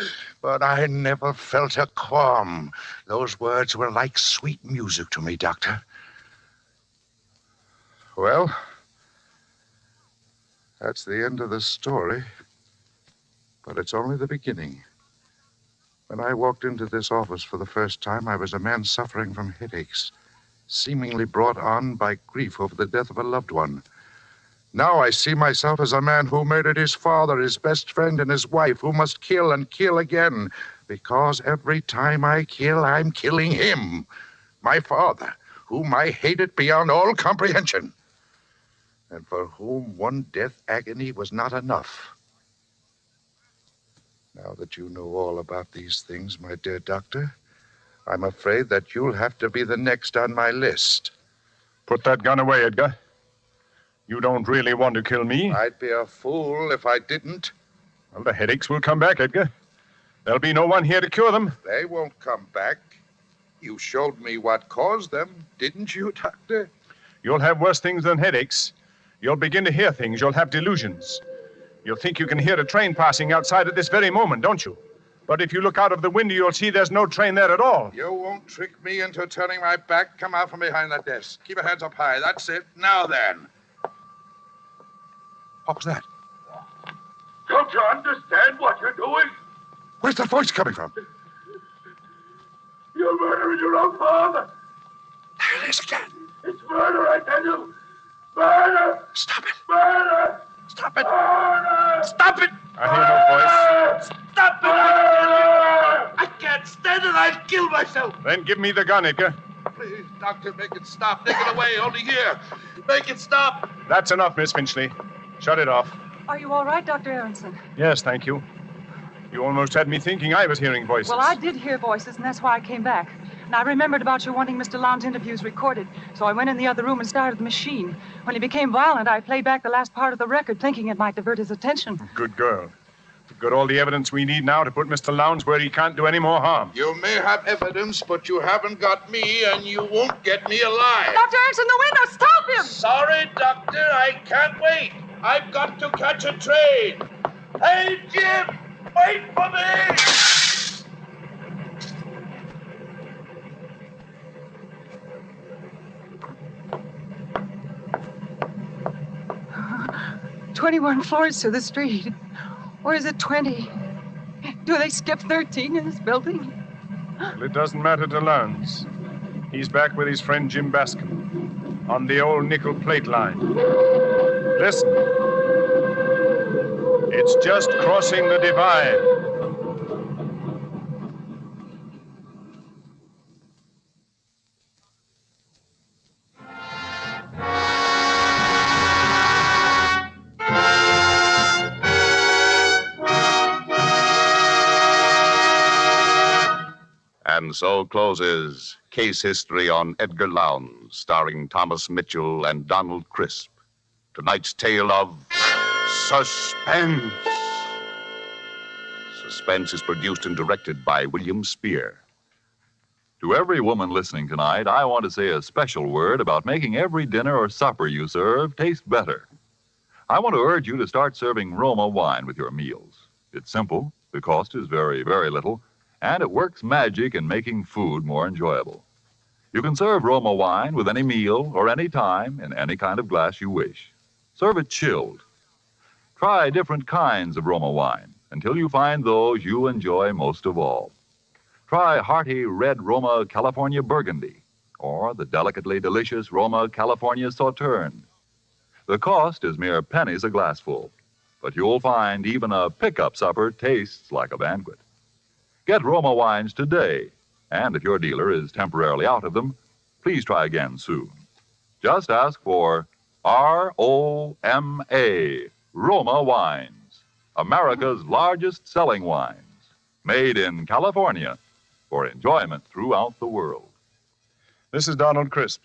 But I never felt a qualm. Those words were like sweet music to me, Doctor. Well, that's the end of the story. But it's only the beginning. When I walked into this office for the first time, I was a man suffering from headaches, seemingly brought on by grief over the death of a loved one. Now I see myself as a man who murdered his father, his best friend, and his wife, who must kill and kill again, because every time I kill, I'm killing him, my father, whom I hated beyond all comprehension, and for whom one death agony was not enough. Now that you know all about these things, my dear doctor, I'm afraid that you'll have to be the next on my list.
Put that gun away, Edgar. You don't really want to kill me.
I'd be a fool if I didn't.
Well, the headaches will come back, Edgar. There'll be no one here to cure them.
They won't come back. You showed me what caused them, didn't you, Doctor?
You'll have worse things than headaches. You'll begin to hear things. You'll have delusions. You'll think you can hear a train passing outside at this very moment, don't you? But if you look out of the window, you'll see there's no train there at all.
You won't trick me into turning my back. Come out from behind that desk. Keep your hands up high. That's it. Now then. What was that?
Don't you understand what you're doing?
Where's that voice coming from?
You're murdering your own father.
There it is again.
It's murder, I tell you. Murder!
Stop it.
Murder!
Stop it.
Murder!
Stop it.
I hear no voice.
Stop it! I can't stand it. I'd kill myself.
Then give me the gun, Edgar.
Please, Doctor, make it stop. Take it away. Only here. Make it stop.
That's enough, Miss Finchley. Shut it off.
Are you all right, Dr. Aronson?
Yes, thank you. You almost had me thinking I was hearing voices.
Well, I did hear voices, and that's why I came back. And I remembered about you wanting Mr. Lowndes' interviews recorded, so I went in the other room and started the machine. When he became violent, I played back the last part of the record, thinking it might divert his attention.
Good girl. We've got all the evidence we need now to put Mr. Lowndes where he can't do any more harm.
You may have evidence, but you haven't got me, and you won't get me alive.
Dr. Aronson, the window! Stop him!
Sorry, Doctor. I can't wait. I've got to catch a train. Hey, Jim! Wait for me!
21 floors to the street. Or is it 20? Do they skip 13 in this building?
Well, it doesn't matter to Lowndes. He's back with his friend Jim Bascom on the old nickel plate line. Listen. It's just crossing the divide.
And so closes Case History on Edgar Lowndes, starring Thomas Mitchell and Donald Crisp. Tonight's tale of Suspense. Suspense is produced and directed by William Spear.
To every woman listening tonight, I want to say a special word about making every dinner or supper you serve taste better. I want to urge you to start serving Roma wine with your meals. It's simple, the cost is very, very little, and it works magic in making food more enjoyable. You can serve Roma wine with any meal or any time in any kind of glass you wish. Serve it chilled. Try different kinds of Roma wine until you find those you enjoy most of all. Try hearty red Roma California Burgundy or the delicately delicious Roma California Sauterne. The cost is mere pennies a glassful, but you'll find even a pickup supper tastes like a banquet. Get Roma wines today, and if your dealer is temporarily out of them, please try again soon. Just ask for R-O-M-A, Roma Wines, America's largest selling wines, made in California for enjoyment throughout the world.
This is Donald Crisp.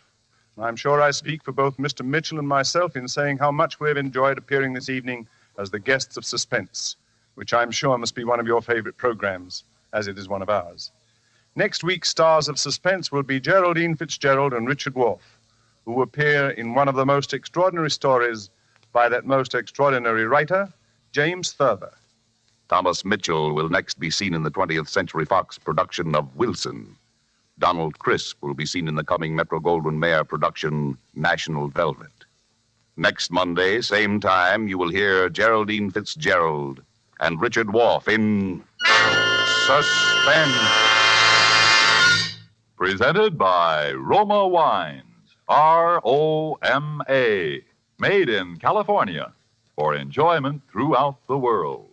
I'm sure I speak for both Mr. Mitchell and myself in saying how much we've enjoyed appearing this evening as the guests of Suspense, which I'm sure must be one of your favorite programs, as it is one of ours. Next week's stars of Suspense will be Geraldine Fitzgerald and Richard Wolfe, who appear in one of the most extraordinary stories by that most extraordinary writer, James Thurber.
Thomas Mitchell will next be seen in the 20th Century Fox production of Wilson. Donald Crisp will be seen in the coming Metro-Goldwyn-Mayer production, National Velvet. Next Monday, same time, you will hear Geraldine Fitzgerald and Richard Wolfe in Suspense.
Presented by Roma Wines, R-O-M-A, made in California for enjoyment throughout the world.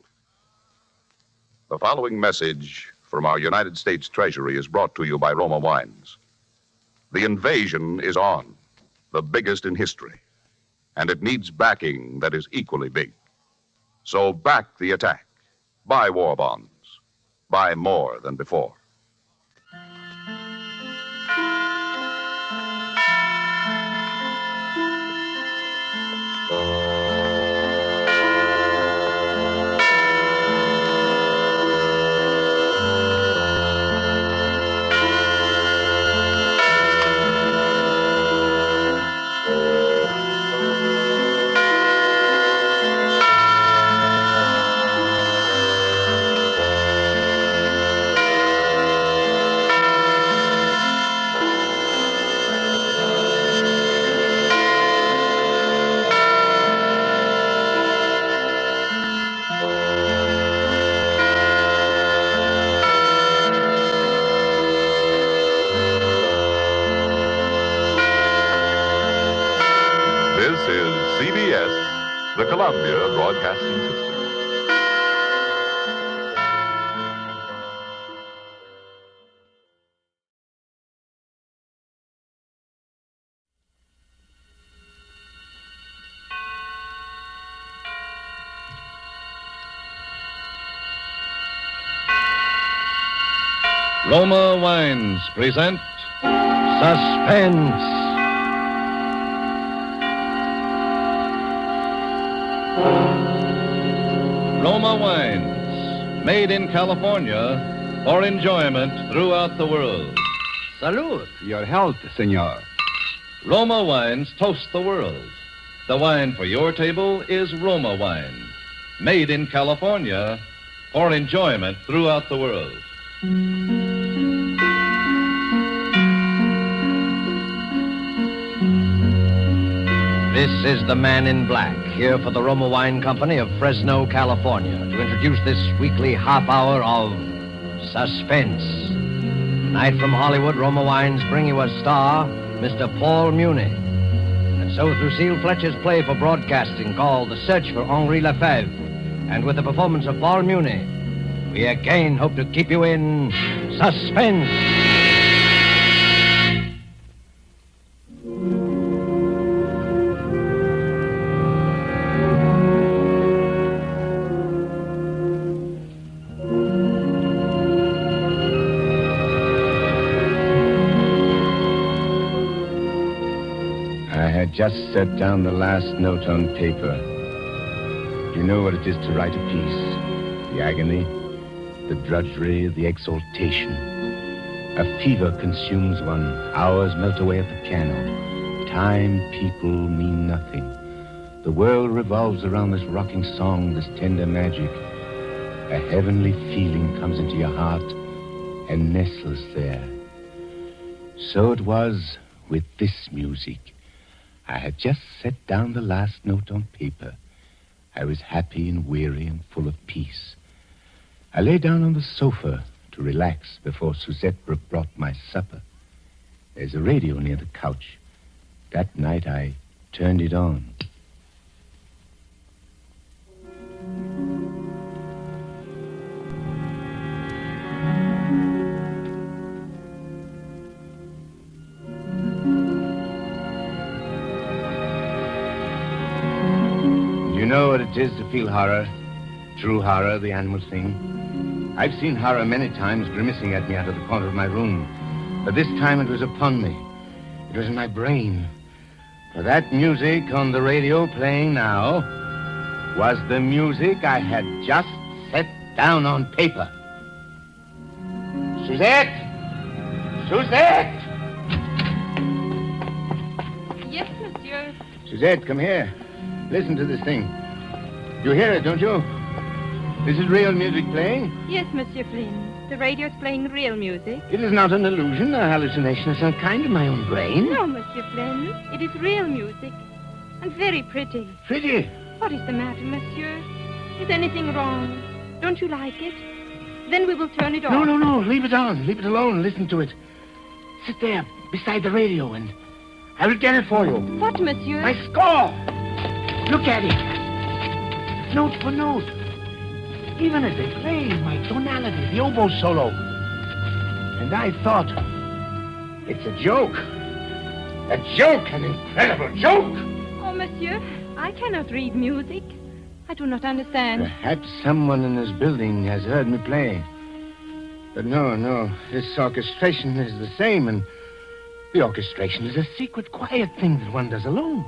The following message from our United States Treasury is brought to you by Roma Wines. The invasion is on, the biggest in history, and it needs backing that is equally big. So back the attack. Buy war bonds. Buy more than before.
This is CBS, the Columbia Broadcasting System.
Roma Wines present
Suspense.
Roma Wines, made in California for enjoyment throughout the world.
Salud. Your health, senor.
Roma Wines toast the world. The wine for your table is Roma Wine, made in California for enjoyment throughout the world.
This is the Man in Black, here for the Roma Wine Company of Fresno, California, to introduce this weekly half hour of Suspense. Tonight from Hollywood, Roma Wines bring you a star, Mr. Paul Muni. And so through Cecil Fletcher's play for broadcasting called The Search for Henri Lefebvre, and with the performance of Paul Muni, we again hope to keep you in suspense.
I had just set down the last note on paper. You know what it is to write a piece. The agony, the drudgery, the exaltation. A fever consumes one. Hours melt away at the piano. Time, people mean nothing. The world revolves around this rocking song, this tender magic. A heavenly feeling comes into your heart and nestles there. So it was with this music. I had just set down the last note on paper. I was happy and weary and full of peace. I lay down on the sofa to relax before Suzette brought my supper. There's a radio near the couch. That night I turned it on. You know what it is to feel horror? True horror, the animal thing. I've seen horror many times grimacing at me out of the corner of my room. But this time it was upon me. It was in my brain. For that music on the radio playing now was the music I had just set down on paper. Suzette! Suzette!
Yes, monsieur.
Suzette, come here. Listen to this thing. You hear it, don't you? This is real music playing?
Yes, Monsieur Flynn. The radio's playing real music.
It is not an illusion, a hallucination of some kind in my own brain.
No, Monsieur Flynn. It is real music. And very pretty.
Pretty?
What is the matter, monsieur? Is anything wrong? Don't you like it? Then we will turn it off.
No. Leave it on. Leave it alone. Listen to it. Sit there beside the radio and I will get it for you.
What, monsieur?
My score! Look at it. Note for note. Even as they play, my tonality, the oboe solo. And I thought, it's a joke. A joke, an incredible joke.
Oh, monsieur, I cannot read music. I do not understand.
Perhaps someone in this building has heard me play. But no, this orchestration is the same, and the orchestration is a secret, quiet thing that one does alone.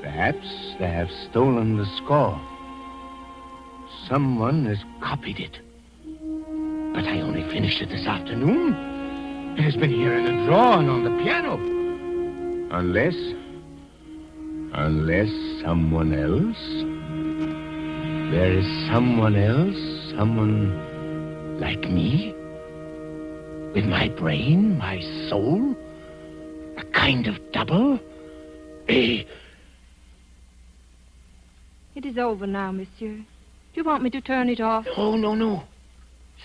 Perhaps they have stolen the score. Someone has copied it. But I only finished it this afternoon. It has been here in a drawer and on the piano. Unless someone else. There is someone else, someone like me. With my brain, my soul. A kind of double.
It is over now, monsieur. Do you want me to turn it off?
Oh, no.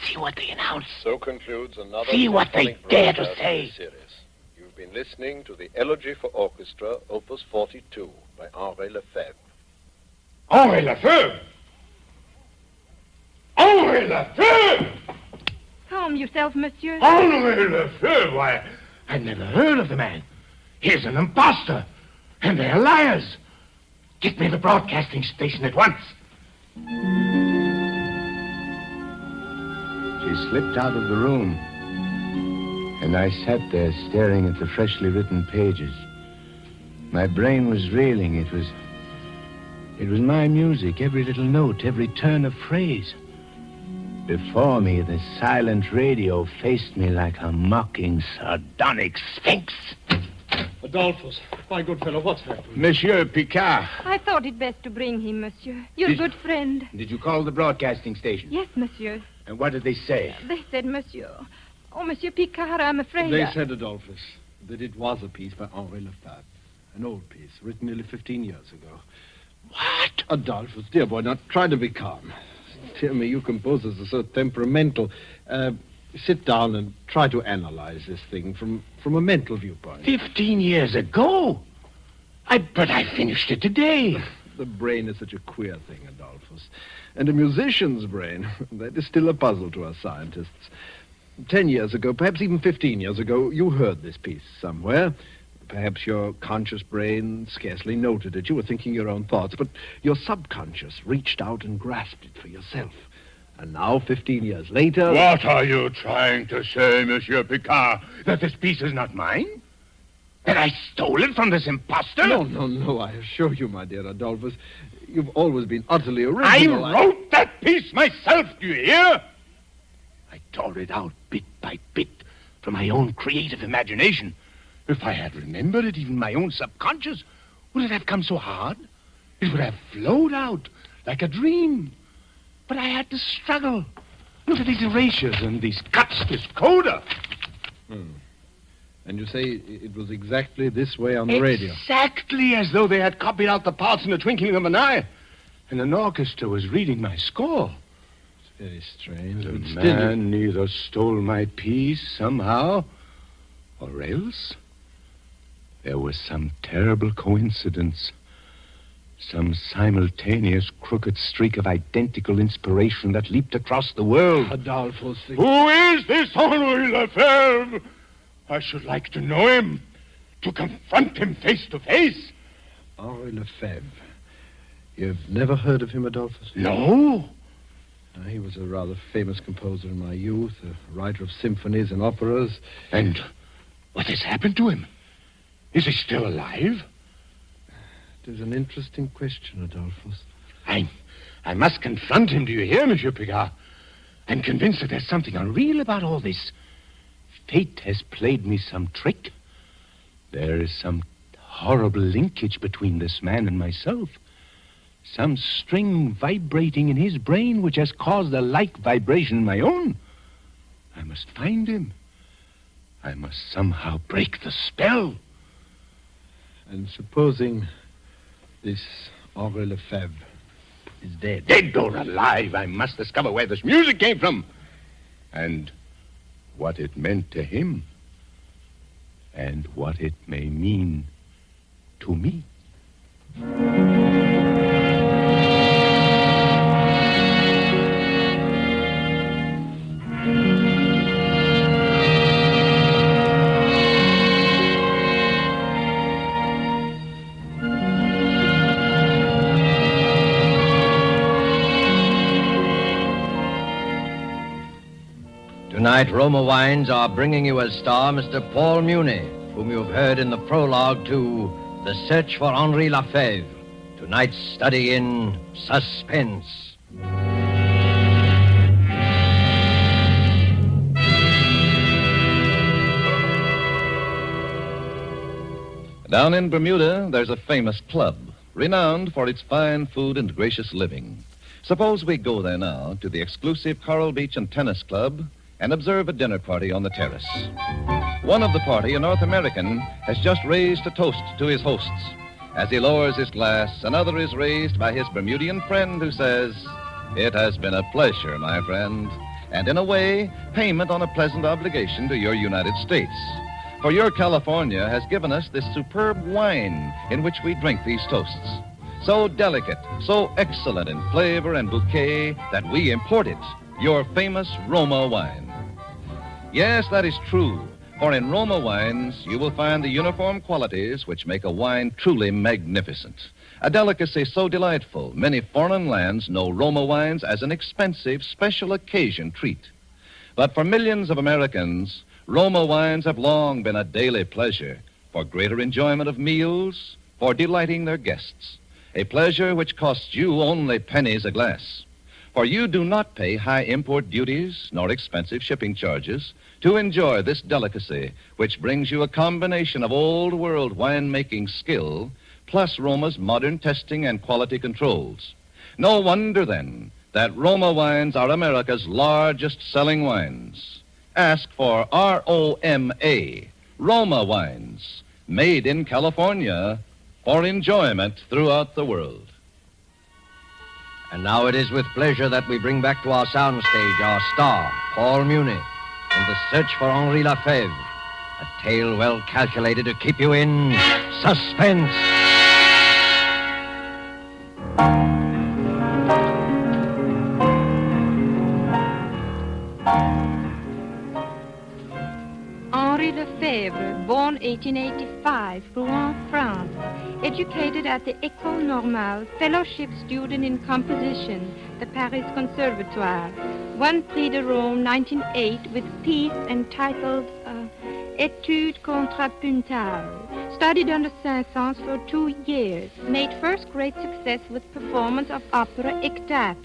See what they announce.
So concludes another...
See what they dare to say.
Series. You've been listening to the Elegy for Orchestra, Opus 42, by Henri Lefebvre.
Henri Lefebvre! Henri Lefebvre!
Calm yourself, monsieur.
Henri Lefebvre! Why, I'd never heard of the man. He's an imposter. And they're liars. Get me the broadcasting station at once. She slipped out of the room, and I sat there staring at the freshly written pages. My brain was reeling. It was my music, every little note, every turn of phrase. Before me, the silent radio faced me like a mocking, sardonic sphinx.
Adolphus, my good fellow, what's happened?
Monsieur Picard.
I thought it best to bring him, monsieur. You're a good friend.
Did you call the broadcasting station?
Yes, monsieur.
And what did they say?
They said, monsieur. Oh, Monsieur Picard, I'm afraid...
They said, Adolphus, that it was a piece by Henri Lefebvre. An old piece, written nearly 15 years ago.
What?
Adolphus, dear boy, now try to be calm. Dear me, you composers are so temperamental. Sit down and try to analyze this thing from a mental viewpoint.
15 years ago?
But I finished it today. The brain is such a queer thing, Adolphus. And a musician's brain, that is still a puzzle to us scientists. 10 years ago, perhaps even 15 years ago, you heard this piece somewhere. Perhaps your conscious brain scarcely noted it. You were thinking your own thoughts, but your subconscious reached out and grasped it for yourself. And now, 15 years later...
What are you trying to say, Monsieur Picard? That this piece is not mine? That I stole it from this impostor?
No, I assure you, my dear Adolphus, you've always been utterly original.
I wrote that piece myself, do you hear? I tore it out bit by bit from my own creative imagination. If I had remembered it, even my own subconscious, would it have come so hard? It would have flowed out like a dream. But I had to struggle. Look at these erasures and these cuts, this coda.
And you say it was exactly this way on the radio?
Exactly as though they had copied out the parts in the twinkling of an eye. And an orchestra was reading my score.
It's very strange.
The man either stole my piece somehow, or else there was some terrible coincidence. Some simultaneous crooked streak of identical inspiration that leaped across the world.
Adolphus...
Who is this Henri Lefebvre? I should like to know him, to confront him face to face.
Henri Lefebvre. You've never heard of him, Adolphus?
No.
He was a rather famous composer in my youth, a writer of symphonies and operas.
And what has happened to him? Is he still alive?
It is an interesting question, Adolphus.
I must confront him, do you hear, Monsieur Picard? I'm convinced that there's something unreal about all this. Fate has played me some trick. There is some horrible linkage between this man and myself. Some string vibrating in his brain which has caused a like vibration in my own. I must find him. I must somehow break the spell.
And supposing this Henri Lefebvre is dead?
Dead or alive, I must discover where this music came from. And what it meant to him. And what it may mean to me.
Tonight, Roma Wines are bringing you as star Mr. Paul Muni, whom you've heard in the prologue to The Search for Henri Lefebvre, tonight's study in suspense.
Down in Bermuda, there's a famous club, renowned for its fine food and gracious living. Suppose we go there now to the exclusive Coral Beach and Tennis Club and observe a dinner party on the terrace. One of the party, a North American, has just raised a toast to his hosts. As he lowers his glass, another is raised by his Bermudian friend who says, "It has been a pleasure, my friend, and in a way, payment on a pleasant obligation to your United States. For your California has given us this superb wine in which we drink these toasts. So delicate, so excellent in flavor and bouquet that we import it, your famous Roma wine." Yes, that is true, for in Roma wines you will find the uniform qualities which make a wine truly magnificent. A delicacy so delightful, many foreign lands know Roma wines as an expensive, special occasion treat. But for millions of Americans, Roma wines have long been a daily pleasure for greater enjoyment of meals, for delighting their guests. A pleasure which costs you only pennies a glass. For you do not pay high import duties nor expensive shipping charges to enjoy this delicacy, which brings you a combination of old-world winemaking skill plus Roma's modern testing and quality controls. No wonder, then, that Roma wines are America's largest-selling wines. Ask for ROMA, Roma wines, made in California for enjoyment throughout the world.
And now it is with pleasure that we bring back to our soundstage our star, Paul Muni, in The Search for Henri Lefebvre, a tale well calculated to keep you in suspense.
Henri Lefebvre, born 1885, Rouen, France. Educated at the École Normale, fellowship student in composition, the Paris Conservatoire. Won Prix de Rome 1908 with piece entitled Étude contrapuntale. Studied under Saint-Saëns for 2 years. Made first great success with performance of opera Ectat,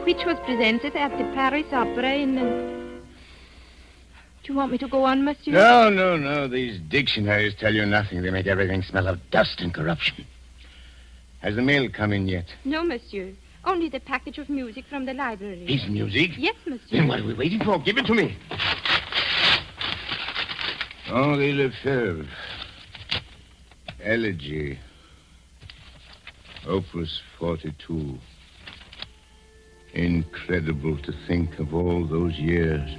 which was presented at the Paris Opera in... Do you want me to go on, monsieur?
No. These dictionaries tell you nothing. They make everything smell of dust and corruption. Has the mail come in yet?
No, monsieur. Only the package of music from the library.
His music?
Yes, monsieur.
Then what are we waiting for? Give it to me. Henri Lefebvre. Elegy. Opus 42. Incredible to think of all those years.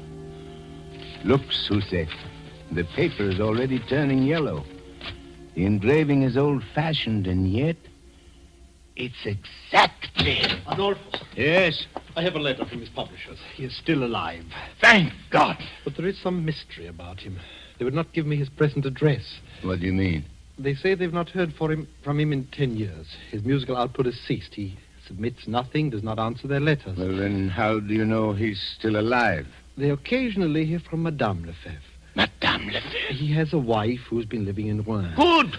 Look, Suzette. The paper is already turning yellow. The engraving is old-fashioned, and yet it's exactly...
Adolphus.
Yes?
I have a letter from his publishers. He is still alive.
Thank God.
But there is some mystery about him. They would not give me his present address.
What do you mean?
They say they've not heard from him in 10 years. His musical output has ceased. He submits nothing, does not answer their letters.
Well, then how do you know he's still alive?
They occasionally hear from Madame Lefebvre.
Madame Lefebvre?
He has a wife who's been living in Rouen.
Good!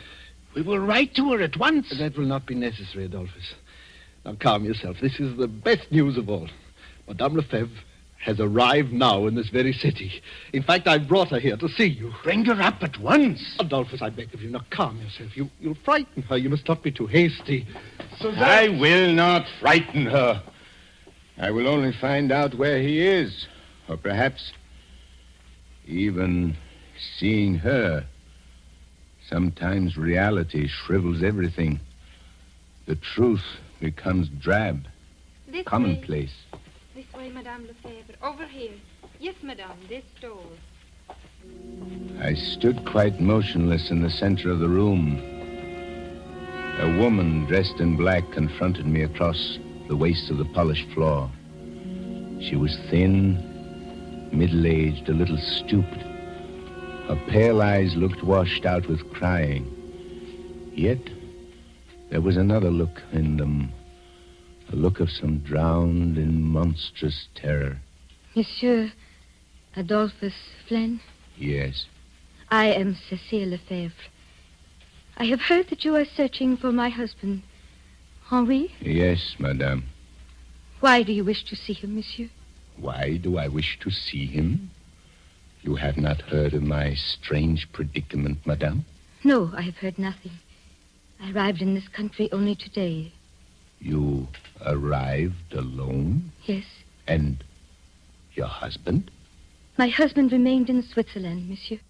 We will write to her at once.
That will not be necessary, Adolphus. Now, calm yourself. This is the best news of all. Madame Lefebvre has arrived now in this very city. In fact, I brought her here to see you.
Bring her up at once.
Adolphus, I beg of you. Now, calm yourself. You'll frighten her. You must not be too hasty.
I will not frighten her. I will only find out where he is. Or perhaps even seeing her. Sometimes reality shrivels everything. The truth becomes drab, commonplace.
This way, Madame Lefebvre. Over here. Yes, madame, this door.
I stood quite motionless in the center of the room. A woman dressed in black confronted me across the waist of the polished floor. She was thin, middle-aged, a little stooped. Her pale eyes looked washed out with crying. Yet there was another look in them, a look of some drowned in monstrous terror.
Monsieur Adolphus Flynn?
Yes.
I am Cécile Lefebvre. I have heard that you are searching for my husband, Henri?
Yes, madame.
Why do you wish to see him, monsieur?
Why do I wish to see him? You have not heard of my strange predicament, madame?
No, I have heard nothing. I arrived in this country only today.
You arrived alone?
Yes.
And your husband?
My husband remained in Switzerland, monsieur.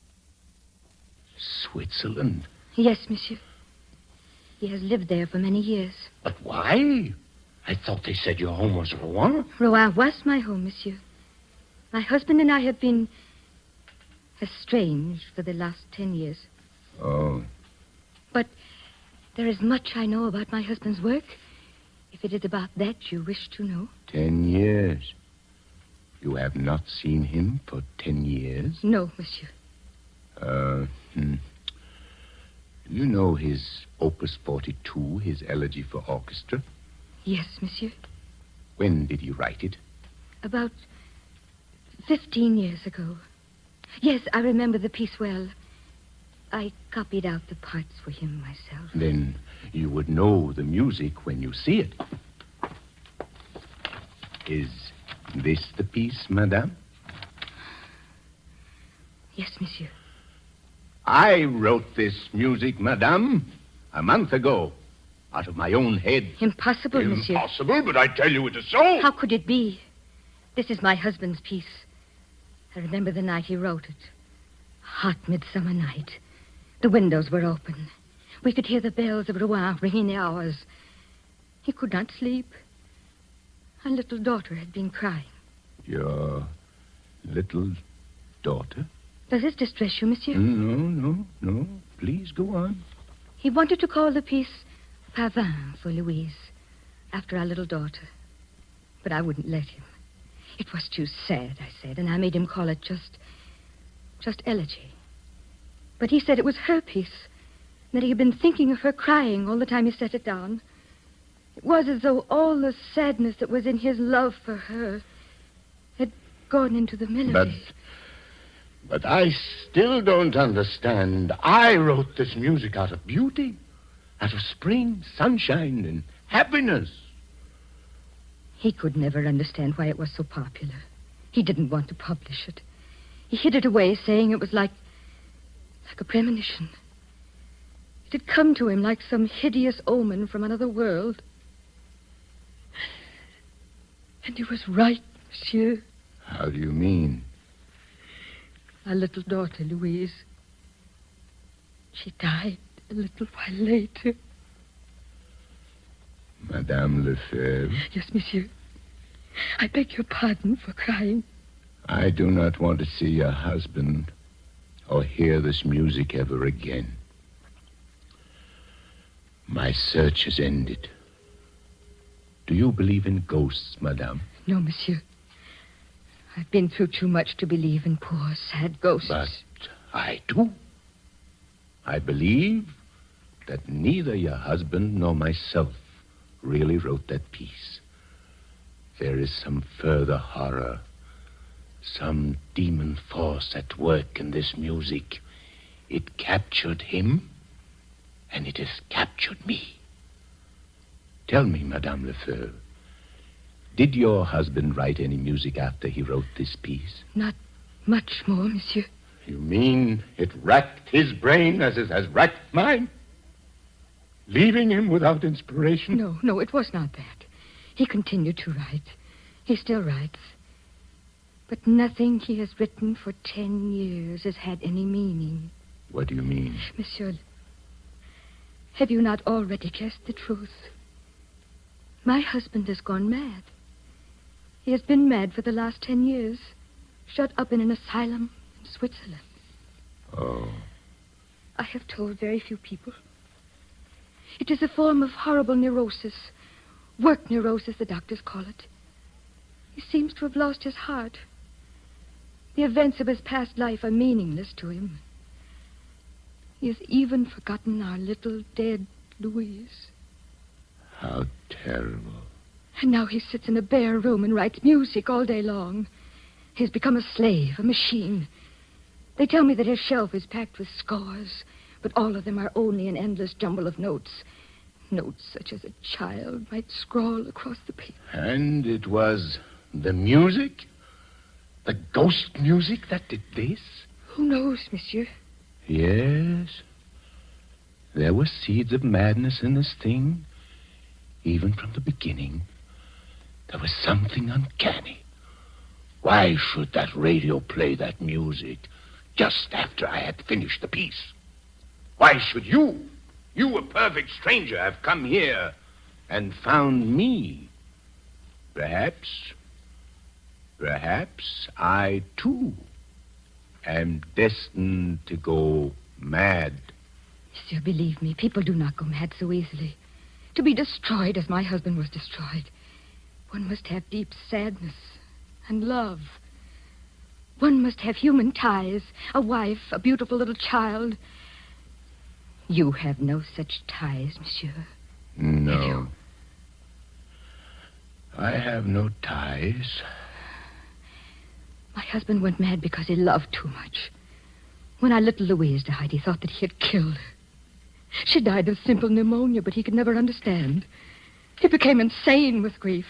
Switzerland?
Yes, monsieur. He has lived there for many years.
But why? I thought they said your home was Rouen.
Rouen was my home, monsieur. My husband and I have been estranged for the last 10 years.
Oh.
But there is much I know about my husband's work. If it is about that you wish to know.
10 years. You have not seen him for 10 years?
No, monsieur.
You know his Opus 42, his elegy for orchestra?
Yes, monsieur.
When did he write it?
About 15 years ago. Yes, I remember the piece well. I copied out the parts for him myself.
Then you would know the music when you see it. Is this the piece, madame?
Yes, monsieur.
I wrote this music, madame, a month ago, out of my own head.
Impossible, monsieur.
Impossible, but I tell you it is so.
How could it be? This is my husband's piece. I remember the night he wrote it. Hot midsummer night. The windows were open. We could hear the bells of Rouen ringing the hours. He could not sleep. Our little daughter had been crying.
Your little daughter?
Does this distress you, monsieur?
No. Please go on.
He wanted to call the piece Pavin for Louise. after our little daughter. But I wouldn't let him. It was too sad, I said, and I made him call it just elegy. But he said it was her piece, that he had been thinking of her crying all the time he set it down. It was as though all the sadness that was in his love for her had gone into the melody.
But I still don't understand. I wrote this music out of beauty, out of spring, sunshine, and happiness.
He could never understand why it was so popular. He didn't want to publish it. He hid it away, saying it was like a premonition. It had come to him like some hideous omen from another world. And he was right, monsieur.
How do you mean?
Our little daughter, Louise. She died a little while later.
Madame Lefebvre?
Yes, monsieur. I beg your pardon for crying.
I do not want to see your husband or hear this music ever again. My search is ended. Do you believe in ghosts, madame?
No, monsieur. I've been through too much to believe in poor, sad ghosts.
But I do. I believe that neither your husband nor myself really wrote that piece. There is some further horror, some demon force at work in this music. It captured him, and it has captured me. Tell me, Madame Lefebvre, did your husband write any music after he wrote this piece?
Not much more, monsieur.
You mean it racked his brain as it has racked mine? Leaving him without inspiration?
No, it was not that. He continued to write. He still writes. But nothing he has written for 10 years has had any meaning.
What do you mean?
Monsieur, have you not already guessed the truth? My husband has gone mad. He has been mad for the last 10 years, shut up in an asylum in Switzerland.
Oh.
I have told very few people. It is a form of horrible neurosis. Work neurosis, the doctors call it. He seems to have lost his heart. The events of his past life are meaningless to him. He has even forgotten our little dead Louise.
How terrible.
And now he sits in a bare room and writes music all day long. He's become a slave, a machine. They tell me that his shelf is packed with scores, but all of them are only an endless jumble of notes. Notes such as a child might scrawl across the paper.
And it was the music? The ghost music that did this?
Who knows, monsieur?
Yes. There were seeds of madness in this thing. Even from the beginning, there was something uncanny. Why should that radio play that music just after I had finished the piece? Why should you, a perfect stranger, have come here and found me? Perhaps I, too, am destined to go mad.
Monsieur, believe me, people do not go mad so easily. To be destroyed as my husband was destroyed, one must have deep sadness and love. One must have human ties, a wife, a beautiful little child. You have no such ties, monsieur.
No. I have no ties.
My husband went mad because he loved too much. When our little Louise died, he thought that he had killed her. She died of simple pneumonia, but he could never understand. He became insane with grief.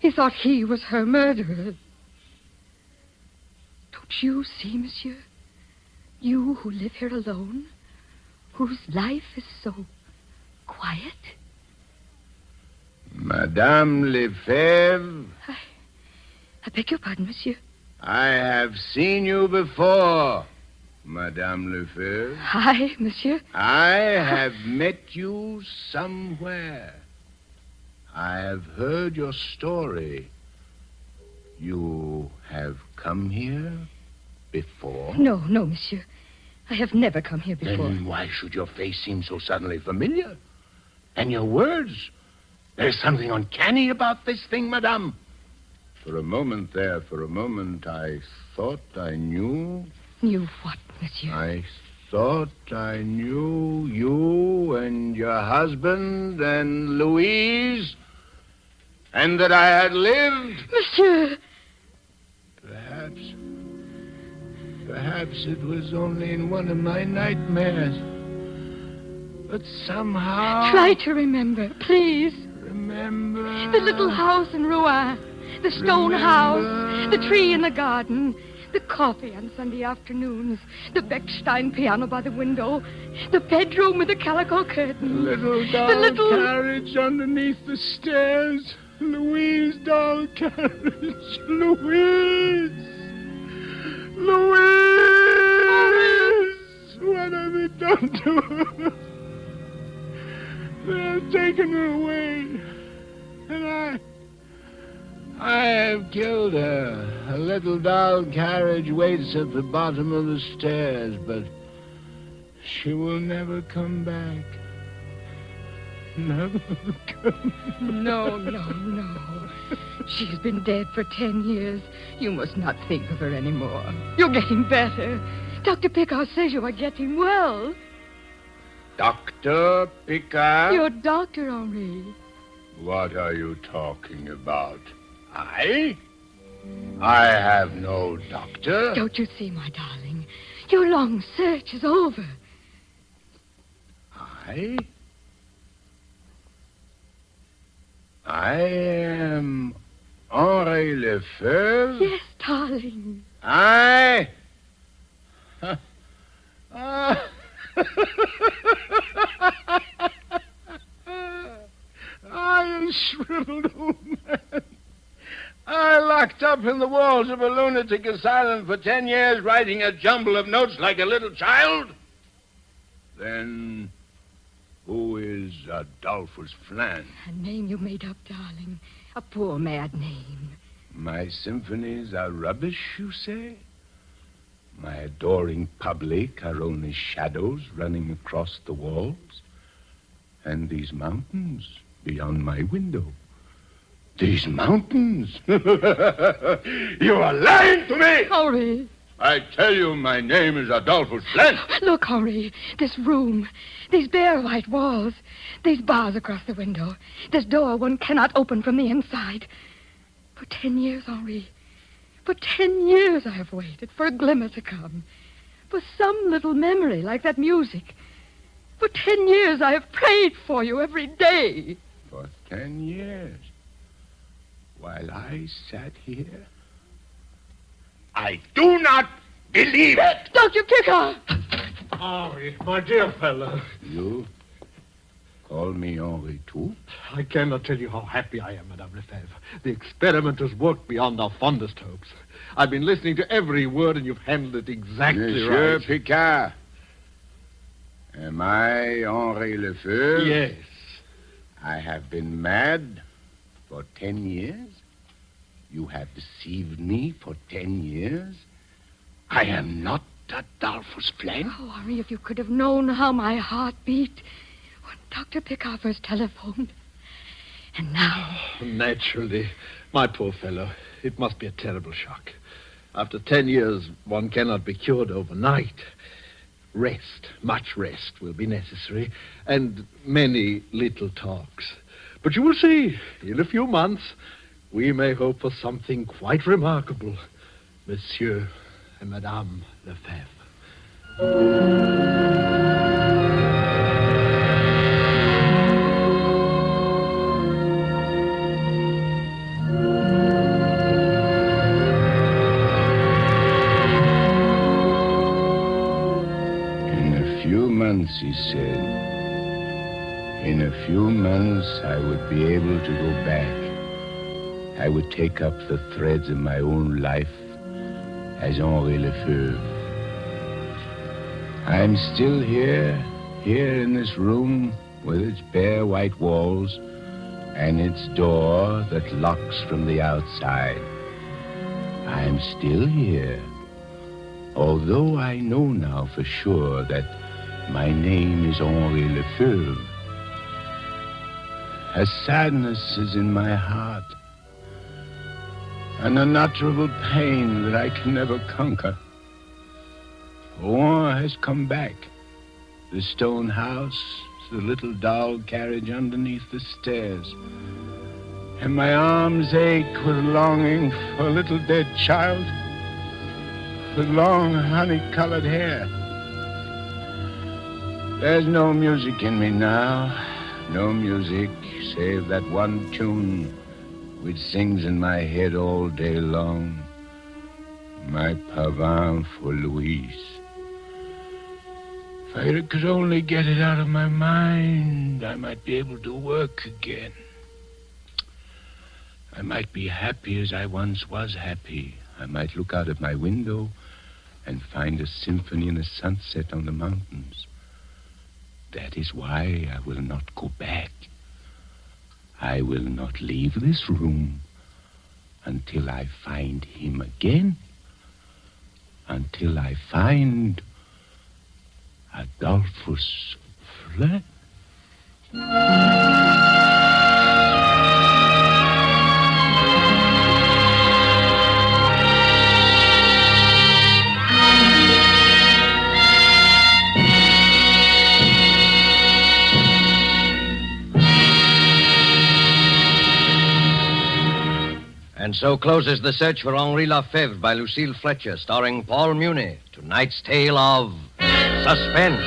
He thought he was her murderer. Don't you see, monsieur? You who live here alone, whose life is so quiet.
Madame Lefebvre.
I beg your pardon, monsieur.
I have seen you before, Madame Lefebvre.
Hi, monsieur.
I have met you somewhere. I have heard your story. You have come here before?
No, monsieur. I have never come here before.
Then why should your face seem so suddenly familiar? And your words? There's something uncanny about this thing, madame.
For a moment, I thought I knew.
Knew what, monsieur?
I thought I knew you and your husband and Louise, and that I had lived.
Monsieur!
Perhaps it was only in one of my nightmares. But somehow...
Try to remember, please.
Remember...
The little house in Rouen. The stone house. The tree in the garden. The coffee on Sunday afternoons. The Bechstein piano by the window. The bedroom with the calico curtain.
The little carriage underneath the stairs. Louise doll carriage. Louise! What have they done to her? They have taken her away. And I have killed her. A little doll carriage waits at the bottom of the stairs, but she will never come back. Never come back.
No. She's been dead for 10 years. You must not think of her anymore. You're getting better. Dr. Picard says you are getting well.
Dr. Picard?
Your doctor, Henri.
What are you talking about? I have no doctor.
Don't you see, my darling? Your long search is over.
I am Henri Lefebvre?
Yes, darling.
I am shriveled old man. I locked up in the walls of a lunatic asylum for 10 years, writing a jumble of notes like a little child. Then who is Adolphus Flan?
A name you made up, darling. A poor, mad name.
My symphonies are rubbish, you say? My adoring public are only shadows running across the walls? And these mountains beyond my window? These mountains? You are lying to me!
Henri.
I tell you, my name is Adolphus Flan.
Look, Henri, this room, these bare white walls, these bars across the window, this door one cannot open from the inside. For 10 years, Henri, for 10 years I have waited for a glimmer to come, for some little memory like that music. For 10 years I have prayed for you every day.
For 10 years? While I sat here? I do not believe it!
Dr. Picard!
Henri, my dear fellow.
You call me Henri, too?
I cannot tell you how happy I am, Madame Lefebvre. The experiment has worked beyond our fondest hopes. I've been listening to every word, and you've handled it exactly
Monsieur
right.
Picard. Am I Henri Lefebvre?
Yes.
I have been mad for 10 years? You have deceived me for 10 years? I am not Adolphus Flan?
Oh, Henri, if you could have known how my heart beat when Dr. Picard first telephoned. And now...
Naturally. My poor fellow, it must be a terrible shock. After 10 years, one cannot be cured overnight. Rest, much rest will be necessary, and many little talks. But you will see, in a few months, we may hope for something quite remarkable, Monsieur and Madame Lefebvre.
He said, in a few months I would be able to go back. I would take up the threads of my own life as Henri Lefebvre. I'm still here in this room with its bare white walls and its door that locks from the outside. I'm still here, although I know now for sure that my name is Henri Lefebvre.
A sadness is in my heart. An unutterable pain that I can never conquer. War has come back. The stone house, the little doll carriage underneath the stairs. And my arms ache with longing for a little dead child with long honey-colored hair. There's no music in me now, no music save that one tune which sings in my head all day long. My pavane for Louise. If I could only get it out of my mind, I might be able to work again. I might be happy as I once was happy. I might look out of my window and find a symphony and a sunset on the mountains. That is why I will not go back. I will not leave this room until I find him again. Until I find Adolphus Fleur.
And so closes The Search for Henri Lefebvre by Lucille Fletcher, starring Paul Muni. Tonight's tale of Suspense.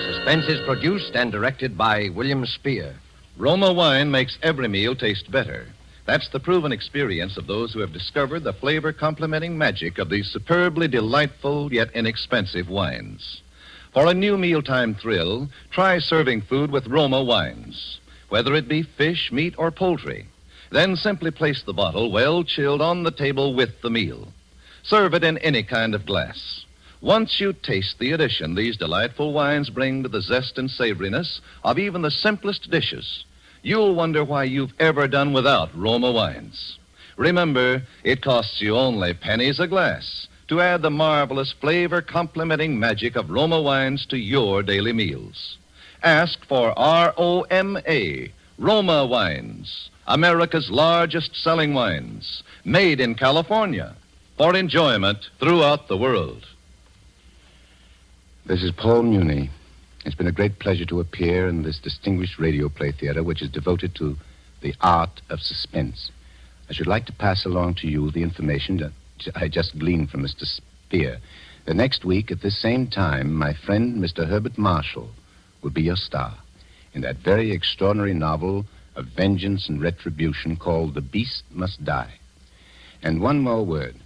Suspense is produced and directed by William Spear.
Roma wine makes every meal taste better. That's the proven experience of those who have discovered the flavor complementing magic of these superbly delightful yet inexpensive wines. For a new mealtime thrill, try serving food with Roma wines, whether it be fish, meat, or poultry. Then simply place the bottle well chilled on the table with the meal. Serve it in any kind of glass. Once you taste the addition these delightful wines bring to the zest and savoriness of even the simplest dishes, you'll wonder why you've ever done without Roma wines. Remember, it costs you only pennies a glass to add the marvelous flavor complementing magic of Roma wines to your daily meals. Ask for ROMA, Roma wines, America's largest selling wines, made in California for enjoyment throughout the world.
This is Paul Muni. It's been a great pleasure to appear in this distinguished radio play theater, which is devoted to the art of suspense. I should like to pass along to you the information that I just gleaned from Mr. Spear. The next week, at this same time, my friend, Mr. Herbert Marshall, will be your star in that very extraordinary novel of vengeance and retribution called The Beast Must Die. And one more word.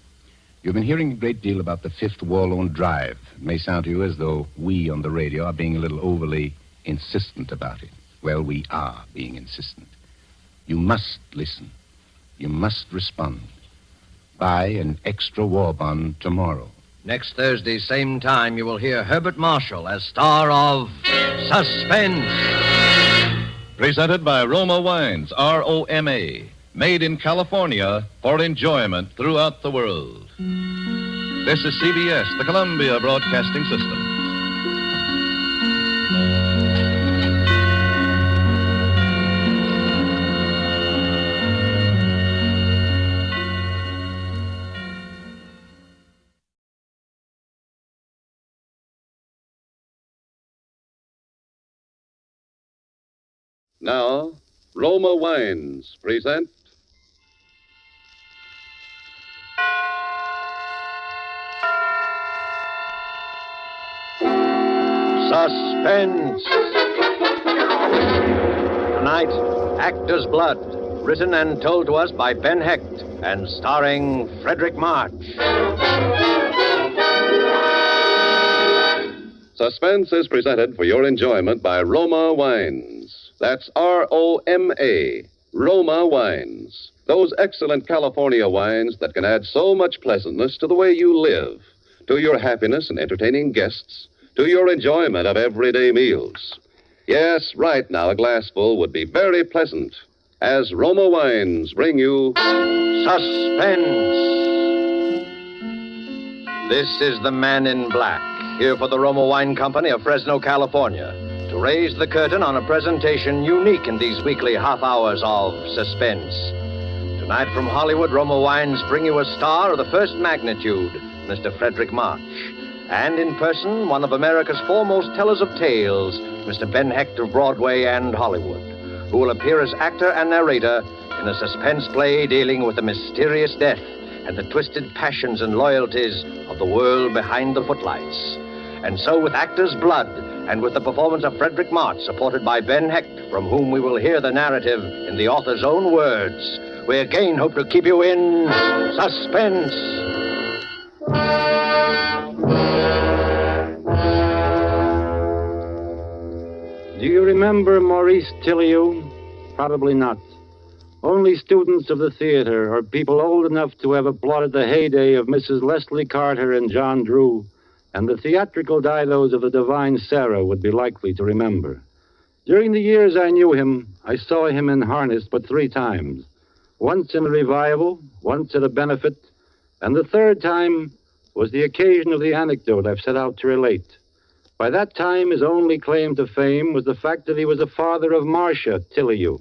You've been hearing a great deal about the Fifth Warlone Drive. It may sound to you as though we on the radio are being a little overly insistent about it. Well, we are being insistent. You must listen. You must respond. Buy an extra war bond tomorrow.
Next Thursday, same time, you will hear Herbert Marshall as star of Suspense.
Presented by Roma Wines, ROMA, made in California for enjoyment throughout the world. This is CBS, the Columbia Broadcasting System. Now, Roma Wines present
Suspense. Tonight, Actor's Blood, written and told to us by Ben Hecht and starring Frederick March.
Suspense is presented for your enjoyment by Roma Wines. That's ROMA, Roma Wines. Those excellent California wines that can add so much pleasantness to the way you live, to your happiness in entertaining guests, to your enjoyment of everyday meals. Yes, right now a glassful would be very pleasant as Roma Wines bring you
Suspense. This is the Man in Black, here for the Roma Wine Company of Fresno, California. to raise the curtain on a presentation unique in these weekly half hours of suspense. Tonight from Hollywood, Roma Wines bring you a star of the first magnitude, Mr. Frederick March. And in person, one of America's foremost tellers of tales, Mr. Ben Hecht of Broadway and Hollywood, who will appear as actor and narrator in a suspense play dealing with the mysterious death and the twisted passions and loyalties of the world behind the footlights. And so with actor's blood and with the performance of Frederick March, supported by Ben Hecht, from whom we will hear the narrative in the author's own words, we again hope to keep you in suspense.
Do you remember Maurice Tilliou? Probably not. Only students of the theater or people old enough to have applauded the heyday of Mrs. Leslie Carter and John Drew and the theatrical didos of the divine Sarah would be likely to remember. During the years I knew him, I saw him in harness but 3 times. Once in a revival, once at a benefit, and the 3rd time was the occasion of the anecdote I've set out to relate. By that time, his only claim to fame was the fact that he was the father of Marcia Tilliou.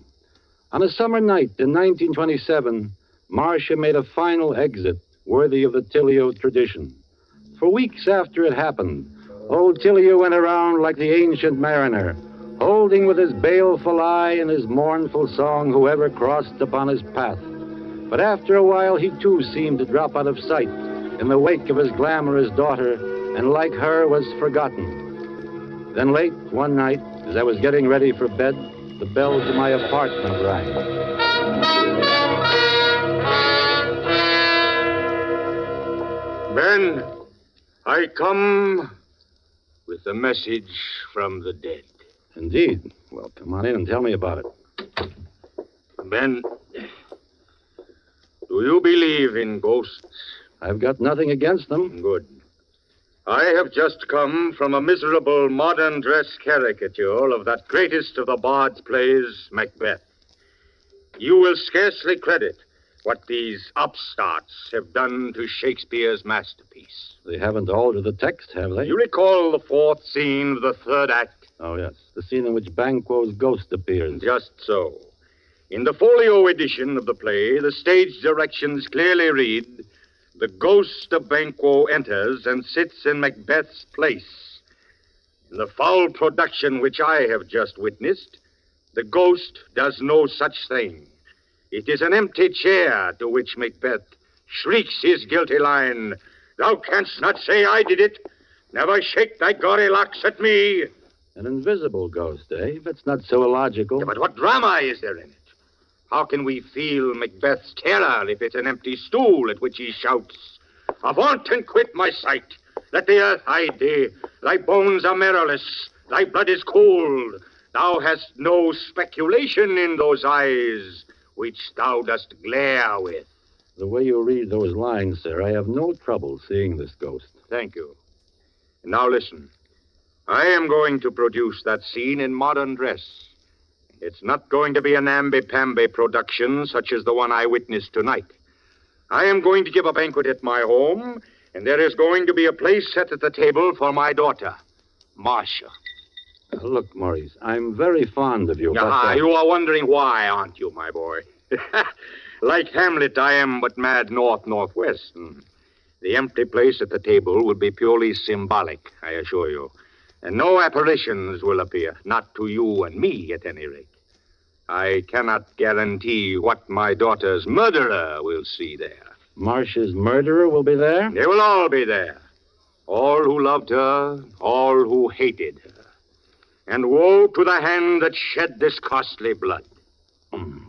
On a summer night in 1927, Marcia made a final exit worthy of the Tilliou tradition. For weeks after it happened, old Tilliou went around like the ancient mariner, holding with his baleful eye and his mournful song whoever crossed upon his path. But after a while, he too seemed to drop out of sight in the wake of his glamorous daughter, and like her was forgotten. Then late one night, as I was getting ready for bed, the bell to my apartment rang.
Ben, I come with a message from the dead.
Indeed. Well, come on in and tell me about it.
Ben, do you believe in ghosts?
I've got nothing against them.
Good. I have just come from a miserable modern dress caricature of that greatest of the Bard's plays, Macbeth. You will scarcely credit what these upstarts have done to Shakespeare's masterpiece.
They haven't altered the text, have they?
You recall the 4th scene of the 3rd act?
Oh, yes. The scene in which Banquo's ghost appears.
Just so. In the folio edition of the play, the stage directions clearly read, "The ghost of Banquo enters and sits in Macbeth's place." In the foul production which I have just witnessed, the ghost does no such thing. It is an empty chair to which Macbeth shrieks his guilty line, "Thou canst not say I did it. Never shake thy gory locks at me."
An invisible ghost, eh? That's not so illogical.
Yeah, but what drama is there in it? How can we feel Macbeth's terror if it's an empty stool at which he shouts, "Avaunt and quit my sight! Let the earth hide thee! Thy bones are marrowless, thy blood is cold. Thou hast no speculation in those eyes which thou dost glare with."
The way you read those lines, sir, I have no trouble seeing this ghost.
Thank you. And now listen. I am going to produce that scene in modern dress. It's not going to be a namby-pamby production such as the one I witnessed tonight. I am going to give a banquet at my home, and there is going to be a place set at the table for my daughter, Marcia.
Look, Maurice, I'm very fond of you.
You are wondering why, aren't you, my boy? Like Hamlet, I am but mad north-northwest. The empty place at the table will be purely symbolic, I assure you. And no apparitions will appear, not to you and me, at any rate. I cannot guarantee what my daughter's murderer will see there.
Marcia's murderer will be there?
They will all be there. All who loved her, all who hated her. And woe to the hand that shed this costly blood.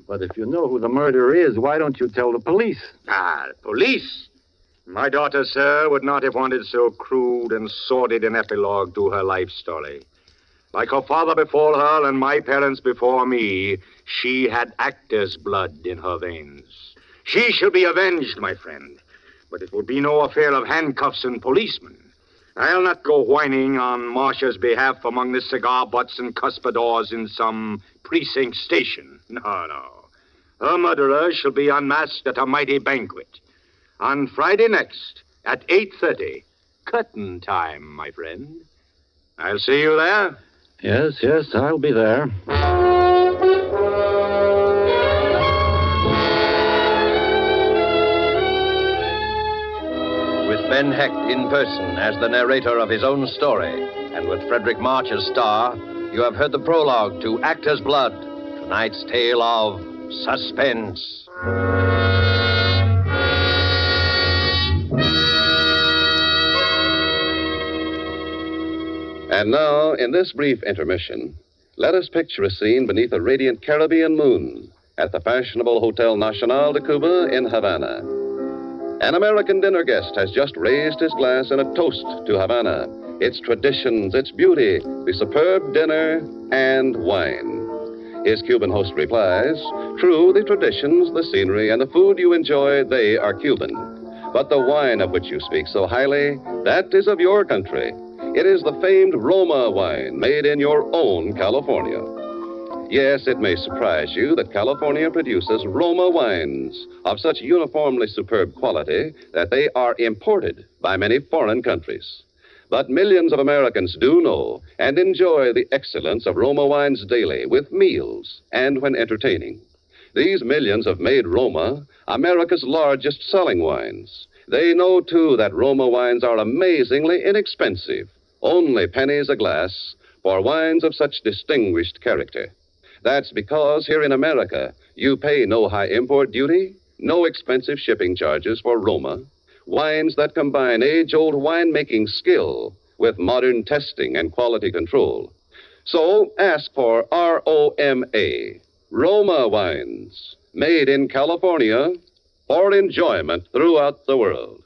But if you know who the murderer is, why don't you tell the police?
Police? My daughter, sir, would not have wanted so crude and sordid an epilogue to her life story. Like her father before her and my parents before me, she had actor's blood in her veins. She shall be avenged, my friend. But it will be no affair of handcuffs and policemen. I'll not go whining on Marcia's behalf among the cigar butts and cuspidors in some precinct station. No. Her murderer shall be unmasked at a mighty banquet. On Friday next, at 8:30. Curtain time, my friend. I'll see you there.
Yes, I'll be there.
With Ben Hecht in person as the narrator of his own story, and with Frederick March as star, you have heard the prologue to Actor's Blood, tonight's tale of suspense.
And now, in this brief intermission, let us picture a scene beneath a radiant Caribbean moon at the fashionable Hotel Nacional de Cuba in Havana. An American dinner guest has just raised his glass in a toast to Havana, its traditions, its beauty, the superb dinner, and wine. His Cuban host replies, true, the traditions, the scenery, and the food you enjoy, they are Cuban. But the wine of which you speak so highly, that is of your country. It is the famed Roma wine made in your own California. Yes, it may surprise you that California produces Roma wines of such uniformly superb quality that they are imported by many foreign countries. But millions of Americans do know and enjoy the excellence of Roma wines daily with meals and when entertaining. These millions have made Roma America's largest selling wines. They know, too, that Roma wines are amazingly inexpensive, only pennies a glass, for wines of such distinguished character. That's because here in America, you pay no high import duty, no expensive shipping charges for Roma, wines that combine age-old winemaking skill with modern testing and quality control. So ask for ROMA, Roma wines, made in California for enjoyment throughout the world.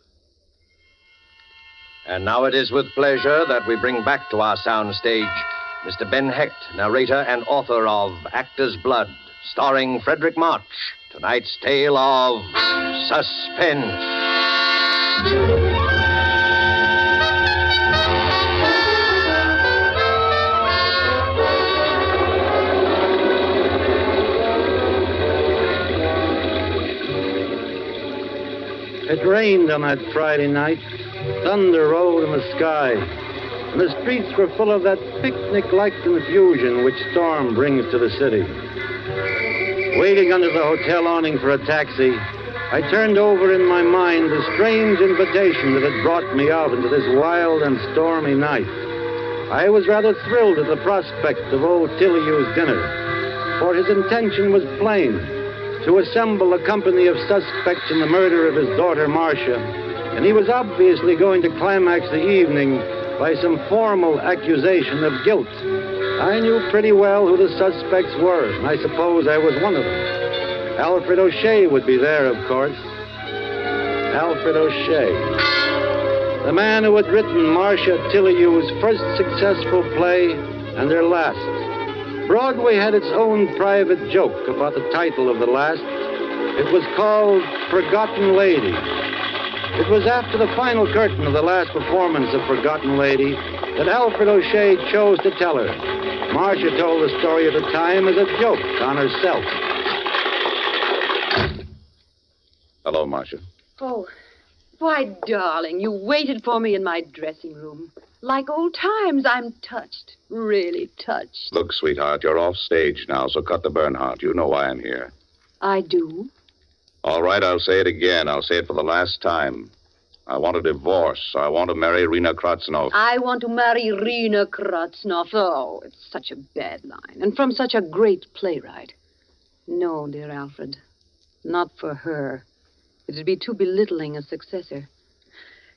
And now it is with pleasure that we bring back to our soundstage Mr. Ben Hecht, narrator and author of Actor's Blood, starring Frederick March, tonight's tale of suspense.
It rained on that Friday night. Thunder rolled in the sky. And the streets were full of that picnic-like confusion which storm brings to the city. Waiting under the hotel awning for a taxi, I turned over in my mind the strange invitation that had brought me out into this wild and stormy night. I was rather thrilled at the prospect of old Tilleyou's dinner, for his intention was plain, to assemble a company of suspects in the murder of his daughter Marcia, and he was obviously going to climax the evening by some formal accusation of guilt. I knew pretty well who the suspects were, and I suppose I was one of them. Alfred O'Shea would be there, of course. Alfred O'Shea, the man who had written Marcia Tilleyou's first successful play and their last. Broadway had its own private joke about the title of the last. It was called Forgotten Lady. It was after the final curtain of the last performance of Forgotten Lady that Alfred O'Shea chose to tell her. Marcia told the story at the time as a joke on herself.
Hello, Marcia.
Oh, why, darling, you waited for me in my dressing room. Like old times, I'm touched, really touched.
Look, sweetheart, you're off stage now, so cut the Bernhardt. You know why I'm here.
I do?
All right, I'll say it again. I'll say it for the last time. I want a divorce. I want to marry Rena Kratznoff.
I want to marry Rena Kratznoff. Oh, it's such a bad line. And from such a great playwright. No, dear Alfred. Not for her. It'd be too belittling a successor.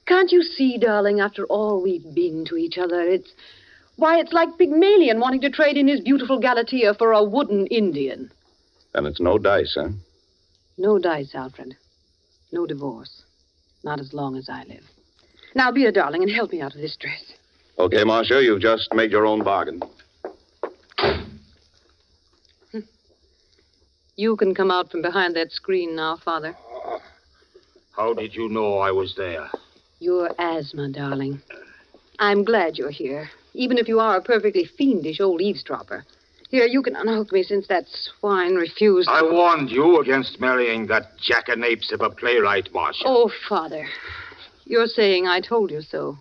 Can't you see, darling, after all we've been to each other, it's like Pygmalion wanting to trade in his beautiful Galatea for a wooden Indian.
And it's no dice, huh?
No dice, Alfred. No divorce. Not as long as I live. Now, be a darling and help me out of this dress.
Okay, Marcia, you've just made your own bargain.
You can come out from behind that screen now, Father.
How did you know I was there?
Your asthma, darling. I'm glad you're here, even if you are a perfectly fiendish old eavesdropper. Here, you can unhook me since that swine refused.
I warned you against marrying that jackanapes of a playwright, Marcia.
Oh, Father, you're saying I told you so.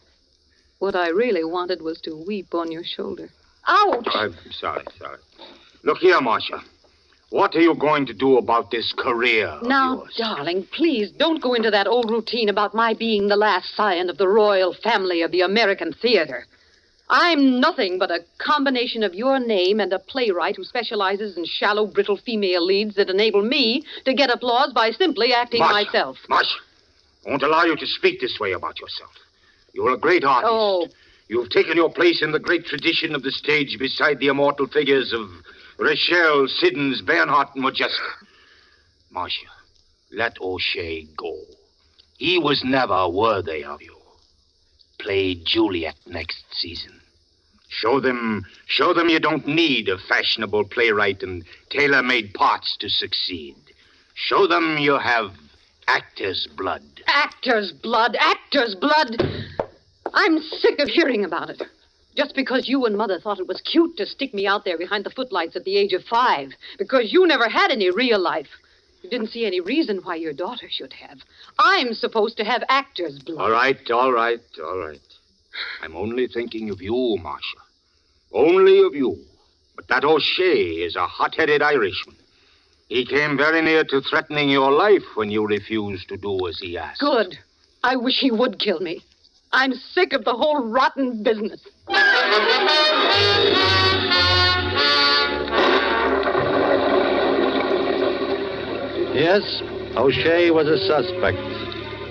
What I really wanted was to weep on your shoulder. Ouch!
I'm sorry. Look here, Marcia. What are you going to do about this career of
Now,
yours?
darling, please don't go into that old routine about my being the last scion of the royal family of the American theater. I'm nothing but a combination of your name and a playwright who specializes in shallow, brittle female leads that enable me to get applause by simply acting
Marcia,
myself.
Marcia, I won't allow you to speak this way about yourself. You're a great artist.
Oh.
You've taken your place in the great tradition of the stage beside the immortal figures of Rachel, Siddons, Bernhardt, and Modjeska. Marcia, let O'Shea go. He was never worthy of you. Play Juliet next season. Show them you don't need a fashionable playwright and tailor-made parts to succeed. Show them you have actor's blood.
Actor's blood! Actor's blood! I'm sick of hearing about it. Just because you and Mother thought it was cute to stick me out there behind the footlights at the age of 5. Because you never had any real life. You didn't see any reason why your daughter should have. I'm supposed to have actor's blood.
All right. I'm only thinking of you, Marcia. Only of you. But that O'Shea is a hot-headed Irishman. He came very near to threatening your life when you refused to do as he asked.
Good. I wish he would kill me. I'm sick of the whole rotten business.
Yes, O'Shea was a suspect.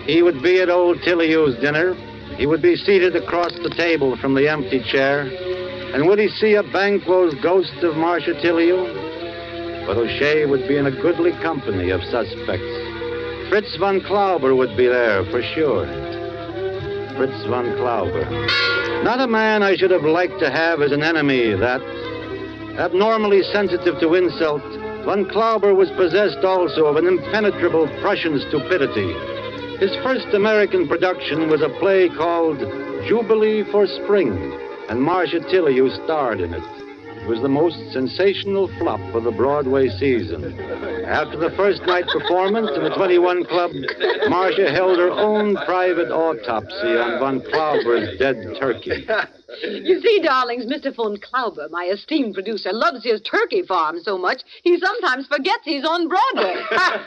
He would be at old Tilleyou's dinner. He would be seated across the table from the empty chair. And would he see a Banquo's ghost of Marcia Tilleyou? But O'Shea would be in a goodly company of suspects. Fritz von Klauber would be there, for sure. Fritz von Klauber. Not a man I should have liked to have as an enemy, that. Abnormally sensitive to insult, von Klauber was possessed also of an impenetrable Prussian stupidity. His first American production was a play called Jubilee for Spring, and Marcia Tilleyou starred in it. It was the most sensational flop of the Broadway season. After the first night performance in the 21 Club, Marcia held her own private autopsy on von Klauber's dead turkey.
You see, darlings, Mr. von Klauber, my esteemed producer, loves his turkey farm so much, he sometimes forgets he's on Broadway.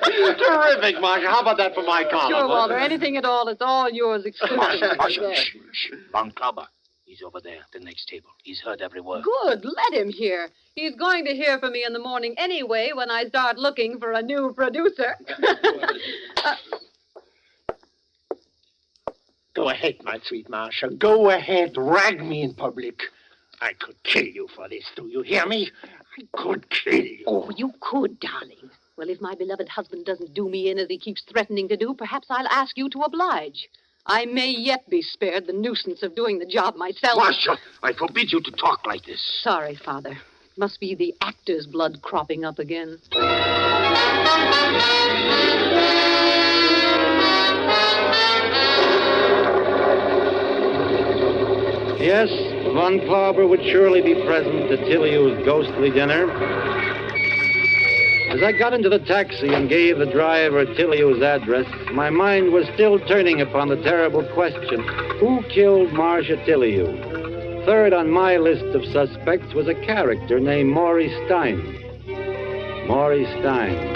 Terrific, Marcia. How about that for my column?
Sure, Walter. Anything at all. It's all yours exclusively.
Marcia, shh. Von Klauber. He's over there at the next table. He's heard every word.
Good. Let him hear. He's going to hear from me in the morning anyway when I start looking for a new producer.
Go ahead, my sweet Marcia. Go ahead. Rag me in public. I could kill you for this. Do you hear me? I could kill you.
Oh, you could, darling. Well, if my beloved husband doesn't do me in as he keeps threatening to do, perhaps I'll ask you to oblige. I may yet be spared the nuisance of doing the job myself.
Marcia, I forbid you to talk like this.
Sorry, Father. Must be the actor's blood cropping up again.
Yes, von Klauber would surely be present at Tilleyou's ghostly dinner. As I got into the taxi and gave the driver Tilleyou's address, my mind was still turning upon the terrible question, who killed Marcia Tilleyou? Third on my list of suspects was a character named Maury Stein. Maury Stein.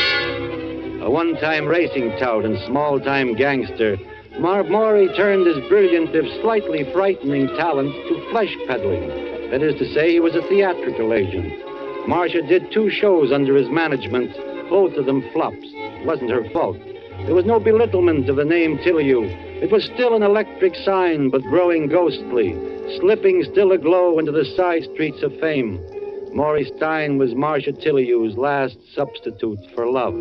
A one-time racing tout and small-time gangster, Maury turned his brilliant, if slightly frightening talent to flesh peddling. That is to say, he was a theatrical agent. Marcia did 2 shows under his management, both of them flops. It wasn't her fault. There was no belittlement of the name Tilleyou. It was still an electric sign, but growing ghostly, slipping still aglow into the side streets of fame. Maury Stein was Marcia Tilleyou's last substitute for love.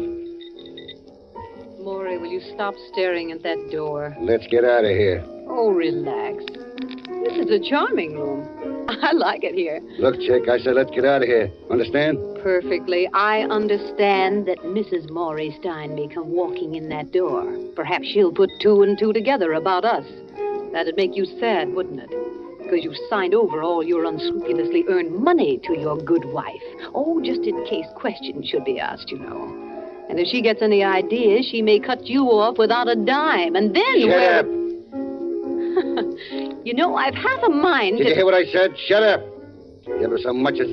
Maury, will you stop staring at that door?
Let's get out of here.
Oh, relax. This is a charming room. I like it here.
Look, chick, I said let's get out of here. Understand?
Perfectly. I understand that Mrs. Maury Stein may come walking in that door. Perhaps she'll put 2 and 2 together about us. That'd make you sad, wouldn't it? Because you've signed over all your unscrupulously earned money to your good wife. Oh, just in case questions should be asked, you know. And if she gets any ideas, she may cut you off without a dime. And then...
Shut up!
You know, I've half a mind
Did you hear what I said? Shut up!
You ever so much as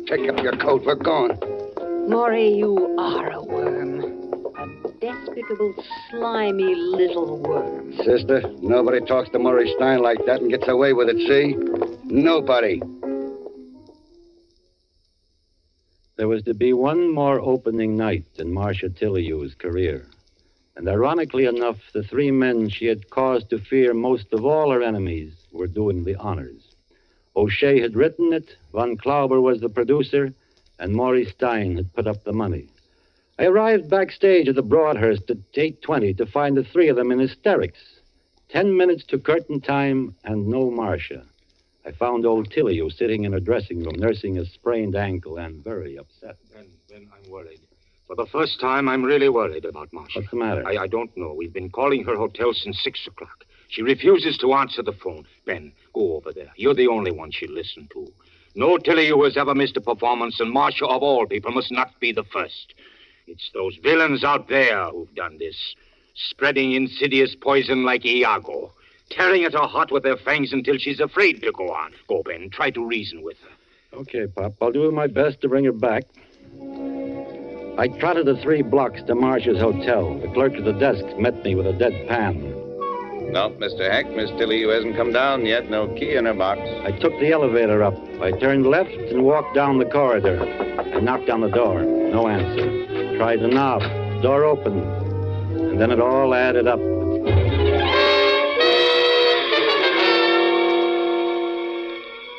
pick up your coat. We're going.
Maury, you are a worm. A despicable, slimy little worm.
Sister, nobody talks to Murray Stein like that and gets away with it, see? Nobody.
There was to be one more opening night in Marcia Tilley's career. And ironically enough, the three men she had cause to fear most of all her enemies were doing the honors. O'Shea had written it, Von Klauber was the producer, and Maurice Stein had put up the money. I arrived backstage at the Broadhurst at 8:20 to find the three of them in hysterics. 10 minutes to curtain time and no Marcia. I found old Tilley sitting in her dressing room, nursing a sprained ankle and very upset.
Ben, I'm worried. For the first time, I'm really worried about Marcia.
What's the matter?
I don't know. We've been calling her hotel since 6 o'clock. She refuses to answer the phone. Ben, go over there. You're the only one she'll listen to. No Tilley has ever missed a performance, and Marcia, of all people, must not be the first. It's those villains out there who've done this, spreading insidious poison like Iago, tearing at her heart with their fangs until she's afraid to go on. Go, Ben, try to reason with her.
Okay, Pop, I'll do my best to bring her back. I trotted the 3 blocks to Marcia's hotel. The clerk at the desk met me with a dead pan.
No, Mr. Heck, Miss Tilley hasn't come down yet. No key in her box.
I took the elevator up. I turned left and walked down the corridor. I knocked on the door. No answer. Tried the knob. Door opened. And then it all added up.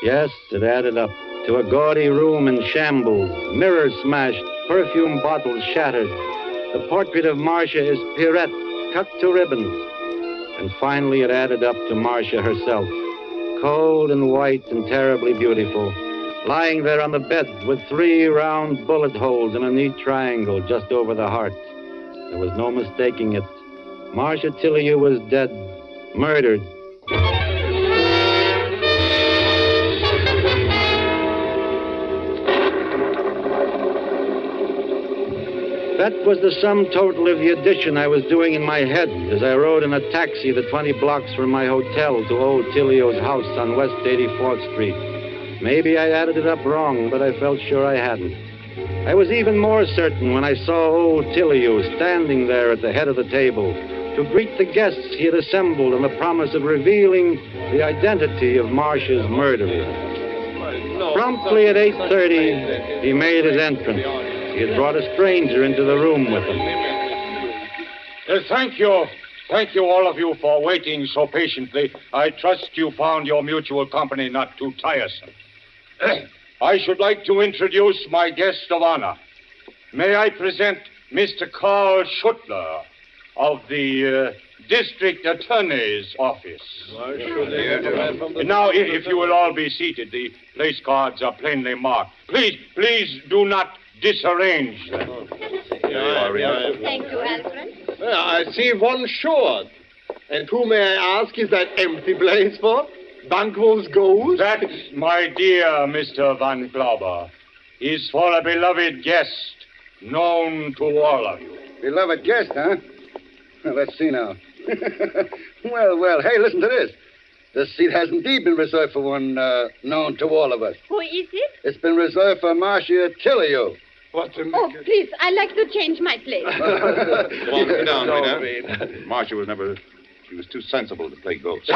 Yes, it added up to a gaudy room in shambles, mirrors smashed, perfume bottles shattered. The portrait of Marcia is Pierrette, cut to ribbons. And finally it added up to Marcia herself, cold and white and terribly beautiful, lying there on the bed with 3 round bullet holes in a neat triangle just over the heart. There was no mistaking it. Marcia Tilley was dead, murdered. That was the sum total of the addition I was doing in my head as I rode in a taxi the 20 blocks from my hotel to old Tilley's house on West 84th Street. Maybe I added it up wrong, but I felt sure I hadn't. I was even more certain when I saw old Tilley standing there at the head of the table to greet the guests he had assembled on the promise of revealing the identity of Marcia's murderer. Promptly at 8:30, he made his entrance. He had brought a stranger into the room with him.
Thank you. Thank you, all of you, for waiting so patiently. I trust you found your mutual company not too tiresome. I should like to introduce my guest of honor. May I present Mr. Carl Schuttler of the District Attorney's Office. Now, if you will all be seated, the place cards are plainly marked. Please do not disarrange them.
Thank you, Alfred.
I see one short. And who, may I ask, is that empty place for? Banquo's ghost?
That, my dear Mr. Von Glauber, is for a beloved guest known to all of you.
Beloved guest, huh? Well, let's see now. Well, hey, listen to this. This seat has indeed been reserved for one known to all of us.
Who is it?
It's been reserved for Marcia Tilley.
What the...
Oh, please, I'd like to change my place.
Come on, sit down, Rita. Marcia was never... She was too sensible to play ghost.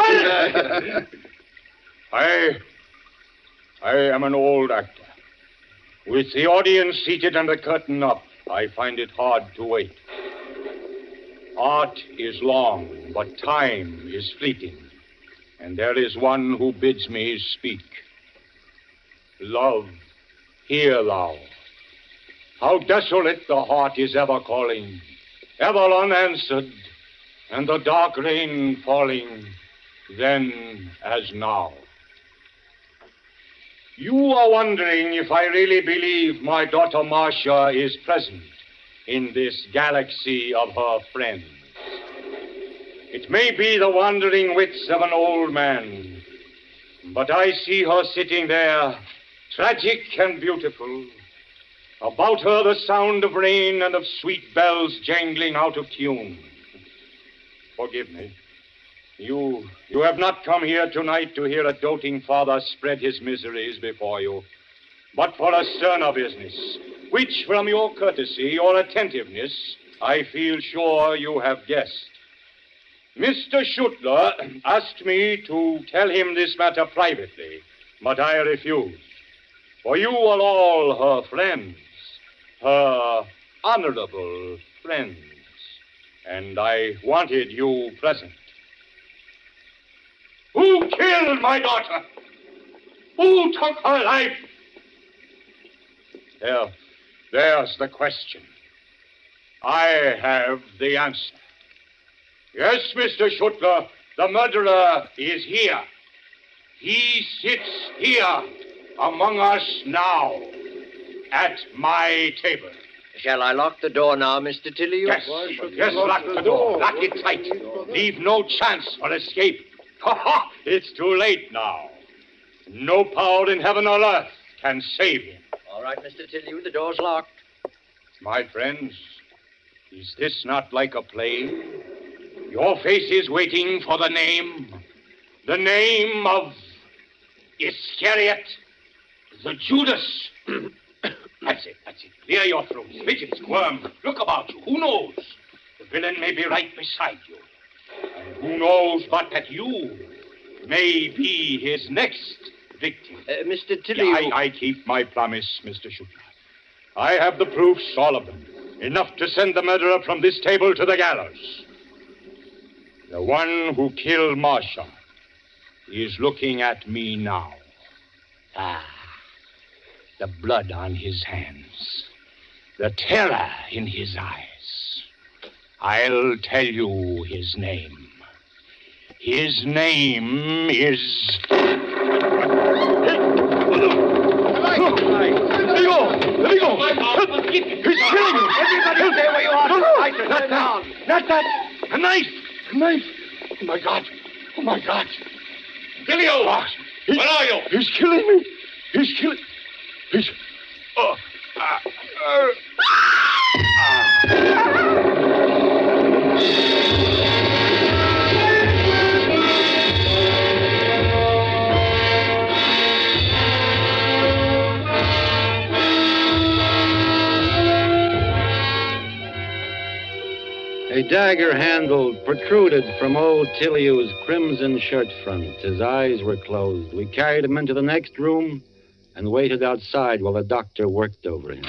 I am an old actor. With the audience seated and the curtain up, I find it hard to wait. Art is long, but time is fleeting. And there is one who bids me speak. Love, hear thou. How desolate the heart is ever calling, ever unanswered, and the dark rain falling, then as now. You are wondering if I really believe my daughter Marcia is present in this galaxy of her friends. It may be the wandering wits of an old man, but I see her sitting there, tragic and beautiful. About her the sound of rain and of sweet bells jangling out of tune. Forgive me.
You have not come here tonight to hear a doting father spread his miseries before you, but for a sterner business, which from your courtesy or attentiveness, I feel sure you have guessed. Mr. Schuttler asked me to tell him this matter privately, but I refused. For you are all her friends, her honorable friends, and I wanted you present. Who killed my daughter? Who took her life? There's the question. I have the answer. Yes, Mr. Schuttler, the murderer is here. He sits here among us now at my table.
Shall I lock the door now, Mr. Tilly?
Yes, lock the door. Lock it tight. Leave no chance for escape. Ha! It's too late now. No power in heaven or earth can save him.
All right, Mr. Tilly, the door's locked.
My friends, is this not like a play? Your face is waiting for the name of Iscariot, the Judas. That's it. Clear your throat. Spit and squirm. Look about you. Who knows? The villain may be right beside you. And who knows but that you may be his next victim.
Mr. Tilly...
I keep my promise, Mr. Schuttler. I have the proofs, all of them. Enough to send the murderer from this table to the gallows. The one who killed Marcia is looking at me now. The blood on his hands. The terror in his eyes. I'll tell you his name. His name is... Let me go! He's killing you! Everybody stay where you are! Not down! Not that! A knife! Oh, my God! Delio! Where are you? He's killing me! He's...
A dagger handle protruded from old Tiliu's crimson shirt front. His eyes were closed. We carried him into the next room and waited outside while the doctor worked over him.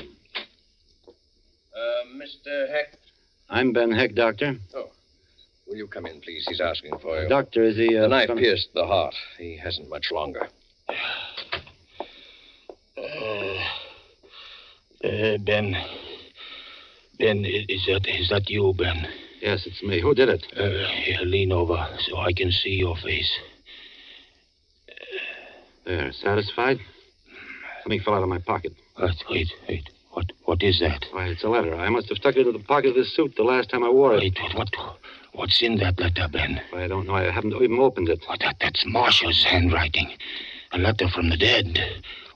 Mr. Heck?
I'm Ben Heck, Doctor.
Oh. Will you come in, please? He's asking for you.
Doctor, is he...
The knife pierced the heart. He hasn't much longer.
Ben, is that you, Ben?
Yes, it's me. Who did it?
Here, lean over so I can see your face.
There, satisfied? Something fell out of my pocket.
Wait. What is that?
Why, it's a letter. I must have stuck it into the pocket of this suit the last time I wore it.
Wait, what's in that letter, Ben?
I don't know. I haven't even opened it.
Oh, that's Marcia's handwriting. A letter from the dead.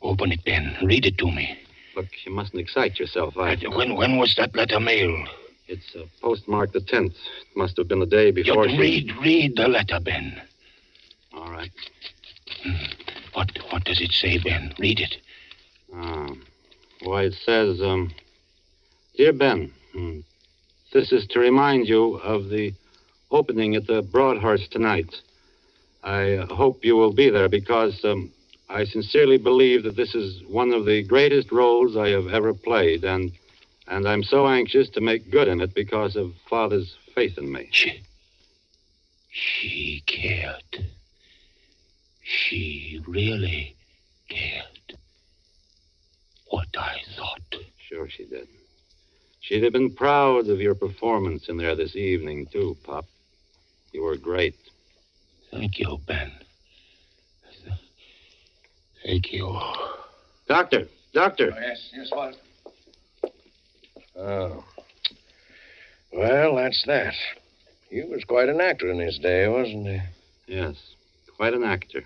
Open it, Ben. Read it to me.
Look, you mustn't excite yourself.
When was that letter mailed?
It's postmarked the 10th. It must have been the day before
Read the letter, Ben.
All right.
What does it say, Ben? Read it.
Why, it says, Dear Ben, this is to remind you of the opening at the Broadhurst tonight. I hope you will be there because I sincerely believe that this is one of the greatest roles I have ever played, and I'm so anxious to make good in it because of Father's faith in me.
She cared. She really cared. What I thought.
Sure she did. She'd have been proud of your performance in there this evening, too, Pop. You were great.
Thank you, Ben. Thank you.
Doctor!
Yes, what? Oh. Well, that's that. He was quite an actor in his day, wasn't he?
Yes, quite an actor.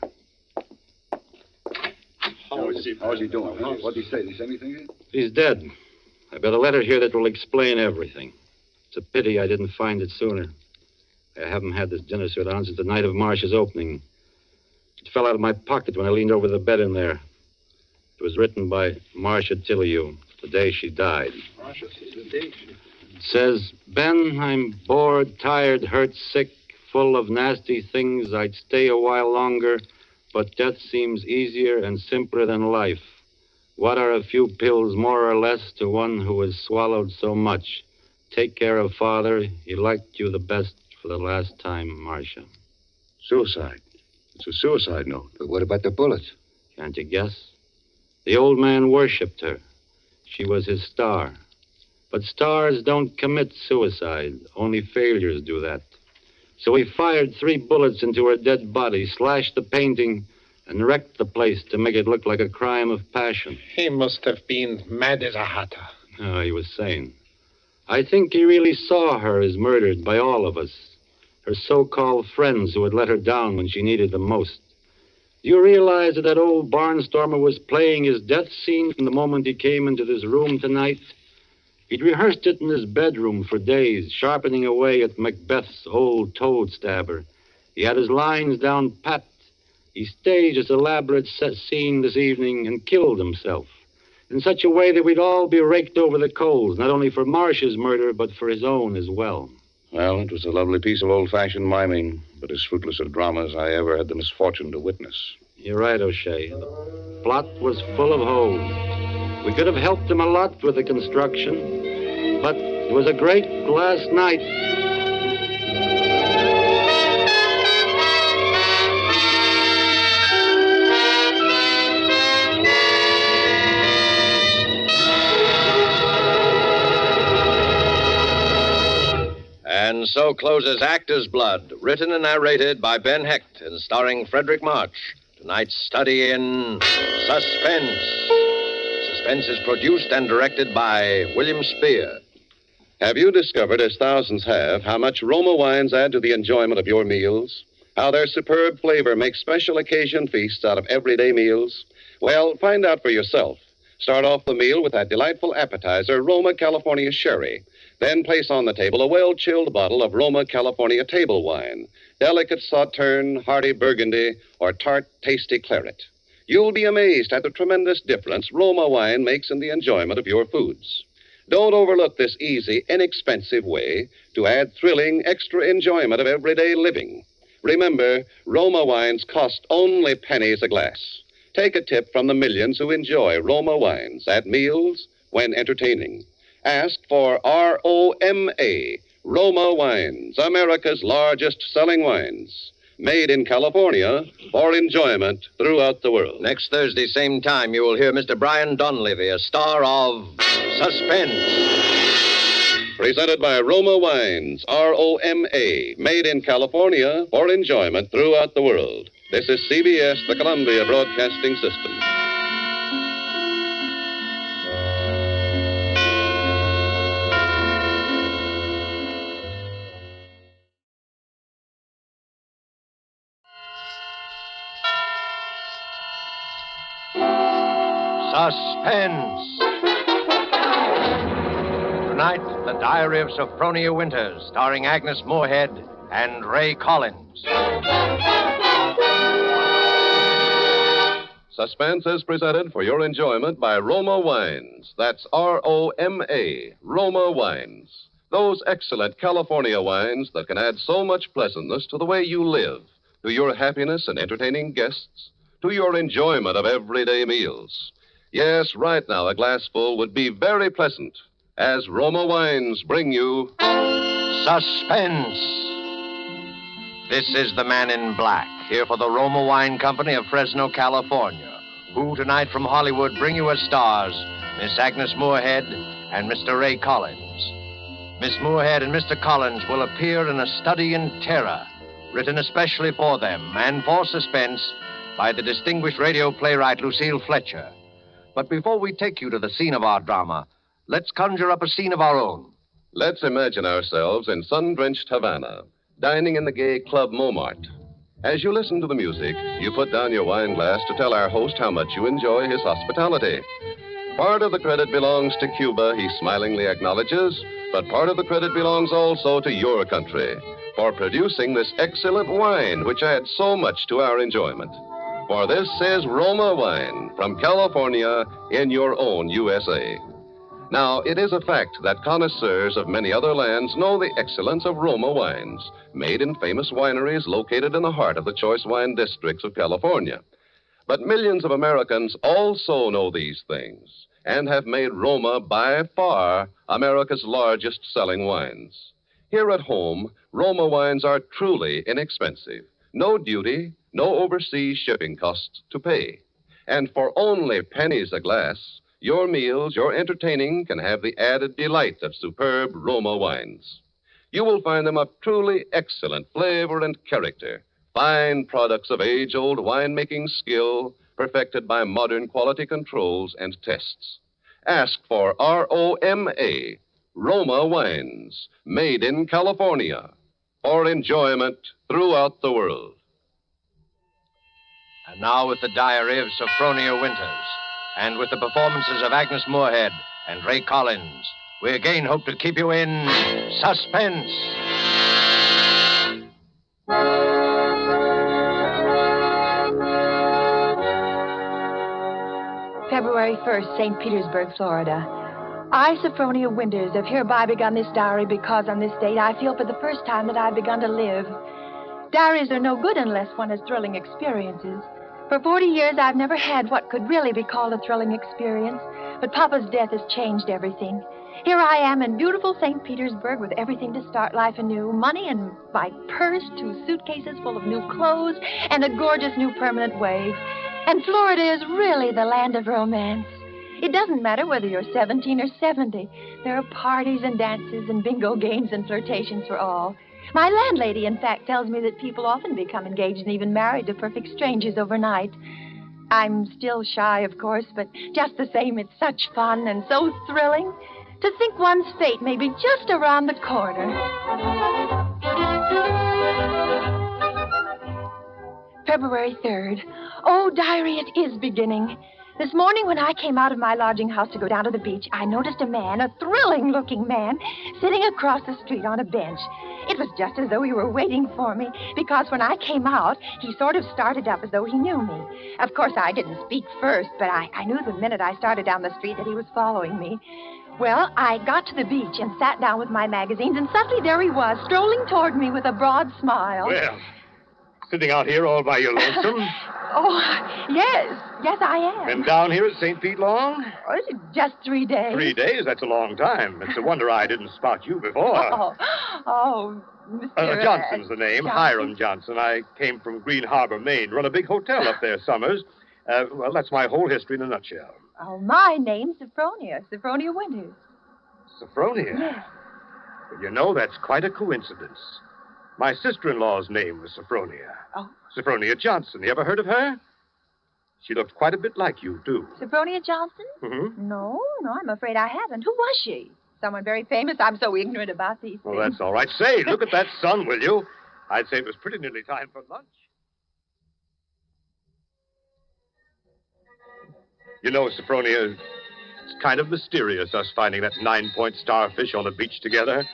How's he doing? Huh? What did he say? Did he say anything?
He's dead. I've got a letter here that will explain everything. It's a pity I didn't find it sooner. I haven't had this dinner suit on since the night of Marcia's opening. It fell out of my pocket when I leaned over the bed in there. It was written by Marcia Tilleu, the day she died.
Marcia, the day
It says, Ben, I'm bored, tired, hurt, sick, full of nasty things. I'd stay a while longer, but death seems easier and simpler than life. What are a few pills more or less to one who has swallowed so much? Take care of Father. He liked you the best for the last time, Marcia.
Suicide. It's a suicide note. But what about the bullets?
Can't you guess? The old man worshipped her. She was his star. But stars don't commit suicide. Only failures do that. So he fired 3 bullets into her dead body, slashed the painting, and wrecked the place to make it look like a crime of passion.
He must have been mad as a hatter.
Oh, he was sane. I think he really saw her as murdered by all of us, her so-called friends who had let her down when she needed them most. Do you realize that old barnstormer was playing his death scene from the moment he came into this room tonight? He'd rehearsed it in his bedroom for days, sharpening away at Macbeth's old toad stabber. He had his lines down pat. He staged his elaborate scene this evening and killed himself in such a way that we'd all be raked over the coals, not only for Marcia's murder, but for his own as well.
Well, it was a lovely piece of old-fashioned miming, but as fruitless a drama as I ever had the misfortune to witness.
You're right, O'Shea. The plot was full of holes. We could have helped him a lot with the construction, but it was a great last night.
And so closes Actor's Blood, written and narrated by Ben Hecht and starring Frederick March. Tonight's study in Suspense. Suspense is produced and directed by William Spear.
Have you discovered, as thousands have, how much Roma wines add to the enjoyment of your meals? How their superb flavor makes special occasion feasts out of everyday meals? Well, find out for yourself. Start off the meal with that delightful appetizer, Roma California Sherry. Then place on the table a well-chilled bottle of Roma California table wine, delicate Sauterne, hearty Burgundy, or tart, tasty claret. You'll be amazed at the tremendous difference Roma wine makes in the enjoyment of your foods. Don't overlook this easy, inexpensive way to add thrilling, extra enjoyment of everyday living. Remember, Roma wines cost only pennies a glass. Take a tip from the millions who enjoy Roma wines at meals when entertaining. Ask for ROMA, Roma Wines, America's largest selling wines. Made in California for enjoyment throughout the world.
Next Thursday, same time, you will hear Mr. Brian Donlevy, a star of Suspense.
Presented by Roma Wines, ROMA, made in California for enjoyment throughout the world. This is CBS, the Columbia Broadcasting System.
Suspense. Tonight, The Diary of Sophronia Winters, starring Agnes Moorehead and Ray Collins.
Suspense is presented for your enjoyment by Roma Wines. That's ROMA, Roma Wines. Those excellent California wines that can add so much pleasantness to the way you live, to your happiness in entertaining guests, to your enjoyment of everyday meals. Yes, right now, a glassful would be very pleasant as Roma Wines bring you
Suspense. This is the Man in Black, here for the Roma Wine Company of Fresno, California, who tonight from Hollywood bring you as stars Miss Agnes Moorehead and Mr. Ray Collins. Miss Moorehead and Mr. Collins will appear in A Study in Terror, written especially for them and for Suspense by the distinguished radio playwright Lucille Fletcher. But before we take you to the scene of our drama, let's conjure up a scene of our own.
Let's imagine ourselves in sun-drenched Havana, dining in the gay Club Montmartre. As you listen to the music, you put down your wine glass to tell our host how much you enjoy his hospitality. Part of the credit belongs to Cuba, he smilingly acknowledges, but part of the credit belongs also to your country. for producing this excellent wine, which adds so much to our enjoyment. For this is Roma wine from California in your own USA. Now, it is a fact that connoisseurs of many other lands know the excellence of Roma wines, made in famous wineries located in the heart of the choice wine districts of California. But millions of Americans also know these things and have made Roma by far America's largest selling wines. Here at home, Roma wines are truly inexpensive. No duty, no overseas shipping costs to pay. And for only pennies a glass, your meals, your entertaining can have the added delight of superb Roma wines. You will find them of truly excellent flavor and character, fine products of age-old winemaking skill perfected by modern quality controls and tests. Ask for ROMA, Roma wines, made in California, for enjoyment throughout the world.
And now with the diary of Sophronia Winters, and with the performances of Agnes Moorehead and Ray Collins, we again hope to keep you in suspense.
February 1st, St. Petersburg, Florida. I, Sophronia Winters, have hereby begun this diary because on this date I feel for the first time that I've begun to live. Diaries are no good unless one has thrilling experiences. For 40 years, I've never had what could really be called a thrilling experience, but Papa's death has changed everything. Here I am in beautiful St. Petersburg with everything to start life anew, money in my purse, 2 suitcases full of new clothes, and a gorgeous new permanent wave. And Florida is really the land of romance. It doesn't matter whether you're 17 or 70. There are parties and dances and bingo games and flirtations for all. My landlady, in fact, tells me that people often become engaged and even married to perfect strangers overnight. I'm still shy, of course, but just the same, it's such fun and so thrilling to think one's fate may be just around the corner. February 3rd. Oh, diary, it is beginning. This morning when I came out of my lodging house to go down to the beach, I noticed a man, a thrilling-looking man, sitting across the street on a bench. It was just as though he were waiting for me, because when I came out, he sort of started up as though he knew me. Of course, I didn't speak first, but I knew the minute I started down the street that he was following me. Well, I got to the beach and sat down with my magazines, and suddenly there he was, strolling toward me with a broad smile.
Well, sitting out here all by your lonesome?
Oh, yes, I am.
Been down here at St. Pete long?
Oh, just 3 days.
3 days? That's a long time. It's a wonder I didn't spot you before.
Mr.
Johnson's the name,
Johnson.
Hiram Johnson. I came from Green Harbor, Maine. Run a big hotel up there summers. Well, that's my whole history in a nutshell.
Oh, my name's Sophronia Winters.
Sophronia?
Yes.
Well, you know, that's quite a coincidence. My sister-in-law's name was Sophronia.
Oh.
Sophronia Johnson. You ever heard of her? She looked quite a bit like you, too.
Sophronia Johnson?
Mm-hmm.
No, I'm afraid I haven't. Who was she? Someone very famous? I'm so ignorant about these things.
Well, that's all right. Say, look at that sun, will you? I'd say it was pretty nearly time for lunch. You know, Sophronia, it's kind of mysterious, us finding that 9-point starfish on the beach together.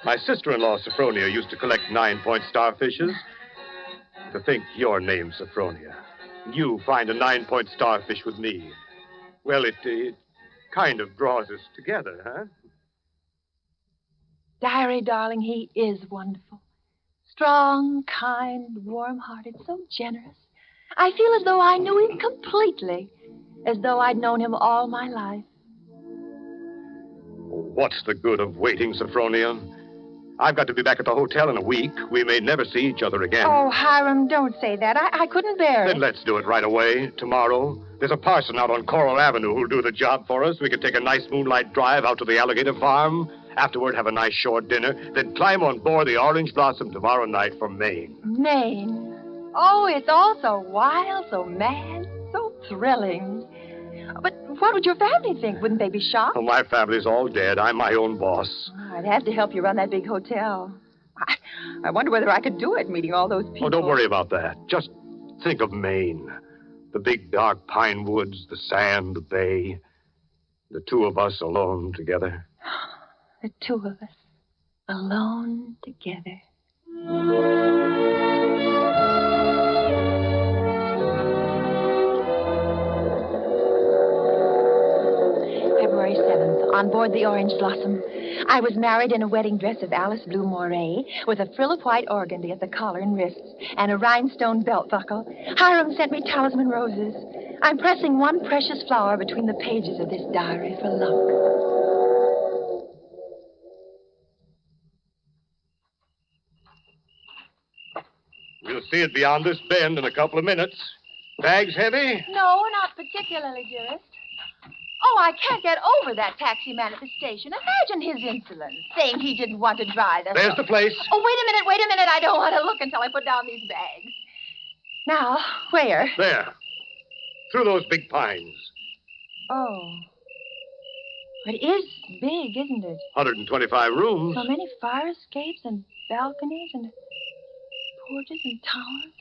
My sister-in-law, Sophronia, used to collect 9-point starfishes. To think your name's Sophronia. You find a 9-point starfish with me. Well, it kind of draws us together, huh?
Diary, darling, he is wonderful. Strong, kind, warm-hearted, so generous. I feel as though I knew him completely, as though I'd known him all my life.
What's the good of waiting, Sophronia? I've got to be back at the hotel in a week. We may never see each other again.
Oh, Hiram, don't say that. I couldn't bear
Then
it.
let's do it right away, tomorrow. There's a parson out on Coral Avenue who'll do the job for us. We could take a nice moonlight drive out to the alligator farm. Afterward, have a nice shore dinner. Then climb on board the Orange Blossom tomorrow night for Maine.
Maine. Oh, it's all so wild, so mad, so thrilling. But what would your family think? Wouldn't they be shocked?
Well, my family's all dead. I'm my own boss.
I'd have to help you run that big hotel. I wonder whether I could do it, meeting all those people.
Oh, don't worry about that. Just think of Maine. The big, dark pine woods, the sand, the bay. The two of us alone together.
The two of us, alone together. February 7th, on board the Orange Blossom. I was married in a wedding dress of Alice Blue Moray, with a frill of white organdy at the collar and wrists, and a rhinestone belt buckle. Hiram sent me talisman roses. I'm pressing one precious flower between the pages of this diary for luck.
We'll see it beyond this bend in a couple of minutes. Bags heavy?
No, not particularly, dearest. Oh, I can't get over that taxi man at the station. Imagine his insolence, saying he didn't want to drive.
There's the place.
Oh, wait a minute. I don't want to look until I put down these bags. Now, where?
There. Through those big pines.
Oh. It is big, isn't it?
125 rooms.
So many fire escapes and balconies and porches and towers.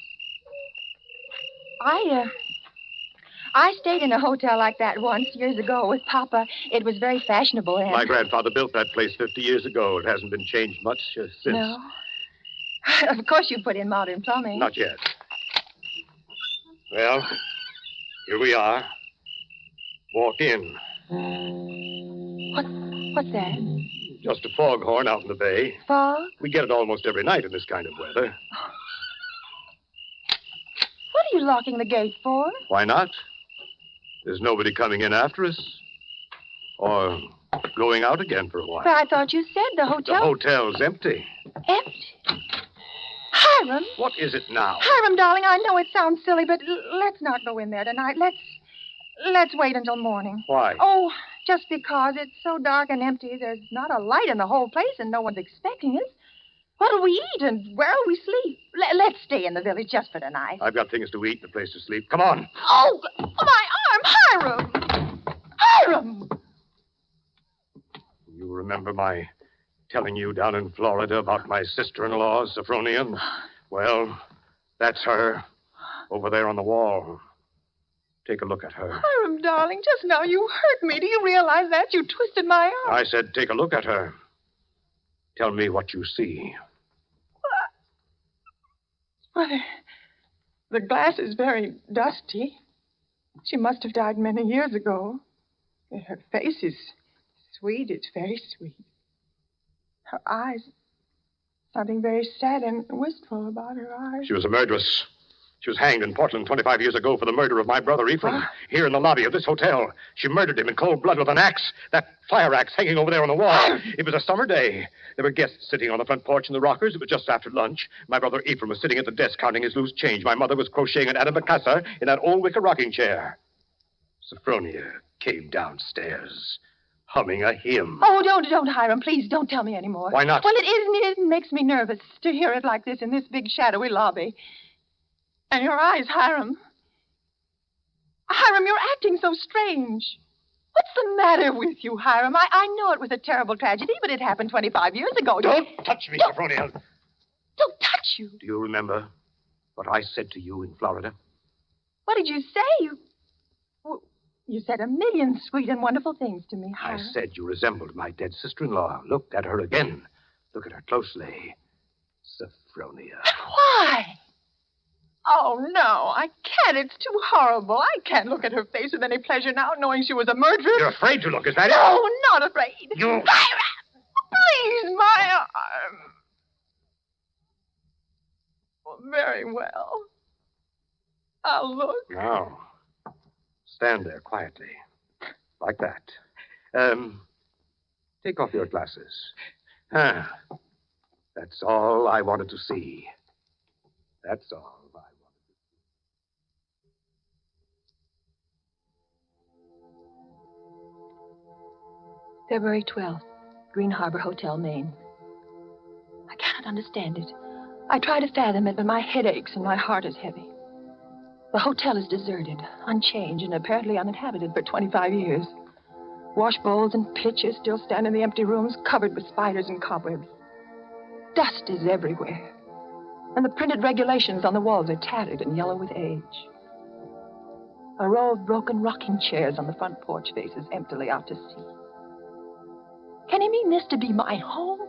I stayed in a hotel like that once, years ago, with Papa. It was very fashionable and...
My grandfather built that place 50 years ago. It hasn't been changed much since.
No. Of course you put in modern plumbing.
Not yet. Well, here we are. Walk in.
What's that?
Just a foghorn out in the bay.
Fog?
We get it almost every night in this kind of weather.
What are you locking the gate for?
Why not? There's nobody coming in after us. Or going out again for a while.
But I thought you said the hotel...
The hotel's empty.
Empty? Hiram?
What is it now?
Hiram, darling, I know it sounds silly, but let's not go in there tonight. Let's wait until morning.
Why?
Oh, just because it's so dark and empty. There's not a light in the whole place, and no one's expecting us. What'll we eat, and where'll we sleep? Let's stay in the village just for tonight.
I've got things to eat and a place to sleep. Come on.
Oh, my arm, Hiram! Hiram!
You remember my telling you down in Florida about my sister-in-law, Sophronia? Well, that's her, over there on the wall. Take a look at her.
Hiram, darling, just now you hurt me. Do you realize that? You twisted my arm.
I said take a look at her. Tell me what you see.
Well, the glass is very dusty. She must have died many years ago. Her face is sweet. It's very sweet. Her eyes, something very sad and wistful about her eyes.
She was a murderess. She was hanged in Portland 25 years ago for the murder of my brother Ephraim, here in the lobby of this hotel. She murdered him in cold blood with an axe, that fire axe hanging over there on the wall. It was a summer day. There were guests sitting on the front porch in the rockers. It was just after lunch. My brother Ephraim was sitting at the desk counting his loose change. My mother was crocheting an antimacassar in that old wicker rocking chair. Sophronia came downstairs, humming a hymn.
Oh, don't, Hiram. Please, don't tell me anymore.
Why not?
Well, it makes me nervous to hear it like this in this big, shadowy lobby. And your eyes, Hiram. Hiram, you're acting so strange. What's the matter with you, Hiram? I know it was a terrible tragedy, but it happened 25 years ago.
Don't touch me, Sophronia.
Don't touch you.
Do you remember what I said to you in Florida?
What did you say? You said a million sweet and wonderful things to me, Hiram.
I said you resembled my dead sister-in-law. Look at her again. Look at her closely. Sophronia.
Why? Oh, no, I can't. It's too horrible. I can't look at her face with any pleasure now, knowing she was a murderess.
You're afraid to look, is that it?
No, not afraid.
You...
Hiram! Please, my arm. Well, very well. I'll look.
Now, stand there quietly. Like that. Take off your glasses. That's all I wanted to see. That's all.
February 12th, Green Harbor Hotel, Maine. I cannot understand it. I try to fathom it, but my head aches and my heart is heavy. The hotel is deserted, unchanged, and apparently uninhabited for 25 years. Wash bowls and pitchers still stand in the empty rooms, covered with spiders and cobwebs. Dust is everywhere, and the printed regulations on the walls are tattered and yellow with age. A row of broken rocking chairs on the front porch faces emptily out to sea. Can he mean this to be my home?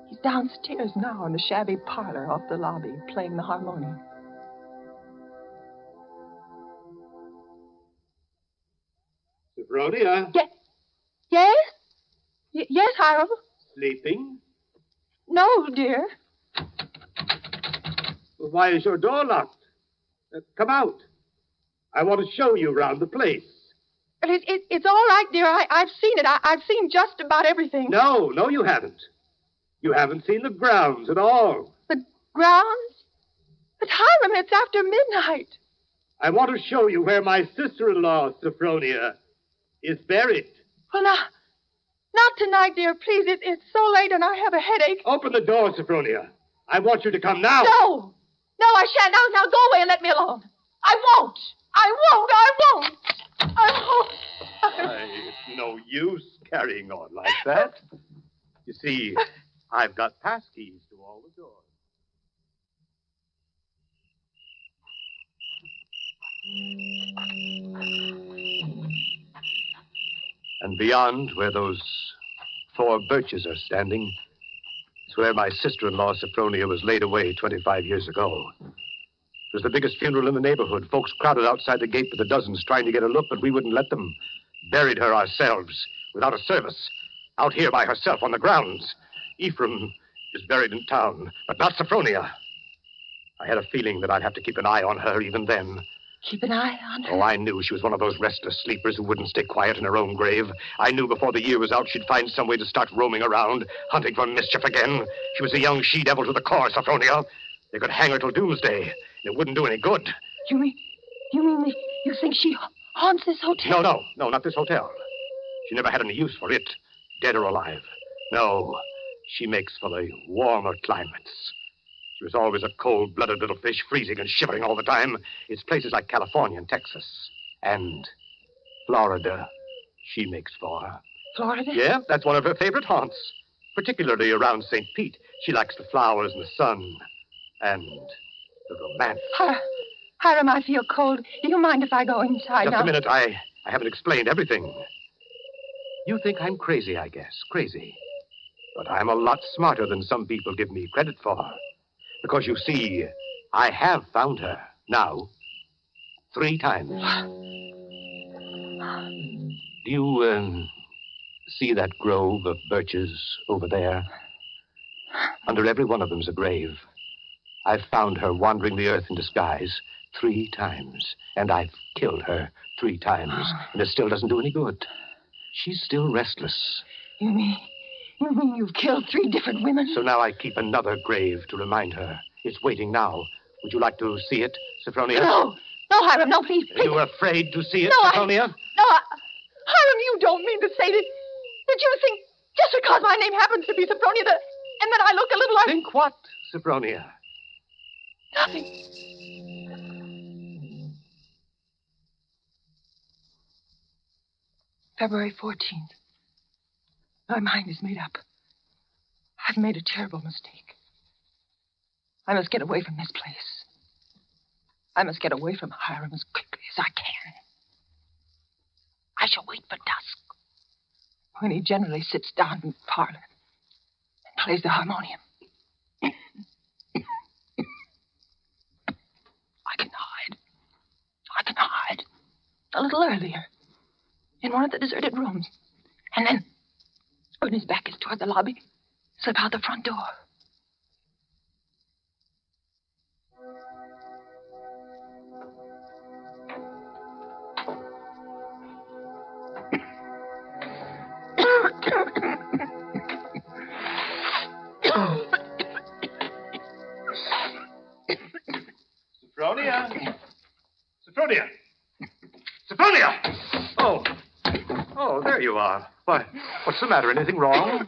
He's downstairs now in the shabby parlor off the lobby, playing the harmonium.
Sophronia?
Yes? Yes, Hiram?
Sleeping?
No, dear.
Well, why is your door locked? Come out. I want to show you around the place.
But it's all right, dear. I've seen it. I've seen just about everything.
No, you haven't. You haven't seen the grounds at all.
The grounds? But Hiram, it's after midnight.
I want to show you where my sister-in-law, Sophronia, is buried.
Well, not tonight, dear. Please, it's so late and I have a headache.
Open the door, Sophronia. I want you to come now.
No, I shan't. Now go away and let me alone. I won't.
It's no use carrying on like that. You see, I've got passkeys to all the doors. And beyond, where those 4 birches are standing, is where my sister-in-law, Sophronia, was laid away 25 years ago. It was the biggest funeral in the neighborhood. Folks crowded outside the gate by the dozens trying to get a look, but we wouldn't let them. Buried her ourselves, without a service, out here by herself on the grounds. Ephraim is buried in town, but not Sophronia. I had a feeling that I'd have to keep an eye on her even then.
Keep an eye on her?
Oh, I knew she was one of those restless sleepers who wouldn't stay quiet in her own grave. I knew before the year was out she'd find some way to start roaming around, hunting for mischief again. She was a young she-devil to the core, Sophronia. They could hang her till doomsday, and it wouldn't do any good.
You mean you think she haunts this hotel?
No, not this hotel. She never had any use for it, dead or alive. No, she makes for the warmer climates. She was always a cold-blooded little fish, freezing and shivering all the time. It's places like California and Texas and Florida she makes for.
Florida?
Yeah, that's one of her favorite haunts, particularly around St. Pete. She likes the flowers and the sun and the romance.
Hiram, I feel cold. Do you mind if I go inside now?
Just a minute. I haven't explained everything. You think I'm crazy, I guess. Crazy. But I'm a lot smarter than some people give me credit for. Because, you see, I have found her now 3 times. Do you see that grove of birches over there? Under every one of them's a grave. I've found her wandering the earth in disguise 3 times. And I've killed her 3 times. And it still doesn't do any good. She's still restless.
You mean you've killed 3 different women?
So now I keep another grave to remind her. It's waiting now. Would you like to see it, Sophronia?
No, Hiram, no, please.
Are you afraid to see it,
No,
Sophronia?
Hiram, you don't mean to say that you think just because my name happens to be Sophronia and that I look a little like...
Think what, Sophronia?
Nothing. February 14th. My mind is made up. I've made a terrible mistake. I must get away from this place. I must get away from Hiram as quickly as I can. I shall wait for dusk, when he generally sits down in the parlor and plays the harmonium. I can hide a little earlier in one of the deserted rooms. And then, when his back is toward the lobby, slip out the front door.
Sophronia! Sophronia! Oh, there you are. Why, what's the matter? Anything wrong?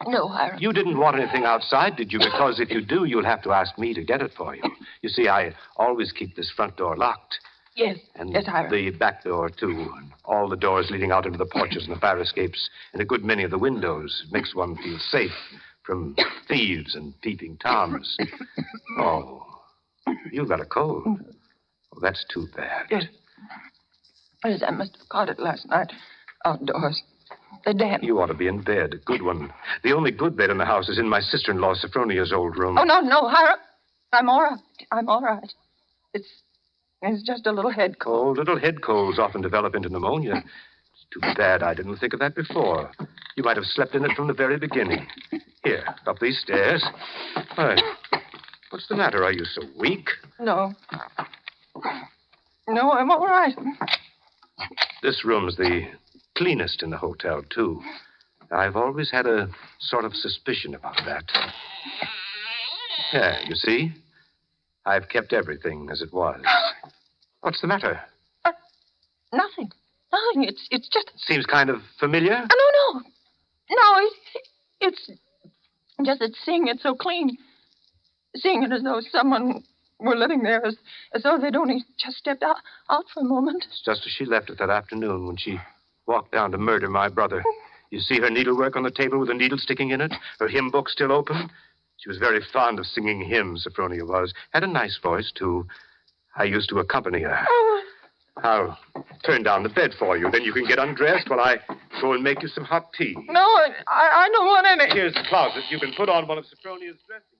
No, Hiram.
You didn't want anything outside, did you? Because if you do, you'll have to ask me to get it for you. You see, I always keep this front door locked.
Yes,
And
yes, Hiram.
the back door, too. And all the doors leading out into the porches and the fire escapes, and a good many of the windows. It makes one feel safe from thieves and peeping Toms. Oh, you've got a cold. Oh, that's too bad.
Yes, I must have caught it last night, outdoors.
The den.
You ought to be in bed, a good one. The only good bed in the house is in my sister-in-law Sophronia's old room.
Oh, no, Hiram. I'm all right. I'm all right. It's just a little head cold.
Oh, little head colds often develop into pneumonia. It's too bad I didn't think of that before. You might have slept in it from the very beginning. Here, up these stairs. Why, what's the matter? Are you so weak?
No. No, I'm all right.
This room's the cleanest in the hotel, too. I've always had a sort of suspicion about that. Yeah, you see? I've kept everything as it was. What's the matter?
Nothing. Nothing. It's just...
Seems kind of familiar.
Oh, no. It's just that seeing it so clean. Seeing it as though someone were living there, as though they'd only just stepped out for a moment.
It's just as she left it that afternoon when she walked down to murder my brother. You see her needlework on the table with a needle sticking in it? Her hymn book still open? She was very fond of singing hymns, Sophronia was. Had a nice voice, too. I used to accompany her.
Oh.
I'll turn down the bed for you. Then you can get undressed while I go and make you some hot tea.
No, I don't want any.
Here's the closet. You can put on one of Sophronia's dressing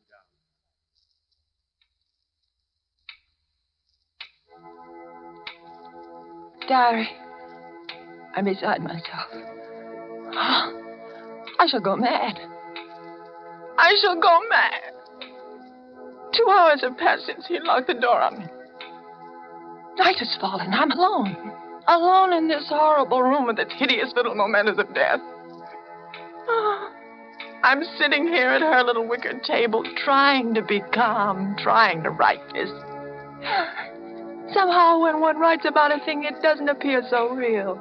gowns.
Diary, I'm beside myself. I shall go mad. I shall go mad. 2 hours have passed since he locked the door on me. Night has fallen. I'm alone. Alone in this horrible room with its hideous little mementos of death. I'm sitting here at her little wicker table, trying to be calm, trying to write this. Somehow, when one writes about a thing, it doesn't appear so real.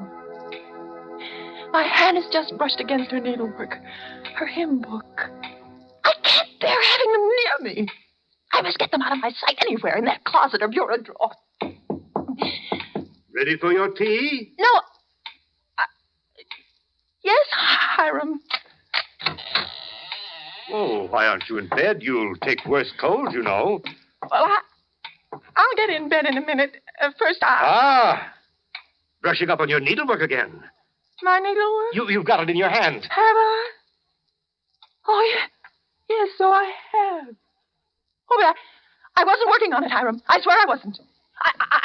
My hand is just brushed against her needlework, her hymn book. I can't bear having them near me. I must get them out of my sight anywhere in that closet or bureau drawer.
Ready for your tea?
No. Yes, Hiram.
Oh, why aren't you in bed? You'll take worse cold, you know.
Well, I'll get in bed in a minute. First,
Brushing up on your needlework again.
My needlework?
You've got it in your hand.
Have I? Oh, yeah. Yes, so I have. Oh, but I wasn't working on it, Hiram. I swear I wasn't.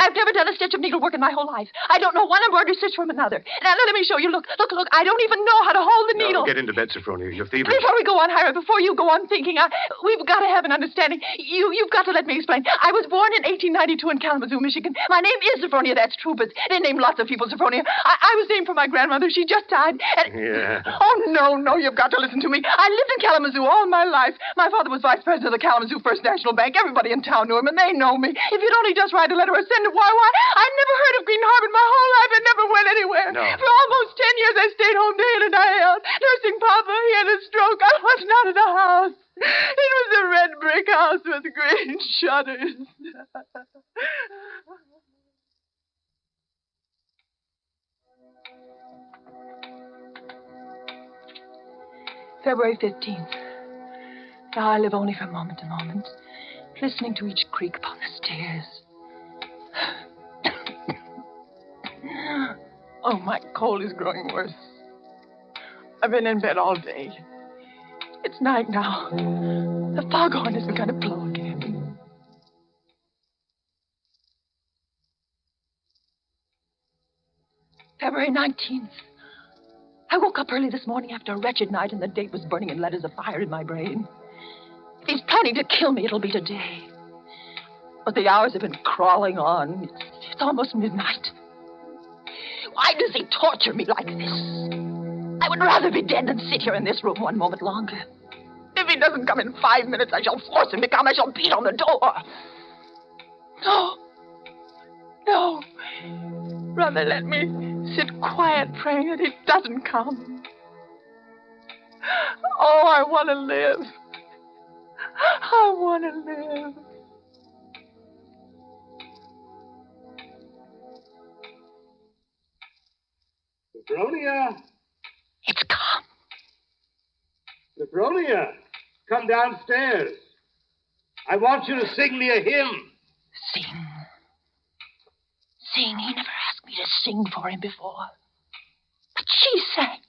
I've never done a stitch of needlework in my whole life. I don't know one embroidery stitch from another. Now, let me show you. Look. I don't even know how to hold the needle.
No, get into bed, Sophronia. You're feverish.
Before we go on, Hiram, before you go on thinking, we've got to have an understanding. You've got to let me explain. I was born in 1892 in Kalamazoo, Michigan. My name is Sophronia, that's true, but they named lots of people Sophronia. I was named for my grandmother. She just died.
Yeah.
Oh, no, you've got to listen to me. I lived in Kalamazoo all my life. My father was vice president of the Kalamazoo First National Bank. Everybody in town knew him, and they know me. If you'd only just write a letter or send it, why, I never heard of Green Harbor my whole life. I never went anywhere.
No.
For almost 10 years, I stayed home day in and day out, nursing Papa. He had a stroke. I wasn't out of the house. It was a red brick house with green shutters. February 15th. Now I live only from moment to moment, listening to each creak upon the stairs. Oh, my cold is growing worse. I've been in bed all day. It's night now. The foghorn has begun to blow again. February 19th. I woke up early this morning after a wretched night, and the date was burning in letters of fire in my brain. If he's planning to kill me, it'll be today. But the hours have been crawling on. It's almost midnight. Why does he torture me like this? I would rather be dead than sit here in this room one moment longer. If he doesn't come in 5 minutes, I shall force him to come. I shall beat on the door. No. Rather let me sit quiet praying that he doesn't come. Oh, I want to live. I want to live.
Sophronia!
It's come.
Sophronia, come downstairs. I want you to sing me a hymn.
Sing. He never asked me to sing for him before. But she sang.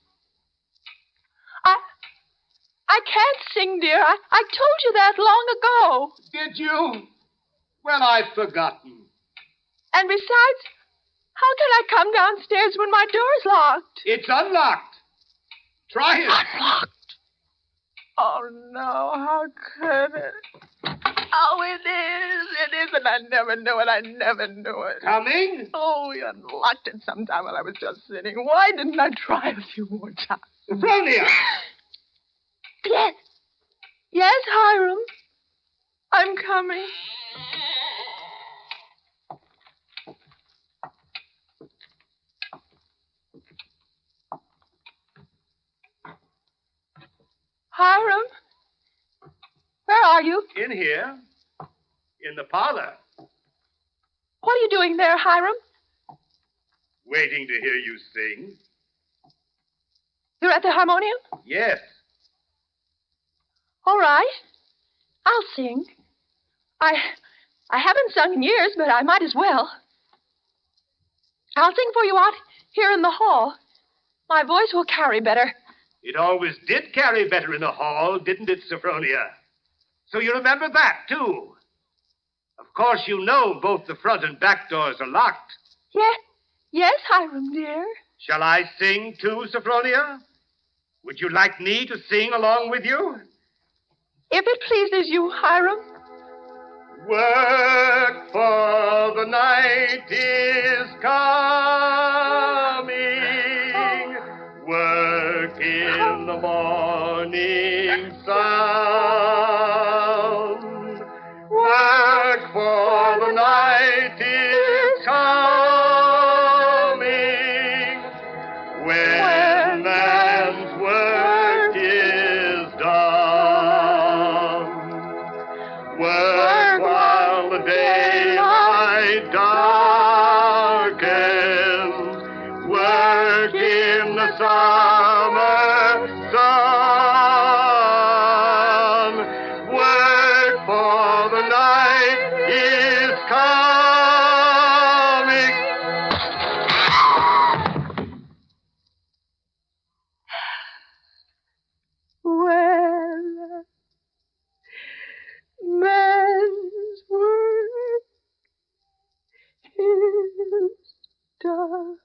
I can't sing, dear. I told you that long ago.
Did you? Well, I've forgotten.
And besides, how can I come downstairs when my door's locked?
It's unlocked. Try it.
Unlocked? Oh, no. How could it? Oh, it is. It is, and I never knew it. I never knew it.
Coming?
Oh, you unlocked it sometime while I was just sitting. Why didn't I try a few more times?
Sophronia!
Yes. Yes, Hiram. I'm coming. Hiram? Where are you?
In here. In the parlor.
What are you doing there, Hiram?
Waiting to hear you sing.
You're at the harmonium?
Yes.
All right. I'll sing. I haven't sung in years, but I might as well. I'll sing for you out here in the hall. My voice will carry better.
It always did carry better in the hall, didn't it, Sophronia? So you remember that, too. Of course, you know both the front and back doors are locked.
Yes, Hiram, dear.
Shall I sing, too, Sophronia? Would you like me to sing along with you?
If it pleases you, Hiram.
Work, for the night is coming. Work in the morning sun. Work, for the night is coming. When man's work is done. Work while the daylight darkens. Work in the summer sun. Work, for the night is coming.
Well, man's work is done.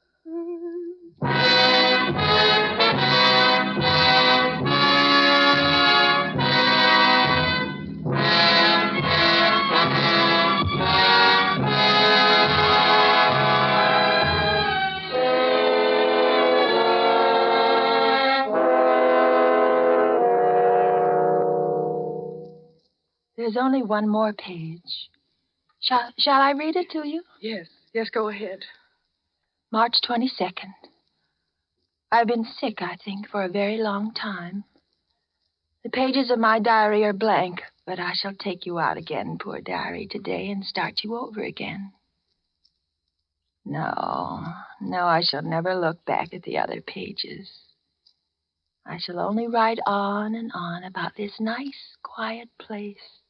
There's only one more page. Shall I read it to you?
Yes, go ahead.
March 22nd. I've been sick, I think, for a very long time. The pages of my diary are blank, but I shall take you out again, poor diary, today and start you over again. No, I shall never look back at the other pages. I shall only write on and on about this nice, quiet place,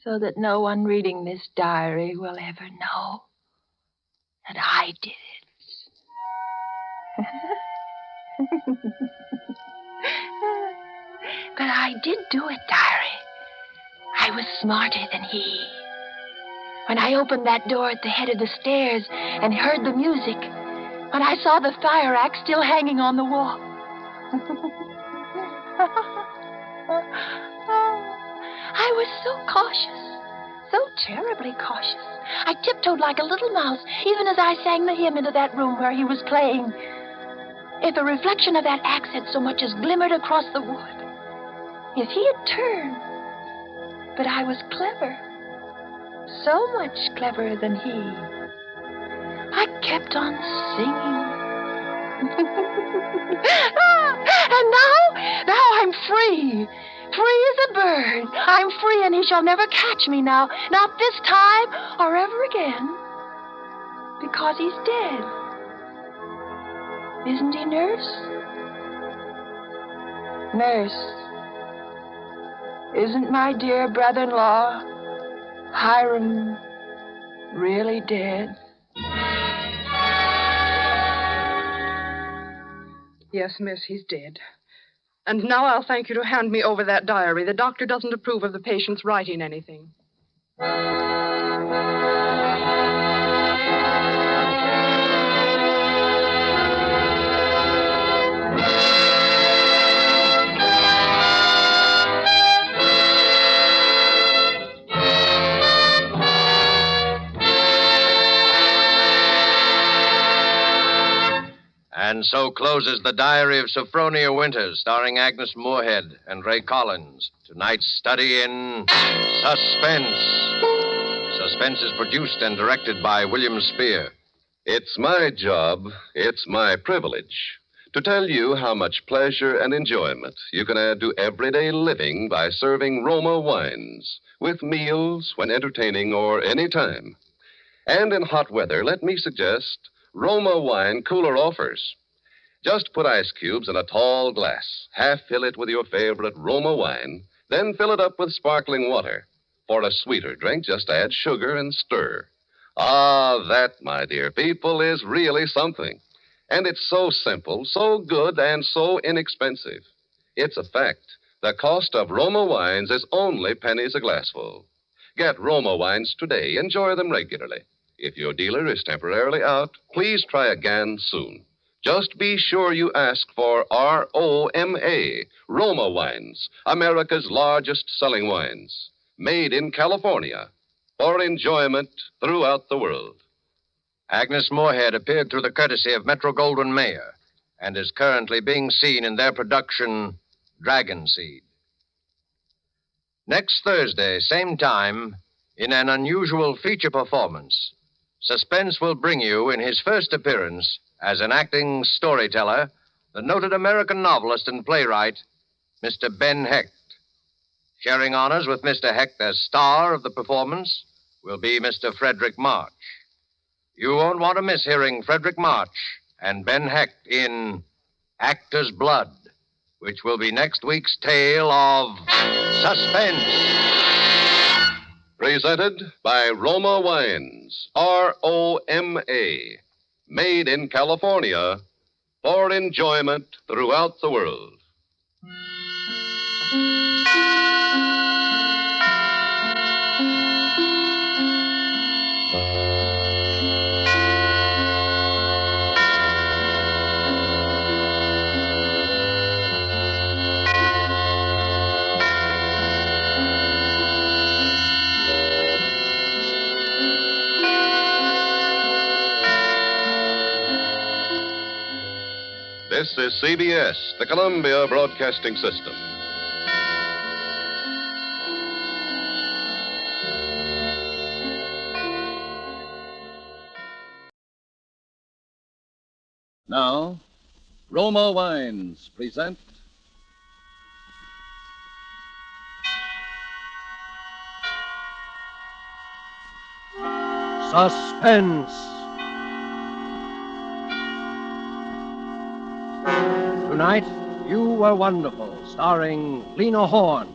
so that no one reading this diary will ever know that I did it. But I did do it, diary. I was smarter than he. When I opened that door at the head of the stairs and heard the music, when I saw the fire axe still hanging on the wall. I was so cautious, so terribly cautious. I tiptoed like a little mouse, even as I sang the hymn into that room where he was playing. If a reflection of that axe had so much as glimmered across the wood, if he had turned. But I was clever, so much cleverer than he. I kept on singing. And now I'm free. Free as a bird. I'm free, and he shall never catch me now. Not this time or ever again. Because he's dead. Isn't he, nurse? Nurse, isn't my dear brother-in-law, Hiram, really dead?
Yes, miss, he's dead.
And now I'll thank you to hand me over that diary. The doctor doesn't approve of the patient's writing anything.
And so closes The Diary of Sophronia Winters, starring Agnes Moorehead and Ray Collins. Tonight's study in Suspense. Suspense is produced and directed by William Spear.
It's my job, it's my privilege to tell you how much pleasure and enjoyment you can add to everyday living by serving Roma wines with meals, when entertaining, or any time. And in hot weather, let me suggest Roma wine cooler offers. Just put ice cubes in a tall glass, half fill it with your favorite Roma wine, then fill it up with sparkling water. For a sweeter drink, just add sugar and stir. Ah, that, my dear people, is really something. And it's so simple, so good, and so inexpensive. It's a fact. The cost of Roma wines is only pennies a glassful. Get Roma wines today. Enjoy them regularly. If your dealer is temporarily out, please try again soon. Just be sure you ask for ROMA, Roma Wines, America's largest selling wines, made in California for enjoyment throughout the world.
Agnes Moorehead appeared through the courtesy of Metro-Goldwyn-Mayer and is currently being seen in their production, Dragon Seed. Next Thursday, same time, in an unusual feature performance, Suspense will bring you, in his first appearance as an acting storyteller, the noted American novelist and playwright, Mr. Ben Hecht. Sharing honors with Mr. Hecht as star of the performance will be Mr. Frederick March. You won't want to miss hearing Frederick March and Ben Hecht in Actor's Blood, which will be next week's tale of Suspense.
Presented by Roma Wines, ROMA, made in California for enjoyment throughout the world. This is CBS, the Columbia Broadcasting System.
Now, Roma Wines present
Suspense. Tonight, You Were Wonderful, starring Lena Horne.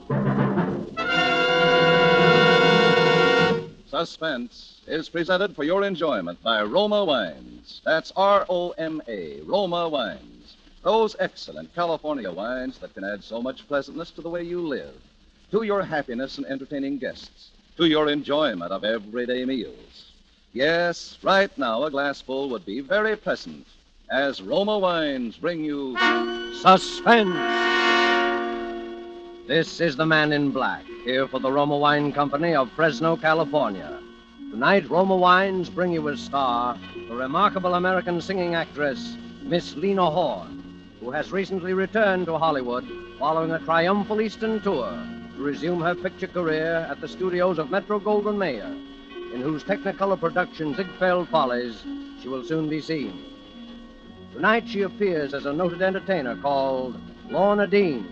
Suspense is presented for your enjoyment by Roma Wines. That's ROMA, Roma Wines. Those excellent California wines that can add so much pleasantness to the way you live, to your happiness in entertaining guests, to your enjoyment of everyday meals. Yes, right now a glassful would be very pleasant, as Roma Wines bring you
Suspense. This is the Man in Black, here for the Roma Wine Company of Fresno, California. Tonight, Roma Wines bring you as star the remarkable American singing actress, Miss Lena Horne, who has recently returned to Hollywood following a triumphal Eastern tour to resume her picture career at the studios of Metro-Goldwyn-Mayer, in whose Technicolor production Ziegfeld Follies she will soon be seen. Tonight she appears as a noted entertainer called Lorna Dean,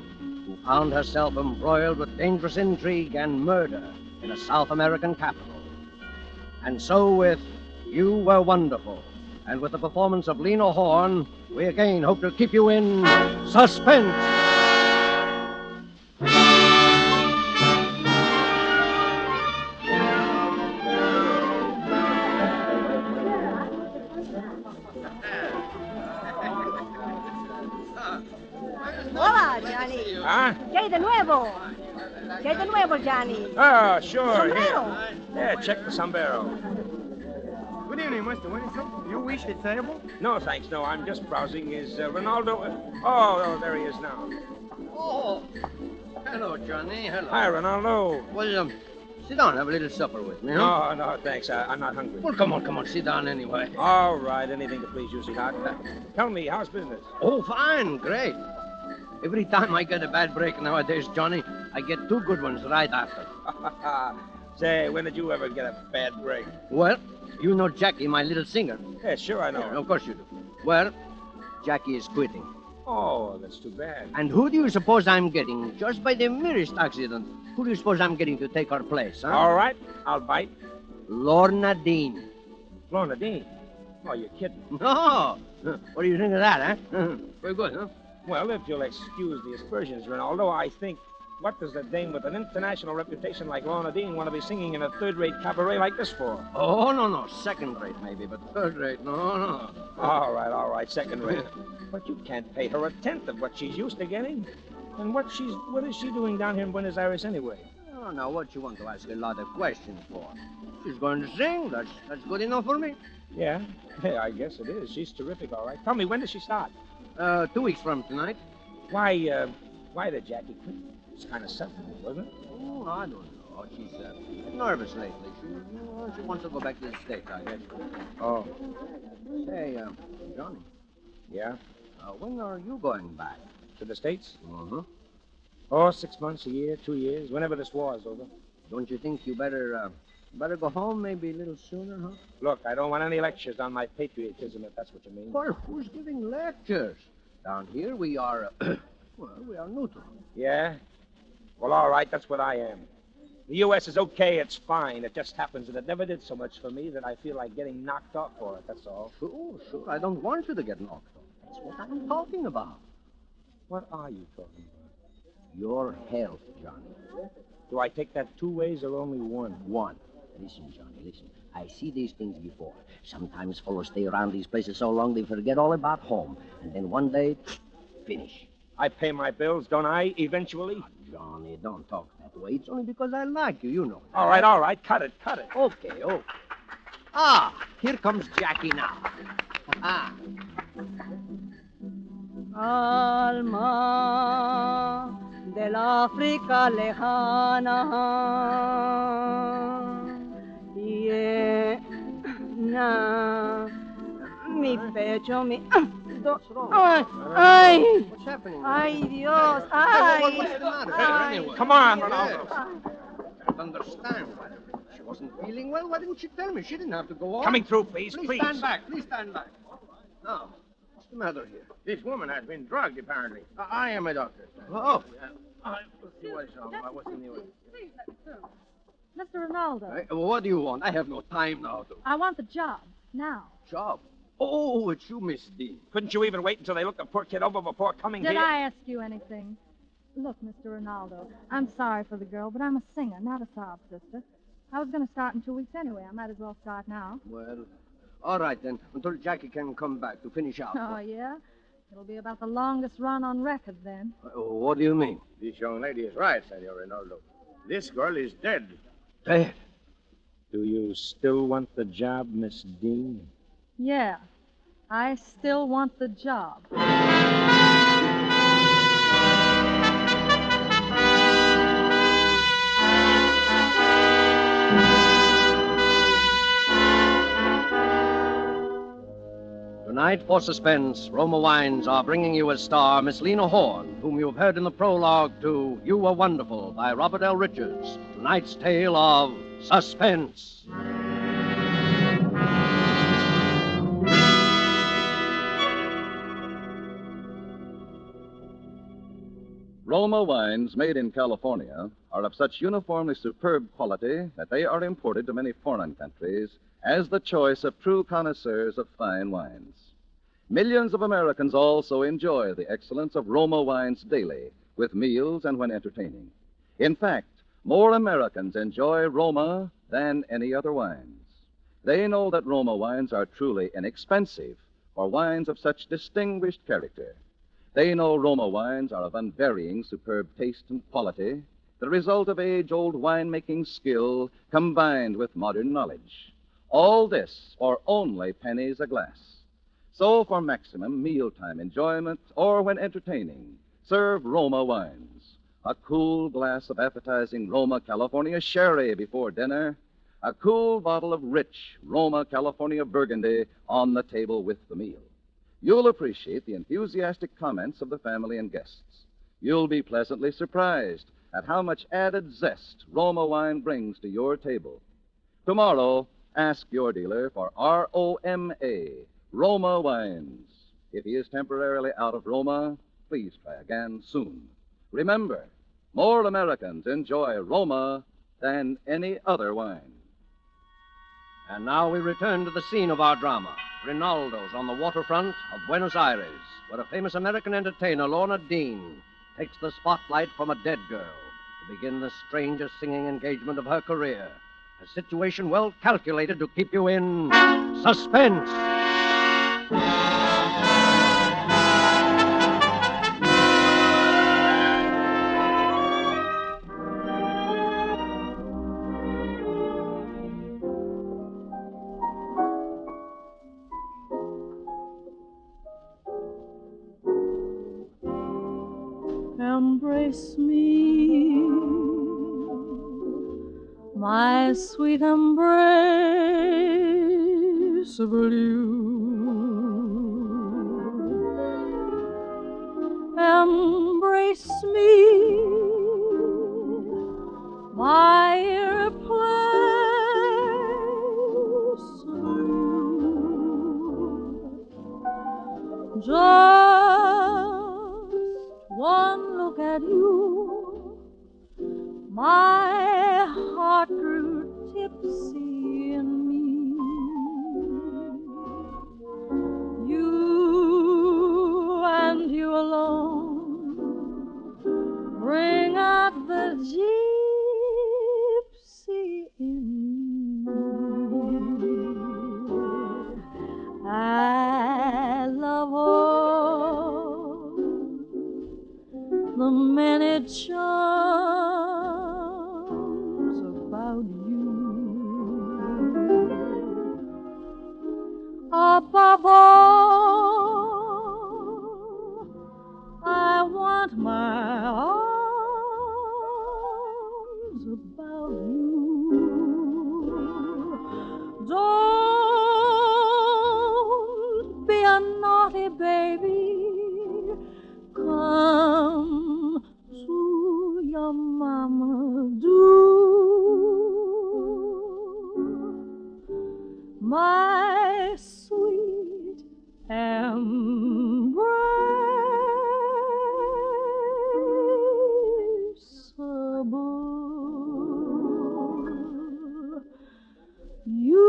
who found herself embroiled with dangerous intrigue and murder in a South American capital. And so with You Were Wonderful, and with the performance of Lena Horne, we again hope to keep you in suspense.
Hola, Johnny.
Huh?
¿Qué hay de nuevo? ¿Qué hay de nuevo, Johnny?
Oh, sure.
Sombrero.
Here. Yeah, check the sombrero.
Good evening, Mr. Winterson. You wish a table?
No, thanks. No, I'm just browsing. Is Ronaldo... Oh, there he is now.
Oh, hello, Johnny. Hello.
Hi, Ronaldo.
Well, sit down. Have a little supper with me, huh?
No, thanks. I'm not hungry.
Well, come on. Sit down anyway.
All right. Anything to please you, sweetheart. Tell me, how's business?
Oh, fine. Great. Every time I get a bad break nowadays, Johnny, I get two good ones right after.
Say, when did you ever get a bad break?
Well, you know Jackie, my little singer.
Yeah, sure I know.
Yeah, of course you do. Well, Jackie is quitting.
Oh, that's too bad.
And who do you suppose I'm getting? Just by the merest accident. Who do you suppose I'm getting to take her place, huh?
All right, I'll bite.
Lorna Dean.
Lorna Dean? Oh, you're kidding.
No. What do you think of that, huh? Very good, huh?
Well, if you'll excuse the aspersions, Ronaldo, I think, what does a dame with an international reputation like Lorna Dean want to be singing in a third-rate cabaret like this for?
Oh, no. Second rate, maybe, but third rate, no.
All right, second rate. But you can't pay her a tenth of what she's used to getting. And what is she doing down here in Buenos Aires anyway?
Oh, now, what you want to ask a lot of questions for? She's going to sing. That's good enough for me.
Yeah, I guess it is. She's terrific, all right. Tell me, when does she start?
2 weeks from tonight.
Why did Jackie quit? It's kind of sudden, wasn't it?
Oh, I don't know. She's nervous lately. She wants to go back to the States, I guess.
Oh.
Say, Johnny.
Yeah?
When are you going back?
To the States?
Uh-huh.
Oh, 6 months, a year, 2 years, whenever this war is over.
Don't you think you better go home maybe a little sooner, huh?
Look, I don't want any lectures on my patriotism, if that's what you mean.
Well, who's giving lectures? Down here we are, we are neutral.
Yeah? Well, all right, that's what I am. The U.S. is okay, it's fine. It just happens that it never did so much for me that I feel like getting knocked off for it, that's all.
Sure. I don't want you to get knocked off. That's what I'm talking about.
What are you talking about?
Your health, Johnny.
Do I take that 2 ways or only one?
One. Listen, Johnny, listen. I see these things before. Sometimes fellows stay around these places so long they forget all about home. And then one day, finish.
I pay my bills, don't I, eventually?
Oh, Johnny, don't talk that way. It's only because I like you, you know.
All right. Cut it.
Okay. Ah, here comes Jackie now.
Alma del África lejana, llena mi pecho, mi... Ay!
What's happening?
Ay, Dios! Ay!
What's the matter? Anyway.
Come on, Ronaldo.
I don't understand. She wasn't feeling well. Why didn't she tell me? She didn't have to go on.
Coming through, please.
Please stand back. Now, what's the matter here?
This woman has been drugged, apparently.
I am a doctor.
Oh.
Let's see what's in the way.
Please let me through. Mr. Ronaldo.
What do you want? I have no time now to...
I want the job. Now.
Job? Oh, it's you, Miss Dean.
Couldn't you even wait until they looked the poor kid over before coming
Did
here?
I ask you anything? Look, Mr. Ronaldo, I'm sorry for the girl, but I'm a singer, not a sob sister. I was going to start in 2 weeks anyway. I might as well start now.
Well, all right then, until Jackie can come back to finish out.
Oh, yeah? It'll be about the longest run on record then.
What do you mean?
This young lady is right, Senor Ronaldo. This girl is dead.
Dead?
Do you still want the job, Miss Dean?
Yeah, I still want the job.
Tonight, for Suspense, Roma Wines are bringing you as star Miss Lena Horne, whom you've heard in the prologue to You Were Wonderful by Robert L. Richards. Tonight's tale of Suspense.
Roma wines made in California are of such uniformly superb quality that they are imported to many foreign countries as the choice of true connoisseurs of fine wines. Millions of Americans also enjoy the excellence of Roma wines daily, with meals and when entertaining. In fact, more Americans enjoy Roma than any other wines. They know that Roma wines are truly inexpensive for wines of such distinguished character. They know Roma wines are of unvarying superb taste and quality, the result of age-old winemaking skill combined with modern knowledge. All this for only pennies a glass. So for maximum mealtime enjoyment or when entertaining, serve Roma wines. A cool glass of appetizing Roma California sherry before dinner, a cool bottle of rich Roma California Burgundy on the table with the meal. You'll appreciate the enthusiastic comments of the family and guests. You'll be pleasantly surprised at how much added zest Roma wine brings to your table. Tomorrow, ask your dealer for ROMA, Roma wines. If he is temporarily out of Roma, please try again soon. Remember, more Americans enjoy Roma than any other wine.
And now we return to the scene of our drama, Rinaldo's on the waterfront of Buenos Aires, where a famous American entertainer, Lorna Dean, takes the spotlight from a dead girl to begin the strangest singing engagement of her career. A situation well calculated to keep you in suspense.
Embrace me, my sweet embrace of you. Embrace me, my irreplaceable you. Just one look at you, my heart grew tipsy in me. You and you alone bring out the gypsy in me. I love all the many charms about you. Above all, I want my arms about you. Don't be a naughty baby. Come to your mama, do. My sweet embraceable you.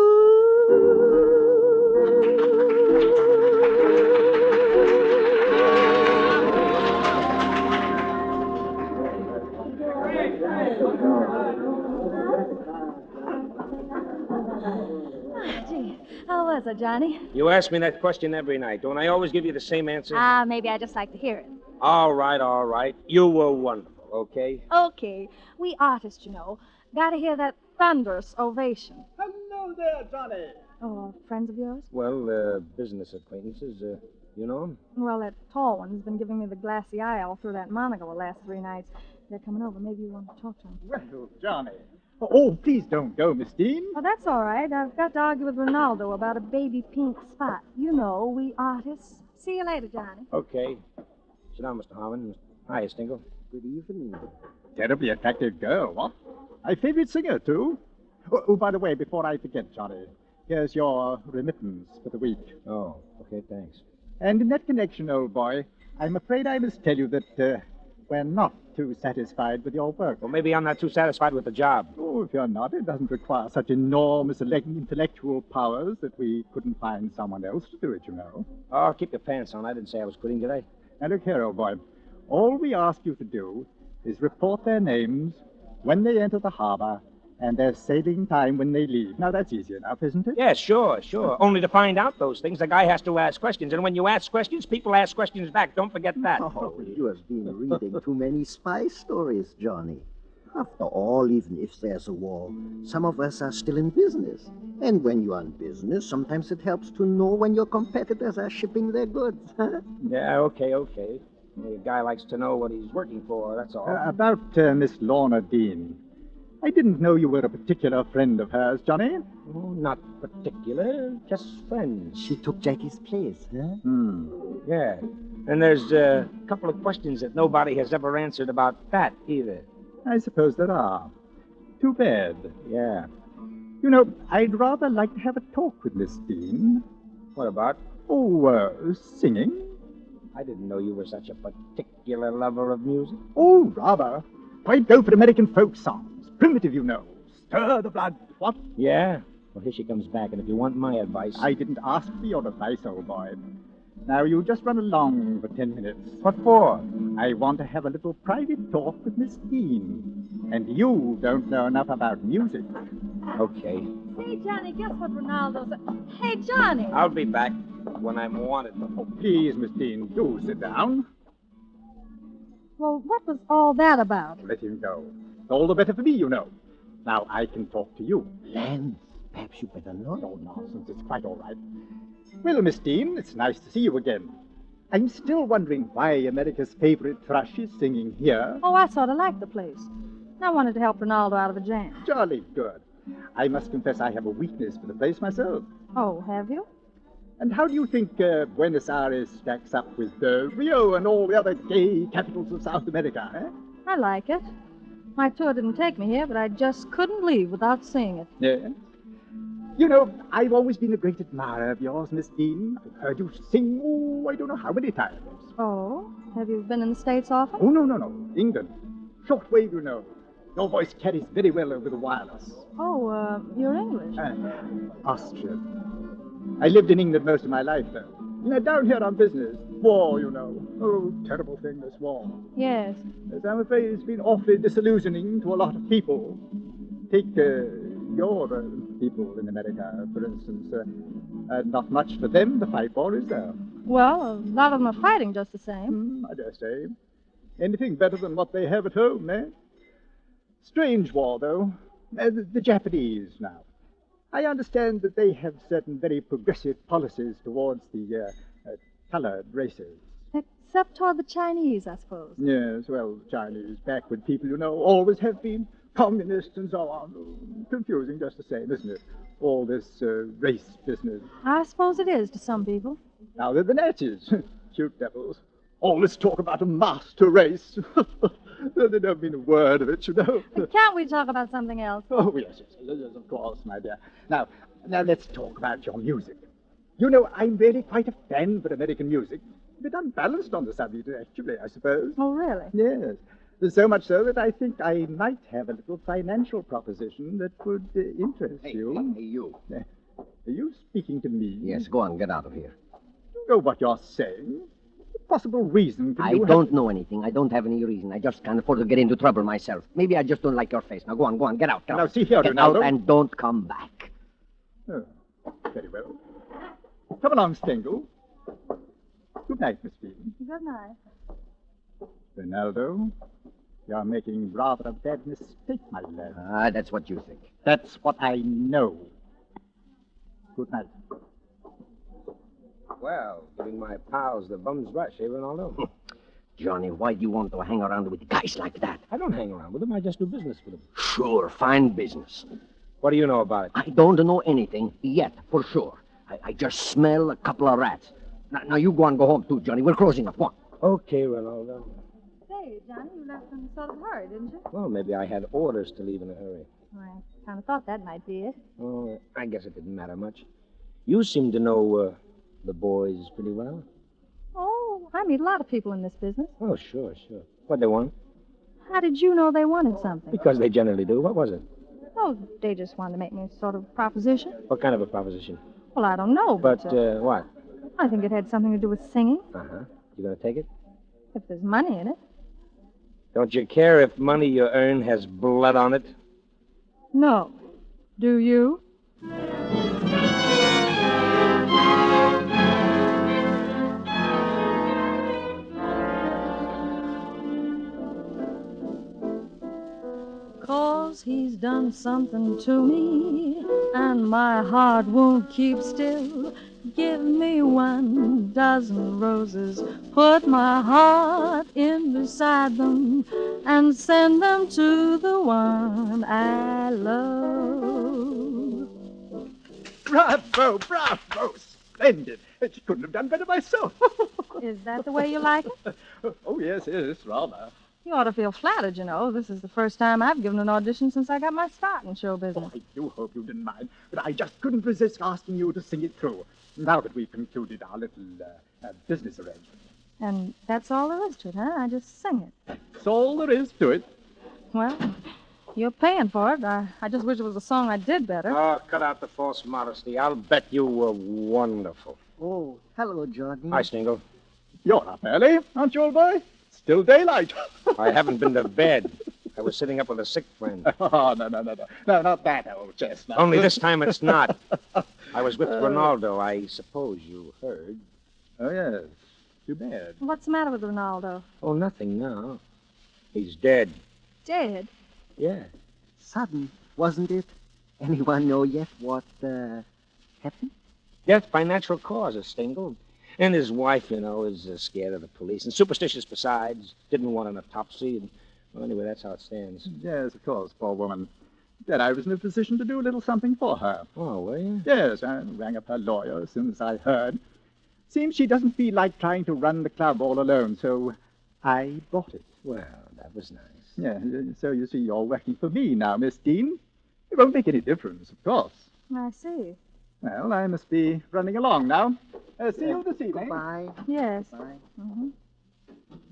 Gee, how was it, Johnny?
You ask me that question every night. Don't I always give you the same answer?
Maybe I just like to hear it.
All right, all right. You were wonderful, okay?
Okay, we artists, you know, gotta hear that thunderous ovation.
Hello there, Johnny.
Oh, friends of yours?
Well, business acquaintances, you know 'em?
Well, that tall one's been giving me the glassy eye all through that monocle the last 3 nights. They're coming over. Maybe you want to talk to them.
Well, Johnny. Oh, please don't go, Miss Dean.
Oh, that's all right. I've got to argue with Ronaldo about a baby pink spot. You know, we artists. See you later, Johnny.
Okay. Sit down, Mr. Harmon. Hi, Stingle.
Good evening. Terribly attractive girl, what? My favorite singer, too. Oh, by the way, before I forget, Johnny, here's your remittance for the week.
Oh, okay, thanks.
And in that connection, old boy, I'm afraid I must tell you that we're not too satisfied with your work.
Well, maybe I'm not too satisfied with the job.
Oh, if you're not, it doesn't require such enormous intellectual powers that we couldn't find someone else to do it, you know.
Oh, keep your pants on. I didn't say I was quitting, did I?
Now, look here, old boy. All we ask you to do is report their names when they enter the harbor And they're saving time when they leave. Now, that's easy enough, isn't it?
Yeah, sure. Only to find out those things, the guy has to ask questions. And when you ask questions, people ask questions back. Don't forget that.
Oh, you have been reading too many spy stories, Johnny. After all, even if there's a war, some of us are still in business. And when you're in business, sometimes it helps to know when your competitors are shipping their goods.
Yeah, okay. A guy likes to know what he's working for, that's all.
About Miss Lorna Dean. I didn't know you were a particular friend of hers, Johnny.
Oh, not particular, just friends.
She took Jackie's place, huh?
Yeah. And there's a couple of questions that nobody has ever answered about that, either.
I suppose there are. Too bad.
Yeah.
You know, I'd rather like to have a talk with Miss Dean.
What about?
Singing.
I didn't know you were such a particular lover of music.
Oh, rather. I'd go for American folk songs. Primitive, you know. Stir the blood. What?
Yeah? Well, here she comes back, and if you want my advice...
I didn't ask for your advice, old boy. Now, you just run along for 10 minutes.
What for?
I want to have a little private talk with Miss Dean. And you don't know enough about music.
Okay.
Hey, Johnny, guess what Ronaldo said? Hey, Johnny!
I'll be back when I'm wanted.
Oh, please, Miss Dean, do sit down.
Well, what was all that about?
Let him go. All the better for me, you know. Now I can talk to you.
Lance, perhaps you better not.
No nonsense. It's quite all right. Well, Miss Dean, it's nice to see you again. I'm still wondering why America's favorite thrush is singing here.
Oh, I sort of like the place. I wanted to help Ronaldo out of a jam.
Jolly good. I must confess I have a weakness for the place myself.
Oh, have you?
And how do you think Buenos Aires stacks up with Rio and all the other gay capitals of South America, eh?
I like it. My tour didn't take me here, but I just couldn't leave without seeing it.
Yeah. You know, I've always been a great admirer of yours, Miss Dean. I've heard you sing, I don't know how many times.
Oh? Have you been in the States often?
Oh, no. England. Shortwave, you know. Your voice carries very well over the wireless.
Oh, you're English.
Austrian. I lived in England most of my life, though. Down here on business. War, you know. Oh, terrible thing, this war.
Yes.
Yes, I'm afraid it's been awfully disillusioning to a lot of people. Take your people in America, for instance. Not much for them to fight for, is there?
Well, a lot of them are fighting just the same.
I dare say. Anything better than what they have at home, eh? Strange war, though. The Japanese, now. I understand that they have certain very progressive policies towards the colored races.
Except toward the Chinese, I suppose.
Yes, well, Chinese, backward people, you know, always have been communists and so on. Confusing just the same, isn't it? All this race business.
I suppose it is to some people.
Now they're the Nazis. Cute devils. All this talk about a master race. They don't mean a word of it, you know.
Can't we talk about something else?
Oh, yes, of course, my dear. Now let's talk about your music. You know, I'm really quite a fan for American music. A bit unbalanced on the subject, actually, I suppose.
Oh, really?
Yes. There's so much so that I think I might have a little financial proposition that would interest you.
Hey, you.
Are you speaking to me?
Yes, go on, get out of here.
You know what you're saying. What possible reason can
I
you
don't know anything. I don't have any reason. I just can't afford to get into trouble myself. Maybe I just don't like your face. Now, go on, get out.
Now, see here,
get
Ronaldo.
out and don't come back.
Oh, very well. Come along, Stengel. Good night, Miss Dean.
Good night.
Ronaldo, you're making rather a bad mistake, my lad.
That's what you think.
That's what I know. Good night.
Well, giving my pals the bum's rush, eh, Ronaldo?
Johnny, why do you want to hang around with guys like that?
I don't hang around with them. I just do business with them.
Sure, fine business.
What do you know about it?
I don't know anything yet, for sure. I just smell a couple of rats. Now you go home, too, Johnny. We're closing up. Go on.
Okay, Ronaldo.
Say, Johnny, you left in sort of a hurry, didn't you?
Well, maybe I had orders to leave in a hurry.
I kind of thought that might be it.
Oh, I guess it didn't matter much. You seem to know the boys pretty well.
Oh, I meet a lot of people in this business.
Oh, sure. What'd they want?
How did you know they wanted something?
Because they generally do. What was it?
Oh, they just wanted to make me a sort of proposition.
What kind of a proposition?
Well, I don't know,
But what?
I think it had something to do with singing.
Uh-huh. You gonna take it?
If there's money in it.
Don't you care if money you earn has blood on it?
No. Do you? Cause he's done something to me, and my heart won't keep still. Give me 1,000 roses, put my heart in beside them, and send them to the one I love.
Bravo, bravo. Splendid. She couldn't have done better myself.
Is that the way you like it?
Oh, yes, rather.
You ought to feel flattered, you know. This is the first time I've given an audition since I got my start in show business.
I do hope you didn't mind, but I just couldn't resist asking you to sing it through, now that we've concluded our little business arrangement.
And that's all there is to it, huh? I just sing it.
That's all there is to it.
Well, you're paying for it. I just wish it was a song I did better.
Oh, cut out the false modesty. I'll bet you were wonderful.
Oh, hello, Johnny.
Hi, Stingle.
You're up early, aren't you, old boy? Still daylight.
I haven't been to bed. I was sitting up with a sick friend.
Oh, no. No, not that old chestnut.
Only this time it's not. I was with Ronaldo. I suppose you heard.
Oh, yes. Too bad.
What's the matter with Ronaldo?
Oh, nothing now. He's dead.
Dead?
Yeah.
Sudden, wasn't it? Anyone know yet what happened?
Death by natural causes, Stingle. And his wife, you know, is scared of the police. And superstitious besides. Didn't want an autopsy. And, well, anyway, that's how it stands.
Yes, of course, poor woman. Then I was in a position to do a little something for her.
Oh, were you?
Yes, I rang up her lawyer as soon as I heard. Seems she doesn't feel like trying to run the club all alone, so I bought it.
Well, that was nice.
Yeah, so you see, you're working for me now, Miss Dean. It won't make any difference, of course.
I see.
Well, I must be running along now. See you this evening.
Bye.
Yes.
Bye.
Mm-hmm.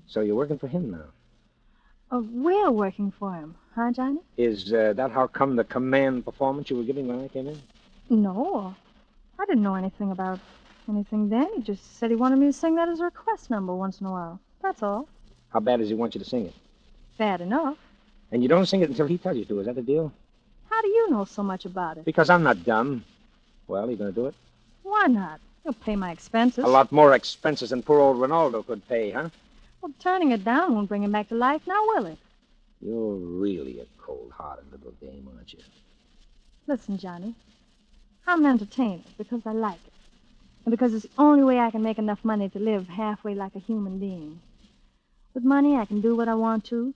So you're working for him now?
We're working for him, huh, Johnny?
Is that how come the command performance you were giving when I came in?
No. I didn't know anything about anything then. He just said he wanted me to sing that as a request number once in a while. That's all.
How bad does he want you to sing it?
Bad enough.
And you don't sing it until he tells you to. Is that the deal?
How do you know so much about it?
Because I'm not dumb. Well, you going to do it?
Why not? You'll pay my expenses.
A lot more expenses than poor old Ronaldo could pay, huh?
Well, turning it down won't bring him back to life, now will it?
You're really a cold-hearted little dame, aren't you?
Listen, Johnny. I'm an entertainer because I like it. And because it's the only way I can make enough money to live halfway like a human being. With money, I can do what I want to,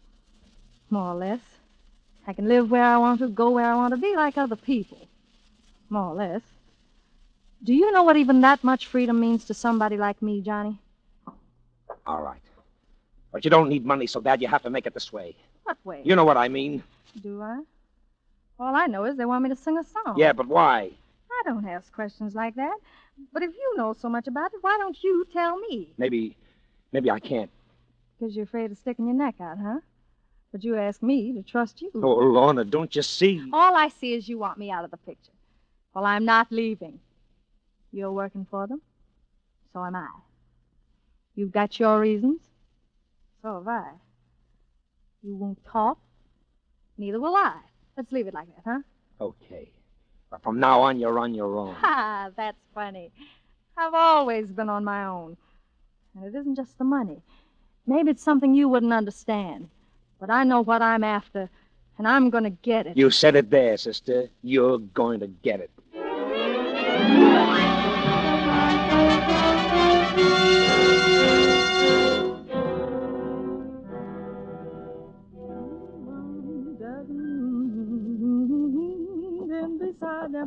more or less. I can live where I want to, go where I want to, be like other people, more or less. Do you know what even that much freedom means to somebody like me, Johnny?
All right. But you don't need money so bad you have to make it this way.
What way?
You know what I mean.
Do I? All I know is they want me to sing a song.
Yeah, but why?
I don't ask questions like that. But if you know so much about it, why don't you tell me?
Maybe I can't.
Because you're afraid of sticking your neck out, huh? But you ask me to trust you.
Oh, Lorna, don't you see?
All I see is you want me out of the picture. Well, I'm not leaving. You're working for them. So am I. You've got your reasons. So have I. You won't talk. Neither will I. Let's leave it like that, huh?
Okay. But from now on, you're on your own.
Ha, that's funny. I've always been on my own. And it isn't just the money. Maybe it's something you wouldn't understand. But I know what I'm after, and I'm going to get it.
You said it there, sister. You're going to get it.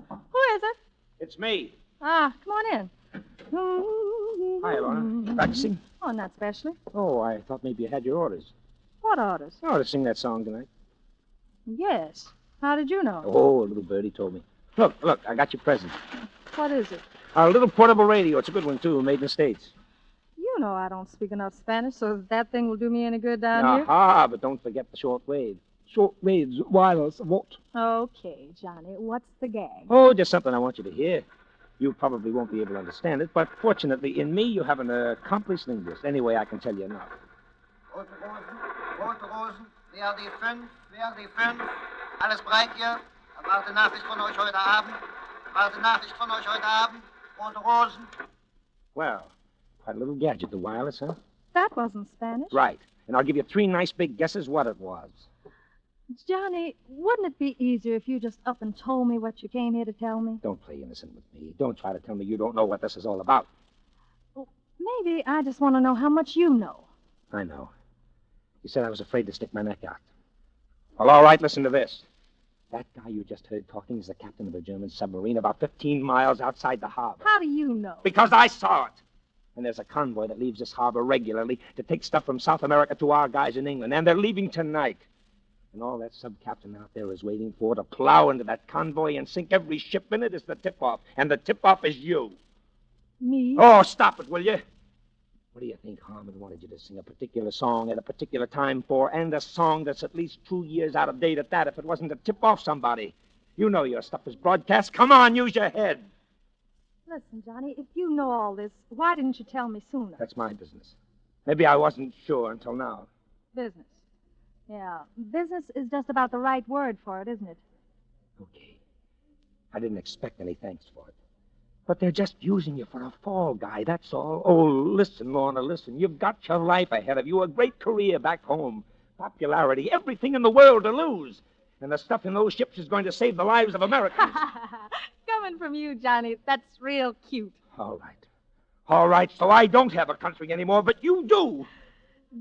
Who is it?
It's me.
Ah, come on in.
Hi, Lorna. Practicing?
Oh, not specially.
Oh, I thought maybe you had your orders.
What orders?
Oh, to sing that song tonight.
Yes. How did you know?
Oh, a little birdie told me. Look, I got your present.
What is it?
A little portable radio. It's a good one, too, made in the States.
You know I don't speak enough Spanish, so that thing will do me any good down here.
Aha, but don't forget the short wave.
Short waves, wireless, what?
Okay, Johnny, what's the gag?
Oh, just something I want you to hear. You probably won't be able to understand it, but fortunately, in me, you have an accomplished linguist. Anyway, I can tell you enough.
Rote Rosen, wer die 5, wer die 5. Alles bereit hier?
Warte Nachricht von euch heute Abend. Warte Nachricht von euch heute Abend. Und Rosen.
Well, quite a little gadget, the wireless, huh?
That wasn't Spanish.
Right. And I'll give you 3 nice big guesses what it was.
Johnny, wouldn't it be easier if you just up and told me what you came here to tell me?
Don't play innocent with me. Don't try to tell me you don't know what this is all about.
Well, maybe I just want to know how much you know.
I know. You said I was afraid to stick my neck out. Well, all right, listen to this. That guy you just heard talking is the captain of a German submarine about 15 miles outside the harbor.
How do you know?
Because I saw it. And there's a convoy that leaves this harbor regularly to take stuff from South America to our guys in England. And they're leaving tonight. And all that sub-captain out there is waiting for to plow into that convoy and sink every ship in it is the tip-off. And the tip-off is you.
Me?
Oh, stop it, will you? What do you think Harmon wanted you to sing a particular song at a particular time for, and a song that's at least 2 years out of date at that, if it wasn't to tip off somebody? You know your stuff is broadcast. Come on, use your head.
Listen, Johnny, if you know all this, why didn't you tell me sooner?
That's my business. Maybe I wasn't sure until now.
Business. Yeah, business is just about the right word for it, isn't it?
Okay. I didn't expect any thanks for it. But they're just using you for a fall guy, that's all. Oh, listen, Lorna, listen. You've got your life ahead of you, a great career back home, popularity, everything in the world to lose. And the stuff in those ships is going to save the lives of Americans.
Coming from you, Johnny, that's real cute.
All right. All right, so I don't have a country anymore, but you do.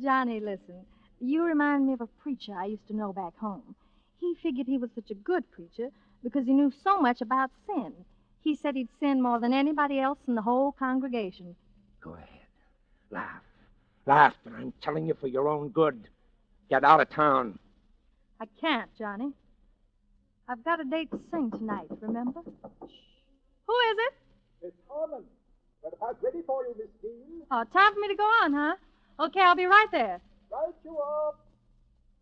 Johnny, listen. You remind me of a preacher I used to know back home. He figured he was such a good preacher because he knew so much about sin. He said he'd sin more than anybody else in the whole congregation.
Go ahead. Laugh. Laugh, but I'm telling you for your own good. Get out of town.
I can't, Johnny. I've got a date to sing tonight, remember? Shh. Who is it?
It's Harmon. We're about ready for you, Miss Dean.
Oh, time for me to go on, huh? Okay, I'll be right there.
Right you are.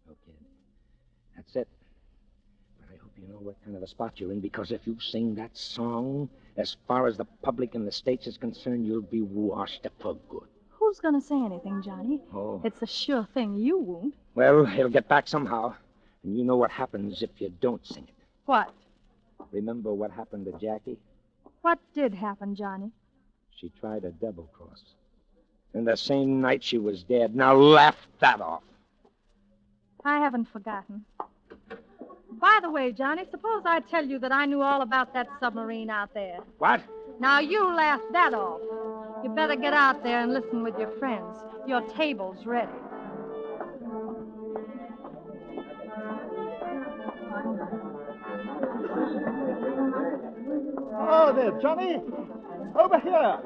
Okay. That's it. But I hope you know what kind of a spot you're in, because if you sing that song, as far as the public in the States is concerned, you'll be washed up for good.
Who's going to say anything, Johnny?
Oh.
It's a sure thing you won't.
Well, it'll get back somehow. And you know what happens if you don't sing it.
What?
Remember what happened to Jackie?
What did happen, Johnny?
She tried a double-cross. And the same night she was dead. Now laugh that off.
I haven't forgotten. By the way, Johnny, suppose I tell you that I knew all about that submarine out there.
What?
Now you laugh that off. You better get out there and listen with your friends. Your table's ready.
Oh, there, Johnny. Over here.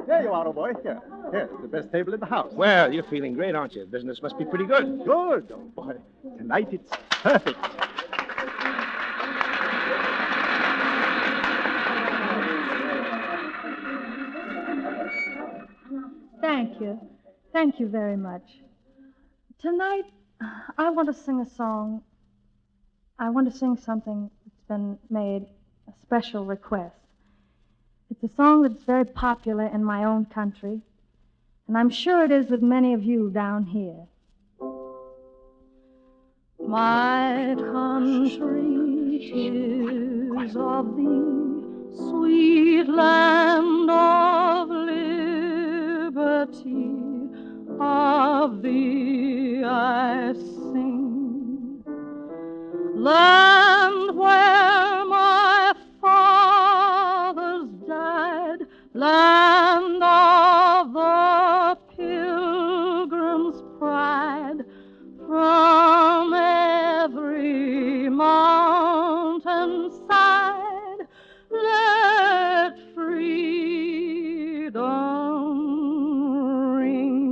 There you are, old boy. Here. Here's the best table in the house.
Well, you're feeling great, aren't you? Business must be pretty good.
Good, old boy. Tonight it's perfect.
Thank you. Thank you very much. Tonight, I want to sing a song. I want to sing something that's been made a special request. It's a song that's very popular in my own country, and I'm sure it is with many of you down here. My country is of thee, sweet land of liberty, of thee I sing. Land where my fathers died, land of the pilgrim's pride, from every mountainside, let freedom ring.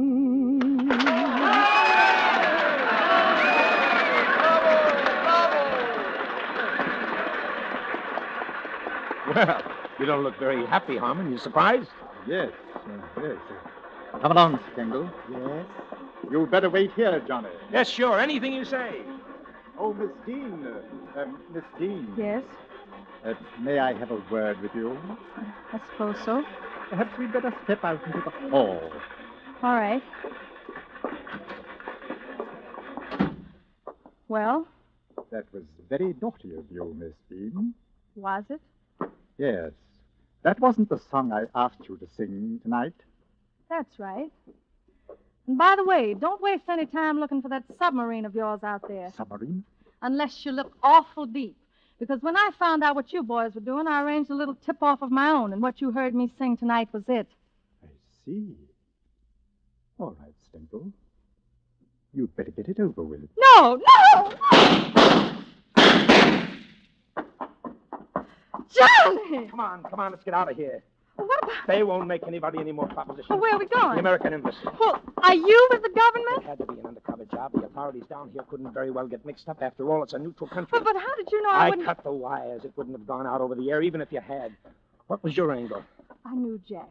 Well, you don't look very happy, Harmon. You surprised?
Yes, yes. Come along, Skingle.
Yes?
You better wait here, Johnny.
Yes, sure. Anything you say.
Oh, Miss Dean. Miss Dean.
Yes?
May I have a word with you?
I suppose so.
Perhaps we'd better step out into the hall.
All right. Well?
That was very naughty of you, Miss Dean.
Was it?
Yes. That wasn't the song I asked you to sing tonight.
That's right. And by the way, don't waste any time looking for that submarine of yours out there.
Submarine?
Unless you look awful deep. Because when I found out what you boys were doing, I arranged a little tip-off of my own, and what you heard me sing tonight was it.
I see. All right, Stimple. You'd better get it over with.
No! Johnny!
Come on, let's get out of here.
What about...
They won't make anybody any more propositions.
Well, where are we going?
The American Embassy.
Well, are you with the government?
It had to be an undercover job. The authorities down here couldn't very well get mixed up. After all, it's a neutral country.
But how did you know I wouldn't...
cut the wires. It wouldn't have gone out over the air, even if you had. What was your angle?
I knew Jackie.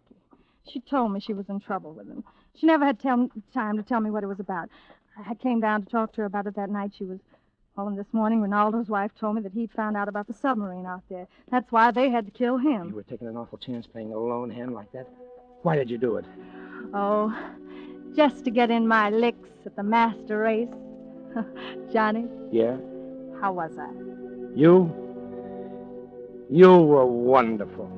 She told me she was in trouble with him. She never had time to tell me what it was about. I came down to talk to her about it that night. She was calling this morning. Ronaldo's wife told me that he'd found out about the submarine out there. That's why they had to kill him.
You were taking an awful chance playing a lone hand like that. Why did you do it?
Oh, just to get in my licks at the master race. Johnny?
Yeah?
How was I?
You were wonderful.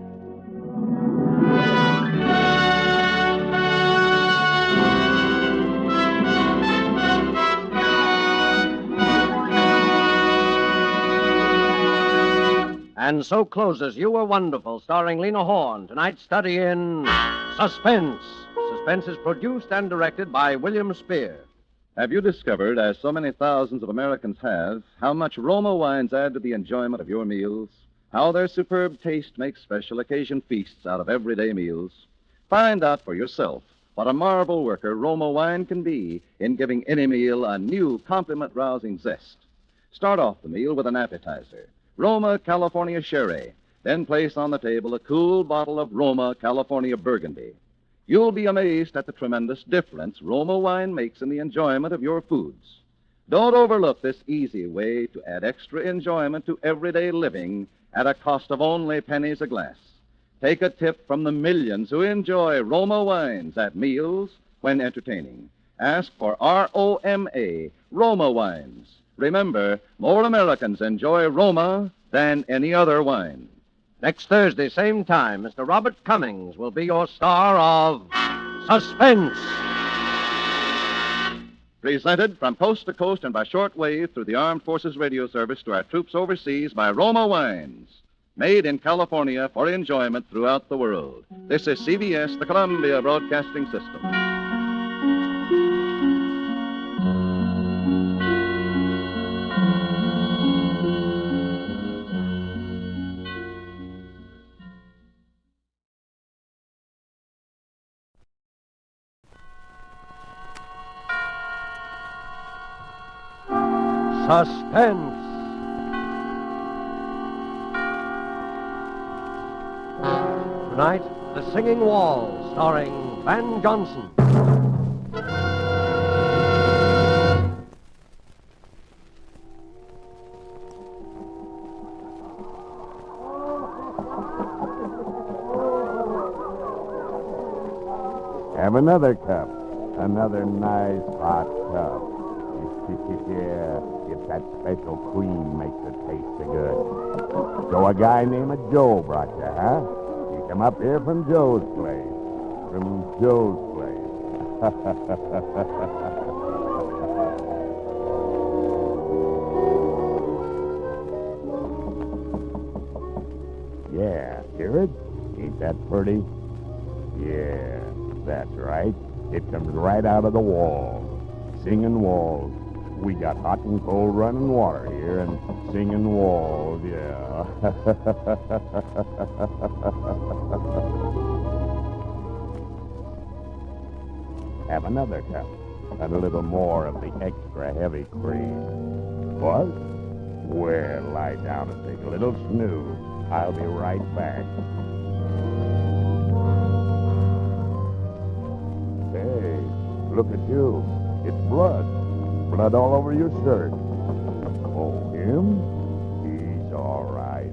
And so closes You Were Wonderful, starring Lena Horne. Tonight's study in Suspense. Suspense is produced and directed by William Spear.
Have you discovered, as so many thousands of Americans have, how much Roma wines add to the enjoyment of your meals? How their superb taste makes special occasion feasts out of everyday meals? Find out for yourself what a marvel worker Roma wine can be in giving any meal a new compliment-rousing zest. Start off the meal with an appetizer. Roma California Sherry. Then place on the table a cool bottle of Roma California Burgundy. You'll be amazed at the tremendous difference Roma wine makes in the enjoyment of your foods. Don't overlook this easy way to add extra enjoyment to everyday living at a cost of only pennies a glass. Take a tip from the millions who enjoy Roma wines at meals when entertaining. Ask for R-O-M-A, Roma wines. Remember, more Americans enjoy Roma than any other wine.
Next Thursday, same time, Mr. Robert Cummings will be your star of Suspense.
Presented from coast to coast and by shortwave through the Armed Forces Radio Service to our troops overseas by Roma Wines. Made in California for enjoyment throughout the world. This is CBS, the Columbia Broadcasting System.
Suspense. Tonight, The Singing Wall, starring Van Johnson.
Have another cup. Another nice hot cup. Yeah, it's that special cream makes it taste so good. So a guy named Joe brought you, huh? You come up here from Joe's place. From Joe's place. Yeah, hear it? Ain't that pretty? Yeah, that's right. It comes right out of the wall. Singing walls. We got hot and cold running water here and singing walls, yeah. Have another cup and a little more of the extra heavy cream. What? Well, lie down and take a little snooze. I'll be right back. Hey, look at you. It's blood. Blood all over your shirt. Oh, him? He's all right.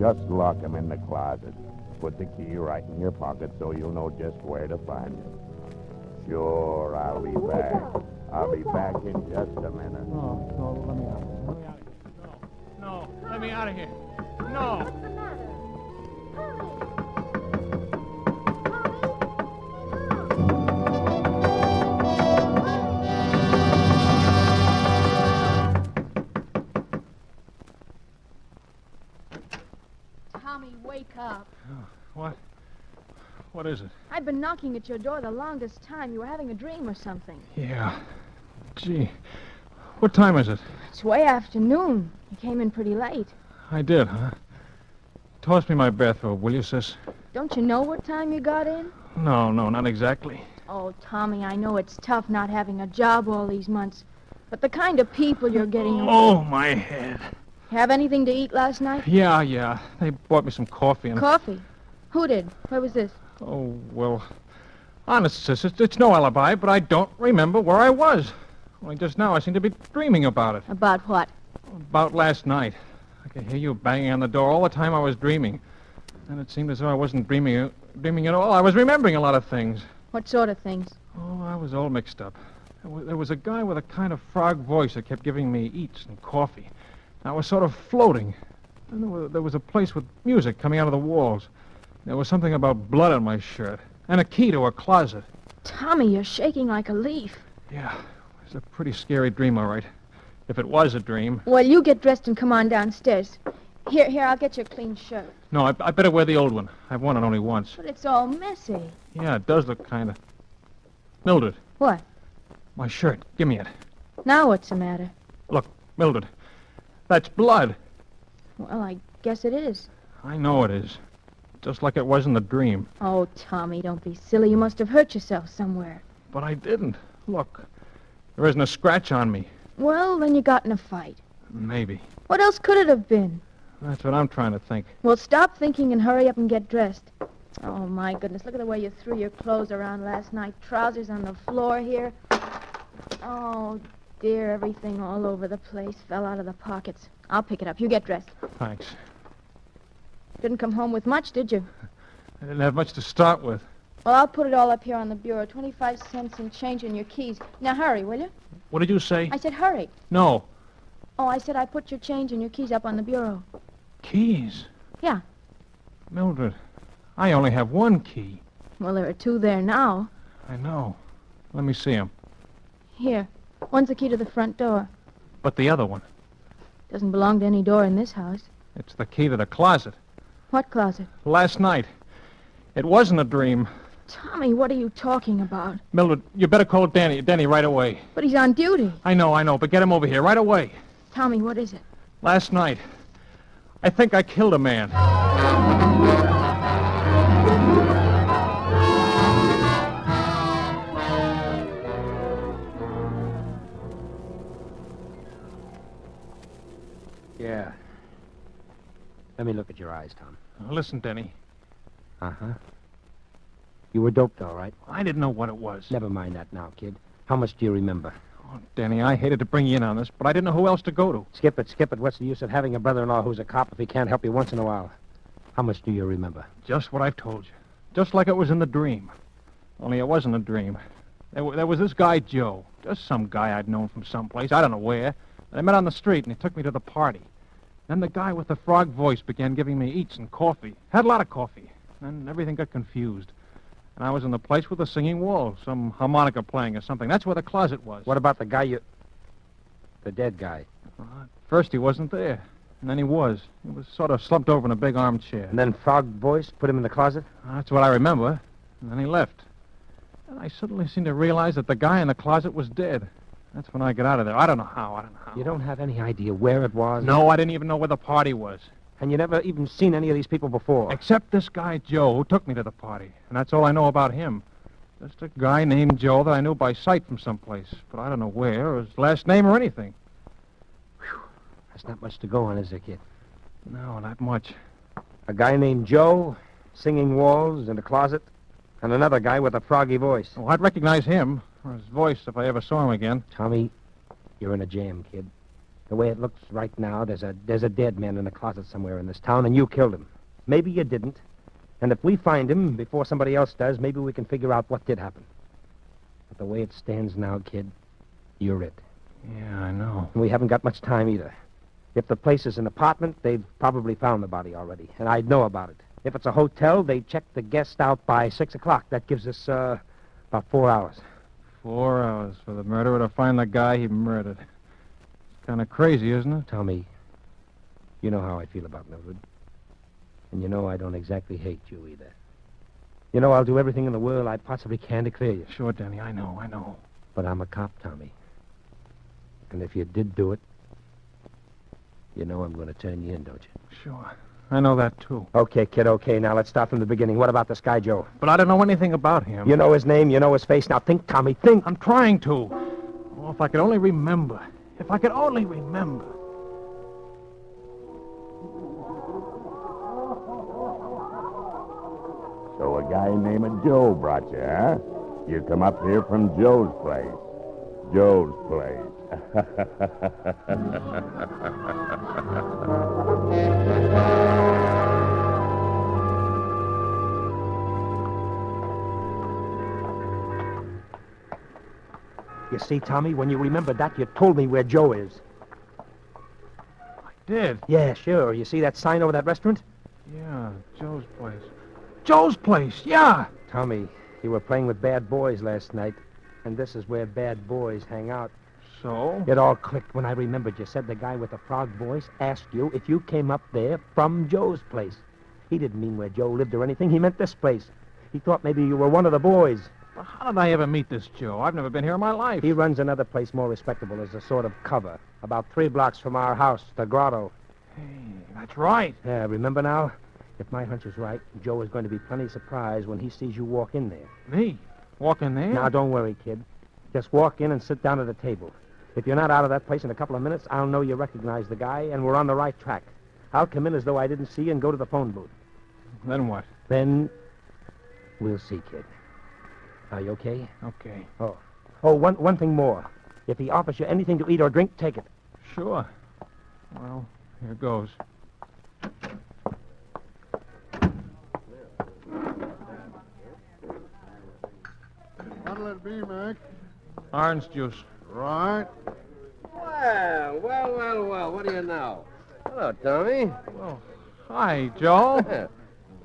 Just lock him in the closet. Put the key right in your pocket so you'll know just where to find him. Sure, I'll be back. I'll be back in just a minute.
No, let me out.
me out of here. No.
Tommy, wake up.
What? What is it?
I've been knocking at your door the longest time. You were having a dream or something.
Yeah. Gee. What time is it?
It's way afternoon. You came in pretty late.
I did, huh? Toss me my bathrobe, will you, sis?
Don't you know what time you got in?
No, not exactly.
Oh, Tommy, I know it's tough not having a job all these months. But the kind of people you're getting...
Oh, my head.
Have anything to eat last night?
Yeah. They bought me some coffee and...
Coffee? Who did? Where was this?
Oh, well... Honest, sis, it's no alibi, but I don't remember where I was. Only just now I seem to be dreaming about it.
About what?
About last night. I could hear you banging on the door all the time I was dreaming. And it seemed as though I wasn't dreaming at all. I was remembering a lot of things.
What sort of things?
Oh, I was all mixed up. There was a guy with a kind of frog voice that kept giving me eats and coffee. I was sort of floating. Then there was a place with music coming out of the walls. There was something about blood on my shirt. And a key to a closet.
Tommy, you're shaking like a leaf.
Yeah, it was a pretty scary dream, all right. If it was a dream.
Well, you get dressed and come on downstairs. Here, I'll get you a clean shirt.
No, I better wear the old one. I've worn it only once.
But it's all messy.
Yeah, it does look kind of... Mildred.
What?
My shirt. Give me it.
Now what's the matter?
Look, Mildred. That's blood.
Well, I guess it is.
I know it is. Just like it was in the dream.
Oh, Tommy, don't be silly. You must have hurt yourself somewhere.
But I didn't. Look. There isn't a scratch on me.
Well, then you got in a fight.
Maybe.
What else could it have been?
That's what I'm trying to think.
Well, stop thinking and hurry up and get dressed. Oh, my goodness. Look at the way you threw your clothes around last night. Trousers on the floor here. Oh, dear. Everything all over the place fell out of the pockets. I'll pick it up. You get dressed.
Thanks.
Didn't come home with much, did you?
I didn't have much to start with.
Well, I'll put it all up here on the bureau. 25 cents and change in your keys. Now, hurry, will you?
What did you say?
I said hurry.
No.
Oh, I said I put your change and your keys up on the bureau.
Keys?
Yeah.
Mildred, I only have one key.
Well, there are two there now.
I know. Let me see them.
Here. One's the key to the front door.
But the other one?
Doesn't belong to any door in this house.
It's the key to the closet.
What closet?
Last night. It wasn't a dream.
Tommy, what are you talking about?
Mildred, you better call Denny right away.
But he's on duty.
I know, but get him over here right away.
Tommy, what is it?
Last night, I think I killed a man.
Yeah. Let me look at your eyes, Tom.
Listen, Denny.
Uh-huh. You were doped, all right?
I didn't know what it was.
Never mind that now, kid. How much do you remember?
Oh, Denny, I hated to bring you in on this, but I didn't know who else to go to.
Skip it. What's the use of having a brother-in-law who's a cop if he can't help you once in a while? How much do you remember?
Just what I've told you. Just like it was in the dream. Only it wasn't a dream. There was this guy, Joe. Just some guy I'd known from someplace. I don't know where. I met on the street, and he took me to the party. Then the guy with the frog voice began giving me eats and coffee. Had a lot of coffee. Then everything got confused. And I was in the place with the singing wall, some harmonica playing or something. That's where the closet was.
What about the guy the dead guy?
At first he wasn't there. And then he was. He was sort of slumped over in a big armchair.
And then frog voice put him in the closet?
That's what I remember. And then he left. And I suddenly seemed to realize that the guy in the closet was dead. That's when I got out of there. I don't know how.
You don't have any idea where it was?
No, I didn't even know where the party was.
And you never even seen any of these people before?
Except this guy, Joe, who took me to the party. And that's all I know about him. Just a guy named Joe that I knew by sight from someplace. But I don't know where, or his last name or anything.
Whew. That's not much to go on, is there, kid?
No, not much.
A guy named Joe, singing walls in a closet, and another guy with a froggy voice.
Oh, I'd recognize him, or his voice, if I ever saw him again.
Tommy, you're in a jam, kid. The way it looks right now, there's a dead man in a closet somewhere in this town, and you killed him. Maybe you didn't. And if we find him before somebody else does, maybe we can figure out what did happen. But the way it stands now, kid, you're it.
Yeah, I know.
And we haven't got much time either. If the place is an apartment, they've probably found the body already, and I'd know about it. If it's a hotel, they check the guest out by 6 o'clock. That gives us, about 4 hours.
4 hours for the murderer to find the guy he murdered. It's kind of crazy, isn't it?
Tommy, you know how I feel about Mildred. And you know I don't exactly hate you either. You know I'll do everything in the world I possibly can to clear you.
Sure, Danny, I know.
But I'm a cop, Tommy. And if you did do it, you know I'm going to turn you in, don't you?
Sure. I know that, too.
Okay, kid, okay. Now let's start from the beginning. What about this guy, Joe?
But I don't know anything about him.
You know his name, you know his face. Now think, Tommy, think.
I'm trying to. Oh, if I could only remember. If I could only remember.
So a guy named Joe brought you, huh? You come up here from Joe's place. Joe's place.
You see, Tommy, when you remembered that, you told me where Joe is.
I did?
Yeah, sure. You see that sign over that restaurant?
Yeah, Joe's place. Joe's place, yeah!
Tommy, you were playing with bad boys last night, and this is where bad boys hang out.
So?
It all clicked when I remembered you said the guy with the frog voice asked you if you came up there from Joe's place. He didn't mean where Joe lived or anything. He meant this place. He thought maybe you were one of the boys.
Well, how did I ever meet this Joe? I've never been here in my life.
He runs another place more respectable as a sort of cover, about 3 blocks from our house, the Grotto.
Hey, that's right.
Yeah, remember now? If my hunch is right, Joe is going to be plenty surprised when he sees you walk in there.
Me? Walk in there?
Now, don't worry, kid. Just walk in and sit down at the table. If you're not out of that place in a couple of minutes, I'll know you recognize the guy, and we're on the right track. I'll come in as though I didn't see you and go to the phone booth.
Then what?
Then we'll see, kid. Are you okay?
Okay.
Oh, one thing more. If he offers you anything to eat or drink, take it.
Sure. Well, here goes.
What'll it be, Mac?
Orange juice.
Right.
Well, what do you know? Hello, Tommy.
Well, hi, Joe.
What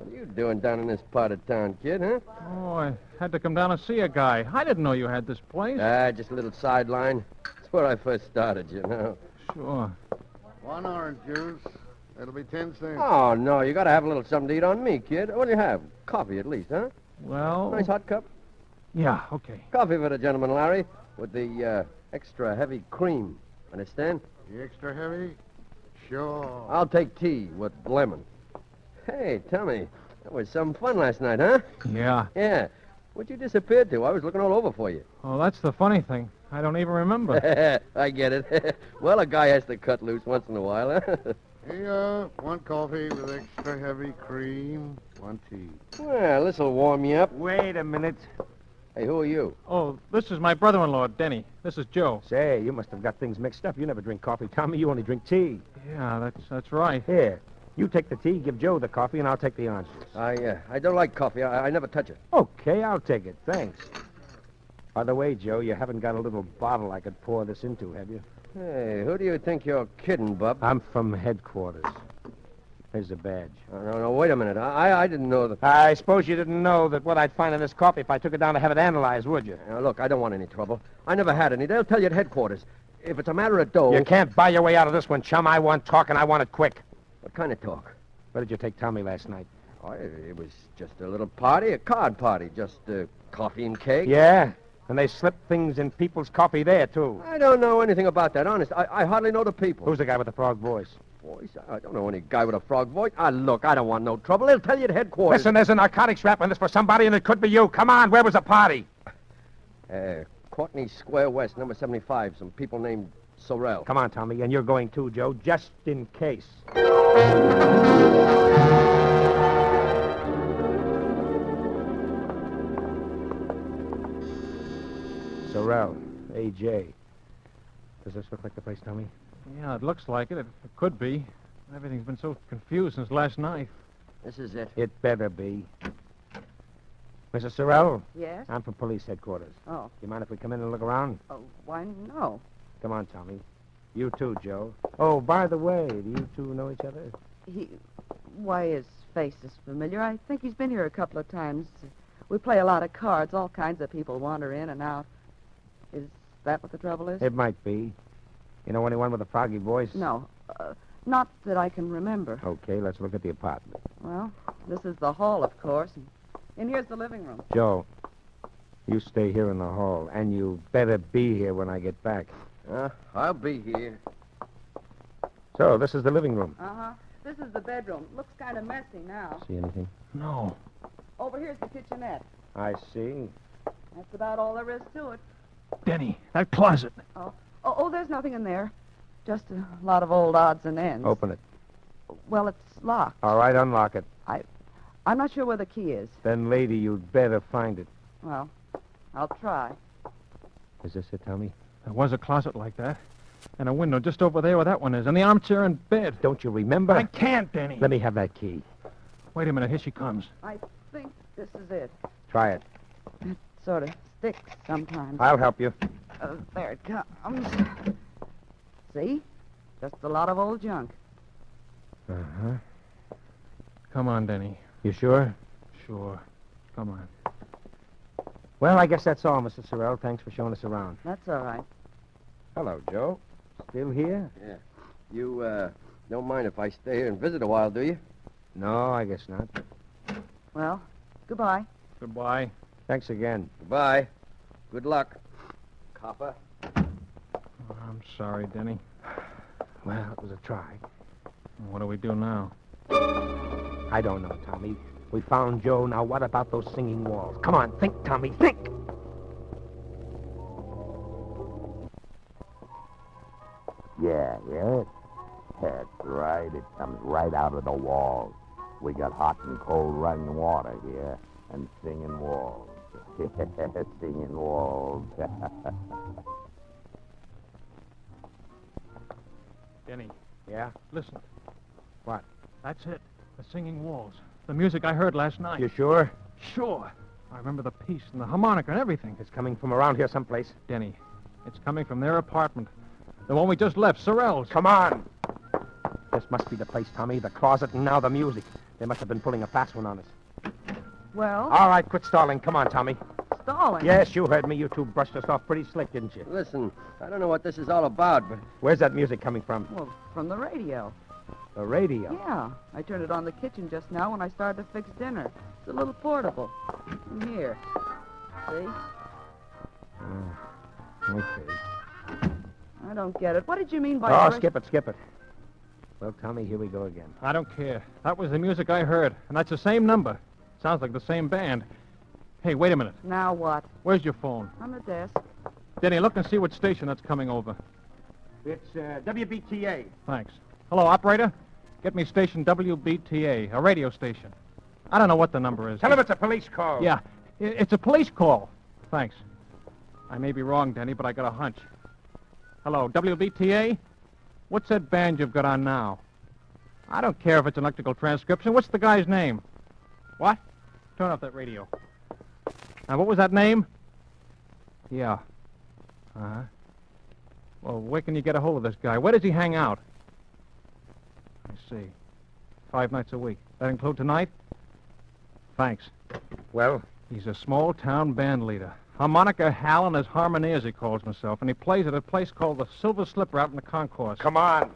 are you doing down in this part of town, kid, huh?
Oh, I had to come down and see a guy. I didn't know you had this place.
Just a little sideline. It's where I first started, you know.
Sure.
1 orange juice. That'll be 10 cents.
Oh, no, you gotta have a little something to eat on me, kid. What do you have? Coffee, at least, huh?
Well...
Nice hot cup?
Yeah, okay.
Coffee for the gentleman, Larry, with the, extra heavy cream. Understand?
The extra heavy? Sure.
I'll take tea with lemon. Hey, Tommy, that was some fun last night, huh?
Yeah.
Yeah. What'd you disappear to? I was looking all over for you.
Oh, that's the funny thing. I don't even remember.
I get it. Well, a guy has to cut loose once in a while, huh?
Here, 1 coffee with extra heavy cream, 1 tea.
Well, this'll warm you up.
Wait a minute.
Hey, who are you?
Oh, this is my brother-in-law, Denny. This is Joe.
Say, you must have got things mixed up. You never drink coffee, Tommy. You only drink tea.
Yeah, that's right.
Here, you take the tea, give Joe the coffee, and I'll take the orange juice.
I don't like coffee. I never touch it.
Okay, I'll take it. Thanks. By the way, Joe, you haven't got a little bottle I could pour this into, have you?
Hey, who do you think you're kidding, Bub?
I'm from headquarters. Here's a badge.
No, wait a minute. I didn't know that...
I suppose you didn't know that what I'd find in this coffee if I took it down to have it analyzed, would you?
Now, look, I don't want any trouble. I never had any. They'll tell you at headquarters. If it's a matter of dough...
You can't buy your way out of this one, chum. I want talk, and I want it quick.
What kind of talk?
Where did you take Tommy last night?
Oh, it was just a little party, a card party. Just coffee and cake.
Yeah? And they slip things in people's coffee there, too.
I don't know anything about that, honest. I hardly know the people.
Who's the guy with the frog voice?
Voice? I don't know any guy with a frog voice. Look, I don't want no trouble. They'll tell you at headquarters.
Listen, there's a narcotics rap on this for somebody, and it could be you. Come on, where was the party?
Courtney Square West, number 75. Some people named Sorrell.
Come on, Tommy, and you're going too, Joe, just in case. Sorrell, A.J. Does this look like the place, Tommy?
Yeah, it looks like it. It could be. Everything's been so confused since last night.
This is it.
It better be. Mrs. Sorrell?
Yes?
I'm from police headquarters.
Oh.
You mind if we come in and look around?
Oh, why, no.
Come on, Tommy.
You too, Joe. Oh, by the way, do you two know each other?
Why, his face is familiar. I think he's been here a couple of times. We play a lot of cards. All kinds of people wander in and out. Is that what the trouble is?
It might be. You know anyone with a foggy voice?
No. Not that I can remember.
Okay, let's look at the apartment.
Well, this is the hall, of course. And here's the living room.
Joe, you stay here in the hall, and you better be here when I get back.
I'll be here.
So, this is the living room.
Uh-huh. This is the bedroom. Looks kind of messy now.
See anything?
No.
Over here's the kitchenette.
I see.
That's about all there is to it.
Denny, that closet.
Oh, there's nothing in there. Just a lot of old odds and ends.
Open it.
Well, it's locked.
All right, unlock it.
I'm not sure where the key is.
Then, lady, you'd better find it.
Well, I'll try.
Is this it, Tommy?
There was a closet like that. And a window just over there where that one is. And the armchair and bed.
Don't you remember?
I can't, Denny.
Let me have that key.
Wait a minute. Here she comes.
I think this is it.
Try it.
It sort of sticks sometimes.
I'll help you.
There it comes. See? Just a lot of old junk.
Uh-huh.
Come on, Denny.
You sure?
Sure. Come on.
Well, I guess that's all, Mr. Sorrell. Thanks for showing us around.
That's all right.
Hello, Joe. Still here?
Yeah. You, don't mind if I stay here and visit a while, do you?
No, I guess not.
Well, goodbye.
Goodbye.
Thanks again.
Goodbye. Good luck, copper.
Oh, I'm sorry, Denny.
Well, it was a try.
What do we do now?
I don't know, Tommy. We found Joe. Now, what about those singing walls? Come on, think, Tommy, think!
Yeah. That's right. It comes right out of the walls. We got hot and cold running water here and singing walls. Singing walls.
Denny.
Yeah?
Listen.
What?
That's it. The singing walls. The music I heard last night.
You sure?
Sure. I remember the piece and the harmonica and everything.
It's coming from around here someplace.
Denny, it's coming from their apartment. The one we just left, Sorrell's.
Come on! This must be the place, Tommy. The closet and now the music. They must have been pulling a fast one on us.
Well?
All right, quit stalling. Come on, Tommy.
Stalling?
Yes, you heard me. You two brushed us off pretty slick, didn't you?
Listen, I don't know what this is all about, but...
Where's that music coming from?
Well, from the radio.
The radio?
Yeah. I turned it on the kitchen just now when I started to fix dinner. It's a little portable. In here. See?
Okay.
I don't get it. What did you mean by...
skip it. Well, Tommy, here we go again.
I don't care. That was the music I heard, and that's the same number. Sounds like the same band. Hey, wait a minute.
Now what?
Where's your phone?
On the desk.
Denny, look and see what station that's coming over.
It's WBTA.
Thanks. Hello, operator. Get me station WBTA, a radio station. I don't know what the number is.
Tell him it's a police call.
Yeah, it's a police call. Thanks. I may be wrong, Denny, but I got a hunch. Hello, WBTA? What's that band you've got on now? I don't care if it's an electrical transcription. What's the guy's name? What? Turn off that radio. Now, what was that name? Yeah. Uh-huh. Well, where can you get a hold of this guy? Where does he hang out? I see. 5 nights a week. That include tonight? Thanks.
Well?
He's a small-town band leader. Harmonica Hal and his Harmoneers, he calls himself, and he plays at a place called the Silver Slipper out in the concourse.
Come on.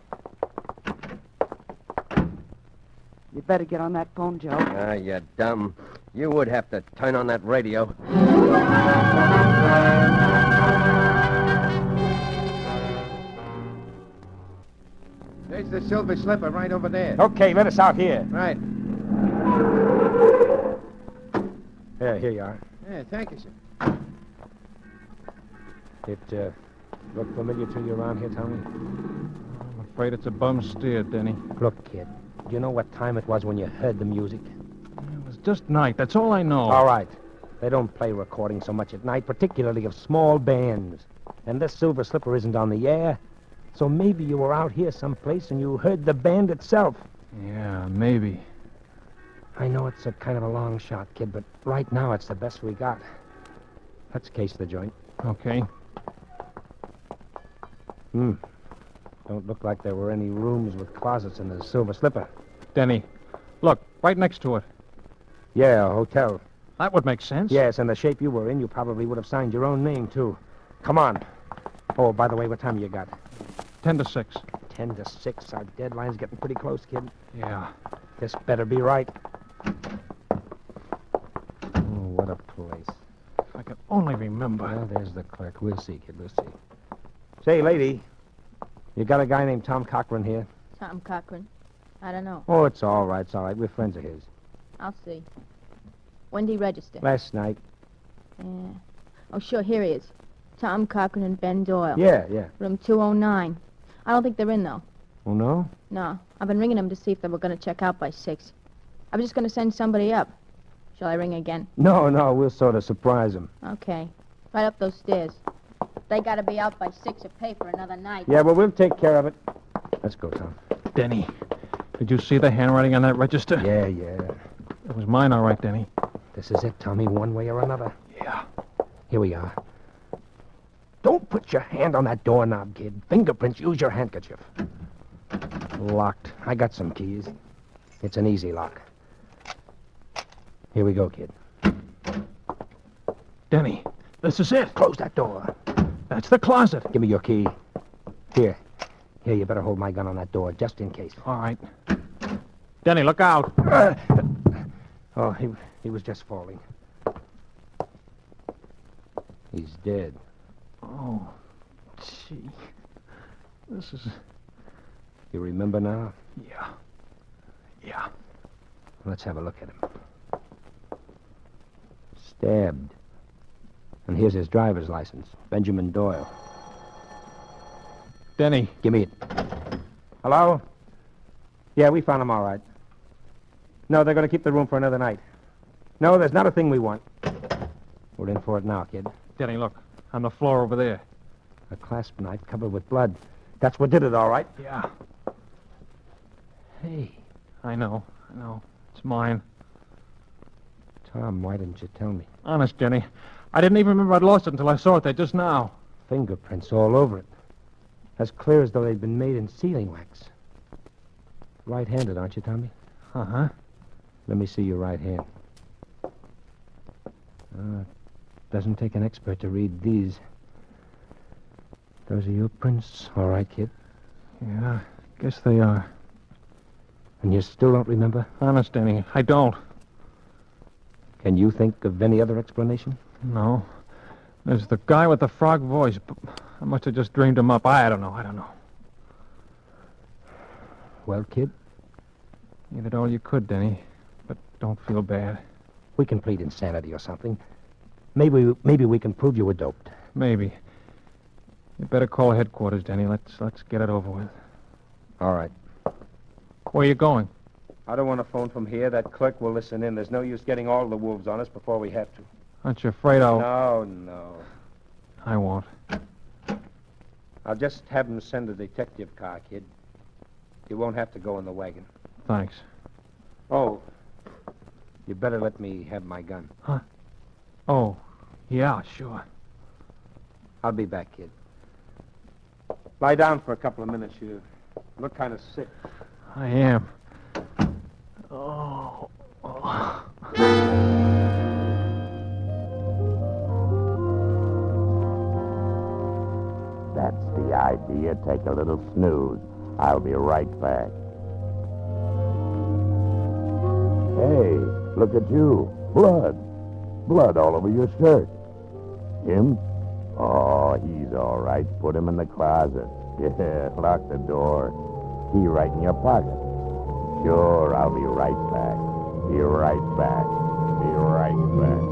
You better get on that phone, Joe.
Ah, you dumb. You would have to turn on that radio.
There's the Silver Slipper right over there. Okay, let us out here.
Right.
Here you are.
Yeah, thank you, sir.
It, look familiar to you around here, Tommy?
I'm afraid it's a bum steer, Denny.
Look, kid, do you know what time it was when you heard the music?
It was just night. That's all I know.
All right. They don't play recordings so much at night, particularly of small bands. And this Silver Slipper isn't on the air. So maybe you were out here someplace and you heard the band itself.
Yeah, maybe.
I know it's a kind of a long shot, kid, but right now it's the best we got. Let's case the joint.
Okay.
Don't look like there were any rooms with closets in the Silver Slipper.
Denny, look, right next to it.
Yeah, a hotel.
That would make sense.
Yes, and the shape you were in, you probably would have signed your own name, too. Come on. Oh, by the way, what time you got?
10 to 6.
10 to 6. Our deadline's getting pretty close, kid.
Yeah.
This better be right. Oh, what a place.
If I could only remember.
Well, there's the clerk. We'll see, kid. We'll see. Say, lady, you got a guy named Tom Cochran here?
Tom Cochran? I don't know.
Oh, it's all right. It's all right. We're friends of his.
I'll see. When did he register?
Last night.
Yeah. Oh, sure, here he is. Tom Cochran and Ben Doyle.
Yeah, yeah.
Room 209. I don't think they're in, though.
Oh, no?
No. I've been ringing them to see if they were going to check out by 6. I was just going to send somebody up. Shall I ring again?
No, we'll sort of surprise him.
Okay. Right up those stairs. They got to be out by 6 or pay for another night.
Yeah, well, we'll take care of it. Let's go, Tom.
Denny, did you see the handwriting on that register?
Yeah, yeah.
It was mine, all right, Denny.
This is it, Tommy, one way or another.
Yeah.
Here we are. Don't put your hand on that doorknob, kid. Fingerprints, use your handkerchief. Locked. I got some keys. It's an easy lock. Here we go, kid.
Denny, this is it.
Close that door.
That's the closet.
Give me your key. Here, you better hold my gun on that door, just in case.
All right. Denny, look out.
Oh, he was just falling. He's dead.
Oh, gee. This is...
You remember now?
Yeah.
Let's have a look at him. Stabbed. And here's his driver's license. Benjamin Doyle.
Denny.
Give me it. Hello? Yeah, we found him all right. No, they're going to keep the room for another night. No, there's not a thing we want. We're in for it now, kid.
Denny, look. On the floor over there.
A clasp knife covered with blood. That's what did it, all right.
Yeah.
Hey.
I know. It's mine.
Tom, why didn't you tell me?
Honest, Denny. I didn't even remember I'd lost it until I saw it there just now.
Fingerprints all over it. As clear as though they'd been made in sealing wax. Right-handed, aren't you, Tommy?
Uh-huh.
Let me see your right hand. Doesn't take an expert to read these. Those are your prints. All right, kid.
Yeah, guess they are.
And you still don't remember?
Honest, Denny, I don't.
Can you think of any other explanation?
No. There's the guy with the frog voice. I must have just dreamed him up. I don't know.
Well, kid?
You did all you could, Denny. But don't feel bad.
We can plead insanity or something. Maybe we can prove you were doped.
Maybe. You better call headquarters, Denny. Let's get it over with.
All right.
Where are you going?
I don't want to phone from here. That clerk will listen in. There's no use getting all the wolves on us before we have to.
Aren't you afraid I'll...
No.
I won't.
I'll just have him send a detective car, kid. You won't have to go in the wagon.
Thanks.
Oh, you better let me have my gun.
Huh? Oh, yeah, sure.
I'll be back, kid. Lie down for a couple of minutes. You look kind of sick.
I am. Oh.
That's the idea. Take a little snooze. I'll be right back. Hey, look at you. Blood. Blood all over your shirt. Him? Oh, he's all right. Put him in the closet. Yeah, lock the door. Key right in your pocket. Sure, I'll be right back. Be right back. Be right back.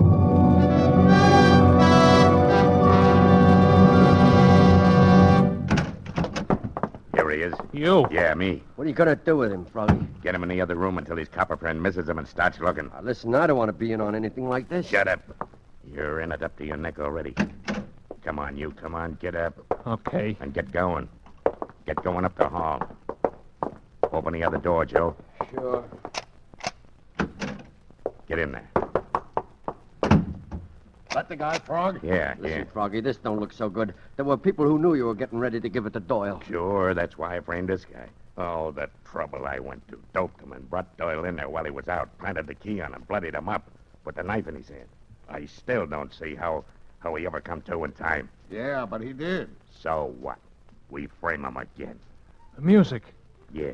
Here he is.
You?
Yeah, me.
What are you going to do with him, Froggy?
Get him in the other room until his copper friend misses him and starts looking.
Listen, I don't want to be in on anything like this.
Shut up. You're in it up to your neck already. Come on, you. Come on, get up.
Okay.
And get going. Get going up the hall. Open the other door, Joe.
Sure.
Get in there.
That the guy, Frog?
Yeah,
Listen, Froggy, this don't look so good. There were people who knew you were getting ready to give it to Doyle.
Sure, that's why I framed this guy. Oh, the trouble I went to. Doped him and brought Doyle in there while he was out. Planted the key on him, bloodied him up. Put the knife in his hand. I still don't see how he ever come to in time.
Yeah, but he did.
So what? We frame him again.
The music.
Yeah.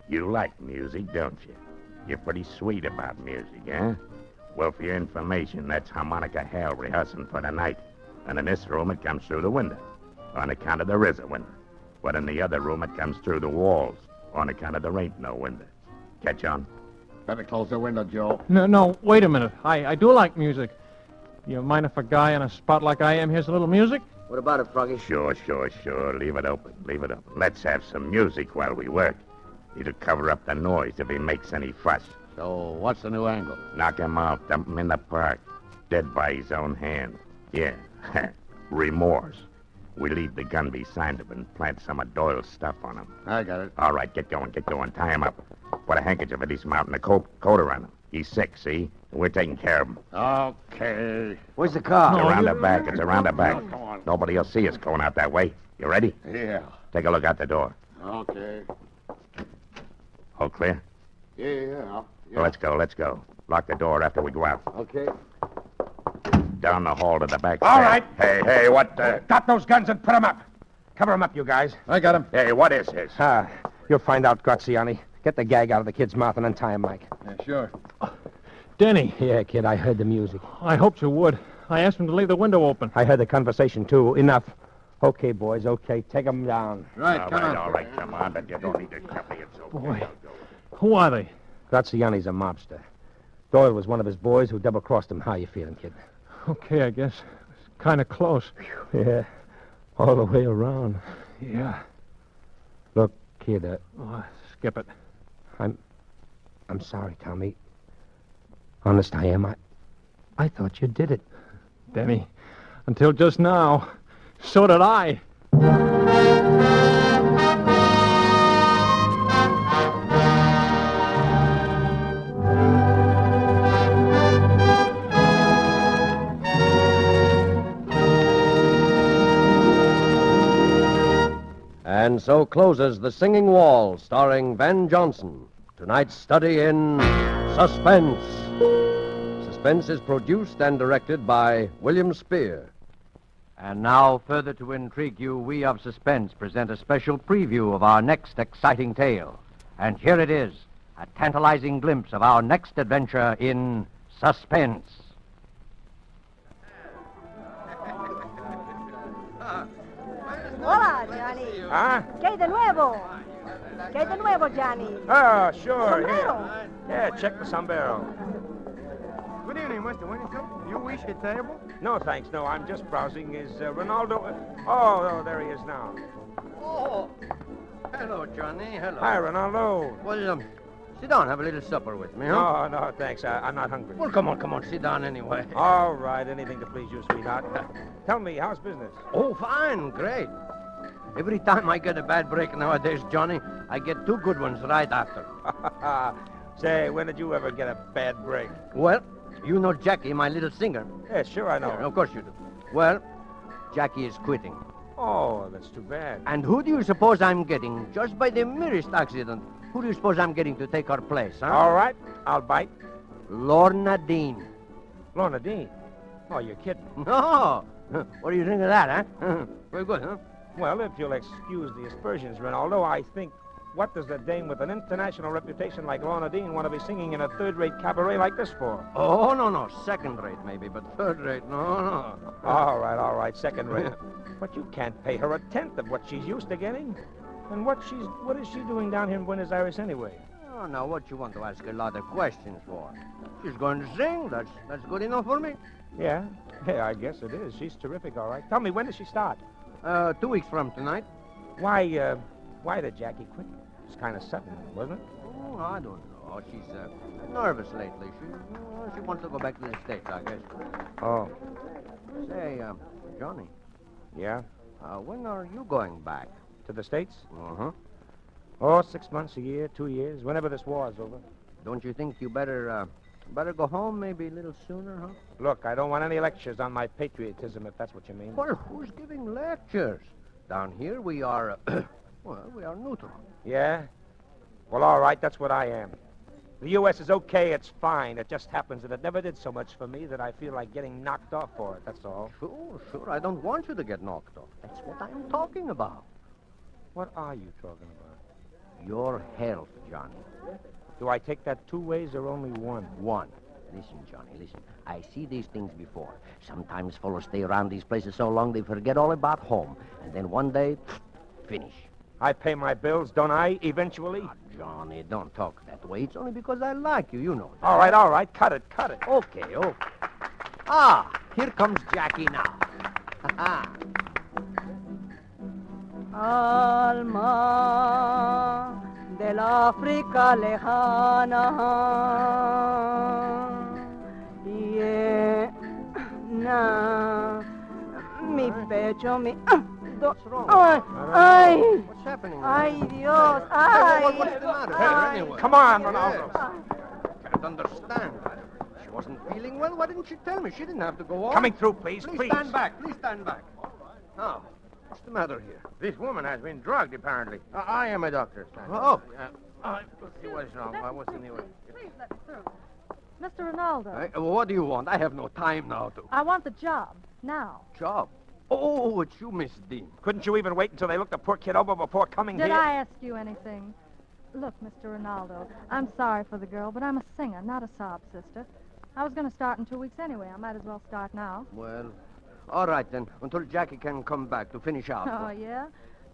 You like music, don't you? You're pretty sweet about music, eh? Well, for your information, that's harmonica hell rehearsing for tonight. And in this room, it comes through the window. On account of there is a window. But in the other room, it comes through the walls. On account of there ain't no window. Catch on?
Better close the window, Joe.
No, wait a minute. I do like music. You mind if a guy in a spot like I am hears a little music?
What about it, Froggy?
Sure. Leave it open. Let's have some music while we work. It'll cover up the noise if he makes any fuss.
So, what's the new angle?
Knock him out, dump him in the park. Dead by his own hand. Yeah. Remorse. We leave the gun beside him and plant some of Doyle's stuff on him.
I got it.
All right, get going. Tie him up. Put a handkerchief at his mouth and a coat around him. He's sick, see? We're taking care of him.
Okay.
Where's the car?
It's around the back. Come on. Nobody will see us going out that way. You ready?
Yeah.
Take a look out the door.
Okay.
All clear?
Yeah.
Well, let's go. Lock the door after we go out.
Okay.
Down the hall to the back.
All
stairs.
right.
Hey, what the...
Got those guns and put them up. Cover them up, you guys.
I got him.
Hey, what is this?
You'll find out, Graziani. Get the gag out of the kid's mouth and untie him, Mike.
Yeah, sure.
Denny.
Yeah, kid, I heard the music.
I hoped you would. I asked him to leave the window open.
I heard the conversation, too. Enough. Okay, boys, okay. Take them down.
Right,
All right, come on, but you don't need to tell me it's okay.
Boy. Who are they?
Graziani's a mobster. Doyle was one of his boys who double-crossed him. How you feeling, kid?
Okay, I guess. It's kind of close.
Yeah, all the way around.
Yeah.
Look, kid,
Skip it.
I'm sorry, Tommy. Honest, I am. I thought you did it.
Denny, until just now, so did I.
And so closes The Singing Wall, starring Van Johnson. Tonight's study in Suspense. Suspense is produced and directed by William Spear.
And now, further to intrigue you, we of Suspense present a special preview of our next exciting tale. And here it is, a tantalizing glimpse of our next adventure in Suspense.
Hola, Johnny.
Huh?
¿Qué de nuevo? ¿Qué de nuevo, Johnny?
Oh, sure.
Sombrero.
Yeah, check the sombrero.
Good evening, Mr. Whittington. You wish a table?
No, thanks. No, I'm just browsing. Is Ronaldo... Oh, there he is now.
Oh, hello, Johnny. Hello.
Hi, Ronaldo.
Well, sit down. Have a little supper with me, huh?
No, thanks. I'm not hungry.
Well, come on. Sit down anyway.
All right. Anything to please you, sweetheart. Tell me, how's business?
Oh, fine. Great. Every time I get a bad break nowadays, Johnny, I get two good ones right after.
Say, when did you ever get a bad break?
Well, you know Jackie, my little singer.
Yeah, sure, I know.
Yeah, of course you do. Well, Jackie is quitting.
Oh, that's too bad.
And who do you suppose I'm getting, just by the merest accident? Who do you suppose I'm getting to take her place, huh?
All right, I'll bite.
Lorna Dean.
Lorna Dean? Oh, you're kidding.
No. What do you think of that, huh? Very good, huh?
Well, if you'll excuse the aspersions, Ronaldo, I think, what does a dame with an international reputation like Lorna Dean want to be singing in a third-rate cabaret like this for?
Oh, no. Second rate, maybe, but third rate, no.
All right, second rate. But you can't pay her a tenth of what she's used to getting. And what is she doing down here in Buenos Aires anyway?
Oh, now, what you want to ask a lot of questions for? She's going to sing. That's good enough for me.
Yeah, I guess it is. She's terrific, all right. Tell me, when does she start?
2 weeks from tonight.
Why did Jackie quit? It's kind of sudden, wasn't it?
Oh, I don't know. She's nervous lately. She wants to go back to the States, I guess.
Oh.
Say, Johnny.
Yeah?
When are you going back?
To the States?
Uh-huh.
Oh, 6 months, a year, 2 years, whenever this war's over.
Don't you think you better
Better go home maybe a little sooner, huh?
Look, I don't want any lectures on my patriotism, if that's what you mean.
Well, who's giving lectures? Down here we are, well, we are neutral.
Yeah? Well, all right, that's what I am. The U.S. is okay, it's fine. It just happens that it never did so much for me that I feel like getting knocked off for it, that's all.
Sure. I don't want you to get knocked off. That's what I'm talking about.
What are you talking about?
Your health, Johnny.
Do I take that two ways or only one?
One. Listen, Johnny, listen. I see these things before. Sometimes fellows stay around these places so long they forget all about home. And then one day, finish.
I pay my bills, don't I, eventually?
Oh, Johnny, don't talk that way. It's only because I like you, you know that.
All right. Cut it.
Okay. Ah, here comes Jackie now.
Alma del África lejana, llena mi pecho, mi...
What's wrong?
Ay,
What's happening?
ay, Dios, ay.
What's the matter?
Ay.
Anyway.
Come on, Ronaldo.
Can't understand. She wasn't feeling well. Why didn't she tell me? She didn't have to go on.
Coming through, please.
Please stand back. Please stand back. Now, what's the matter here?
This woman has been drugged, apparently. I am a doctor.
Oh.
Let's see what's wrong. What's in the way?
Please let me through. Mr. Ronaldo,
What do you want? I have no time now to...
I want the job. Now.
Job? Oh, it's you, Miss Dean.
Couldn't you even wait until they looked the poor kid over before coming
Did
here?
I ask you anything? Look, Mr. Ronaldo, I'm sorry for the girl, but I'm a singer, not a sob sister. I was going to start in 2 weeks anyway. I might as well start now.
Well, all right then, until Jackie can come back to finish out.
Oh, yeah?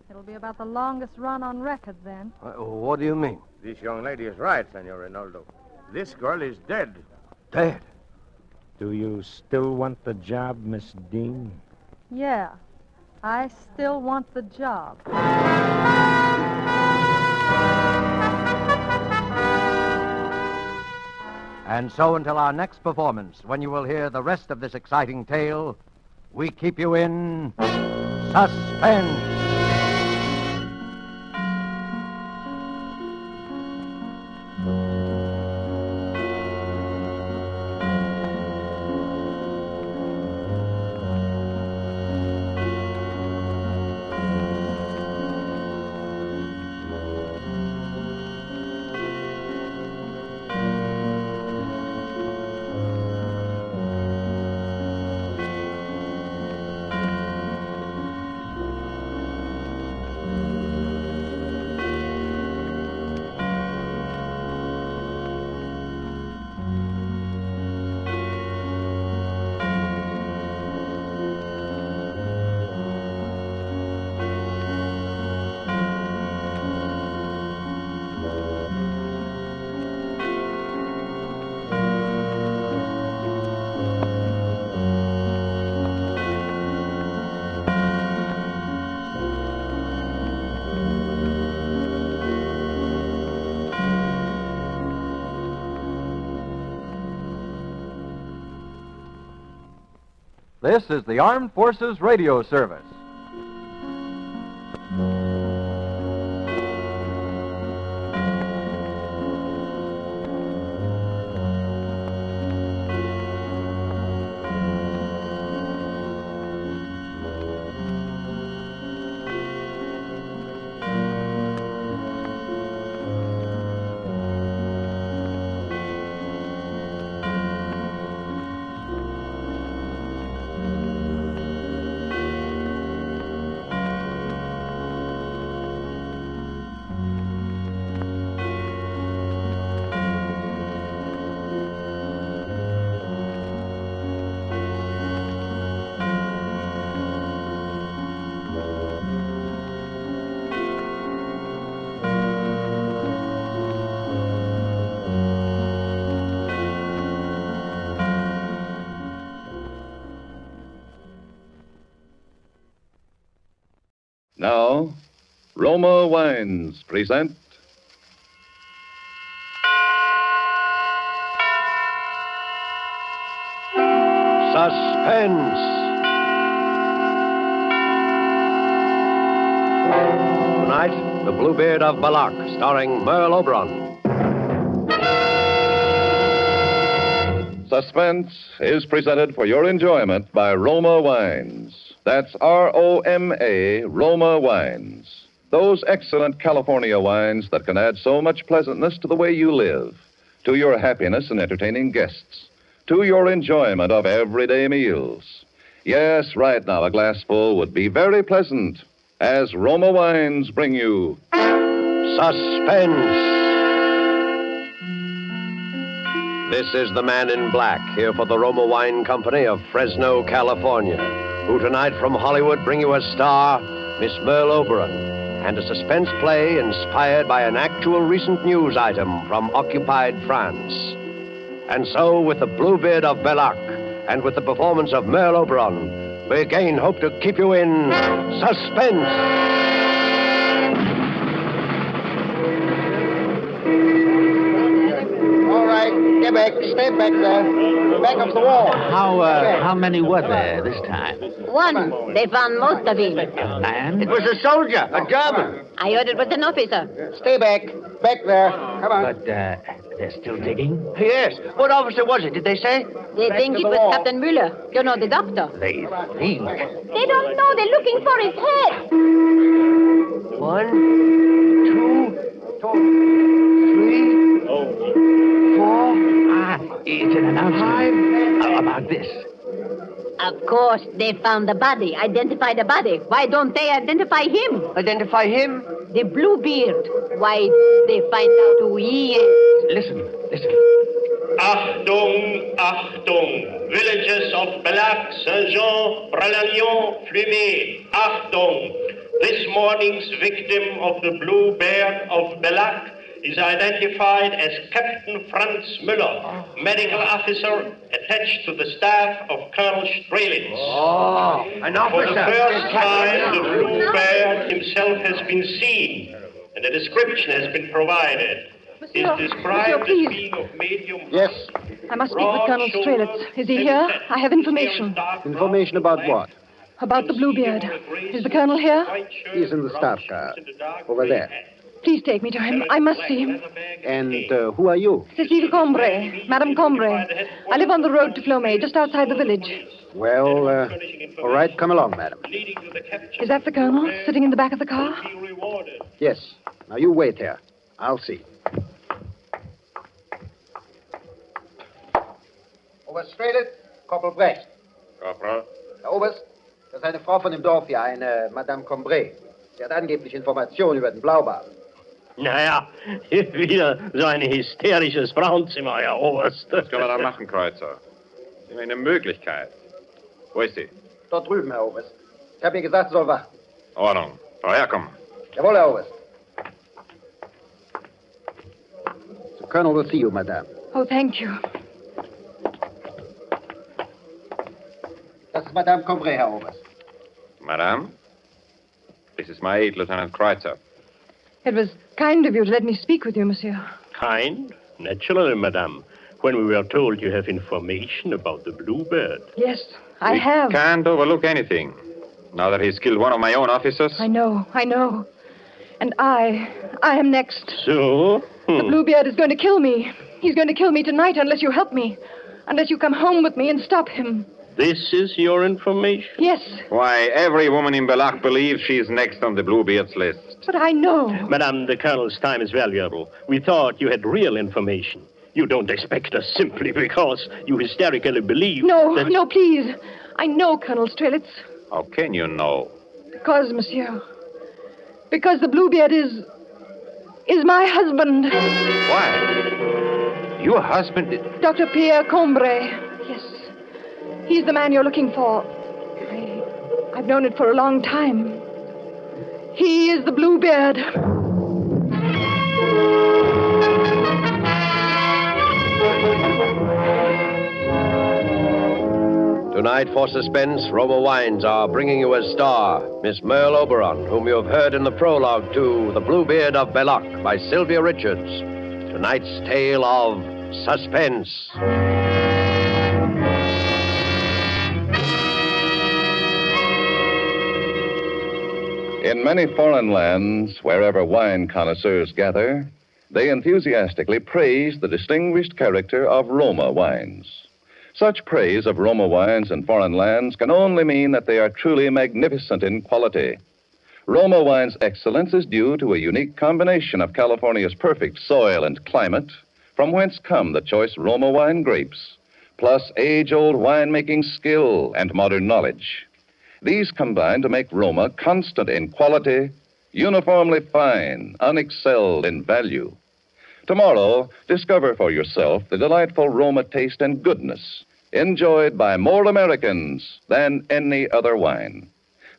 It'll be about the longest run on record then.
What do you mean?
This young lady is right, Senor Ronaldo. This girl is dead.
Dead?
Do you still want the job, Miss Dean?
Yeah, I still want the job.
And so until our next performance, when you will hear the rest of this exciting tale, we keep you in suspense.
This is the Armed Forces Radio Service.
Now, Roma Wines present
Suspense. Tonight, The Bluebeard of Balak, starring Merle Oberon.
Suspense is presented for your enjoyment by Roma Wines. That's R-O-M-A, Roma Wines. Those excellent California wines that can add so much pleasantness to the way you live, to your happiness in entertaining guests, to your enjoyment of everyday meals. Yes, right now, a glassful would be very pleasant as Roma Wines bring you
Suspense. This is the man in black, here for the Roma Wine Company of Fresno, California, who tonight from Hollywood bring you a star, Miss Merle Oberon, and a suspense play inspired by an actual recent news item from occupied France. And so, with the Bluebeard of Belloc, and with the performance of Merle Oberon, we again hope to keep you in suspense.
All right, get back. Stay back there. Back of the wall.
How many were there this time?
One. They found most of him.
A man?
It was a soldier, a German.
I heard it was an officer.
Stay back. Back there. Come on.
But, they're still digging?
Yes. What officer was it, did they say?
They think it was Captain Müller. You know, the doctor.
They think?
They don't know. They're looking for his head.
1, 2, 3, 4. It's an announcement. How about this?
Of course, they found the body, identified the body. Why don't they identify him?
Identify him?
The Bluebeard. Why they find out who he is?
Listen.
Achtung, Achtung! Villages of Bellac, Saint-Jean, Bralagnon, Flumet. Achtung! This morning's victim of the Bluebeard of Bellac is identified as Captain Franz Müller, medical officer attached to the staff of Colonel Strelitz.
Oh, an officer.
For the first time, the Bluebeard himself has been seen, and a description has been provided. Is described as being of medium.
Yes.
I must speak with Colonel Strelitz. Is he here? I have information.
Information about what?
About the Bluebeard. Is the Colonel here?
He's in the staff car. Over there.
Please take me to him. I must see him.
And who are you?
Cécile Combray. Madame Combray. I live on the road to Flomet, just outside the village.
Well, all right, come along, madam.
Is that the Colonel, sitting in the back of the car?
Yes. Now, you wait here. I'll see. Oberst Strelitz, Corporal Brecht.
Corporal?
Herr Oberst, das ist eine Frau von dem Dorf hier, eine Madame Combray. Sie hat angeblich Informationen über den Blaubart.
Naja, wieder so ein hysterisches Frauenzimmer, Herr Oberst.
Was können wir da machen, Kreuzer? Das ist eine Möglichkeit. Wo ist sie?
Dort drüben, Herr Oberst. Ich habe ihr gesagt, sie soll warten.
Ordnung. Frau herkommen.
Jawohl, Herr Oberst. The Colonel will see you, Madame.
Oh, thank you.
Das ist Madame Combray, Herr Oberst.
Madame? This is my aide, Lieutenant Kreutzer.
It was kind of you to let me speak with you, monsieur.
Kind? Naturally, madame. When we were told you have information about the Bluebird.
Yes, I have.
Can't overlook anything. Now that he's killed one of my own officers.
I know. And I am next.
So?
The Bluebeard is going to kill me. He's going to kill me tonight unless you help me. Unless you come home with me and stop him.
This is your information?
Yes.
Why, every woman in Belloc believes she's next on the Bluebeard's list.
But I know.
Madame, the Colonel's time is valuable. We thought you had real information. You don't expect us simply because you hysterically believe that...
No, please. I know Colonel Strelitz.
How can you know?
Because, monsieur. Because the Bluebeard is my husband.
Why? Your husband...
Dr. Pierre Combray. Yes. He's the man you're looking for. I've known it for a long time. He is the Bluebeard.
Tonight for Suspense, Roma Wines are bringing you a star, Miss Merle Oberon, whom you have heard in the prologue to The Bluebeard of Belloc by Sylvia Richards. Tonight's tale of suspense.
In many foreign lands, wherever wine connoisseurs gather, they enthusiastically praise the distinguished character of Roma wines. Such praise of Roma wines in foreign lands can only mean that they are truly magnificent in quality. Roma wine's excellence is due to a unique combination of California's perfect soil and climate, from whence come the choice Roma wine grapes, plus age-old winemaking skill and modern knowledge. These combine to make Roma constant in quality, uniformly fine, unexcelled in value. Tomorrow, discover for yourself the delightful Roma taste and goodness enjoyed by more Americans than any other wine.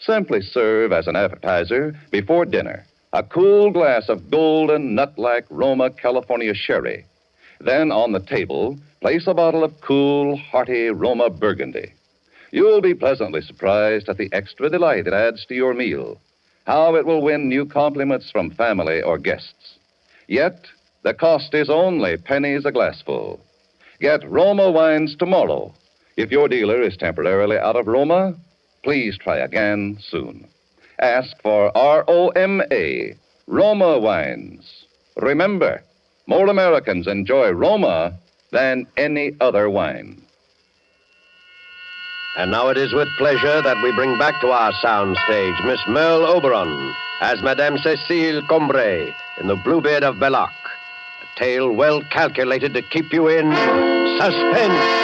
Simply serve as an appetizer before dinner a cool glass of golden, nut-like Roma California sherry. Then on the table, place a bottle of cool, hearty Roma Burgundy. You'll be pleasantly surprised at the extra delight it adds to your meal, how it will win new compliments from family or guests. Yet, the cost is only pennies a glassful. Get Roma wines tomorrow. If your dealer is temporarily out of Roma, please try again soon. Ask for ROMA, Roma wines. Remember, more Americans enjoy Roma than any other wine.
And now it is with pleasure that we bring back to our soundstage Miss Merle Oberon as Madame Cécile Combray in The Bluebeard of Belloc, a tale well calculated to keep you in suspense.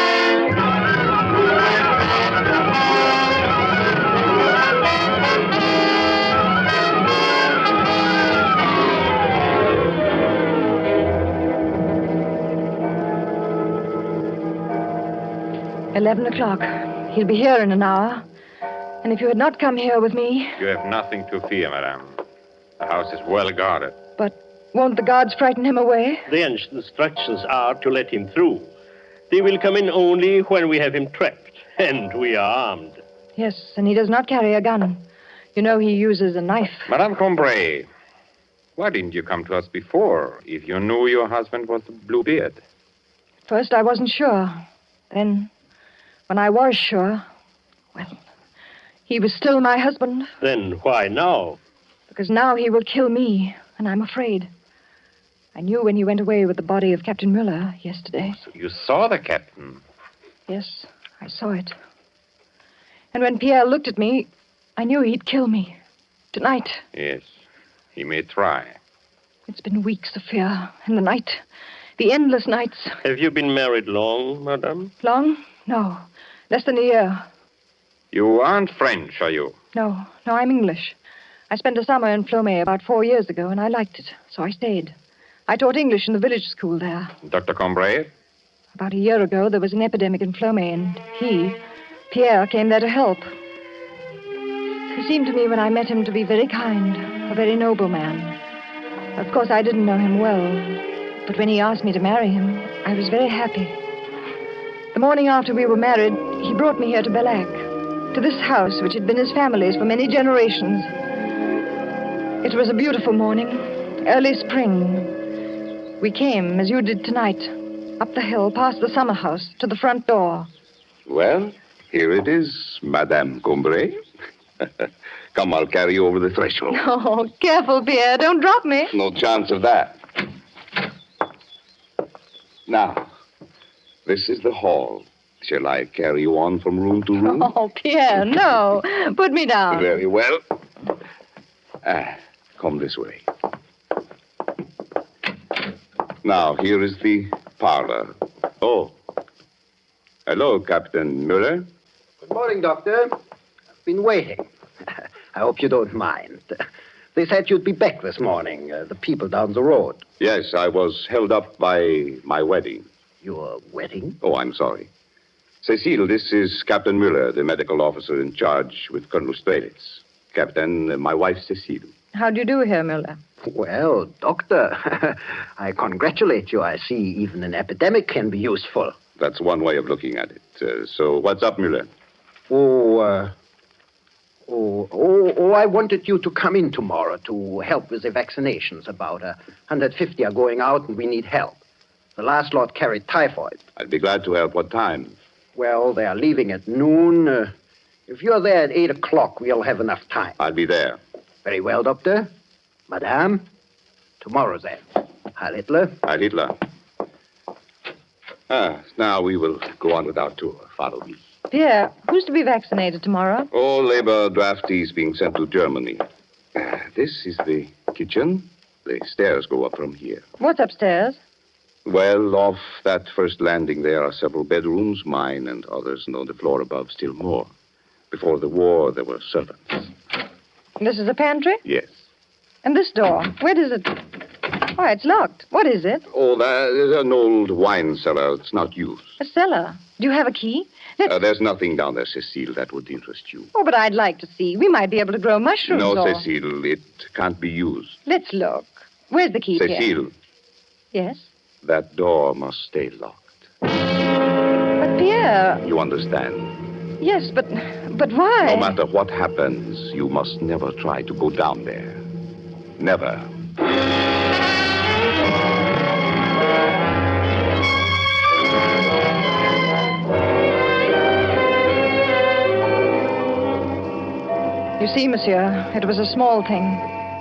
11 o'clock. He'll be here in an hour. And if you had not come here with me...
You have nothing to fear, madame. The house is well guarded.
But won't the guards frighten him away?
The instructions are to let him through. They will come in only when we have him trapped. And we are armed.
Yes, and he does not carry a gun. You know he uses a knife.
Madame Combray, why didn't you come to us before if you knew your husband was the Bluebeard?
First, I wasn't sure. Then, when I was sure, well, he was still my husband.
Then why now?
Because now he will kill me, and I'm afraid. I knew when he went away with the body of Captain Muller yesterday.
So you saw the captain?
Yes, I saw it. And when Pierre looked at me, I knew he'd kill me. Tonight.
Yes, he may try.
It's been weeks of fear. And the night, the endless nights.
Have you been married long, madame?
Long? No, less than a year.
You aren't French, are you?
No, I'm English. I spent a summer in Flomé about 4 years ago, and I liked it, so I stayed. I taught English in the village school there.
Dr. Combray?
About a year ago, there was an epidemic in Flomé, and Pierre, came there to help. He seemed to me when I met him to be very kind, a very noble man. Of course, I didn't know him well, but when he asked me to marry him, I was very happy. The morning after we were married, he brought me here to Bellac, to this house which had been his family's for many generations. It was a beautiful morning, early spring. We came, as you did tonight, up the hill, past the summer house, to the front door.
Well, here it is, Madame Combray. Come, I'll carry you over the threshold.
Oh, careful, Pierre. Don't drop me.
No chance of that. Now, this is the hall. Shall I carry you on from room to room?
Oh, Pierre, no. Put me down.
Very well. Come this way. Now, here is the parlor. Oh. Hello, Captain Muller.
Good morning, Doctor. I've been waiting. I hope you don't mind. They said you'd be back this morning, the people down the road.
Yes, I was held up by my wedding.
Your wedding?
Oh, I'm sorry. Cecile, this is Captain Muller, the medical officer in charge with Colonel Strelitz. Captain, my wife, Cecile.
How do you do, Herr Muller?
Well, Doctor, I congratulate you. I see even an epidemic can be useful.
That's one way of looking at it. So what's up, Muller?
I wanted you to come in tomorrow to help with the vaccinations. About 150 are going out, and we need help. The last lot carried typhoid.
I'd be glad to help. What time?
Well, they are leaving at noon. If you're there at 8 o'clock, we'll have enough time.
I'll be there.
Very well, Doctor. Madame, tomorrow then. Heil Hitler.
Heil Hitler.
Now we will go on with our tour. Follow me.
Pierre, who's to be vaccinated tomorrow?
All labor draftees being sent to Germany. This is the kitchen. The stairs go up from here.
What's upstairs?
Well, off that first landing there are several bedrooms, mine and others, and on the floor above still more. Before the war, there were servants.
This is a pantry?
Yes.
And this door, where does it... Why, it's locked. What is it?
Oh, that is an old wine cellar. It's not used.
A cellar. Do you have a key?
There's nothing down there, Cecile, that would interest you.
Oh, but I'd like to see. We might be able to grow mushrooms.
No,
or...
Cecile, it can't be used.
Let's look. Where's the key, Pierre?
Cecile,
Yes?
that door must stay locked.
But, Pierre...
You understand?
Yes, but why?
No matter what happens, you must never try to go down there. Never.
You see, monsieur, it was a small thing.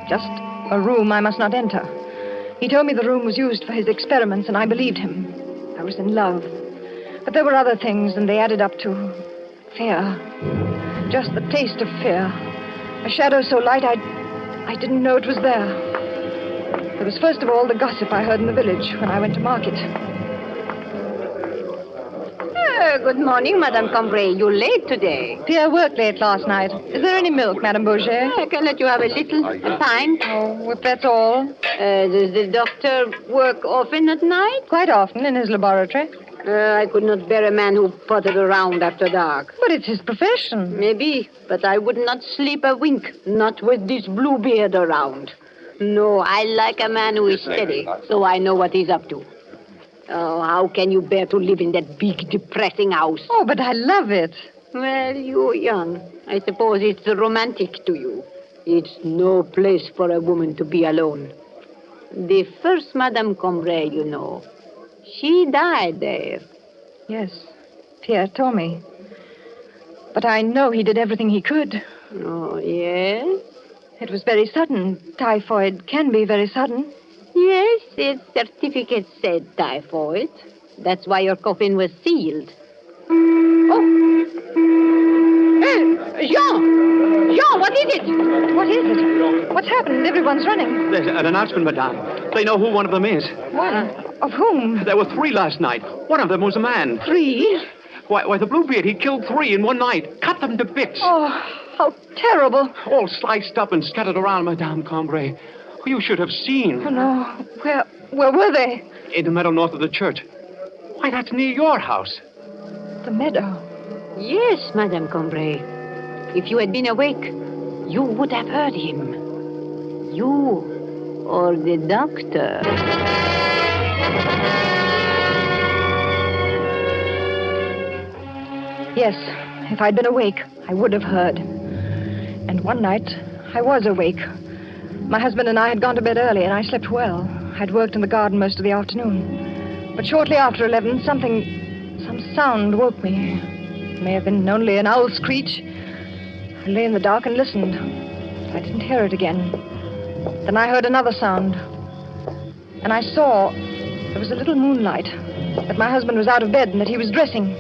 Just a room I must not enter. He told me the room was used for his experiments, and I believed him. I was in love. But there were other things, and they added up to fear. Just the taste of fear. A shadow so light I didn't know it was there. There was first of all the gossip I heard in the village when I went to market.
Good morning, Madame Cambrai. You're late today.
Pierre worked late last night. Is there any milk, Madame Bourget?
I can let you have a little. A pint.
Oh, if that's all.
Does the doctor work often at night?
Quite often in his laboratory.
I could not bear a man who pottered around after dark.
But it's his profession.
Maybe, but I would not sleep a wink, not with this blue beard around. No, I like a man who is steady, so I know what he's up to. Oh, how can you bear to live in that big, depressing house?
Oh, but I love it.
Well, you're young. I suppose it's romantic to you. It's no place for a woman to be alone. The first Madame Cambrai, you know, she died there.
Yes, Pierre told me. But I know he did everything he could.
Oh, yes?
It was very sudden. Typhoid can be very sudden.
Yes, its certificate said typhoid. That's why your coffin was sealed. Oh! Hey, Jean! Jean, what is it?
What is it? What's happened? Everyone's running.
There's an announcement, madame. They know who one of them is.
What? Of whom?
There were 3 last night. One of them was a man.
3?
Why, the Bluebeard, he killed 3 in one night. Cut them to bits.
Oh, how terrible.
All sliced up and scattered around, Madame Cambrai. You should have seen.
Oh, no. Where were they?
In the meadow north of the church. Why, that's near your house.
The meadow?
Yes, Madame Cambrai. If you had been awake, you would have heard him. You or the doctor.
Yes, if I'd been awake, I would have heard. And one night, I was awake. My husband and I had gone to bed early, and I slept well. I'd worked in the garden most of the afternoon. But shortly after 11, some sound woke me. It may have been only an owl screech. I lay in the dark and listened. I didn't hear it again. Then I heard another sound. And I saw there was a little moonlight, that my husband was out of bed and that he was dressing.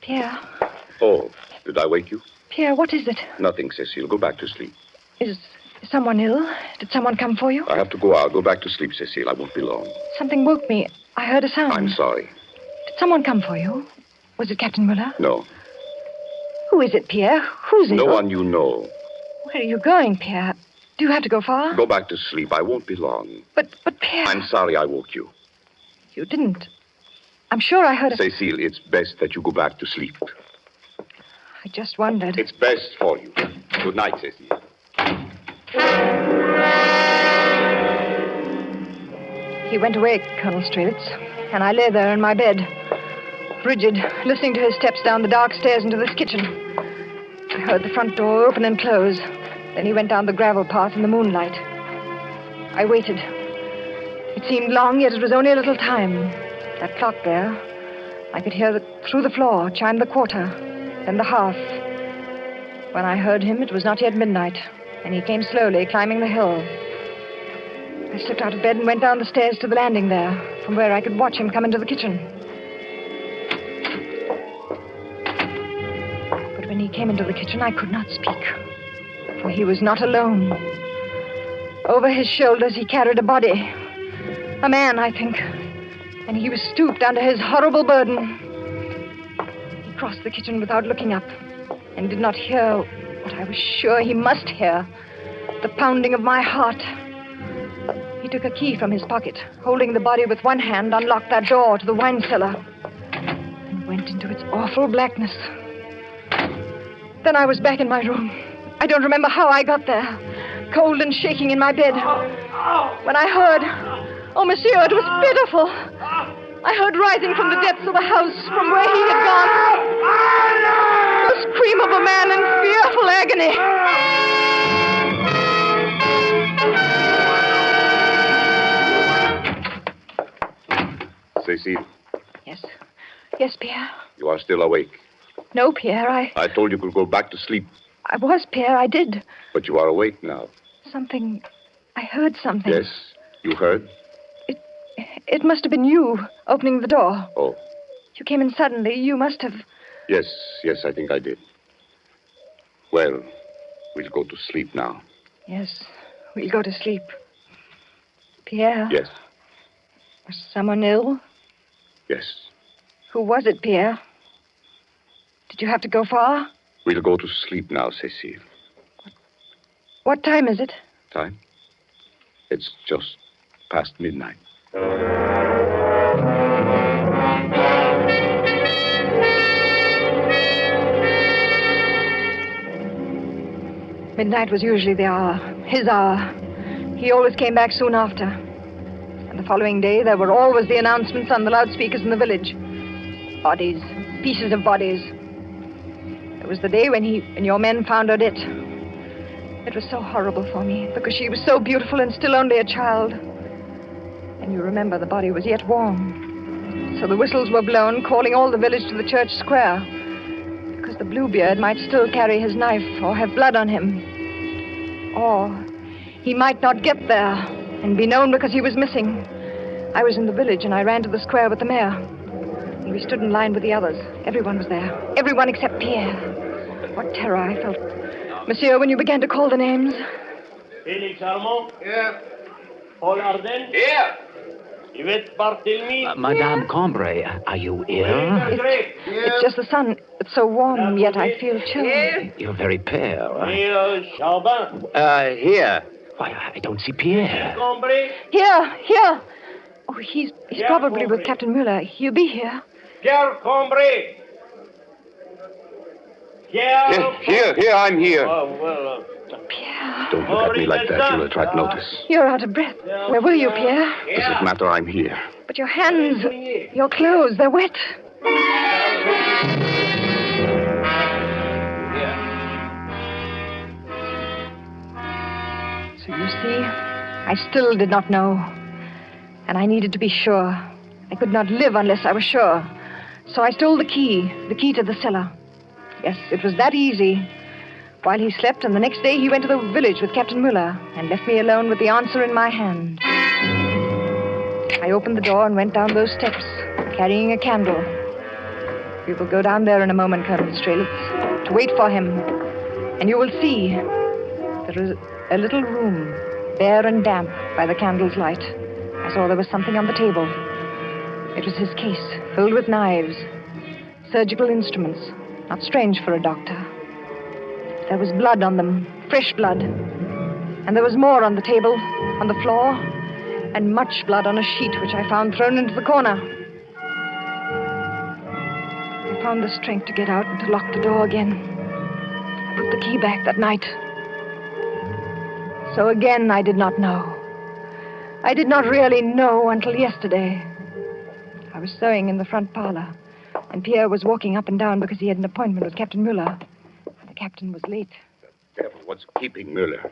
Pierre.
Oh, did I wake you?
Pierre, what is it?
Nothing, Cecile. Go back to sleep.
Is someone ill? Did someone come for you?
I have to go out. Go back to sleep, Cecile. I won't be long.
Something woke me. I heard a sound.
I'm sorry.
Did someone come for you? Was it Captain Muller?
No.
Who is it, Pierre? Who's ill?
No one you know.
Where are you going, Pierre? Do you have to go far?
Go back to sleep. I won't be long.
But Pierre...
I'm sorry I woke you.
You didn't. I'm sure I heard a...
Cecile, it's best that you go back to sleep.
I just wondered.
It's best for you. Good night, Cecile.
He went away, Colonel Strelitz, and I lay there in my bed, rigid, listening to his steps down the dark stairs into this kitchen. I heard the front door open and close. Then he went down the gravel path in the moonlight. I waited. It seemed long, yet it was only a little time. That clock there, I could hear through the floor chime the quarter, then the half. When I heard him, it was not yet midnight, and he came slowly, climbing the hill. I slipped out of bed and went down the stairs to the landing there, from where I could watch him come into the kitchen. When he came into the kitchen, I could not speak, for he was not alone. Over his shoulders, he carried a body. A man, I think. And he was stooped under his horrible burden. He crossed the kitchen without looking up and did not hear what I was sure he must hear, the pounding of my heart. He took a key from his pocket, holding the body with one hand, unlocked that door to the wine cellar, and went into its awful blackness. Then I was back in my room. I don't remember how I got there, cold and shaking in my bed. When I heard, oh, monsieur, it was pitiful. I heard rising from the depths of the house from where he had gone the scream of a man in fearful agony.
Cecile,
Yes. Yes, Pierre.
you are still awake.
No, Pierre,
I told you to go back to sleep,
I was, Pierre, I did.
but you are awake now.
Something. I heard something.
Yes, you heard?
It must have been you opening the door.
Oh,
You came in suddenly. You must have.
yes, I think I did. Well, we'll go to sleep now.
Yes, we'll go to sleep. Pierre,
Yes,
was someone ill?
yes.
Who was it, Pierre? Did you have to go far?
We'll go to sleep now, Cecile.
What time is it?
Time? It's just past midnight.
Midnight was usually the hour, his hour. He always came back soon after. And the following day, there were always the announcements on the loudspeakers in the village. Bodies, pieces of bodies. It was the day when your men found Odette. It was so horrible for me, because she was so beautiful and still only a child. And you remember the body was yet warm. So the whistles were blown, calling all the village to the church square. Because the Bluebeard might still carry his knife or have blood on him. Or he might not get there and be known because he was missing. I was in the village and I ran to the square with the mayor. And we stood in line with the others. Everyone was there. Everyone except Pierre. What terror I felt. Monsieur, when you began to call the names.
Felix Armand? Here. Paul Arden? Here. Yvette Barthélemy?
Madame Cambrai, are you ill?
It's just the sun. It's so warm, yet I feel chill.
You're very pale.
Here, Charbin?
Here. Why, I don't see Pierre.
Cambrai?
Here. Oh, he's probably with Captain Muller. He'll be here.
Pierre Cambrai?
Here, I'm here.
Oh, well,
Don't look at me like that. You'll attract notice.
You're out of breath. Where were you, Pierre?
Doesn't matter, I'm here.
But your hands, your clothes, they're wet. So you see, I still did not know. And I needed to be sure. I could not live unless I was sure. So I stole the key to the cellar. Yes, it was that easy. While he slept, and the next day he went to the village with Captain Muller and left me alone with the answer in my hand. I opened the door and went down those steps, carrying a candle. We will go down there in a moment, Colonel Strelitz, to wait for him. And you will see there is a little room, bare and damp by the candle's light. I saw there was something on the table. It was his case, filled with knives, surgical instruments, not strange for a doctor. There was blood on them, fresh blood. And there was more on the table, on the floor, and much blood on a sheet which I found thrown into the corner. I found the strength to get out and to lock the door again. I put the key back that night. So again, I did not know. I did not really know until yesterday. I was sewing in the front parlor, and Pierre was walking up and down because he had an appointment with Captain Muller. The captain was late.
Devil, what's keeping Muller?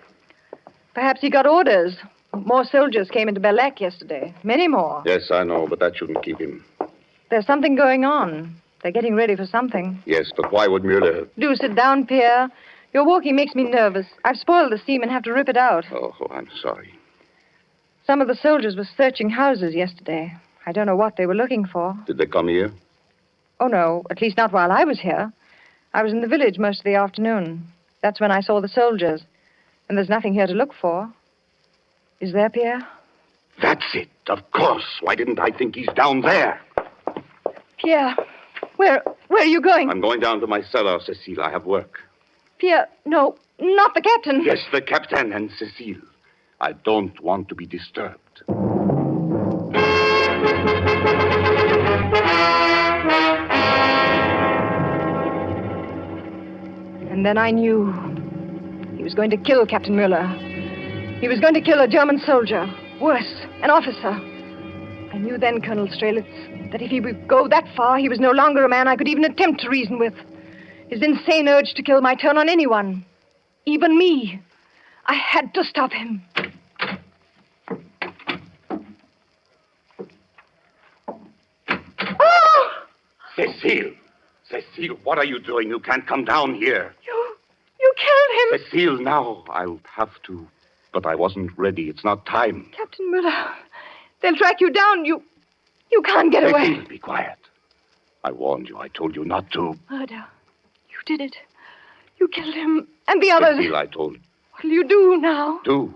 Perhaps he got orders. More soldiers came into Belac yesterday. Many more.
Yes, I know, but that shouldn't keep him.
There's something going on. They're getting ready for something.
Yes, but why would Muller...
Do sit down, Pierre. Your walking makes me nervous. I've spoiled the seam and have to rip it out.
Oh, I'm sorry.
Some of the soldiers were searching houses yesterday. I don't know what they were looking for.
Did they come here?
Oh, no. At least not while I was here. I was in the village most of the afternoon. That's when I saw the soldiers. And there's nothing here to look for. Is there, Pierre?
That's it, of course. Why didn't I think he's down there?
Pierre, where are you going?
I'm going down to my cellar, Cecile. I have work.
Pierre, no, not the captain.
Yes, the captain and Cecile. I don't want to be disturbed.
And then I knew he was going to kill Captain Mueller. He was going to kill a German soldier. Worse, an officer. I knew then, Colonel Strelitz, that if he would go that far, he was no longer a man I could even attempt to reason with. His insane urge to kill might turn on anyone. Even me. I had to stop him. Oh!
Cecile! Cecile, what are you doing? You can't come down here.
You killed him.
Cecile, now. I'll have to. But I wasn't ready. It's not time.
Captain Mueller, they'll track you down. You can't get away.
Cecile, be quiet. I warned you. I told you not to.
Murder. You did it. You killed him and the others.
Cecile, I told you.
What'll you do now?
Do?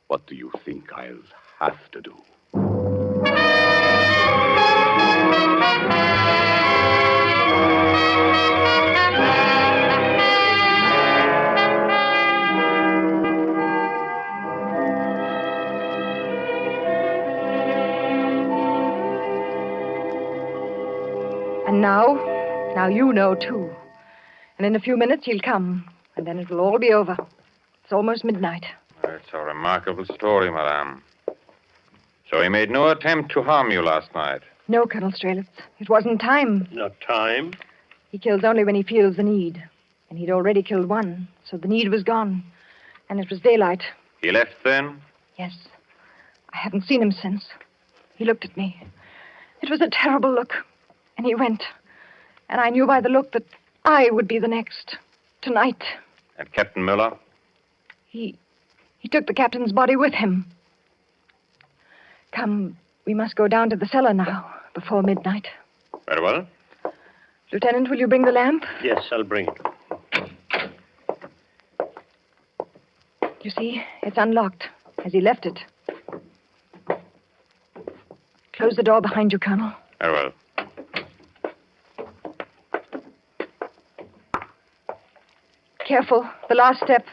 What do you think I'll have to do?
And now you know, too. And in a few minutes he'll come, and then it will all be over. It's almost midnight.
It's a remarkable story, madame. So he made no attempt to harm you last night?
No, Colonel Strelitz. It wasn't time.
Not time?
He kills only when he feels the need. And he'd already killed one, so the need was gone. And it was daylight.
He left then?
Yes. I haven't seen him since. He looked at me. It was a terrible look. And he went. And I knew by the look that I would be the next. Tonight.
And Captain Mueller?
He took the captain's body with him. Come, we must go down to the cellar now, before midnight.
Very well.
Lieutenant, will you bring the lamp?
Yes, I'll bring it.
You see, it's unlocked, as he left it. Close the door behind you, Colonel.
Very well.
Careful, the last step.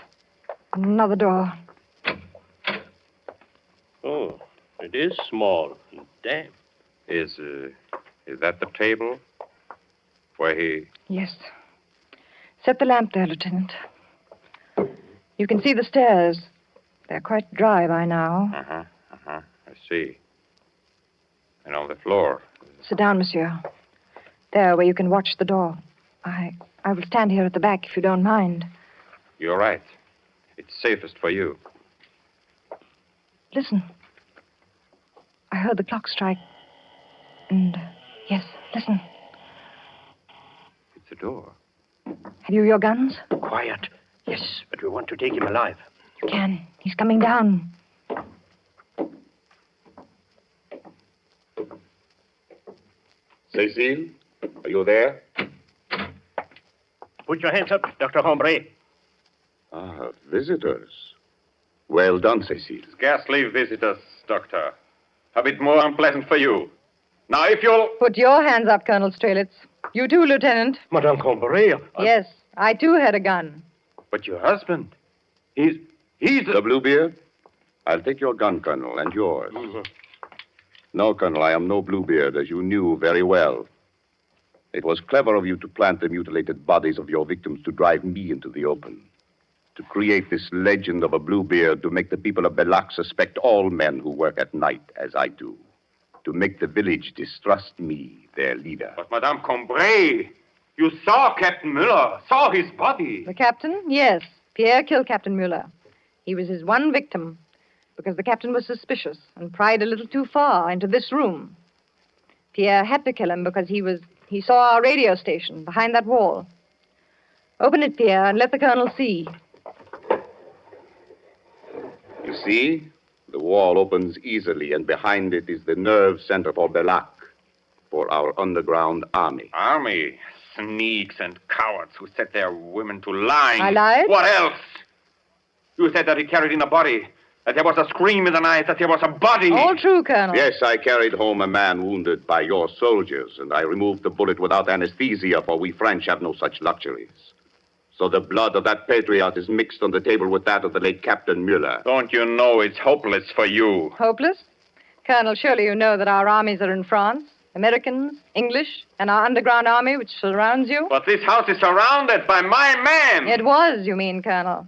Another door.
Oh, it is small and damp.
Is that the table where he...
Yes. Set the lamp there, Lieutenant. You can see the stairs. They're quite dry by now.
I see. And on the floor.
Sit down, monsieur. There, where you can watch the door. I will stand here at the back if you don't mind.
You're right. It's safest for you.
Listen. I heard the clock strike. And, yes, listen.
It's a door.
Have you your guns?
Quiet. Yes, but we want to take him alive.
You can. He's coming down.
Cecile, are you there?
Put your hands up, Dr. Hombre.
Ah, visitors. Well done, Cecile.
Scarcely visitors, Doctor. A bit more unpleasant for you. Now, if you'll...
Put your hands up, Colonel Strelitz. You too, Lieutenant.
Madame Combray.
Yes, I too had a gun.
But your husband, he's
the Bluebeard? I'll take your gun, Colonel, and yours.
Mm-hmm.
No, Colonel, I am no Bluebeard, as you knew very well. It was clever of you to plant the mutilated bodies of your victims to drive me into the open. To create this legend of a Bluebeard to make the people of Belak suspect all men who work at night, as I do. To make the village distrust me, their leader.
But Madame Combray, you saw Captain Mueller, saw his body.
The captain? Yes. Pierre killed Captain Mueller. He was his one victim, because the captain was suspicious and pried a little too far into this room. Pierre had to kill him because he saw our radio station behind that wall. Open it, Pierre, and let the colonel see.
You see? The wall opens easily, and behind it is the nerve center for Belak, for our underground army.
Army? Sneaks and cowards who set their women to lying.
I lied?
What else? You said that he carried in a body, that there was a scream in the night, that there was a body.
All true, Colonel.
Yes, I carried home a man wounded by your soldiers, and I removed the bullet without anesthesia, for we French have no such luxuries. So the blood of that patriot is mixed on the table with that of the late Captain Mueller.
Don't you know it's hopeless for you?
Hopeless? Colonel, surely you know that our armies are in France, Americans, English, and our underground army which surrounds you?
But this house is surrounded by my men.
It was, you mean, Colonel.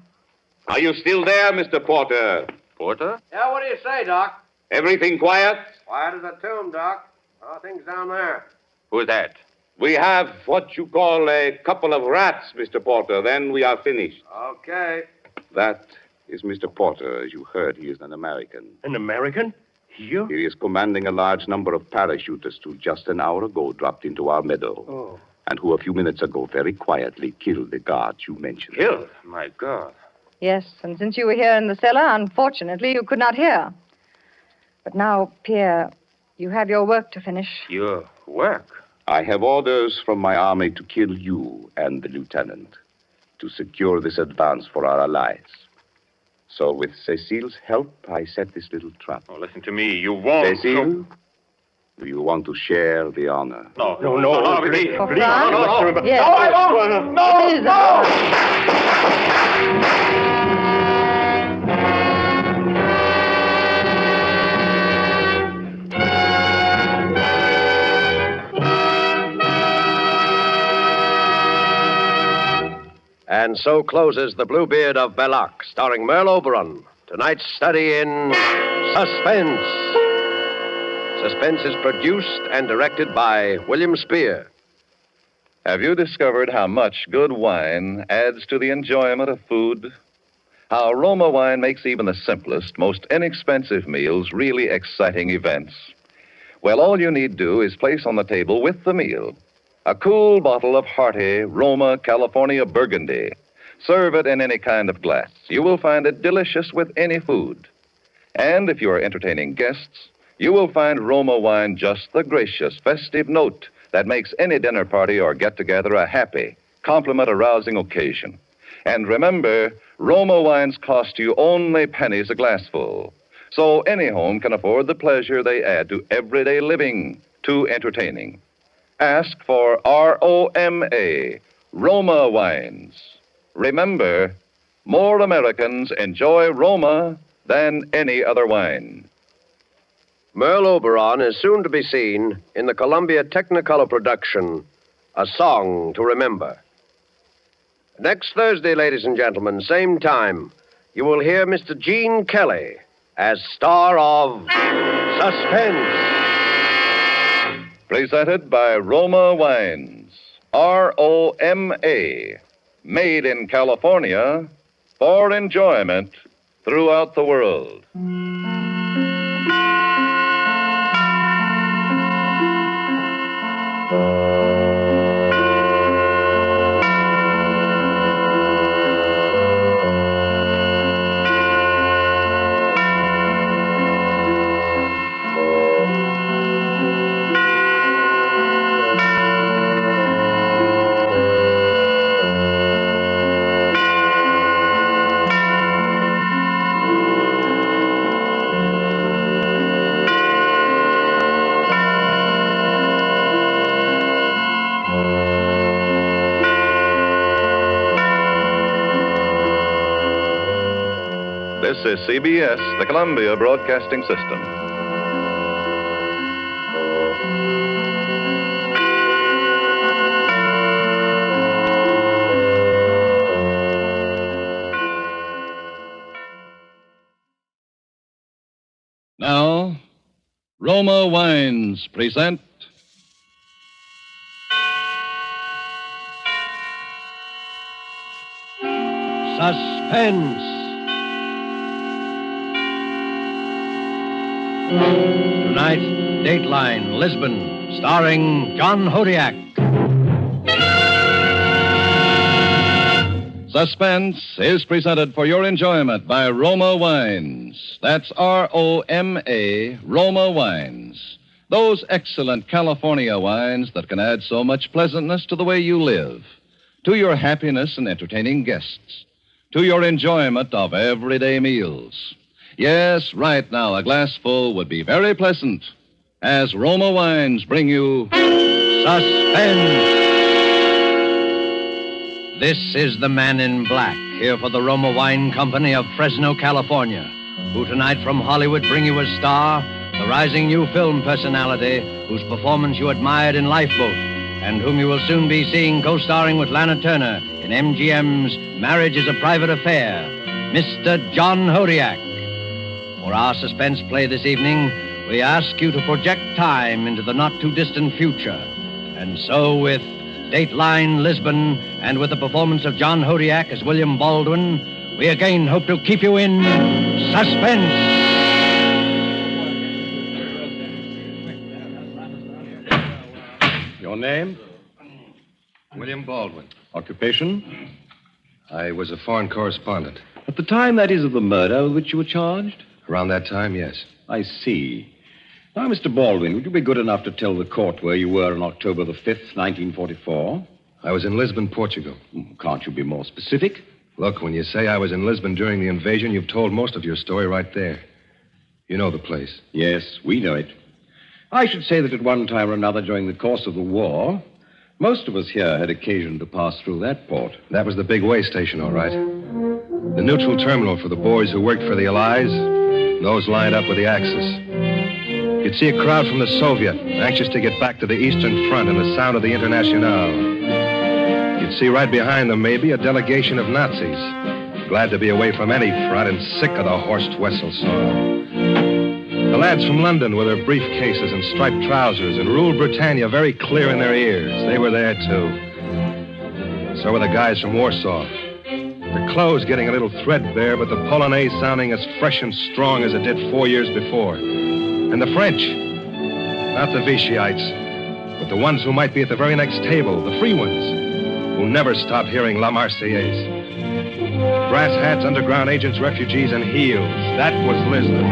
Are you still there, Mr. Porter?
Porter?
Yeah, what do you say, Doc?
Everything quiet?
Quiet as a tomb, Doc. How are things down there?
Who's that?
We have what you call a couple of rats, Mr. Porter. Then we are finished.
Okay.
That is Mr. Porter. As you heard, he is an American.
An American? Here?
He is commanding a large number of parachutists who just an hour ago dropped into our meadow.
Oh.
And who a few minutes ago very quietly killed the guards you mentioned.
Killed? My God.
Yes, and since you were here in the cellar, unfortunately, you could not hear. But now, Pierre, you have your work to finish.
Your work?
I have orders from my army to kill you and the lieutenant, to secure this advance for our allies. So with Cecile's help, I set this little trap.
Oh, listen to me. You won't.
Cecile, do you want to share the honor?
No,
For
please.
France? Yes.
No, I won't. No,
It is
And so closes The Bluebeard of Belloc, starring Merle Oberon. Tonight's study in Suspense. Suspense is produced and directed by William Spear.
Have you discovered how much good wine adds to the enjoyment of food? How Roma wine makes even the simplest, most inexpensive meals really exciting events? Well, all you need do is place on the table with the meal a cool bottle of hearty Roma California Burgundy. Serve it in any kind of glass. You will find it delicious with any food. And if you are entertaining guests, you will find Roma wine just the gracious, festive note that makes any dinner party or get-together a happy, compliment-arousing occasion. And remember, Roma wines cost you only pennies a glassful. So any home can afford the pleasure they add to everyday living, to entertaining. Ask for ROMA, Roma wines. Remember, more Americans enjoy Roma than any other wine.
Merle Oberon is soon to be seen in the Columbia Technicolor production, A Song to Remember. Next Thursday, ladies and gentlemen, same time, you will hear Mr. Gene Kelly as star of Suspense.
Presented by Roma Wines, ROMA, made in California for enjoyment throughout the world. This is CBS, the Columbia Broadcasting System. Now, Roma Wines present
Suspense. Tonight, Dateline, Lisbon, starring John Hodiak.
Suspense is presented for your enjoyment by Roma Wines. That's ROMA, Roma Wines. Those excellent California wines that can add so much pleasantness to the way you live, to your happiness in entertaining guests, to your enjoyment of everyday meals. Yes, right now, a glassful would be very pleasant as Roma Wines bring you Suspense.
This is the Man in Black, here for the Roma Wine Company of Fresno, California, who tonight from Hollywood bring you a star, the rising new film personality whose performance you admired in Lifeboat, and whom you will soon be seeing co-starring with Lana Turner in MGM's Marriage is a Private Affair, Mr. John Hodiak. For our suspense play this evening, we ask you to project time into the not-too-distant future. And so, with Dateline Lisbon and with the performance of John Hodiak as William Baldwin, we again hope to keep you in suspense.
Your name?
William Baldwin.
Occupation?
I was a foreign correspondent.
At the time, that is, of the murder with which you were charged?
Around that time, yes.
I see. Now, Mr. Baldwin, would you be good enough to tell the court where you were on October the 5th, 1944?
I was in Lisbon, Portugal.
Can't you be more specific?
Look, when you say I was in Lisbon during the invasion, you've told most of your story right there. You know the place.
Yes, we know it. I should say that at one time or another during the course of the war, most of us here had occasion to pass through that port.
That was the big way station, all right. The neutral terminal for the boys who worked for the Allies, those lined up with the Axis. You'd see a crowd from the Soviet, anxious to get back to the Eastern Front and the sound of the Internationale. You'd see right behind them, maybe, a delegation of Nazis, glad to be away from any front and sick of the Horst Wessel song. The lads from London with their briefcases and striped trousers and Rule Britannia very clear in their ears. They were there, too. So were the guys from Warsaw. Their clothes getting a little threadbare, but the Polonaise sounding as fresh and strong as it did 4 years before. And the French, not the Vichyites, but the ones who might be at the very next table, the free ones, who never stopped hearing La Marseillaise. Brass hats, underground agents, refugees, and heels. That was Lisbon.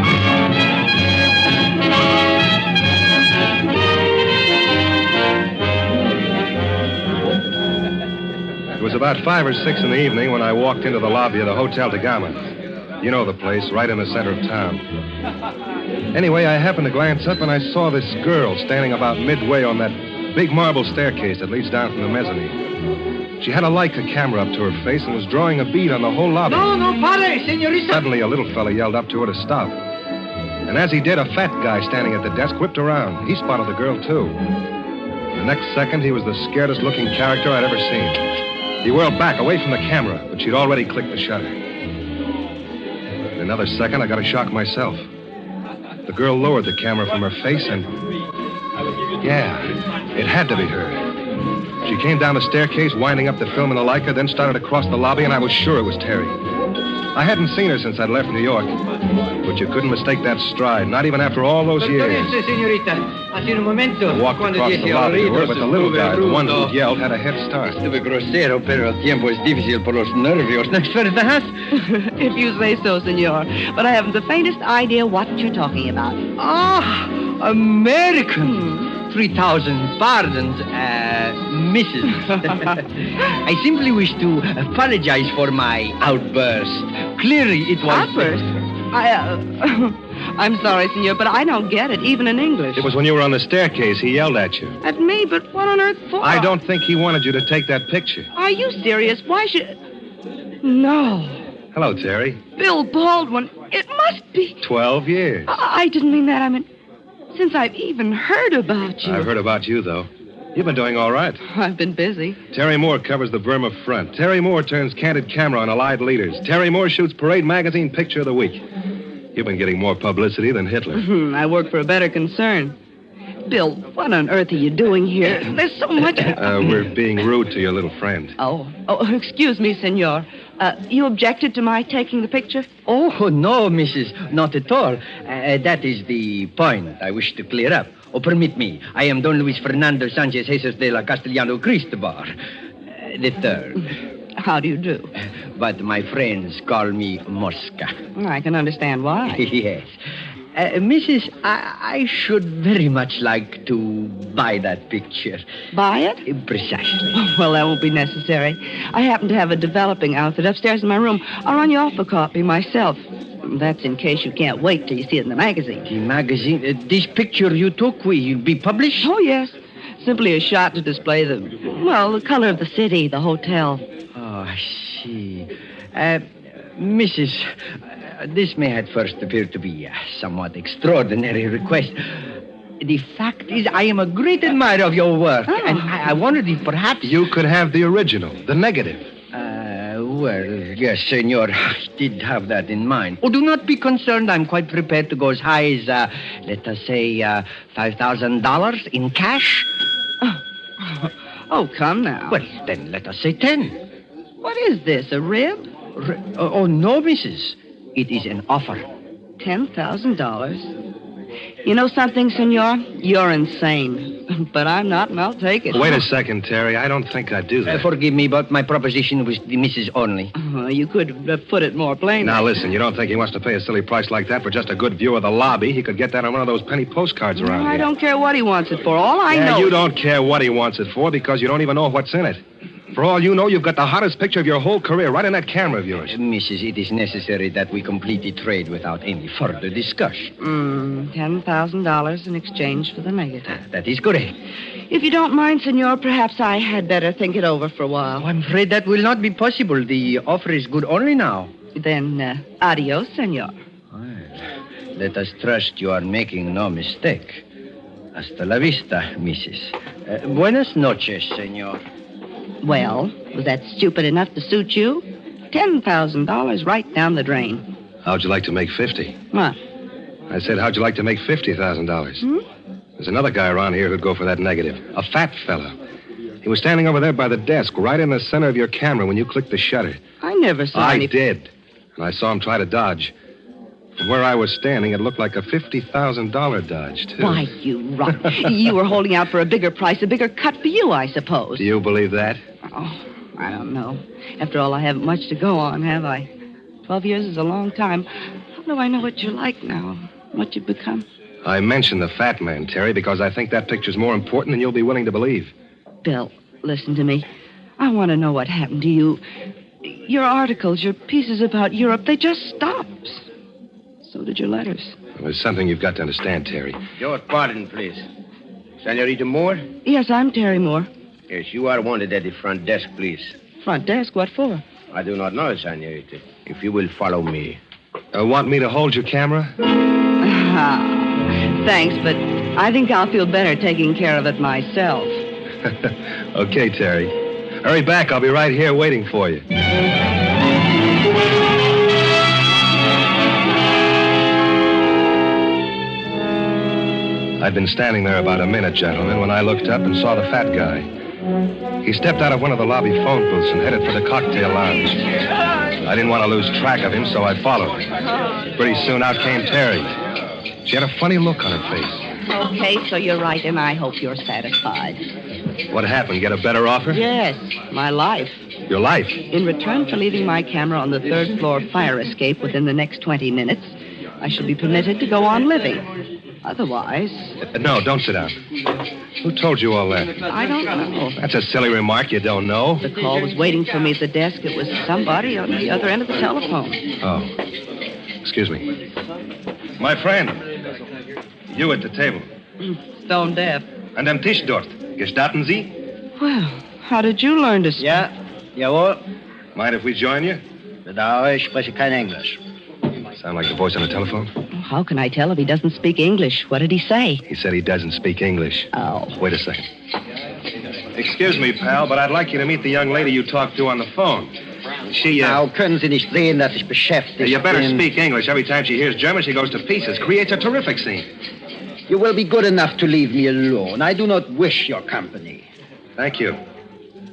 It was about 5 or 6 in the evening when I walked into the lobby of the Hotel de Gama. You know the place, right in the center of town. Anyway, I happened to glance up and I saw this girl standing about midway on that big marble staircase that leads down from the mezzanine. She had a Leica camera up to her face and was drawing a bead on the whole lobby.
No, pare, señorita.
Suddenly, a little fella yelled up to her to stop. And as he did, a fat guy standing at the desk whipped around. He spotted the girl, too. The next second, he was the scaredest-looking character I'd ever seen. He whirled back, away from the camera, but she'd already clicked the shutter. In another second, I got a shock myself. The girl lowered the camera from her face and... yeah, it had to be her. She came down the staircase, winding up the film in the Leica, then started across the lobby, and I was sure it was Terry. I hadn't seen her since I'd left New York, but you couldn't mistake that stride, not even after all those years. I walked across the lobby to her, but the little guy, the one who yelled, had a head start.
If you say so, senor. But I haven't the faintest idea what you're talking about.
Ah, American. 3,000 pardons, Mrs. I simply wish to apologize for my outburst. Clearly, it was...
Outburst? I'm sorry, senor, but I don't get it, even in English.
It was when you were on the staircase. He yelled at you.
At me? But what on earth for?
I don't think he wanted you to take that picture.
Are you serious? Why should... No.
Hello, Terry.
Bill Baldwin. It must be...
12 years.
I didn't mean that. I mean, since I've even heard about you.
I've heard about you, though. You've been doing all right.
I've been busy.
Terry Moore covers the Burma Front. Terry Moore turns candid camera on Allied leaders. Terry Moore shoots Parade Magazine Picture of the Week. You've been getting more publicity than Hitler.
I work for a better concern. Bill, what on earth are you doing here? There's so much...
We're being rude to your little friend.
Oh, excuse me, senor. You objected to my taking the picture?
Oh, no, Mrs. Not at all. That is the point I wish to clear up. Oh, permit me. I am Don Luis Fernando Sanchez Jesus de la Castellano Cristobar, the third.
How do you do?
But my friends call me Mosca.
I can understand why.
Yes. Mrs., I should very much like to buy that picture.
Buy it?
Precisely.
Well, that won't be necessary. I happen to have a developing outfit upstairs in my room. I'll run you off a copy myself. That's in case you can't wait till you see it in the magazine.
The magazine? This picture you took, will be published?
Oh, yes. Simply a shot to display the color of the city, the hotel.
Oh, I see. Mrs., this may at first appear to be a somewhat extraordinary request. The fact is, I am a great admirer of your work, and I wondered if perhaps...
You could have the original, the negative.
Well, yes, senor, I did have that in mind. Oh, do not be concerned. I'm quite prepared to go as high as, let us say, $5,000 in cash.
Oh, come now.
Well, then let us say 10.
What is this, a rib?
Oh, no, Mrs. It is an offer.
$10,000? You know something, senor? You're insane. But I'm not, and I'll take it.
Wait a second, Terry. I don't think I'd do that.
Forgive me, but my proposition was the Mrs. only.
You could have put it more plainly.
Now, listen, you don't think he wants to pay a silly price like that for just a good view of the lobby? He could get that on one of those penny postcards around here.
I don't care what he wants it for. All I know...
You don't care what he wants it for because you don't even know what's in it. For all you know, you've got the hottest picture of your whole career right in that camera of yours.
Mrs., it is necessary that we complete the trade without any further discussion.
$10,000 in exchange for the negative.
That is correct.
If you don't mind, senor, perhaps I had better think it over for a while.
Oh, I'm afraid that will not be possible. The offer is good only now.
Then, adios, senor.
Well, let us trust you are making no mistake. Hasta la vista, Mrs. Buenas noches, senor.
Well, was that stupid enough to suit you? $10,000 right down the drain.
How'd you like to make 50?
What?
I said, how'd you like to make $50,000? There's another guy around here who'd go for that negative. A fat fella. He was standing over there by the desk, right in the center of your camera when you clicked the shutter.
I never saw any...
I did. And I saw him try to dodge. From where I was standing, it looked like a $50,000 dodge, too.
Why, you rot. You were holding out for a bigger price, a bigger cut for you, I suppose.
Do you believe that?
Oh, I don't know. After all, I haven't much to go on, have I? 12 years is a long time. How do I know what you're like now? What you've become?
I mentioned the fat man, Terry, because I think that picture's more important than you'll be willing to believe.
Bill, listen to me. I want to know what happened to you. Your articles, your pieces about Europe, they just stopped. So did your letters.
Well, there's something you've got to understand, Terry.
Your pardon, please. Senorita Moore?
Yes, I'm Terry Moore.
Yes, you are wanted at the front desk, please.
Front desk? What for?
I do not know, senorita. If you will follow me.
Want me to hold your camera?
Thanks, but I think I'll feel better taking care of it myself.
Okay, Terry. Hurry back. I'll be right here waiting for you. I'd been standing there about a minute, gentlemen, when I looked up and saw the fat guy. He stepped out of one of the lobby phone booths and headed for the cocktail lounge. I didn't want to lose track of him, so I followed. Pretty soon out came Terry. She had a funny look on her face.
Okay, so you're right, and I hope you're satisfied.
What happened? Get a better offer?
Yes, my life.
Your life?
In return for leaving my camera on the third floor fire escape within the next 20 minutes, I shall be permitted to go on living. Otherwise...
No, don't sit down. Who told you all that?
I don't know.
That's a silly remark. You don't know.
The call was waiting for me at the desk. It was somebody on the other end of the telephone.
Oh. Excuse me. My friend. You at the table.
Stone deaf.
And am Tisch dort. Gestatten Sie?
Well, how did you learn to speak?
Ja, jawohl.
Mind if we join you?
Bedauere, ich spreche kein Englisch.
Sound like the voice on the telephone?
How can I tell if he doesn't speak English? What did he say?
He said he doesn't speak English.
Oh.
Wait a second. Excuse me, pal, but I'd like you to meet the young lady you talked to on the phone. She,
Now, können Sie nicht sehen, dass ich beschäftigt
You better
bin?
speak English. Every time she hears German, she goes to pieces. Creates a terrific scene.
You will be good enough to leave me alone. I do not wish your company.
Thank you.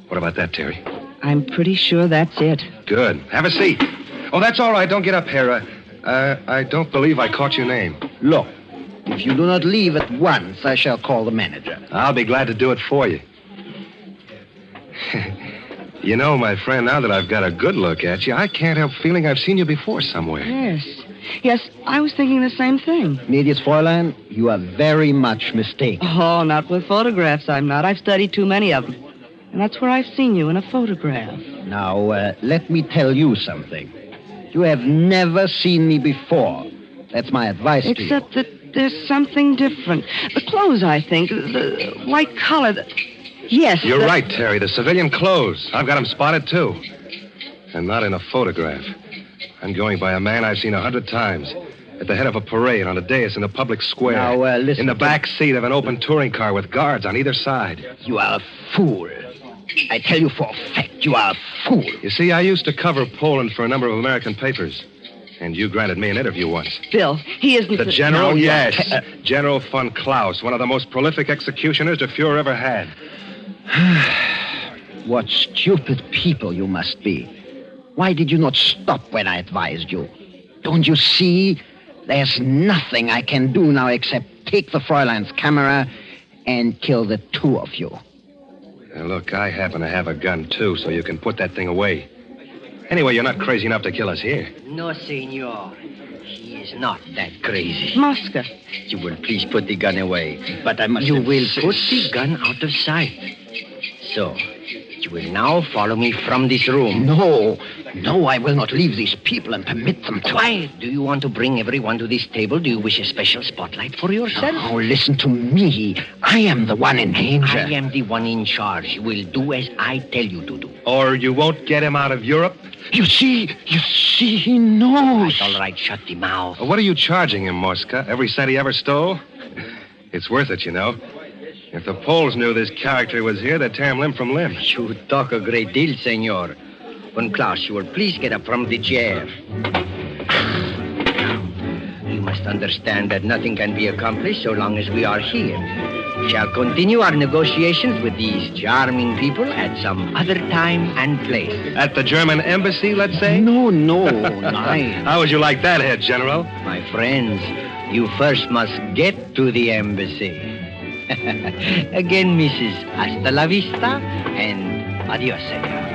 What about that, Terry?
I'm pretty sure that's it.
Good. Have a seat. Oh, that's all right. Don't get up here. I don't believe I caught your name.
Look, if you do not leave at once, I shall call the manager.
I'll be glad to do it for you. You know, my friend, now that I've got a good look at you, I can't help feeling I've seen you before somewhere.
Yes. Yes, I was thinking the same thing.
Gnädiges Fräulein, you are very much mistaken.
Oh, not with photographs, I'm not. I've studied too many of them. And that's where I've seen you, in a photograph.
Now, let me tell you something. You have never seen me before. That's my advice to you.
Except that there's something different. The clothes, I think. The white collar. Yes.
You're right, Terry. The civilian clothes. I've got him spotted, too. And not in a photograph. I'm going by a man I've seen 100 times. At the head of a parade, on a dais in a public square.
Now, listen.
In the back seat of an open touring car with guards on either side.
You are a fool. I tell you for a fact, you are a fool.
You see, I used to cover Poland for a number of American papers. And you granted me an interview once.
Bill, he isn't
the general?
No,
yes. General von Klaus, one of the most prolific executioners the Fuhrer ever had.
What stupid people you must be. Why did you not stop when I advised you? Don't you see? There's nothing I can do now except take the Fräulein's camera and kill the two of you.
Now, look, I happen to have a gun, too, so you can put that thing away. Anyway, you're not crazy enough to kill us here.
No, senor. He is not that crazy.
Mosca.
You will please put the gun away. But I must... You will put the gun out of sight. So, you will now follow me from this room.
No, I will not leave these people and permit them to...
Why? Do you want to bring everyone to this table? Do you wish a special spotlight for yourself?
Oh, listen to me. I am the one in danger.
I am the one in charge. You will do as I tell you to do.
Or you won't get him out of Europe?
You see, he knows.
All right, shut the mouth.
What are you charging him, Mosca? Every cent he ever stole? It's worth it, you know. If the Poles knew this character was here, they'd tear him limb from limb.
You talk a great deal, senor. Von Klaus, you will please get up from the chair. You must understand that nothing can be accomplished so long as we are here. We shall continue our negotiations with these charming people at some other time and place.
At the German embassy, let's say?
No.
How would you like that, Head General?
My friends, you first must get to the embassy. Again, Mrs. Hasta la vista and adios, senor.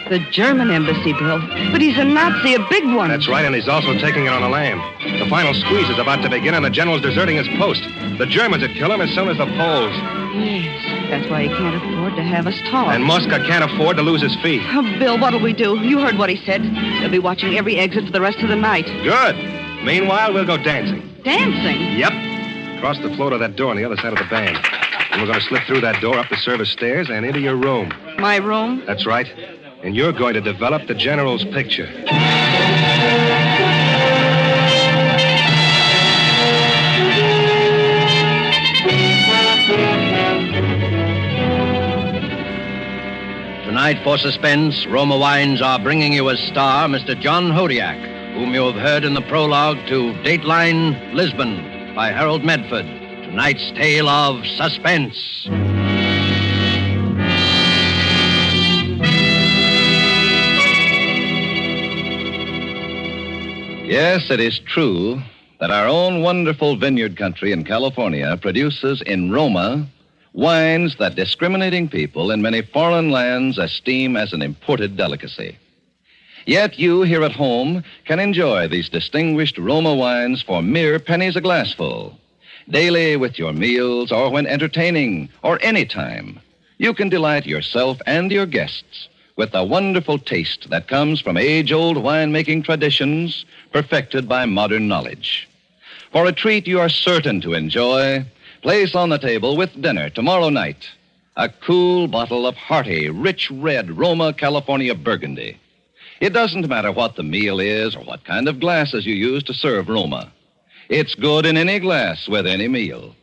The German embassy, Bill. But he's a Nazi, a big one.
That's right, and he's also taking it on the lam. The final squeeze is about to begin, and the general's deserting his post. The Germans would kill him as soon as the Poles.
Yes, that's why he can't afford to have us talk.
And Mosca can't afford to lose his feet.
Oh, Bill, what'll we do? You heard what he said. They'll be watching every exit for the rest of the night.
Good. Meanwhile, we'll go dancing.
Dancing?
Yep. Across the floor to that door on the other side of the band. And we're going to slip through that door, up the service stairs, and into your room.
My room?
That's right. And you're going to develop the general's picture.
Tonight for Suspense, Roma Wines are bringing you as star Mr. John Hodiak, whom you have heard in the prologue to Dateline Lisbon by Harold Medford. Tonight's tale of suspense.
Yes, it is true that our own wonderful vineyard country in California produces in Roma wines that discriminating people in many foreign lands esteem as an imported delicacy. Yet you here at home can enjoy these distinguished Roma wines for mere pennies a glassful. Daily with your meals or when entertaining or any time, you can delight yourself and your guests with the wonderful taste that comes from age-old winemaking traditions perfected by modern knowledge. For a treat you are certain to enjoy, place on the table with dinner tomorrow night a cool bottle of hearty, rich red Roma California Burgundy. It doesn't matter what the meal is or what kind of glasses you use to serve Roma. It's good in any glass with any meal.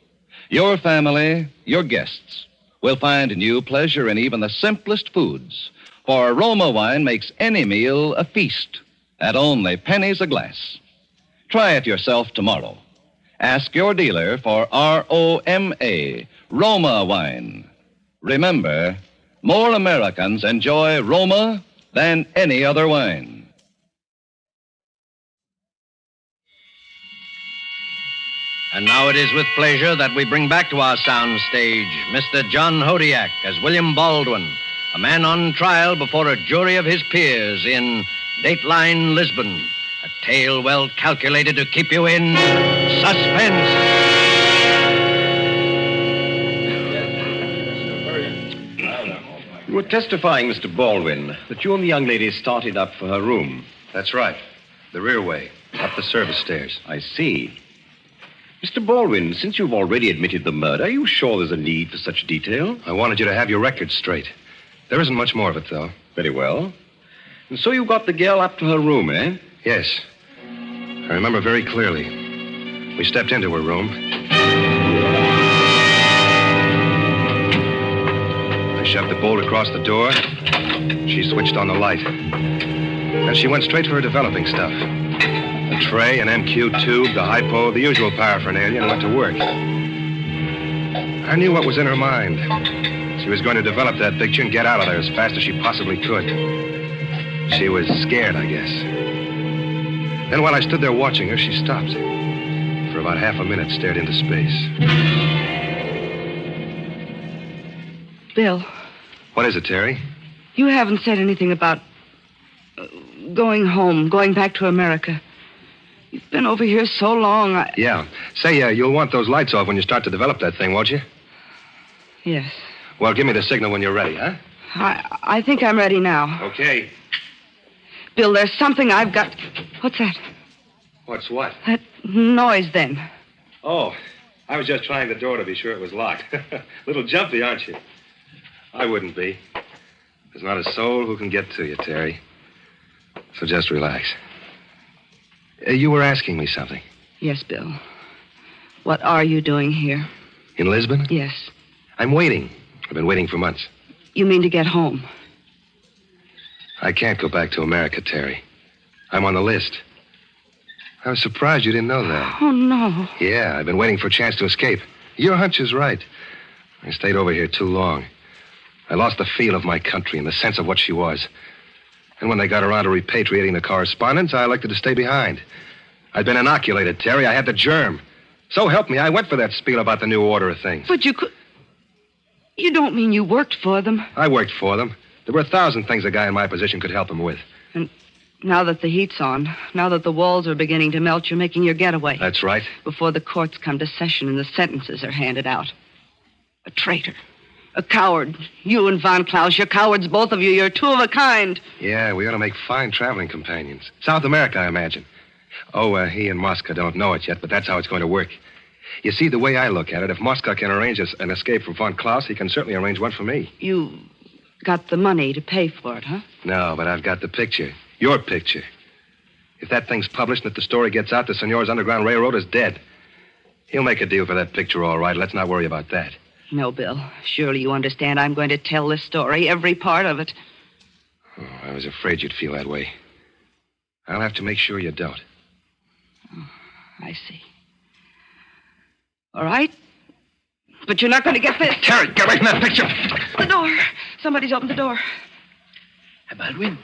Your family, your guests, will find new pleasure in even the simplest foods, for Roma wine makes any meal a feast at only pennies a glass. Try it yourself tomorrow. Ask your dealer for R-O-M-A, Roma wine. Remember, more Americans enjoy Roma than any other wine.
And now it is with pleasure that we bring back to our sound stage Mr. John Hodiak as William Baldwin, a man on trial before a jury of his peers in Dateline Lisbon, a
tale well calculated to keep you in suspense.
You were testifying, Mr. Baldwin, that you and the young lady started up for her room.
That's right. The rear way, up the service stairs.
I see. Mr. Baldwin, since you've already admitted the murder, are you sure there's a need for such detail?
I wanted you to have your record straight. There isn't much more of it, though.
Very well. And so you got the girl up to her room, eh?
Yes. I remember very clearly. We stepped into her room. I shoved the bolt across the door. She switched on the light. And she went straight for her developing stuff. A tray, an MQ tube, the hypo, the usual paraphernalia, and went to work. I knew what was in her mind. She was going to develop that picture and get out of there as fast as she possibly could. She was scared, I guess. Then while I stood there watching her, she stopped. For about half a minute, stared into space.
Bill.
What is it, Terry?
You haven't said anything about going home, going back to America. You've been over here so long.
Yeah. Say, you'll want those lights off when you start to develop that thing, won't you?
Yes.
Well, give me the signal when you're ready, huh?
I think I'm ready now.
Okay.
Bill, there's something I've got. What's that?
What's what?
That noise then.
Oh, I was just trying the door to be sure it was locked. Little jumpy, aren't you? I wouldn't be. There's not a soul who can get to you, Terry. So just relax. You were asking me something.
Yes, Bill. What are you doing here?
In Lisbon?
Yes.
I'm waiting. I've been waiting for months.
You mean to get home?
I can't go back to America, Terry. I'm on the list. I was surprised you didn't know that.
Oh, no.
Yeah, I've been waiting for a chance to escape. Your hunch is right. I stayed over here too long. I lost the feel of my country and the sense of what she was. And when they got around to repatriating the correspondence, I elected to stay behind. I'd been inoculated, Terry. I had the germ. So help me, I went for that spiel about the new order of things.
But you could... You don't mean you worked for them?
I worked for them. There were 1,000 things a guy in my position could help them with.
And now that the heat's on, now that the walls are beginning to melt, you're making your getaway.
That's right.
Before the courts come to session and the sentences are handed out. A traitor. A coward. You and Von Klaus, you're cowards, both of you. You're two of a kind.
Yeah, we ought to make fine traveling companions. South America, I imagine. Oh, he and Mosca don't know it yet, but that's how it's going to work. You see, the way I look at it, if Mosca can arrange an escape for Von Klaus, he can certainly arrange one for me.
You got the money to pay for it, huh?
No, but I've got the picture. Your picture. If that thing's published and if the story gets out, the Senor's Underground Railroad is dead. He'll make a deal for that picture, all right. Let's not worry about that.
No, Bill. Surely you understand I'm going to tell this story, every part of it.
Oh, I was afraid you'd feel that way. I'll have to make sure you don't.
Oh, I see. All right. But you're not going to get this.
Terry, get away from that picture.
The door. Somebody's opened the door.
Baldwin,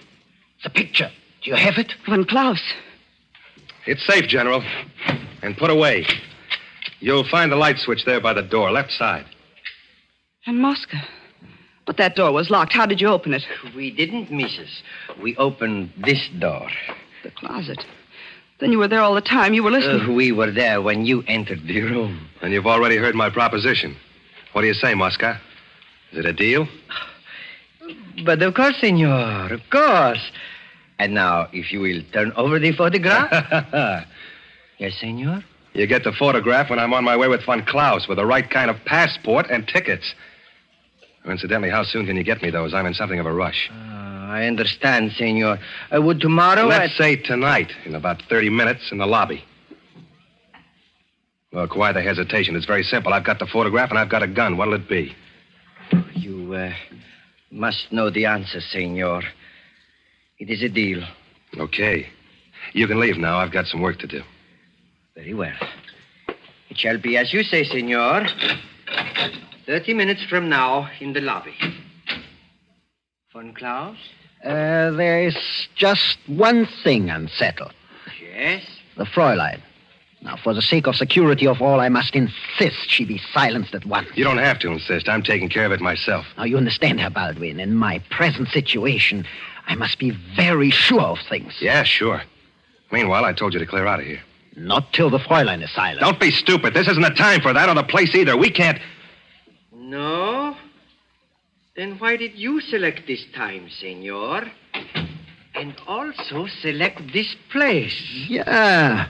the picture. Do you have it?
Von Klaus.
It's safe, General. And put away. You'll find the light switch there by the door, left side.
And Mosca. But that door was locked. How did you open it?
We didn't, Mrs. We opened this door.
The closet. Then you were there all the time. You were listening.
We were there when you entered the room.
And you've already heard my proposition. What do you say, Mosca? Is it a deal?
But of course, senor, of course. And now, if you will turn over the photograph. Yes, senor?
You get the photograph when I'm on my way with Von Klaus with the right kind of passport and tickets. Incidentally, how soon can you get me those? I'm in something of a rush.
I understand, senor. Would tomorrow...
Let's say tonight, in about 30 minutes, in the lobby. Look, why the hesitation? It's very simple. I've got the photograph and I've got a gun. What'll it be?
You must know the answer, senor. It is a deal.
Okay. You can leave now. I've got some work to do.
Very well. It shall be as you say, senor. 30 minutes from now in the lobby. Von Klaus?
There's just one thing unsettled.
Yes?
The Fräulein. Now, for the sake of security of all, I must insist she be silenced at once.
You don't have to insist. I'm taking care of it myself.
Now, you understand, Herr Baldwin. In my present situation, I must be very sure of things.
Yeah, sure. Meanwhile, I told you to clear out of here.
Not till the Fräulein is silent.
Don't be stupid. This isn't the time for that or the place either. We can't...
No? Then why did you select this time, senor? And also select this place?
Yeah.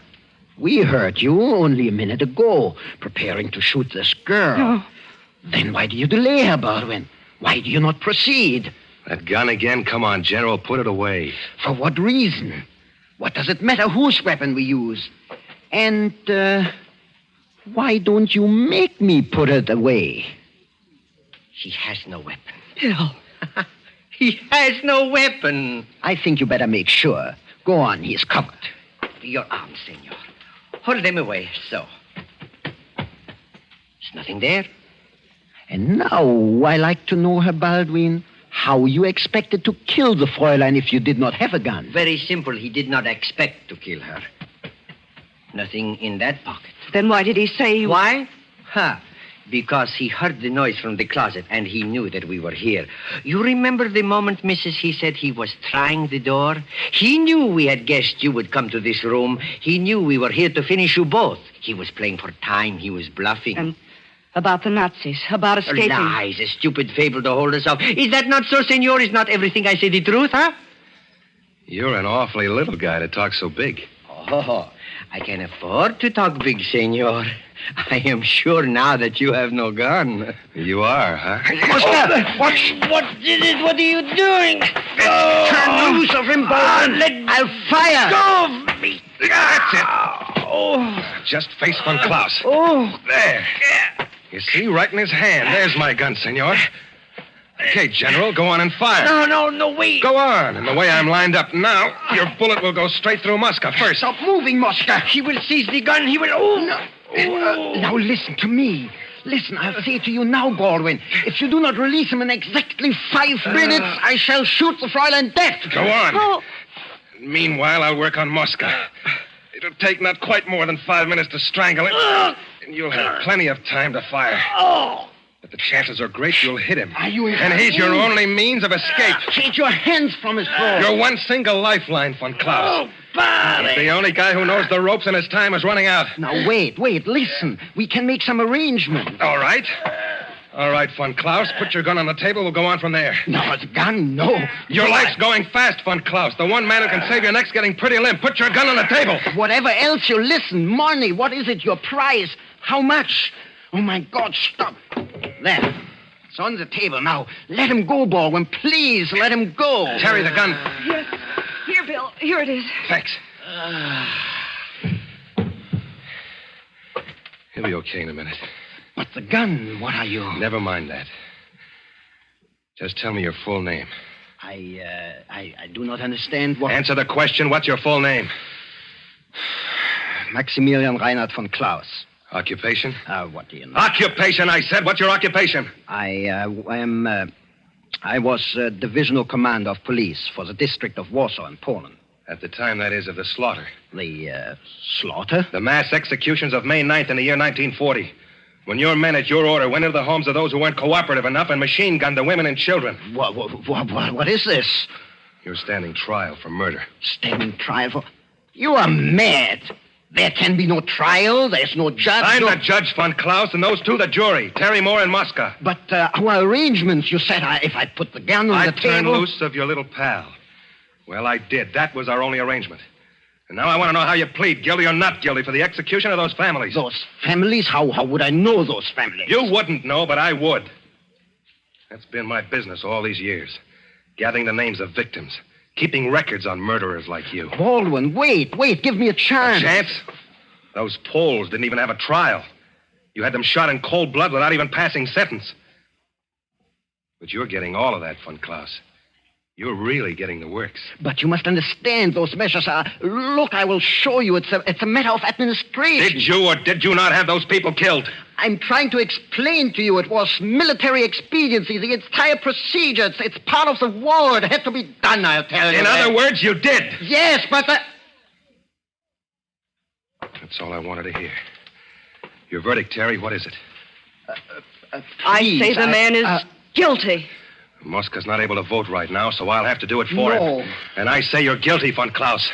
We heard you only a minute ago, preparing to shoot this girl.
No.
Then why do you delay her, Baldwin? Why do you not proceed?
That gun again? Come on, General, put it away.
For what reason? What does it matter whose weapon we use? And, why don't you make me put it away?
She has no weapon.
Bill.
He has no weapon.
I think you better make sure. Go on, he's covered.
Your arms, senor. Hold them away, so. There's nothing there.
And now I like to know, Herr Baldwin, how you expected to kill the Fräulein if you did not have a gun.
Very simple. He did not expect to kill her. Nothing in that pocket.
Then why did he say...
Why? Because he heard the noise from the closet and he knew that we were here. You remember the moment, Mrs., he said he was trying the door? He knew we had guessed you would come to this room. He knew we were here to finish you both. He was playing for time. He was bluffing.
And about the Nazis, about escaping...
Lies, a stupid fable to hold us off. Is that not so, senor? Is not everything I say the truth, huh?
You're an awfully little guy to talk so big.
Oh, I can afford to talk big, senor. I am sure now that you have no gun.
You are, huh?
What is it? What are you doing?
Turn loose of him, Baldwin. I'll fire.
Go of me.
That's it. Just face Von Klaus. There. You see, right in his hand. There's my gun, senor. Okay, General, go on and fire.
No, wait.
Go on. And the way I'm lined up now, your bullet will go straight through Mosca first.
Stop moving, Mosca.
He will seize the gun. He will...
Now listen to me. Listen, I'll say to you now, Baldwin. If you do not release him in exactly 5 minutes, I shall shoot the Fräulein dead.
Go on. Meanwhile, I'll work on Mosca. It'll take not quite more than 5 minutes to strangle him, and you'll have plenty of time to fire. But the chances are great you'll hit him. And he's your only means of escape.
Take your hands from his throat.
Your one single lifeline, Von Klaus. He's the only guy who knows the ropes, and his time is running out.
Now, wait, listen. We can make some arrangements.
All right. All right, Von Klaus, put your gun on the table. We'll go on from there.
No, the gun, no.
Your life's going fast, Von Klaus. The one man who can save your neck's getting pretty limp. Put your gun on the table.
Whatever else you listen, money, what is it, your prize? How much? Oh, my God, stop. There. It's on the table now. Let him go, Baldwin. Please, let him go.
Terry, the gun.
Yes. Here, Bill. Here it is.
Thanks. He'll be okay in a minute.
But the gun, what are you?
Never mind that. Just tell me your full name.
I do not understand what...
Answer the question. What's your full name?
Maximilian Reinhard von Klaus.
Occupation?
What do you know?
Occupation, I said. What's your occupation?
I was divisional commander of police for the district of Warsaw in Poland.
At the time, that is, of the slaughter.
The, slaughter?
The mass executions of May 9th in the year 1940. When your men at your order went into the homes of those who weren't cooperative enough and machine-gunned the women and children.
What is this?
You're standing trial for murder.
Standing trial for... You are mad. There can be no trial. There's no judge.
I'm the judge, Von Klaus, and those two the jury, Terry Moore and Mosca.
But our arrangements, you said if I put the gun on the table...
I turned loose of your little pal. Well, I did. That was our only arrangement. And now I want to know how you plead, guilty or not guilty, for the execution of those families.
Those families? How would I know those families?
You wouldn't know, but I would. That's been my business all these years. Gathering the names of victims. Keeping records on murderers like you.
Baldwin, wait. Give me a chance.
A chance? Those Poles didn't even have a trial. You had them shot in cold blood without even passing sentence. But you're getting all of that, Von Klaus. You're really getting the works.
But you must understand, those measures are... Look, I will show you. It's a matter of administration.
Did you or did you not have those people killed?
I'm trying to explain to you. It was military expediency, the entire procedure. It's part of the war. It had to be done, I'll tell you.
In other words, you did.
Yes, but
That's all I wanted to hear. Your verdict, Terry, what is it?
I say the man is guilty.
Mosca's not able to vote right now, so I'll have to do it for him. And I say you're guilty, Von Klaus.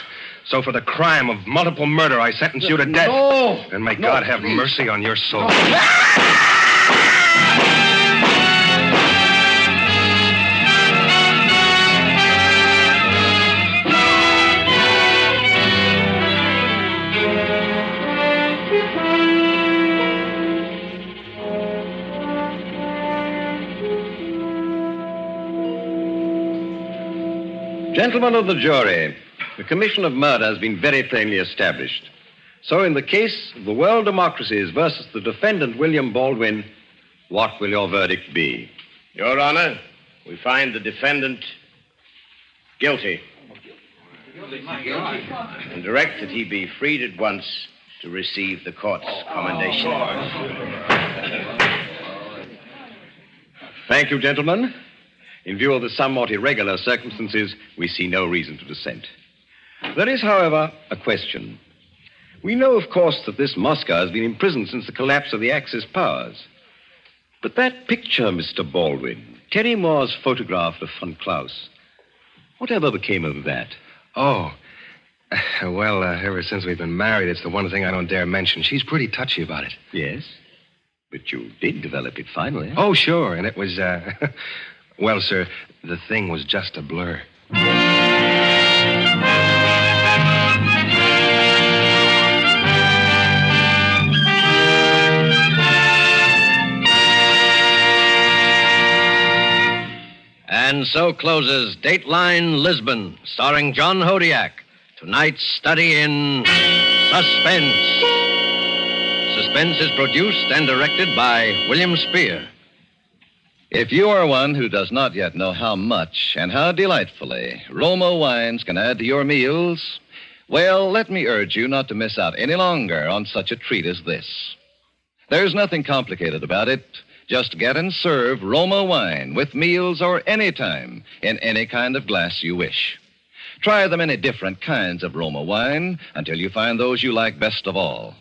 So for the crime of multiple murder, I sentence you to death.
No!
Then may
No,
God have
please.
mercy on your soul.
Gentlemen of the jury, the commission of murder has been very plainly established. So in the case of the world democracies versus the defendant, William Baldwin, what will your verdict be?
Your Honor, we find the defendant guilty and direct that he be freed at once to receive the court's commendation.
Thank you, gentlemen. In view of the somewhat irregular circumstances, we see no reason to dissent. There is, however, a question. We know, of course, that this Moscow has been imprisoned since the collapse of the Axis powers. But that picture, Mr. Baldwin, Terry Moore's photograph of von Klaus, whatever became of that?
Oh. Well, ever since we've been married, it's the one thing I don't dare mention. She's pretty touchy about it.
Yes? But you did develop it finally.
Oh, sure. And it was, well, sir, the thing was just a blur.
And so closes Dateline Lisbon, starring John Hodiak. Tonight's study in Suspense. Suspense is produced and directed by William Spear.
If you are one who does not yet know how much and how delightfully Roma wines can add to your meals, well, let me urge you not to miss out any longer on such a treat as this. There's nothing complicated about it. Just get and serve Roma wine with meals or any time in any kind of glass you wish. Try the many different kinds of Roma wine until you find those you like best of all.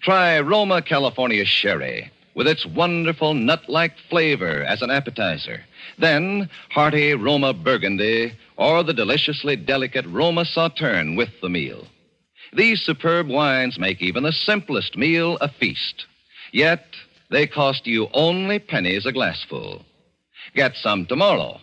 Try Roma California Sherry with its wonderful nut-like flavor as an appetizer. Then hearty Roma Burgundy or the deliciously delicate Roma Sauterne with the meal. These superb wines make even the simplest meal a feast. Yet they cost you only pennies a glassful. Get some tomorrow.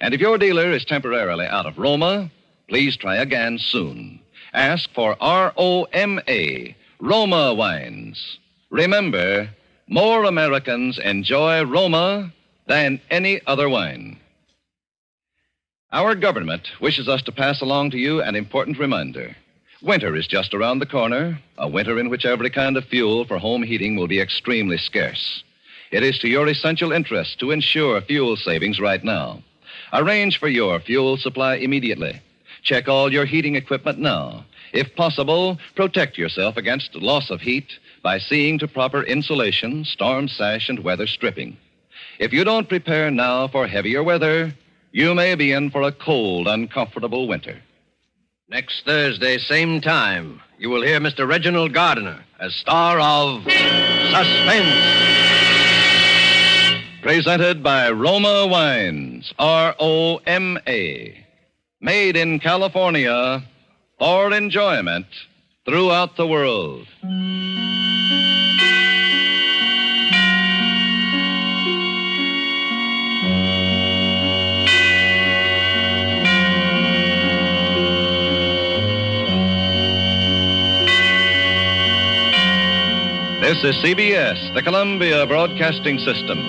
And if your dealer is temporarily out of Roma, please try again soon. Ask for R-O-M-A, Roma wines. Remember, more Americans enjoy Roma than any other wine. Our government wishes us to pass along to you an important reminder. Winter is just around the corner, a winter in which every kind of fuel for home heating will be extremely scarce. It is to your essential interest to ensure fuel savings right now. Arrange for your fuel supply immediately. Check all your heating equipment now. If possible, protect yourself against loss of heat by seeing to proper insulation, storm sash, and weather stripping. If you don't prepare now for heavier weather, you may be in for a cold, uncomfortable winter.
Next Thursday, same time, you will hear Mr. Reginald Gardiner as star of Suspense.
Presented by Roma Wines, R-O-M-A. Made in California for enjoyment throughout the world. This is CBS, the Columbia Broadcasting System.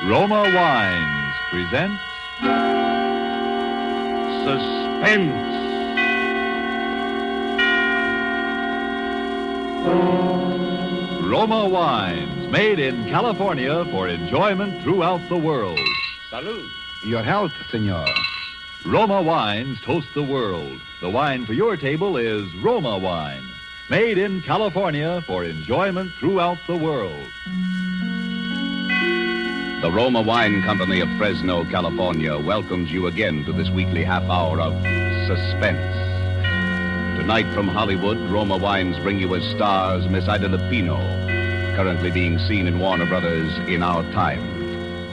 Roma Wines present Suspense. Roma Wines, made in California for enjoyment throughout the world.
Salud.
Your health, senor. Roma Wines toast the world. The wine for your table is Roma Wine, made in California for enjoyment throughout the world.
The Roma Wine Company of Fresno, California welcomes you again to this weekly half hour of Suspense. Tonight from Hollywood, Roma Wines bring you as stars Miss Ida Lupino, currently being seen in Warner Brothers In Our Time,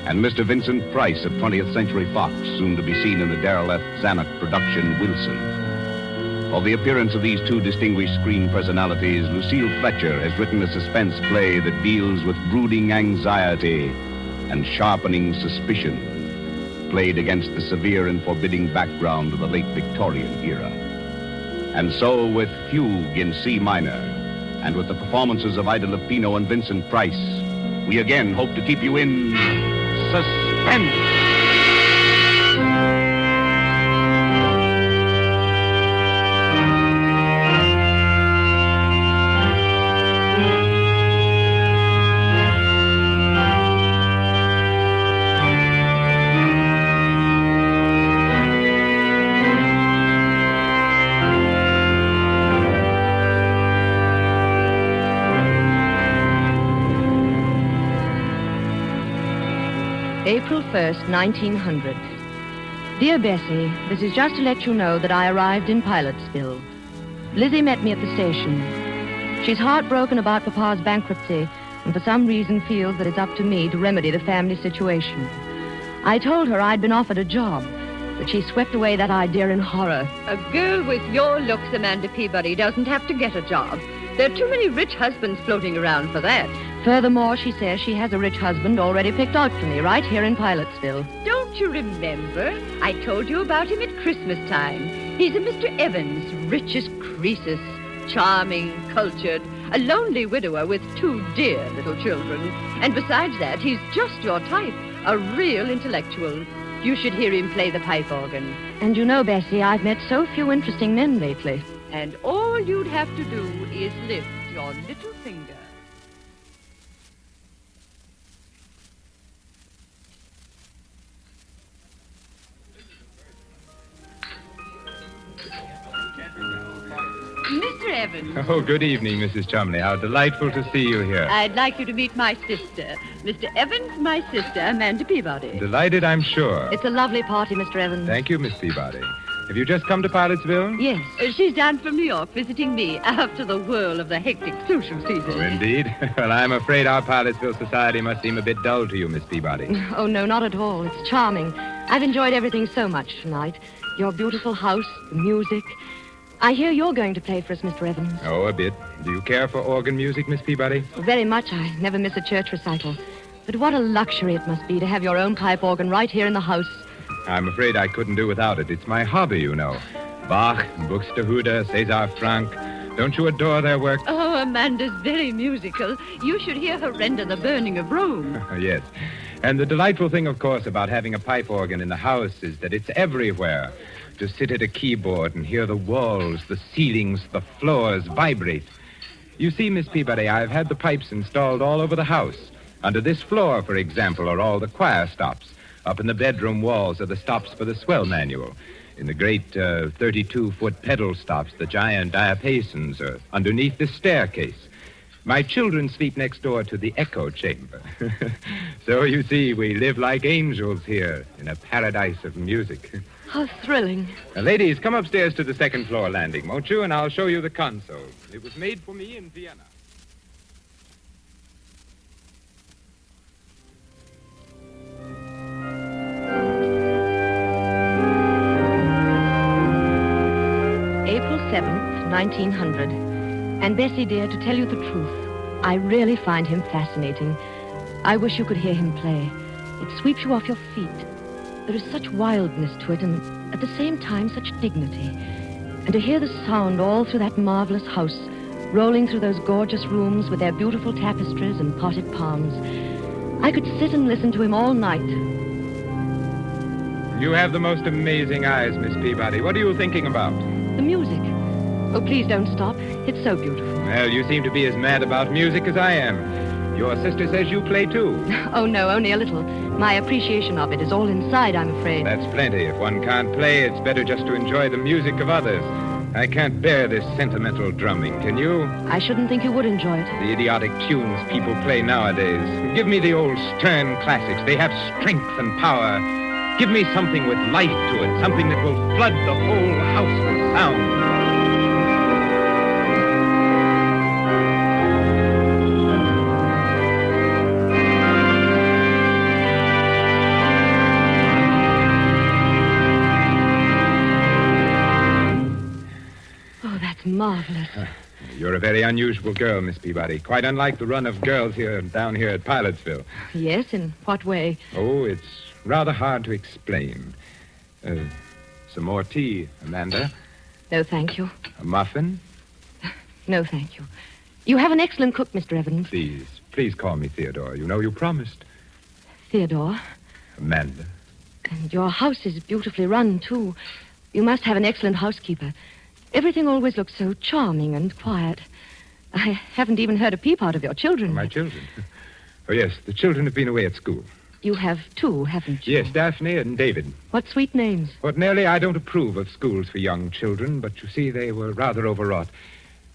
and Mr. Vincent Price of 20th Century Fox, soon to be seen in the Darrell F. Zanuck production Wilson. For the appearance of these two distinguished screen personalities, Lucille Fletcher has written a suspense play that deals with brooding anxiety and sharpening suspicion, played against the severe and forbidding background of the late Victorian era. And so, with Fugue in C minor, and with the performances of Ida Lupino and Vincent Price, we again hope to keep you in suspense.
April 1st, 1900. Dear Bessie, this is just to let you know that I arrived in Pilotsville. Lizzie met me at the station. She's heartbroken about Papa's bankruptcy and for some reason feels that it's up to me to remedy the family situation. I told her I'd been offered a job, but she swept away that idea in horror.
A girl with your looks, Amanda Peabody, doesn't have to get a job. There are too many rich husbands floating around for that.
Furthermore, she says she has a rich husband already picked out for me right here in Pilotsville.
Don't you remember? I told you about him at Christmas time. He's a Mr. Evans, rich as Croesus, charming, cultured, a lonely widower with 2 dear little children. And besides that, he's just your type, a real intellectual. You should hear him play the pipe organ.
And you know, Bessie, I've met so few interesting men lately.
And all you'd have to do is lift your little finger. Mr. Evans.
Oh, good evening, Mrs. Chumley. How delightful to see you here.
I'd like you to meet my sister. Mr. Evans, my sister, Amanda Peabody.
Delighted, I'm sure.
It's a lovely party, Mr. Evans.
Thank you, Miss Peabody. Have you just come to Pilotsville?
Yes.
She's down from New York visiting me after the whirl of the hectic social season.
Oh, indeed. Well, I'm afraid our Pilotsville society must seem a bit dull to you, Miss Peabody.
Oh, no, not at all. It's charming. I've enjoyed everything so much tonight. Your beautiful house, the music. I hear you're going to play for us, Mr. Evans.
Oh, a bit. Do you care for organ music, Miss Peabody?
Very much. I never miss a church recital. But what a luxury it must be to have your own pipe organ right here in the house.
I'm afraid I couldn't do without it. It's my hobby, you know. Bach, Buxtehude, César Franck. Don't you adore their work?
Oh, Amanda's very musical. You should hear her render the burning of Rome.
Yes. And the delightful thing, of course, about having a pipe organ in the house is that it's everywhere. To sit at a keyboard and hear the walls, the ceilings, the floors vibrate. You see, Miss Peabody, I've had the pipes installed all over the house. Under this floor, for example, are all the choir stops. Up in the bedroom walls are the stops for the swell manual. In the great 32-foot pedal stops, the giant diapasons are underneath the staircase. My children sleep next door to the echo chamber. So, you see, we live like angels here in a paradise of music.
How thrilling.
Ladies, come upstairs to the second floor landing, won't you? And I'll show you the console. It was made for me in Vienna.
April 7th, 1900. And Bessie, dear, to tell you the truth, I really find him fascinating. I wish you could hear him play. It sweeps you off your feet. There is such wildness to it, and at the same time, such dignity. And to hear the sound all through that marvelous house, rolling through those gorgeous rooms with their beautiful tapestries and potted palms. I could sit and listen to him all night.
You have the most amazing eyes, Miss Peabody. What are you thinking about?
The music. Oh, please don't stop. It's so beautiful.
Well, you seem to be as mad about music as I am. Your sister says you play, too.
Oh, no, only a little. My appreciation of it is all inside, I'm afraid.
That's plenty. If one can't play, it's better just to enjoy the music of others. I can't bear this sentimental drumming, can you?
I shouldn't think you would enjoy it.
The idiotic tunes people play nowadays. Give me the old stern classics. They have strength and power. Give me something with life to it, something that will flood the whole house with sound.
Marvelous.
You're a very unusual girl, Miss Peabody. Quite unlike the run of girls down here at Pilotsville.
Yes, in what way?
Oh, it's rather hard to explain. Some more tea, Amanda?
No, thank you.
A muffin?
No, thank you. You have an excellent cook, Mr. Evans.
Please call me Theodore. You know you promised.
Theodore.
Amanda.
And your house is beautifully run, too. You must have an excellent housekeeper. Everything always looks so charming and quiet. I haven't even heard a peep out of your children.
My children? Oh, yes, the children have been away at school.
You have two, haven't you?
Yes, Daphne and David.
What sweet names.
Ordinarily, I don't approve of schools for young children, but you see, they were rather overwrought.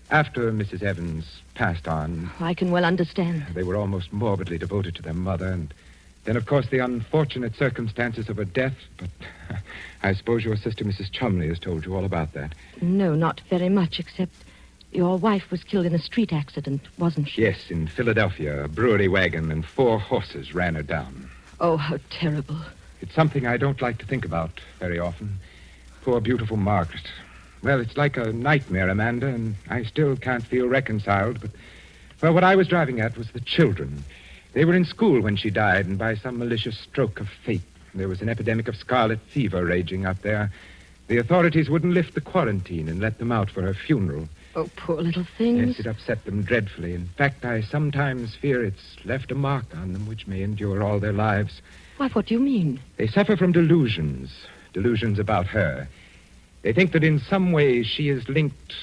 After Mrs. Evans passed on...
I can well understand.
They were almost morbidly devoted to their mother, and then, of course, the unfortunate circumstances of her death, but I suppose your sister, Mrs. Chumley, has told you all about that.
No, not very much, except your wife was killed in a street accident, wasn't she?
Yes, in Philadelphia. A brewery wagon and 4 horses ran her down.
Oh, how terrible.
It's something I don't like to think about very often. Poor, beautiful Margaret. Well, it's like a nightmare, Amanda, and I still can't feel reconciled, but... Well, what I was driving at was the children. They were in school when she died, and by some malicious stroke of fate, there was an epidemic of scarlet fever raging out there. The authorities wouldn't lift the quarantine and let them out for her funeral.
Oh, poor little things.
Yes, it upset them dreadfully. In fact, I sometimes fear it's left a mark on them which may endure all their lives.
Why, what do you mean?
They suffer from delusions about her. They think that in some way she is linked...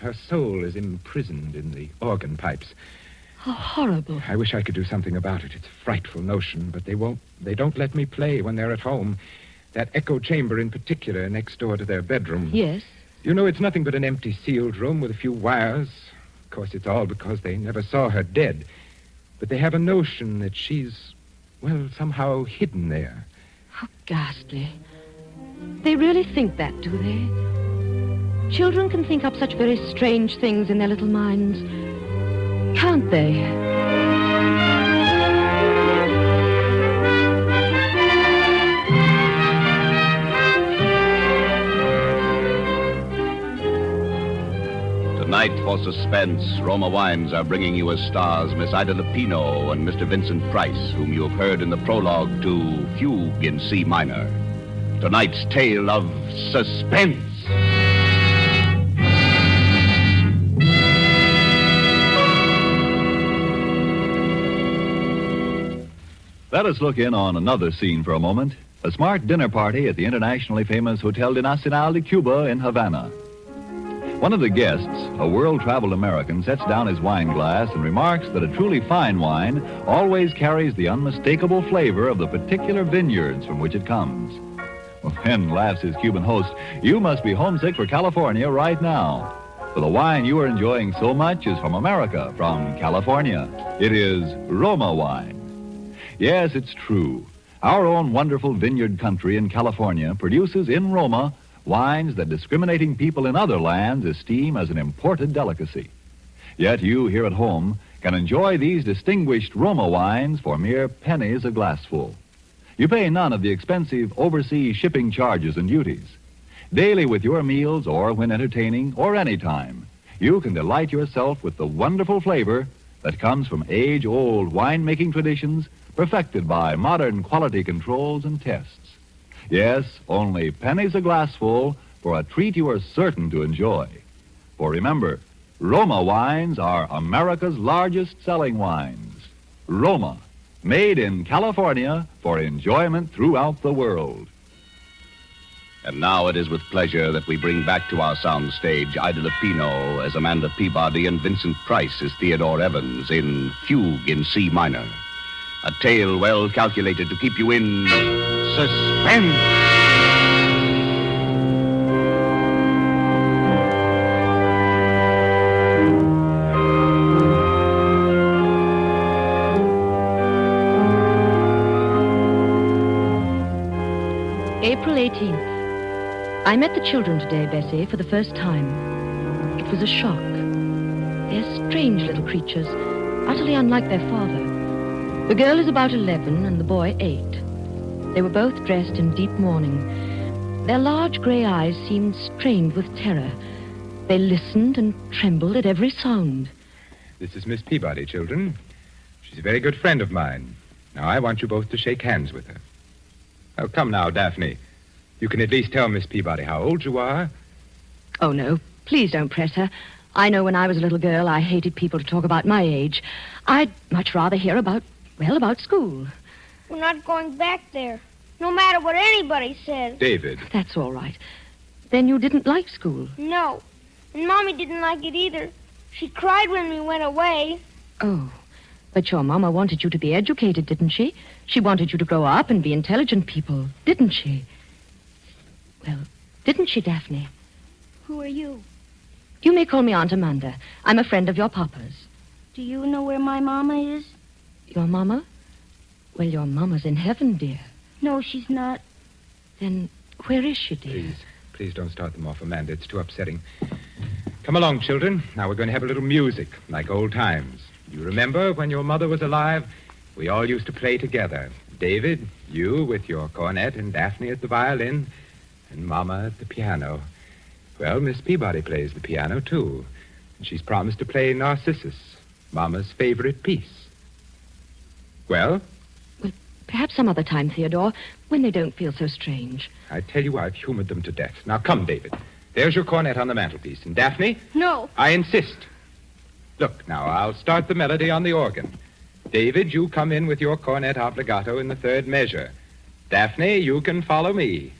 Her soul is imprisoned in the organ pipes.
How horrible.
I wish I could do something about it. It's a frightful notion, but they won't. They don't let me play when they're at home. That echo chamber in particular, next door to their bedroom.
Yes?
You know, it's nothing but an empty sealed room with a few wires. Of course, it's all because they never saw her dead. But they have a notion that she's, well, somehow hidden there.
How ghastly. They really think that, do they? Children can think up such very strange things in their little minds. Can't they?
Tonight, for Suspense, Roma Wines are bringing you as stars Miss Ida Lupino and Mr. Vincent Price, whom you have heard in the prologue to Fugue in C minor. Tonight's tale of suspense.
Let us look in on another scene for a moment. A smart dinner party at the internationally famous Hotel de Nacional de Cuba in Havana. One of the guests, a world-traveled American, sets down his wine glass and remarks that a truly fine wine always carries the unmistakable flavor of the particular vineyards from which it comes. Well, then, laughs his Cuban host, you must be homesick for California right now. For the wine you are enjoying so much is from America, from California. It is Roma wine. Yes, it's true. Our own wonderful vineyard country in California produces in Roma wines that discriminating people in other lands esteem as an imported delicacy. Yet you here at home can enjoy these distinguished Roma wines for mere pennies a glassful. You pay none of the expensive overseas shipping charges and duties. Daily with your meals or when entertaining or any time, you can delight yourself with the wonderful flavor that comes from age-old winemaking traditions perfected by modern quality controls and tests. Yes, only pennies a glassful for a treat you are certain to enjoy. For remember, Roma wines are America's largest selling wines. Roma, made in California for enjoyment throughout the world.
And now it is with pleasure that we bring back to our sound stage Ida Lupino as Amanda Peabody and Vincent Price as Theodore Evans in Fugue in C minor. A tale well calculated to keep you in suspense.
18th. I met the children today, Bessie, for the first time. It was a shock. They're strange little creatures, utterly unlike their father. The girl is about 11 and the boy 8. They were both dressed in deep mourning. Their large gray eyes seemed strained with terror. They listened and trembled at every sound.
This is Miss Peabody, children. She's a very good friend of mine. Now, I want you both to shake hands with her. Oh, come now, Daphne. You can at least tell Miss Peabody how old you are.
Oh, no. Please don't press her. I know when I was a little girl, I hated people to talk about my age. I'd much rather hear about school.
We're not going back there, no matter what anybody says.
David.
That's all right. Then you didn't like school?
No. And Mommy didn't like it either. She cried when we went away.
Oh. But your Mama wanted you to be educated, didn't she? She wanted you to grow up and be intelligent people, didn't she? Well, didn't she, Daphne?
Who are you?
You may call me Aunt Amanda. I'm a friend of your Papa's.
Do you know where my Mama is?
Your Mama? Well, your Mama's in heaven, dear.
No, she's not.
Then where is she, dear?
Please don't start them off, Amanda. It's too upsetting. Come along, children. Now we're going to have a little music, like old times. You remember when your mother was alive? We all used to play together. David, you with your cornet, and Daphne at the violin, and Mama at the piano. Well, Miss Peabody plays the piano, too. And she's promised to play Narcissus, Mama's favorite piece. Well?
Well, perhaps some other time, Theodore, when they don't feel so strange.
I tell you, I've humored them to death. Now, come, David. There's your cornet on the mantelpiece. And Daphne?
No.
I insist. Look, now, I'll start the melody on the organ. David, you come in with your cornet obbligato in the third measure. Daphne, you can follow me.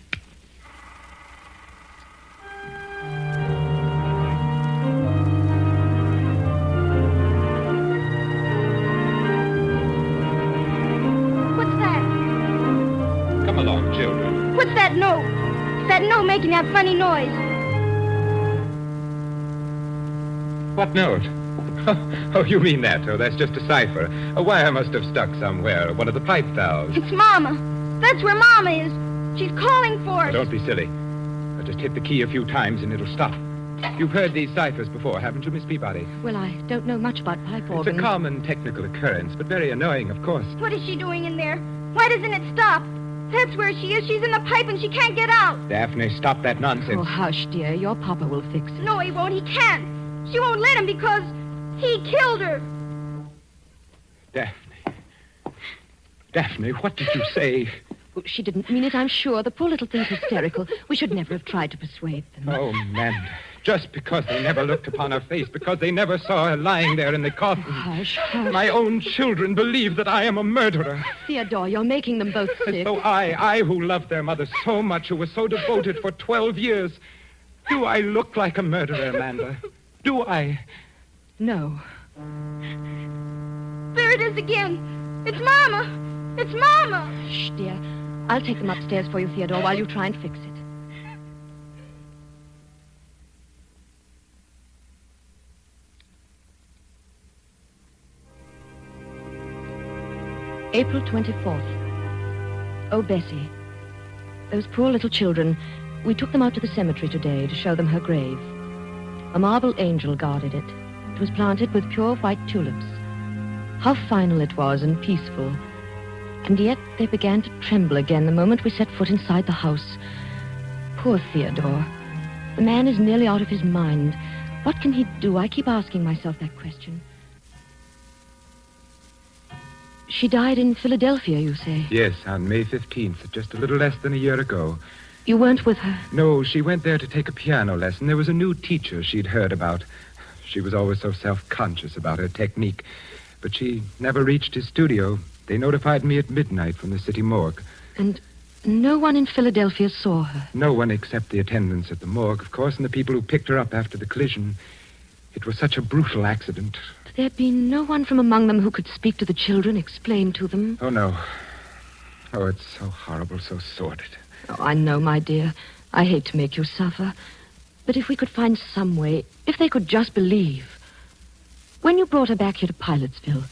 What's that?
Come along, children.
What's that note? It's that note making that funny noise.
What note? Oh, you mean that? Oh, that's just a cipher. A wire must have stuck somewhere. One of the pipe valves.
It's Mama. That's where Mama is. She's calling for
Now,
us.
don't be silly. I'll just hit the key a few times and it'll stop. You've heard these ciphers before, haven't you, Miss Peabody?
Well, I don't know much about pipe
It's
organs.
a common technical occurrence, but very annoying, of course.
What is she doing in there? Why doesn't it stop? That's where she is. She's in the pipe and she can't get out.
Daphne, stop that nonsense.
Oh, hush, dear. Your Papa will fix it.
No, he won't. He can't. She won't let him because he killed her.
Daphne, what did you say?
Oh, she didn't mean it, I'm sure. The poor little thing's hysterical. We should never have tried to persuade them.
Oh, Amanda. Just because they never looked upon her face, because they never saw her lying there in the coffin.
Hush, hush.
My own children believe that I am a murderer.
Theodore, you're making them both sick.
So I who loved their mother so much, who was so devoted for 12 years, do I look like a murderer, Amanda? Do I?
No.
There it is again. It's Mama. It's Mama.
Shh, dear. I'll take them upstairs for you, Theodore, while you try and fix it. April 24th. Oh, Bessie. Those poor little children. We took them out to the cemetery today to show them her grave. A marble angel guarded it. It was planted with pure white tulips. How final it was and peaceful. And yet they began to tremble again the moment we set foot inside the house. Poor Theodore. The man is nearly out of his mind. What can he do? I keep asking myself that question. She died in Philadelphia, you say?
Yes, on May 15th, just a little less than a year ago.
You weren't with her?
No, she went there to take a piano lesson. There was a new teacher she'd heard about. She was always so self-conscious about her technique. But she never reached his studio. They notified me at midnight from the city morgue.
And no one in Philadelphia saw her?
No one except the attendants at the morgue, of course, and the people who picked her up after the collision. It was such a brutal accident.
There'd been no one from among them who could speak to the children, explain to them?
Oh, no. Oh, it's so horrible, so sordid.
Oh, I know, my dear. I hate to make you suffer. But if we could find some way, if they could just believe. When you brought her back here to Pilotsville,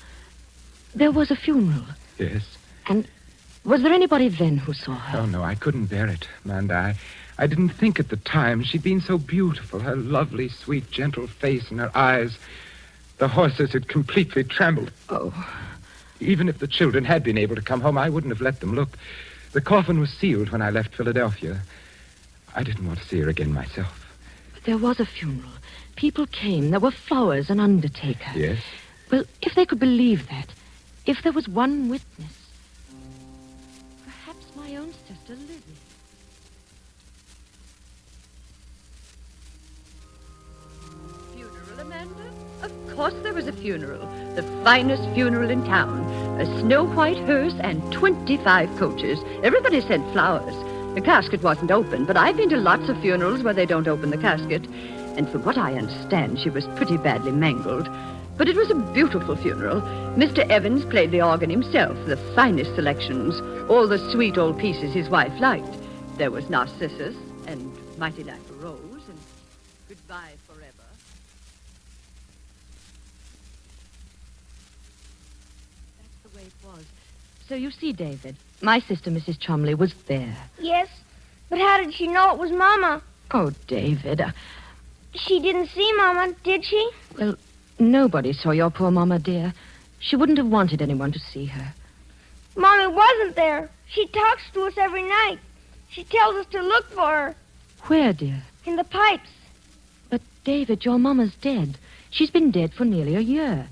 there was a funeral.
Yes?
And Was there anybody then who saw her?
Oh, no, I couldn't bear it, Amanda. I didn't think at the time. She'd been so beautiful. Her lovely, sweet, gentle face and her eyes. The horses had completely trembled.
Oh.
Even if the children had been able to come home, I wouldn't have let them look. The coffin was sealed when I left Philadelphia. I didn't want to see her again myself.
But there was a funeral. People came. There were flowers, an undertaker.
Yes?
Well, if they could believe that, if there was one witness, perhaps my own sister Lizzie.
Funeral, Amanda? Of course there was a funeral. The finest funeral in town. A snow-white hearse and 25 coaches. Everybody sent flowers. The casket wasn't open, but I've been to lots of funerals where they don't open the casket. And from what I understand, she was pretty badly mangled. But it was a beautiful funeral. Mr. Evans played the organ himself, the finest selections, all the sweet old pieces his wife liked. There was Narcissus and Mighty Like a Rose and Goodbye Forever.
That's the way it was. So you see, David, my sister, Mrs. Chumley, was there.
Yes, but how did she know it was Mama?
Oh, David.
She didn't see Mama, did she?
Well, nobody saw your poor Mama, dear. She wouldn't have wanted anyone to see her.
Mommy wasn't there. She talks to us every night. She tells us to look for her.
Where, dear?
In the pipes.
But, David, your Mama's dead. She's been dead for nearly a year.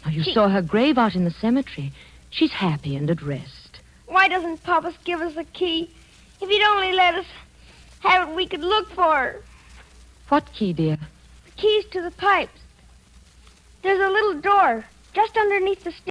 Now, you saw her grave out in the cemetery. She's happy and at rest.
Why doesn't Papa give us a key? If he'd only let us have it, we could look for her.
What key, dear?
The keys to the pipes. There's a little door just underneath the stairs.